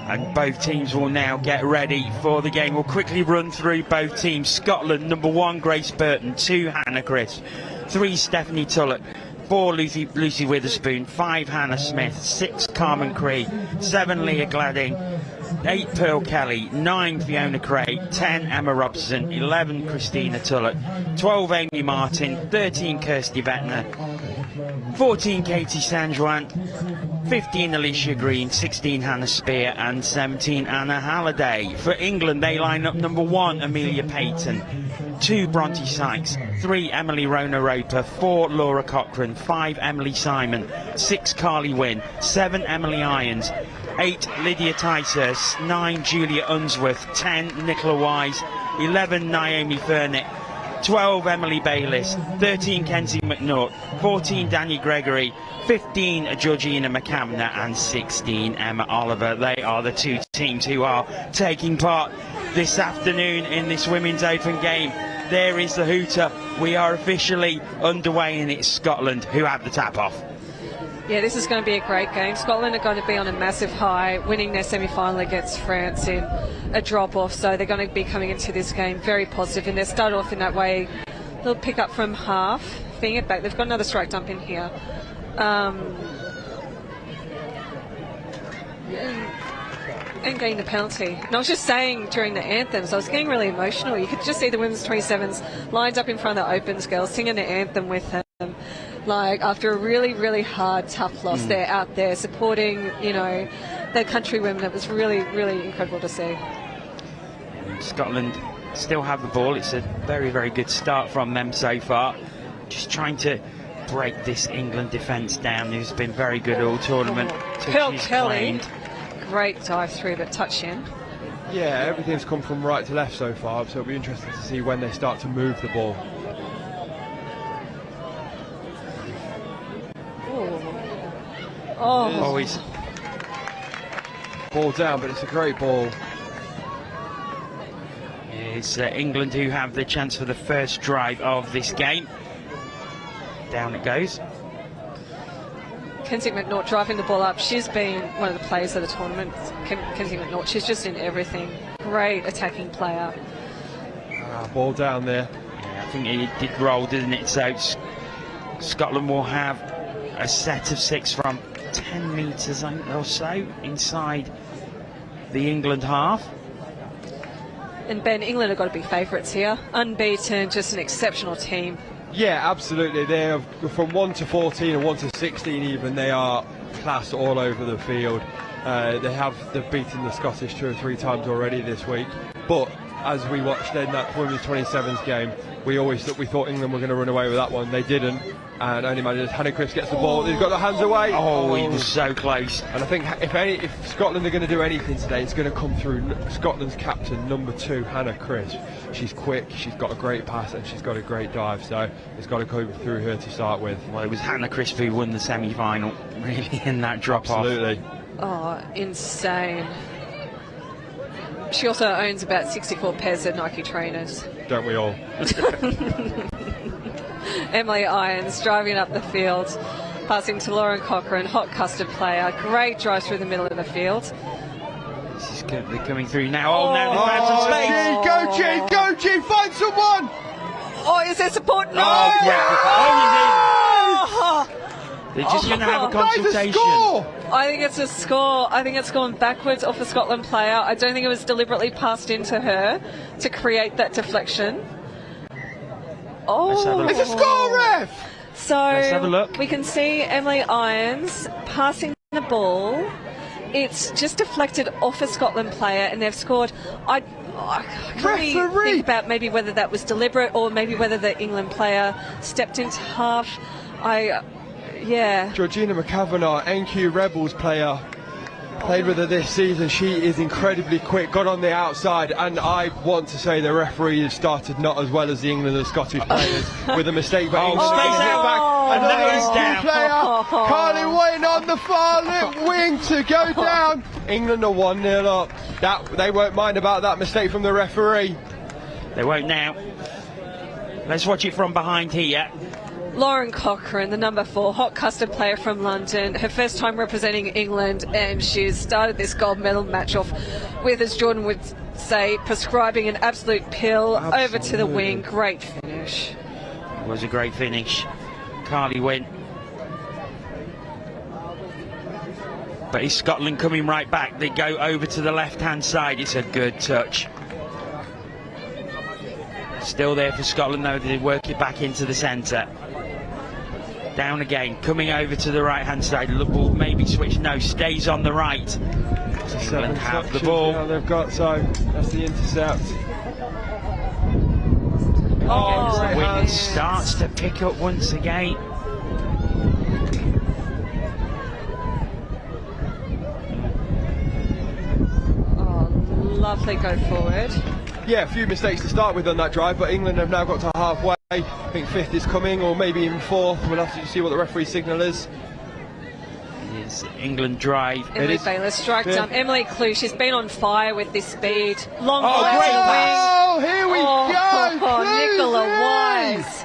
And both teams will now get ready for the game. We'll quickly run through both teams. Scotland, number 1, Grace Burton. 2, Hannah Crisp. 3, Stephanie Tullett. 4, Lucy Witherspoon. 5, Hannah Smith. 6, Carmen Cree. 7, Leah Gladding. 8, Pearl Kelly. 9, Fiona Craig. 10, Emma Robson. 11, Christina Tullett. 12, Amy Martin. 13, Kirsty Bettner. 14, Katie San Juan. 15, Alicia Green. 16, Hannah Spear. And 17, Anna Halliday. For England, they line up number 1, Amelia Payton. 2, Bronte Sykes. 3, Emily Rona Roper. 4, Laura Cochrane. 5, Emily Simon. 6, Carly Wynn. 7, Emily Irons. 8, Lydia Ticehurst. 9, Julia Unsworth. 10, Nicola Wise. 11, Naomi Furnick. 12, Emily Bayliss. 13, Kenzie McNaught. 14, Dania Gregory. 15, Georgina McCamner. And 16, Emma Oliver. They are the 2 teams who are taking part this afternoon in this Women's Open game. There is the hooter. We are officially underway, and it's Scotland who have the tap off. Yeah, this is going to be a great game. Scotland are going to be on a massive high, winning their semi-final against France in a drop-off, so they're going to be coming into this game very positive, and they start off in that way. They'll pick up from half, being it back. They've got another strike dump in here. And getting the penalty. And I was just saying during the anthems, I was getting really emotional. You could just see the women's 27s lined up in front of the Opens girls singing the anthem with them. Like, after a really, really hard, tough loss, they're out there supporting, you know, their country women. It was really, really incredible to see. Scotland still have the ball. It's a very, very good start from them so far. Just trying to break this England defence down, who's been very good all tournament. Pearl Kelly, great dive through, but touch in. Yeah, everything's come from right to left so far, so it'll be interesting to see when they start to move the ball. Oh, always ball down, but it's a great ball. It's England who have the chance for the first drive of this game. Down it goes. Kenzie McNaught driving the ball up. She's been one of the players of the tournament. Kenzie McNaught, she's just in everything. Great attacking player. Ball down there. Yeah, I think it did roll, didn't it? So Scotland will have a set of 6 from 10 metres or so inside the England half. And Ben, England have got to be favourites here. Unbeaten, just an exceptional team. Yeah, absolutely. They're from 1 to 14 and 1 to 16 even. They are class all over the field. They've beaten the Scottish 2 or 3 times already this week. But as we watched in that women's 27s game, we thought England were going to run away with that one. They didn't, and only managed. Hannah Crisp gets the ball. They've got their hands away. Oh, he was so close. And I think if Scotland are going to do anything today, it's going to come through Scotland's captain, number 2, Hannah Crisp. She's quick, she's got a great pass, and she's got a great dive. So it's got to go through her to start with. Well, it was Hannah Crisp who won the semi-final, really, in that drop-off. Absolutely. Oh, insane. She also owns about 64 pairs of Nike trainers. Don't we all? Emily Irons driving up the field, passing to Lauren Cochrane, hot custard player. Great drive through the middle of the field. This is good. They're coming through now. Oh, now they found some space. Go G, find someone! Oh, is there support? No! Oh, yeah. They're just going to have a consultation. I think it's a score. I think it's gone backwards off a Scotland player. I don't think it was deliberately passed into her to create that deflection. Oh, it's a score, ref! So let's have a look. We can see Emily Irons passing the ball. It's just deflected off a Scotland player, and they've scored. I can't really think about maybe whether that was deliberate or maybe whether the England player stepped into half. Yeah. Georgina McCavanagh, NQ Rebels player, played with her this season. She is incredibly quick, got on the outside, and I want to say the referee has started not as well as the England and Scottish players with a mistake, but England space it out. back. Another NQ player, Carly Wayne on the far lip wing to go down. England are 1-0 up. They won't mind about that mistake from the referee. They won't now. Let's watch it from behind here. Lauren Cochrane, the number 4 hot custard player from London, her first time representing England, and she's started this gold medal match off with, as Jordan would say, prescribing an absolute pill. Over to the wing. Great finish. It was a great finish. Carly win. But is Scotland coming right back? They go over to the left-hand side. It's a good touch. Still there for Scotland, though. They work it back into the centre. Down again, coming over to the right-hand side. The ball maybe switch. No, stays on the right. England have the ball. Now they've got, so that's the intercept. The wind starts to pick up once again. Lovely go forward. Yeah, a few mistakes to start with on that drive, but England have now got to halfway. I think 5th is coming, or maybe even 4th. We'll have to see what the referee signal is. It is England drive. Emily Baylor strike down. Emily Clue, she's been on fire with this speed. Long great pass. Oh, here we go. Nicola Wise.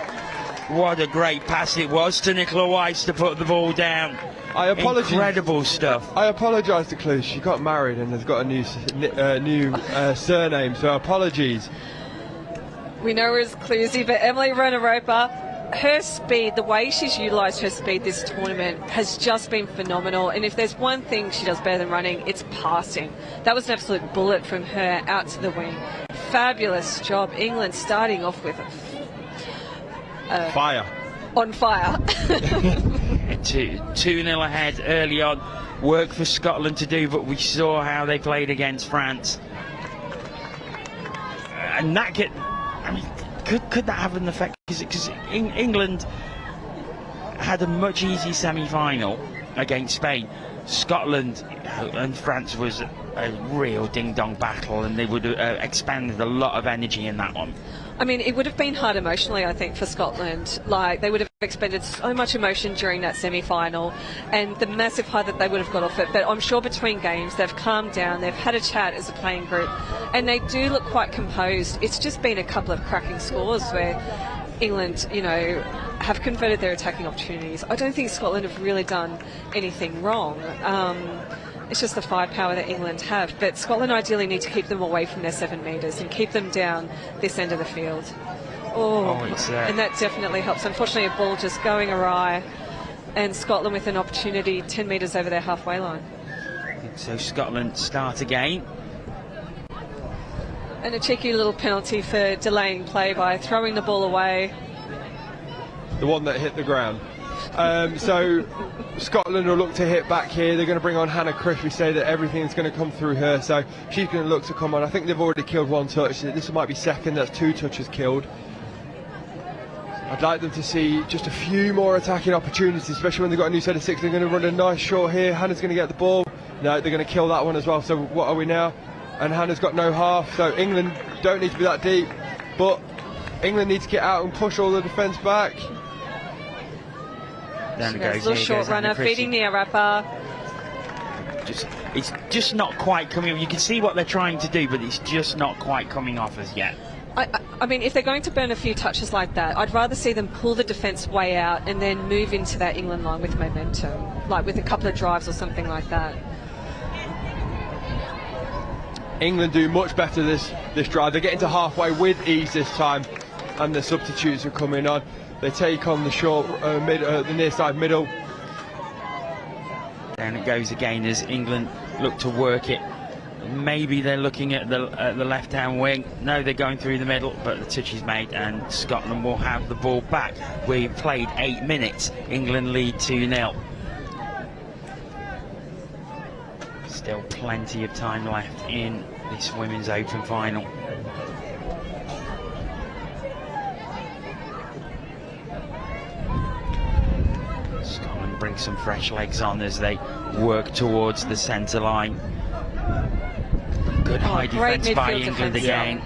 What a great pass it was to Nicola Wise to put the ball down. I apologise. Incredible stuff. I apologise to Clue. She got married and has got a new surname, so apologies. We know her as Cluesy, but Emily Rona-Roper, her speed, the way she's utilised her speed this tournament has just been phenomenal. And if there's one thing she does better than running, it's passing. That was an absolute bullet from her out to the wing. Fabulous job. England starting off with fire. On fire. 2-0 ahead early on. Work for Scotland to do, but we saw how they played against France. And that could that have an effect? Because England had a much easier semi-final against Spain. Scotland and France was a real ding-dong battle, and they would have expended a lot of energy in that one. I mean, it would have been hard emotionally, I think, for Scotland. Like, they would have expended so much emotion during that semi-final, and the massive high that they would have got off it. But I'm sure between games, they've calmed down, they've had a chat as a playing group, and they do look quite composed. It's just been a couple of cracking scores where England, have converted their attacking opportunities. I don't think Scotland have really done anything wrong. It's just the firepower that England have. But Scotland ideally need to keep them away from their 7 metres and keep them down this end of the field. And that definitely helps. Unfortunately, a ball just going awry, and Scotland with an opportunity 10 metres over their halfway line. So Scotland start again. And a cheeky little penalty for delaying play by throwing the ball away. The one that hit the ground. So Scotland will look to hit back here. They're going to bring on Hannah Criff. We say that everything's going to come through her, so she's going to look to come on. I think they've already killed 1 touch. This might be second. That's 2 touches killed. I'd like them to see just a few more attacking opportunities, especially when they've got a new set of 6. They're going to run a nice short here. Hannah's going to get the ball. No, they're going to kill that one as well. So what are we now? And Hannah's got no half. So England don't need to be that deep, but England need to get out and push all the defence back. Down it goes. Little short runner, feeding the Arapa. It's just not quite coming. You can see what they're trying to do, but it's just not quite coming off as yet. I mean, if they're going to burn a few touches like that, I'd rather see them pull the defence way out and then move into that England line with momentum, like with a couple of drives or something like that. England do much better this drive. They're getting to halfway with ease this time, and the substitutes are coming on. They take on the short the near side middle. Down it goes again as England look to work it. Maybe they're looking at the left-hand wing. No, they're going through the middle, but the touch is made, and Scotland will have the ball back. We've played 8 minutes. England lead 2-0. Still plenty of time left in this Women's Open final. Scotland bring some fresh legs on as they work towards the centre line. Good high defence by England again.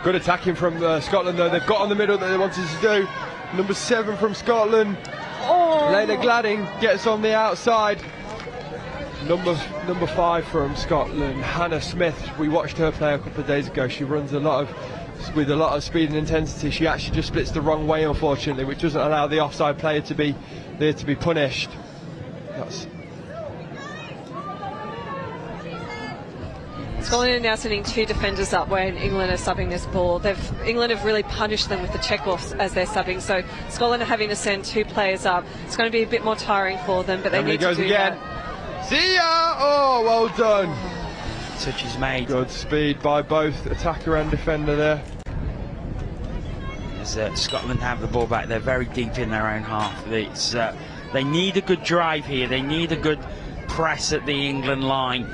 Good attacking from Scotland though. They've got on the middle that they wanted to do. Number 7 from Scotland. Layla Gladding gets on the outside. Number 5 from Scotland, Hannah Smith. We watched her play a couple of days ago. She runs a lot of with a lot of speed and intensity. She actually just splits the wrong way, unfortunately, which doesn't allow the offside player to be there to be punished. Scotland are now sending 2 defenders up when England are subbing this ball. England have really punished them with the check-offs as they're subbing, so Scotland are having to send 2 players up. It's going to be a bit more tiring for them, but they need to do again. that. See ya! Oh, well done. Touch is made. Good speed by both attacker and defender there. As Scotland have the ball back, they're very deep in their own half. They need a good drive here. They need a good press at the England line.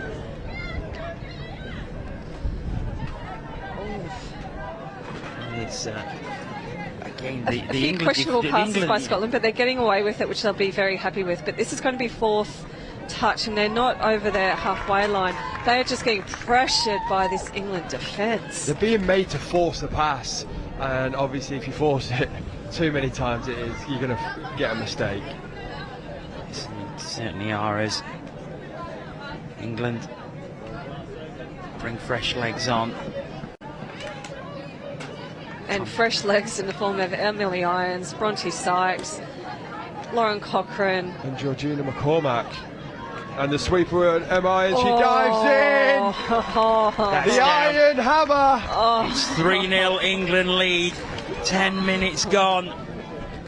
It's again the a few England, questionable passes by Scotland, but they're getting away with it, which they'll be very happy with. But this is going to be 4th touch, and they're not over their halfway line. They are just getting pressured by this England defence. They're being made to force the pass, and obviously if you force it too many times, you're going to get a mistake. Certainly are, as England bring fresh legs on. And fresh legs in the form of Emily Irons, Bronte Sykes, Lauren Cochrane, and Georgina McCormack. And the sweeper and Emma, and she dives in! The Iron Hammer! It's 3-0 England lead, 10 minutes gone.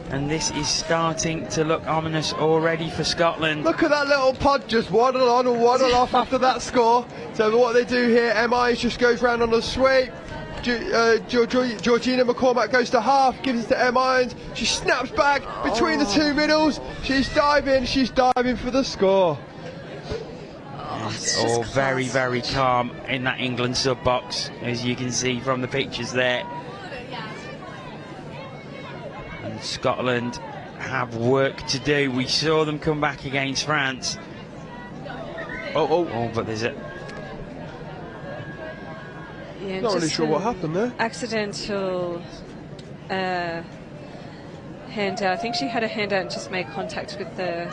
And this is starting to look ominous already for Scotland. Look at that little pod just waddle on and waddle off after that score. So what they do here, Emma just goes round on the sweep. Georgina McCormack goes to half, gives it to Em Irons. She snaps back between the 2 middles. She's diving for the score. It's all very, very calm in that England sub box, as you can see from the pictures there. And Scotland have work to do. We saw them come back against France. Oh, but there's a... Yeah, not really sure what happened there. Accidental handout. I think she had a handout and just made contact with the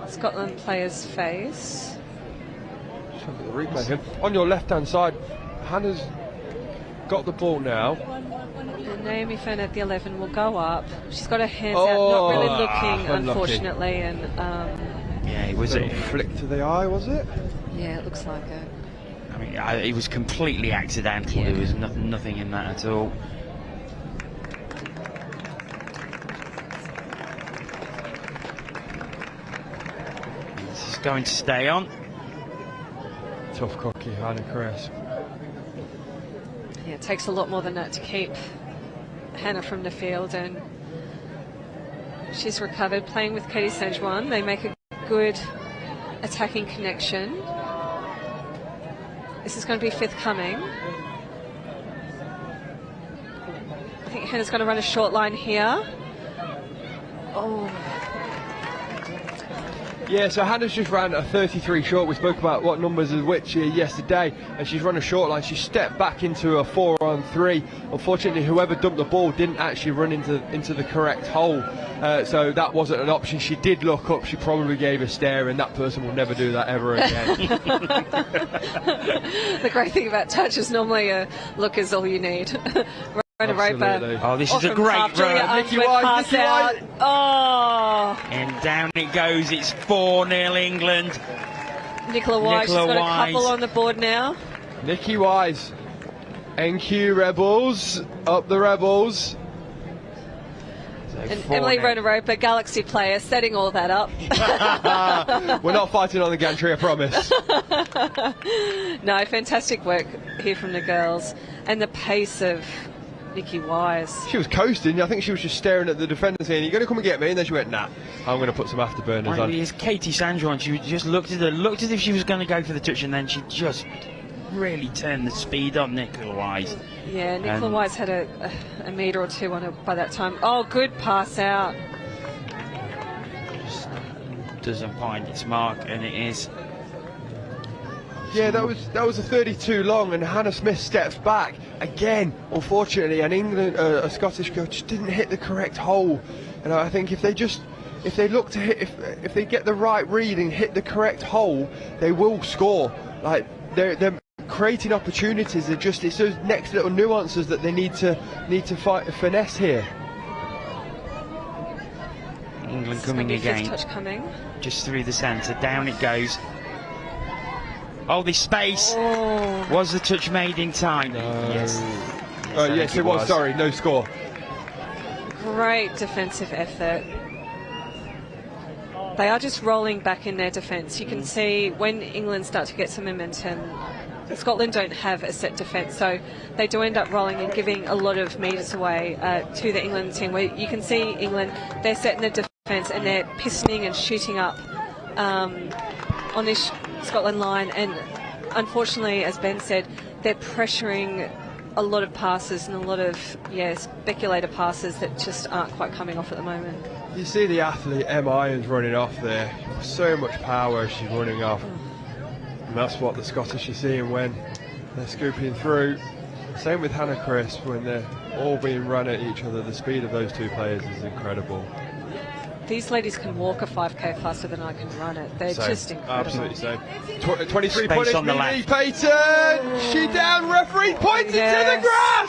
Scotland player's face. Just look at the replay here. On your left-hand side, Hannah's got the ball now. And Naomi Fenn at the 11 will go up. She's got her hands out, not really looking, unfortunately. And yeah, was it a flick to the eye? Was it? Yeah, it looks like it. I mean, it was completely accidental. There was nothing in that at all. This is going to stay on. Tough cookie, Hannah Crisp. Yeah, it takes a lot more than that to keep Hannah from the field, and she's recovered. Playing with Katie Saint-Juan, they make a good attacking connection. This is going to be 5th coming. I think Hannah's going to run a short line here. Oh. Yeah, so Hannah's just ran a 33 short. We spoke about what numbers of which yesterday, and she's run a short line. She stepped back into a 4-on-3. Unfortunately, whoever dumped the ball didn't actually run into the correct hole, so that wasn't an option. She did look up. She probably gave a stare, and that person will never do that ever again. The great thing about touch is normally a look is all you need. Roper. Oh, this is a great run. Nicky Wise. Oh. And down it goes. It's 4-0 England. Nicola Wise. She's got a couple on the board now. Nicky Wise. NQ Rebels. Up the Rebels. And Emily Roper, Galaxy player, setting all that up. We're not fighting on the gantry, I promise. No, fantastic work here from the girls. And the pace of Nicky Wise. She was coasting. I think she was just staring at the defender saying, "You're going to come and get me?" And then she went, "Nah, I'm going to put some afterburners on." It's Katie Saint-Juan. She just looked at her, looked as if she was going to go for the touch, and then she just really turned the speed on Nicola Wise. Yeah, Nicola Wise had a metre or two on her by that time. Oh, good pass out. Just doesn't find its mark, and it is. Yeah, that was a 32 long, and Hannah Smith steps back again. Unfortunately, and England, a Scottish girl, just didn't hit the correct hole. And I think if they look to hit, if they get the right read and hit the correct hole, they will score. Like they're creating opportunities. It's those next little nuances that they need to finesse here. England coming again. Touch coming. Just through the centre, down it goes. Oh, this space. Was the touch made in time? Yes. Yes, it was. Sorry, no score. Great defensive effort. They are just rolling back in their defence. You can see when England start to get some momentum, Scotland don't have a set defence, so they do end up rolling and giving a lot of metres away to the England team. Where you can see England, they're setting the defence and they're pistoning and shooting up on this Scotland line, and unfortunately, as Ben said, they're pressuring a lot of passes and a lot of speculator passes that just aren't quite coming off at the moment. You see the athlete Em Irons running off there, so much power as she's running off, and that's what the Scottish are seeing when they're scooping through. Same with Hannah Crisp, when they're all being run at each other. The speed of those two players is incredible. These ladies can walk a 5k faster than I can run it. They're just incredible. Absolutely same. 23 Space points on the Mimi left. Payton. She down. Referee points into the grass.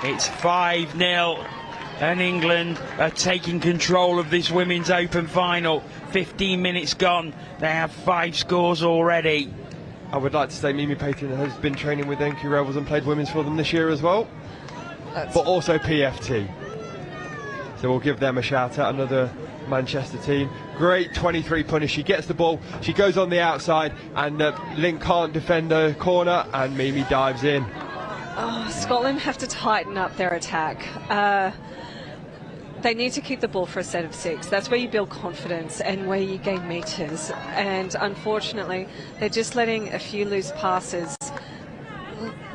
It's 5-0, and England are taking control of this women's open final. 15 minutes gone. They have 5 scores already. I would like to say Mimi Payton has been training with NQ Rebels and played women's for them this year as well, but also PFT. So we'll give them a shout out, another Manchester team. Great 23 punish. She gets the ball, she goes on the outside, and Link can't defend the corner, and Mimi dives in. Oh, Scotland have to tighten up their attack. They need to keep the ball for a set of 6. That's where you build confidence and where you gain metres. And unfortunately, they're just letting a few loose passes,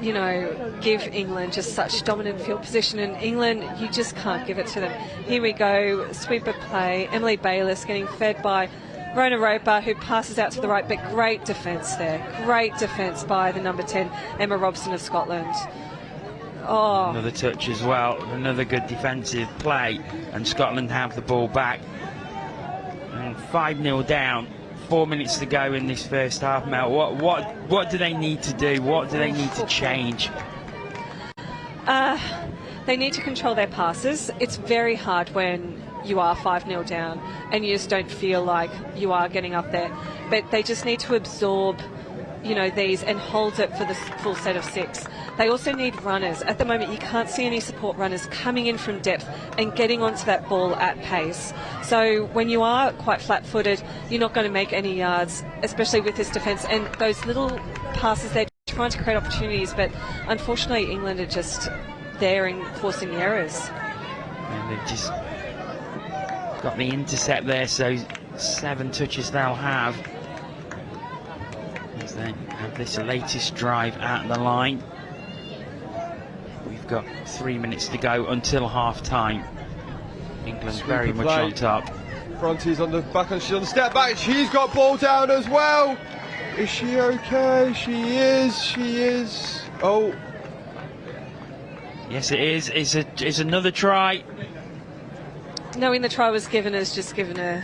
you know, give England just such dominant field position. And England, you just can't give it to them. Here we go, sweeper play. Emily Bayliss getting fed by Rona Roper, who passes out to the right, but great defence there. Great defence by the number 10, Emma Robson of Scotland. Oh. Another touch as well, another good defensive play, and Scotland have the ball back. And 5-0 down, 4 minutes to go in this first half. Mel, what do they need to do? What do they need to change? They need to control their passes. It's very hard when you are 5-0 down and you just don't feel like you are getting up there. But they just need to absorb, you know, these and hold it for the full set of 6. They also need runners. At the moment, you can't see any support runners coming in from depth and getting onto that ball at pace. So when you are quite flat-footed, you're not going to make any yards, especially with this defence. And those little passes, they're trying to create opportunities, but unfortunately, England are just there and forcing errors. And they've just got the intercept there, so 7 touches they'll have. As they have this latest drive at the line. We've got 3 minutes to go until half-time. England's very much on top. Bronte's on the back and she's on the step back. She's got ball down as well. Is she okay? She is. Oh. Yes, it is. It's another try. Knowing the try was given as just given a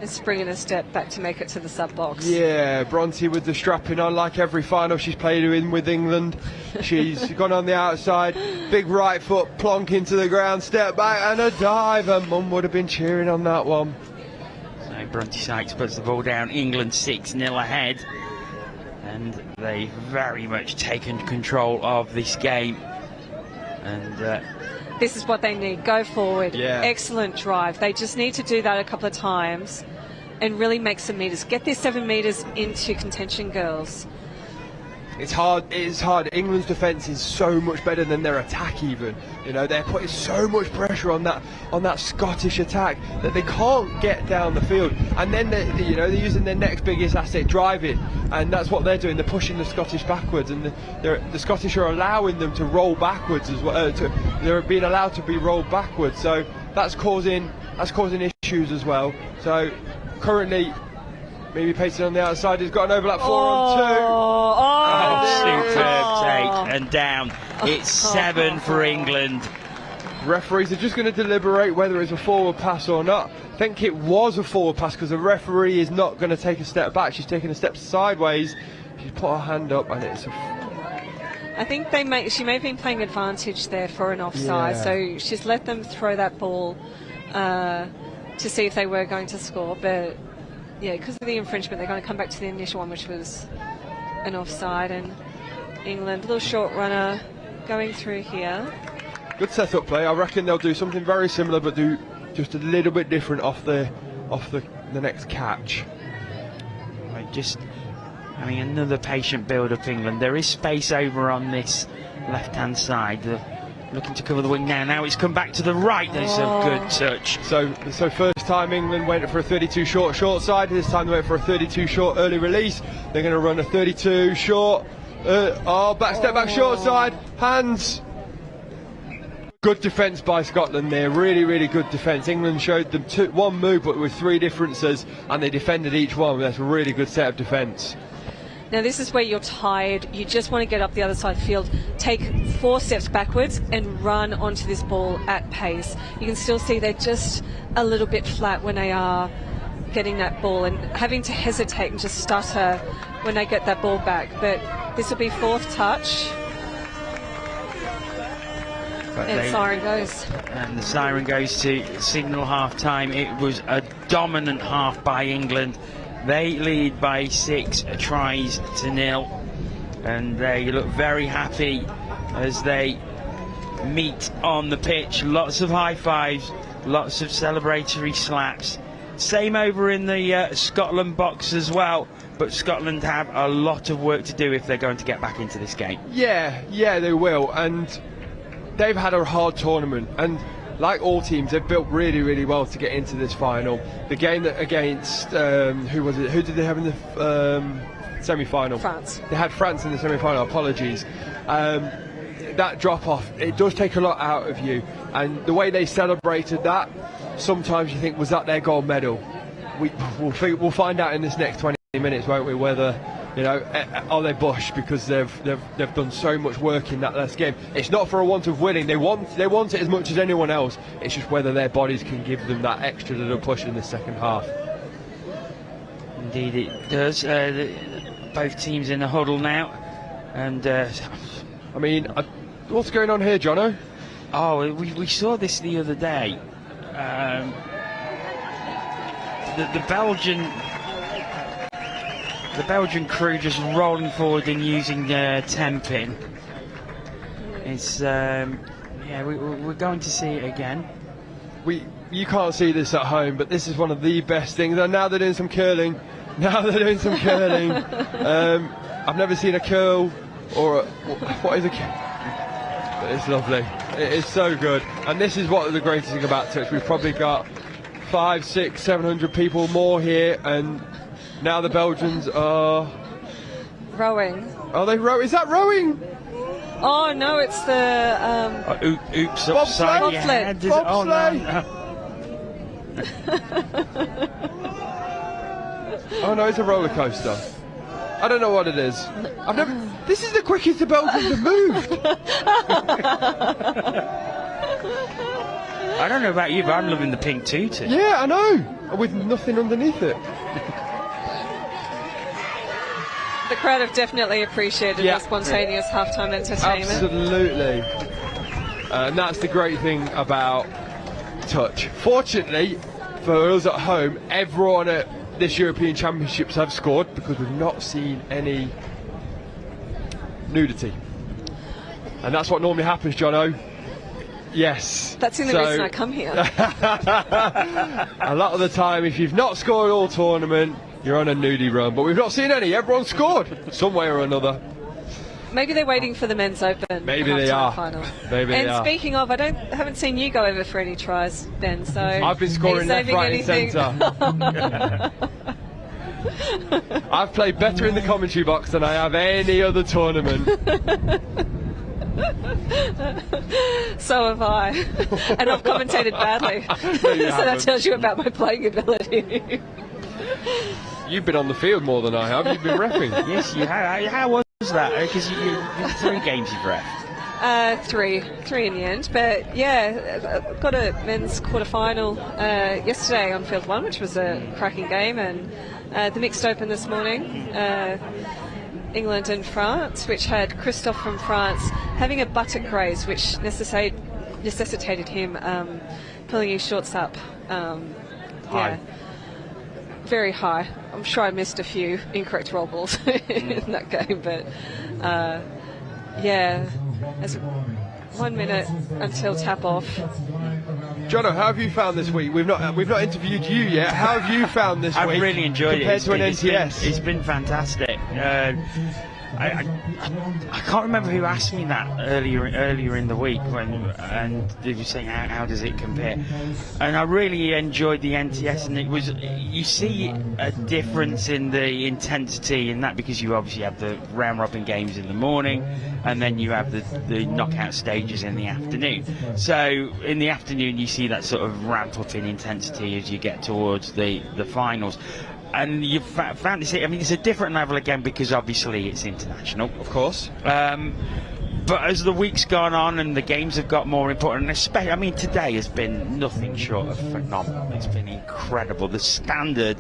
spring and a step back to make it to the sub box. Yeah, Bronte with the strapping on like every final she's played in with England. She's gone on the outside, big right foot plonk into the ground, step back and a dive. Her mum would have been cheering on that one. So Bronte Sykes puts the ball down. England 6-0 ahead, and they've very much taken control of this game. And this is what they need. Go forward. Yeah. Excellent drive. They just need to do that a couple of times and really make some metres. Get their 7 metres into contention, girls. It's hard. It is hard. England's defence is so much better than their attack. Even, you know, they're putting so much pressure on that Scottish attack that they can't get down the field. And then they're using their next biggest asset, driving, and that's what they're doing. They're pushing the Scottish backwards, and the Scottish are allowing them to roll backwards as well. They're being allowed to be rolled backwards, so that's causing issues as well. So currently, Mimi Payton on the outside has got an overlap 4-on-2. Superb take and down. It's 7 for England. Referees are just going to deliberate whether it's a forward pass or not. I think it was a forward pass because the referee is not going to take a step back. She's taking a step sideways. She put her hand up, and it's. I think she may have been playing advantage there for an offside, so she's let them throw that ball to see if they were going to score. But yeah, because of the infringement, they're going to come back to the initial one, which was an offside. And England, little short runner going through here. Good set-up play. I reckon they'll do something very similar, but do just a little bit different off the next catch. Another patient build-up, England. There is space over on this left-hand side. Looking to cover the wing now. Now it's come back to the right. There's a good touch. So first time England went for a 32 short side. This time they went for a 32 short early release. They're going to run a 32 short. Step back short side. Hands. Good defence by Scotland there. Really, really good defence. England showed them one move, but with 3 differences, and they defended each one. That's a really good set of defence. Now this is where you're tired, you just want to get up the other side of the field, take 4 steps backwards and run onto this ball at pace. You can still see they're just a little bit flat when they are getting that ball and having to hesitate and just stutter when they get that ball back. But this will be 4th touch. And siren goes. And the siren goes to signal half-time. It was a dominant half by England. They lead by 6 tries to 0, and they look very happy as they meet on the pitch. Lots of high fives, lots of celebratory slaps. Same over in the Scotland box as well, but Scotland have a lot of work to do if they're going to get back into this game. Yeah, they will, and they've had a hard tournament, and like all teams, they've built really, really well to get into this final. The game that against who was it? Who did they have in the semi-final? France. They had France in the semi-final. Apologies. That drop-off, it does take a lot out of you, and the way they celebrated that, sometimes you think, was that their gold medal? We'll find out in this next 20 minutes, won't we? Whether, are they bush because they've done so much work in that last game. It's not for a want of winning. They want it as much as anyone else. It's just whether their bodies can give them that extra little push in the second half. Indeed it does. Both teams in the huddle now, and what's going on here, Jono? Oh, we saw this the other day. The Belgian crew just rolling forward and using 10-pin. It's we're going to see it again. You can't see this at home, but this is one of the best things. And now they're doing some curling. I've never seen a curl or what is a curl? But it's lovely. It is so good. And this is what the greatest thing about touch. We've probably got 500, 600, 700 people more here, and now the Belgians are rowing. Are they rowing? Is that rowing? Oh no, it's the oops upside your head. Oh no. Oh no, it's a roller coaster. I don't know what it is. This is the quickest the Belgians have moved. I don't know about you, but I'm loving the pink tutu. Yeah, I know. With nothing underneath it. The crowd have definitely appreciated the spontaneous halftime entertainment. Absolutely. And that's the great thing about touch. Fortunately, for us at home, everyone at this European Championships have scored because we've not seen any nudity. And that's what normally happens, Jono. Yes. That's the only reason I come here. A lot of the time, if you've not scored all tournament, you're on a nudie run. But we've not seen any. Everyone scored some way or another. Maybe they're waiting for the men's open. Maybe they are. Final. Maybe they are. Speaking of, I haven't seen you go over for any tries, Ben. So I've been scoring left, right, and centre. I've played better in the commentary box than I have any other tournament. So have I, and I've commentated badly. So that tells you about my playing ability. You've been on the field more than I have. You've been reffing. Yes, you have. How was that? Because you 3 games you've reffed. 3 in the end. But yeah, got a men's quarter-final yesterday on field 1, which was a cracking game, and the mixed open this morning. England and France, which had Christophe from France having a buttock graze, which necessitated him pulling his shorts up. High. Very high. I'm sure I missed a few incorrect roll balls in that game, but as 1 minute until tap off. Jono, how have you found this week? We've not interviewed you yet. How have you found this week? I've really enjoyed it. Compared to an NTS? It's been fantastic. I can't remember who asked me that earlier in the week and they were saying how does it compare, and I really enjoyed the NTS, and it was, you see a difference in the intensity in that, because you obviously have the round robin games in the morning and then you have the knockout stages in the afternoon. So in the afternoon you see that sort of ramp up in intensity as you get towards the finals. And you've found this, I mean, it's a different level again because obviously it's international. Of course. But as the week's gone on and the games have got more important, and especially, I mean, today has been nothing short of phenomenal. It's been incredible. The standard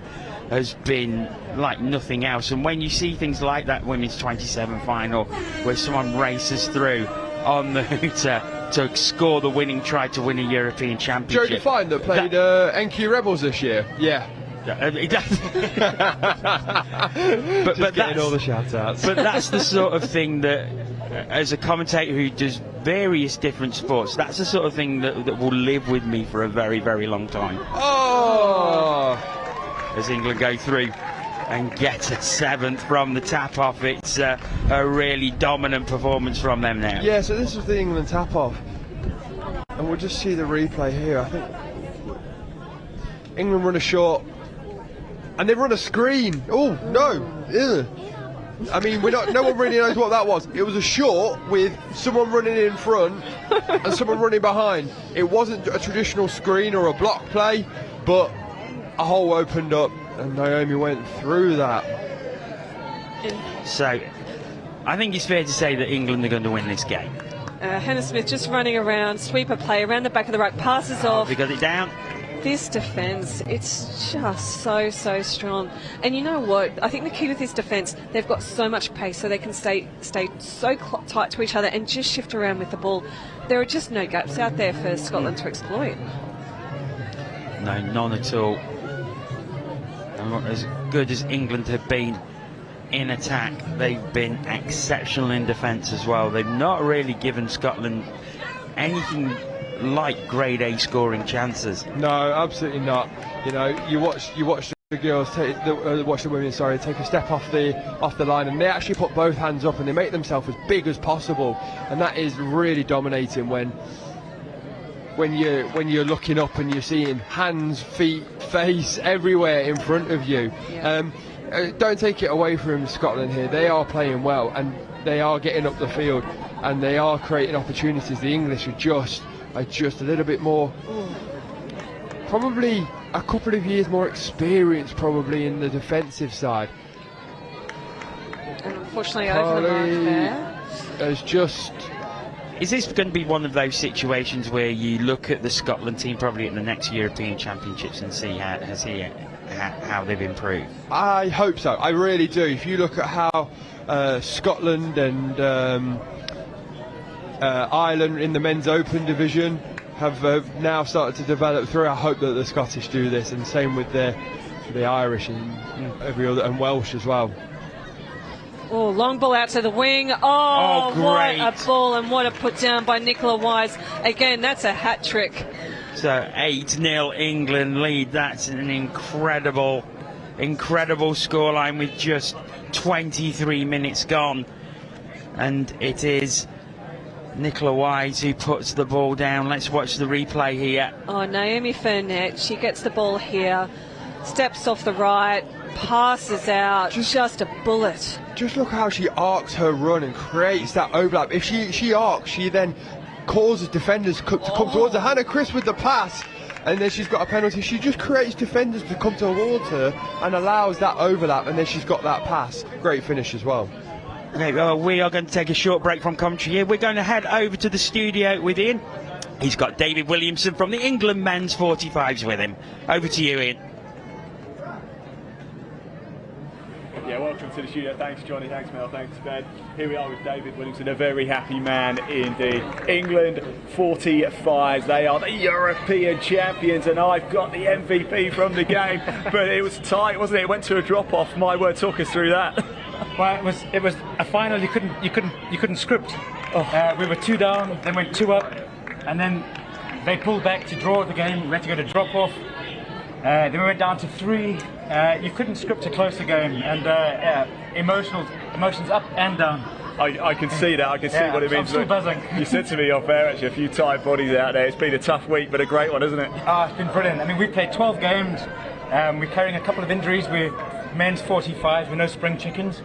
has been like nothing else. And when you see things like that women's 27 final, where someone races through on the hooter to score the winning try to win a European Championship. Joe Define that played NQ Rebels this year. Yeah. It does. but getting all the shout outs. But that's the sort of thing that, as a commentator who does various different sports, that's the sort of thing that will live with me for a very, very long time. Oh! As England go through and get a seventh from the tap off, it's a really dominant performance from them now. Yeah, so this was the England tap off, and we'll just see the replay here. I think England run a short. And they run a screen. Oh no! Ew. I mean, no one really knows what that was. It was a short with someone running in front and someone running behind. It wasn't a traditional screen or a block play, but a hole opened up and Naomi went through that. So, I think it's fair to say that England are going to win this game. Hannah Smith just running around, sweeper play around the back of the rack, passes off. We got it down. This defence, it's just so strong. And you know what? I think the key with this defence, they've got so much pace, so they can stay so tight to each other and just shift around with the ball. There are just no gaps out there for Scotland to exploit. No, none at all. As good as England have been in attack, they've been exceptional in defence as well. They've not really given Scotland anything like grade A scoring chances. No, absolutely not. You know, you watch the girls watch the women, take a step off the line, and they actually put both hands up and they make themselves as big as possible, and that is really dominating when you're looking up and you're seeing hands, feet, face everywhere in front of you. Yeah. Don't take it away from Scotland here. They are playing well and they are getting up the field and they are creating opportunities. The English are just a little bit more, probably a couple of years more experience probably in the defensive side. And unfortunately over the mark there. There's just... Is this going to be one of those situations where you look at the Scotland team probably at the next European Championships and see how they've improved? I hope so. I really do. If you look at how Scotland and Ireland in the men's open division have now started to develop through, I hope that the Scottish do this, and same with the Irish and every other, and Welsh as well. Oh, long ball out to the wing. Oh, what a ball, and what a put down by Nicola Wise. Again, that's a hat trick. So 8-0 England lead. That's an incredible scoreline with just 23 minutes gone. And it is Nicola Wise who puts the ball down. Let's watch the replay here. Oh, Naomi Furnett, she gets the ball here, steps off the right, passes out, just a bullet. Just look how she arcs her run and creates that overlap. If she arcs, she then causes defenders to come towards her. Hannah Chris with the pass, and then she's got a penalty. She just creates defenders to come towards her and allows that overlap, and then she's got that pass. Great finish as well. Okay, well, we are going to take a short break from commentary here. We're going to head over to the studio with Ian. He's got David Williamson from the England men's 45s with him. Over to you, Ian. Yeah, welcome to the studio. Thanks, Johnny. Thanks, Mel. Thanks, Ben. Here we are with David Williamson, a very happy man indeed. England 45. They are the European champions, and I've got the MVP from the game. But it was tight, wasn't it? It went to a drop-off. My word, talk us through that. Well, it was a final you couldn't script. We were 2 down, then went 2 up, and then they pulled back to draw the game. We had to go to drop-off. Then we went down to 3. You couldn't script a closer game, and emotions up and down. I can see that. I can see what it means. I'm still buzzing. You said to me off air, actually, a few tired bodies out there. It's been a tough week, but a great one, isn't it? It's been brilliant. I mean, we played 12 games. We're carrying a couple of injuries. We're men's 45s. We're no spring chickens.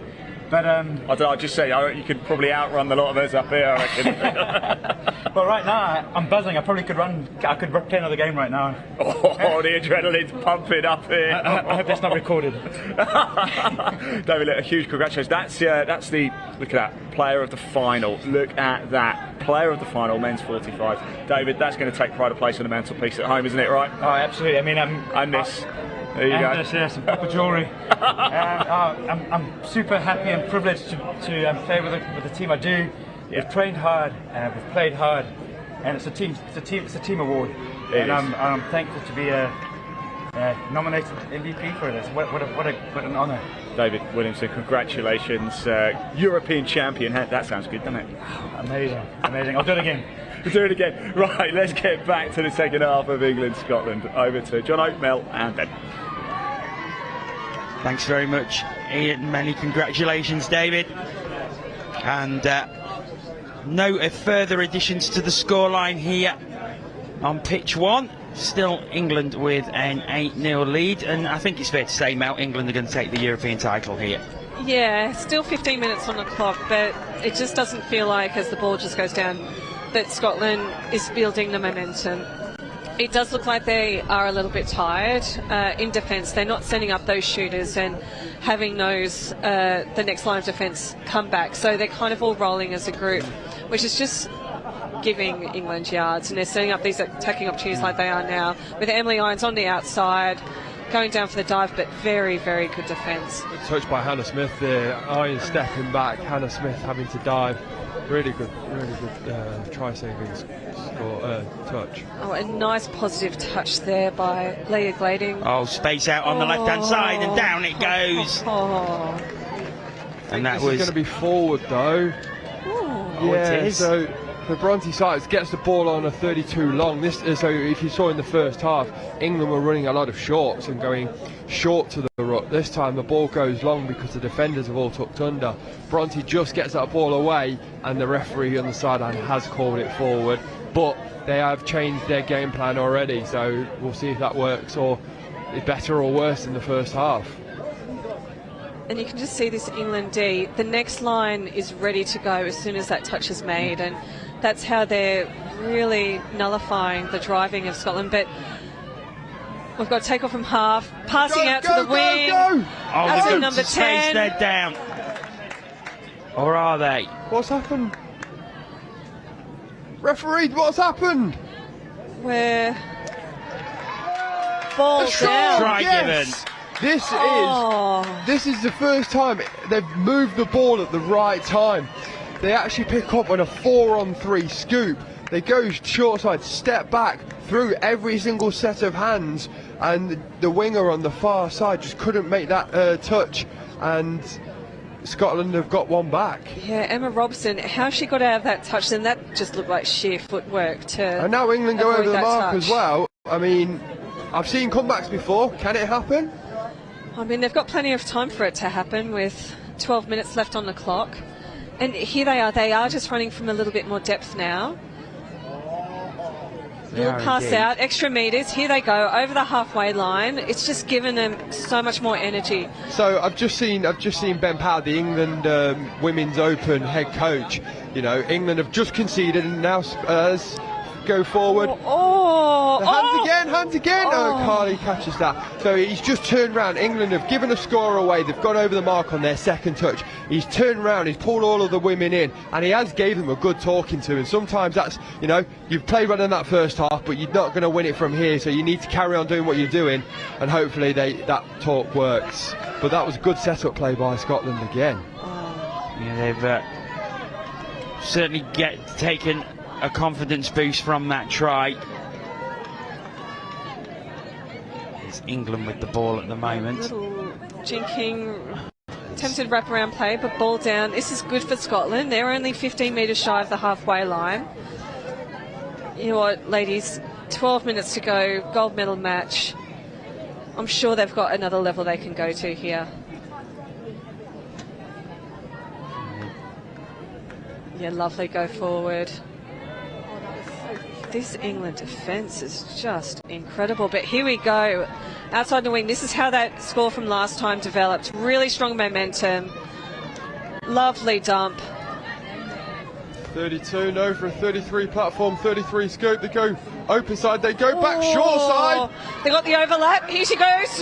But I'll just say, you could probably outrun a lot of us up here, I reckon. Well, right now I'm buzzing. I could play another game right now. Oh, the adrenaline's pumping up here. I hope that's not recorded. David, look, a huge congratulations. That's the look at that player of the final. Look at that player of the final, men's 45. David, that's going to take pride of place on the mantelpiece at home, isn't it? Right? Oh, absolutely. I mean, and this. There you go. Some proper jewellery. I'm super happy and privileged to play with the team I do. We've trained hard, we've played hard, and it's a team award. And I'm thankful to be nominated MVP for this. What an honour. David Williamson, congratulations, European champion. That sounds good, doesn't it? Amazing. I'll do it again. We'll do it again. Right, let's get back to the second half of England-Scotland. Over to John Oak, Mel and Ben. Thanks very much, Ian. Many congratulations, David. And no further additions to the scoreline here on pitch 1. Still England with an 8-0 lead, and I think it's fair to say, Mel, England are going to take the European title here. Yeah, still 15 minutes on the clock, but it just doesn't feel like, as the ball just goes down, that Scotland is building the momentum. It does look like they are a little bit tired in defence. They're not sending up those shooters and having those the next line of defence come back. So they're kind of all rolling as a group, which is just giving England yards. And they're setting up these attacking opportunities like they are now, with Emily Irons on the outside, going down for the dive, but very, very good defence. Touched by Hannah Smith there. Irons stepping back, Hannah Smith having to dive. Really good try-saving touch. Oh, a nice positive touch there by Leah Glading. Oh, space out on the left-hand side, and down it goes. And that was going to be forward though. Yeah, it is. So Bronte Sykes gets the ball on a 32 long. So if you saw in the first half, England were running a lot of shorts and going short to the ruck. This time the ball goes long because the defenders have all tucked under. Bronte just gets that ball away, and the referee on the sideline has called it forward. But they have changed their game plan already, so we'll see if that works or is better or worse than the first half. And you can just see this England D. The next line is ready to go as soon as that touch is made, and that's how they're really nullifying the driving of Scotland. But we've got takeoff from half, passing out to the wing. That's the number 10. Space they're down. Or are they? What's happened? Referee, what's happened? Where ball down. Try given. This is the first time they've moved the ball at the right time. They actually pick up on a 4-on-3 scoop. They go short side, step back through every single set of hands, and the winger on the far side just couldn't make that touch, and Scotland have got one back. Yeah, Emma Robson, how she got out of that touch, then that just looked like sheer footwork to. And now England go over the mark touch as well. I mean, I've seen comebacks before. Can it happen? I mean, they've got plenty of time for it to happen with 12 minutes left on the clock. And here they are just running from a little bit more depth now. Little pass out, extra metres, here they go, over the halfway line. It's just given them so much more energy. So I've just seen Ben Powell, the England Women's Open head coach. You know, England have just conceded, and now go forward. Hands again. Oh, Carly catches that. So he's just turned round. England have given a score away. They've gone over the mark on their second touch. He's turned round, he's pulled all of the women in, and he has gave them a good talking to. And sometimes that's, you know, you've played well in that first half, but you're not going to win it from here, so you need to carry on doing what you're doing, and hopefully that talk works. But that was a good set-up play by Scotland again. Yeah, they've certainly taken a confidence boost from that try. It's England with the ball at the moment. Little jinking, attempted wraparound play, but ball down. This is good for Scotland. They're only 15 metres shy of the halfway line. You know what, ladies, 12 minutes to go, gold medal match. I'm sure they've got another level they can go to here. Yeah, lovely go forward. This England defence is just incredible. But here we go, outside the wing. This is how that score from last time developed. Really strong momentum. Lovely dump. 32, no for a 33 platform, 33 scope. They go open side, they go back short side. They got the overlap. Here she goes.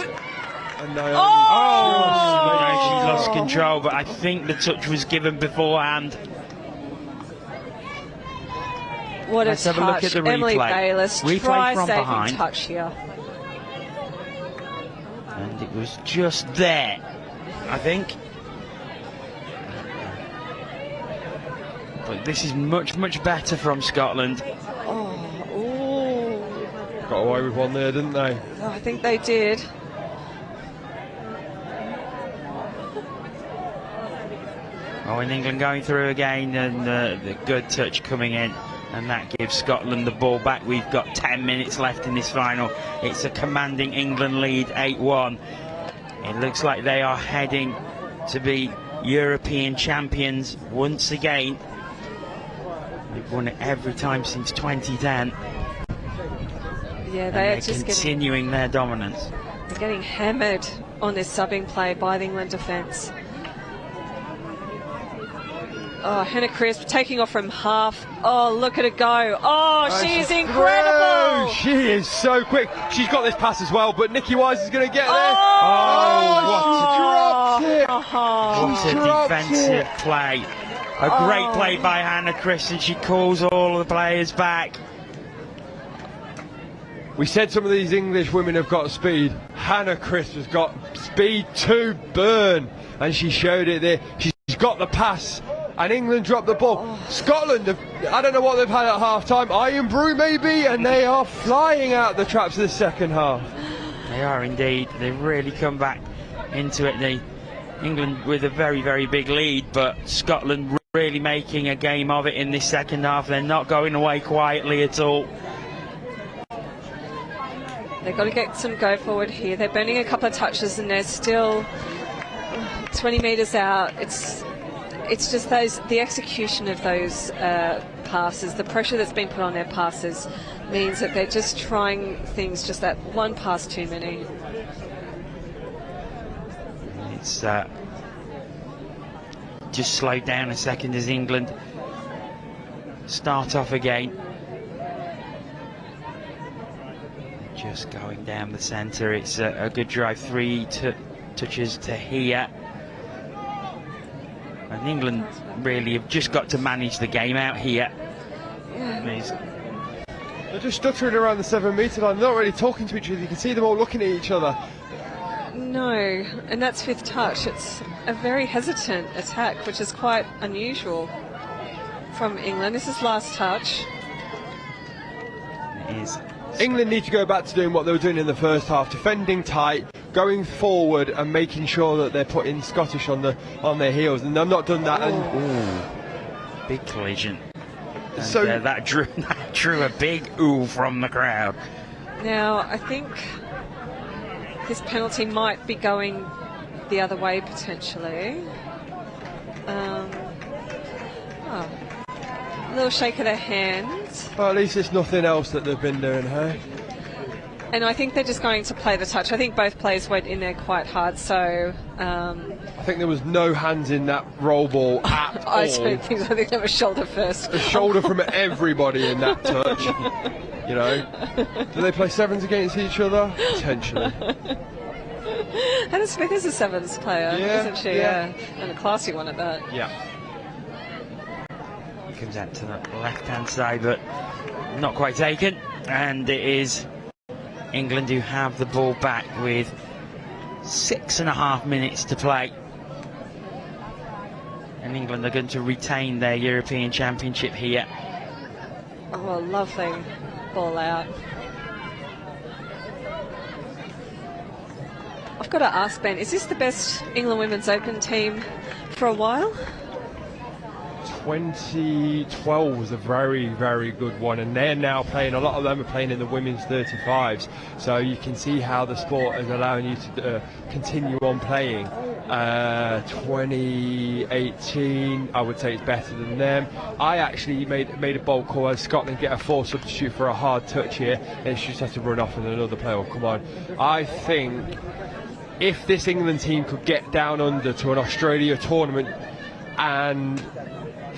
And Naomi She lost control, but I think the touch was given beforehand. What Let's a have a look at the Emily replay. Bayliss, Replay try from saving behind. touch here. And it was just there, I think. But this is much, much better from Scotland. Got away with one there, didn't they? Oh, I think they did. Oh, and England going through again, and the good touch coming in, and that gives Scotland the ball back. We've got 10 minutes left in this final. It's a commanding England lead, 8-1. It looks like they are heading to be European champions once again. They've won it every time since 2010. Yeah, and they're they're just continuing their dominance. They're getting hammered on this subbing play by the England defence. Oh, Hannah Crisp taking off from half. Oh, look at her go. Oh, she is incredible. She is so quick. She's got this pass as well, but Nikki Wise is going to get there. She dropped it. What a defensive play. A great play by Hannah Crisp, and she calls all the players back. We said some of these English women have got speed. Hannah Crisp has got speed to burn, and she showed it there. She's got the pass, and England dropped the ball. Scotland, I don't know what they've had at half-time. Iron Brew maybe, and they are flying out the traps of the second half. They are indeed. They've really come back into it. England with a very, very big lead, but Scotland really making a game of it in this second half. They're not going away quietly at all. They've got to get some go forward here. They're burning a couple of touches, and they're still 20 metres out. It's just the execution of those passes, the pressure that's been put on their passes means that they're just trying things just that one pass too many. It's just slowed down a second as England start off again. Just going down the centre. It's a good drive, 3 touches to here. And England really have just got to manage the game out here. They're just stuttering around the 7-metre line. They're not really talking to each other. You can see them all looking at each other. No, and that's fifth touch. It's a very hesitant attack, which is quite unusual from England. This is last touch. It is. England need to go back to doing what they were doing in the first half, defending tight, going forward and making sure that they're putting Scottish on their heels, and they've not done that. And big collision. And, so that drew a big ooh from the crowd. Now I think this penalty might be going the other way potentially. A little shake of their hands. Well, at least it's nothing else that they've been doing, hey? And I think they're just going to play the touch. I think both players went in there quite hard, so... I think there was no hands in that roll ball at all. I don't think so. I think there was shoulder first. A shoulder from everybody in that touch. You know? Do they play sevens against each other? Potentially. Hannah Smith is a sevens player, isn't she? Yeah. And a classy one at that. Yeah. He comes out to the left-hand side, but not quite taken. And it is England who have the ball back with 6.5 minutes to play. And England are going to retain their European Championship here. Oh, lovely ball out. I've got to ask, Ben, is this the best England Women's Open team for a while? 2012 was a very, very good one, and they're now playing, a lot of them are playing in the women's 35s, so you can see how the sport is allowing you to continue on playing. 2018, I would say it's better than them. I actually made a bold call as Scotland get a 4 substitute for a hard touch here, and she just has to run off and another player will come on. I think if this England team could get down under to an Australia tournament and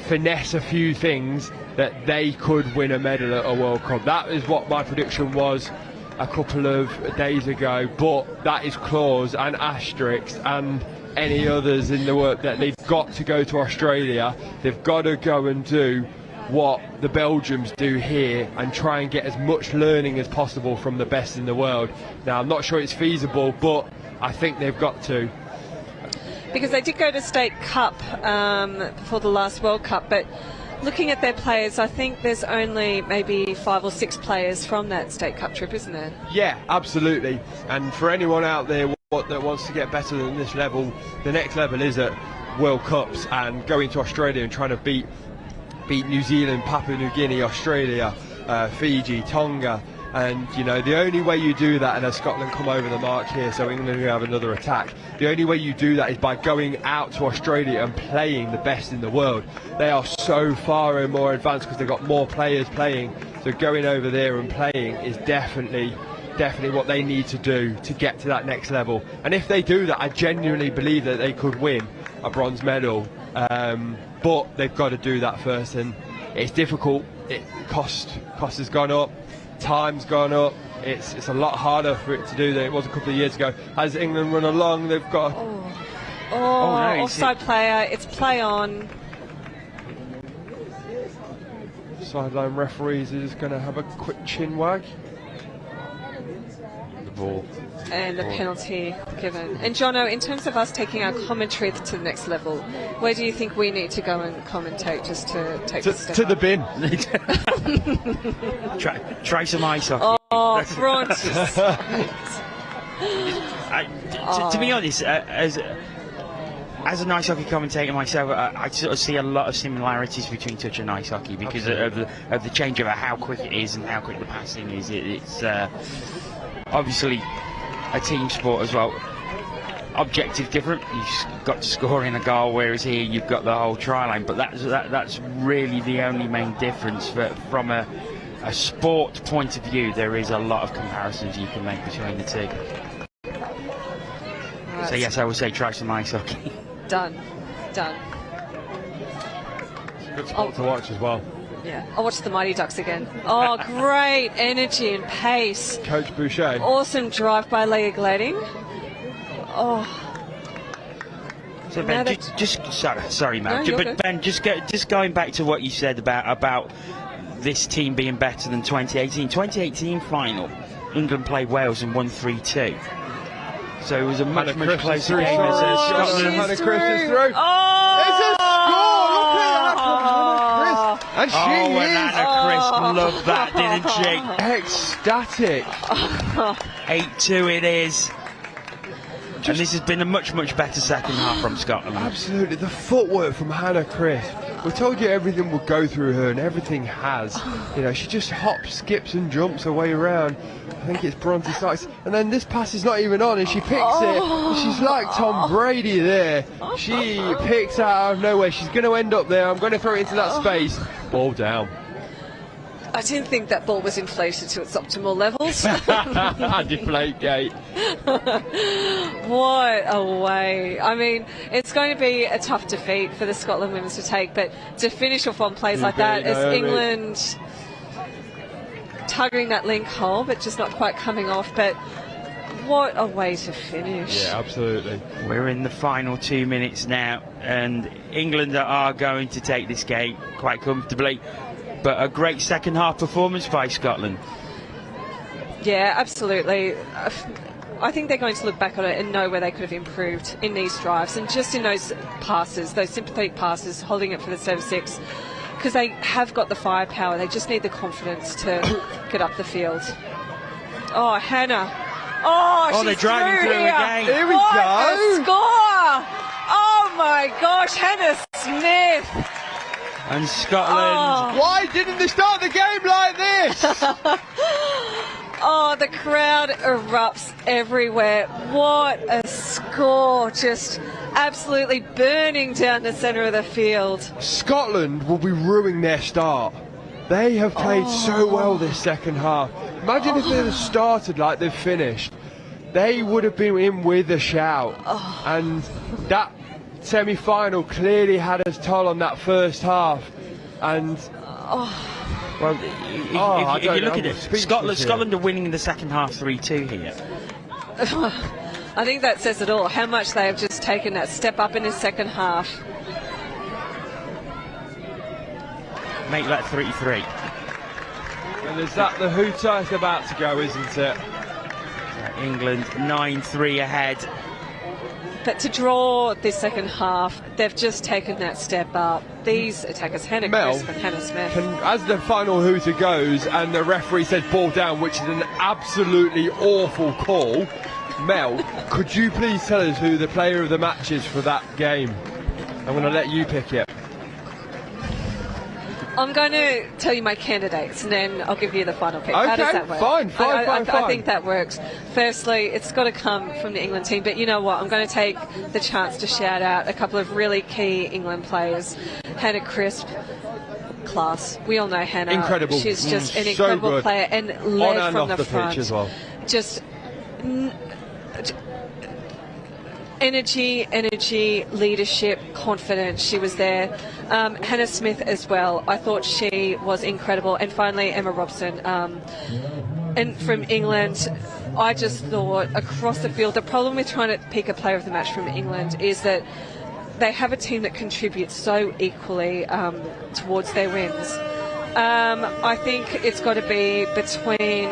finesse a few things, that they could win a medal at a World Cup. That is what my prediction was a couple of days ago, but that is clause and asterisk and any others in the work that they've got to go to Australia. They've got to go and do what the Belgians do here and try and get as much learning as possible from the best in the world. Now, I'm not sure it's feasible, but I think they've got to. Because they did go to State Cup before the last World Cup, but looking at their players, I think there's only maybe 5 or 6 players from that State Cup trip, isn't there? Yeah, absolutely. And for anyone out there that wants to get better than this level, the next level is at World Cups, and going to Australia and trying to beat New Zealand, Papua New Guinea, Australia, Fiji, Tonga. And, you know, the only way you do that, and as Scotland come over the mark here, so England will have another attack, the only way you do that is by going out to Australia and playing the best in the world. They are so far and more advanced because they've got more players playing, so going over there and playing is definitely what they need to do to get to that next level. And if they do that, I genuinely believe that they could win a bronze medal, but they've got to do that first, and it's difficult. Cost has gone up. Time's gone up. It's a lot harder for it to do than it was a couple of years ago. As England run along, they've got no, offside player. It's play on. Sideline referees are just going to have a quick chin wag. The ball. And the penalty given. And Jono, in terms of us taking our commentary to the next level, where do you think we need to go and commentate just to take the step to up? the bin? Try some ice hockey. Oh, Francis. To be honest, as an ice hockey commentator myself, I sort of see a lot of similarities between touch and ice hockey because of the change of how quick it is and how quick the passing is. It's obviously a team sport as well. Objective different. You've got to score in a goal, whereas here you've got the whole try line. But that's really the only main difference. From a sport point of view, there is a lot of comparisons you can make between the two. Right. So yes, I would say try some ice hockey. Done. Good sport to watch as well. Yeah, I'll watch the Mighty Ducks again. Oh, great energy and pace. Coach Boucher. Awesome drive by Leah Glading. Oh. So Ben, sorry, Matt. No, but Ben, just going back to what you said about this team being better than 2018. 2018 final, England played Wales and won 3-2. So it was a much closer game as Scotland. Hannah Chris is through. Oh! It's a score! Look at that from Hannah Chris. And she Hannah Chris loved that, didn't she? Ecstatic. 8-2 it is. And this has been a much better second half from Scotland. Absolutely, the footwork from Hannah Chris. We told you everything would go through her, and everything has. You know, she just hops, skips, and jumps her way around. I think it's Bronte Sykes, and then this pass is not even on, and she picks it. And she's like Tom Brady there. She picks out of nowhere. She's going to end up there. I'm going to throw it into that space. Ball down. I didn't think that ball was inflated to its optimal levels. Deflate gate. What a way. I mean, it's going to be a tough defeat for the Scotland women's to take, but to finish off on plays like that as England tugging that link hole, but just not quite coming off. But what a way to finish. Yeah, absolutely. We're in the final 2 minutes now, and England are going to take this game quite comfortably. But a great second half performance by Scotland. Yeah, absolutely. I think they're going to look back on it and know where they could have improved in these drives and just in those passes, those sympathetic passes, holding it for the serve six, because they have got the firepower. They just need the confidence to get up the field. Oh, Hannah. Oh, they're driving through again. Here we go. go. A score. Oh my gosh, Hannah Smith. And Scotland. Why didn't they start the game like this? Oh, the crowd erupts everywhere. What a score. Just absolutely burning down the centre of the field. Scotland will be ruining their start. They have played so well this second half. Imagine if they had started like they've finished. They would have been in with a shout. And that semi-final clearly had us toll on that first half. And well, if you look at it, Scotland are winning in the second half 3-2 here. I think that says it all, how much they have just taken that step up in the second half. Make that 3-3. And is that the hooter? It's about to go, isn't it? England 9-3 ahead. But to draw this second half, they've just taken that step up. These attackers, Hannah Crisp and Hannah Smith. As the final hooter goes and the referee says ball down, which is an absolutely awful call, Mel, could you please tell us who the player of the match is for that game? I'm going to let you pick it. I'm going to tell you my candidates and then I'll give you the final pick. Okay, how does that work? Fine. I think that works. Firstly, it's got to come from the England team, but you know what? I'm going to take the chance to shout out a couple of really key England players. Hannah Crisp, class. We all know Hannah. Incredible. She's just an so incredible good. player and on led and from off the the front. pitch as well. Just energy, leadership, confidence. She was there. Hannah Smith as well. I thought she was incredible. And finally, Emma Robson. And from England, I just thought across the field, the problem with trying to pick a player of the match from England is that they have a team that contributes so equally towards their wins. I think it's got to be between...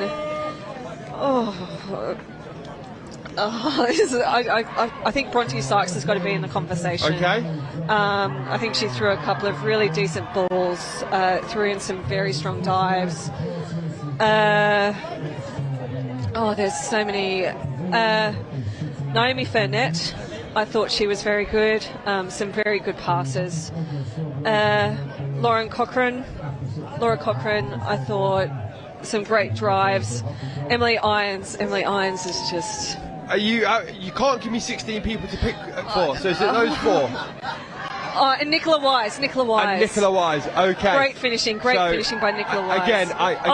I think Bronte Sykes has got to be in the conversation. Okay. I think she threw a couple of really decent balls, threw in some very strong dives. There's so many. Naomi Furnett, I thought she was very good. Some very good passes. Laura Cochrane, I thought some great drives. Emily Irons is just... You can't give me 16 people to pick for, so is it those four? And Nicola Wise. And Nicola Wise, okay. Great finishing by Nicola Wise. Again,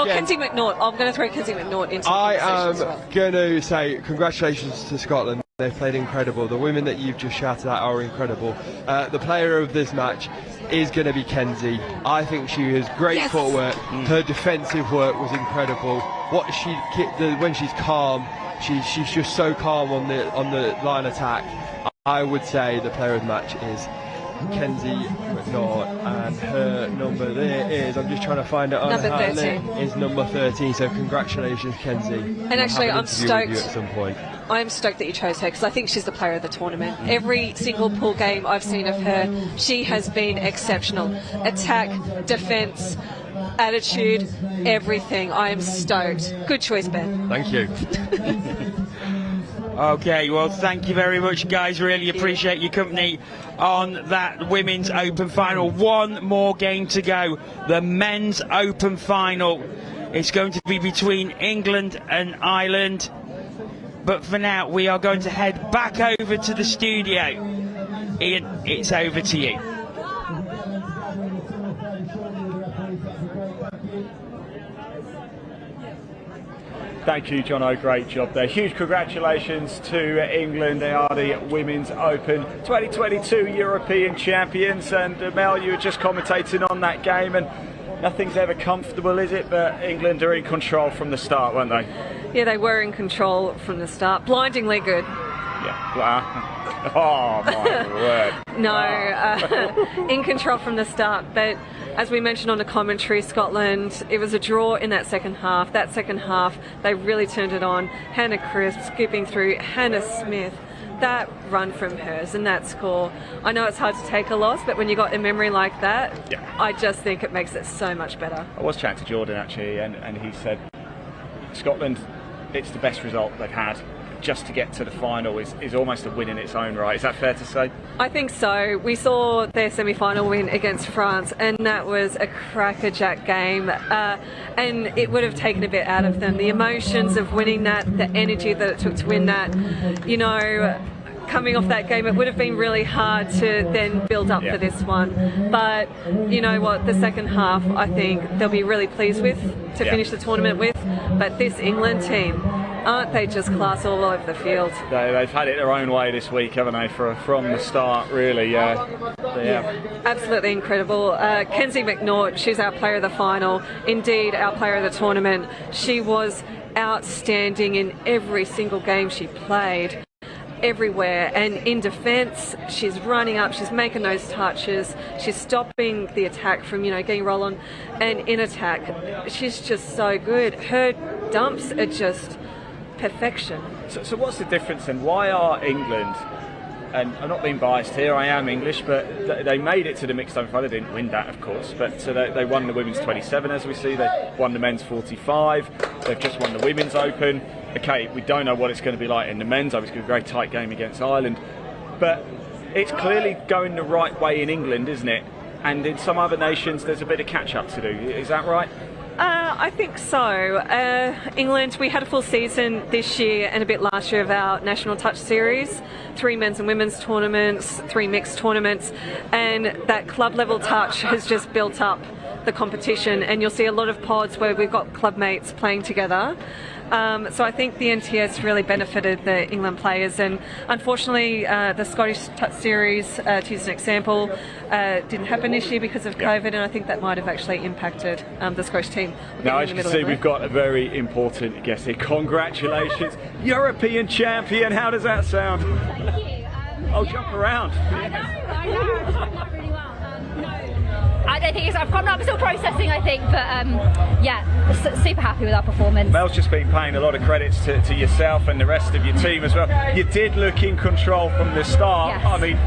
Kenzie McNaught. I'm going to throw Kenzie McNaught into the conversation as well. I'm going to say congratulations to Scotland. They've played incredible. The women that you've just shouted at are incredible. The player of this match is going to be Kenzie. I think she has great footwork. Her defensive work was incredible. When she's calm, she's just so calm on the line attack. I would say the player of the match is Kenzie McNaught, and her number there is, I'm just trying to find it on number her 13 is number 13, so congratulations Kenzie. And actually I'm stoked with you at some point. I'm stoked that you chose her because I think she's the player of the tournament. Every single pool game I've seen of her, she has been exceptional. Attack, defence, attitude, everything. I am stoked. Good choice, Ben. Thank you. Okay, well, thank you very much, guys. Really appreciate your company on that Women's Open Final. One more game to go. The Men's Open Final. It's going to be between England and Ireland. But for now, we are going to head back over to the studio. Ian, it's over to you. Thank you, Jono. Great job there. Huge congratulations to England. They are the Women's Open 2022 European champions. And Mel, you were just commentating on that game, and nothing's ever comfortable, is it? But England are in control from the start, weren't they? Yeah, they were in control from the start. Blindingly good. Yeah. Oh, my word. No, in control from the start. But as we mentioned on the commentary, Scotland, it was a draw in that second half. That second half, they really turned it on. Hannah Crisp scooping through, Hannah Smith, that run from hers and that score. I know it's hard to take a loss, but when you got a memory like that, I just think it makes it so much better. I was chatting to Jordan actually, and he said Scotland, it's the best result they've had. Just to get to the final is almost a win in its own right. Is that fair to say? I think so. We saw their semi-final win against France, and that was a crackerjack game, and it would have taken a bit out of them. The emotions of winning that, the energy that it took to win that, you know, coming off that game, it would have been really hard to then build up for this one. But you know what, the second half, I think they'll be really pleased with to finish the tournament with. But this England team, aren't they just class all over the field? They've had it their own way this week, haven't they, from the start, really. Absolutely incredible. Kenzie McNaught, she's our player of the final, indeed our player of the tournament. She was outstanding in every single game she played, everywhere. And in defence, she's running up, she's making those touches, she's stopping the attack from, you know, getting roll on. And in attack, she's just so good. Her dumps are just perfection. So what's the difference then? Why are England, and I'm not being biased here, I am English, but they made it to the mixed double final. They didn't win that, of course, but so they won the women's 27, as we see. They won the men's 45. They've just won the women's open. Okay, we don't know what it's going to be like in the men's. It's going to be a very tight game against Ireland, but it's clearly going the right way in England, isn't it? And in some other nations, there's a bit of catch-up to do. Is that right? I think so. England, we had a full season this year and a bit last year of our National Touch Series, 3 men's and women's tournaments, 3 mixed tournaments, and that club level touch has just built up the competition, and you'll see a lot of pods where we've got club mates playing together. So I think the NTS really benefited the England players, and unfortunately the Scottish Touch Series, to use an example, didn't happen this year because of COVID, and I think that might have actually impacted the Scottish team. Now, as you can see, we've got a very important guest here. Congratulations, European champion. How does that sound? Thank you. Oh, jump around. I know. Not really well. I don't think it's. I'm still processing, I think, but yeah, super happy with our performance. Mel's just been paying a lot of credits to yourself and the rest of your team as well. You did look in control from the start. Yes. I mean,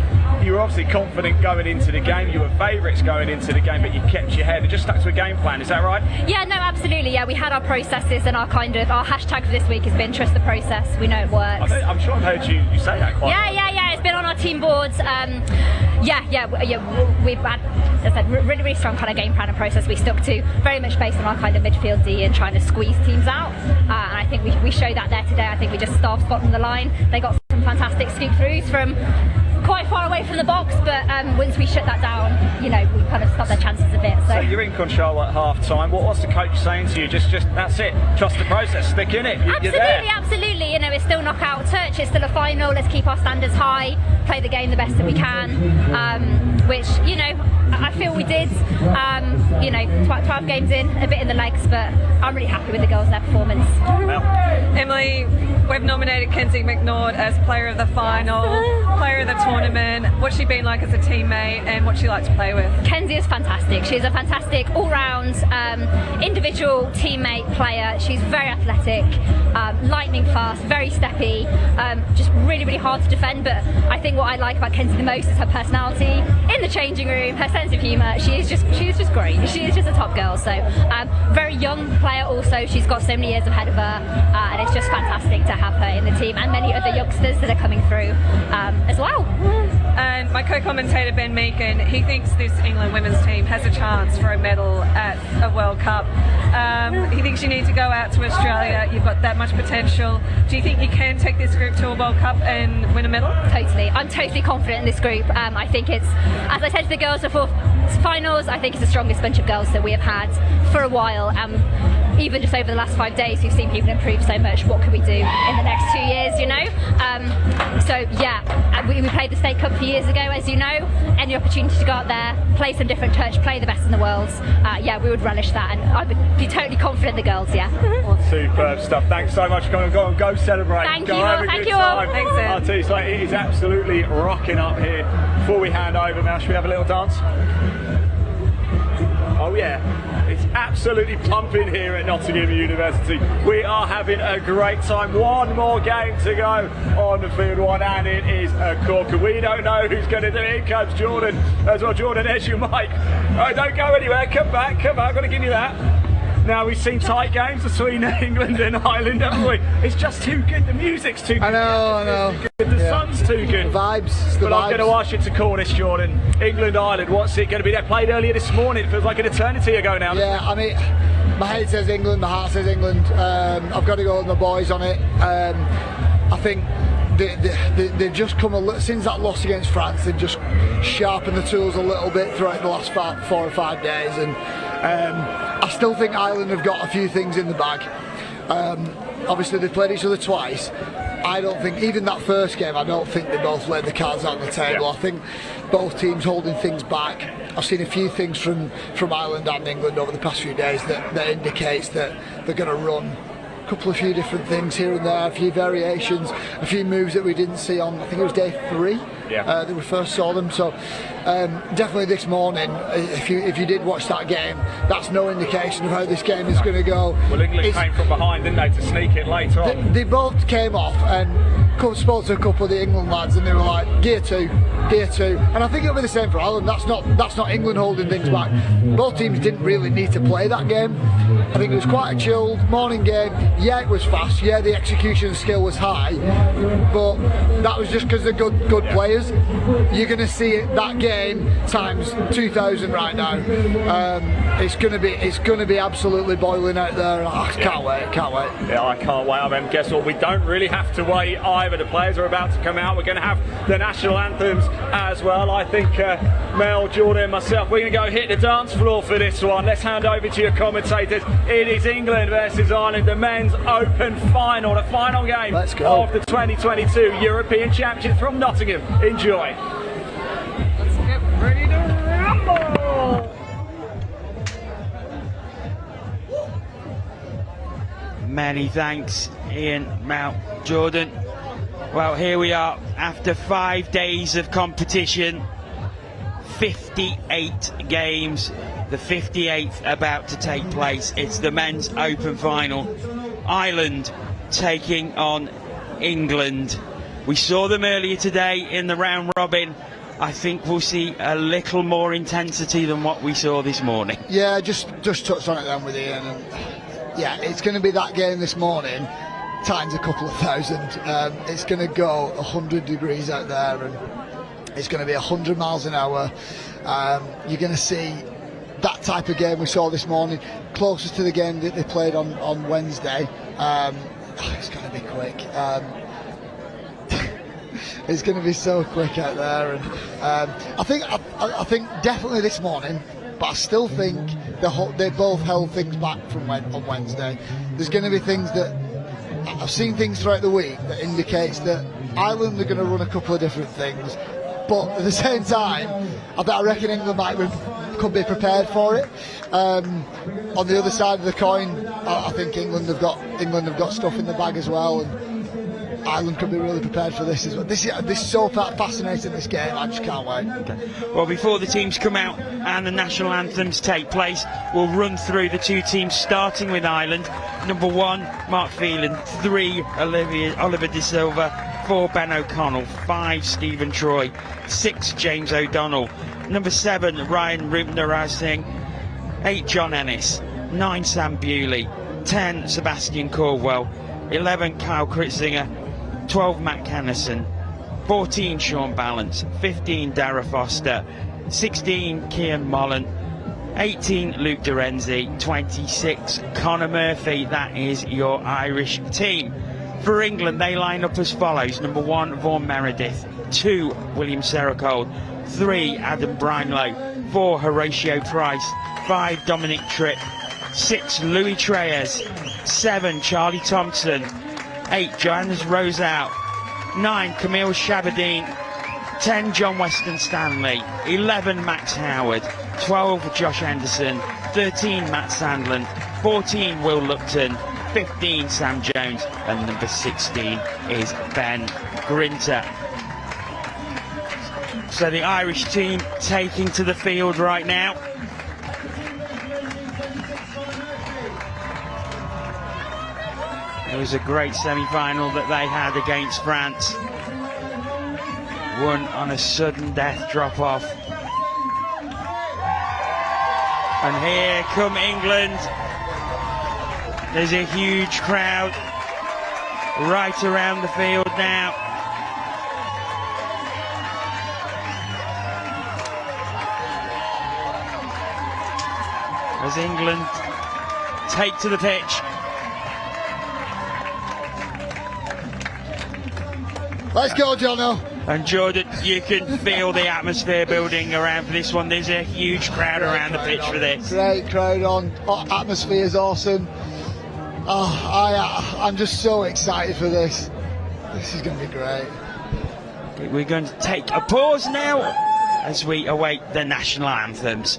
you were obviously confident going into the game. You were favourites going into the game, but you kept your head and just stuck to a game plan. Is that right? Yeah, no, absolutely. Yeah, we had our processes, and our hashtag for this week has been trust the process. We know it works. I'm sure I've heard you say that quite. Yeah. It's been on our team boards. We've had, as I said, really strong kind of game plan and process we stuck to, very much based on our kind of midfield D and trying to squeeze teams out. And I think we showed that there today. I think we just starved Scotland the line. They got some fantastic scoop throughs from quite far away from the box, but once we shut that down, you know, we kind of stopped their chances a bit. So you're in control at half time. What's the coach saying to you? Just that's it. Trust the process. Stick in it. You're there. Absolutely. You know, it's still knockout touch. It's still a final. Let's keep our standards high. Play the game the best that we can. Which, you know, I feel we did. 12 games in, a bit in the legs, but I'm really happy with the girls and their performance. Emily, we've nominated Kenzie McNaught as player of the final, player of the tournament. What's she been like as a teammate, and what's she like to play with? Kenzie is fantastic. She's a fantastic all-round individual teammate player. She's very athletic, lightning fast, very steppy, just really hard to defend. But I think what I like about Kenzie the most is her personality in the changing room, her sense of humour. She is just great. She is just a top girl. So very young player also. She's got so many years ahead of her, and it's just fantastic to have her in the team, and many other youngsters that are coming through as well. And my co-commentator Ben Meakin, he thinks this England women's team has a chance for a medal at a World Cup. He thinks you need to go out to Australia. You've got that much potential. Do you think you can take this group to a World Cup and win a medal? Totally. I'm totally confident in this group. I think it's, as I said to the girls before finals, I think it's the strongest bunch of girls that we have had for a while. even just over the last 5 days, we've seen people improve so much. What can we do in the next 2 years, you know? So yeah, we played the State Cup a few years ago, as you know. Any opportunity to go out there, play some different touch, play the best in the world, yeah, we would relish that, and I would be totally confident the girls, yeah. Superb stuff. Thanks so much. Go celebrate. Thank go you. have a Thank good you all. time. Thanks, Ed. I'll tell you, it is absolutely rocking up here. Before we hand over, Mel, should we have a little dance? Oh yeah, it's absolutely pumping here at Nottingham University. We are having a great time. One more game to go on the field one, and it is a corker. We don't know who's going to do it. Here comes Jordan as well. Jordan, there's your mic. Oh, don't go anywhere. Come back. I've got to give you that. Now, we've seen tight games between England and Ireland, haven't we? It's just too good. The music's too good. I know. The sun's too good. The vibes. But I'm going to ask you to call this, Jordan. England, Ireland, what's it going to be? They played earlier this morning. It feels like an eternity ago now. Yeah, I mean, my head says England, my heart says England. I've got to go with my boys on it. I think they've just come since that loss against France. They've just sharpened the tools a little bit throughout the last 4 or 5 days, and I still think Ireland have got a few things in the bag. Obviously, they've played each other twice. I don't think, even that first game, I don't think they both laid the cards out on the table. I think both teams holding things back. I've seen a few things from Ireland and England over the past few days that indicates that they're going to run a few different things here and there, a few variations, a few moves that we didn't see on, I think it was day 3 that we first saw them. So definitely this morning, if you did watch that game, that's no indication of how this game is going to go. Well, England came from behind, didn't they, to sneak it later on? They both came off and spoke to a couple of the England lads, and they were like, gear two, and I think it'll be the same for Ireland. That's not England holding things back. Both teams didn't really need to play that game. I think it was quite a chilled morning game. Yeah, it was fast. Yeah, the execution skill was high, but that was just because they're good players. You're going to see that game times 2,000 right now. It's going to be absolutely boiling out there. I can't wait. Yeah, I can't wait. I mean, guess what? We don't really have to wait either. The players are about to come out. We're going to have the national anthems as well. I think Mel, Jordan, and myself, we're going to go hit the dance floor for this one. Let's hand over to your commentators. It is England versus Ireland, the men's open final, the final game of the 2022 European Championship from Nottingham. Enjoy. Let's get ready to rumble! Many thanks, Ian, Mel, Jordan. Well, here we are after 5 days of competition, 58 games, the 58th about to take place. It's the men's open final. Ireland taking on England. We saw them earlier today in the round robin. I think we'll see a little more intensity than what we saw this morning. Yeah, just touched on it then with Ian. And yeah, it's going to be that game this morning times a couple of thousand. It's going to go 100 degrees out there, and it's going to be 100 miles an hour. You're going to see that type of game we saw this morning, closest to the game that they played on Wednesday. It's going to be quick. It's going to be so quick out there, and I think definitely this morning. But I still think they both held things back from on Wednesday. There's going to be things that I've seen things throughout the week that indicates that Ireland are going to run a couple of different things. But at the same time, I reckon England could be prepared for it. On the other side of the coin, I think England have got stuff in the bag as well, and Ireland could be really prepared for this as well. This is so fascinating, this game. I just can't wait. Okay. Well, before the teams come out and the national anthems take place, we'll run through the two teams, starting with Ireland. Number 1, Mark Phelan. 3, Oliver De Silva. 4, Ben O'Connell. 5, Stephen Troy. 6, James O'Donnell. Number 7, Ryan Rupner-Singh. 8, John Ennis. 9, Sam Bewley. 10, Sebastian Caldwell. 11, Kyle Kritzinger. 12, Matt Cannison. 14, Sean Balance. 15, Dara Foster. 16, Cian Mollen. 18, Luke Dorenzi. 26, Conor Murphy. That is your Irish team. For England, they line up as follows. Number 1, Vaughan Meredith. 2, William Sericold. 3, Adam Brownlow. 4, Horatio Price. 5, Dominic Tripp. 6, Louis Treyes. 7, Charlie Thompson. 8, Johannes Roseau. 9, Camille Shabadine. 10, John Weston Stanley. 11, Max Howard. 12, Josh Anderson. 13, Matt Sandland. 14, Will Lupton. 15, Sam Jones. And number 16 is Ben Grinter. So the Irish team taking to the field right now. It was a great semi-final that they had against France. Won on a sudden death drop-off. And here come England. There's a huge crowd right around the field now. As England take to the pitch. Let's go, Jono. And Jordan, you can feel the atmosphere building around for this one. There's a huge crowd around the pitch for this. Great crowd on. Atmosphere is awesome. I'm just so excited for this. This is going to be great. We're going to take a pause now as we await the national anthems.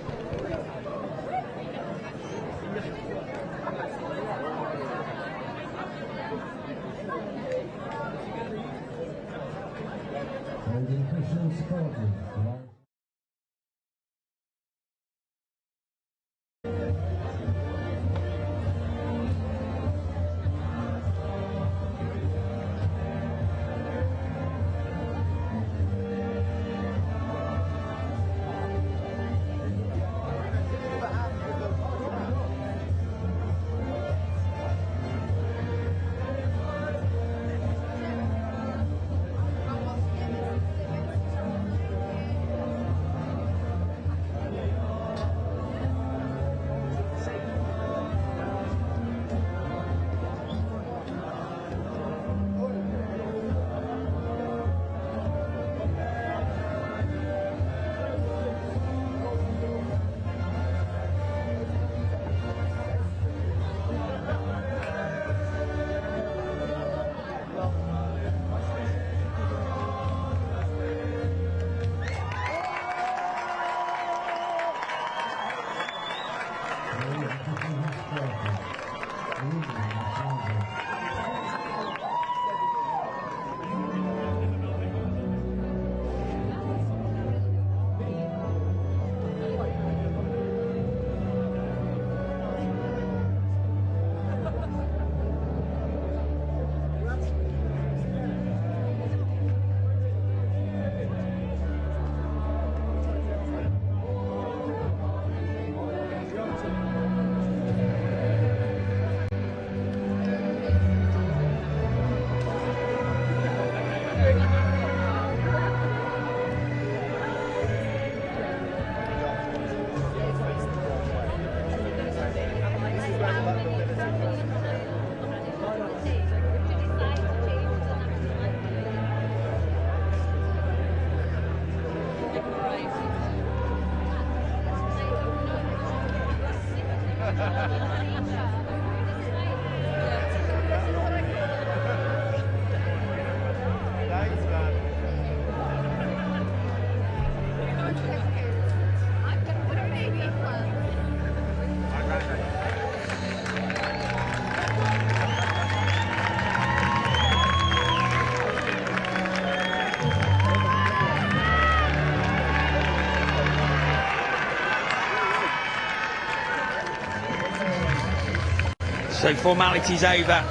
So formalities over,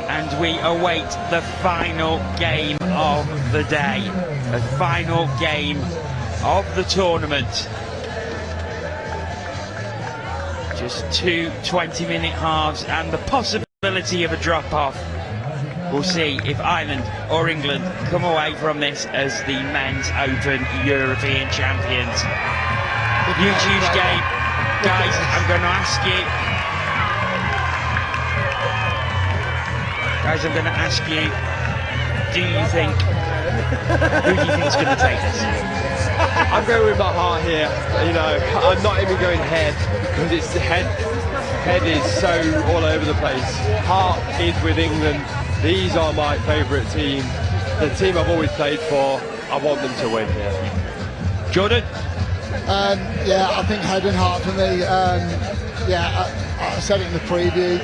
and we await the final game of the day, the final game of the tournament. Just two 20-minute halves and the possibility of a drop-off. We'll see if Ireland or England come away from this as the Men's Open European champions. Huge game. Guys, I'm going to ask you, who do you think is going to take this? I'm going with my heart here. You know, I'm not even going head because it's the head. head is so all over the place. Heart is with England. These are my favourite team. The team I've always played for. I want them to win here. Jordan? Yeah, I think head and heart for me. I said it in the preview.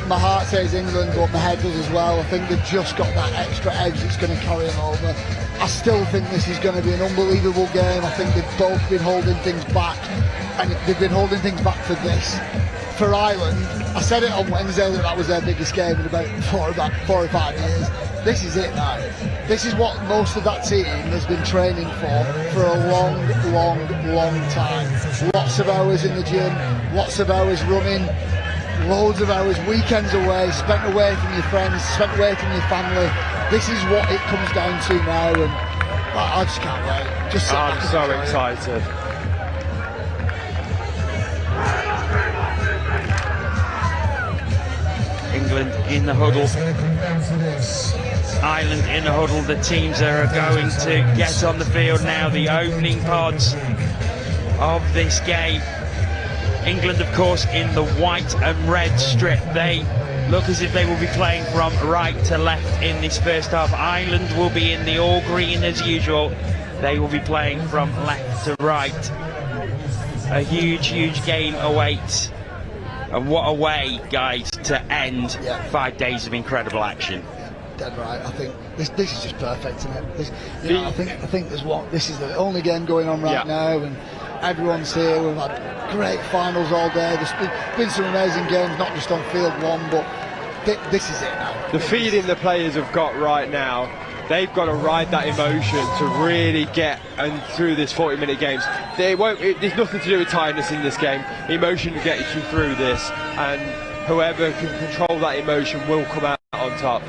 My heart says England, but my head does as well. I think they've just got that extra edge that's going to carry them over. I still think this is going to be an unbelievable game. I think they've both been holding things back, and they've been holding things back for this. For Ireland, I said it on Wednesday that was their biggest game in about 4 or 5 years. This is it now. This is what most of that team has been training for a long time. Lots of hours in the gym, lots of hours running, loads of hours, weekends away, spent away from your friends, spent away from your family. This is what it comes down to now, and I just can't wait. Just I'm so excited. England in the huddle. Ireland in the huddle. The teams are going to get on the field now. The opening pods of this game. England, of course, in the white and red strip. They look as if they will be playing from right to left in this first half. Ireland will be in the all green as usual. They will be playing from left to right. A huge game awaits. And what a way, guys, to end 5 days of incredible action. Dead right. I think this is just perfect, isn't it? I think there's one. This is the only game going on right now, and everyone's here. We've had great finals all day. There's been some amazing games, not just on field one, but this is it now. The feeling the players have got right now, they've got to ride that emotion to really get and through this 40-minute games. There's nothing to do with tiredness in this game. Emotion gets you through this, and whoever can control that emotion will come out on top.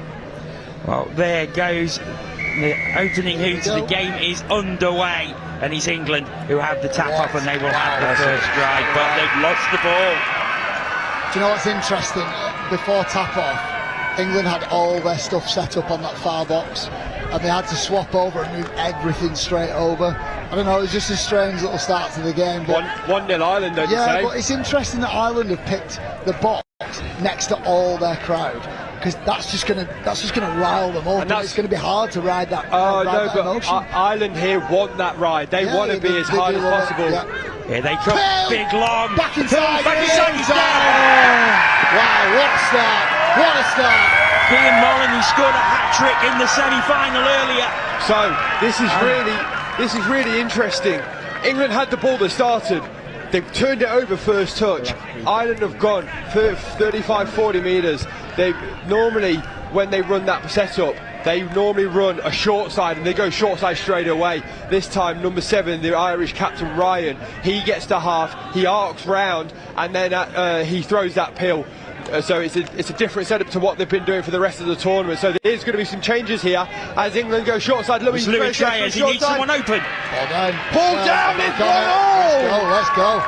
Well, there goes the opening hoot of the game is underway, and it's England who have the tap up, and they will have the first drive, but they've lost the ball. Do you know what's interesting? Before tap off, England had all their stuff set up on that far box, and they had to swap over and move everything straight over. I don't know, it was just a strange little start to the game. 1-0 Ireland, don't you say? Yeah, but it's interesting that Ireland have picked the box next to all their crowd, because that's just gonna rile them up, and it's gonna be hard to ride that. Emotion. Ireland here want that ride. They want to be as hard as possible. Here they come, big long. Back inside. He's down. Wow, what a start! What a start! Ian Mullen, who scored a hat-trick in the semi-final earlier. So this is really interesting. England had the ball that started. They've turned it over first touch. Ireland have gone 35-40 metres. They normally, when they run that setup, they normally run a short side, and they go short side straight away. This time, number 7, the Irish captain Ryan, he gets to half, he arcs round, and then he throws that pill. So it's a different setup to what they've been doing for the rest of the tournament. So there's going to be some changes here as England go short side. Louis Treyas, he needs someone open. Pull down, it's let's go.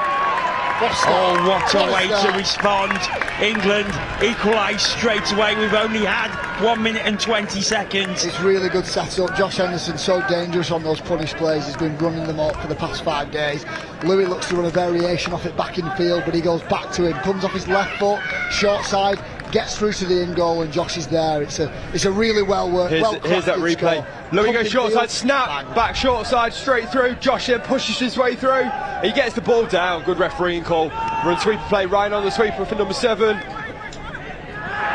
Oh, what a way to respond. England equalise straight away. We've only had 1 minute and 20 seconds. It's really good setup. Josh Henderson's so dangerous on those punish plays. He's been running them up for the past 5 days. Louis looks to run a variation off it back in field, but he goes back to him, comes off his left foot, short side, gets through to the in goal, and Josh is there. It's a really well worked. Here's that replay. Louis goes short side, snap, back short side, straight through. Josh then pushes his way through. He gets the ball down. Good refereeing call. Run sweeper play. Ryan on the sweeper for number 7.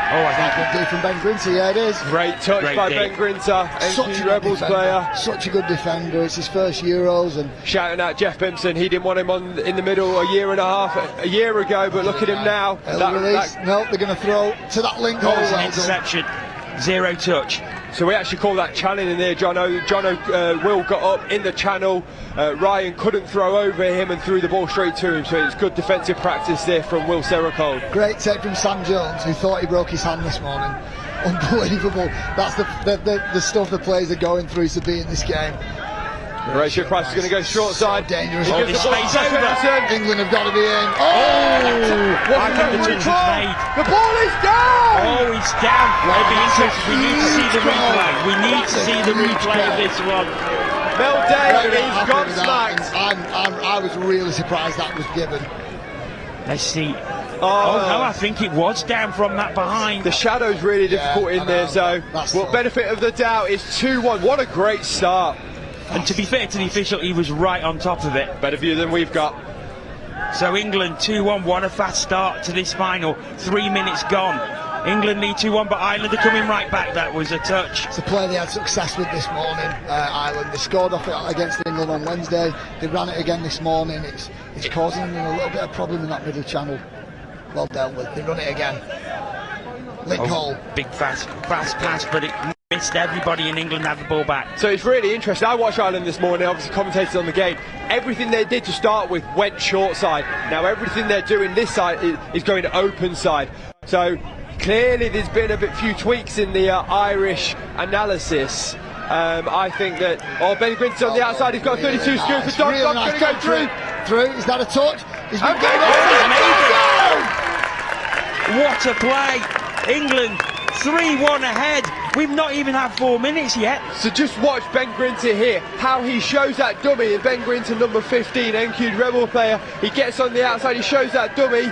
Oh, I think good D from Ben Grinter, yeah it is. Great touch by Ben Grinter, NQ Rebels player. Such a good defender, it's his first Euros. And shouting out Jeff Bimson, he didn't want him in the middle a year ago, but look at him now. No, they're going to throw to that link. Oh, it's an interception, 0 touch. So we actually call that channel in there. Will got up in the channel. Ryan couldn't throw over him and threw the ball straight to him. So it's good defensive practice there from Will Serracold. Great take from Sam Jones, who thought he broke his hand this morning. Unbelievable. That's the stuff the players are going through to be in this game. Horatio Price is going to go short side. So dangerous. Oh, this space over. England have got to be in. I think the touch was made. The ball is down. Oh, it's down. It'll be interesting. We need to see the replay. We need to see the replay of this one. Mel Day is gobsmacked. I was really surprised that was given. Let's see Oh no, I think it was down from that behind. The shadow's really difficult in there, so benefit of the doubt is 2-1. What a great start. And to be fair to the official, he was right on top of it. Better view than we've got. So England 2-1, what a fast start to this final. 3 minutes gone. England lead 2-1, but Ireland are coming right back. That was a touch. It's a play they had success with this morning, Ireland. They scored off it against England on Wednesday. They ran it again this morning. It's causing them a little bit of problem in that middle channel. Well dealt with. They run it again. Link hole. Big fast pass, but it missed everybody, and England had the ball back. So it's really interesting. I watched Ireland this morning, obviously commentated on the game. Everything they did to start with went short side. Now everything they're doing this side is going to open side. So clearly there's been a few tweaks in the Irish analysis. I think that Ben Grinton's on the outside. He's got a 32 scoop. Dom's going to go through. Is that a touch? He's been going What a play! England 3-1 ahead. We've not even had 4 minutes yet. So just watch Ben Grinton here, how he shows that dummy. And Ben Grinton, number 15, NQ'd Rebel player, he gets on the outside, he shows that dummy,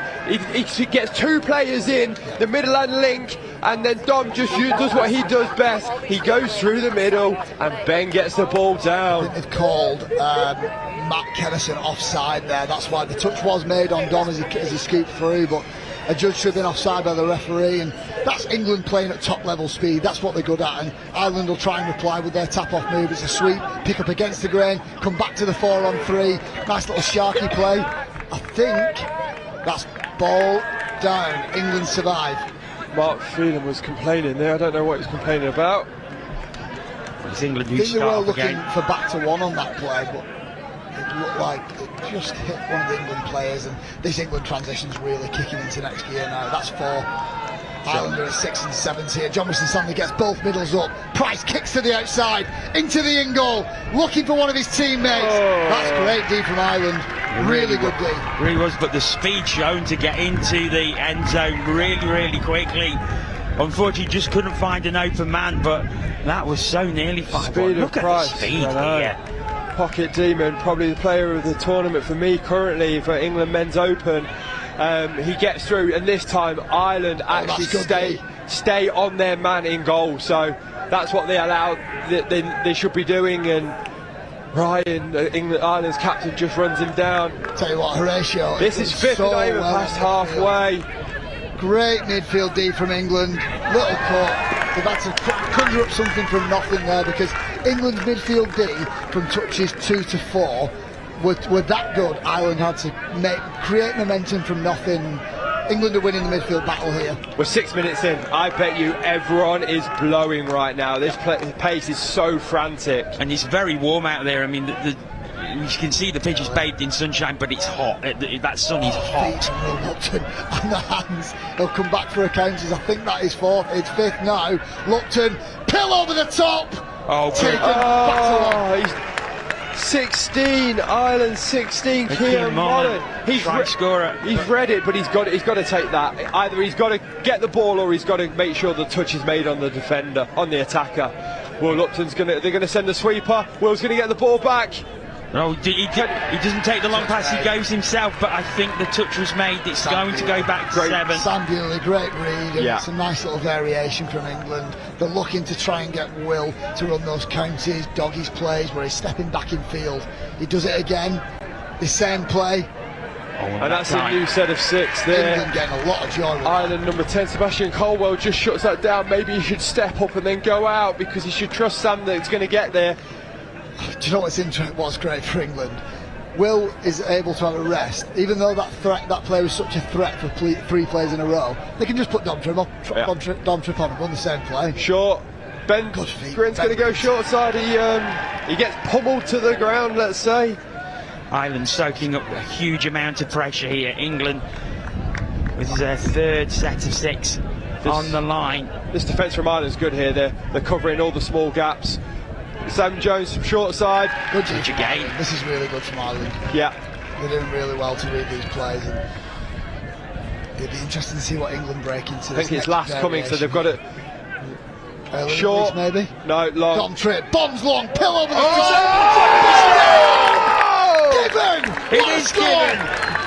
he gets 2 players in, the middle and link, and then Dom just does what he does best. He goes through the middle, and Ben gets the ball down. I think they've called Matt Kennison offside there. That's why the touch was made on Dom as he scooped through, but a judge should have been offside by the referee, and that's England playing at top level speed. That's what they're good at, and Ireland will try and reply with their tap off move. It's a sweep, pick up against the grain, come back to the 4-on-3, nice little sharky play. I think that's ball down. England survive. Mark Phelan was complaining there. I don't know what he's complaining about. It's England I think they were looking for back to one on that play, but it looked like it just hit one of the England players, and this England transition's really kicking into next gear now. That's 4. Ireland are at 6 and 7 here. John Stanley gets both middles up. Price kicks to the outside, into the in goal, looking for one of his teammates. That's great D from Ireland. Really good D. Really was, but the speed shown to get into the end zone really quickly. Unfortunately, just couldn't find an open man, but that was so nearly 5. Speed Look of at Price. the speed here. Pocket Demon, probably the player of the tournament for me currently for England Men's Open. He gets through, and this time Ireland actually stay on their man in goal. So that's what they allow. They should be doing. And Ryan, Ireland's captain, just runs him down. Tell you what, Horatio. This is 5th, so not even past halfway. Great midfield D from England. Little cut. They've had to conjure up something from nothing there, because England's midfield D from touches 2 to 4 were that good. Ireland had to create momentum from nothing. England are winning the midfield battle here. We're 6 minutes in. I bet you everyone is blowing right now. This pace is so frantic. And it's very warm out there. I mean, you can see the pitch is bathed in sunshine, but it's hot. That sun is hot. Feet Lupton and the hands. They'll come back for a counters. I think that is 4th. It's 5th now. Lupton, pill over the top. Taken back to 16, Ireland 16, Kean Mullen. He's read it, but he's got to take that. Either he's got to get the ball, or he's got to make sure the touch is made on the defender, on the attacker. Will Lupton's they're going to send the sweeper. Will's going to get the ball back. No, he doesn't take the long pass, he goes himself, but I think the touch was made. It's going to go back to 7. Sam Bewley, great read, and it's a nice little variation from England. They're looking to try and get Will to run those counters, doggies plays where he's stepping back in field. He does it again, the same play. And that's a new set of 6 there. England getting a lot of joy with Ireland number 10, Sebastian Colwell, just shuts that down. Maybe he should step up and then go out, because he should trust Sam that it's going to get there. Do you know what's great for England? Will is able to have a rest, even though that play was such a threat for 3 plays in a row. They can just put Dom Trip on and run the same play. Sure. Ben Grin's going to go short side. He gets pummeled to the ground, let's say. Ireland soaking up a huge amount of pressure here. England with their 3rd set of 6 on the line. This defence from Ireland's good here. They're covering all the small gaps. Sam Jones from short side. Good judge again. This is really good from Ireland. Yeah. They're doing really well to read these plays, and it'd be interesting to see what England break into. I think it's last coming, so they've got it. Short, maybe? No, long. Dom Trip, bombs long, pill over the top. Given! It is given!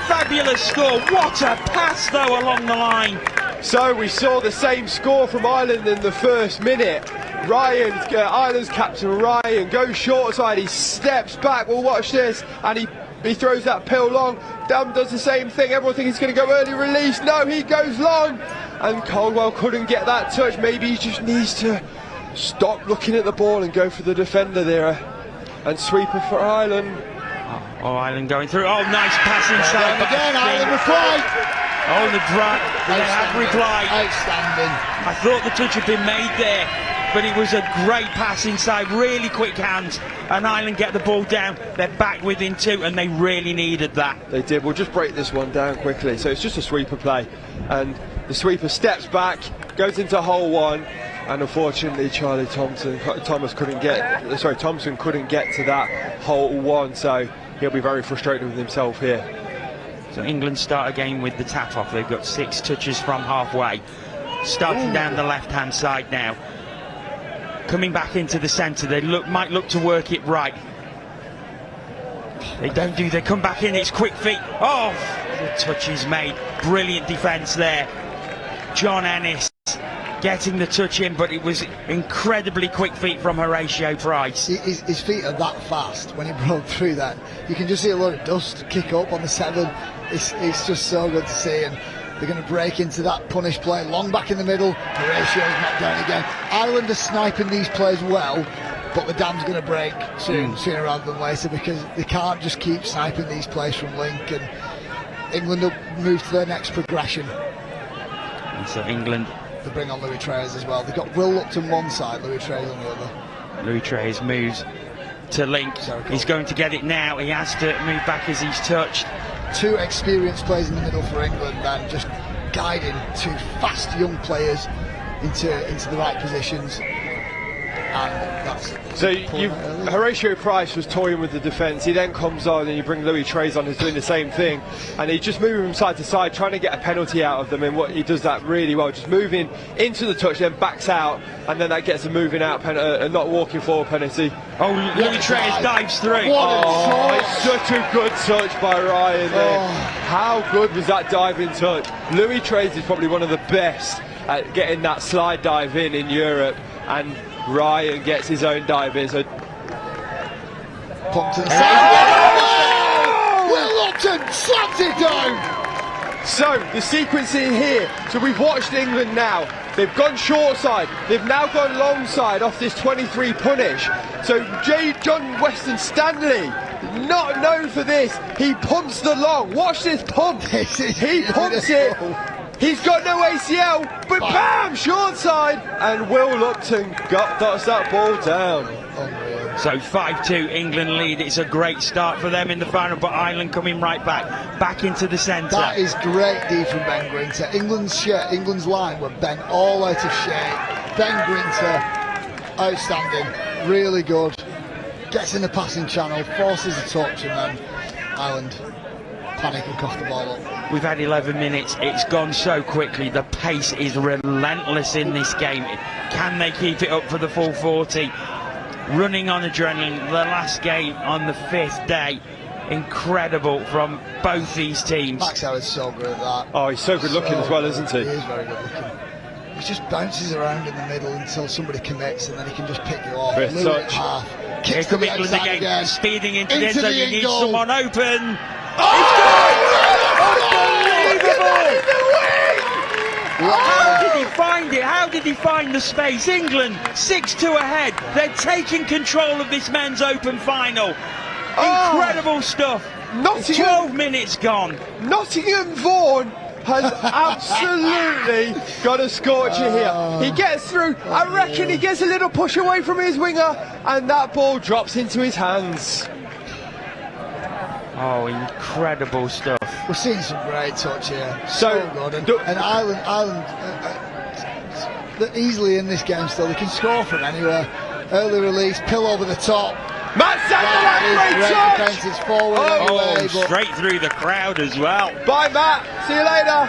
fabulous score. What a pass though along the line. So we saw the same score from Ireland in the first minute. Ireland's captain Ryan goes short side, he steps back, we'll watch this, and he throws that pill long. Dam does the same thing, everyone thinks he's going to go early release, no, he goes long, and Caldwell couldn't get that touch. Maybe he just needs to stop looking at the ball and go for the defender there, and sweeper for Ireland. Oh, Ireland going through, oh nice pass inside. Again, Ireland reply. Oh, they have replied. Outstanding. I thought the touch had been made there, but it was a great pass inside, really quick hands, and Ireland get the ball down. They're back within 2, and they really needed that. They did. We'll just break this one down quickly. So it's just a sweeper play, and the sweeper steps back, goes into hole 1, and unfortunately Thompson couldn't get to that hole 1, so he'll be very frustrated with himself here. So England start again with the tap off. They've got 6 touches from halfway. Starting down the left-hand side now. Coming back into the centre. They might look to work it right. They don't do. They come back in. It's quick feet. Oh, the touch is made. Brilliant defence there. John Ennis getting the touch in, but it was incredibly quick feet from Horatio Price. His feet are that fast. When he broke through that, you can just see a lot of dust kick up on the 7. It's just so good to see, and they're going to break into that punish play. Long back in the middle, Horatio's knocked down again. Ireland are sniping these plays well, but the dam's going to break sooner rather than later, because they can't just keep sniping these plays from Link, and England will move to their next progression. And so England, they bring on Louis Treyers as well. They've got Will Lupton one side, Louis Treyers on the other. Louis Treyers moves to Link. He's going to get it now. He has to move back as he's touched. 2 experienced players in the middle for England, and just guiding 2 fast young players into the right positions. And that's so Horatio Price was toying with the defence. He then comes on and you bring Louis Treyers on, who's doing the same thing, and he's just moving from side to side, trying to get a penalty out of them. And what he does that really well, just moving into the touch, then backs out, and then that gets a moving out and not walking forward penalty. Oh, Louis Treyers dives through. It's such a good touch by Ryan there. How good was that diving touch? Louis Treyers is probably one of the best at getting that slide dive in Europe, and Ryan gets his own dive in. So Plumpton Will Lupton slams it down. So the sequence in here. So we've watched England now. They've gone short side. They've now gone long side off this 23 punish. So John Weston Stanley, not known for this, he pumps the long. Watch this pump. He pumps it. He's got no ACL, but bam, short side, and Will Lupton dots that ball down. So 5-2, England lead. It's a great start for them in the final, but Ireland coming right back into the centre. That is great D from Ben Grinter. England's line were bent all out of shape. Ben Grinter, outstanding, really good. Gets in the passing channel, forces a touch, and then Ireland panic and cough the ball up. We've had 11 minutes. It's gone so quickly. The pace is relentless in this game. Can they keep it up for the full 40? Running on adrenaline. The last game on the 5th day. Incredible from both these teams. Max Howard's so good at that. Oh, he's so good looking as well, isn't he? He is very good looking. He just bounces around in the middle until somebody commits, and then he can just pick you off. Here come England again. Speeding into the end zone. You need someone open. How did he find it? How did he find the space? England 6-2 ahead. They're taking control of this men's open final. Incredible stuff. 12 minutes gone. Nottingham Vaughan has absolutely got a scorcher here. He gets through. I reckon he gets a little push away from his winger, and that ball drops into his hands. Oh, incredible stuff. We're seeing some great touch here. So good. And Ireland they're easily in this game still. They can score from anywhere. Early release, pill over the top. Matt Sandler, great touch! It's forward anyway, straight through the crowd as well. Bye, Matt. See you later.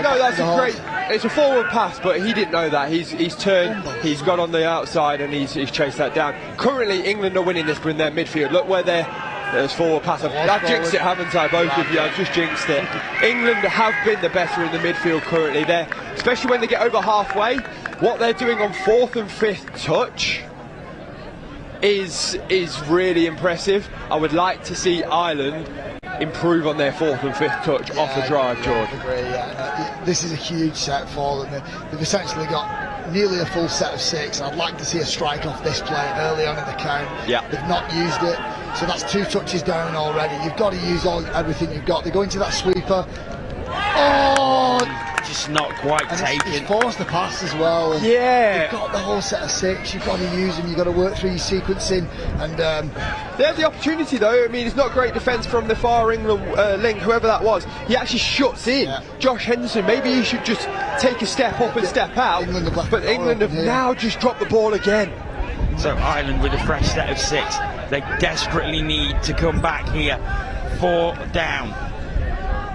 No, that's a great. It's a forward pass, but he didn't know that. He's turned. He's got on the outside and he's chased that down. Currently, England are winning this in their midfield. Look where they're There's forward pass. I've jinxed it, haven't I, both of you? I've just jinxed it. England have been the better in the midfield currently. They're, especially when they get over halfway, what they're doing on 4th and 5th touch is really impressive. I would like to see Ireland improve on their 4th and 5th touch off the drive, George. I agree, yeah. This is a huge set for them. They've essentially got nearly a full set of 6, and I'd like to see a strike off this play early on in the count. Yeah. They've not used it, so that's 2 touches down already. You've got to use everything you've got. They go into that sweeper. Oh! Just not quite taken. It's forced the pass as well. And yeah. You've got the whole set of 6. You've got to use them. You've got to work through your sequencing. And they had the opportunity though. I mean, it's not great defence from the far England link, whoever that was. He actually shuts in. Yeah. Josh Henderson. Maybe he should just take a step up and step out. But England have now just dropped the ball again. So Ireland with a fresh set of 6. They desperately need to come back here. 4 down.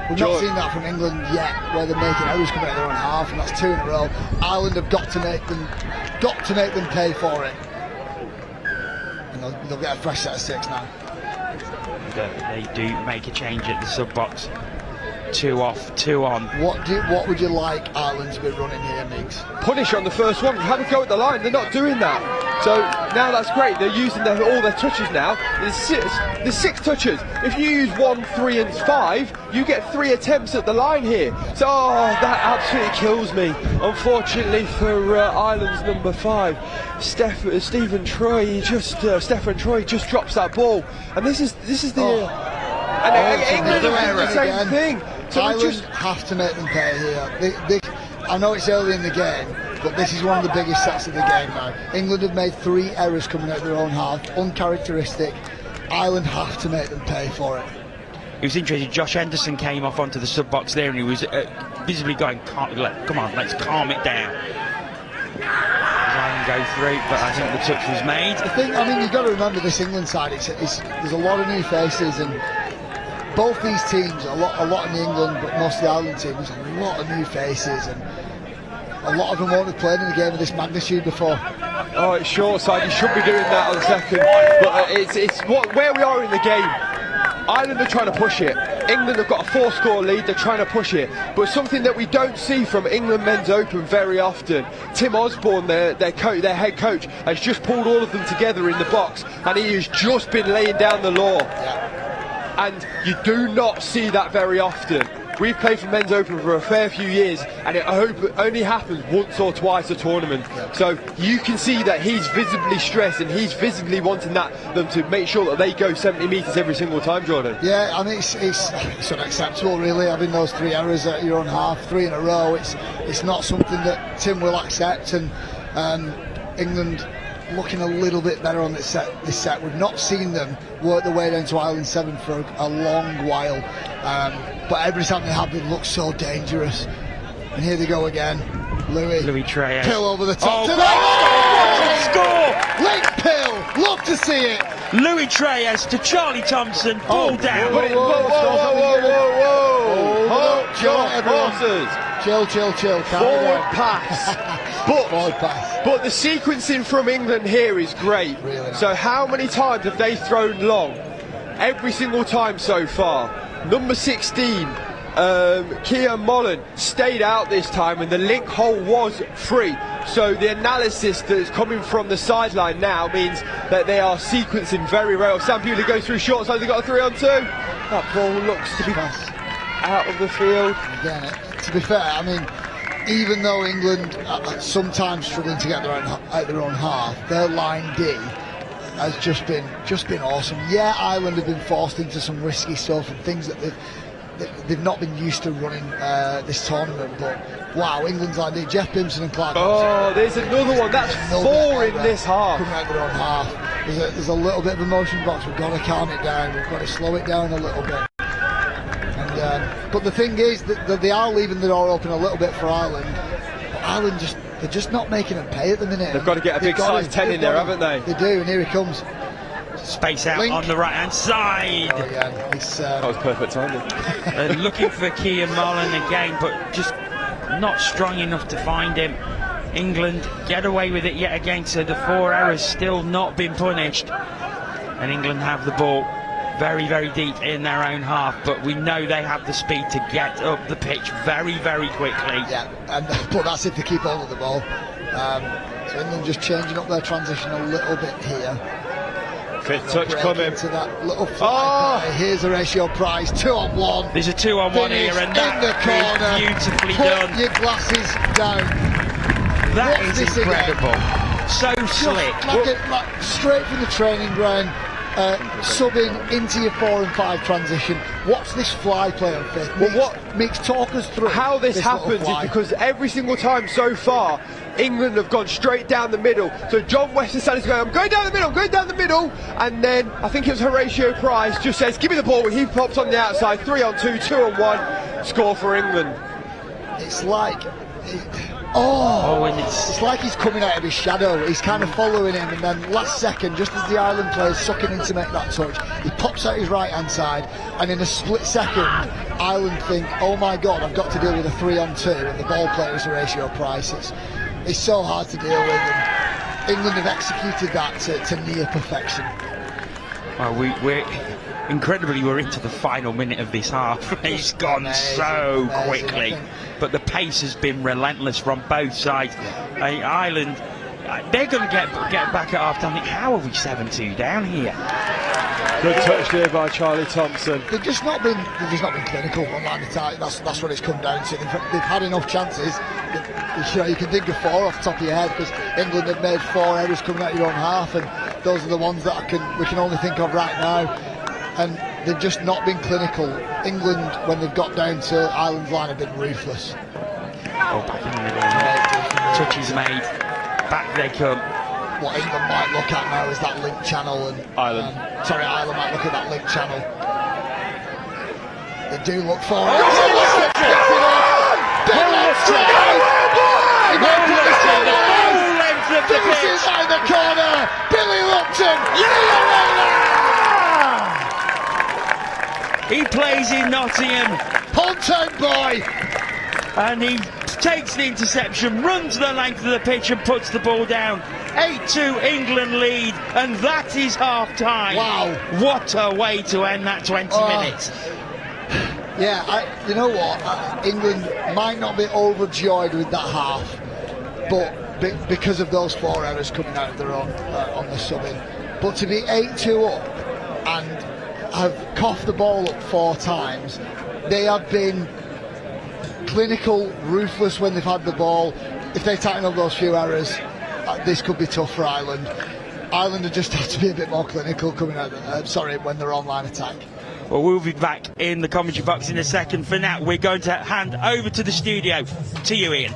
We've not seen that from England yet, where they're making errors coming out of their own half, and that's 2 in a row. Ireland have got to make them pay for it, and they'll get a fresh set of 6 now. They do make a change at the sub box. 2 off, 2 on. What would you like Ireland to be running here, Miggs? Punish on the first one. Have a go at the line. They're not doing that. So now that's great. They're using all their touches now. There's 6 touches. If you use 1, 3 and 5, you get 3 attempts at the line here. So that absolutely kills me. Unfortunately for Ireland's number 5, Stephen Troy just drops that ball. And this is the England are the same thing. So Ireland have to make them pay here. I know it's early in the game, but this is one of the biggest sets of the game now. England have made 3 errors coming out of their own half, uncharacteristic. Ireland have to make them pay for it. It was interesting. Josh Henderson came off onto the sub box there, and he was visibly going, "Come on, let's calm it down." Try and go through, but I think the touch was made. You've got to remember this England side. There's a lot of new faces, and both these teams, a lot in the England, but most of the Ireland teams, a lot of new faces, and a lot of them won't have played in a game of this magnitude before. Oh, it's short side. You should be doing that on the second, but where we are in the game. Ireland are trying to push it. England have got a 4-score lead. They're trying to push it, but something that we don't see from England Men's Open very often. Tim Osborne, their head coach, has just pulled all of them together in the box, and he has just been laying down the law. And you do not see that very often. We've played for Men's Open for a fair few years, and it only happens once or twice a tournament. So you can see that he's visibly stressed, and he's visibly wanting them to make sure that they go 70 metres every single time, Jordan. Yeah, I mean, it's unacceptable, really, having those 3 errors at your own half, 3 in a row. It's not something that Tim will accept, and England looking a little bit better on this set. We've not seen them work their way down to Ireland 7 for a long while, but every time they have, they look so dangerous. And here they go again. Louis Treyes. Pill over the top. Score! Late Pill. Love to see it. Louis Treyes to Charlie Thompson. Ball down. Chill. Forward pass. But the sequencing from England here is great. Really nice. So how many times have they thrown long? Every single time so far. Number 16, Keir Mullen, stayed out this time, and the link hole was free. So the analysis that's coming from the sideline now means that they are sequencing very well. Sam Bewley goes through short side. They got a 3-on-2. That ball looks to be out of the field. Again, to be fair, I mean, even though England are sometimes struggling to get out their own half, their line D has just been awesome. Yeah, Ireland have been forced into some risky stuff and things that they've not been used to running this tournament, but wow, England's line D, Jeff Bimson and Clark. Oh, there's another one. That's 4 in this half. Coming out their own half. There's a little bit of a motion box. We've got to calm it down. We've got to slow it down a little bit. But the thing is that they are leaving the door open a little bit for Ireland. But Ireland they're just not making them pay at the minute. They've got to get a big size 10 in there, haven't they? They do, and here he comes. Space out on the right hand side. Oh, yeah. That was perfect timing. Looking for Keir Mullen again, but just not strong enough to find him. England get away with it yet again, so the 4 errors still not been punished, and England have the ball. very, very deep in their own half, but we know they have the speed to get up the pitch very, very quickly. Yeah, but that's if they keep hold of the ball. So England just changing up their transition a little bit here. Good touch coming. To that little fly. Here's a ratio prize, 2-on-1. There's a 2-on-1 here, and that is beautifully done. Put your glasses down. That is incredible. So slick. Like straight from the training ground, subbing into your 4 and 5 transition. What's this fly play on fifth? Mick, talk us through how this happens is because every single time so far, England have gone straight down the middle. So John Weston is going, I'm going down the middle, I'm going down the middle. And then I think it was Horatio Price just says, give me the ball. He pops on the outside, 3-on-2, 2-on-1, score for England. It's like... it's like he's coming out of his shadow. He's kind of following him, and then last second, just as the Ireland player's sucking in to make that touch, he pops out his right hand side, and in a split second, Ireland think, oh my god, I've got to deal with a 3-on-2, and the ball player is Horatio Price. It's so hard to deal with, and England have executed that to near perfection. Well, we're incredibly, we're into the final minute of this half. It's gone so quickly, but the pace has been relentless from both sides. Ireland, they're going to get back at half time. How are we 7-2 down here? Good touch there by Charlie Thompson. They've just not been clinical on line attack. That's what it's come down to. They've had enough chances. You can think of 4 off the top of your head, because England have made 4 errors coming out your own half, and those are the ones that we can only think of right now. And they've just not been clinical. England, when they've got down to Ireland's line, have been ruthless. Back in the middle. Touch is made. Back they come. What England might look at now is that link channel, and Ireland might look at that link channel. They do look for it. Finishes in the corner. Billy Lupton. He plays in Nottingham. Hometown boy. And he takes the interception, runs the length of the pitch and puts the ball down. 8-2 England lead, and that is half time. Wow. What a way to end that 20 minutes. Yeah, you know what? England might not be overjoyed with that half, but because of those 4 errors coming out of their own on the subbing. But to be 8-2 up and have coughed the ball up 4 times, they have been clinical, ruthless when they've had the ball. If they tighten up those few errors, this could be tough for Ireland. Ireland have just had to be a bit more clinical coming out. When they're on line attack. Well, we'll be back in the commentary box in a second. For now, we're going to hand over to the studio to you, Ian.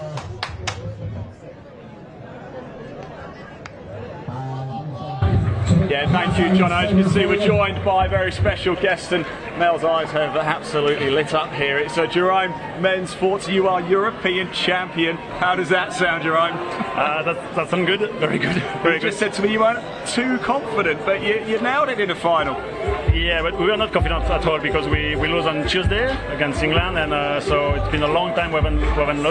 Yeah, thank you, John. As you can see, we're joined by a very special guest, and Mel's eyes have absolutely lit up here. It's Jerome, men's sports. You are European champion. How does that sound, Jerome? That sounds good. Very good. You just said to me you weren't too confident, but you nailed it in the final. Yeah, but we were not confident at all because we lose on Tuesday against England, and so it's been a long time we haven't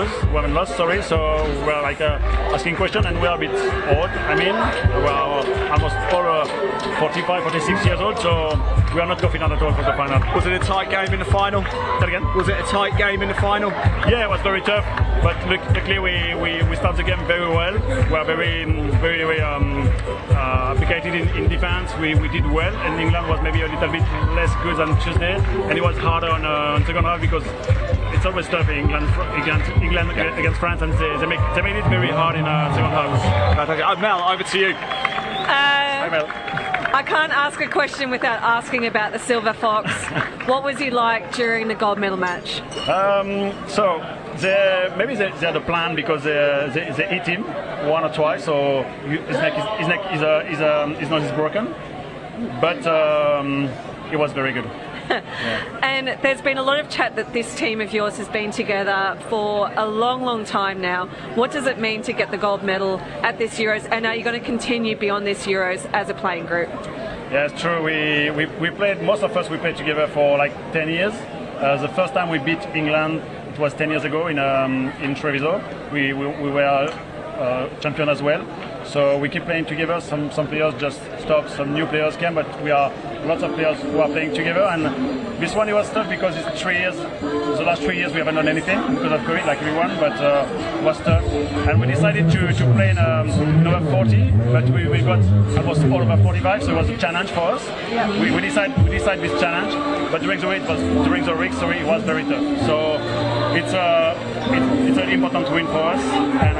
lost. Sorry, so we're like asking questions, and we're a bit old. I mean, we're almost all 45, 46 years old, so we are not confident at all for the final. Was it a tight game in the final? That again? Was it a tight game in the final? Yeah, it was very tough, but luckily we start the game very well. We are very applicated in defense. We did well, and England was maybe a little bit less good than Tuesday, and it was harder on second half because it's always tough England against France, and they made it very hard in second half. Mel, over to you. Hi, Mel. I can't ask a question without asking about the Silver Fox. What was he like during the gold medal match? So maybe they had a plan because they hit him 1 or twice, so his nose is broken. But it was very good. Yeah. And there's been a lot of chat that this team of yours has been together for a long, long time now. What does it mean to get the gold medal at this Euros, and are you going to continue beyond this Euros as a playing group? Yeah, it's true. We played, most of us, we played together for like 10 years. The first time we beat England, it was 10 years ago in Treviso. We were champion as well. So we keep playing together. Some players just stopped, some new players came, but we are lots of players who are playing together. And this one it was tough because it's 3 years. The last 3 years we haven't done anything because of COVID, like everyone, but it was tough. And we decided to play in over 40, but we got almost all over 45, so it was a challenge for us. Yeah. We decided this challenge, but during the week it was very tough. So it's an important win for us, and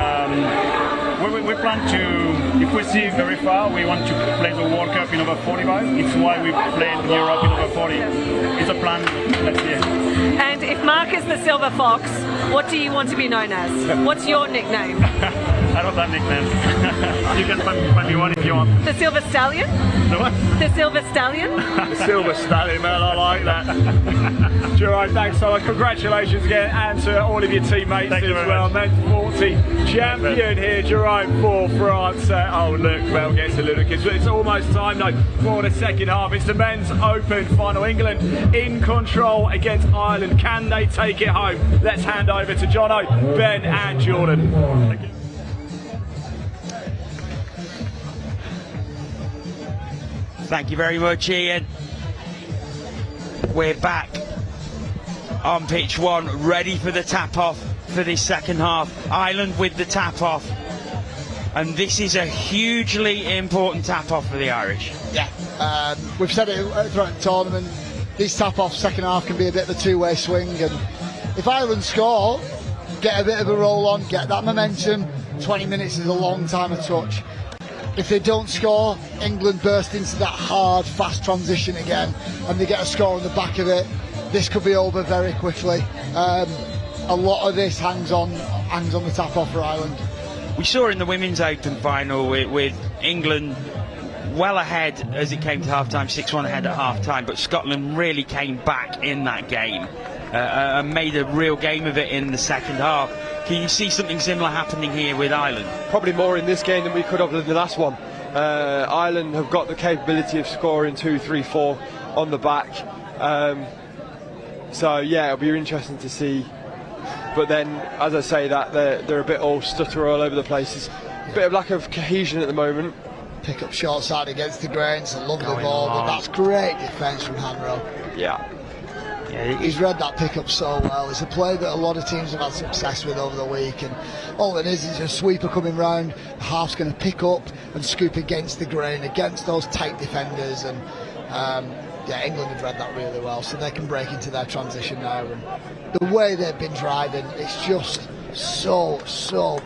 we plan to, if we see very far, we want to play the World Cup in over 45. It's why we played in Europe in over 40. It's a plan. Let's see. And if Mark is the Silver Fox, what do you want to be known as? What's your nickname? I don't have nicknames. You can find me one if you want. The Silver Stallion? The what? The Silver Stallion? The Silver Stallion, man, I like that. Jerome, thanks so much. Congratulations again, and to all of your teammates as well. Men's 40 champion here, Jerome, for France. Oh, look, Mel gets a little kiss. It's almost time now for the second half. It's the men's open final. England in control against Ireland. Can they take it home? Let's hand over to Jono, Ben, and Jordan. Thank you. Thank you very much, Ian. We're back on pitch one, ready for the tap-off for this second half. Ireland with the tap-off. And this is a hugely important tap-off for the Irish. Yeah, we've said it throughout the tournament. These tap-offs second half can be a bit of a two-way swing. And if Ireland score, get a bit of a roll on, get that momentum, 20 minutes is a long time of touch. If they don't score, England burst into that hard, fast transition again, and they get a score on the back of it. This could be over very quickly. A lot of this hangs on the tap-off for Ireland. We saw in the Women's Open final with England well ahead as it came to half-time, 6-1 ahead at half-time, but Scotland really came back in that game and made a real game of it in the second half. Can you see something similar happening here with Ireland? Probably more in this game than we could have in the last one. Ireland have got the capability of scoring 2, 3, 4 on the back. So yeah, it'll be interesting to see. But then, as I say that, they're a bit all stutter all over the place. There's a bit of lack of cohesion at the moment. Pick up short side against the grain, it's a lovely ball, but that's great defence from Hanro. Yeah. He's read that pick-up so well. It's a play that a lot of teams have had success with over the week, and all it is a sweeper coming round, the half's going to pick up and scoop against the grain, against those tight defenders, and England have read that really well, so they can break into their transition now, and the way they've been driving, it's just so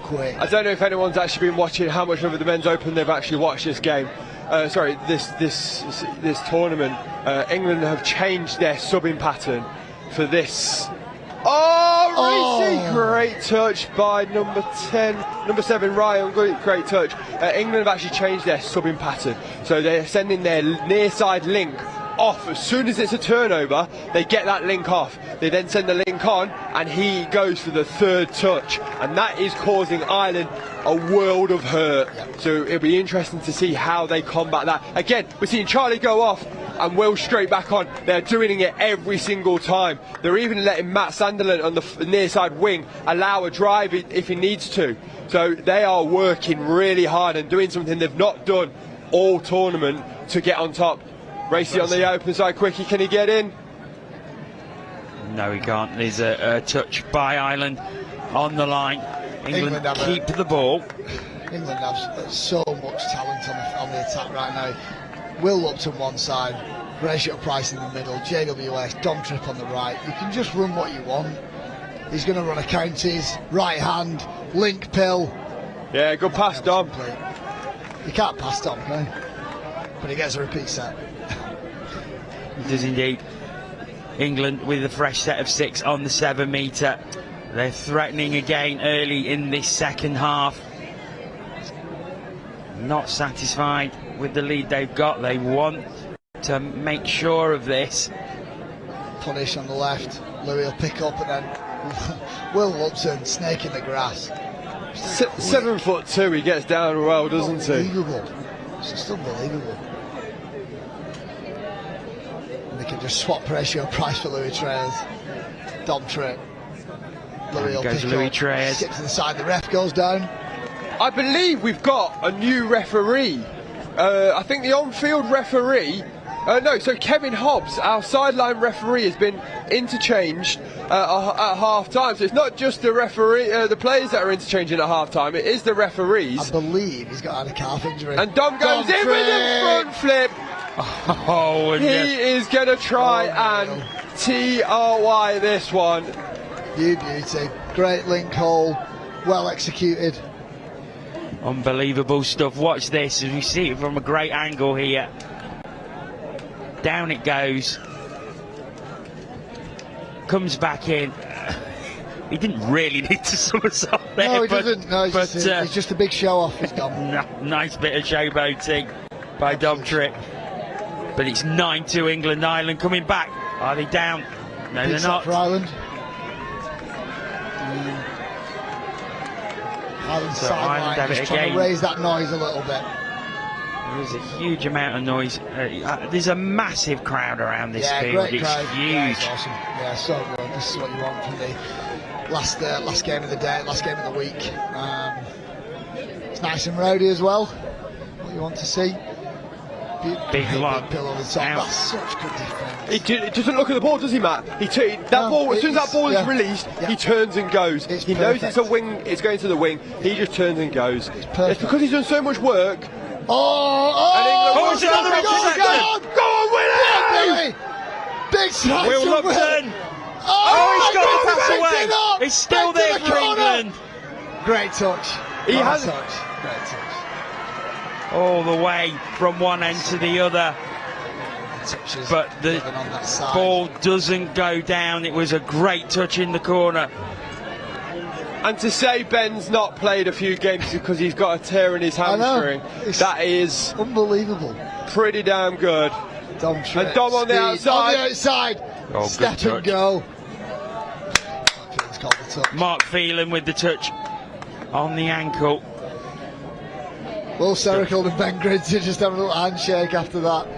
quick. I don't know if anyone's actually been watching how much of the Men's Open they've actually watched this game. This tournament. England have changed their subbing pattern for this. Racy! Great touch by number 7 Ryan. Great touch. England have actually changed their subbing pattern, so they're sending their near side link off as soon as it's a turnover. They get that link off, they then send the link on, and he goes for the third touch, and that is causing Ireland a world of hurt. So it'll be interesting to see how they combat that. Again, we're seeing Charlie go off and Will straight back on. They're doing it every single time. They're even letting Matt Sanderland on the near side wing allow a drive if he needs to. So they are working really hard and doing something they've not done all tournament to get on top. Racy on the open side, Quickie, can he get in? No, he can't. There's a touch by Ireland on the line. England keep the ball. England have so much talent on the attack right now. Will Lupton one side, Horatio Price in the middle, JWS, Dom Tripp on the right. You can just run what you want. He's going to run a counties, right hand, link pill. Yeah, good pass, Dom. You can't pass Dom, can you? But he gets a repeat set. It does indeed. England with a fresh set of 6 on the 7 metre. They're threatening again early in this second half. Not satisfied with the lead they've got. They want to make sure of this. Punish on the left. Louis will pick up, and then Will Lupton, snake in the grass. 7'2", he gets down well, doesn't he? Unbelievable. It's just unbelievable. And they can just swap Horatio Price for Louis Treyers. Dom Tripp. Louis will pick Louis up. Treyers. Skips to the side, the ref goes down. I believe we've got a new referee. I think the on-field referee. So Kevin Hobbs, our sideline referee, has been interchanged at half-time. So it's not just the referee, the players that are interchanging at half-time. It is the referees. I believe he's got a calf injury. And Dom goes in with the front flip. Oh, he is going to try and TRY this one. You beauty. Great link hole. Well executed. Unbelievable stuff. Watch this as we see it from a great angle here. Down it goes. Comes back in. He didn't really need to somersault there. No, he doesn't. No, it's just a big show off. He's gone. Nice bit of showboating by Dom Tripp. But it's 9-2 England. Ireland coming back. Are they down? No, they're not. For Ireland. Ireland So sideline Ireland have it just trying again. to raise that noise a little bit. There's a huge amount of noise. There's a massive crowd around this field. Great It's crowd. huge. Yeah, it's awesome. Yeah, so good. This is what you want from the last game of the day, last game of the week. It's nice and rowdy as well. What you want to see. Big log. Pill on the top. That's such good defence. He doesn't look at the ball, does he, Matt? Ball, as soon as that ball is released, he turns and goes. He knows it's a wing. It's going to the wing. He just turns and goes. It's because he's done so much work. It's another interception. Go on, Willie! Big slice Will from Lupton. Oh, he's got the pass picked away. it up. It's still Back to there the for corner. England. Great touch. He Great has touch. Great touch. All the way from one end to the other. But the ball doesn't go down. It was a great touch in the corner. And to say Ben's not played a few games because he's got a tear in his hamstring, that is unbelievable. Pretty damn good. Dom Tripp, and Dom on the outside. On the outside. Oh, Step good and go. It's called the touch. Mark Phelan with the touch on the ankle. Will Serical and Ben Gridson just have a little handshake after that.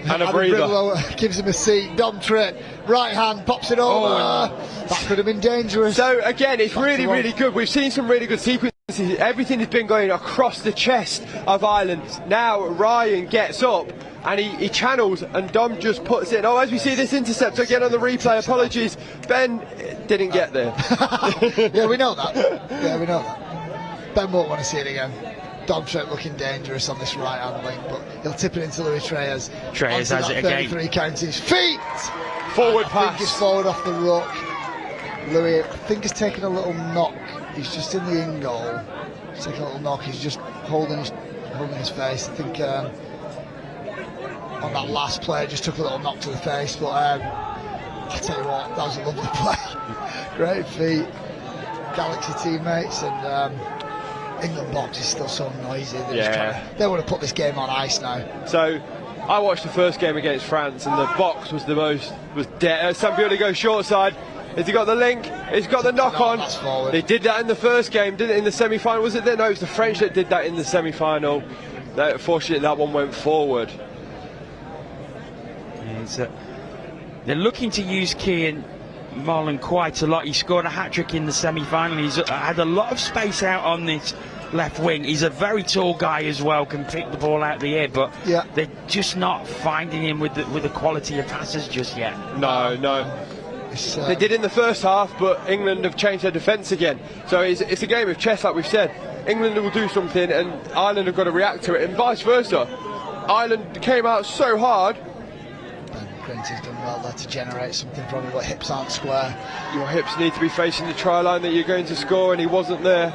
And a breather. Brimlow gives him a seat. Dom Tripp, right hand, pops it over. That could have been dangerous. So again, it's really, really good. We've seen some really good sequences. Everything has been going across the chest of Ireland. Now Ryan gets up and he channels and Dom just puts it. Oh, as we see this intercept again on the replay, apologies, Ben didn't get there. Yeah, we know that. Yeah, we know that. Ben won't want to see it again. Dom Tripp looking dangerous on this right hand link, but he'll tip it into Louis Treyas. Treyas has it again. 33 counts his feet. Forward I pass. think it's forward off the ruck. Louis, I think he's taking a little knock. He's just in the in goal. He's taking a little knock. He's just holding his face. I think on that last play, just took a little knock to the face. But I'll tell you what, that was a lovely play. Great feet. Galaxy teammates and. England box is still so noisy. They want to put this game on ice now. So I watched the first game against France and the box was dead. Sampioli goes short side. Has he got the link? He's got the knock on. They did that in the first game, didn't it? In the semi-final, was it there? No, it was the French that did that in the semi-final. Fortunately, that one went forward. They're looking to use Cian Mullen quite a lot. He scored a hat-trick in the semi-final. He's had a lot of space out on this left wing. He's a very tall guy as well, can pick the ball out of the air, but they're just not finding him with the quality of passes just yet. No. They did in the first half, but England have changed their defence again. So it's a game of chess, like we've said. England will do something and Ireland have got to react to it, and vice versa. Ireland came out so hard. Quincy's done well there to generate something from it, but hips aren't square. Your hips need to be facing the try line that you're going to score, and he wasn't there.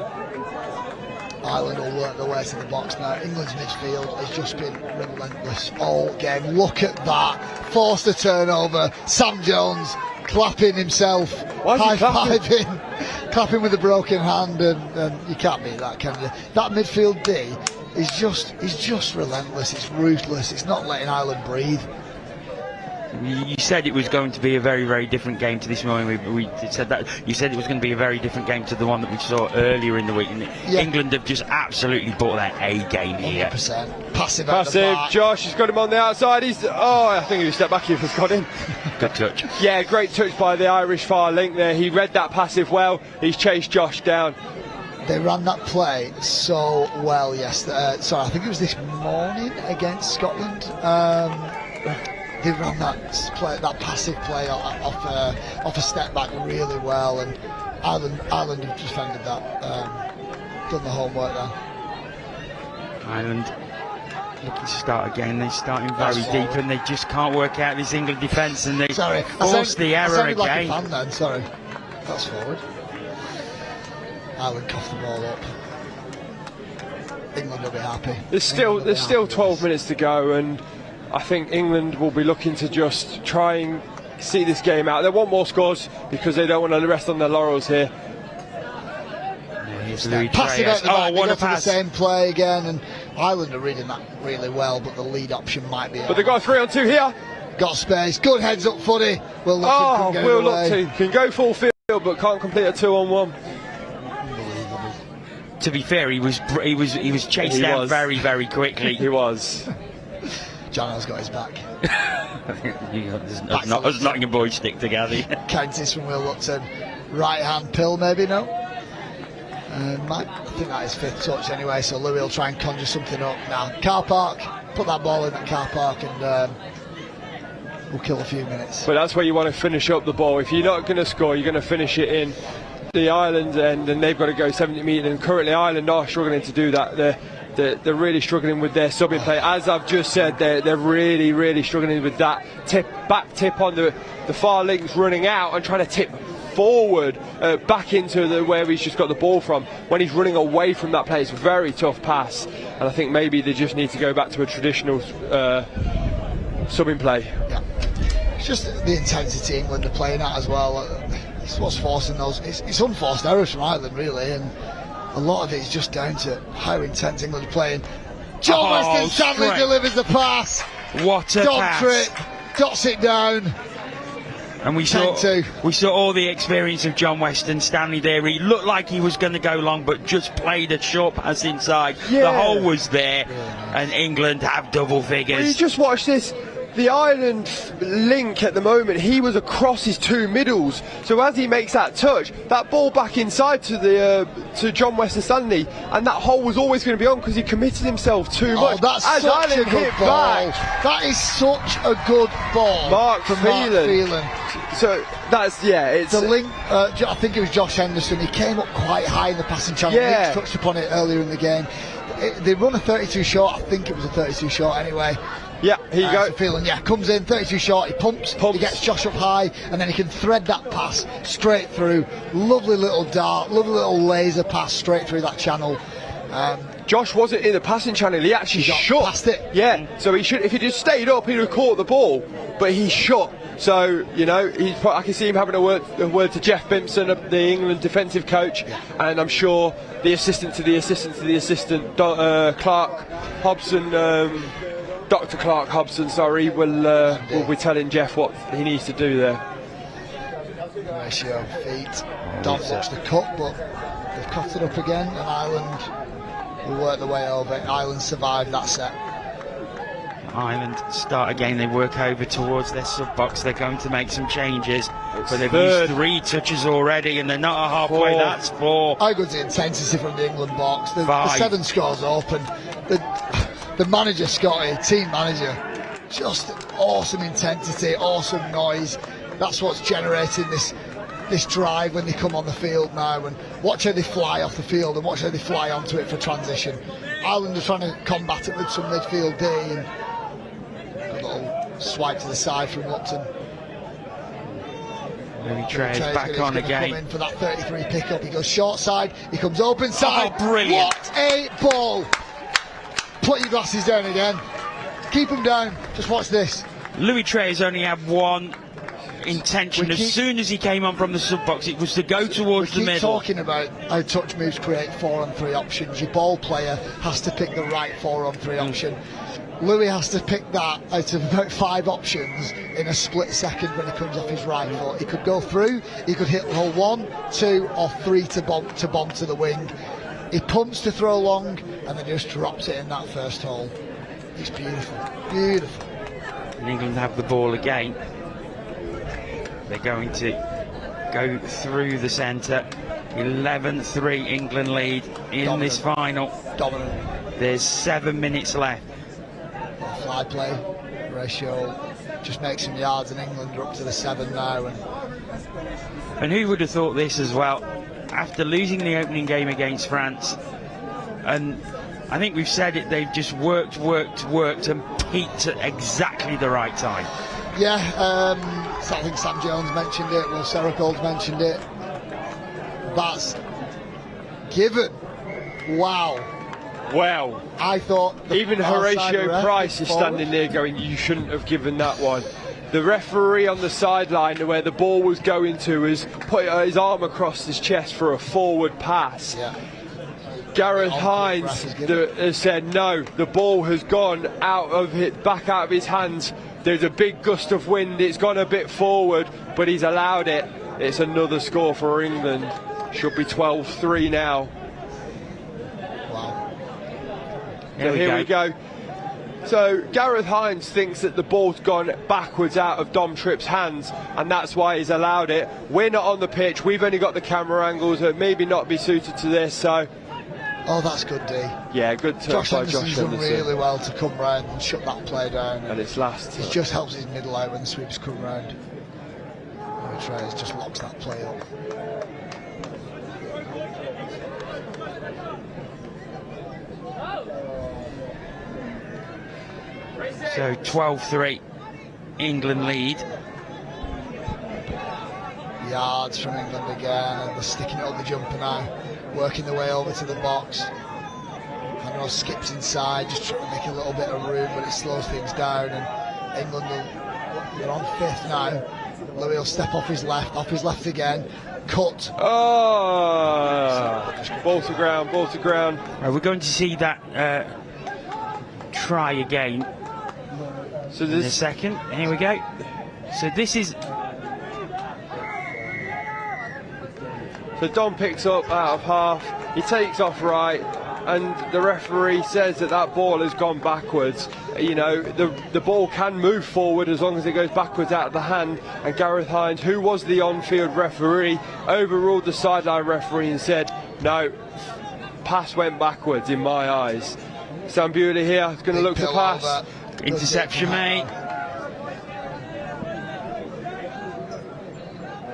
Ireland will work their way to the box now. England's midfield has just been relentless all game. Look at that. Forced a turnover. Sam Jones clapping himself. High-fiving. Clapping with a broken hand, and you can't beat that, can you? That midfield D is just relentless. It's ruthless. It's not letting Ireland breathe. You said it was going to be a very, very different game to this morning. We said that. You said it was going to be a very different game to the one that we saw earlier in the week. And England have just absolutely brought their A game here. 100%. Passive. Josh has got him on the outside. I think he stepped back here if he's got him. Good touch. Yeah, great touch by the Irish far link there. He read that passive well. He's chased Josh down. They ran that play so well yesterday. Sorry, I think it was this morning against Scotland. They ran that passive play off a step back really well, and Ireland have defended that, done the homework there. Ireland looking to start again. They're starting very deep, and they just can't work out this England defence, and they force the error again. Like a fan then, sorry. That's forward. Ireland coughed the ball up. England will be happy. There's still 12 minutes to go, and I think England will be looking to just try and see this game out. They want more scores because they don't want to rest on their laurels here. Passing out the back, what a pass. The same play again, and Ireland are reading that really well, but the lead option might be. But they've got a 3-on-2 here. Got space. Good heads up footy. Will Lupton can go full field, but can't complete a 2-on-1. To be fair, he was chased down very, very quickly. He was. Jono's got his back. Us Nottingham boys stick together. Counties from Will Lupton. Right hand pill, maybe, no? I think that is 5th touch anyway, so Louis will try and conjure something up now. Car park, put that ball in that car park, and we'll kill a few minutes. But that's where you want to finish up the ball. If you're not going to score, you're going to finish it in the Ireland end, and they've got to go 70 metres, and currently Ireland are struggling to do that. They're really struggling with their subbing play. As I've just said, they're really, really struggling with that back tip on the far links, running out and trying to tip forward back into where he's just got the ball from. When he's running away from that play, it's a very tough pass, and I think maybe they just need to go back to a traditional subbing play. Yeah, it's just the intensity England are playing at as well. It's what's forcing those. It's unforced errors from Ireland really, and a lot of it is just down to how intense England are playing. John Weston Stanley delivers the pass. What a pass! Trick, dots it down. And we saw all the experience of John Weston Stanley there. He looked like he was going to go long, but just played a short pass inside. Yeah. The hole was there, and England have double figures. Well, you just watch this. The Ireland link at the moment, he was across his 2 middles. So as he makes that touch, that ball back inside to John Weston Stanley, and that hole was always going to be on because he committed himself too much. That's such Ireland a good ball. That is such a good ball. Mark Phelan. So that's it's the link. I think it was Josh Henderson. He came up quite high in the passing channel. Nick touched upon it earlier in the game. They run a 32 short. I think it was a 32 short anyway. Yeah, here you go. Phelan, comes in 32 short. He pumps. He gets Josh up high, and then he can thread that pass straight through. Lovely little dart, lovely little laser pass straight through that channel. Josh wasn't in the passing channel. He actually shot past it. Yeah, so he should. If he just stayed up, he'd have caught the ball. But he shot. So I can see him having a word to Jeff Bimpson, the England defensive coach, and I'm sure the assistant to the assistant, Clark Hobson. Dr. Clark Hobson, will be telling Jeff what he needs to do there. Ratio of feet. Don't watch the cut, but they've cut it up again, and Ireland will work their way over. Ireland survived that set. Ireland start again. They work over towards their sub box. They're going to make some changes, but they've used 3 touches already, and they're not halfway. 4. That's 4. How good's the intensity from the England box? The 7 scores open. The manager, Scotty, team manager, just awesome intensity, awesome noise. That's what's generating this drive when they come on the field now. And watch how they fly off the field and watch how they fly onto it for transition. Ireland are trying to combat it with some midfield D, and a little swipe to the side from Lupton. Louis Trey's back on again. Come in for that 33 pickup. He goes short side. He comes open side. Oh, brilliant! What a ball! Put your glasses down again. Keep them down. Just watch this. Louis Trey has only had one intention. As soon as he came on from the sub box, it was to go towards the middle. We keep talking about how touch moves create 4-on-3 options. Your ball player has to pick the right 4-on-3 option. Louis has to pick that out of about 5 options in a split second when he comes off his right foot. He could go through. He could hit hole 1, 2, or 3 to bomb to the wing. He pumps to throw long, and then just drops it in that first hole. It's beautiful, beautiful. And England have the ball again. They're going to go through the centre. 11-3 England lead in this final. Dominant. There's 7 minutes left. Fly play ratio just makes some yards, and England are up to the 7 now. And who would have thought this as well? After losing the opening game against France, and I think we've said it, they've just worked and peaked at exactly the right time. Yeah, I think Sam Jones mentioned it, Will Seracold mentioned it. That's given. Wow. Well, I thought even Horatio Price is standing there going, you shouldn't have given that one. The referee on the sideline where the ball was going to has put his arm across his chest for a forward pass. Yeah. Gareth Hines has said no, the ball has gone back out of his hands. There's a big gust of wind, it's gone a bit forward, but he's allowed it. It's another score for England. Should be 12-3 now. Wow. So here we go. So Gareth Hines thinks that the ball's gone backwards out of Dom Tripp's hands, and that's why he's allowed it. We're not on the pitch, we've only got the camera angles that maybe not be suited to this, so... Oh, that's good, D. Yeah, good turn by Josh Henderson's done Henderson. really well to come round and shut that play down. And it's last. It just helps his middle out when the sweeps come round. Trays just locks that play up. So 12-3 England lead. Yards from England again, and they're sticking it on the jumper now, working their way over to the box. I know skips inside, just trying to make a little bit of room, but it slows things down, and England they're on 5th now. Louis will step off his left again, cut. Oh, ball to ground. Right, we're going to see that try again. So in a second, here we go. So this is... So Dom picks up out of half, he takes off right, and the referee says that that ball has gone backwards. You know, the ball can move forward as long as it goes backwards out of the hand, and Gareth Hines, who was the on-field referee, overruled the sideline referee and said, no, pass went backwards in my eyes. Sam Bewley here is going to look to pass. Interception, mate.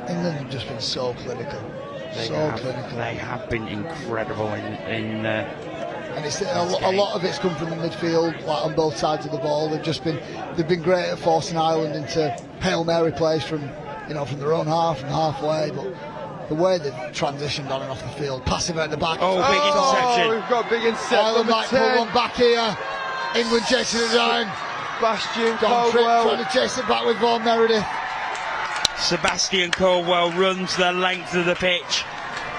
England have just been so clinical. They have been incredible in and it's a lot of it's come from the midfield, like on both sides of the ball. They've been great at forcing Ireland into Hail Mary plays from their own half and halfway, but the way they've transitioned on and off the field, passive at the back. Oh, big interception. We've got big interception. Ireland might pull one back here. England chasing it down. Sebastian Dom Tripp Caldwell trying to chase it back with Vaughan Meredith. Sebastian Caldwell runs the length of the pitch.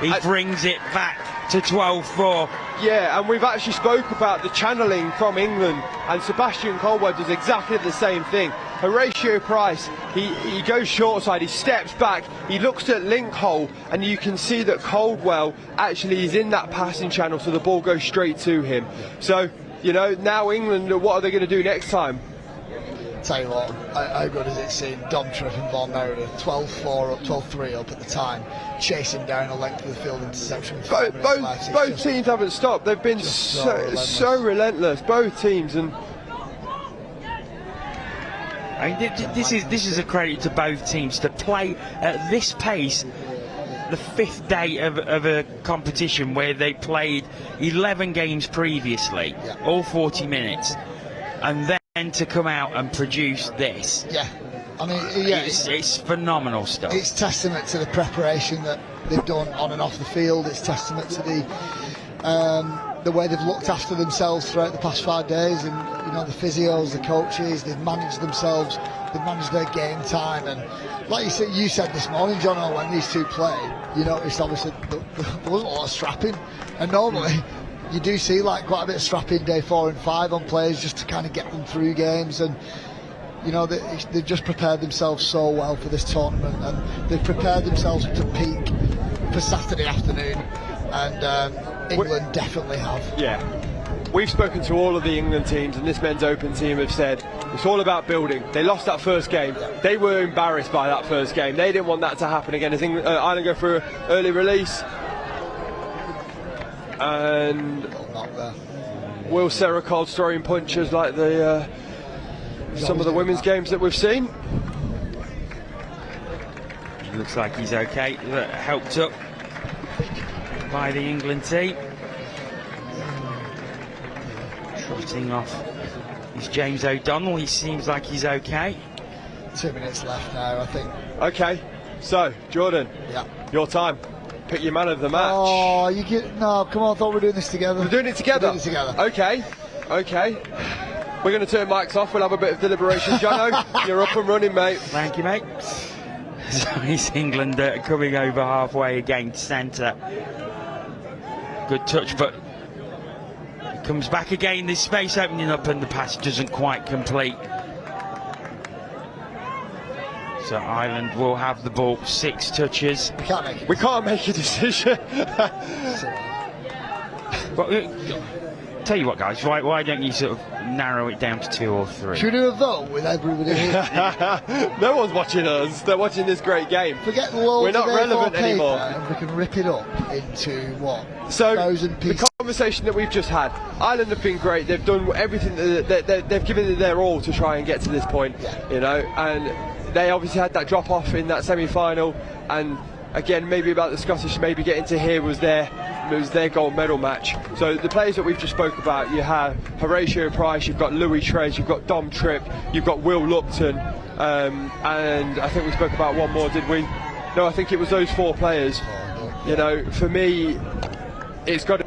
He brings it back to 12-4. Yeah, and we've actually spoke about the channeling from England, and Sebastian Caldwell does exactly the same thing. Horatio Price, he goes short side, he steps back, he looks at link hole, and you can see that Caldwell actually is in that passing channel, so the ball goes straight to him. So, now England, what are they going to do next time? Tell you what, how good has it seen Dom Tripp and Vaughan Meredith 12-4 up, 12-3 up at the time, chasing down a length of the field interception. Both teams haven't stopped. They've been so relentless. Both teams, and I mean, this is a credit to both teams to play at this pace. The 5th day of a competition where they played 11 games previously, all 40 minutes, and then to come out and produce this. Yeah, I mean, it's phenomenal stuff. It's testament to the preparation that they've done on and off the field. It's testament to the way they've looked after themselves throughout the past 5 days, and the physios, the coaches, they've managed themselves, they've managed their game time, and like you said this morning, John, when these two played, you noticed obviously there wasn't a lot of strapping, and normally you do see like quite a bit of strapping day 4 and 5 on players just to kind of get them through games, and they've just prepared themselves so well for this tournament, and they've prepared themselves to peak for Saturday afternoon, and England definitely have. Yeah, we've spoken to all of the England teams, and this men's open team have said it's all about building. They lost that first game. They were embarrassed by that first game. They didn't want that to happen again. As Ireland go for an early release, and Will Serracold throwing punches like the some of the women's games that we've seen. Looks like he's okay, but helped up by the England team. Trotting off is James O'Donnell. He seems like he's okay. 2 minutes left now, I think. Okay, so Jordan, your time. Pick your man of the match. Oh, you get no. Come on, I thought we were doing this together. We're doing it together. We're doing it together. Okay, okay. We're going to turn mics off. We'll have a bit of deliberation. Jono, you're up and running, mate. Thank you, mate. So it's England coming over halfway against centre. Good touch, but it comes back again. This space opening up and the pass doesn't quite complete. So Ireland will have the ball, 6 touches. We can't make a decision. But, tell you what, guys, why don't you sort of narrow it down to 2 or 3? Should we do a vote with everybody here? No one's watching us. They're watching this great game. Forget loads We're not of relevant paper anymore. And we can rip it up into what? So 1,000 pieces. the conversation that we've just had, Ireland have been great. They've done everything. They've given it their all to try and get to this point. You know, and they obviously had that drop off in that semi-final, and again, maybe about the Scottish maybe getting to here was their gold medal match. So the players that we've just spoke about, you have Horatio Price, you've got Louis Trez, you've got Dom Tripp, you've got Will Lupton, and I think we spoke about one more, did we? No, I think it was those 4 players. You know, for me, it's got to.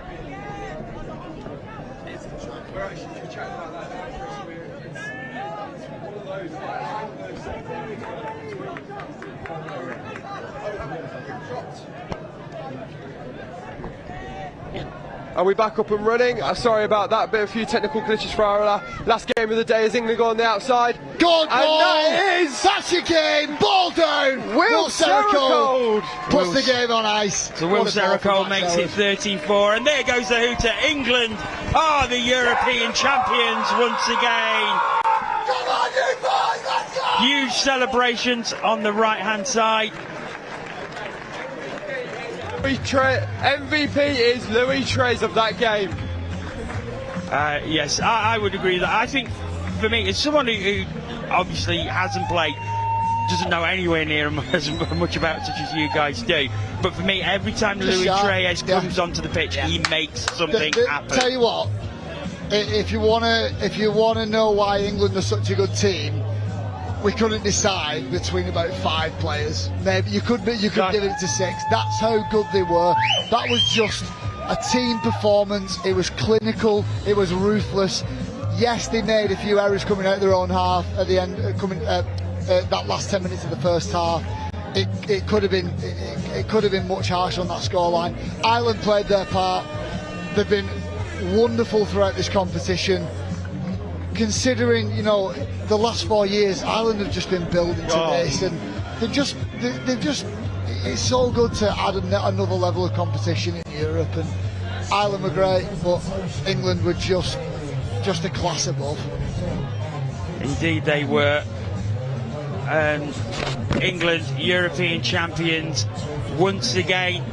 Are we back up and running? Sorry about that, a few technical glitches for our last game of the day as England go on the outside. Good ball! That's your game! Ball down! Will Serracold puts the game on ice. So Will Serracold makes it 13-4, and there goes the hooter. England are the European champions once again. Come on, you boys, let's go! Huge celebrations on the right-hand side. MVP is Louis Trez of that game. Yes, I would agree with that. I think, for me, as someone who obviously hasn't played, doesn't know anywhere near as much about it as you guys do, but for me, every time Louis Trez comes onto the pitch, he makes something happen. Tell you what, if you wanna know why England are such a good team, we couldn't decide between about 5 players. Maybe you could give it to 6. That's how good they were. That was just a team performance. It was clinical. It was ruthless. Yes, they made a few errors coming out their own half at the end, that last 10 minutes of the first half. It could have been much harsher on that scoreline. Ireland played their part. They've been wonderful throughout this competition. Considering, you know, the last 4 years, Ireland have just been building to this, and they've just, it's so good to add another level of competition in Europe. And Ireland were great, but England were just a class above. Indeed, they were. And England, European champions, once again.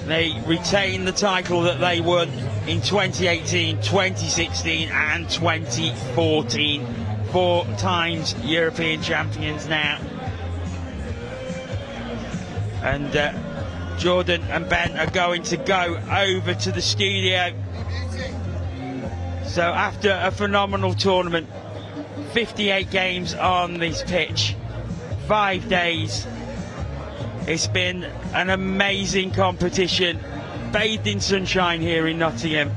They retain the title that they won in 2018, 2016 and 2014. 4 times European champions now. And Jordan and Ben are going to go over to the studio. So after a phenomenal tournament, 58 games on this pitch, 5 days, it's been an amazing competition, bathed in sunshine here in Nottingham.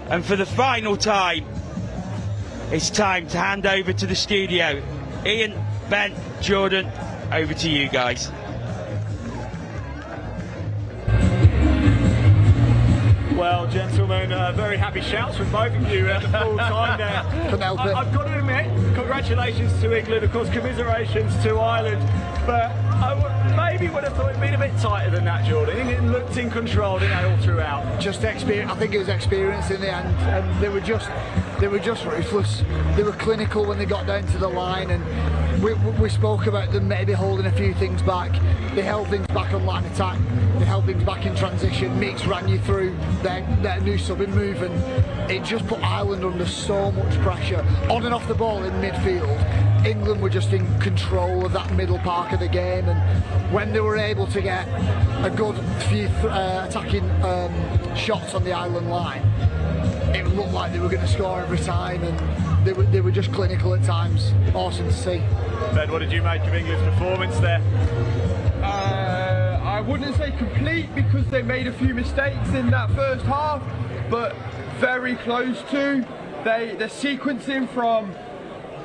And for the final time, it's time to hand over to the studio. Ian, Ben, Jordan, over to you guys. Well, gentlemen, very happy shouts from both of you at the full time there. I've got to admit, congratulations to England, of course, commiserations to Ireland, but maybe would have thought it'd been a bit tighter than that, Jordan. It looked in control, didn't they, all throughout? Just experience. I think it was experience in the end, and they were just ruthless. They were clinical when they got down to the line, and we spoke about them maybe holding a few things back. They held things back on line attack. They held things back in transition. Meeks ran you through their new subbing move, and it just put Ireland under so much pressure on and off the ball in midfield. England were just in control of that middle part of the game, and when they were able to get a good few attacking shots on the Ireland line, it looked like they were going to score every time, and they were just clinical at times. Awesome to see. Ben, what did you make of England's performance there? I wouldn't say complete because they made a few mistakes in that first half, but very close to. They're sequencing from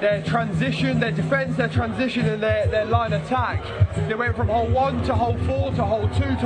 their transition, their defence, their transition and their line attack. They went from hole 1 to hole 4 to hole 2 to